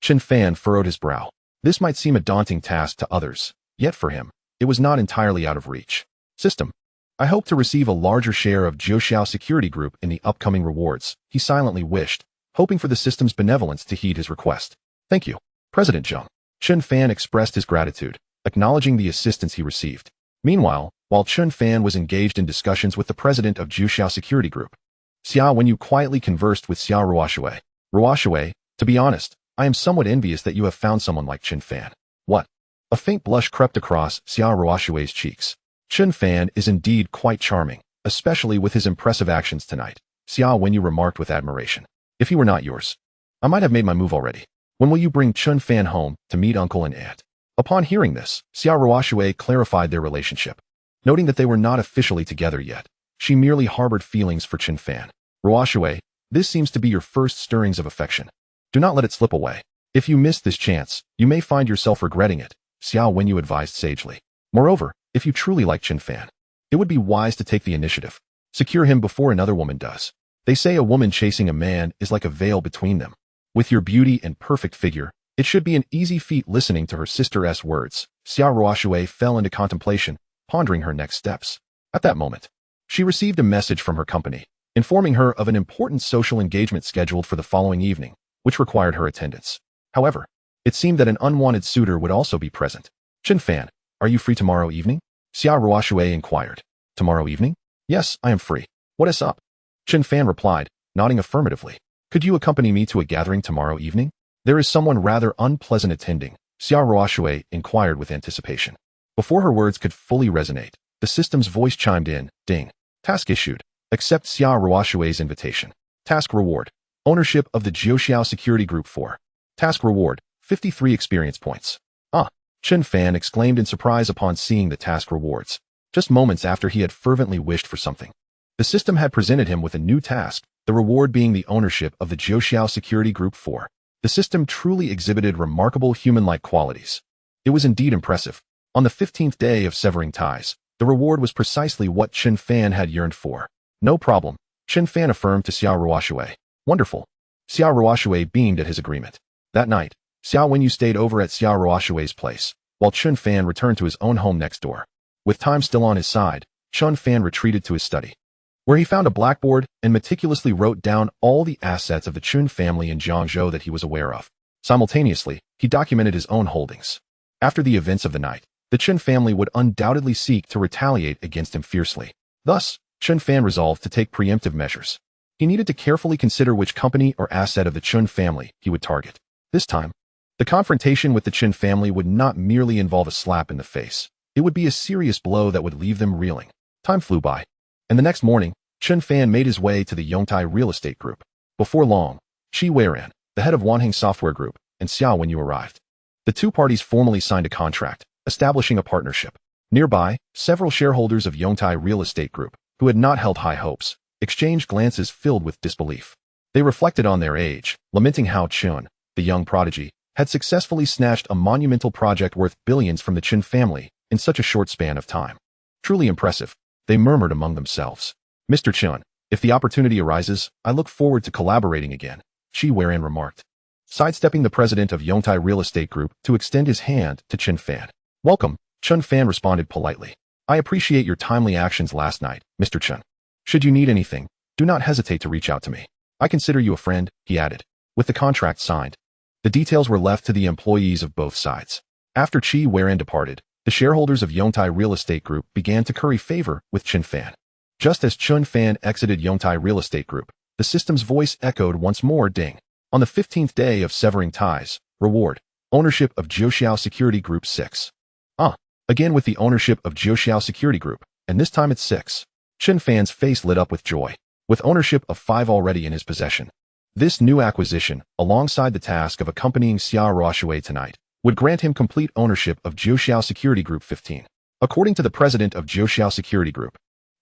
Chen Fan furrowed his brow. This might seem a daunting task to others, yet for him, it was not entirely out of reach. System. I hope to receive a larger share of Jiuxiao Security Group in the upcoming rewards, he silently wished, hoping for the system's benevolence to heed his request. Thank you, President Zheng. Chen Fan expressed his gratitude, acknowledging the assistance he received. Meanwhile, while Chen Fan was engaged in discussions with the president of Jiuxiao Security Group, Xiao Wenyu quietly conversed with Xiao Ruoshui. Ruoshui, to be honest, I am somewhat envious that you have found someone like Chen Fan. What? A faint blush crept across Xiao Ruoshui's cheeks. Chen Fan is indeed quite charming, especially with his impressive actions tonight, Xiao Wenyu remarked with admiration. If he were not yours, I might have made my move already. When will you bring Chen Fan home to meet uncle and aunt? Upon hearing this, Xiao Ruoshui clarified their relationship, noting that they were not officially together yet. She merely harbored feelings for Chen Fan. Ruoshui, this seems to be your first stirrings of affection. Do not let it slip away. If you miss this chance, you may find yourself regretting it, Xiao Wenyu advised sagely. Moreover, if you truly like Chen Fan, it would be wise to take the initiative. Secure him before another woman does. They say a woman chasing a man is like a veil between them. With your beauty and perfect figure, it should be an easy feat. Listening to her sister's words, Xia Ruoshui fell into contemplation, pondering her next steps. At that moment, she received a message from her company, informing her of an important social engagement scheduled for the following evening, which required her attendance. However, it seemed that an unwanted suitor would also be present. Chen Fan, are you free tomorrow evening? Xia Ruoshui inquired. Tomorrow evening? Yes, I am free. What is up? Chen Fan replied, nodding affirmatively. Could you accompany me to a gathering tomorrow evening? There is someone rather unpleasant attending, Xia Ruoshui inquired with anticipation. Before her words could fully resonate, the system's voice chimed in, ding. Task issued. Accept Xia Ruoshui's invitation. Task reward. Ownership of the Jiuxiao Security Group 4. Task reward. 53 experience points. Ah! Chen Fan exclaimed in surprise upon seeing the task rewards. Just moments after he had fervently wished for something. The system had presented him with a new task, the reward being the ownership of the Jiuxiao Security Group 4. The system truly exhibited remarkable human-like qualities. It was indeed impressive. On the 15th day of severing ties, the reward was precisely what Chen Fan had yearned for. No problem, Chen Fan affirmed to Xia Ruoshui. Wonderful. Xia Ruoshui beamed at his agreement. That night, Xiao Wenyu stayed over at Xia Ruoshui's place, while Chen Fan returned to his own home next door. With time still on his side, Chen Fan retreated to his study, where he found a blackboard and meticulously wrote down all the assets of the Chen family in Jiangzhou that he was aware of. Simultaneously, he documented his own holdings. After the events of the night, the Chen family would undoubtedly seek to retaliate against him fiercely. Thus, Chen Fan resolved to take preemptive measures. He needed to carefully consider which company or asset of the Chen family he would target. This time, the confrontation with the Chen family would not merely involve a slap in the face. It would be a serious blow that would leave them reeling. Time flew by, and the next morning, Chen Fan made his way to the Yongtai Real Estate Group. Before long, Qi Weiran, the head of Wanheng Software Group, and Xiao Wenyu arrived. The two parties formally signed a contract, establishing a partnership. Nearby, several shareholders of Yongtai Real Estate Group, who had not held high hopes, exchanged glances filled with disbelief. They reflected on their age, lamenting how Chen, the young prodigy, had successfully snatched a monumental project worth billions from the Chen family in such a short span of time. Truly impressive, they murmured among themselves. Mr. Chen, if the opportunity arises, I look forward to collaborating again, Qi Weiran remarked, sidestepping the president of Yongtai Real Estate Group to extend his hand to Chen Fan. Welcome, Chen Fan responded politely. I appreciate your timely actions last night, Mr. Chen. Should you need anything, do not hesitate to reach out to me. I consider you a friend, he added. With the contract signed, the details were left to the employees of both sides. After Qi Weiran departed, the shareholders of Yongtai Real Estate Group began to curry favor with Chen Fan. Just as Chen Fan exited Yongtai Real Estate Group, the system's voice echoed once more, ding. On the 15th day of severing ties, reward, ownership of Jiuxiao Security Group 6. Again with the ownership of Jiuxiao Security Group, and this time it's 6. Chen Fan's face lit up with joy, with ownership of 5 already in his possession. This new acquisition, alongside the task of accompanying Xia Ruoshui tonight, would grant him complete ownership of Jiuxiao Security Group 15. According to the president of Jiuxiao Security Group,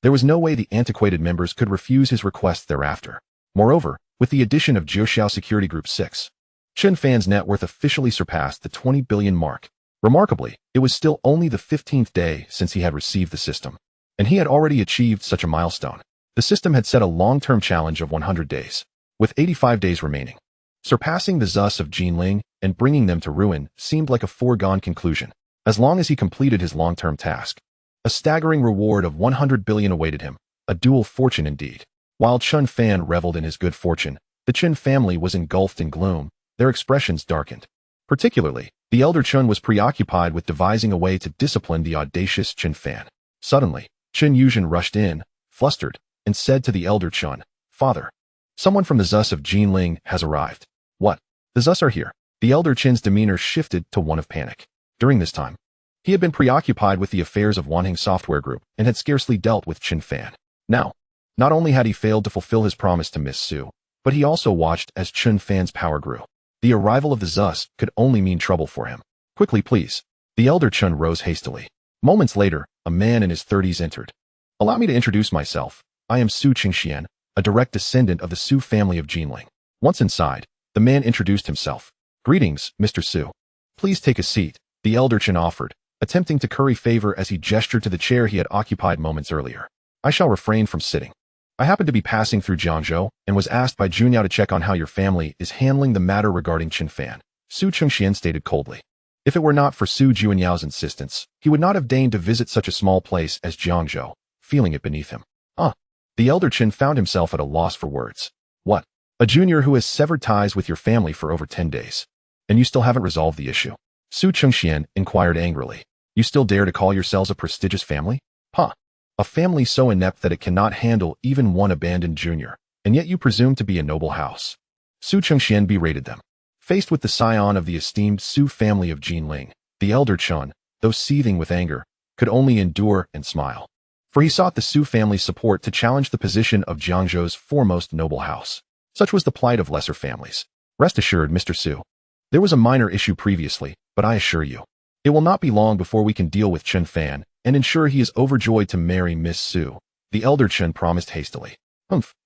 there was no way the antiquated members could refuse his request thereafter. Moreover, with the addition of Jiuxiao Security Group 6, Chen Fan's net worth officially surpassed the 20 billion mark. Remarkably, it was still only the 15th day since he had received the system, and he had already achieved such a milestone. The system had set a long-term challenge of 100 days, with 85 days remaining. Surpassing the Zus of Jinling and bringing them to ruin seemed like a foregone conclusion, as long as he completed his long-term task. A staggering reward of 100 billion awaited him, a dual fortune indeed. While Chen Fan reveled in his good fortune, the Chen family was engulfed in gloom, their expressions darkened. Particularly, the elder Chen was preoccupied with devising a way to discipline the audacious Chen Fan. Suddenly, Chen Yuzhen rushed in, flustered, and said to the elder Chen, Father, someone from the Zus of Jinling has arrived. What? The Zus are here. The elder Chen's demeanor shifted to one of panic. During this time, he had been preoccupied with the affairs of Wanheng Software Group and had scarcely dealt with Chen Fan. Now, not only had he failed to fulfill his promise to Miss Su, but he also watched as Chen Fan's power grew. The arrival of the Zus could only mean trouble for him. Quickly, please. The elder Chen rose hastily. Moments later, a man in his 30s entered. Allow me to introduce myself. I am Su Qingxian, a direct descendant of the Su family of Jinling. Once inside, the man introduced himself. Greetings, Mr. Su. Please take a seat, the elder Chen offered, attempting to curry favor as he gestured to the chair he had occupied moments earlier. I shall refrain from sitting. I happened to be passing through Jiangzhou and was asked by Junyao to check on how your family is handling the matter regarding Chen Fan, Su Chengxian stated coldly. If it were not for Su Juanyao's insistence, he would not have deigned to visit such a small place as Jiangzhou, feeling it beneath him. The elder Chen found himself at a loss for words. What? A junior who has severed ties with your family for over 10 days. And you still haven't resolved the issue? Su Chengxian inquired angrily. You still dare to call yourselves a prestigious family? A family so inept that it cannot handle even one abandoned junior, and yet you presume to be a noble house. Su Chengxian berated them. Faced with the scion of the esteemed Su family of Jinling, the elder Chen, though seething with anger, could only endure and smile. For he sought the Su family's support to challenge the position of Jiangzhou's foremost noble house. Such was the plight of lesser families. Rest assured, Mr. Su. There was a minor issue previously, but I assure you, it will not be long before we can deal with Chen Fan and ensure he is overjoyed to marry Miss Su, the elder Chen promised hastily.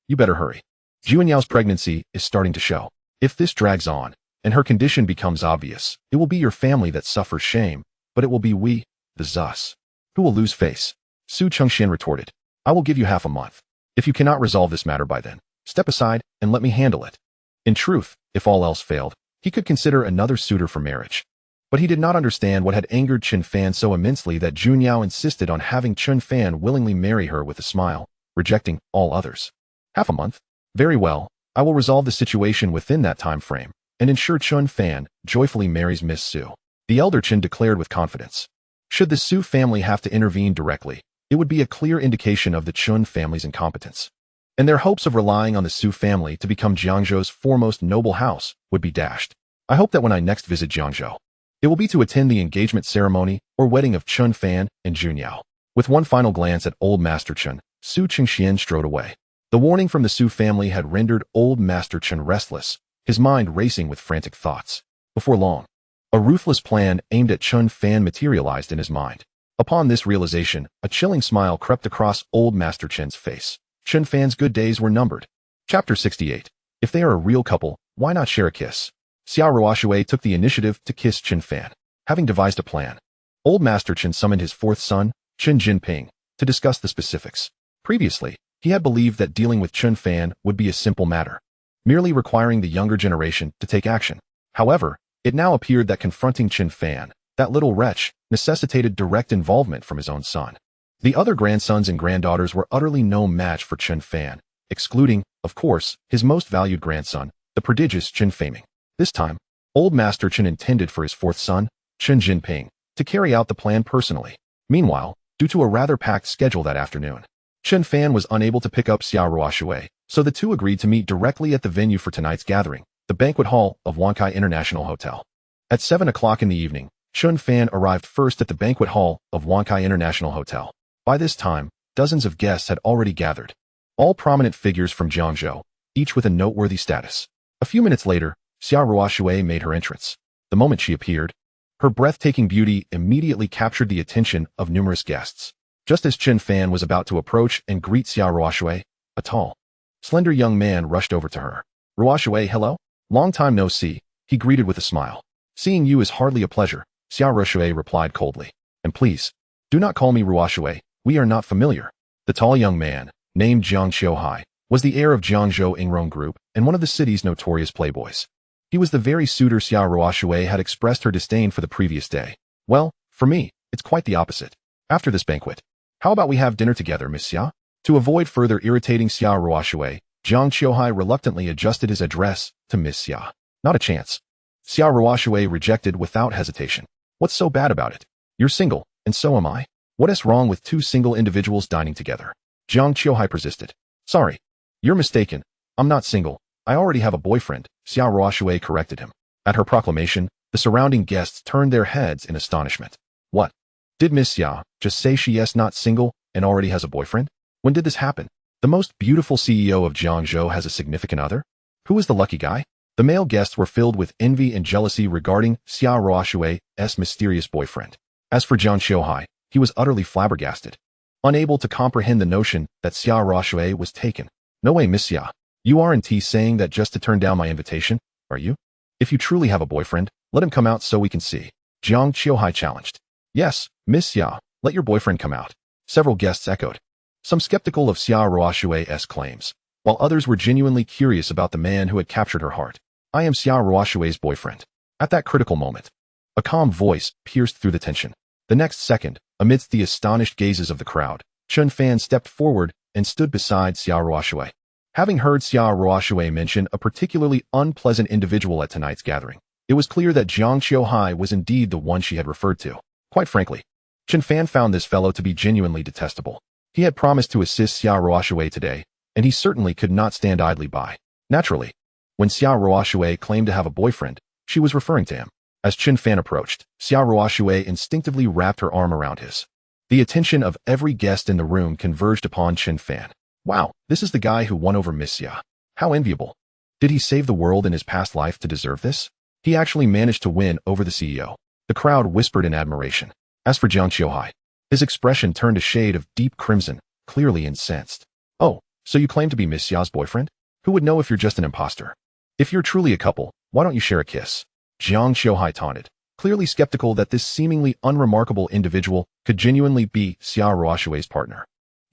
You better hurry. Juanyao's pregnancy is starting to show. If this drags on, and her condition becomes obvious, it will be your family that suffers shame, but it will be we, the Zus, who will lose face. Su Chengxian retorted. I will give you half a month. If you cannot resolve this matter by then, step aside and let me handle it. In truth, if all else failed, he could consider another suitor for marriage. But he did not understand what had angered Chen Fan so immensely that Junyao insisted on having Chen Fan willingly marry her with a smile, rejecting all others. Half a month? Very well, I will resolve the situation within that time frame, and ensure Chen Fan joyfully marries Miss Su, the elder Chen declared with confidence. Should the Su family have to intervene directly, it would be a clear indication of the Chen family's incompetence. And their hopes of relying on the Su family to become Jiangzhou's foremost noble house would be dashed. I hope that when I next visit Jiangzhou, it will be to attend the engagement ceremony or wedding of Chen Fan and Junyao. With one final glance at old Master Chen, Su Chengxian strode away. The warning from the Su family had rendered old Master Chen restless, his mind racing with frantic thoughts. Before long, a ruthless plan aimed at Chen Fan materialized in his mind. Upon this realization, a chilling smile crept across old Master Chen's face. Chen Fan's good days were numbered. Chapter 68. If they are a real couple, why not share a kiss? Xiao Ruoshui took the initiative to kiss Chen Fan. Having devised a plan, old Master Chen summoned his fourth son, Chen Jinping, to discuss the specifics. Previously, he had believed that dealing with Chen Fan would be a simple matter, merely requiring the younger generation to take action. However, it now appeared that confronting Chen Fan, that little wretch, necessitated direct involvement from his own son. The other grandsons and granddaughters were utterly no match for Chen Fan, excluding, of course, his most valued grandson, the prodigious Chen Faming. This time, old Master Chen intended for his fourth son, Chen Jinping, to carry out the plan personally. Meanwhile, due to a rather packed schedule that afternoon, Chen Fan was unable to pick up Xiao Ruoshui, so the two agreed to meet directly at the venue for tonight's gathering, the banquet hall of Wankai International Hotel. At 7 o'clock in the evening, Chen Fan arrived first at the banquet hall of Wankai International Hotel. By this time, dozens of guests had already gathered, all prominent figures from Jiangzhou, each with a noteworthy status. A few minutes later, Xiao Ruoshui made her entrance. The moment she appeared, her breathtaking beauty immediately captured the attention of numerous guests. Just as Chen Fan was about to approach and greet Xiao Ruoshui, a tall, slender young man rushed over to her. Ruoshui, hello? Long time no see, he greeted with a smile. Seeing you is hardly a pleasure, Xiao Ruoshui replied coldly. And please, do not call me Ruoshui, we are not familiar. The tall young man, named Jiang Qiuhai, was the heir of Jiangzhou Ingrong Group and one of the city's notorious playboys. He was the very suitor Xiao Ruoshui had expressed her disdain for the previous day. Well, for me, it's quite the opposite. After this banquet, how about we have dinner together, Miss Xia? To avoid further irritating Xiao Ruoshui, Jiang Qiuhai reluctantly adjusted his address to Miss Xia. Not a chance. Xiao Ruoshui rejected without hesitation. What's so bad about it? You're single, and so am I. What is wrong with two single individuals dining together? Jiang Qiuhai persisted. Sorry, you're mistaken. I'm not single. I already have a boyfriend, Xiao Ruoshui corrected him. At her proclamation, the surrounding guests turned their heads in astonishment. What? Did Miss Xia just say she is not single and already has a boyfriend? When did this happen? The most beautiful CEO of Jiangzhou has a significant other? Who is the lucky guy? The male guests were filled with envy and jealousy regarding Xiao Ruoshui's mysterious boyfriend. As for Jiang Qiuhai, he was utterly flabbergasted, unable to comprehend the notion that Xiao Ruoshui was taken. No way, Miss Xia. You aren't saying that just to turn down my invitation, are you? If you truly have a boyfriend, let him come out so we can see. Jiang Qiuhai challenged. Yes, Miss Xia, let your boyfriend come out. Several guests echoed. some skeptical of Xia Ruoshui's claims, while others were genuinely curious about the man who had captured her heart. I am Xia Ruoshui's boyfriend. At that critical moment, a calm voice pierced through the tension. The next second, amidst the astonished gazes of the crowd, Chen Fan stepped forward and stood beside Xia Ruoshui. Having heard Xia Ruoshui mention a particularly unpleasant individual at tonight's gathering, it was clear that Jiang Qiuhai was indeed the one she had referred to. Quite frankly, Chen Fan found this fellow to be genuinely detestable. He had promised to assist Xia Ruoshui today, and he certainly could not stand idly by. Naturally, when Xia Ruoshui claimed to have a boyfriend, she was referring to him. As Chen Fan approached, Xia Ruoshui instinctively wrapped her arm around his. The attention of every guest in the room converged upon Chen Fan. Wow, this is the guy who won over Miss Xia. How enviable. Did he save the world in his past life to deserve this? He actually managed to win over the CEO. The crowd whispered in admiration. As for Jiang Qiuhai, his expression turned a shade of deep crimson, clearly incensed. Oh, so you claim to be Miss Xia's boyfriend? Who would know if you're just an imposter? If you're truly a couple, why don't you share a kiss? Jiang Qiuhai taunted, clearly skeptical that this seemingly unremarkable individual could genuinely be Xia Ruoshui's partner.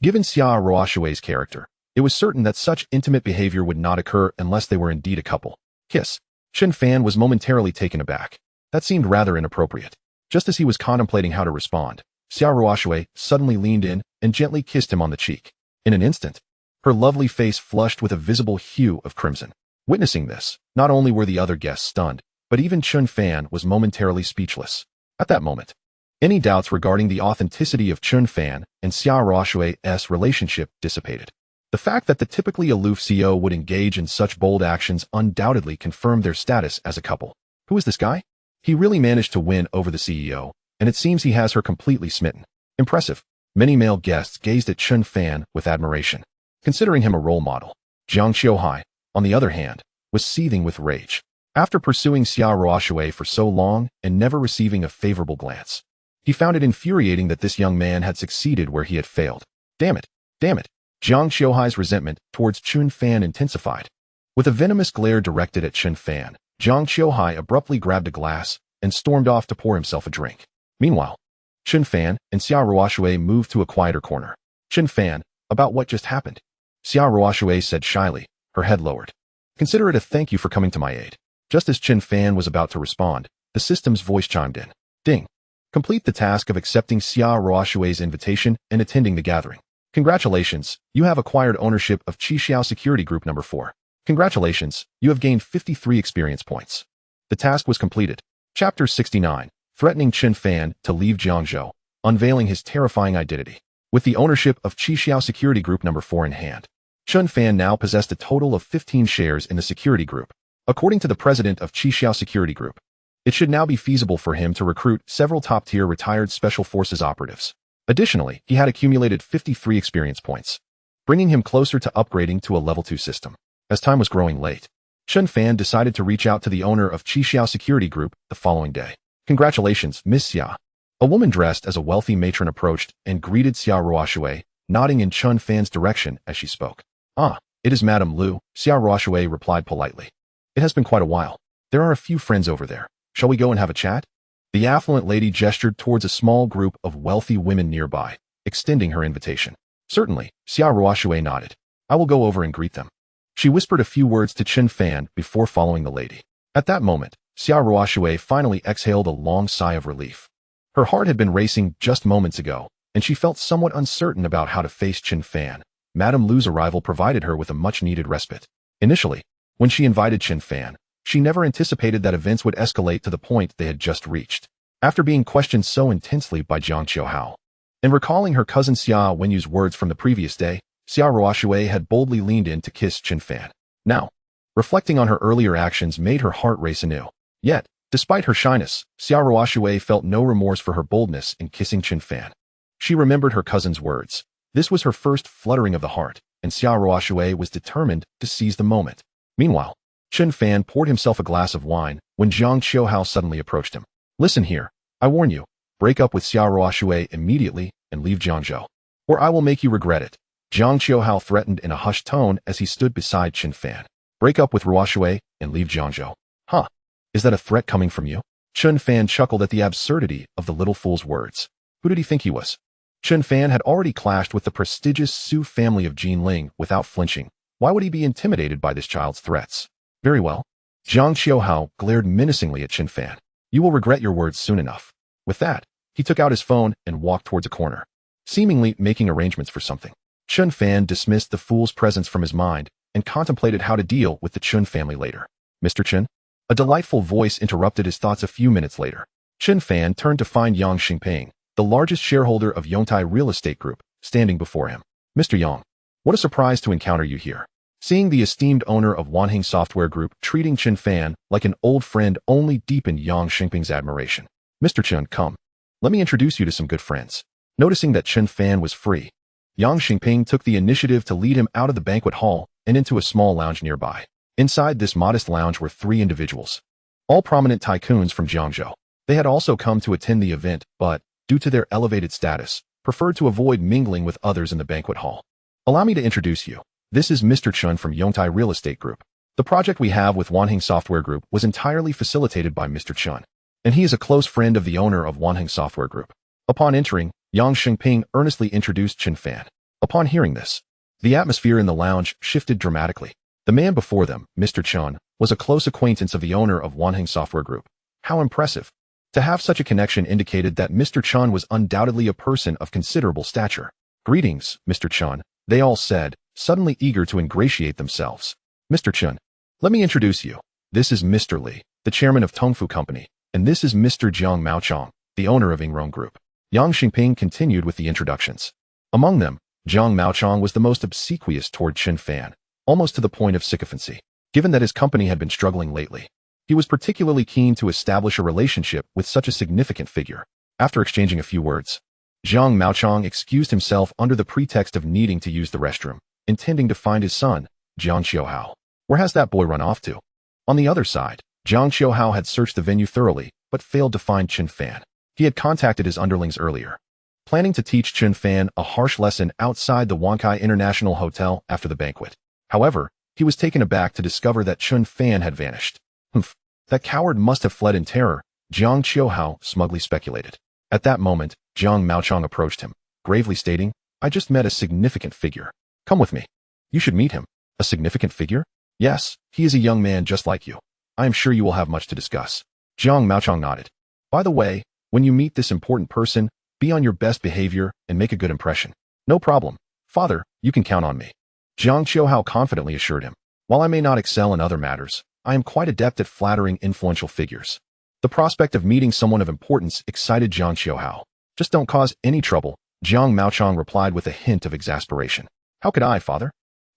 Given Xia Ruoshui's character, it was certain that such intimate behavior would not occur unless they were indeed a couple. Kiss. Chen Fan was momentarily taken aback. That seemed rather inappropriate. Just as he was contemplating how to respond, Xia Ruoshui suddenly leaned in and gently kissed him on the cheek. In an instant, her lovely face flushed with a visible hue of crimson. Witnessing this, not only were the other guests stunned, but even Chen Fan was momentarily speechless. At that moment, any doubts regarding the authenticity of Chen Fan and Xia Ruoshui's relationship dissipated. The fact that the typically aloof CEO would engage in such bold actions undoubtedly confirmed their status as a couple. Who is this guy? He really managed to win over the CEO, and it seems he has her completely smitten. Impressive. Many male guests gazed at Chen Fan with admiration, considering him a role model. Jiang Qiuhai, on the other hand, was seething with rage. After pursuing Xia Ruoshui for so long and never receiving a favorable glance, he found it infuriating that this young man had succeeded where he had failed. Damn it! Damn it! Jiang Qiuhai's resentment towards Chen Fan intensified. With a venomous glare directed at Chen Fan, Jiang Qiuhai abruptly grabbed a glass and stormed off to pour himself a drink. Meanwhile, Chen Fan and Xia Ruoshui moved to a quieter corner. Chen Fan, about what just happened? Xia Ruoshui said shyly, her head lowered. Consider it a thank you for coming to my aid. Just as Chen Fan was about to respond, the system's voice chimed in. Ding. Complete the task of accepting Xia Ruoshui's invitation and attending the gathering. Congratulations, you have acquired ownership of Qixiao Security Group Number 4. Congratulations, you have gained 53 experience points. The task was completed. Chapter 69, threatening Chen Fan to leave Jiangzhou, unveiling his terrifying identity. With the ownership of Qixiao Security Group Number 4 in hand, Chen Fan now possessed a total of 15 shares in the security group. According to the president of Qixiao Security Group, it should now be feasible for him to recruit several top-tier retired Special Forces operatives. Additionally, he had accumulated 53 experience points, bringing him closer to upgrading to a Level 2 system. As time was growing late, Chen Fan decided to reach out to the owner of Qixiao Security Group the following day. Congratulations, Miss Xia. A woman dressed as a wealthy matron approached and greeted Xia Ruoshui, nodding in Chen Fan's direction as she spoke. Ah, it is Madame Lu, Xia Ruoshui replied politely. It has been quite a while. There are a few friends over there. Shall we go and have a chat? The affluent lady gestured towards a small group of wealthy women nearby, extending her invitation. Certainly, Xia Ruoshui nodded. I will go over and greet them. She whispered a few words to Chen Fan before following the lady. At that moment, Xia Ruoshui finally exhaled a long sigh of relief. Her heart had been racing just moments ago, and she felt somewhat uncertain about how to face Chen Fan. Madame Lu's arrival provided her with a much-needed respite. Initially, when she invited Chen Fan, she never anticipated that events would escalate to the point they had just reached. After being questioned so intensely by Jiang Qiuhai, and recalling her cousin Xia Wenyu's words from the previous day, Xia Ruoshui had boldly leaned in to kiss Chen Fan. Now, reflecting on her earlier actions made her heart race anew. Yet, despite her shyness, Xia Ruoshui felt no remorse for her boldness in kissing Chen Fan. She remembered her cousin's words. This was her first fluttering of the heart, and Xia Ruoshui was determined to seize the moment. Meanwhile, Chen Fan poured himself a glass of wine when Jiang Qiuhai suddenly approached him. Listen here, I warn you, break up with Xia Ruoshui immediately and leave Jiangzhou, or I will make you regret it. Jiang Qiuhai threatened in a hushed tone as he stood beside Chen Fan. Break up with Ruoshui and leave Jiangzhou. Huh, is that a threat coming from you? Chen Fan chuckled at the absurdity of the little fool's words. Who did he think he was? Chen Fan had already clashed with the prestigious Su family of Jinling without flinching. Why would he be intimidated by this child's threats? Very well. Zhang Qiuhao glared menacingly at Chen Fan. You will regret your words soon enough. With that, he took out his phone and walked towards a corner, seemingly making arrangements for something. Chen Fan dismissed the fool's presence from his mind and contemplated how to deal with the Chen family later. Mr. Chen? A delightful voice interrupted his thoughts a few minutes later. Chen Fan turned to find Yang Xingping, the largest shareholder of Yongtai Real Estate Group, standing before him. Mr. Yang, what a surprise to encounter you here. Seeing the esteemed owner of Wanheng Software Group treating Chen Fan like an old friend only deepened Yang Xingping's admiration. Mr. Chen, come. Let me introduce you to some good friends. Noticing that Chen Fan was free, Yang Xingping took the initiative to lead him out of the banquet hall and into a small lounge nearby. Inside this modest lounge were 3 individuals, all prominent tycoons from Jiangzhou. They had also come to attend the event, but, due to their elevated status, preferred to avoid mingling with others in the banquet hall. Allow me to introduce you. This is Mr. Chen from Yongtai Real Estate Group. The project we have with Wanheng Software Group was entirely facilitated by Mr. Chen, and he is a close friend of the owner of Wanheng Software Group. Upon entering, Yang Xingping earnestly introduced Chen Fan. Upon hearing this, the atmosphere in the lounge shifted dramatically. The man before them, Mr. Chen, was a close acquaintance of the owner of Wanheng Software Group. How impressive. To have such a connection indicated that Mr. Chen was undoubtedly a person of considerable stature. Greetings, Mr. Chen, they all said, suddenly eager to ingratiate themselves. Mr. Chen, let me introduce you. This is Mr. Li, the chairman of Tongfu Company, and this is Mr. Jiang Maochong, the owner of Ingrong Group. Yang Xingping continued with the introductions. Among them, Jiang Maochong was the most obsequious toward Chen Fan, almost to the point of sycophancy. Given that his company had been struggling lately, he was particularly keen to establish a relationship with such a significant figure. After exchanging a few words, Jiang Maochong excused himself under the pretext of needing to use the restroom, intending to find his son, Zhang Qiuhao. Where has that boy run off to? On the other side, Zhang Qiuhao had searched the venue thoroughly, but failed to find Chen Fan. He had contacted his underlings earlier, planning to teach Chen Fan a harsh lesson outside the Wankai International Hotel after the banquet. However, he was taken aback to discover that Chen Fan had vanished. Humph, that coward must have fled in terror, Zhang Qiuhao smugly speculated. At that moment, Jiang Maochong approached him, gravely stating, I just met a significant figure. Come with me. You should meet him. A significant figure? Yes, he is a young man just like you. I am sure you will have much to discuss. Jiang Maochong nodded. By the way, when you meet this important person, be on your best behavior and make a good impression. No problem. Father, you can count on me. Zhang Qiuhao confidently assured him. While I may not excel in other matters, I am quite adept at flattering influential figures. The prospect of meeting someone of importance excited Zhang Qiuhao. Just don't cause any trouble, Jiang Maochong replied with a hint of exasperation. How could I, father?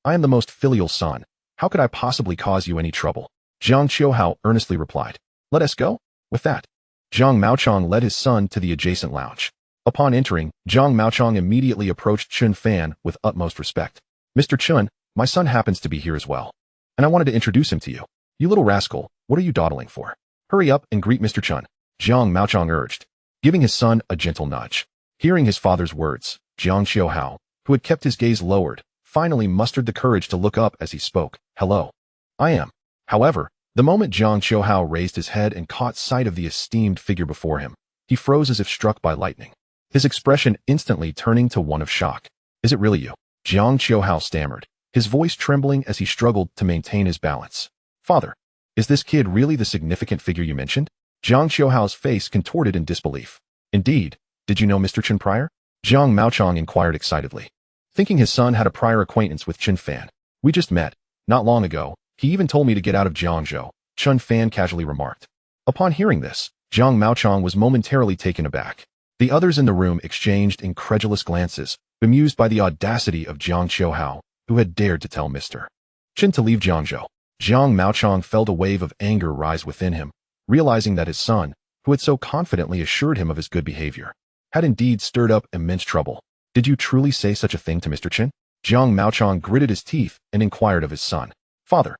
I am the most filial son. How could I possibly cause you any trouble? Zhang Qiuhao earnestly replied. Let us go. With that, Jiang Maochong led his son to the adjacent lounge. Upon entering, Jiang Maochong immediately approached Chen Fan with utmost respect. Mr. Chen, my son happens to be here as well, and I wanted to introduce him to you. You little rascal, what are you dawdling for? Hurry up and greet Mr. Chen, Jiang Maochong urged, giving his son a gentle nudge. Hearing his father's words, Jiang Qiuhao, who had kept his gaze lowered, finally mustered the courage to look up as he spoke. Hello. I am. However, the moment Jiang Qiuhao raised his head and caught sight of the esteemed figure before him, he froze as if struck by lightning, his expression instantly turning to one of shock. Is it really you? Jiang Qiuhao stammered, his voice trembling as he struggled to maintain his balance. Father, is this kid really the significant figure you mentioned? Jiang Qiuhao's face contorted in disbelief. Indeed, did you know Mr. Chen prior? Jiang Maochong inquired excitedly, thinking his son had a prior acquaintance with Chen Fan. We just met, not long ago. He even told me to get out of Jiangzhou, Chen Fan casually remarked. Upon hearing this, Jiang Maochong was momentarily taken aback. The others in the room exchanged incredulous glances, bemused by the audacity of Jiang Qiuhao, who had dared to tell Mr. Chen to leave Jiangzhou. Jiang Maochong felt a wave of anger rise within him, realizing that his son, who had so confidently assured him of his good behavior, had indeed stirred up immense trouble. Did you truly say such a thing to Mr. Chen? Jiang Maochong gritted his teeth and inquired of his son. Father,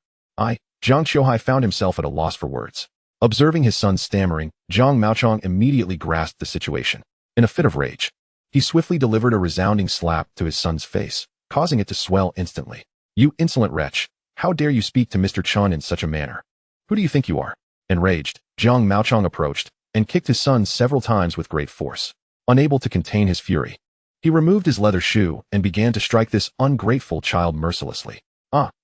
Zhang Qiuhai found himself at a loss for words. Observing his son stammering, Jiang Maochong immediately grasped the situation. In a fit of rage, he swiftly delivered a resounding slap to his son's face, causing it to swell instantly. You insolent wretch, how dare you speak to Mr. Chen in such a manner? Who do you think you are? Enraged, Jiang Maochong approached and kicked his son several times with great force. Unable to contain his fury, He removed his leather shoe and began to strike this ungrateful child mercilessly.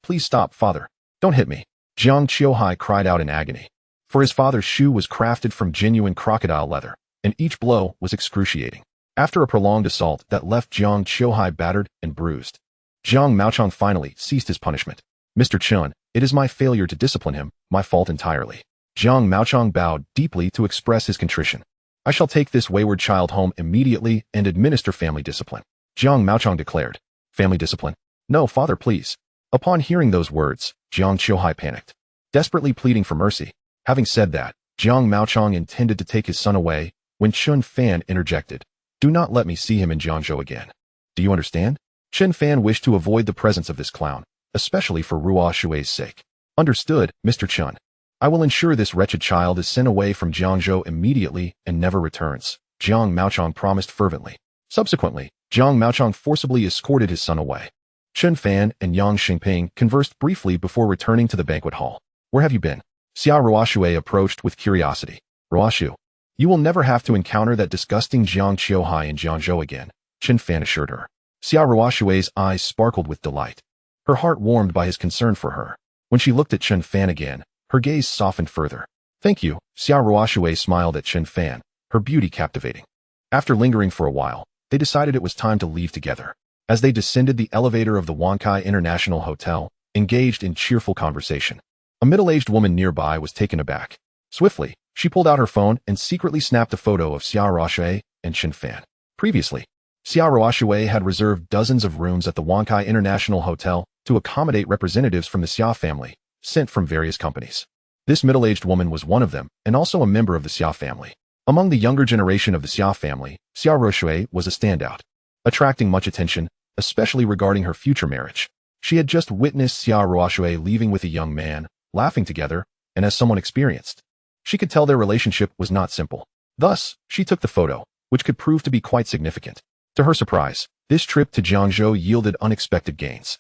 Please stop, father. Don't hit me. Jiang Qiuhai cried out in agony. For his father's shoe was crafted from genuine crocodile leather, and each blow was excruciating. After a prolonged assault that left Jiang Qiuhai battered and bruised, Jiang Maochong finally ceased his punishment. Mr. Chen, it is my failure to discipline him, my fault entirely. Jiang Maochong bowed deeply to express his contrition. I shall take this wayward child home immediately and administer family discipline. Jiang Maochong declared. Family discipline? No, father, please. Upon hearing those words, Jiang Qiuhai panicked, desperately pleading for mercy. Having said that, Jiang Maochong intended to take his son away when Chen Fan interjected. Do not let me see him in Jiangzhou again. Do you understand? Chen Fan wished to avoid the presence of this clown, especially for Ruo Shui's sake. Understood, Mr. Chen. I will ensure this wretched child is sent away from Jiangzhou immediately and never returns, Jiang Maochong promised fervently. Subsequently, Jiang Maochong forcibly escorted his son away. Chen Fan and Yang Xingping conversed briefly before returning to the banquet hall. Where have you been? Xia Ruoshui approached with curiosity. Ruoshu, you will never have to encounter that disgusting Jiang Qiuhai in Jiangzhou again, Chen Fan assured her. Xia Ruoshui's eyes sparkled with delight. Her heart warmed by his concern for her. When she looked at Chen Fan again, her gaze softened further. Thank you, Xia Ruoshui smiled at Chen Fan, her beauty captivating. After lingering for a while, they decided it was time to leave together. As they descended the elevator of the Wankai International Hotel, engaged in cheerful conversation, a middle-aged woman nearby was taken aback. Swiftly, she pulled out her phone and secretly snapped a photo of Xia Ruoshui and Chen Fan. Previously, Xia Ruoshui had reserved dozens of rooms at the Wankai International Hotel to accommodate representatives from the Xia family, sent from various companies. This middle-aged woman was one of them, and also a member of the Xia family. Among the younger generation of the Xia family, Xia Ruoshui was a standout, attracting much attention, especially regarding her future marriage. She had just witnessed Xia Ruoshui leaving with a young man, laughing together, and as someone experienced, she could tell their relationship was not simple. Thus, she took the photo, which could prove to be quite significant. To her surprise, this trip to Jiangzhou yielded unexpected gains.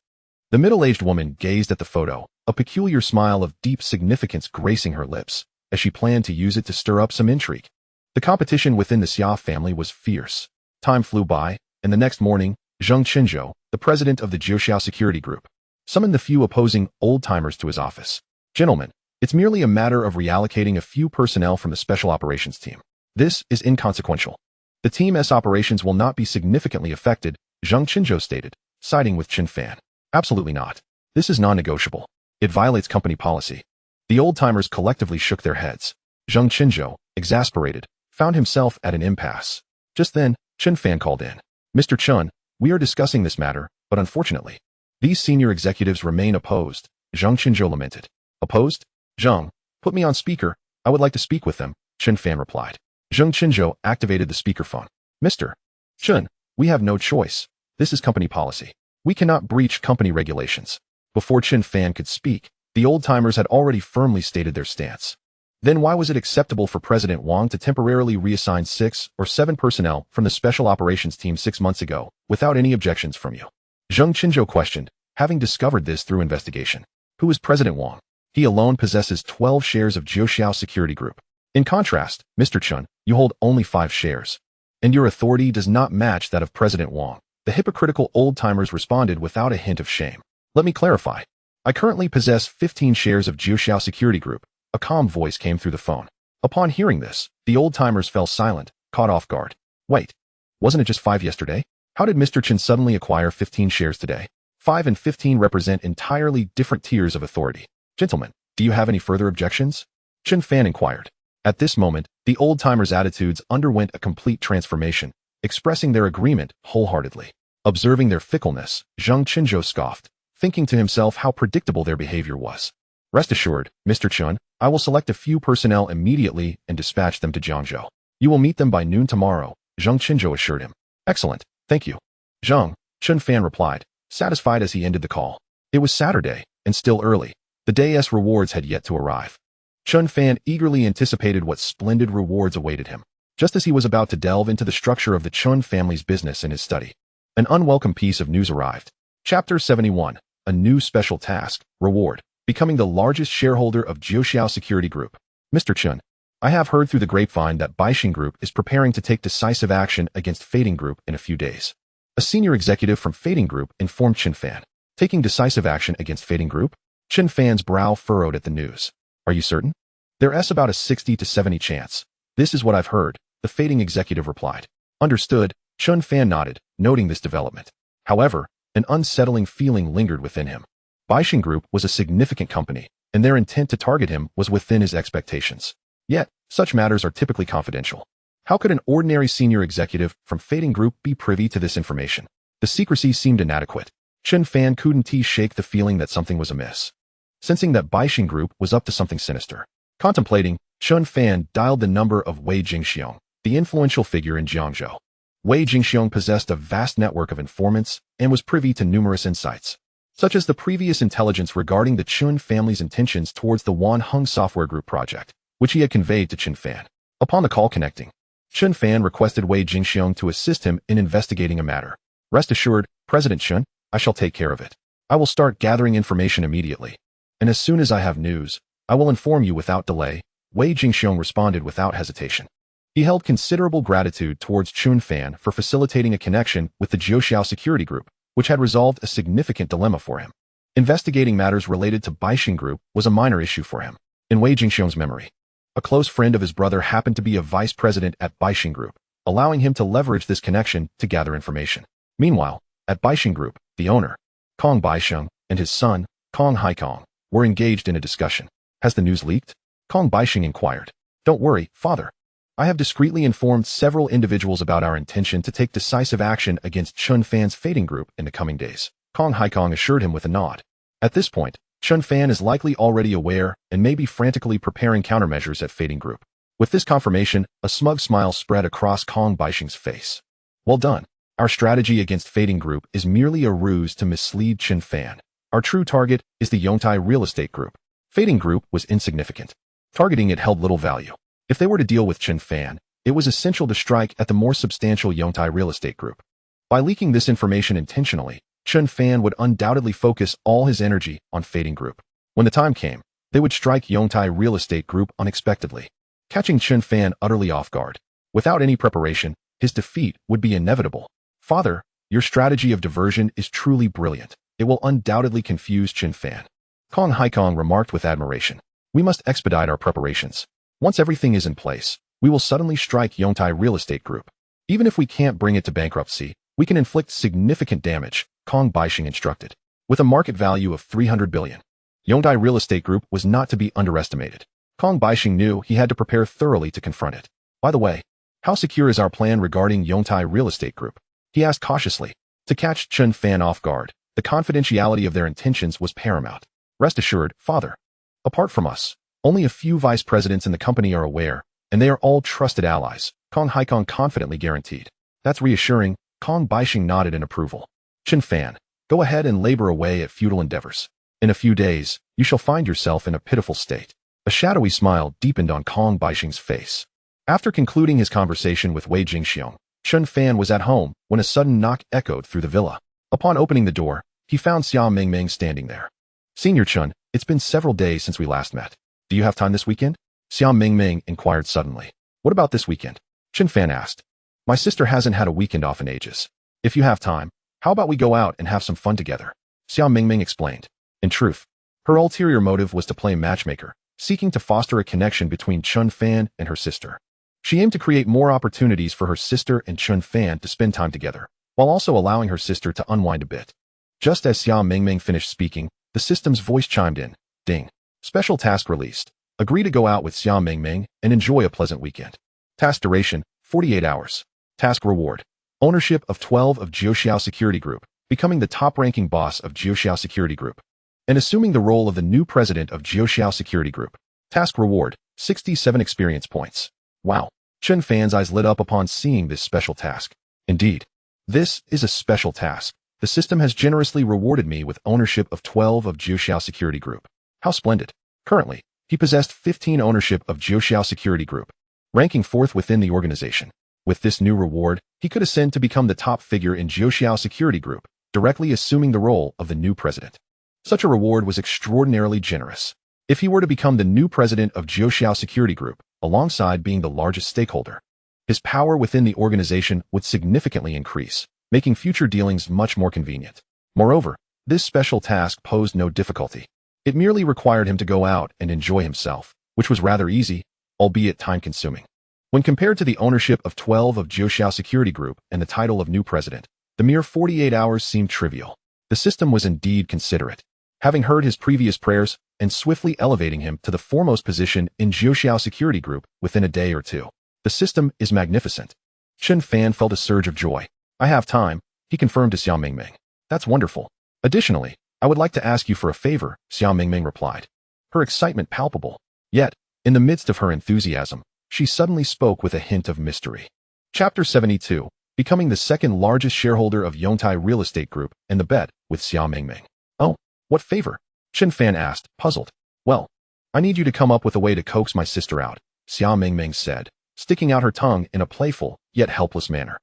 The middle-aged woman gazed at the photo, a peculiar smile of deep significance gracing her lips, as she planned to use it to stir up some intrigue. The competition within the Xia family was fierce. Time flew by, and the next morning, Zheng Qinzhou, the president of the Jiuxiao Security Group, summoned the few opposing old-timers to his office. Gentlemen, it's merely a matter of reallocating a few personnel from the Special Operations Team. This is inconsequential. The Team's operations will not be significantly affected, Zheng Qinzhou stated, siding with Chen Fan. Absolutely not. This is non-negotiable. It violates company policy. The old-timers collectively shook their heads. Zheng Qinzhou, exasperated, found himself at an impasse. Just then, Chen Fan called in. Mr. Chen, we are discussing this matter, but unfortunately, these senior executives remain opposed, Zheng Qinzhou lamented. Opposed? Zheng, put me on speaker. I would like to speak with them, Chen Fan replied. Zheng Qinzhou activated the speakerphone. Mr. Chen, we have no choice. This is company policy. We cannot breach company regulations. Before Chen Fan could speak, the old-timers had already firmly stated their stance. Then why was it acceptable for President Wang to temporarily reassign 6 or 7 personnel from the Special Operations Team 6 months ago, without any objections from you? Zheng Qinzhou questioned, having discovered this through investigation. Who is President Wang? He alone possesses 12 shares of Jiuxiao Security Group. In contrast, Mr. Chen, you hold only 5 shares. And your authority does not match that of President Wang. The hypocritical old-timers responded without a hint of shame. Let me clarify. I currently possess 15 shares of Jiuxiao Security Group. A calm voice came through the phone. Upon hearing this, the old-timers fell silent, caught off guard. Wait, wasn't it just 5 yesterday? How did Mr. Chen suddenly acquire 15 shares today? 5 and 15 represent entirely different tiers of authority. Gentlemen, do you have any further objections? Chen Fan inquired. At this moment, the old-timers' attitudes underwent a complete transformation, expressing their agreement wholeheartedly. Observing their fickleness, Zheng Qinzhou scoffed, thinking to himself how predictable their behavior was. Rest assured, Mr. Chen, I will select a few personnel immediately and dispatch them to Jiangzhou. You will meet them by noon tomorrow, Zheng Qinzhou assured him. Excellent, thank you. Zheng, Chen Fan replied, satisfied as he ended the call. It was Saturday, and still early. The day's rewards had yet to arrive. Chen Fan eagerly anticipated what splendid rewards awaited him. Just as he was about to delve into the structure of the Chen family's business in his study, an unwelcome piece of news arrived. Chapter 71, a new special task, reward, becoming the largest shareholder of Jiuxiao Security Group. Mr. Chen, I have heard through the grapevine that Baixing Group is preparing to take decisive action against Fading Group in a few days. A senior executive from Fading Group informed Chen Fan. Taking decisive action against Fading Group? Chen Fan's brow furrowed at the news. Are you certain? There's about a 60 to 70 chance. This is what I've heard, the Fading executive replied. Understood, Chen Fan nodded, noting this development. However, an unsettling feeling lingered within him. Baixing Group was a significant company, and their intent to target him was within his expectations. Yet, such matters are typically confidential. How could an ordinary senior executive from Fading Group be privy to this information? The secrecy seemed inadequate. Chen Fan couldn't shake the feeling that something was amiss. Sensing that Baixing Group was up to something sinister. Contemplating, Chen Fan dialed the number of Wei Jingxiong, the influential figure in Jiangzhou. Wei Jingxiong possessed a vast network of informants and was privy to numerous insights, such as the previous intelligence regarding the Chen family's intentions towards the Wan Hung Software Group project, which he had conveyed to Chen Fan. Upon the call connecting, Chen Fan requested Wei Jingxiong to assist him in investigating a matter. Rest assured, President Chen, I shall take care of it. I will start gathering information immediately. And as soon as I have news, I will inform you without delay, Wei Jingxiong responded without hesitation. He held considerable gratitude towards Chen Fan for facilitating a connection with the Jiuxiao Security Group, which had resolved a significant dilemma for him. Investigating matters related to Baixing Group was a minor issue for him. In Wei Jingxiong's memory, a close friend of his brother happened to be a vice president at Baixing Group, allowing him to leverage this connection to gather information. Meanwhile, at Baixing Group, the owner, Kong Baixing, and his son, Kong Haikong, were engaged in a discussion. Has the news leaked? Kong Baixing inquired. Don't worry, father. I have discreetly informed several individuals about our intention to take decisive action against Chen Fan's Fading Group in the coming days. Kong Haikong assured him with a nod. At this point, Chen Fan is likely already aware and may be frantically preparing countermeasures at Fading Group. With this confirmation, a smug smile spread across Kong Baixing's face. Well done. Our strategy against Fading Group is merely a ruse to mislead Chen Fan. Our true target is the Yongtai Real Estate Group. Fading Group was insignificant. Targeting it held little value. If they were to deal with Chen Fan, it was essential to strike at the more substantial Yongtai Real Estate Group. By leaking this information intentionally, Chen Fan would undoubtedly focus all his energy on Fading Group. When the time came, they would strike Yongtai Real Estate Group unexpectedly, catching Chen Fan utterly off guard. Without any preparation, his defeat would be inevitable. Father, your strategy of diversion is truly brilliant. It will undoubtedly confuse Chen Fan. Kong Haikong remarked with admiration. We must expedite our preparations. Once everything is in place, we will suddenly strike Yongtai Real Estate Group. Even if we can't bring it to bankruptcy, we can inflict significant damage, Kong Baixing instructed. With a market value of 300 billion, Yongtai Real Estate Group was not to be underestimated. Kong Baixing knew he had to prepare thoroughly to confront it. By the way, how secure is our plan regarding Yongtai Real Estate Group? He asked cautiously. To catch Chen Fan off guard, the confidentiality of their intentions was paramount. Rest assured, father. Apart from us, only a few vice presidents in the company are aware, and they are all trusted allies, Kong Haikong confidently guaranteed. That's reassuring, Kong Baixing nodded in approval. Chen Fan, go ahead and labor away at futile endeavors. In a few days, you shall find yourself in a pitiful state. A shadowy smile deepened on Kong Baixing's face. After concluding his conversation with Wei Jingxiong, Chen Fan was at home when a sudden knock echoed through the villa. Upon opening the door, he found Xia Mingming standing there. Senior Chen, it's been several days since we last met. Do you have time this weekend? Xia Mingming inquired suddenly. What about this weekend? Chen Fan asked. My sister hasn't had a weekend off in ages. If you have time, how about we go out and have some fun together? Xia Mingming explained. In truth, her ulterior motive was to play matchmaker, seeking to foster a connection between Chen Fan and her sister. She aimed to create more opportunities for her sister and Chen Fan to spend time together, while also allowing her sister to unwind a bit. Just as Xia Mingming finished speaking, the system's voice chimed in. Ding. Special task released. Agree to go out with Xia Mingming and enjoy a pleasant weekend. Task duration, 48 hours. Task reward. Ownership of 12 of Jiuxiao Security Group, becoming the top-ranking boss of Jiuxiao Security Group, and assuming the role of the new president of Jiuxiao Security Group. Task reward, 67 experience points. Wow. Chen Fan's eyes lit up upon seeing this special task. Indeed, this is a special task. The system has generously rewarded me with ownership of 12 of Jiuxiao Security Group. How splendid. Currently, he possessed 15 ownership of Jiuxiao Security Group, ranking fourth within the organization. With this new reward, he could ascend to become the top figure in Jiuxiao Security Group, directly assuming the role of the new president. Such a reward was extraordinarily generous. If he were to become the new president of Jiuxiao Security Group, alongside being the largest stakeholder, his power within the organization would significantly increase. making future dealings much more convenient. Moreover, this special task posed no difficulty. It merely required him to go out and enjoy himself, which was rather easy, albeit time-consuming. When compared to the ownership of 12 of Jiuxiao Security Group and the title of new president, the mere 48 hours seemed trivial. The system was indeed considerate, having heard his previous prayers and swiftly elevating him to the foremost position in Jiuxiao Security Group within a day or two. The system is magnificent. Chen Fan felt a surge of joy. I have time, he confirmed to Xiao Mingming. That's wonderful. Additionally, I would like to ask you for a favor, Xiao Mingming replied. Her excitement palpable. Yet, in the midst of her enthusiasm, she suddenly spoke with a hint of mystery. Chapter 72, becoming the second largest shareholder of Yongtai Real Estate Group and the bet with Xiao Mingming. Oh, what favor? Chen Fan asked, puzzled. Well, I need you to come up with a way to coax my sister out, Xiao Mingming said, sticking out her tongue in a playful, yet helpless manner.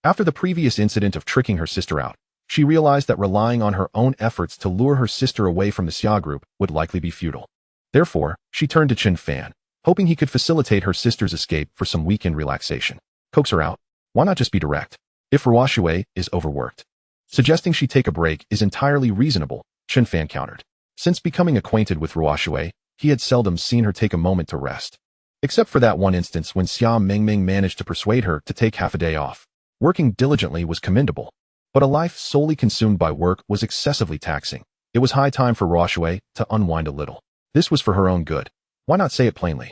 After the previous incident of tricking her sister out, she realized that relying on her own efforts to lure her sister away from the Xia group would likely be futile. Therefore, she turned to Chen Fan, hoping he could facilitate her sister's escape for some weekend relaxation. Coax her out? Why not just be direct? If Ruoshui is overworked, suggesting she take a break is entirely reasonable, Chen Fan countered. Since becoming acquainted with Ruoshui, he had seldom seen her take a moment to rest. Except for that one instance when Xiao Mingming managed to persuade her to take half a day off. Working diligently was commendable, but a life solely consumed by work was excessively taxing. It was high time for Ruoshui to unwind a little. This was for her own good. Why not say it plainly?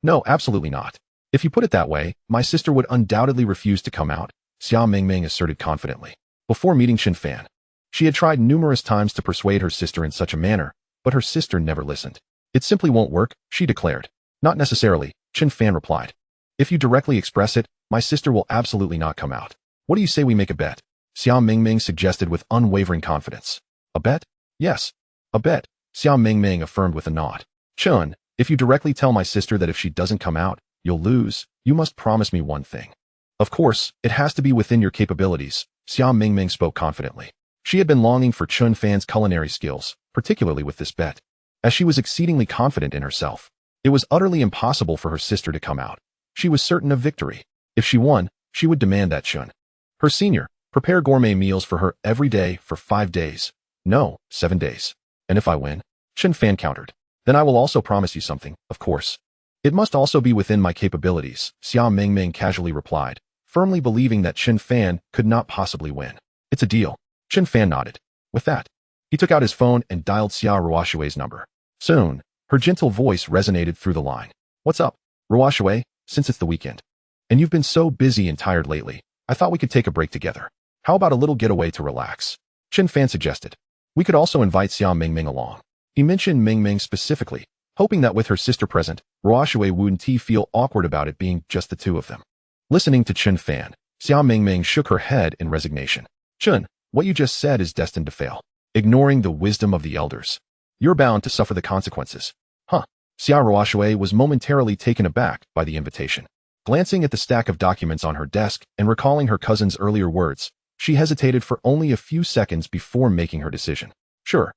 No, absolutely not. If you put it that way, my sister would undoubtedly refuse to come out, Xiao Mingming asserted confidently. Before meeting Chen Fan, she had tried numerous times to persuade her sister in such a manner, but her sister never listened. It simply won't work, she declared. Not necessarily, Chen Fan replied. If you directly express it, my sister will absolutely not come out. What do you say we make a bet? Xiao Mingming suggested with unwavering confidence. A bet? Yes, a bet, Xiao Mingming affirmed with a nod. Chun, if you directly tell my sister that if she doesn't come out, you'll lose, you must promise me one thing. Of course, it has to be within your capabilities, Xiao Mingming spoke confidently. She had been longing for Chen Fan's culinary skills, particularly with this bet. As she was exceedingly confident in herself, it was utterly impossible for her sister to come out. She was certain of victory. If she won, she would demand that Chun, her senior, prepare gourmet meals for her every day for 5 days. No, 7 days. And if I win? Chen Fan countered. Then I will also promise you something, of course. It must also be within my capabilities, Xiao Mingming casually replied, firmly believing that Chen Fan could not possibly win. It's a deal. Chen Fan nodded. With that, he took out his phone and dialed Xiao Ruoshui's number. Soon, her gentle voice resonated through the line. What's up, Ruoshui, since it's the weekend? And you've been so busy and tired lately, I thought we could take a break together. How about a little getaway to relax? Chen Fan suggested. We could also invite Xiao Mingming along. He mentioned Mingming specifically, hoping that with her sister present, Ruoshui wouldn't feel awkward about it being just the two of them. Listening to Chen Fan, Xiao Mingming shook her head in resignation. Chun, what you just said is destined to fail. Ignoring the wisdom of the elders. You're bound to suffer the consequences. Xiao Ruoshui was momentarily taken aback by the invitation. Glancing at the stack of documents on her desk and recalling her cousin's earlier words, she hesitated for only a few seconds before making her decision. Sure,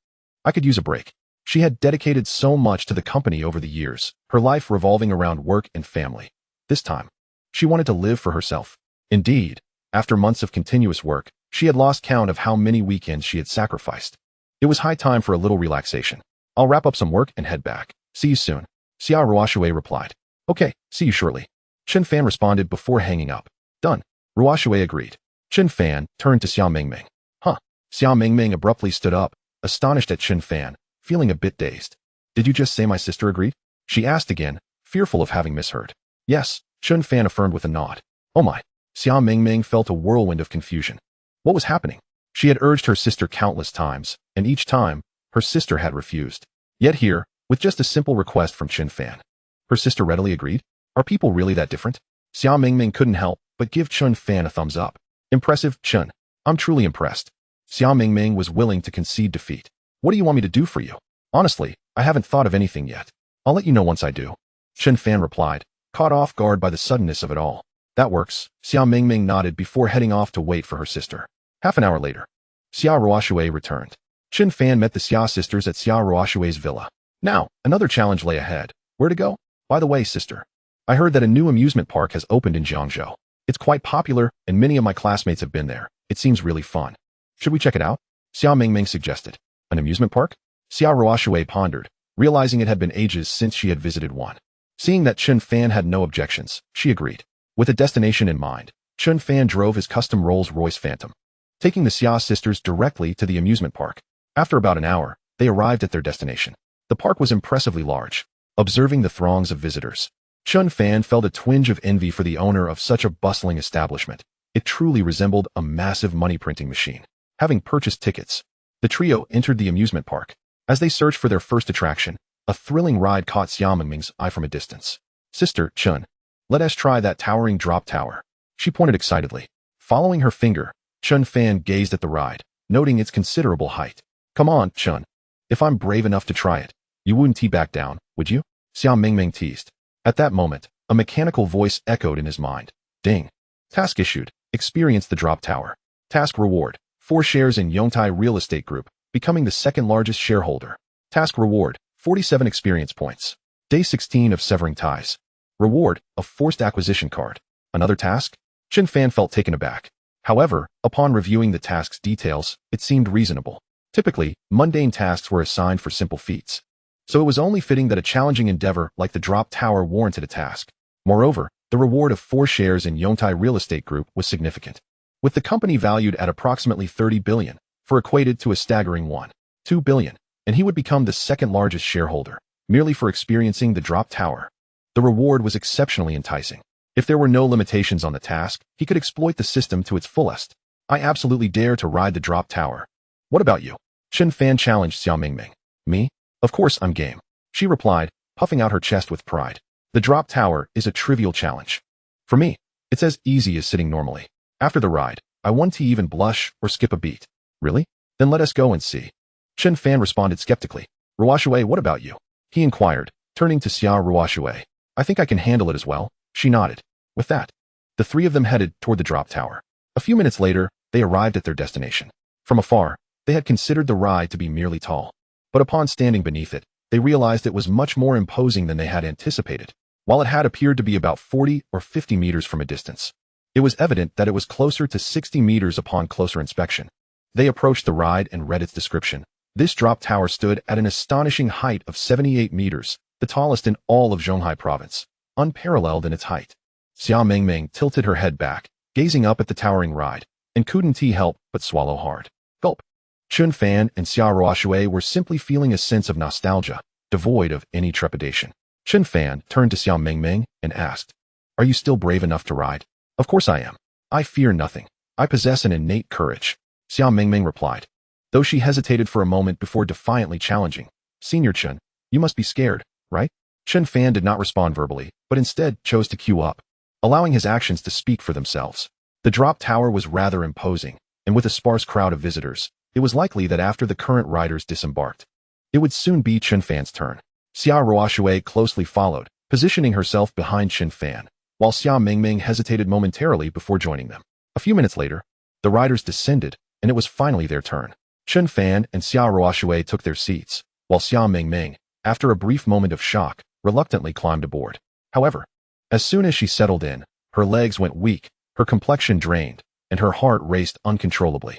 I could use a break. She had dedicated so much to the company over the years, her life revolving around work and family. This time, she wanted to live for herself. Indeed, after months of continuous work, she had lost count of how many weekends she had sacrificed. It was high time for a little relaxation. I'll wrap up some work and head back. See you soon, Xiao Ruoshui replied. Okay, see you shortly. Chen Fan responded before hanging up. Done. Ruoshui agreed. Chen Fan turned to Xiao Mingming. Xiao Mingming abruptly stood up, astonished at Chen Fan, feeling a bit dazed. Did you just say my sister agreed? She asked again, fearful of having misheard. Yes, Chen Fan affirmed with a nod. Oh my. Xiao Mingming felt a whirlwind of confusion. What was happening? She had urged her sister countless times, and each time, her sister had refused. Yet here, with just a simple request from Chen Fan, her sister readily agreed? Are people really that different? Xiao Mingming couldn't help but give Chen Fan a thumbs up. Impressive, Chen. I'm truly impressed. Xiao Mingming was willing to concede defeat. What do you want me to do for you? Honestly, I haven't thought of anything yet. I'll let you know once I do. Chen Fan replied, caught off guard by the suddenness of it all. That works. Xiao Mingming nodded before heading off to wait for her sister. Half an hour later, Xiao Ruoshui returned. Chen Fan met the Xia sisters at Xiao Ruoshui's villa. Now, another challenge lay ahead. Where to go? By the way, sister, I heard that a new amusement park has opened in Jiangzhou. It's quite popular, and many of my classmates have been there. It seems really fun. Should we check it out? Xia Mingming suggested. An amusement park? Xia Ruoshui pondered, realizing it had been ages since she had visited one. Seeing that Chen Fan had no objections, she agreed. With a destination in mind, Chen Fan drove his custom Rolls-Royce Phantom, taking the Xia sisters directly to the amusement park. After about an hour, they arrived at their destination. The park was impressively large. Observing the throngs of visitors, Chen Fan felt a twinge of envy for the owner of such a bustling establishment. It truly resembled a massive money-printing machine. Having purchased tickets, the trio entered the amusement park. As they searched for their first attraction, a thrilling ride caught Xia Mingming's eye from a distance. Sister, Chen, let us try that towering drop tower. She pointed excitedly. Following her finger, Chen Fan gazed at the ride, noting its considerable height. Come on, Chen. If I'm brave enough to try it, you wouldn't back down, would you? Xia Mingming teased. At that moment, a mechanical voice echoed in his mind. Ding. Task issued. Experience the drop tower. Task reward. 4 shares in Yongtai Real Estate Group, becoming the second largest shareholder. Task reward. 47 experience points. Day 16 of severing ties. Reward, a forced acquisition card. Another task? Chen Fan felt taken aback. However, upon reviewing the task's details, it seemed reasonable. Typically, mundane tasks were assigned for simple feats. So it was only fitting that a challenging endeavor like the drop tower warranted a task. Moreover, the reward of 4 shares in Yongtai Real Estate Group was significant. With the company valued at approximately 30 billion, for equated to a staggering 1.2 billion, and he would become the second largest shareholder, merely for experiencing the drop tower. The reward was exceptionally enticing. If there were no limitations on the task, he could exploit the system to its fullest. I absolutely dare to ride the drop tower. What about you? Chen Fan challenged Xia Mingming. Me? Of course I'm game. She replied, puffing out her chest with pride. The drop tower is a trivial challenge. For me, it's as easy as sitting normally. After the ride, I want to even blush or skip a beat. Really? Then let us go and see. Chen Fan responded skeptically. Ruoshui, what about you? He inquired, turning to Xia Ruoshui. I think I can handle it as well. She nodded. With that, the 3 of them headed toward the drop tower. A few minutes later, they arrived at their destination. From afar, they had considered the ride to be merely tall. But upon standing beneath it, they realized it was much more imposing than they had anticipated. While it had appeared to be about 40 or 50 meters from a distance, it was evident that it was closer to 60 meters upon closer inspection. They approached the ride and read its description. This drop tower stood at an astonishing height of 78 meters, the tallest in all of Zhonghai province, unparalleled in its height. Xia Mingming tilted her head back, gazing up at the towering ride, and couldn't help but swallow hard. Gulp. Chen Fan and Xia Ruoshui were simply feeling a sense of nostalgia, devoid of any trepidation. Chen Fan turned to Xia Mingming and asked, Are you still brave enough to ride? Of course I am. I fear nothing. I possess an innate courage. Xia Mingming replied, though she hesitated for a moment before defiantly challenging. Senior Chen, you must be scared, right? Chen Fan did not respond verbally, but instead chose to queue up, allowing his actions to speak for themselves. The drop tower was rather imposing, and with a sparse crowd of visitors, it was likely that after the current riders disembarked, it would soon be Chen Fan's turn. Xia Ruoshui closely followed, positioning herself behind Chen Fan, while Xia Mingming hesitated momentarily before joining them. A few minutes later, the riders descended, and it was finally their turn. Chen Fan and Xia Ruoshui took their seats, while Xia Mingming, after a brief moment of shock, reluctantly climbed aboard. However, as soon as she settled in, her legs went weak, her complexion drained, and her heart raced uncontrollably.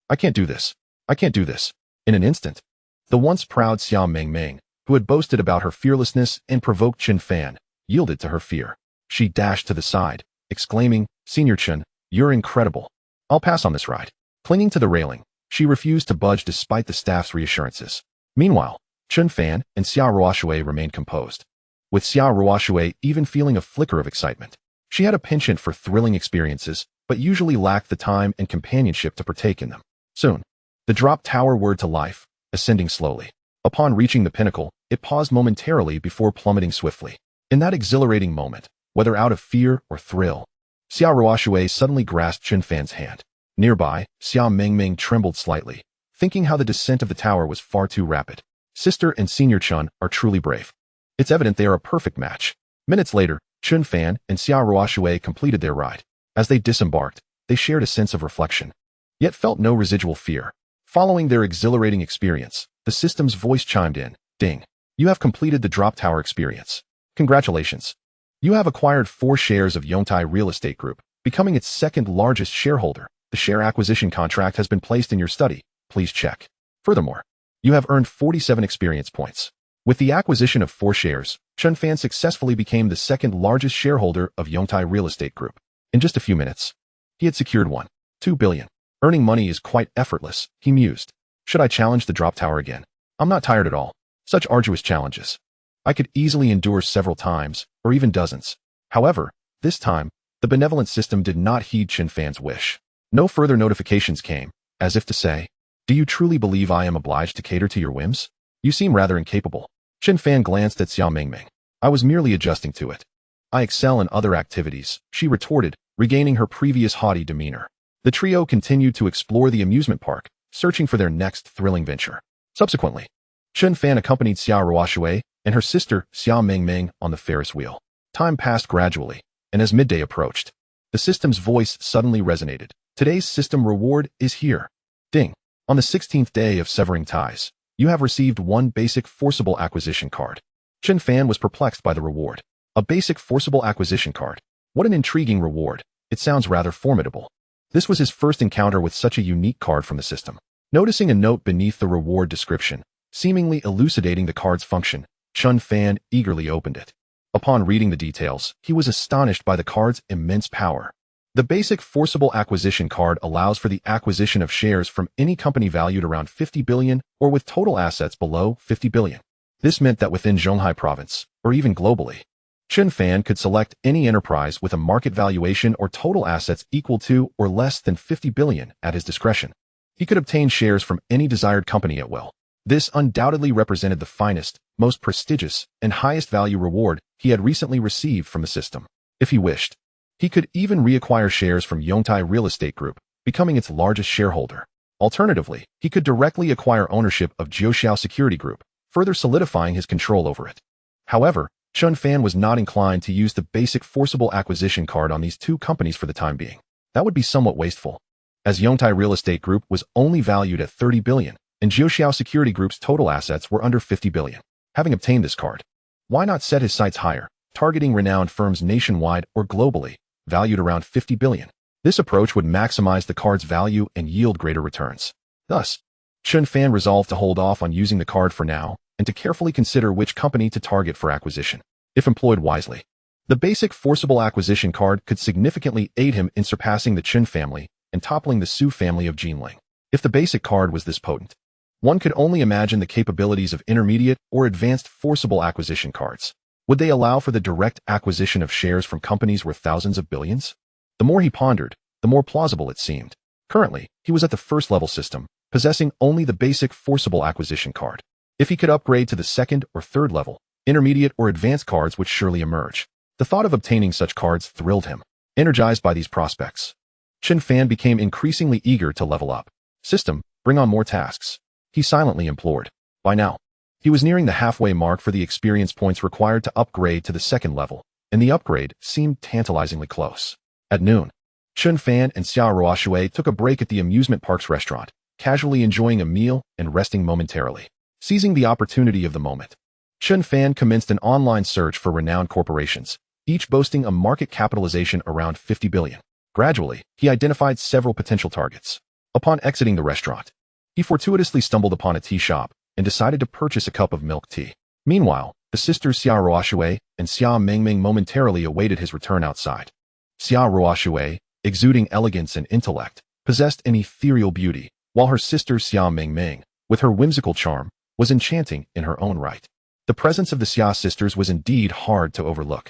I can't do this. I can't do this. In an instant, the once proud Xia Mingming, who had boasted about her fearlessness and provoked Chen Fan, yielded to her fear. She dashed to the side, exclaiming, Senior Chen, you're incredible. I'll pass on this ride. Clinging to the railing, she refused to budge despite the staff's reassurances. Meanwhile, Chen Fan and Xia Ruoshui remained composed, with Xia Ruoshui even feeling a flicker of excitement. She had a penchant for thrilling experiences, but usually lacked the time and companionship to partake in them. Soon, the drop tower whirred to life, ascending slowly. Upon reaching the pinnacle, it paused momentarily before plummeting swiftly. In that exhilarating moment, whether out of fear or thrill, Xia Ruoshui suddenly grasped Chen Fan's hand. Nearby, Xia Mingming trembled slightly, thinking how the descent of the tower was far too rapid. Sister and Senior Chen are truly brave. It's evident they are a perfect match. Minutes later, Chen Fan and Xia Ruoshui completed their ride. As they disembarked, they shared a sense of reflection, yet felt no residual fear. Following their exhilarating experience, the system's voice chimed in. Ding. You have completed the drop tower experience. Congratulations. You have acquired 4 shares of Yongtai Real Estate Group, becoming its second largest shareholder. The share acquisition contract has been placed in your study. Please check. Furthermore, you have earned 47 experience points. With the acquisition of 4 shares, Chen Fan successfully became the second largest shareholder of Yongtai Real Estate Group. In just a few minutes, he had secured 1.2 billion. Earning money is quite effortless, he mused. Should I challenge the drop tower again? I'm not tired at all. Such arduous challenges I could easily endure several times, or even dozens. However, this time, the benevolent system did not heed Chen Fan's wish. No further notifications came, as if to say, do you truly believe I am obliged to cater to your whims? You seem rather incapable. Chen Fan glanced at Xia Mingming. I was merely adjusting to it. I excel in other activities, she retorted, regaining her previous haughty demeanor. The trio continued to explore the amusement park, searching for their next thrilling venture. Subsequently, Chen Fan accompanied Xia Ruoshui and her sister Xia Mingming on the Ferris wheel. Time passed gradually, and as midday approached, the system's voice suddenly resonated. Today's system reward is here. Ding. On the 16th day of severing ties, you have received 1 basic forcible acquisition card. Chen Fan was perplexed by the reward. A basic forcible acquisition card. What an intriguing reward. It sounds rather formidable. This was his first encounter with such a unique card from the system. Noticing a note beneath the reward description, seemingly elucidating the card's function, Chen Fan eagerly opened it. Upon reading the details, he was astonished by the card's immense power. The basic forcible acquisition card allows for the acquisition of shares from any company valued around 50 billion or with total assets below 50 billion. This meant that within Zhonghai province, or even globally, Chen Fan could select any enterprise with a market valuation or total assets equal to or less than 50 billion at his discretion. He could obtain shares from any desired company at will. This undoubtedly represented the finest, most prestigious, and highest value reward he had recently received from the system. If he wished, he could even reacquire shares from Yongtai Real Estate Group, becoming its largest shareholder. Alternatively, he could directly acquire ownership of Jiuxiao Security Group, further solidifying his control over it. However, Chen Fan was not inclined to use the basic forcible acquisition card on these 2 companies for the time being. That would be somewhat wasteful, as Yongtai Real Estate Group was only valued at 30 billion, and Jiuxiao Security Group's total assets were under 50 billion. Having obtained this card, why not set his sights higher, targeting renowned firms nationwide or globally, valued around 50 billion. This approach would maximize the card's value and yield greater returns. Thus, Chen Fan resolved to hold off on using the card for now and to carefully consider which company to target for acquisition. If employed wisely, the basic forcible acquisition card could significantly aid him in surpassing the Chen family and toppling the Su family of Jinling. If the basic card was this potent, one could only imagine the capabilities of intermediate or advanced forcible acquisition cards. Would they allow for the direct acquisition of shares from companies worth thousands of billions? The more he pondered, the more plausible it seemed. Currently, he was at the first level system, possessing only the basic forcible acquisition card. If he could upgrade to the second or third level, intermediate or advanced cards would surely emerge. The thought of obtaining such cards thrilled him. Energized by these prospects, Chen Fan became increasingly eager to level up. System, bring on more tasks, he silently implored. By now, he was nearing the halfway mark for the experience points required to upgrade to the second level, and the upgrade seemed tantalizingly close. At noon, Chen Fan and Xia Ruoshui took a break at the amusement park's restaurant, casually enjoying a meal and resting momentarily. Seizing the opportunity of the moment, Chen Fan commenced an online search for renowned corporations, each boasting a market capitalization around 50 billion. Gradually, he identified several potential targets. Upon exiting the restaurant, he fortuitously stumbled upon a tea shop and decided to purchase a cup of milk tea. Meanwhile, the sisters Xia Ruoshui and Xia Mingming momentarily awaited his return outside. Xia Ruoshui, exuding elegance and intellect, possessed an ethereal beauty, while her sister Xia Mingming, with her whimsical charm, was enchanting in her own right. The presence of the Xia sisters was indeed hard to overlook.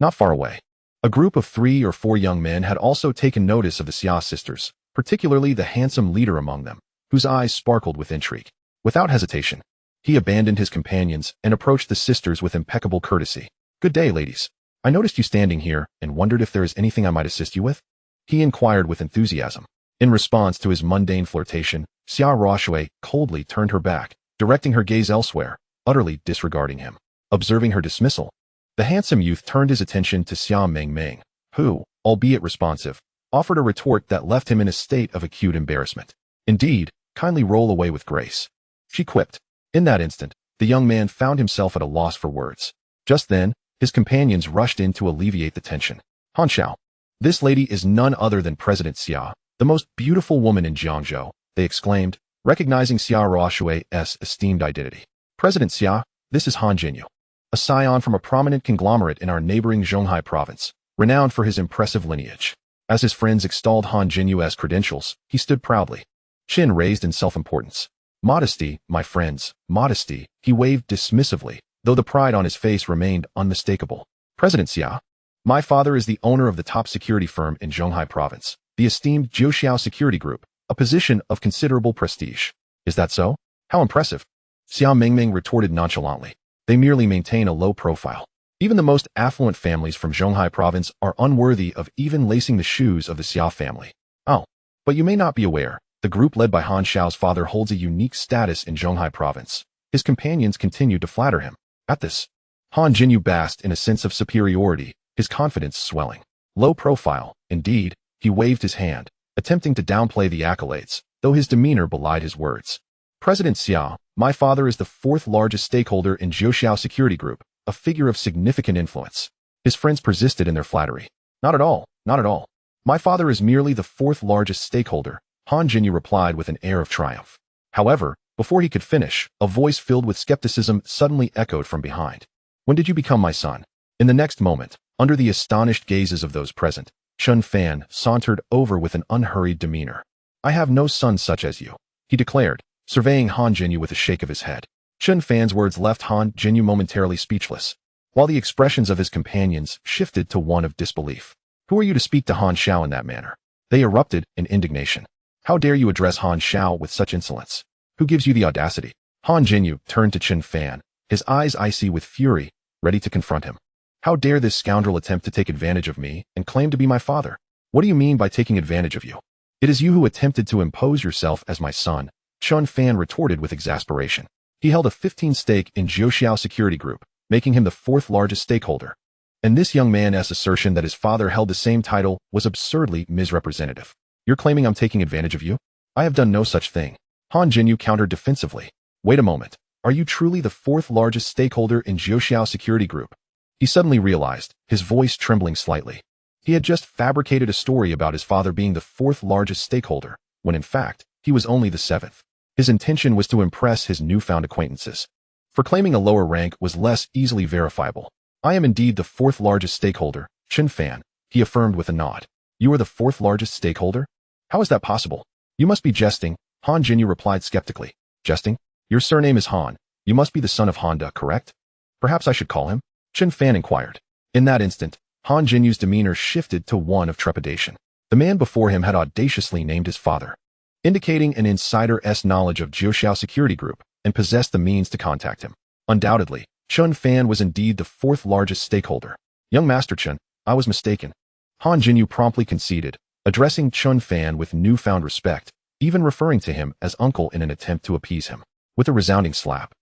Not far away, a group of 3 or 4 young men had also taken notice of the Xia sisters, particularly the handsome leader among them, whose eyes sparkled with intrigue. Without hesitation, he abandoned his companions and approached the sisters with impeccable courtesy. Good day, ladies. I noticed you standing here and wondered if there is anything I might assist you with? He inquired with enthusiasm. In response to his mundane flirtation, Xia Ruoshui coldly turned her back, directing her gaze elsewhere, utterly disregarding him. Observing her dismissal, the handsome youth turned his attention to Xia Mingming, who, albeit responsive, offered a retort that left him in a state of acute embarrassment. Indeed, kindly roll away with grace, she quipped. In that instant, the young man found himself at a loss for words. Just then, His companions rushed in to alleviate the tension. Han Xiao. This lady is none other than President Xia, the most beautiful woman in Jiangzhou, they exclaimed, recognizing Xia Ruoshui's esteemed identity. President Xia, this is Han Jinyu, a scion from a prominent conglomerate in our neighboring Zhonghai province, renowned for his impressive lineage. As his friends extolled Han Jinyu's credentials, he stood proudly, chin raised in self-importance. Modesty, my friends, modesty, he waved dismissively, though the pride on his face remained unmistakable. President Xia, my father is the owner of the top security firm in Zhonghai province, the esteemed Jiuxiao Security Group, a position of considerable prestige. Is that so? How impressive. Xia Mingming retorted nonchalantly. They merely maintain a low profile. Even the most affluent families from Zhonghai province are unworthy of even lacing the shoes of the Xia family. Oh, but you may not be aware, the group led by Han Xiao's father holds a unique status in Zhonghai province. His companions continued to flatter him. At this, Han Jinyu basked in a sense of superiority, his confidence swelling. Low profile, indeed, he waved his hand, attempting to downplay the accolades, though his demeanor belied his words. President Xia, my father is the fourth largest stakeholder in Jiuxiao Security Group, a figure of significant influence. His friends persisted in their flattery. Not at all, not at all. My father is merely the fourth largest stakeholder, Han Jinyu replied with an air of triumph. However, before he could finish, a voice filled with skepticism suddenly echoed from behind. When did you become my son? In the next moment, under the astonished gazes of those present, Chen Fan sauntered over with an unhurried demeanor. I have no son such as you, he declared, surveying Han Jinyu with a shake of his head. Chen Fan's words left Han Jinyu momentarily speechless, while the expressions of his companions shifted to one of disbelief. Who are you to speak to Han Xiao in that manner? They erupted in indignation. How dare you address Han Xiao with such insolence? Who gives you the audacity? Han Jinyu turned to Chen Fan, his eyes icy with fury, ready to confront him. How dare this scoundrel attempt to take advantage of me and claim to be my father? What do you mean by taking advantage of you? It is you who attempted to impose yourself as my son, Chen Fan retorted with exasperation. He held a 15% stake in Jiuxiao Security Group, making him the fourth largest stakeholder. And this young man's assertion that his father held the same title was absurdly misrepresentative. You're claiming I'm taking advantage of you? I have done no such thing. Han Jinyu countered defensively. Wait a moment. Are you truly the fourth largest stakeholder in Jiuxiao Security Group? He suddenly realized, his voice trembling slightly. He had just fabricated a story about his father being the fourth largest stakeholder, when in fact, he was only the seventh. His intention was to impress his newfound acquaintances. For claiming a lower rank was less easily verifiable. I am indeed the fourth largest stakeholder, Chen Fan, he affirmed with a nod. You are the fourth largest stakeholder? How is that possible? You must be jesting, Han Jinyu replied skeptically. Jesting? Your surname is Han. You must be the son of Honda, correct? Perhaps I should call him? Chen Fan inquired. In that instant, Han Jinyu's demeanor shifted to one of trepidation. The man before him had audaciously named his father, indicating an insider's knowledge of Jiuxiao Security Group, and possessed the means to contact him. Undoubtedly, Chen Fan was indeed the fourth largest stakeholder. Young Master Chen, I was mistaken. Han Jinyu promptly conceded, addressing Chen Fan with newfound respect, even referring to him as uncle in an attempt to appease him. With a resounding slap,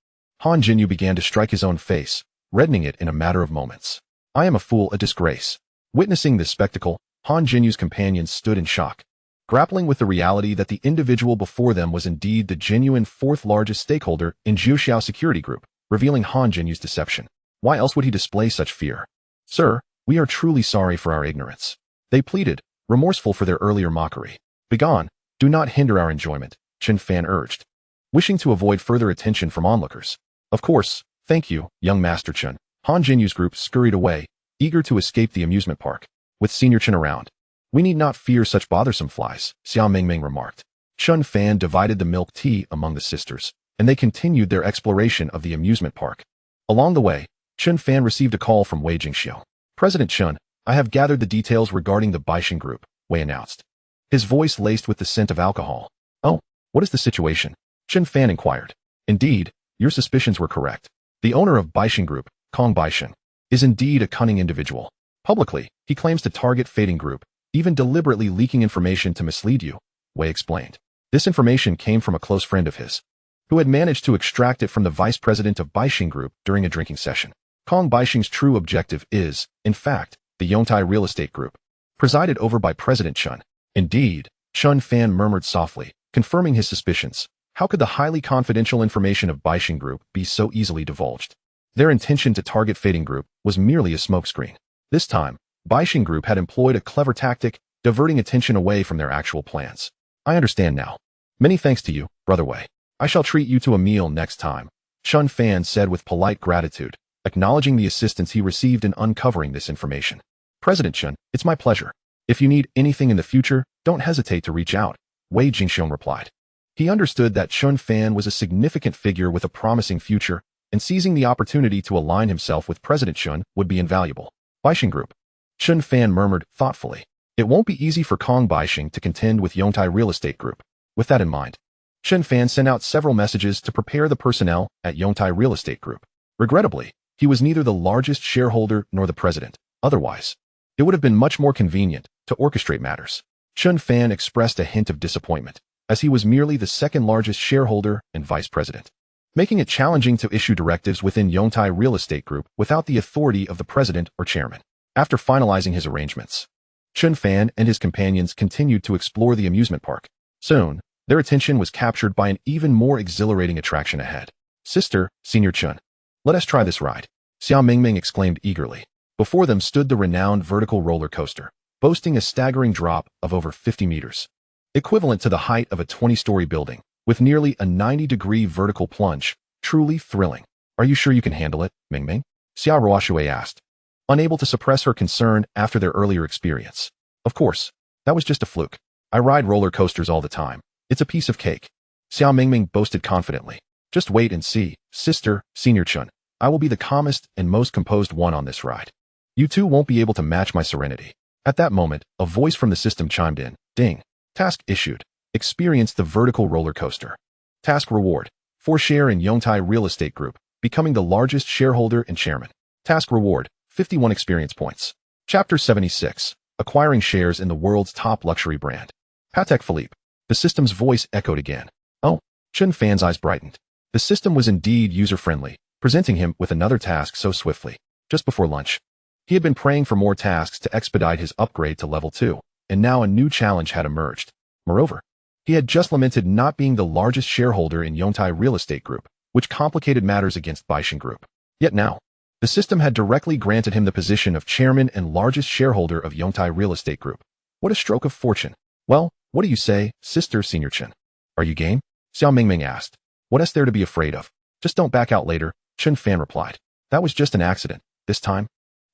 Han Jinyu began to strike his own face, reddening it in a matter of moments. I am a fool, a disgrace. Witnessing this spectacle, Han Jinyu's companions stood in shock, grappling with the reality that the individual before them was indeed the genuine fourth largest stakeholder in Jiuxiao Security Group, revealing Han Jinyu's deception. Why else would he display such fear? Sir, we are truly sorry for our ignorance. They pleaded, remorseful for their earlier mockery. Begone, do not hinder our enjoyment, Chen Fan urged, wishing to avoid further attention from onlookers. Of course, thank you, young Master Chen. Han Jinyu's group scurried away, eager to escape the amusement park. With Senior Chen around, we need not fear such bothersome flies, Xia Mingming remarked. Chen Fan divided the milk tea among the sisters, and they continued their exploration of the amusement park. Along the way, Chen Fan received a call from Wei Jingxiu. President Chen, I have gathered the details regarding the Baixing Group, Wei announced, his voice laced with the scent of alcohol. Oh, what is the situation? Chen Fan inquired. Indeed, your suspicions were correct. The owner of Baixing Group, Kong Baixing, is indeed a cunning individual. Publicly, he claims to target Fading Group, even deliberately leaking information to mislead you, Wei explained. This information came from a close friend of his, who had managed to extract it from the vice president of Baixing Group during a drinking session. Kong Baixing's true objective is, in fact, the Yongtai Real Estate Group, presided over by President Chen. Indeed, Chen Fan murmured softly, confirming his suspicions. How could the highly confidential information of Baixing Group be so easily divulged? Their intention to target Fading Group was merely a smokescreen. This time, Baixing Group had employed a clever tactic, diverting attention away from their actual plans. I understand now. Many thanks to you, Brother Wei. I shall treat you to a meal next time, Chen Fan said with polite gratitude, acknowledging the assistance he received in uncovering this information. President Chen, it's my pleasure. If you need anything in the future, don't hesitate to reach out, Wei Jingxiong replied. He understood that Chen Fan was a significant figure with a promising future, and seizing the opportunity to align himself with President Chen would be invaluable. Baixing Group. Chen Fan murmured thoughtfully. It won't be easy for Kong Baixing to contend with Yongtai Real Estate Group. With that in mind, Chen Fan sent out several messages to prepare the personnel at Yongtai Real Estate Group. Regrettably, he was neither the largest shareholder nor the president. Otherwise, it would have been much more convenient to orchestrate matters. Chen Fan expressed a hint of disappointment, as he was merely the second largest shareholder and vice president, making it challenging to issue directives within Yongtai Real Estate Group without the authority of the president or chairman. After finalizing his arrangements, Chen Fan and his companions continued to explore the amusement park. Soon, their attention was captured by an even more exhilarating attraction ahead. Sister, Senior Chen, let us try this ride, Xiao Mingming exclaimed eagerly. Before them stood the renowned vertical roller coaster, boasting a staggering drop of over 50 meters, equivalent to the height of a 20-story building, with nearly a 90-degree vertical plunge. Truly thrilling. Are you sure you can handle it, Mingming? Xiao Ruoshui asked, unable to suppress her concern after their earlier experience. Of course, that was just a fluke. I ride roller coasters all the time. It's a piece of cake, Xiao Mingming boasted confidently. Just wait and see, Sister, Senior Chen. I will be the calmest and most composed one on this ride. You two won't be able to match my serenity. At that moment, a voice from the system chimed in. Ding. Task issued. Experience the vertical roller coaster. Task reward. 4 share in Yongtai Real Estate Group, becoming the largest shareholder and chairman. Task reward. 51 experience points. Chapter 76. Acquiring shares in the world's top luxury brand. Patek Philippe. The system's voice echoed again. Oh, Chen Fan's eyes brightened. The system was indeed user-friendly, presenting him with another task so swiftly. Just before lunch, he had been praying for more tasks to expedite his upgrade to level 2, and now a new challenge had emerged. Moreover, he had just lamented not being the largest shareholder in Yongtai Real Estate Group, which complicated matters against Baixing Group. Yet now, the system had directly granted him the position of chairman and largest shareholder of Yongtai Real Estate Group. What a stroke of fortune. Well, what do you say, Sister Senior Chen? Are you game? Xiao Mingming asked. What is there to be afraid of? Just don't back out later, Chen Fan replied. That was just an accident. This time,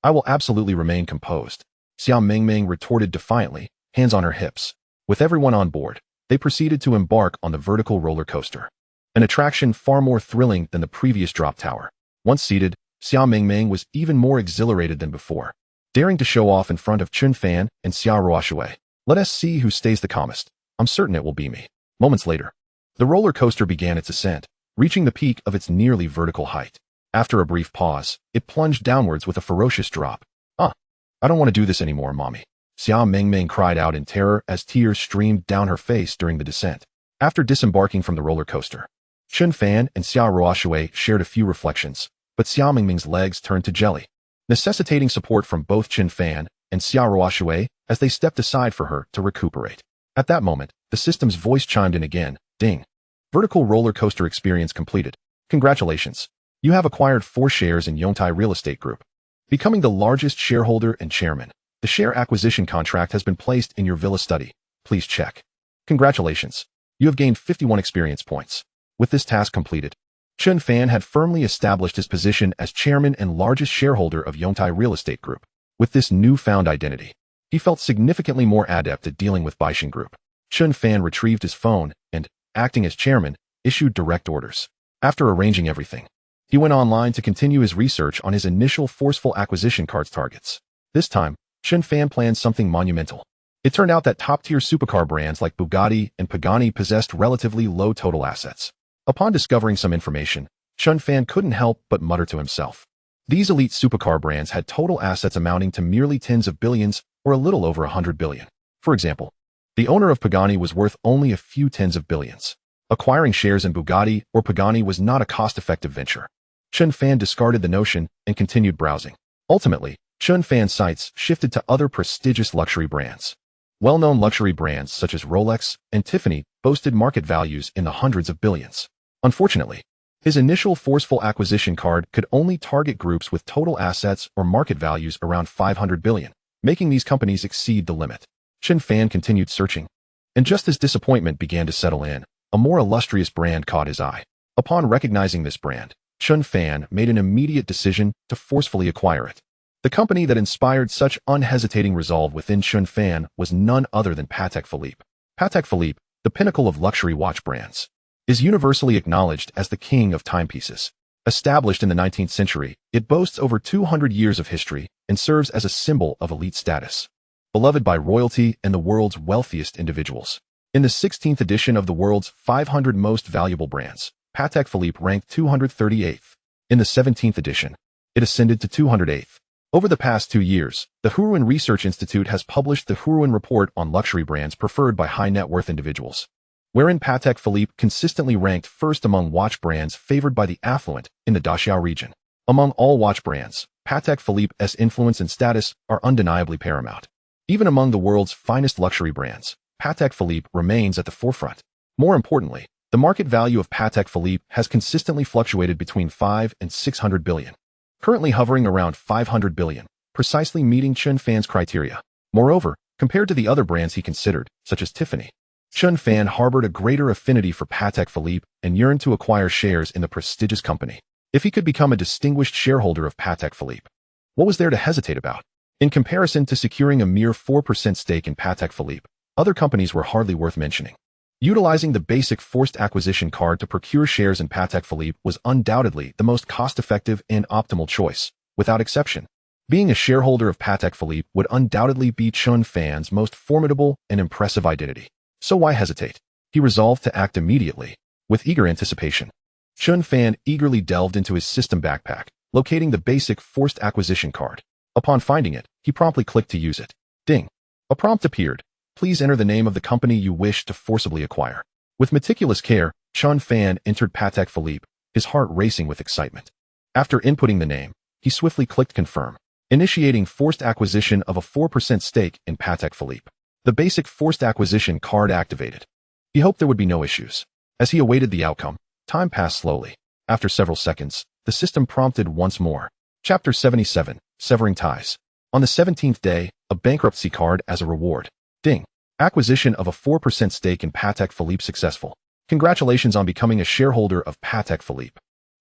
I will absolutely remain composed, Xiao Mingming retorted defiantly, hands on her hips. With everyone on board, they proceeded to embark on the vertical roller coaster, an attraction far more thrilling than the previous drop tower. Once seated, Xiao Mingming was even more exhilarated than before, daring to show off in front of Chen Fan and Xiao Ruoshui. Let us see who stays the calmest. I'm certain it will be me. Moments later, the roller coaster began its ascent, reaching the peak of its nearly vertical height. After a brief pause, it plunged downwards with a ferocious drop. I don't want to do this anymore, Mommy, Xiao Mingming cried out in terror as tears streamed down her face during the descent. After disembarking from the roller coaster, Chen Fan and Xiao Ruoshui shared a few reflections, but Xiao Mingming's legs turned to jelly, necessitating support from both Chen Fan and Xiao Ruoshui as they stepped aside for her to recuperate. At that moment, the system's voice chimed in again. Ding. Vertical roller coaster experience completed. Congratulations. You have acquired 4 shares in Yongtai Real Estate Group, becoming the largest shareholder and chairman. The share acquisition contract has been placed in your villa study. Please check. Congratulations. You have gained 51 experience points. With this task completed, Chen Fan had firmly established his position as chairman and largest shareholder of Yongtai Real Estate Group. With this newfound identity, he felt significantly more adept at dealing with Baixing Group. Chen Fan retrieved his phone and, acting as chairman, issued direct orders. After arranging everything, he went online to continue his research on his initial forceful acquisition cards targets. This time, Chen Fan planned something monumental. It turned out that top-tier supercar brands like Bugatti and Pagani possessed relatively low total assets. Upon discovering some information, Chen Fan couldn't help but mutter to himself. These elite supercar brands had total assets amounting to merely tens of billions or a little over 100 billion. For example, the owner of Pagani was worth only a few tens of billions. Acquiring shares in Bugatti or Pagani was not a cost-effective venture. Chen Fan discarded the notion and continued browsing. Ultimately, Chen Fan's sights shifted to other prestigious luxury brands. Well-known luxury brands such as Rolex and Tiffany boasted market values in the hundreds of billions. Unfortunately, His initial forceful acquisition card could only target groups with total assets or market values around 500 billion, making these companies exceed the limit. Chen Fan continued searching, and just as disappointment began to settle in, a more illustrious brand caught his eye. Upon recognizing this brand, Chen Fan made an immediate decision to forcefully acquire it. The company that inspired such unhesitating resolve within Chen Fan was none other than Patek Philippe. Patek Philippe, the pinnacle of luxury watch brands, is universally acknowledged as the king of timepieces. Established in the 19th century, it boasts over 200 years of history and serves as a symbol of elite status. Beloved by royalty and the world's wealthiest individuals. In the 16th edition of the world's 500 most valuable brands, Patek Philippe ranked 238th. In the 17th edition, it ascended to 208th. Over the past 2 years, the Hurun Research Institute has published the Hurun Report on luxury brands preferred by high-net-worth individuals, wherein Patek Philippe consistently ranked first among watch brands favored by the affluent in the Dachau region. Among all watch brands, Patek Philippe's influence and status are undeniably paramount. Even among the world's finest luxury brands, Patek Philippe remains at the forefront. More importantly, the market value of Patek Philippe has consistently fluctuated between 5 and 600 billion. Currently hovering around 500 billion, precisely meeting Chen Fan's criteria. Moreover, compared to the other brands he considered, such as Tiffany, Chen Fan harbored a greater affinity for Patek Philippe and yearned to acquire shares in the prestigious company. If he could become a distinguished shareholder of Patek Philippe, what was there to hesitate about? In comparison to securing a mere 4% stake in Patek Philippe, other companies were hardly worth mentioning. Utilizing the basic forced acquisition card to procure shares in Patek Philippe was undoubtedly the most cost-effective and optimal choice, without exception. Being a shareholder of Patek Philippe would undoubtedly be Chen Fan's most formidable and impressive identity. So why hesitate? He resolved to act immediately, with eager anticipation. Chen Fan eagerly delved into his system backpack, locating the basic forced acquisition card. Upon finding it, he promptly clicked to use it. Ding! A prompt appeared. Please enter the name of the company you wish to forcibly acquire. With meticulous care, Chen Fan entered Patek Philippe, his heart racing with excitement. After inputting the name, he swiftly clicked confirm, initiating forced acquisition of a 4% stake in Patek Philippe. The basic forced acquisition card activated. He hoped there would be no issues. As he awaited the outcome, time passed slowly. After several seconds, the system prompted once more. Chapter 77, Severing Ties. On the 17th day, a bankruptcy card as a reward. Ding. Acquisition of a 4% stake in Patek Philippe successful. Congratulations on becoming a shareholder of Patek Philippe.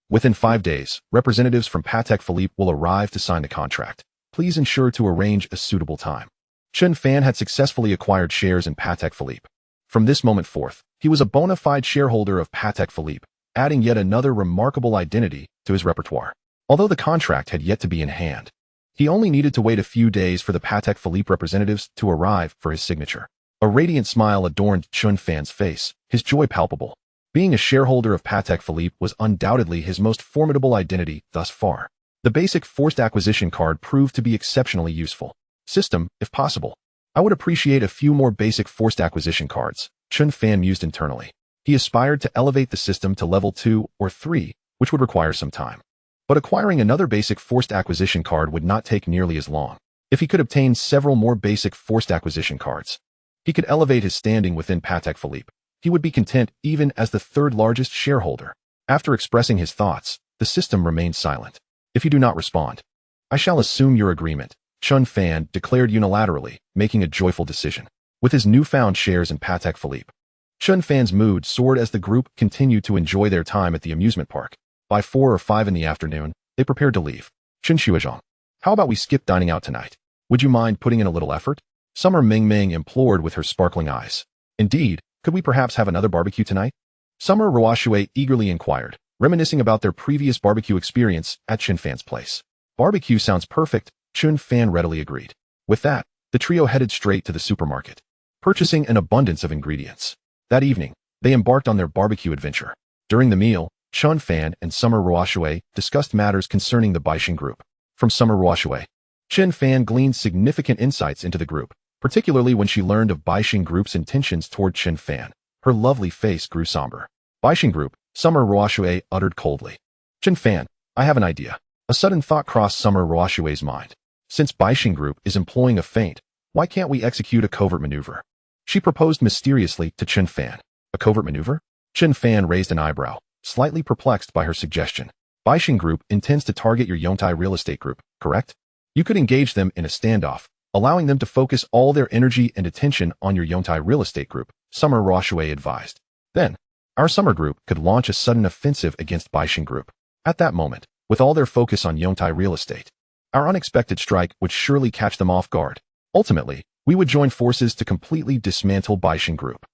Within 5 days, representatives from Patek Philippe will arrive to sign the contract. Please ensure to arrange a suitable time. Chen Fan had successfully acquired shares in Patek Philippe. From this moment forth, he was a bona fide shareholder of Patek Philippe, adding yet another remarkable identity to his repertoire. Although the contract had yet to be in hand, he only needed to wait a few days for the Patek Philippe representatives to arrive for his signature. A radiant smile adorned Chen Fan's face, his joy palpable. Being a shareholder of Patek Philippe was undoubtedly his most formidable identity thus far. The basic forced acquisition card proved to be exceptionally useful. System, if possible. I would appreciate a few more basic forced acquisition cards, Chen Fan mused internally. He aspired to elevate the system to level 2 or 3, which would require some time. But acquiring another basic forced acquisition card would not take nearly as long. If he could obtain several more basic forced acquisition cards, he could elevate his standing within Patek Philippe. He would be content even as the third largest shareholder. After expressing his thoughts, the system remained silent. If you do not respond, I shall assume your agreement, Chen Fan declared unilaterally, making a joyful decision. With his newfound shares in Patek Philippe, Chen Fan's mood soared as the group continued to enjoy their time at the amusement park. By 4 or 5 in the afternoon, they prepared to leave. Chen Xuezhong, how about we skip dining out tonight? Would you mind putting in a little effort? Summer Ming implored with her sparkling eyes. Indeed, could we perhaps have another barbecue tonight? Summer Ruoxue eagerly inquired, reminiscing about their previous barbecue experience at Chen Fan's place. Barbecue sounds perfect, Chen Fan readily agreed. With that, the trio headed straight to the supermarket, purchasing an abundance of ingredients. That evening, they embarked on their barbecue adventure. During the meal, Chen Fan and Summer Ruoxue discussed matters concerning the Baixing group. From Summer Ruoxue, Chen Fan gleaned significant insights into the group, particularly when she learned of Baixing group's intentions toward Chen Fan. Her lovely face grew somber. Baixing group, Summer Ruoxue uttered coldly. Chen Fan, I have an idea. A sudden thought crossed Summer Ruoxue's mind. Since Baixing group is employing a feint, why can't we execute a covert maneuver? She proposed mysteriously to Chen Fan. A covert maneuver? Chen Fan raised an eyebrow. slightly perplexed by her suggestion. Baixing Group intends to target your Yongtai real estate group, correct? You could engage them in a standoff, allowing them to focus all their energy and attention on your Yongtai real estate group, Summer Roshue advised. Then, our Summer Group could launch a sudden offensive against Baixing Group. At that moment, with all their focus on Yongtai real estate, our unexpected strike would surely catch them off guard. Ultimately, we would join forces to completely dismantle Baixing Group.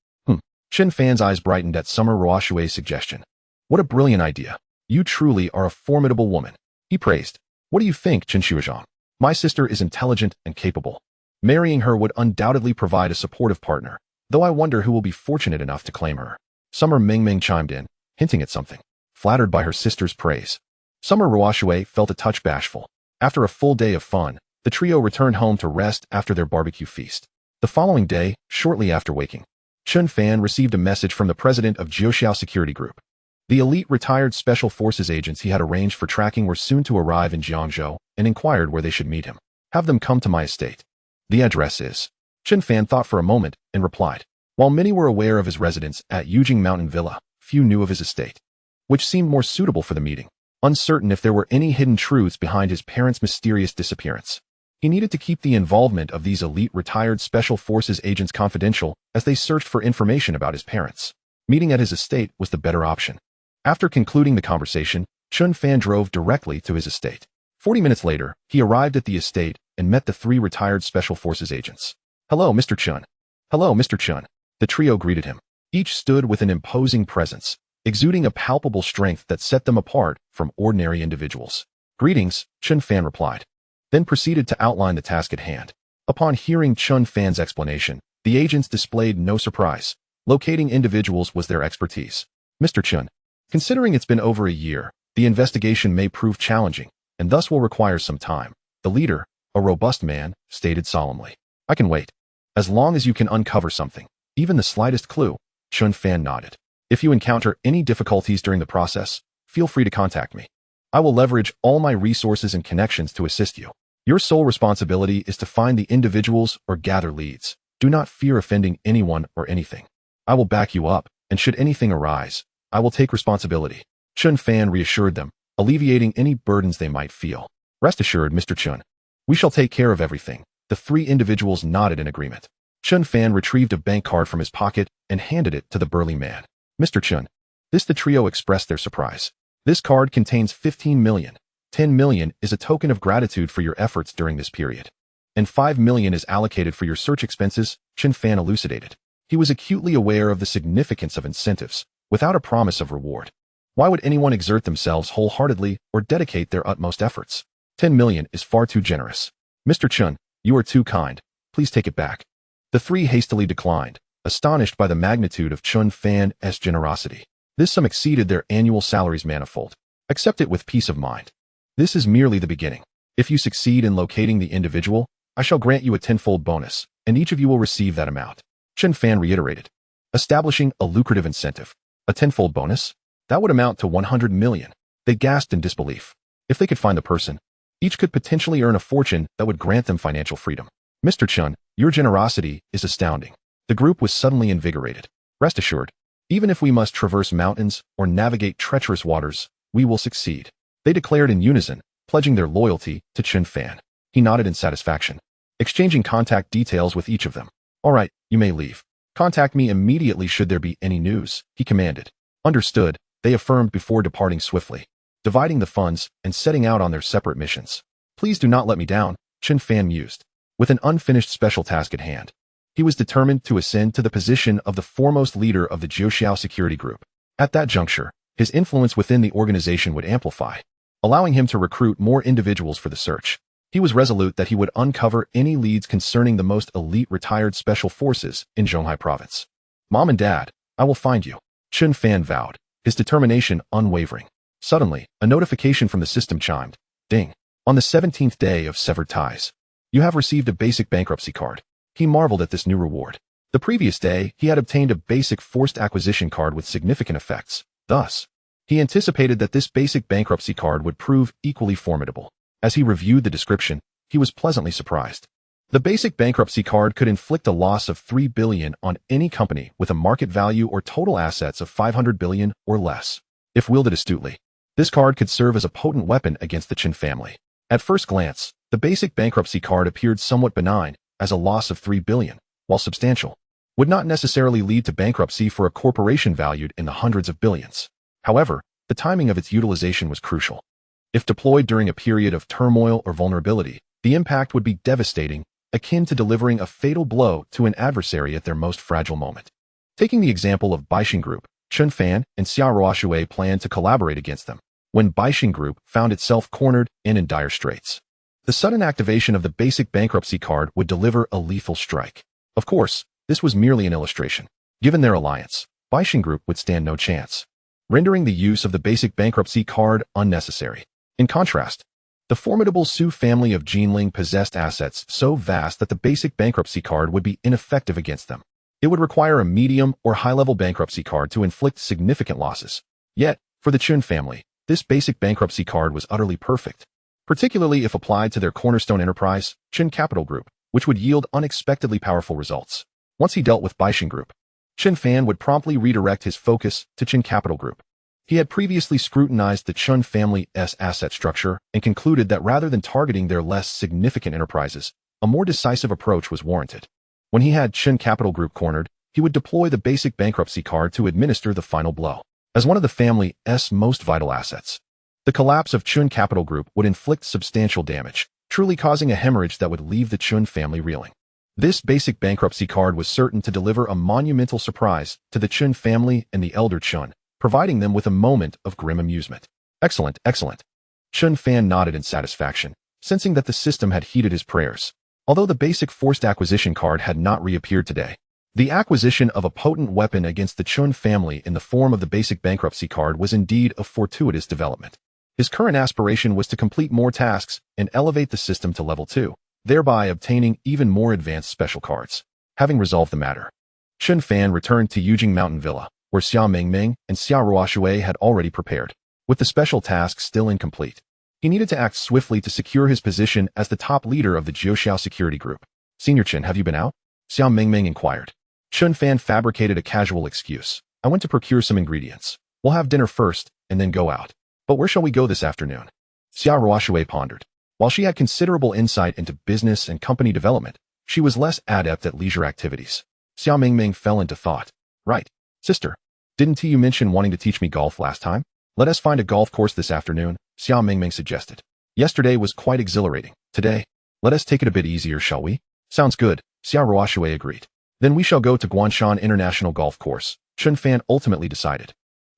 Chen Fan's eyes brightened at Summer Roshue's suggestion. What a brilliant idea. You truly are a formidable woman, he praised. What do you think, Chen Shuizhang? My sister is intelligent and capable. Marrying her would undoubtedly provide a supportive partner, though I wonder who will be fortunate enough to claim her. Summer Mingming chimed in, hinting at something, flattered by her sister's praise. Summer Roshue felt a touch bashful. After a full day of fun, the trio returned home to rest after their barbecue feast. The following day, shortly after waking, Chen Fan received a message from the president of Jiuxiao Security Group. The elite retired Special Forces agents he had arranged for tracking were soon to arrive in Jiangzhou and inquired where they should meet him. Have them come to my estate. The address is. Chen Fan thought for a moment and replied. While many were aware of his residence at Yujing Mountain Villa, few knew of his estate, which seemed more suitable for the meeting. Uncertain if there were any hidden truths behind his parents' mysterious disappearance, he needed to keep the involvement of these elite retired Special Forces agents confidential as they searched for information about his parents. Meeting at his estate was the better option. After concluding the conversation, Chen Fan drove directly to his estate. 40 minutes later, he arrived at the estate and met the 3 retired Special Forces agents. Hello, Mr. Chen. Hello, Mr. Chen. The trio greeted him. Each stood with an imposing presence, exuding a palpable strength that set them apart from ordinary individuals. Greetings, Chen Fan replied, then proceeded to outline the task at hand. Upon hearing Chen Fan's explanation, the agents displayed no surprise. Locating individuals was their expertise. Mr. Chen, considering it's been over a year, the investigation may prove challenging, and thus will require some time. The leader, a robust man, stated solemnly. I can wait. As long as you can uncover something, even the slightest clue, Chen Fan nodded. If you encounter any difficulties during the process, feel free to contact me. I will leverage all my resources and connections to assist you. Your sole responsibility is to find the individuals or gather leads. Do not fear offending anyone or anything. I will back you up, and should anything arise, I will take responsibility. Chen Fan reassured them, alleviating any burdens they might feel. Rest assured, Mr. Chen. We shall take care of everything. The 3 individuals nodded in agreement. Chen Fan retrieved a bank card from his pocket and handed it to the burly man. Mr. Chen. The trio expressed their surprise. This card contains 15 million. 10 million is a token of gratitude for your efforts during this period. And 5 million is allocated for your search expenses, Chen Fan elucidated. He was acutely aware of the significance of incentives, without a promise of reward. Why would anyone exert themselves wholeheartedly or dedicate their utmost efforts? 10 million is far too generous. Mr. Chen, you are too kind. Please take it back. The 3 hastily declined, astonished by the magnitude of Chen Fan's generosity. This sum exceeded their annual salaries manifold. Accept it with peace of mind. This is merely the beginning. If you succeed in locating the individual, I shall grant you a 10-fold bonus, and each of you will receive that amount. Chen Fan reiterated, establishing a lucrative incentive. A 10-fold bonus? That would amount to 100 million. They gasped in disbelief. If they could find the person, each could potentially earn a fortune that would grant them financial freedom. Mr. Chen, your generosity is astounding. The group was suddenly invigorated. Rest assured, even if we must traverse mountains or navigate treacherous waters, we will succeed. They declared in unison, pledging their loyalty to Chen Fan. He nodded in satisfaction, exchanging contact details with each of them. All right, you may leave. Contact me immediately should there be any news, he commanded. Understood, they affirmed before departing swiftly, dividing the funds and setting out on their separate missions. Please do not let me down, Chen Fan mused. With an unfinished special task at hand, he was determined to ascend to the position of the foremost leader of the Jiuxiao Security Group. At that juncture, his influence within the organization would amplify, allowing him to recruit more individuals for the search. He was resolute that he would uncover any leads concerning the most elite retired special forces in Zhonghai province. Mom and Dad, I will find you, Chen Fan vowed, his determination unwavering. Suddenly, a notification from the system chimed. Ding. On the 17th day of severed ties, you have received a basic bankruptcy card. He marveled at this new reward. The previous day, he had obtained a basic forced acquisition card with significant effects. Thus, he anticipated that this basic bankruptcy card would prove equally formidable. As he reviewed the description, he was pleasantly surprised. The basic bankruptcy card could inflict a loss of 3 billion on any company with a market value or total assets of 500 billion or less. if wielded astutely. This card could serve as a potent weapon against the Chen family. At first glance, the basic bankruptcy card appeared somewhat benign, as a loss of 3 billion, while substantial, would not necessarily lead to bankruptcy for a corporation valued in the hundreds of billions. However, the timing of its utilization was crucial. If deployed during a period of turmoil or vulnerability, the impact would be devastating, akin to delivering a fatal blow to an adversary at their most fragile moment. Taking the example of Baixing Group, Chen Fan and Xia Ruoshui planned to collaborate against them, when Baixing Group found itself cornered and in dire straits. The sudden activation of the basic bankruptcy card would deliver a lethal strike. Of course, this was merely an illustration. Given their alliance, Baixing Group would stand no chance, rendering the use of the basic bankruptcy card unnecessary. In contrast, the formidable Su family of Jinling possessed assets so vast that the basic bankruptcy card would be ineffective against them. It would require a medium or high-level bankruptcy card to inflict significant losses. Yet, for the Chen family, this basic bankruptcy card was utterly perfect, particularly if applied to their cornerstone enterprise, Chen Capital Group, which would yield unexpectedly powerful results. Once he dealt with Baixing Group, Chen Fan would promptly redirect his focus to Chen Capital Group. He had previously scrutinized the Chen family's asset structure and concluded that rather than targeting their less significant enterprises, a more decisive approach was warranted. When he had Chen Capital Group cornered, he would deploy the basic bankruptcy card to administer the final blow. As one of the family's most vital assets, the collapse of Chen Capital Group would inflict substantial damage, truly causing a hemorrhage that would leave the Chen family reeling. This basic bankruptcy card was certain to deliver a monumental surprise to the Chen family and the elder Chen, providing them with a moment of grim amusement. Excellent, excellent. Chen Fan nodded in satisfaction, sensing that the system had heeded his prayers. Although the basic forced acquisition card had not reappeared today, the acquisition of a potent weapon against the Chen family in the form of the basic bankruptcy card was indeed a fortuitous development. His current aspiration was to complete more tasks and elevate the system to level 2, thereby obtaining even more advanced special cards. Having resolved the matter, Chen Fan returned to Yujing Mountain Villa, where Xia Mingming and Xia Ruoshui had already prepared. With the special tasks still incomplete, he needed to act swiftly to secure his position as the top leader of the Jiuxiao security group. Senior Chen, have you been out? Xia Mingming inquired. Chen Fan fabricated a casual excuse. I went to procure some ingredients. We'll have dinner first, and then go out. But where shall we go this afternoon? Xia Ruoshui pondered. While she had considerable insight into business and company development, she was less adept at leisure activities. Xia Mingming fell into thought. Right, sister. Didn't you mention wanting to teach me golf last time? Let us find a golf course this afternoon, Xia Mingming suggested. Yesterday was quite exhilarating. Today, let us take it a bit easier, shall we? Sounds good, Xia Ruoshui agreed. Then we shall go to Guanshan International Golf Course, Chen Fan ultimately decided,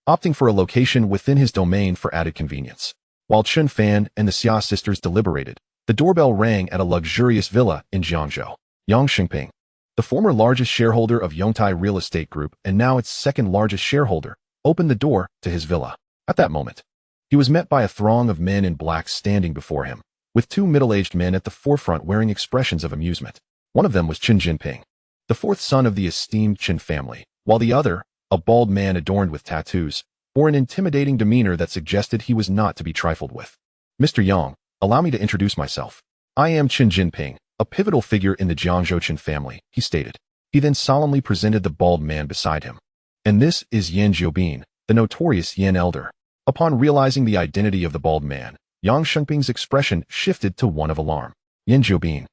opting for a location within his domain for added convenience. While Chen Fan and the Xia sisters deliberated, the doorbell rang at a luxurious villa in Jiangzhou. Yang Xingping, the former largest shareholder of Yongtai Real Estate Group and now its second largest shareholder, opened the door to his villa. At that moment, he was met by a throng of men in black standing before him, with two middle-aged men at the forefront wearing expressions of amusement. One of them was Chen Jinping, the fourth son of the esteemed Chen family, while the other, a bald man adorned with tattoos, bore an intimidating demeanor that suggested he was not to be trifled with. Mr. Yang, allow me to introduce myself. I am Chen Jinping, a pivotal figure in the Jiangzhou Chen family, he stated. He then solemnly presented the bald man beside him. And this is Yan Jiobin, the notorious Yan Elder. Upon realizing the identity of the bald man, Yang Shengping's expression shifted to one of alarm. Yan Jiobin,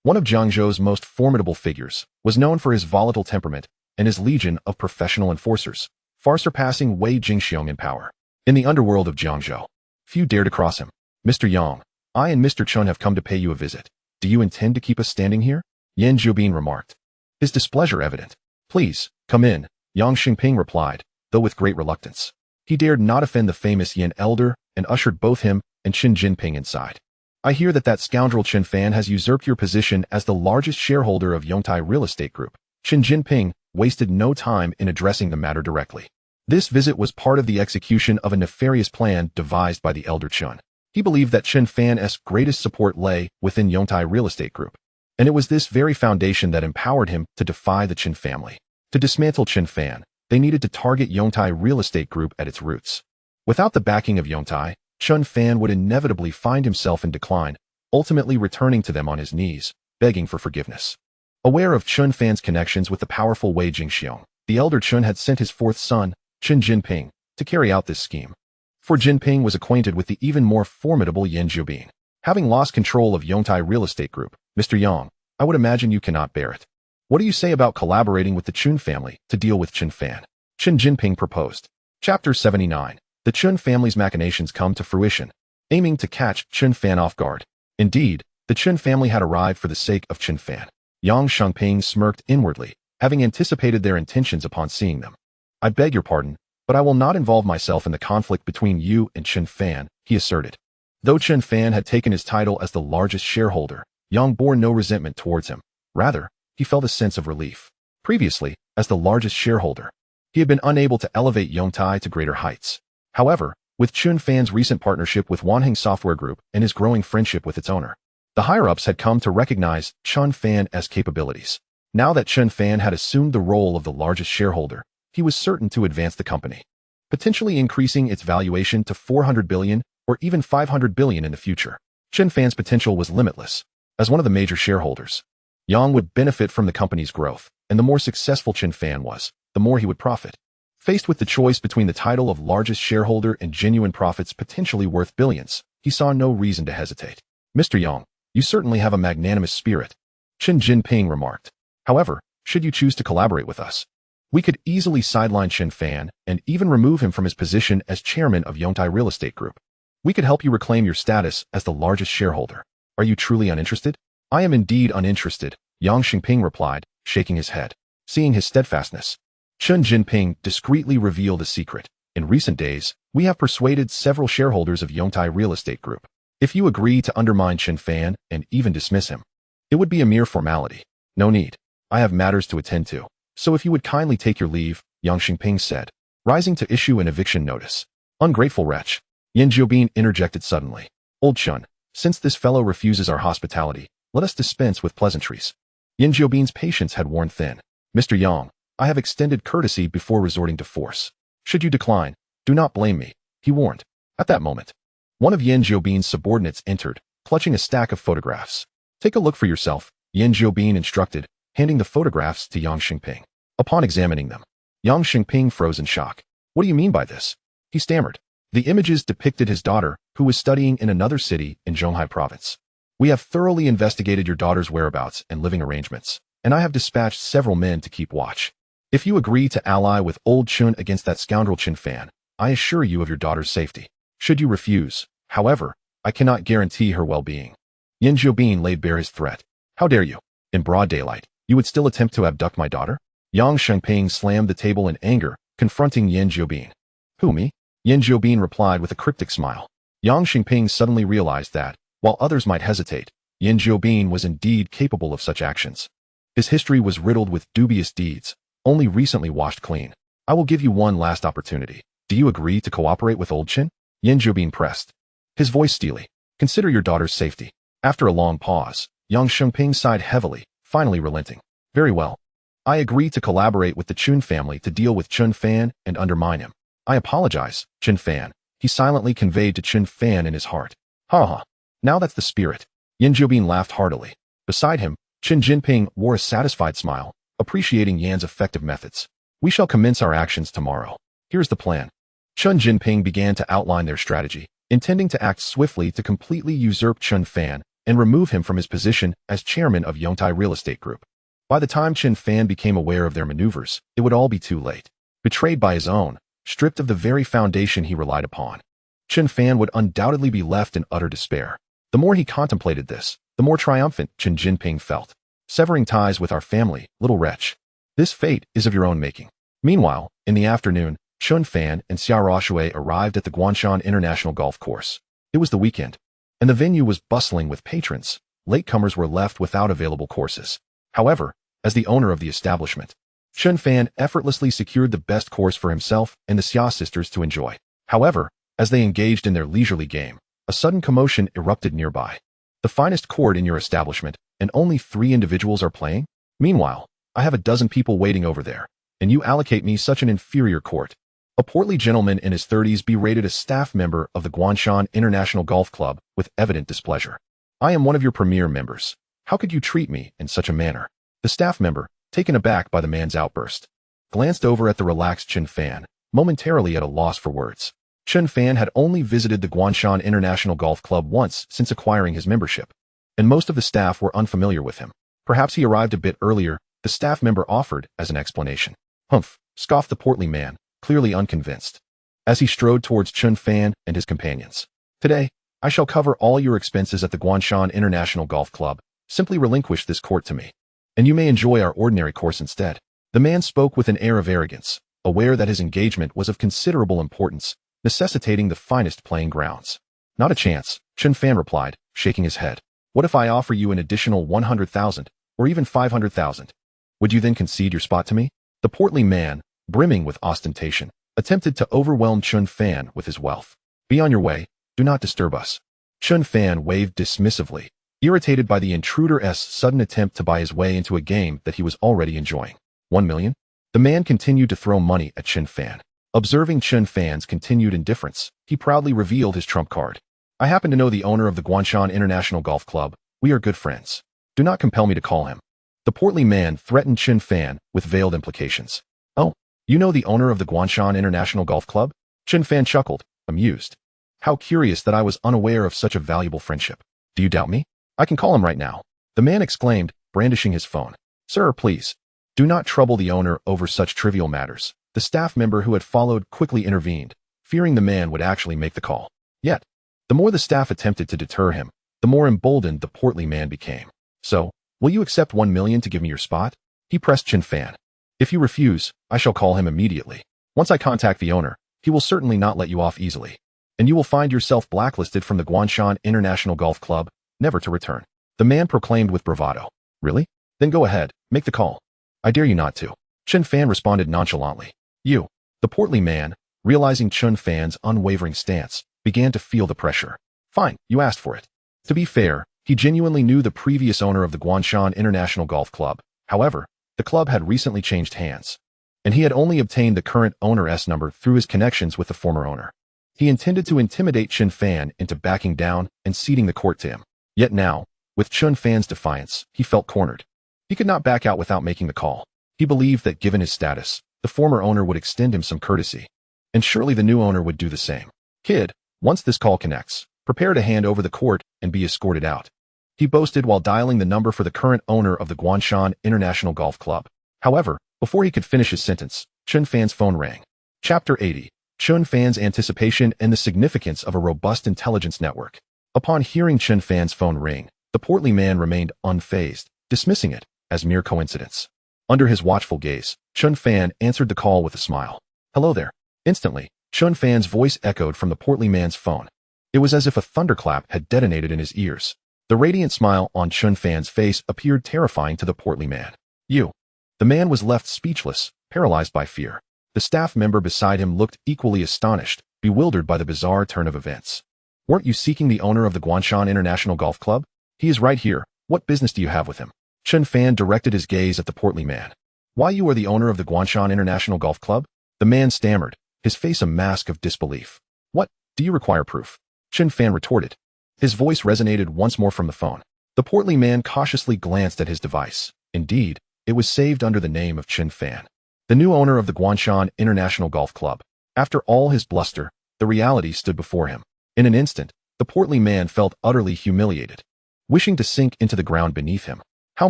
one of Jiangzhou's most formidable figures, was known for his volatile temperament and his legion of professional enforcers, far surpassing Wei Jingxiong in power. In the underworld of Jiangzhou, few dare to cross him. Mr. Yang, I and Mr. Chen have come to pay you a visit. Do you intend to keep us standing here? Yan Jiobin remarked, his displeasure evident. Please, come in, Yang Xingping replied, though with great reluctance. He dared not offend the famous Yan Elder and ushered both him and Chen Jinping inside. I hear that scoundrel Chen Fan has usurped your position as the largest shareholder of Yongtai Real Estate Group. Chen Jinping wasted no time in addressing the matter directly. This visit was part of the execution of a nefarious plan devised by the elder Chen. He believed that Chen Fan's greatest support lay within Yongtai Real Estate Group, and it was this very foundation that empowered him to defy the Chen family. To dismantle Chen Fan, they needed to target Yongtai Real Estate Group at its roots. Without the backing of Yongtai, Chen Fan would inevitably find himself in decline, ultimately returning to them on his knees, begging for forgiveness. Aware of Chen Fan's connections with the powerful Wei Jingxiong, the elder Chen had sent his fourth son, Chen Jinping, to carry out this scheme. For Jinping was acquainted with the even more formidable Yan Jiobin. Having lost control of Yongtai Real Estate Group, Mr. Yang, I would imagine you cannot bear it. What do you say about collaborating with the Chen family to deal with Chen Fan? Chen Jinping proposed. Chapter 79. The Chen family's machinations come to fruition, aiming to catch Chen Fan off guard. Indeed, the Chen family had arrived for the sake of Chen Fan. Yang Shengping smirked inwardly, having anticipated their intentions upon seeing them. I beg your pardon, but I will not involve myself in the conflict between you and Chen Fan, he asserted. Though Chen Fan had taken his title as the largest shareholder, Yang bore no resentment towards him. Rather, he felt a sense of relief. Previously, as the largest shareholder, he had been unable to elevate Yongtai to greater heights. However, with Chen Fan's recent partnership with Wanheng Software Group and his growing friendship with its owner, the higher-ups had come to recognize Chen Fan as capabilities. Now that Chen Fan had assumed the role of the largest shareholder, he was certain to advance the company, potentially increasing its valuation to 400 billion or even 500 billion in the future. Chen Fan's potential was limitless. As one of the major shareholders, Yang would benefit from the company's growth, and the more successful Chen Fan was, the more he would profit. Faced with the choice between the title of largest shareholder and genuine profits potentially worth billions, he saw no reason to hesitate. Mr. Yang, you certainly have a magnanimous spirit, Chen Jinping remarked. However, should you choose to collaborate with us, we could easily sideline Chen Fan and even remove him from his position as chairman of Yongtai Real Estate Group. We could help you reclaim your status as the largest shareholder. Are you truly uninterested? I am indeed uninterested, Yang Shengping replied, shaking his head. Seeing his steadfastness, Chen Jinping discreetly revealed a secret. In recent days, we have persuaded several shareholders of Yongtai Real Estate Group. If you agree to undermine Chen Fan and even dismiss him, it would be a mere formality. No need. I have matters to attend to. So if you would kindly take your leave, Yang Shengping said, rising to issue an eviction notice. Ungrateful wretch. Yan Jiobin interjected suddenly. Old Chen, since this fellow refuses our hospitality, let us dispense with pleasantries. Yan Jiobin's patience had worn thin. Mr. Yang, I have extended courtesy before resorting to force. Should you decline, do not blame me, he warned. At that moment, one of Yan Jiobin's subordinates entered, clutching a stack of photographs. Take a look for yourself, Yan Jiobin instructed, handing the photographs to Yang Shengping. Upon examining them, Yang Shengping froze in shock. What do you mean by this? He stammered. The images depicted his daughter, who was studying in another city in Zhonghai province. We have thoroughly investigated your daughter's whereabouts and living arrangements, and I have dispatched several men to keep watch. If you agree to ally with old Chen against that scoundrel Chen Fan, I assure you of your daughter's safety. Should you refuse, however, I cannot guarantee her well-being. Yan Jiobin laid bare his threat. How dare you? In broad daylight, you would still attempt to abduct my daughter? Yang Shengping slammed the table in anger, confronting Yan Jiobin. Who, me? Yan Jiobin replied with a cryptic smile. Yang Shengping suddenly realized that, while others might hesitate, Yan Jiobin was indeed capable of such actions. His history was riddled with dubious deeds, only recently washed clean. I will give you one last opportunity. Do you agree to cooperate with old Chen? Yan Jiobin pressed, his voice steely. Consider your daughter's safety. After a long pause, Yang Shengping sighed heavily, finally relenting. Very well. I agree to collaborate with the Chen family to deal with Chen Fan and undermine him. I apologize, Chen Fan, he silently conveyed to Chen Fan in his heart. Ha ha. Now that's the spirit. Yan Jiobin laughed heartily. Beside him, Chen Jinping wore a satisfied smile, appreciating Yan's effective methods. We shall commence our actions tomorrow. Here's the plan. Chen Jinping began to outline their strategy, intending to act swiftly to completely usurp Chen Fan and remove him from his position as chairman of Yongtai Real Estate Group. By the time Chen Fan became aware of their maneuvers, it would all be too late. Betrayed by his own, stripped of the very foundation he relied upon, Chen Fan would undoubtedly be left in utter despair. The more he contemplated this, the more triumphant Chen Jinping felt. Severing ties with our family, little wretch. This fate is of your own making. Meanwhile, in the afternoon, Chen Fan and Xia Roshui arrived at the Guanshan International Golf Course. It was the weekend, and the venue was bustling with patrons. Latecomers were left without available courses. However, as the owner of the establishment, Chen Fan effortlessly secured the best course for himself and the Xia sisters to enjoy. However, as they engaged in their leisurely game, a sudden commotion erupted nearby. The finest court in your establishment, and only 3 individuals are playing? Meanwhile, I have a dozen people waiting over there, and you allocate me such an inferior court. A portly gentleman in his 30s berated a staff member of the Guanshan International Golf Club with evident displeasure. I am one of your premier members. How could you treat me in such a manner? The staff member, taken aback by the man's outburst, glanced over at the relaxed Chen Fan, momentarily at a loss for words. Chen Fan had only visited the Guanshan International Golf Club once since acquiring his membership, and most of the staff were unfamiliar with him. Perhaps he arrived a bit earlier, the staff member offered as an explanation. Humph, scoffed the portly man, clearly unconvinced, as he strode towards Chen Fan and his companions. Today, I shall cover all your expenses at the Guanshan International Golf Club. Simply relinquish this court to me, and you may enjoy our ordinary course instead. The man spoke with an air of arrogance, aware that his engagement was of considerable importance, necessitating the finest playing grounds. Not a chance, Chen Fan replied, shaking his head. What if I offer you an additional 100,000, or even 500,000? Would you then concede your spot to me? The portly man, brimming with ostentation, attempted to overwhelm Chen Fan with his wealth. Be on your way, do not disturb us. Chen Fan waved dismissively, irritated by the intruder's sudden attempt to buy his way into a game that he was already enjoying. 1 million? The man continued to throw money at Chen Fan. Observing Chen Fan's continued indifference, he proudly revealed his trump card. I happen to know the owner of the Guanshan International Golf Club. We are good friends. Do not compel me to call him. The portly man threatened Chen Fan with veiled implications. Oh, you know the owner of the Guanshan International Golf Club? Chen Fan chuckled, amused. How curious that I was unaware of such a valuable friendship. Do you doubt me? I can call him right now. The man exclaimed, brandishing his phone. Sir, please. Do not trouble the owner over such trivial matters. The staff member who had followed quickly intervened, fearing the man would actually make the call. Yet, the more the staff attempted to deter him, the more emboldened the portly man became. So, will you accept 1 million to give me your spot? He pressed Chen Fan. If you refuse, I shall call him immediately. Once I contact the owner, he will certainly not let you off easily, and you will find yourself blacklisted from the Guanshan International Golf Club, never to return. The man proclaimed with bravado. Really? Then go ahead, make the call. I dare you not to. Chen Fan responded nonchalantly. You. The portly man, realizing Chen Fan's unwavering stance, began to feel the pressure. Fine, you asked for it. To be fair, he genuinely knew the previous owner of the Guanshan International Golf Club. However, the club had recently changed hands, and he had only obtained the current owner's number through his connections with the former owner. He intended to intimidate Chen Fan into backing down and ceding the court to him. Yet now, with Chen Fan's defiance, he felt cornered. He could not back out without making the call. He believed that given his status, the former owner would extend him some courtesy, and surely the new owner would do the same. Kid, once this call connects, prepare to hand over the court and be escorted out. He boasted while dialing the number for the current owner of the Guanshan International Golf Club. However, before he could finish his sentence, Chen Fan's phone rang. Chapter 80. Chen Fan's Anticipation and the Significance of a Robust Intelligence Network. Upon hearing Chen Fan's phone ring, the portly man remained unfazed, dismissing it as mere coincidence. Under his watchful gaze, Chen Fan answered the call with a smile. Hello there. Instantly, Chen Fan's voice echoed from the portly man's phone. It was as if a thunderclap had detonated in his ears. The radiant smile on Chen Fan's face appeared terrifying to the portly man. You. The man was left speechless, paralyzed by fear. The staff member beside him looked equally astonished, bewildered by the bizarre turn of events. Weren't you seeking the owner of the Guanshan International Golf Club? He is right here. What business do you have with him? Chen Fan directed his gaze at the portly man. Why, you are the owner of the Guanshan International Golf Club? The man stammered, his face a mask of disbelief. What, do you require proof? Chen Fan retorted. His voice resonated once more from the phone. The portly man cautiously glanced at his device. Indeed, it was saved under the name of Chen Fan, the new owner of the Guanshan International Golf Club. After all his bluster, the reality stood before him. In an instant, the portly man felt utterly humiliated, wishing to sink into the ground beneath him. How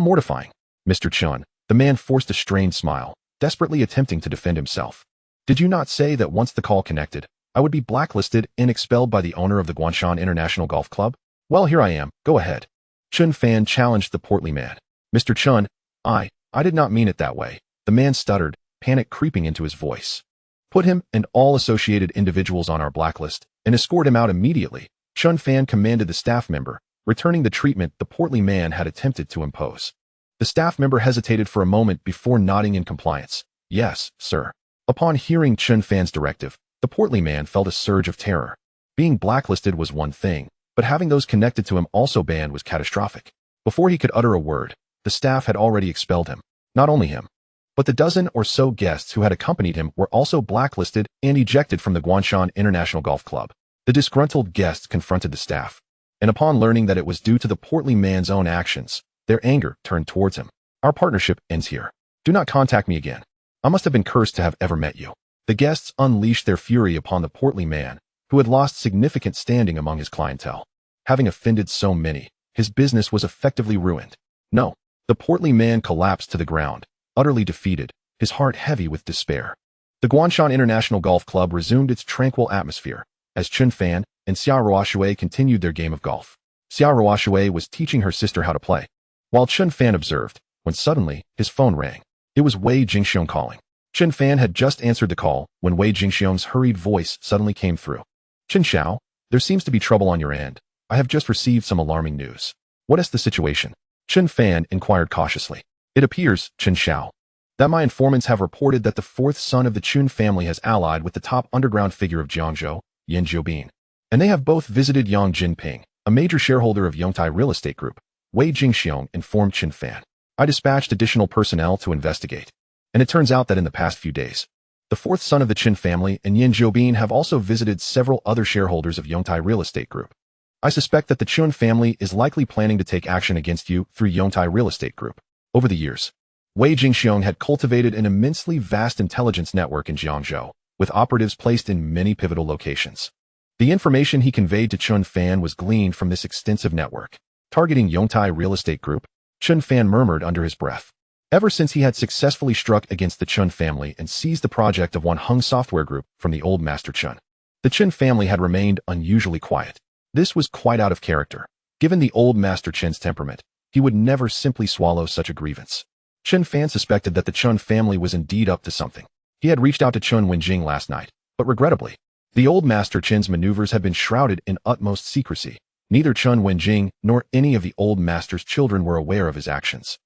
mortifying. Mr. Chen, the man forced a strained smile, desperately attempting to defend himself. Did you not say that once the call connected, I would be blacklisted and expelled by the owner of the Guanshan International Golf Club? Well, here I am, go ahead. Chen Fan challenged the portly man. Mr. Chen, I did not mean it that way. The man stuttered, panic creeping into his voice. Put him and all associated individuals on our blacklist, and escort him out immediately. Chen Fan commanded the staff member, returning the treatment the portly man had attempted to impose. The staff member hesitated for a moment before nodding in compliance. Yes, sir. Upon hearing Chen Fan's directive, the portly man felt a surge of terror. Being blacklisted was one thing, but having those connected to him also banned was catastrophic. Before he could utter a word, the staff had already expelled him. Not only him, but the dozen or so guests who had accompanied him were also blacklisted and ejected from the Guanshan International Golf Club. The disgruntled guests confronted the staff, and upon learning that it was due to the portly man's own actions, their anger turned towards him. Our partnership ends here. Do not contact me again. I must have been cursed to have ever met you. The guests unleashed their fury upon the portly man, who had lost significant standing among his clientele. Having offended so many, his business was effectively ruined. No, the portly man collapsed to the ground, utterly defeated, his heart heavy with despair. The Guanshan International Golf Club resumed its tranquil atmosphere, as Chen Fan and Xia Ruoshui continued their game of golf. Xia Ruoshui was teaching her sister how to play, while Chen Fan observed, when suddenly, his phone rang. It was Wei Jingxiong calling. Chen Fan had just answered the call when Wei Jingxiong's hurried voice suddenly came through. Chen Xiao, there seems to be trouble on your end. I have just received some alarming news. What is the situation? Chen Fan inquired cautiously. It appears, Chen Xiao, that my informants have reported that the fourth son of the Chun family has allied with the top underground figure of Jiangzhou, Yan Jiobin, and they have both visited Yang Jinping, a major shareholder of Yongtai Real Estate Group. Wei Jingxiong informed Chen Fan. I dispatched additional personnel to investigate, and it turns out that in the past few days, the fourth son of the Chen family and Yan Jiobin have also visited several other shareholders of Yongtai Real Estate Group. I suspect that the Chun family is likely planning to take action against you through Yongtai Real Estate Group. Over the years, Wei Jingxiong had cultivated an immensely vast intelligence network in Jiangzhou, with operatives placed in many pivotal locations. The information he conveyed to Chen Fan was gleaned from this extensive network. Targeting Yongtai Real Estate Group, Chen Fan murmured under his breath. Ever since he had successfully struck against the Chen family and seized the project of One Hung Software Group from the old Master Chen, the Chen family had remained unusually quiet. This was quite out of character. Given the old Master Chen's temperament, he would never simply swallow such a grievance. Chen Fan suspected that the Chen family was indeed up to something. He had reached out to Chen Wenjing last night, but regrettably, the old Master Chen's maneuvers had been shrouded in utmost secrecy. Neither Chen Wenjing nor any of the old master's children were aware of his actions.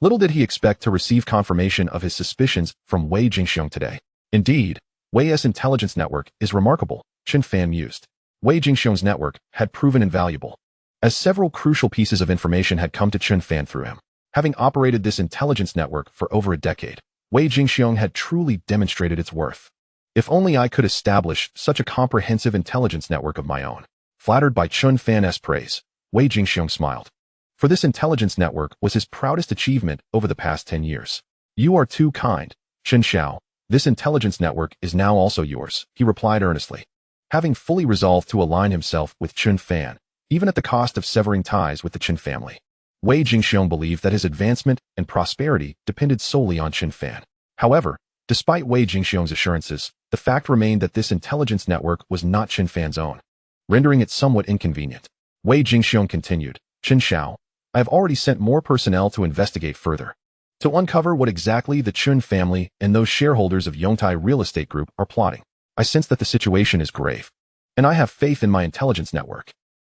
Little did he expect to receive confirmation of his suspicions from Wei Jingxiong today. Indeed, Wei's intelligence network is remarkable, Chen Fan mused. Wei Jingxiong's network had proven invaluable, as several crucial pieces of information had come to Chen Fan through him. Having operated this intelligence network for over a decade, Wei Jingxiong had truly demonstrated its worth. If only I could establish such a comprehensive intelligence network of my own. Flattered by Chen Fan's praise, Wei Jingxiong smiled. For this intelligence network was his proudest achievement over the past 10 years. You are too kind, Chen Xiao. This intelligence network is now also yours, he replied earnestly. Having fully resolved to align himself with Chen Fan, even at the cost of severing ties with the Chen family, Wei Jingxiong believed that his advancement and prosperity depended solely on Chen Fan. However, despite Wei Jingxiong's assurances, the fact remained that this intelligence network was not Chen Fan's own, rendering it somewhat inconvenient. Wei Jingxiong continued, Chen Xiao, I have already sent more personnel to investigate further, to uncover what exactly the Chen family and those shareholders of Yongtai Real Estate Group are plotting. I sense that the situation is grave, and I have faith in my intelligence network.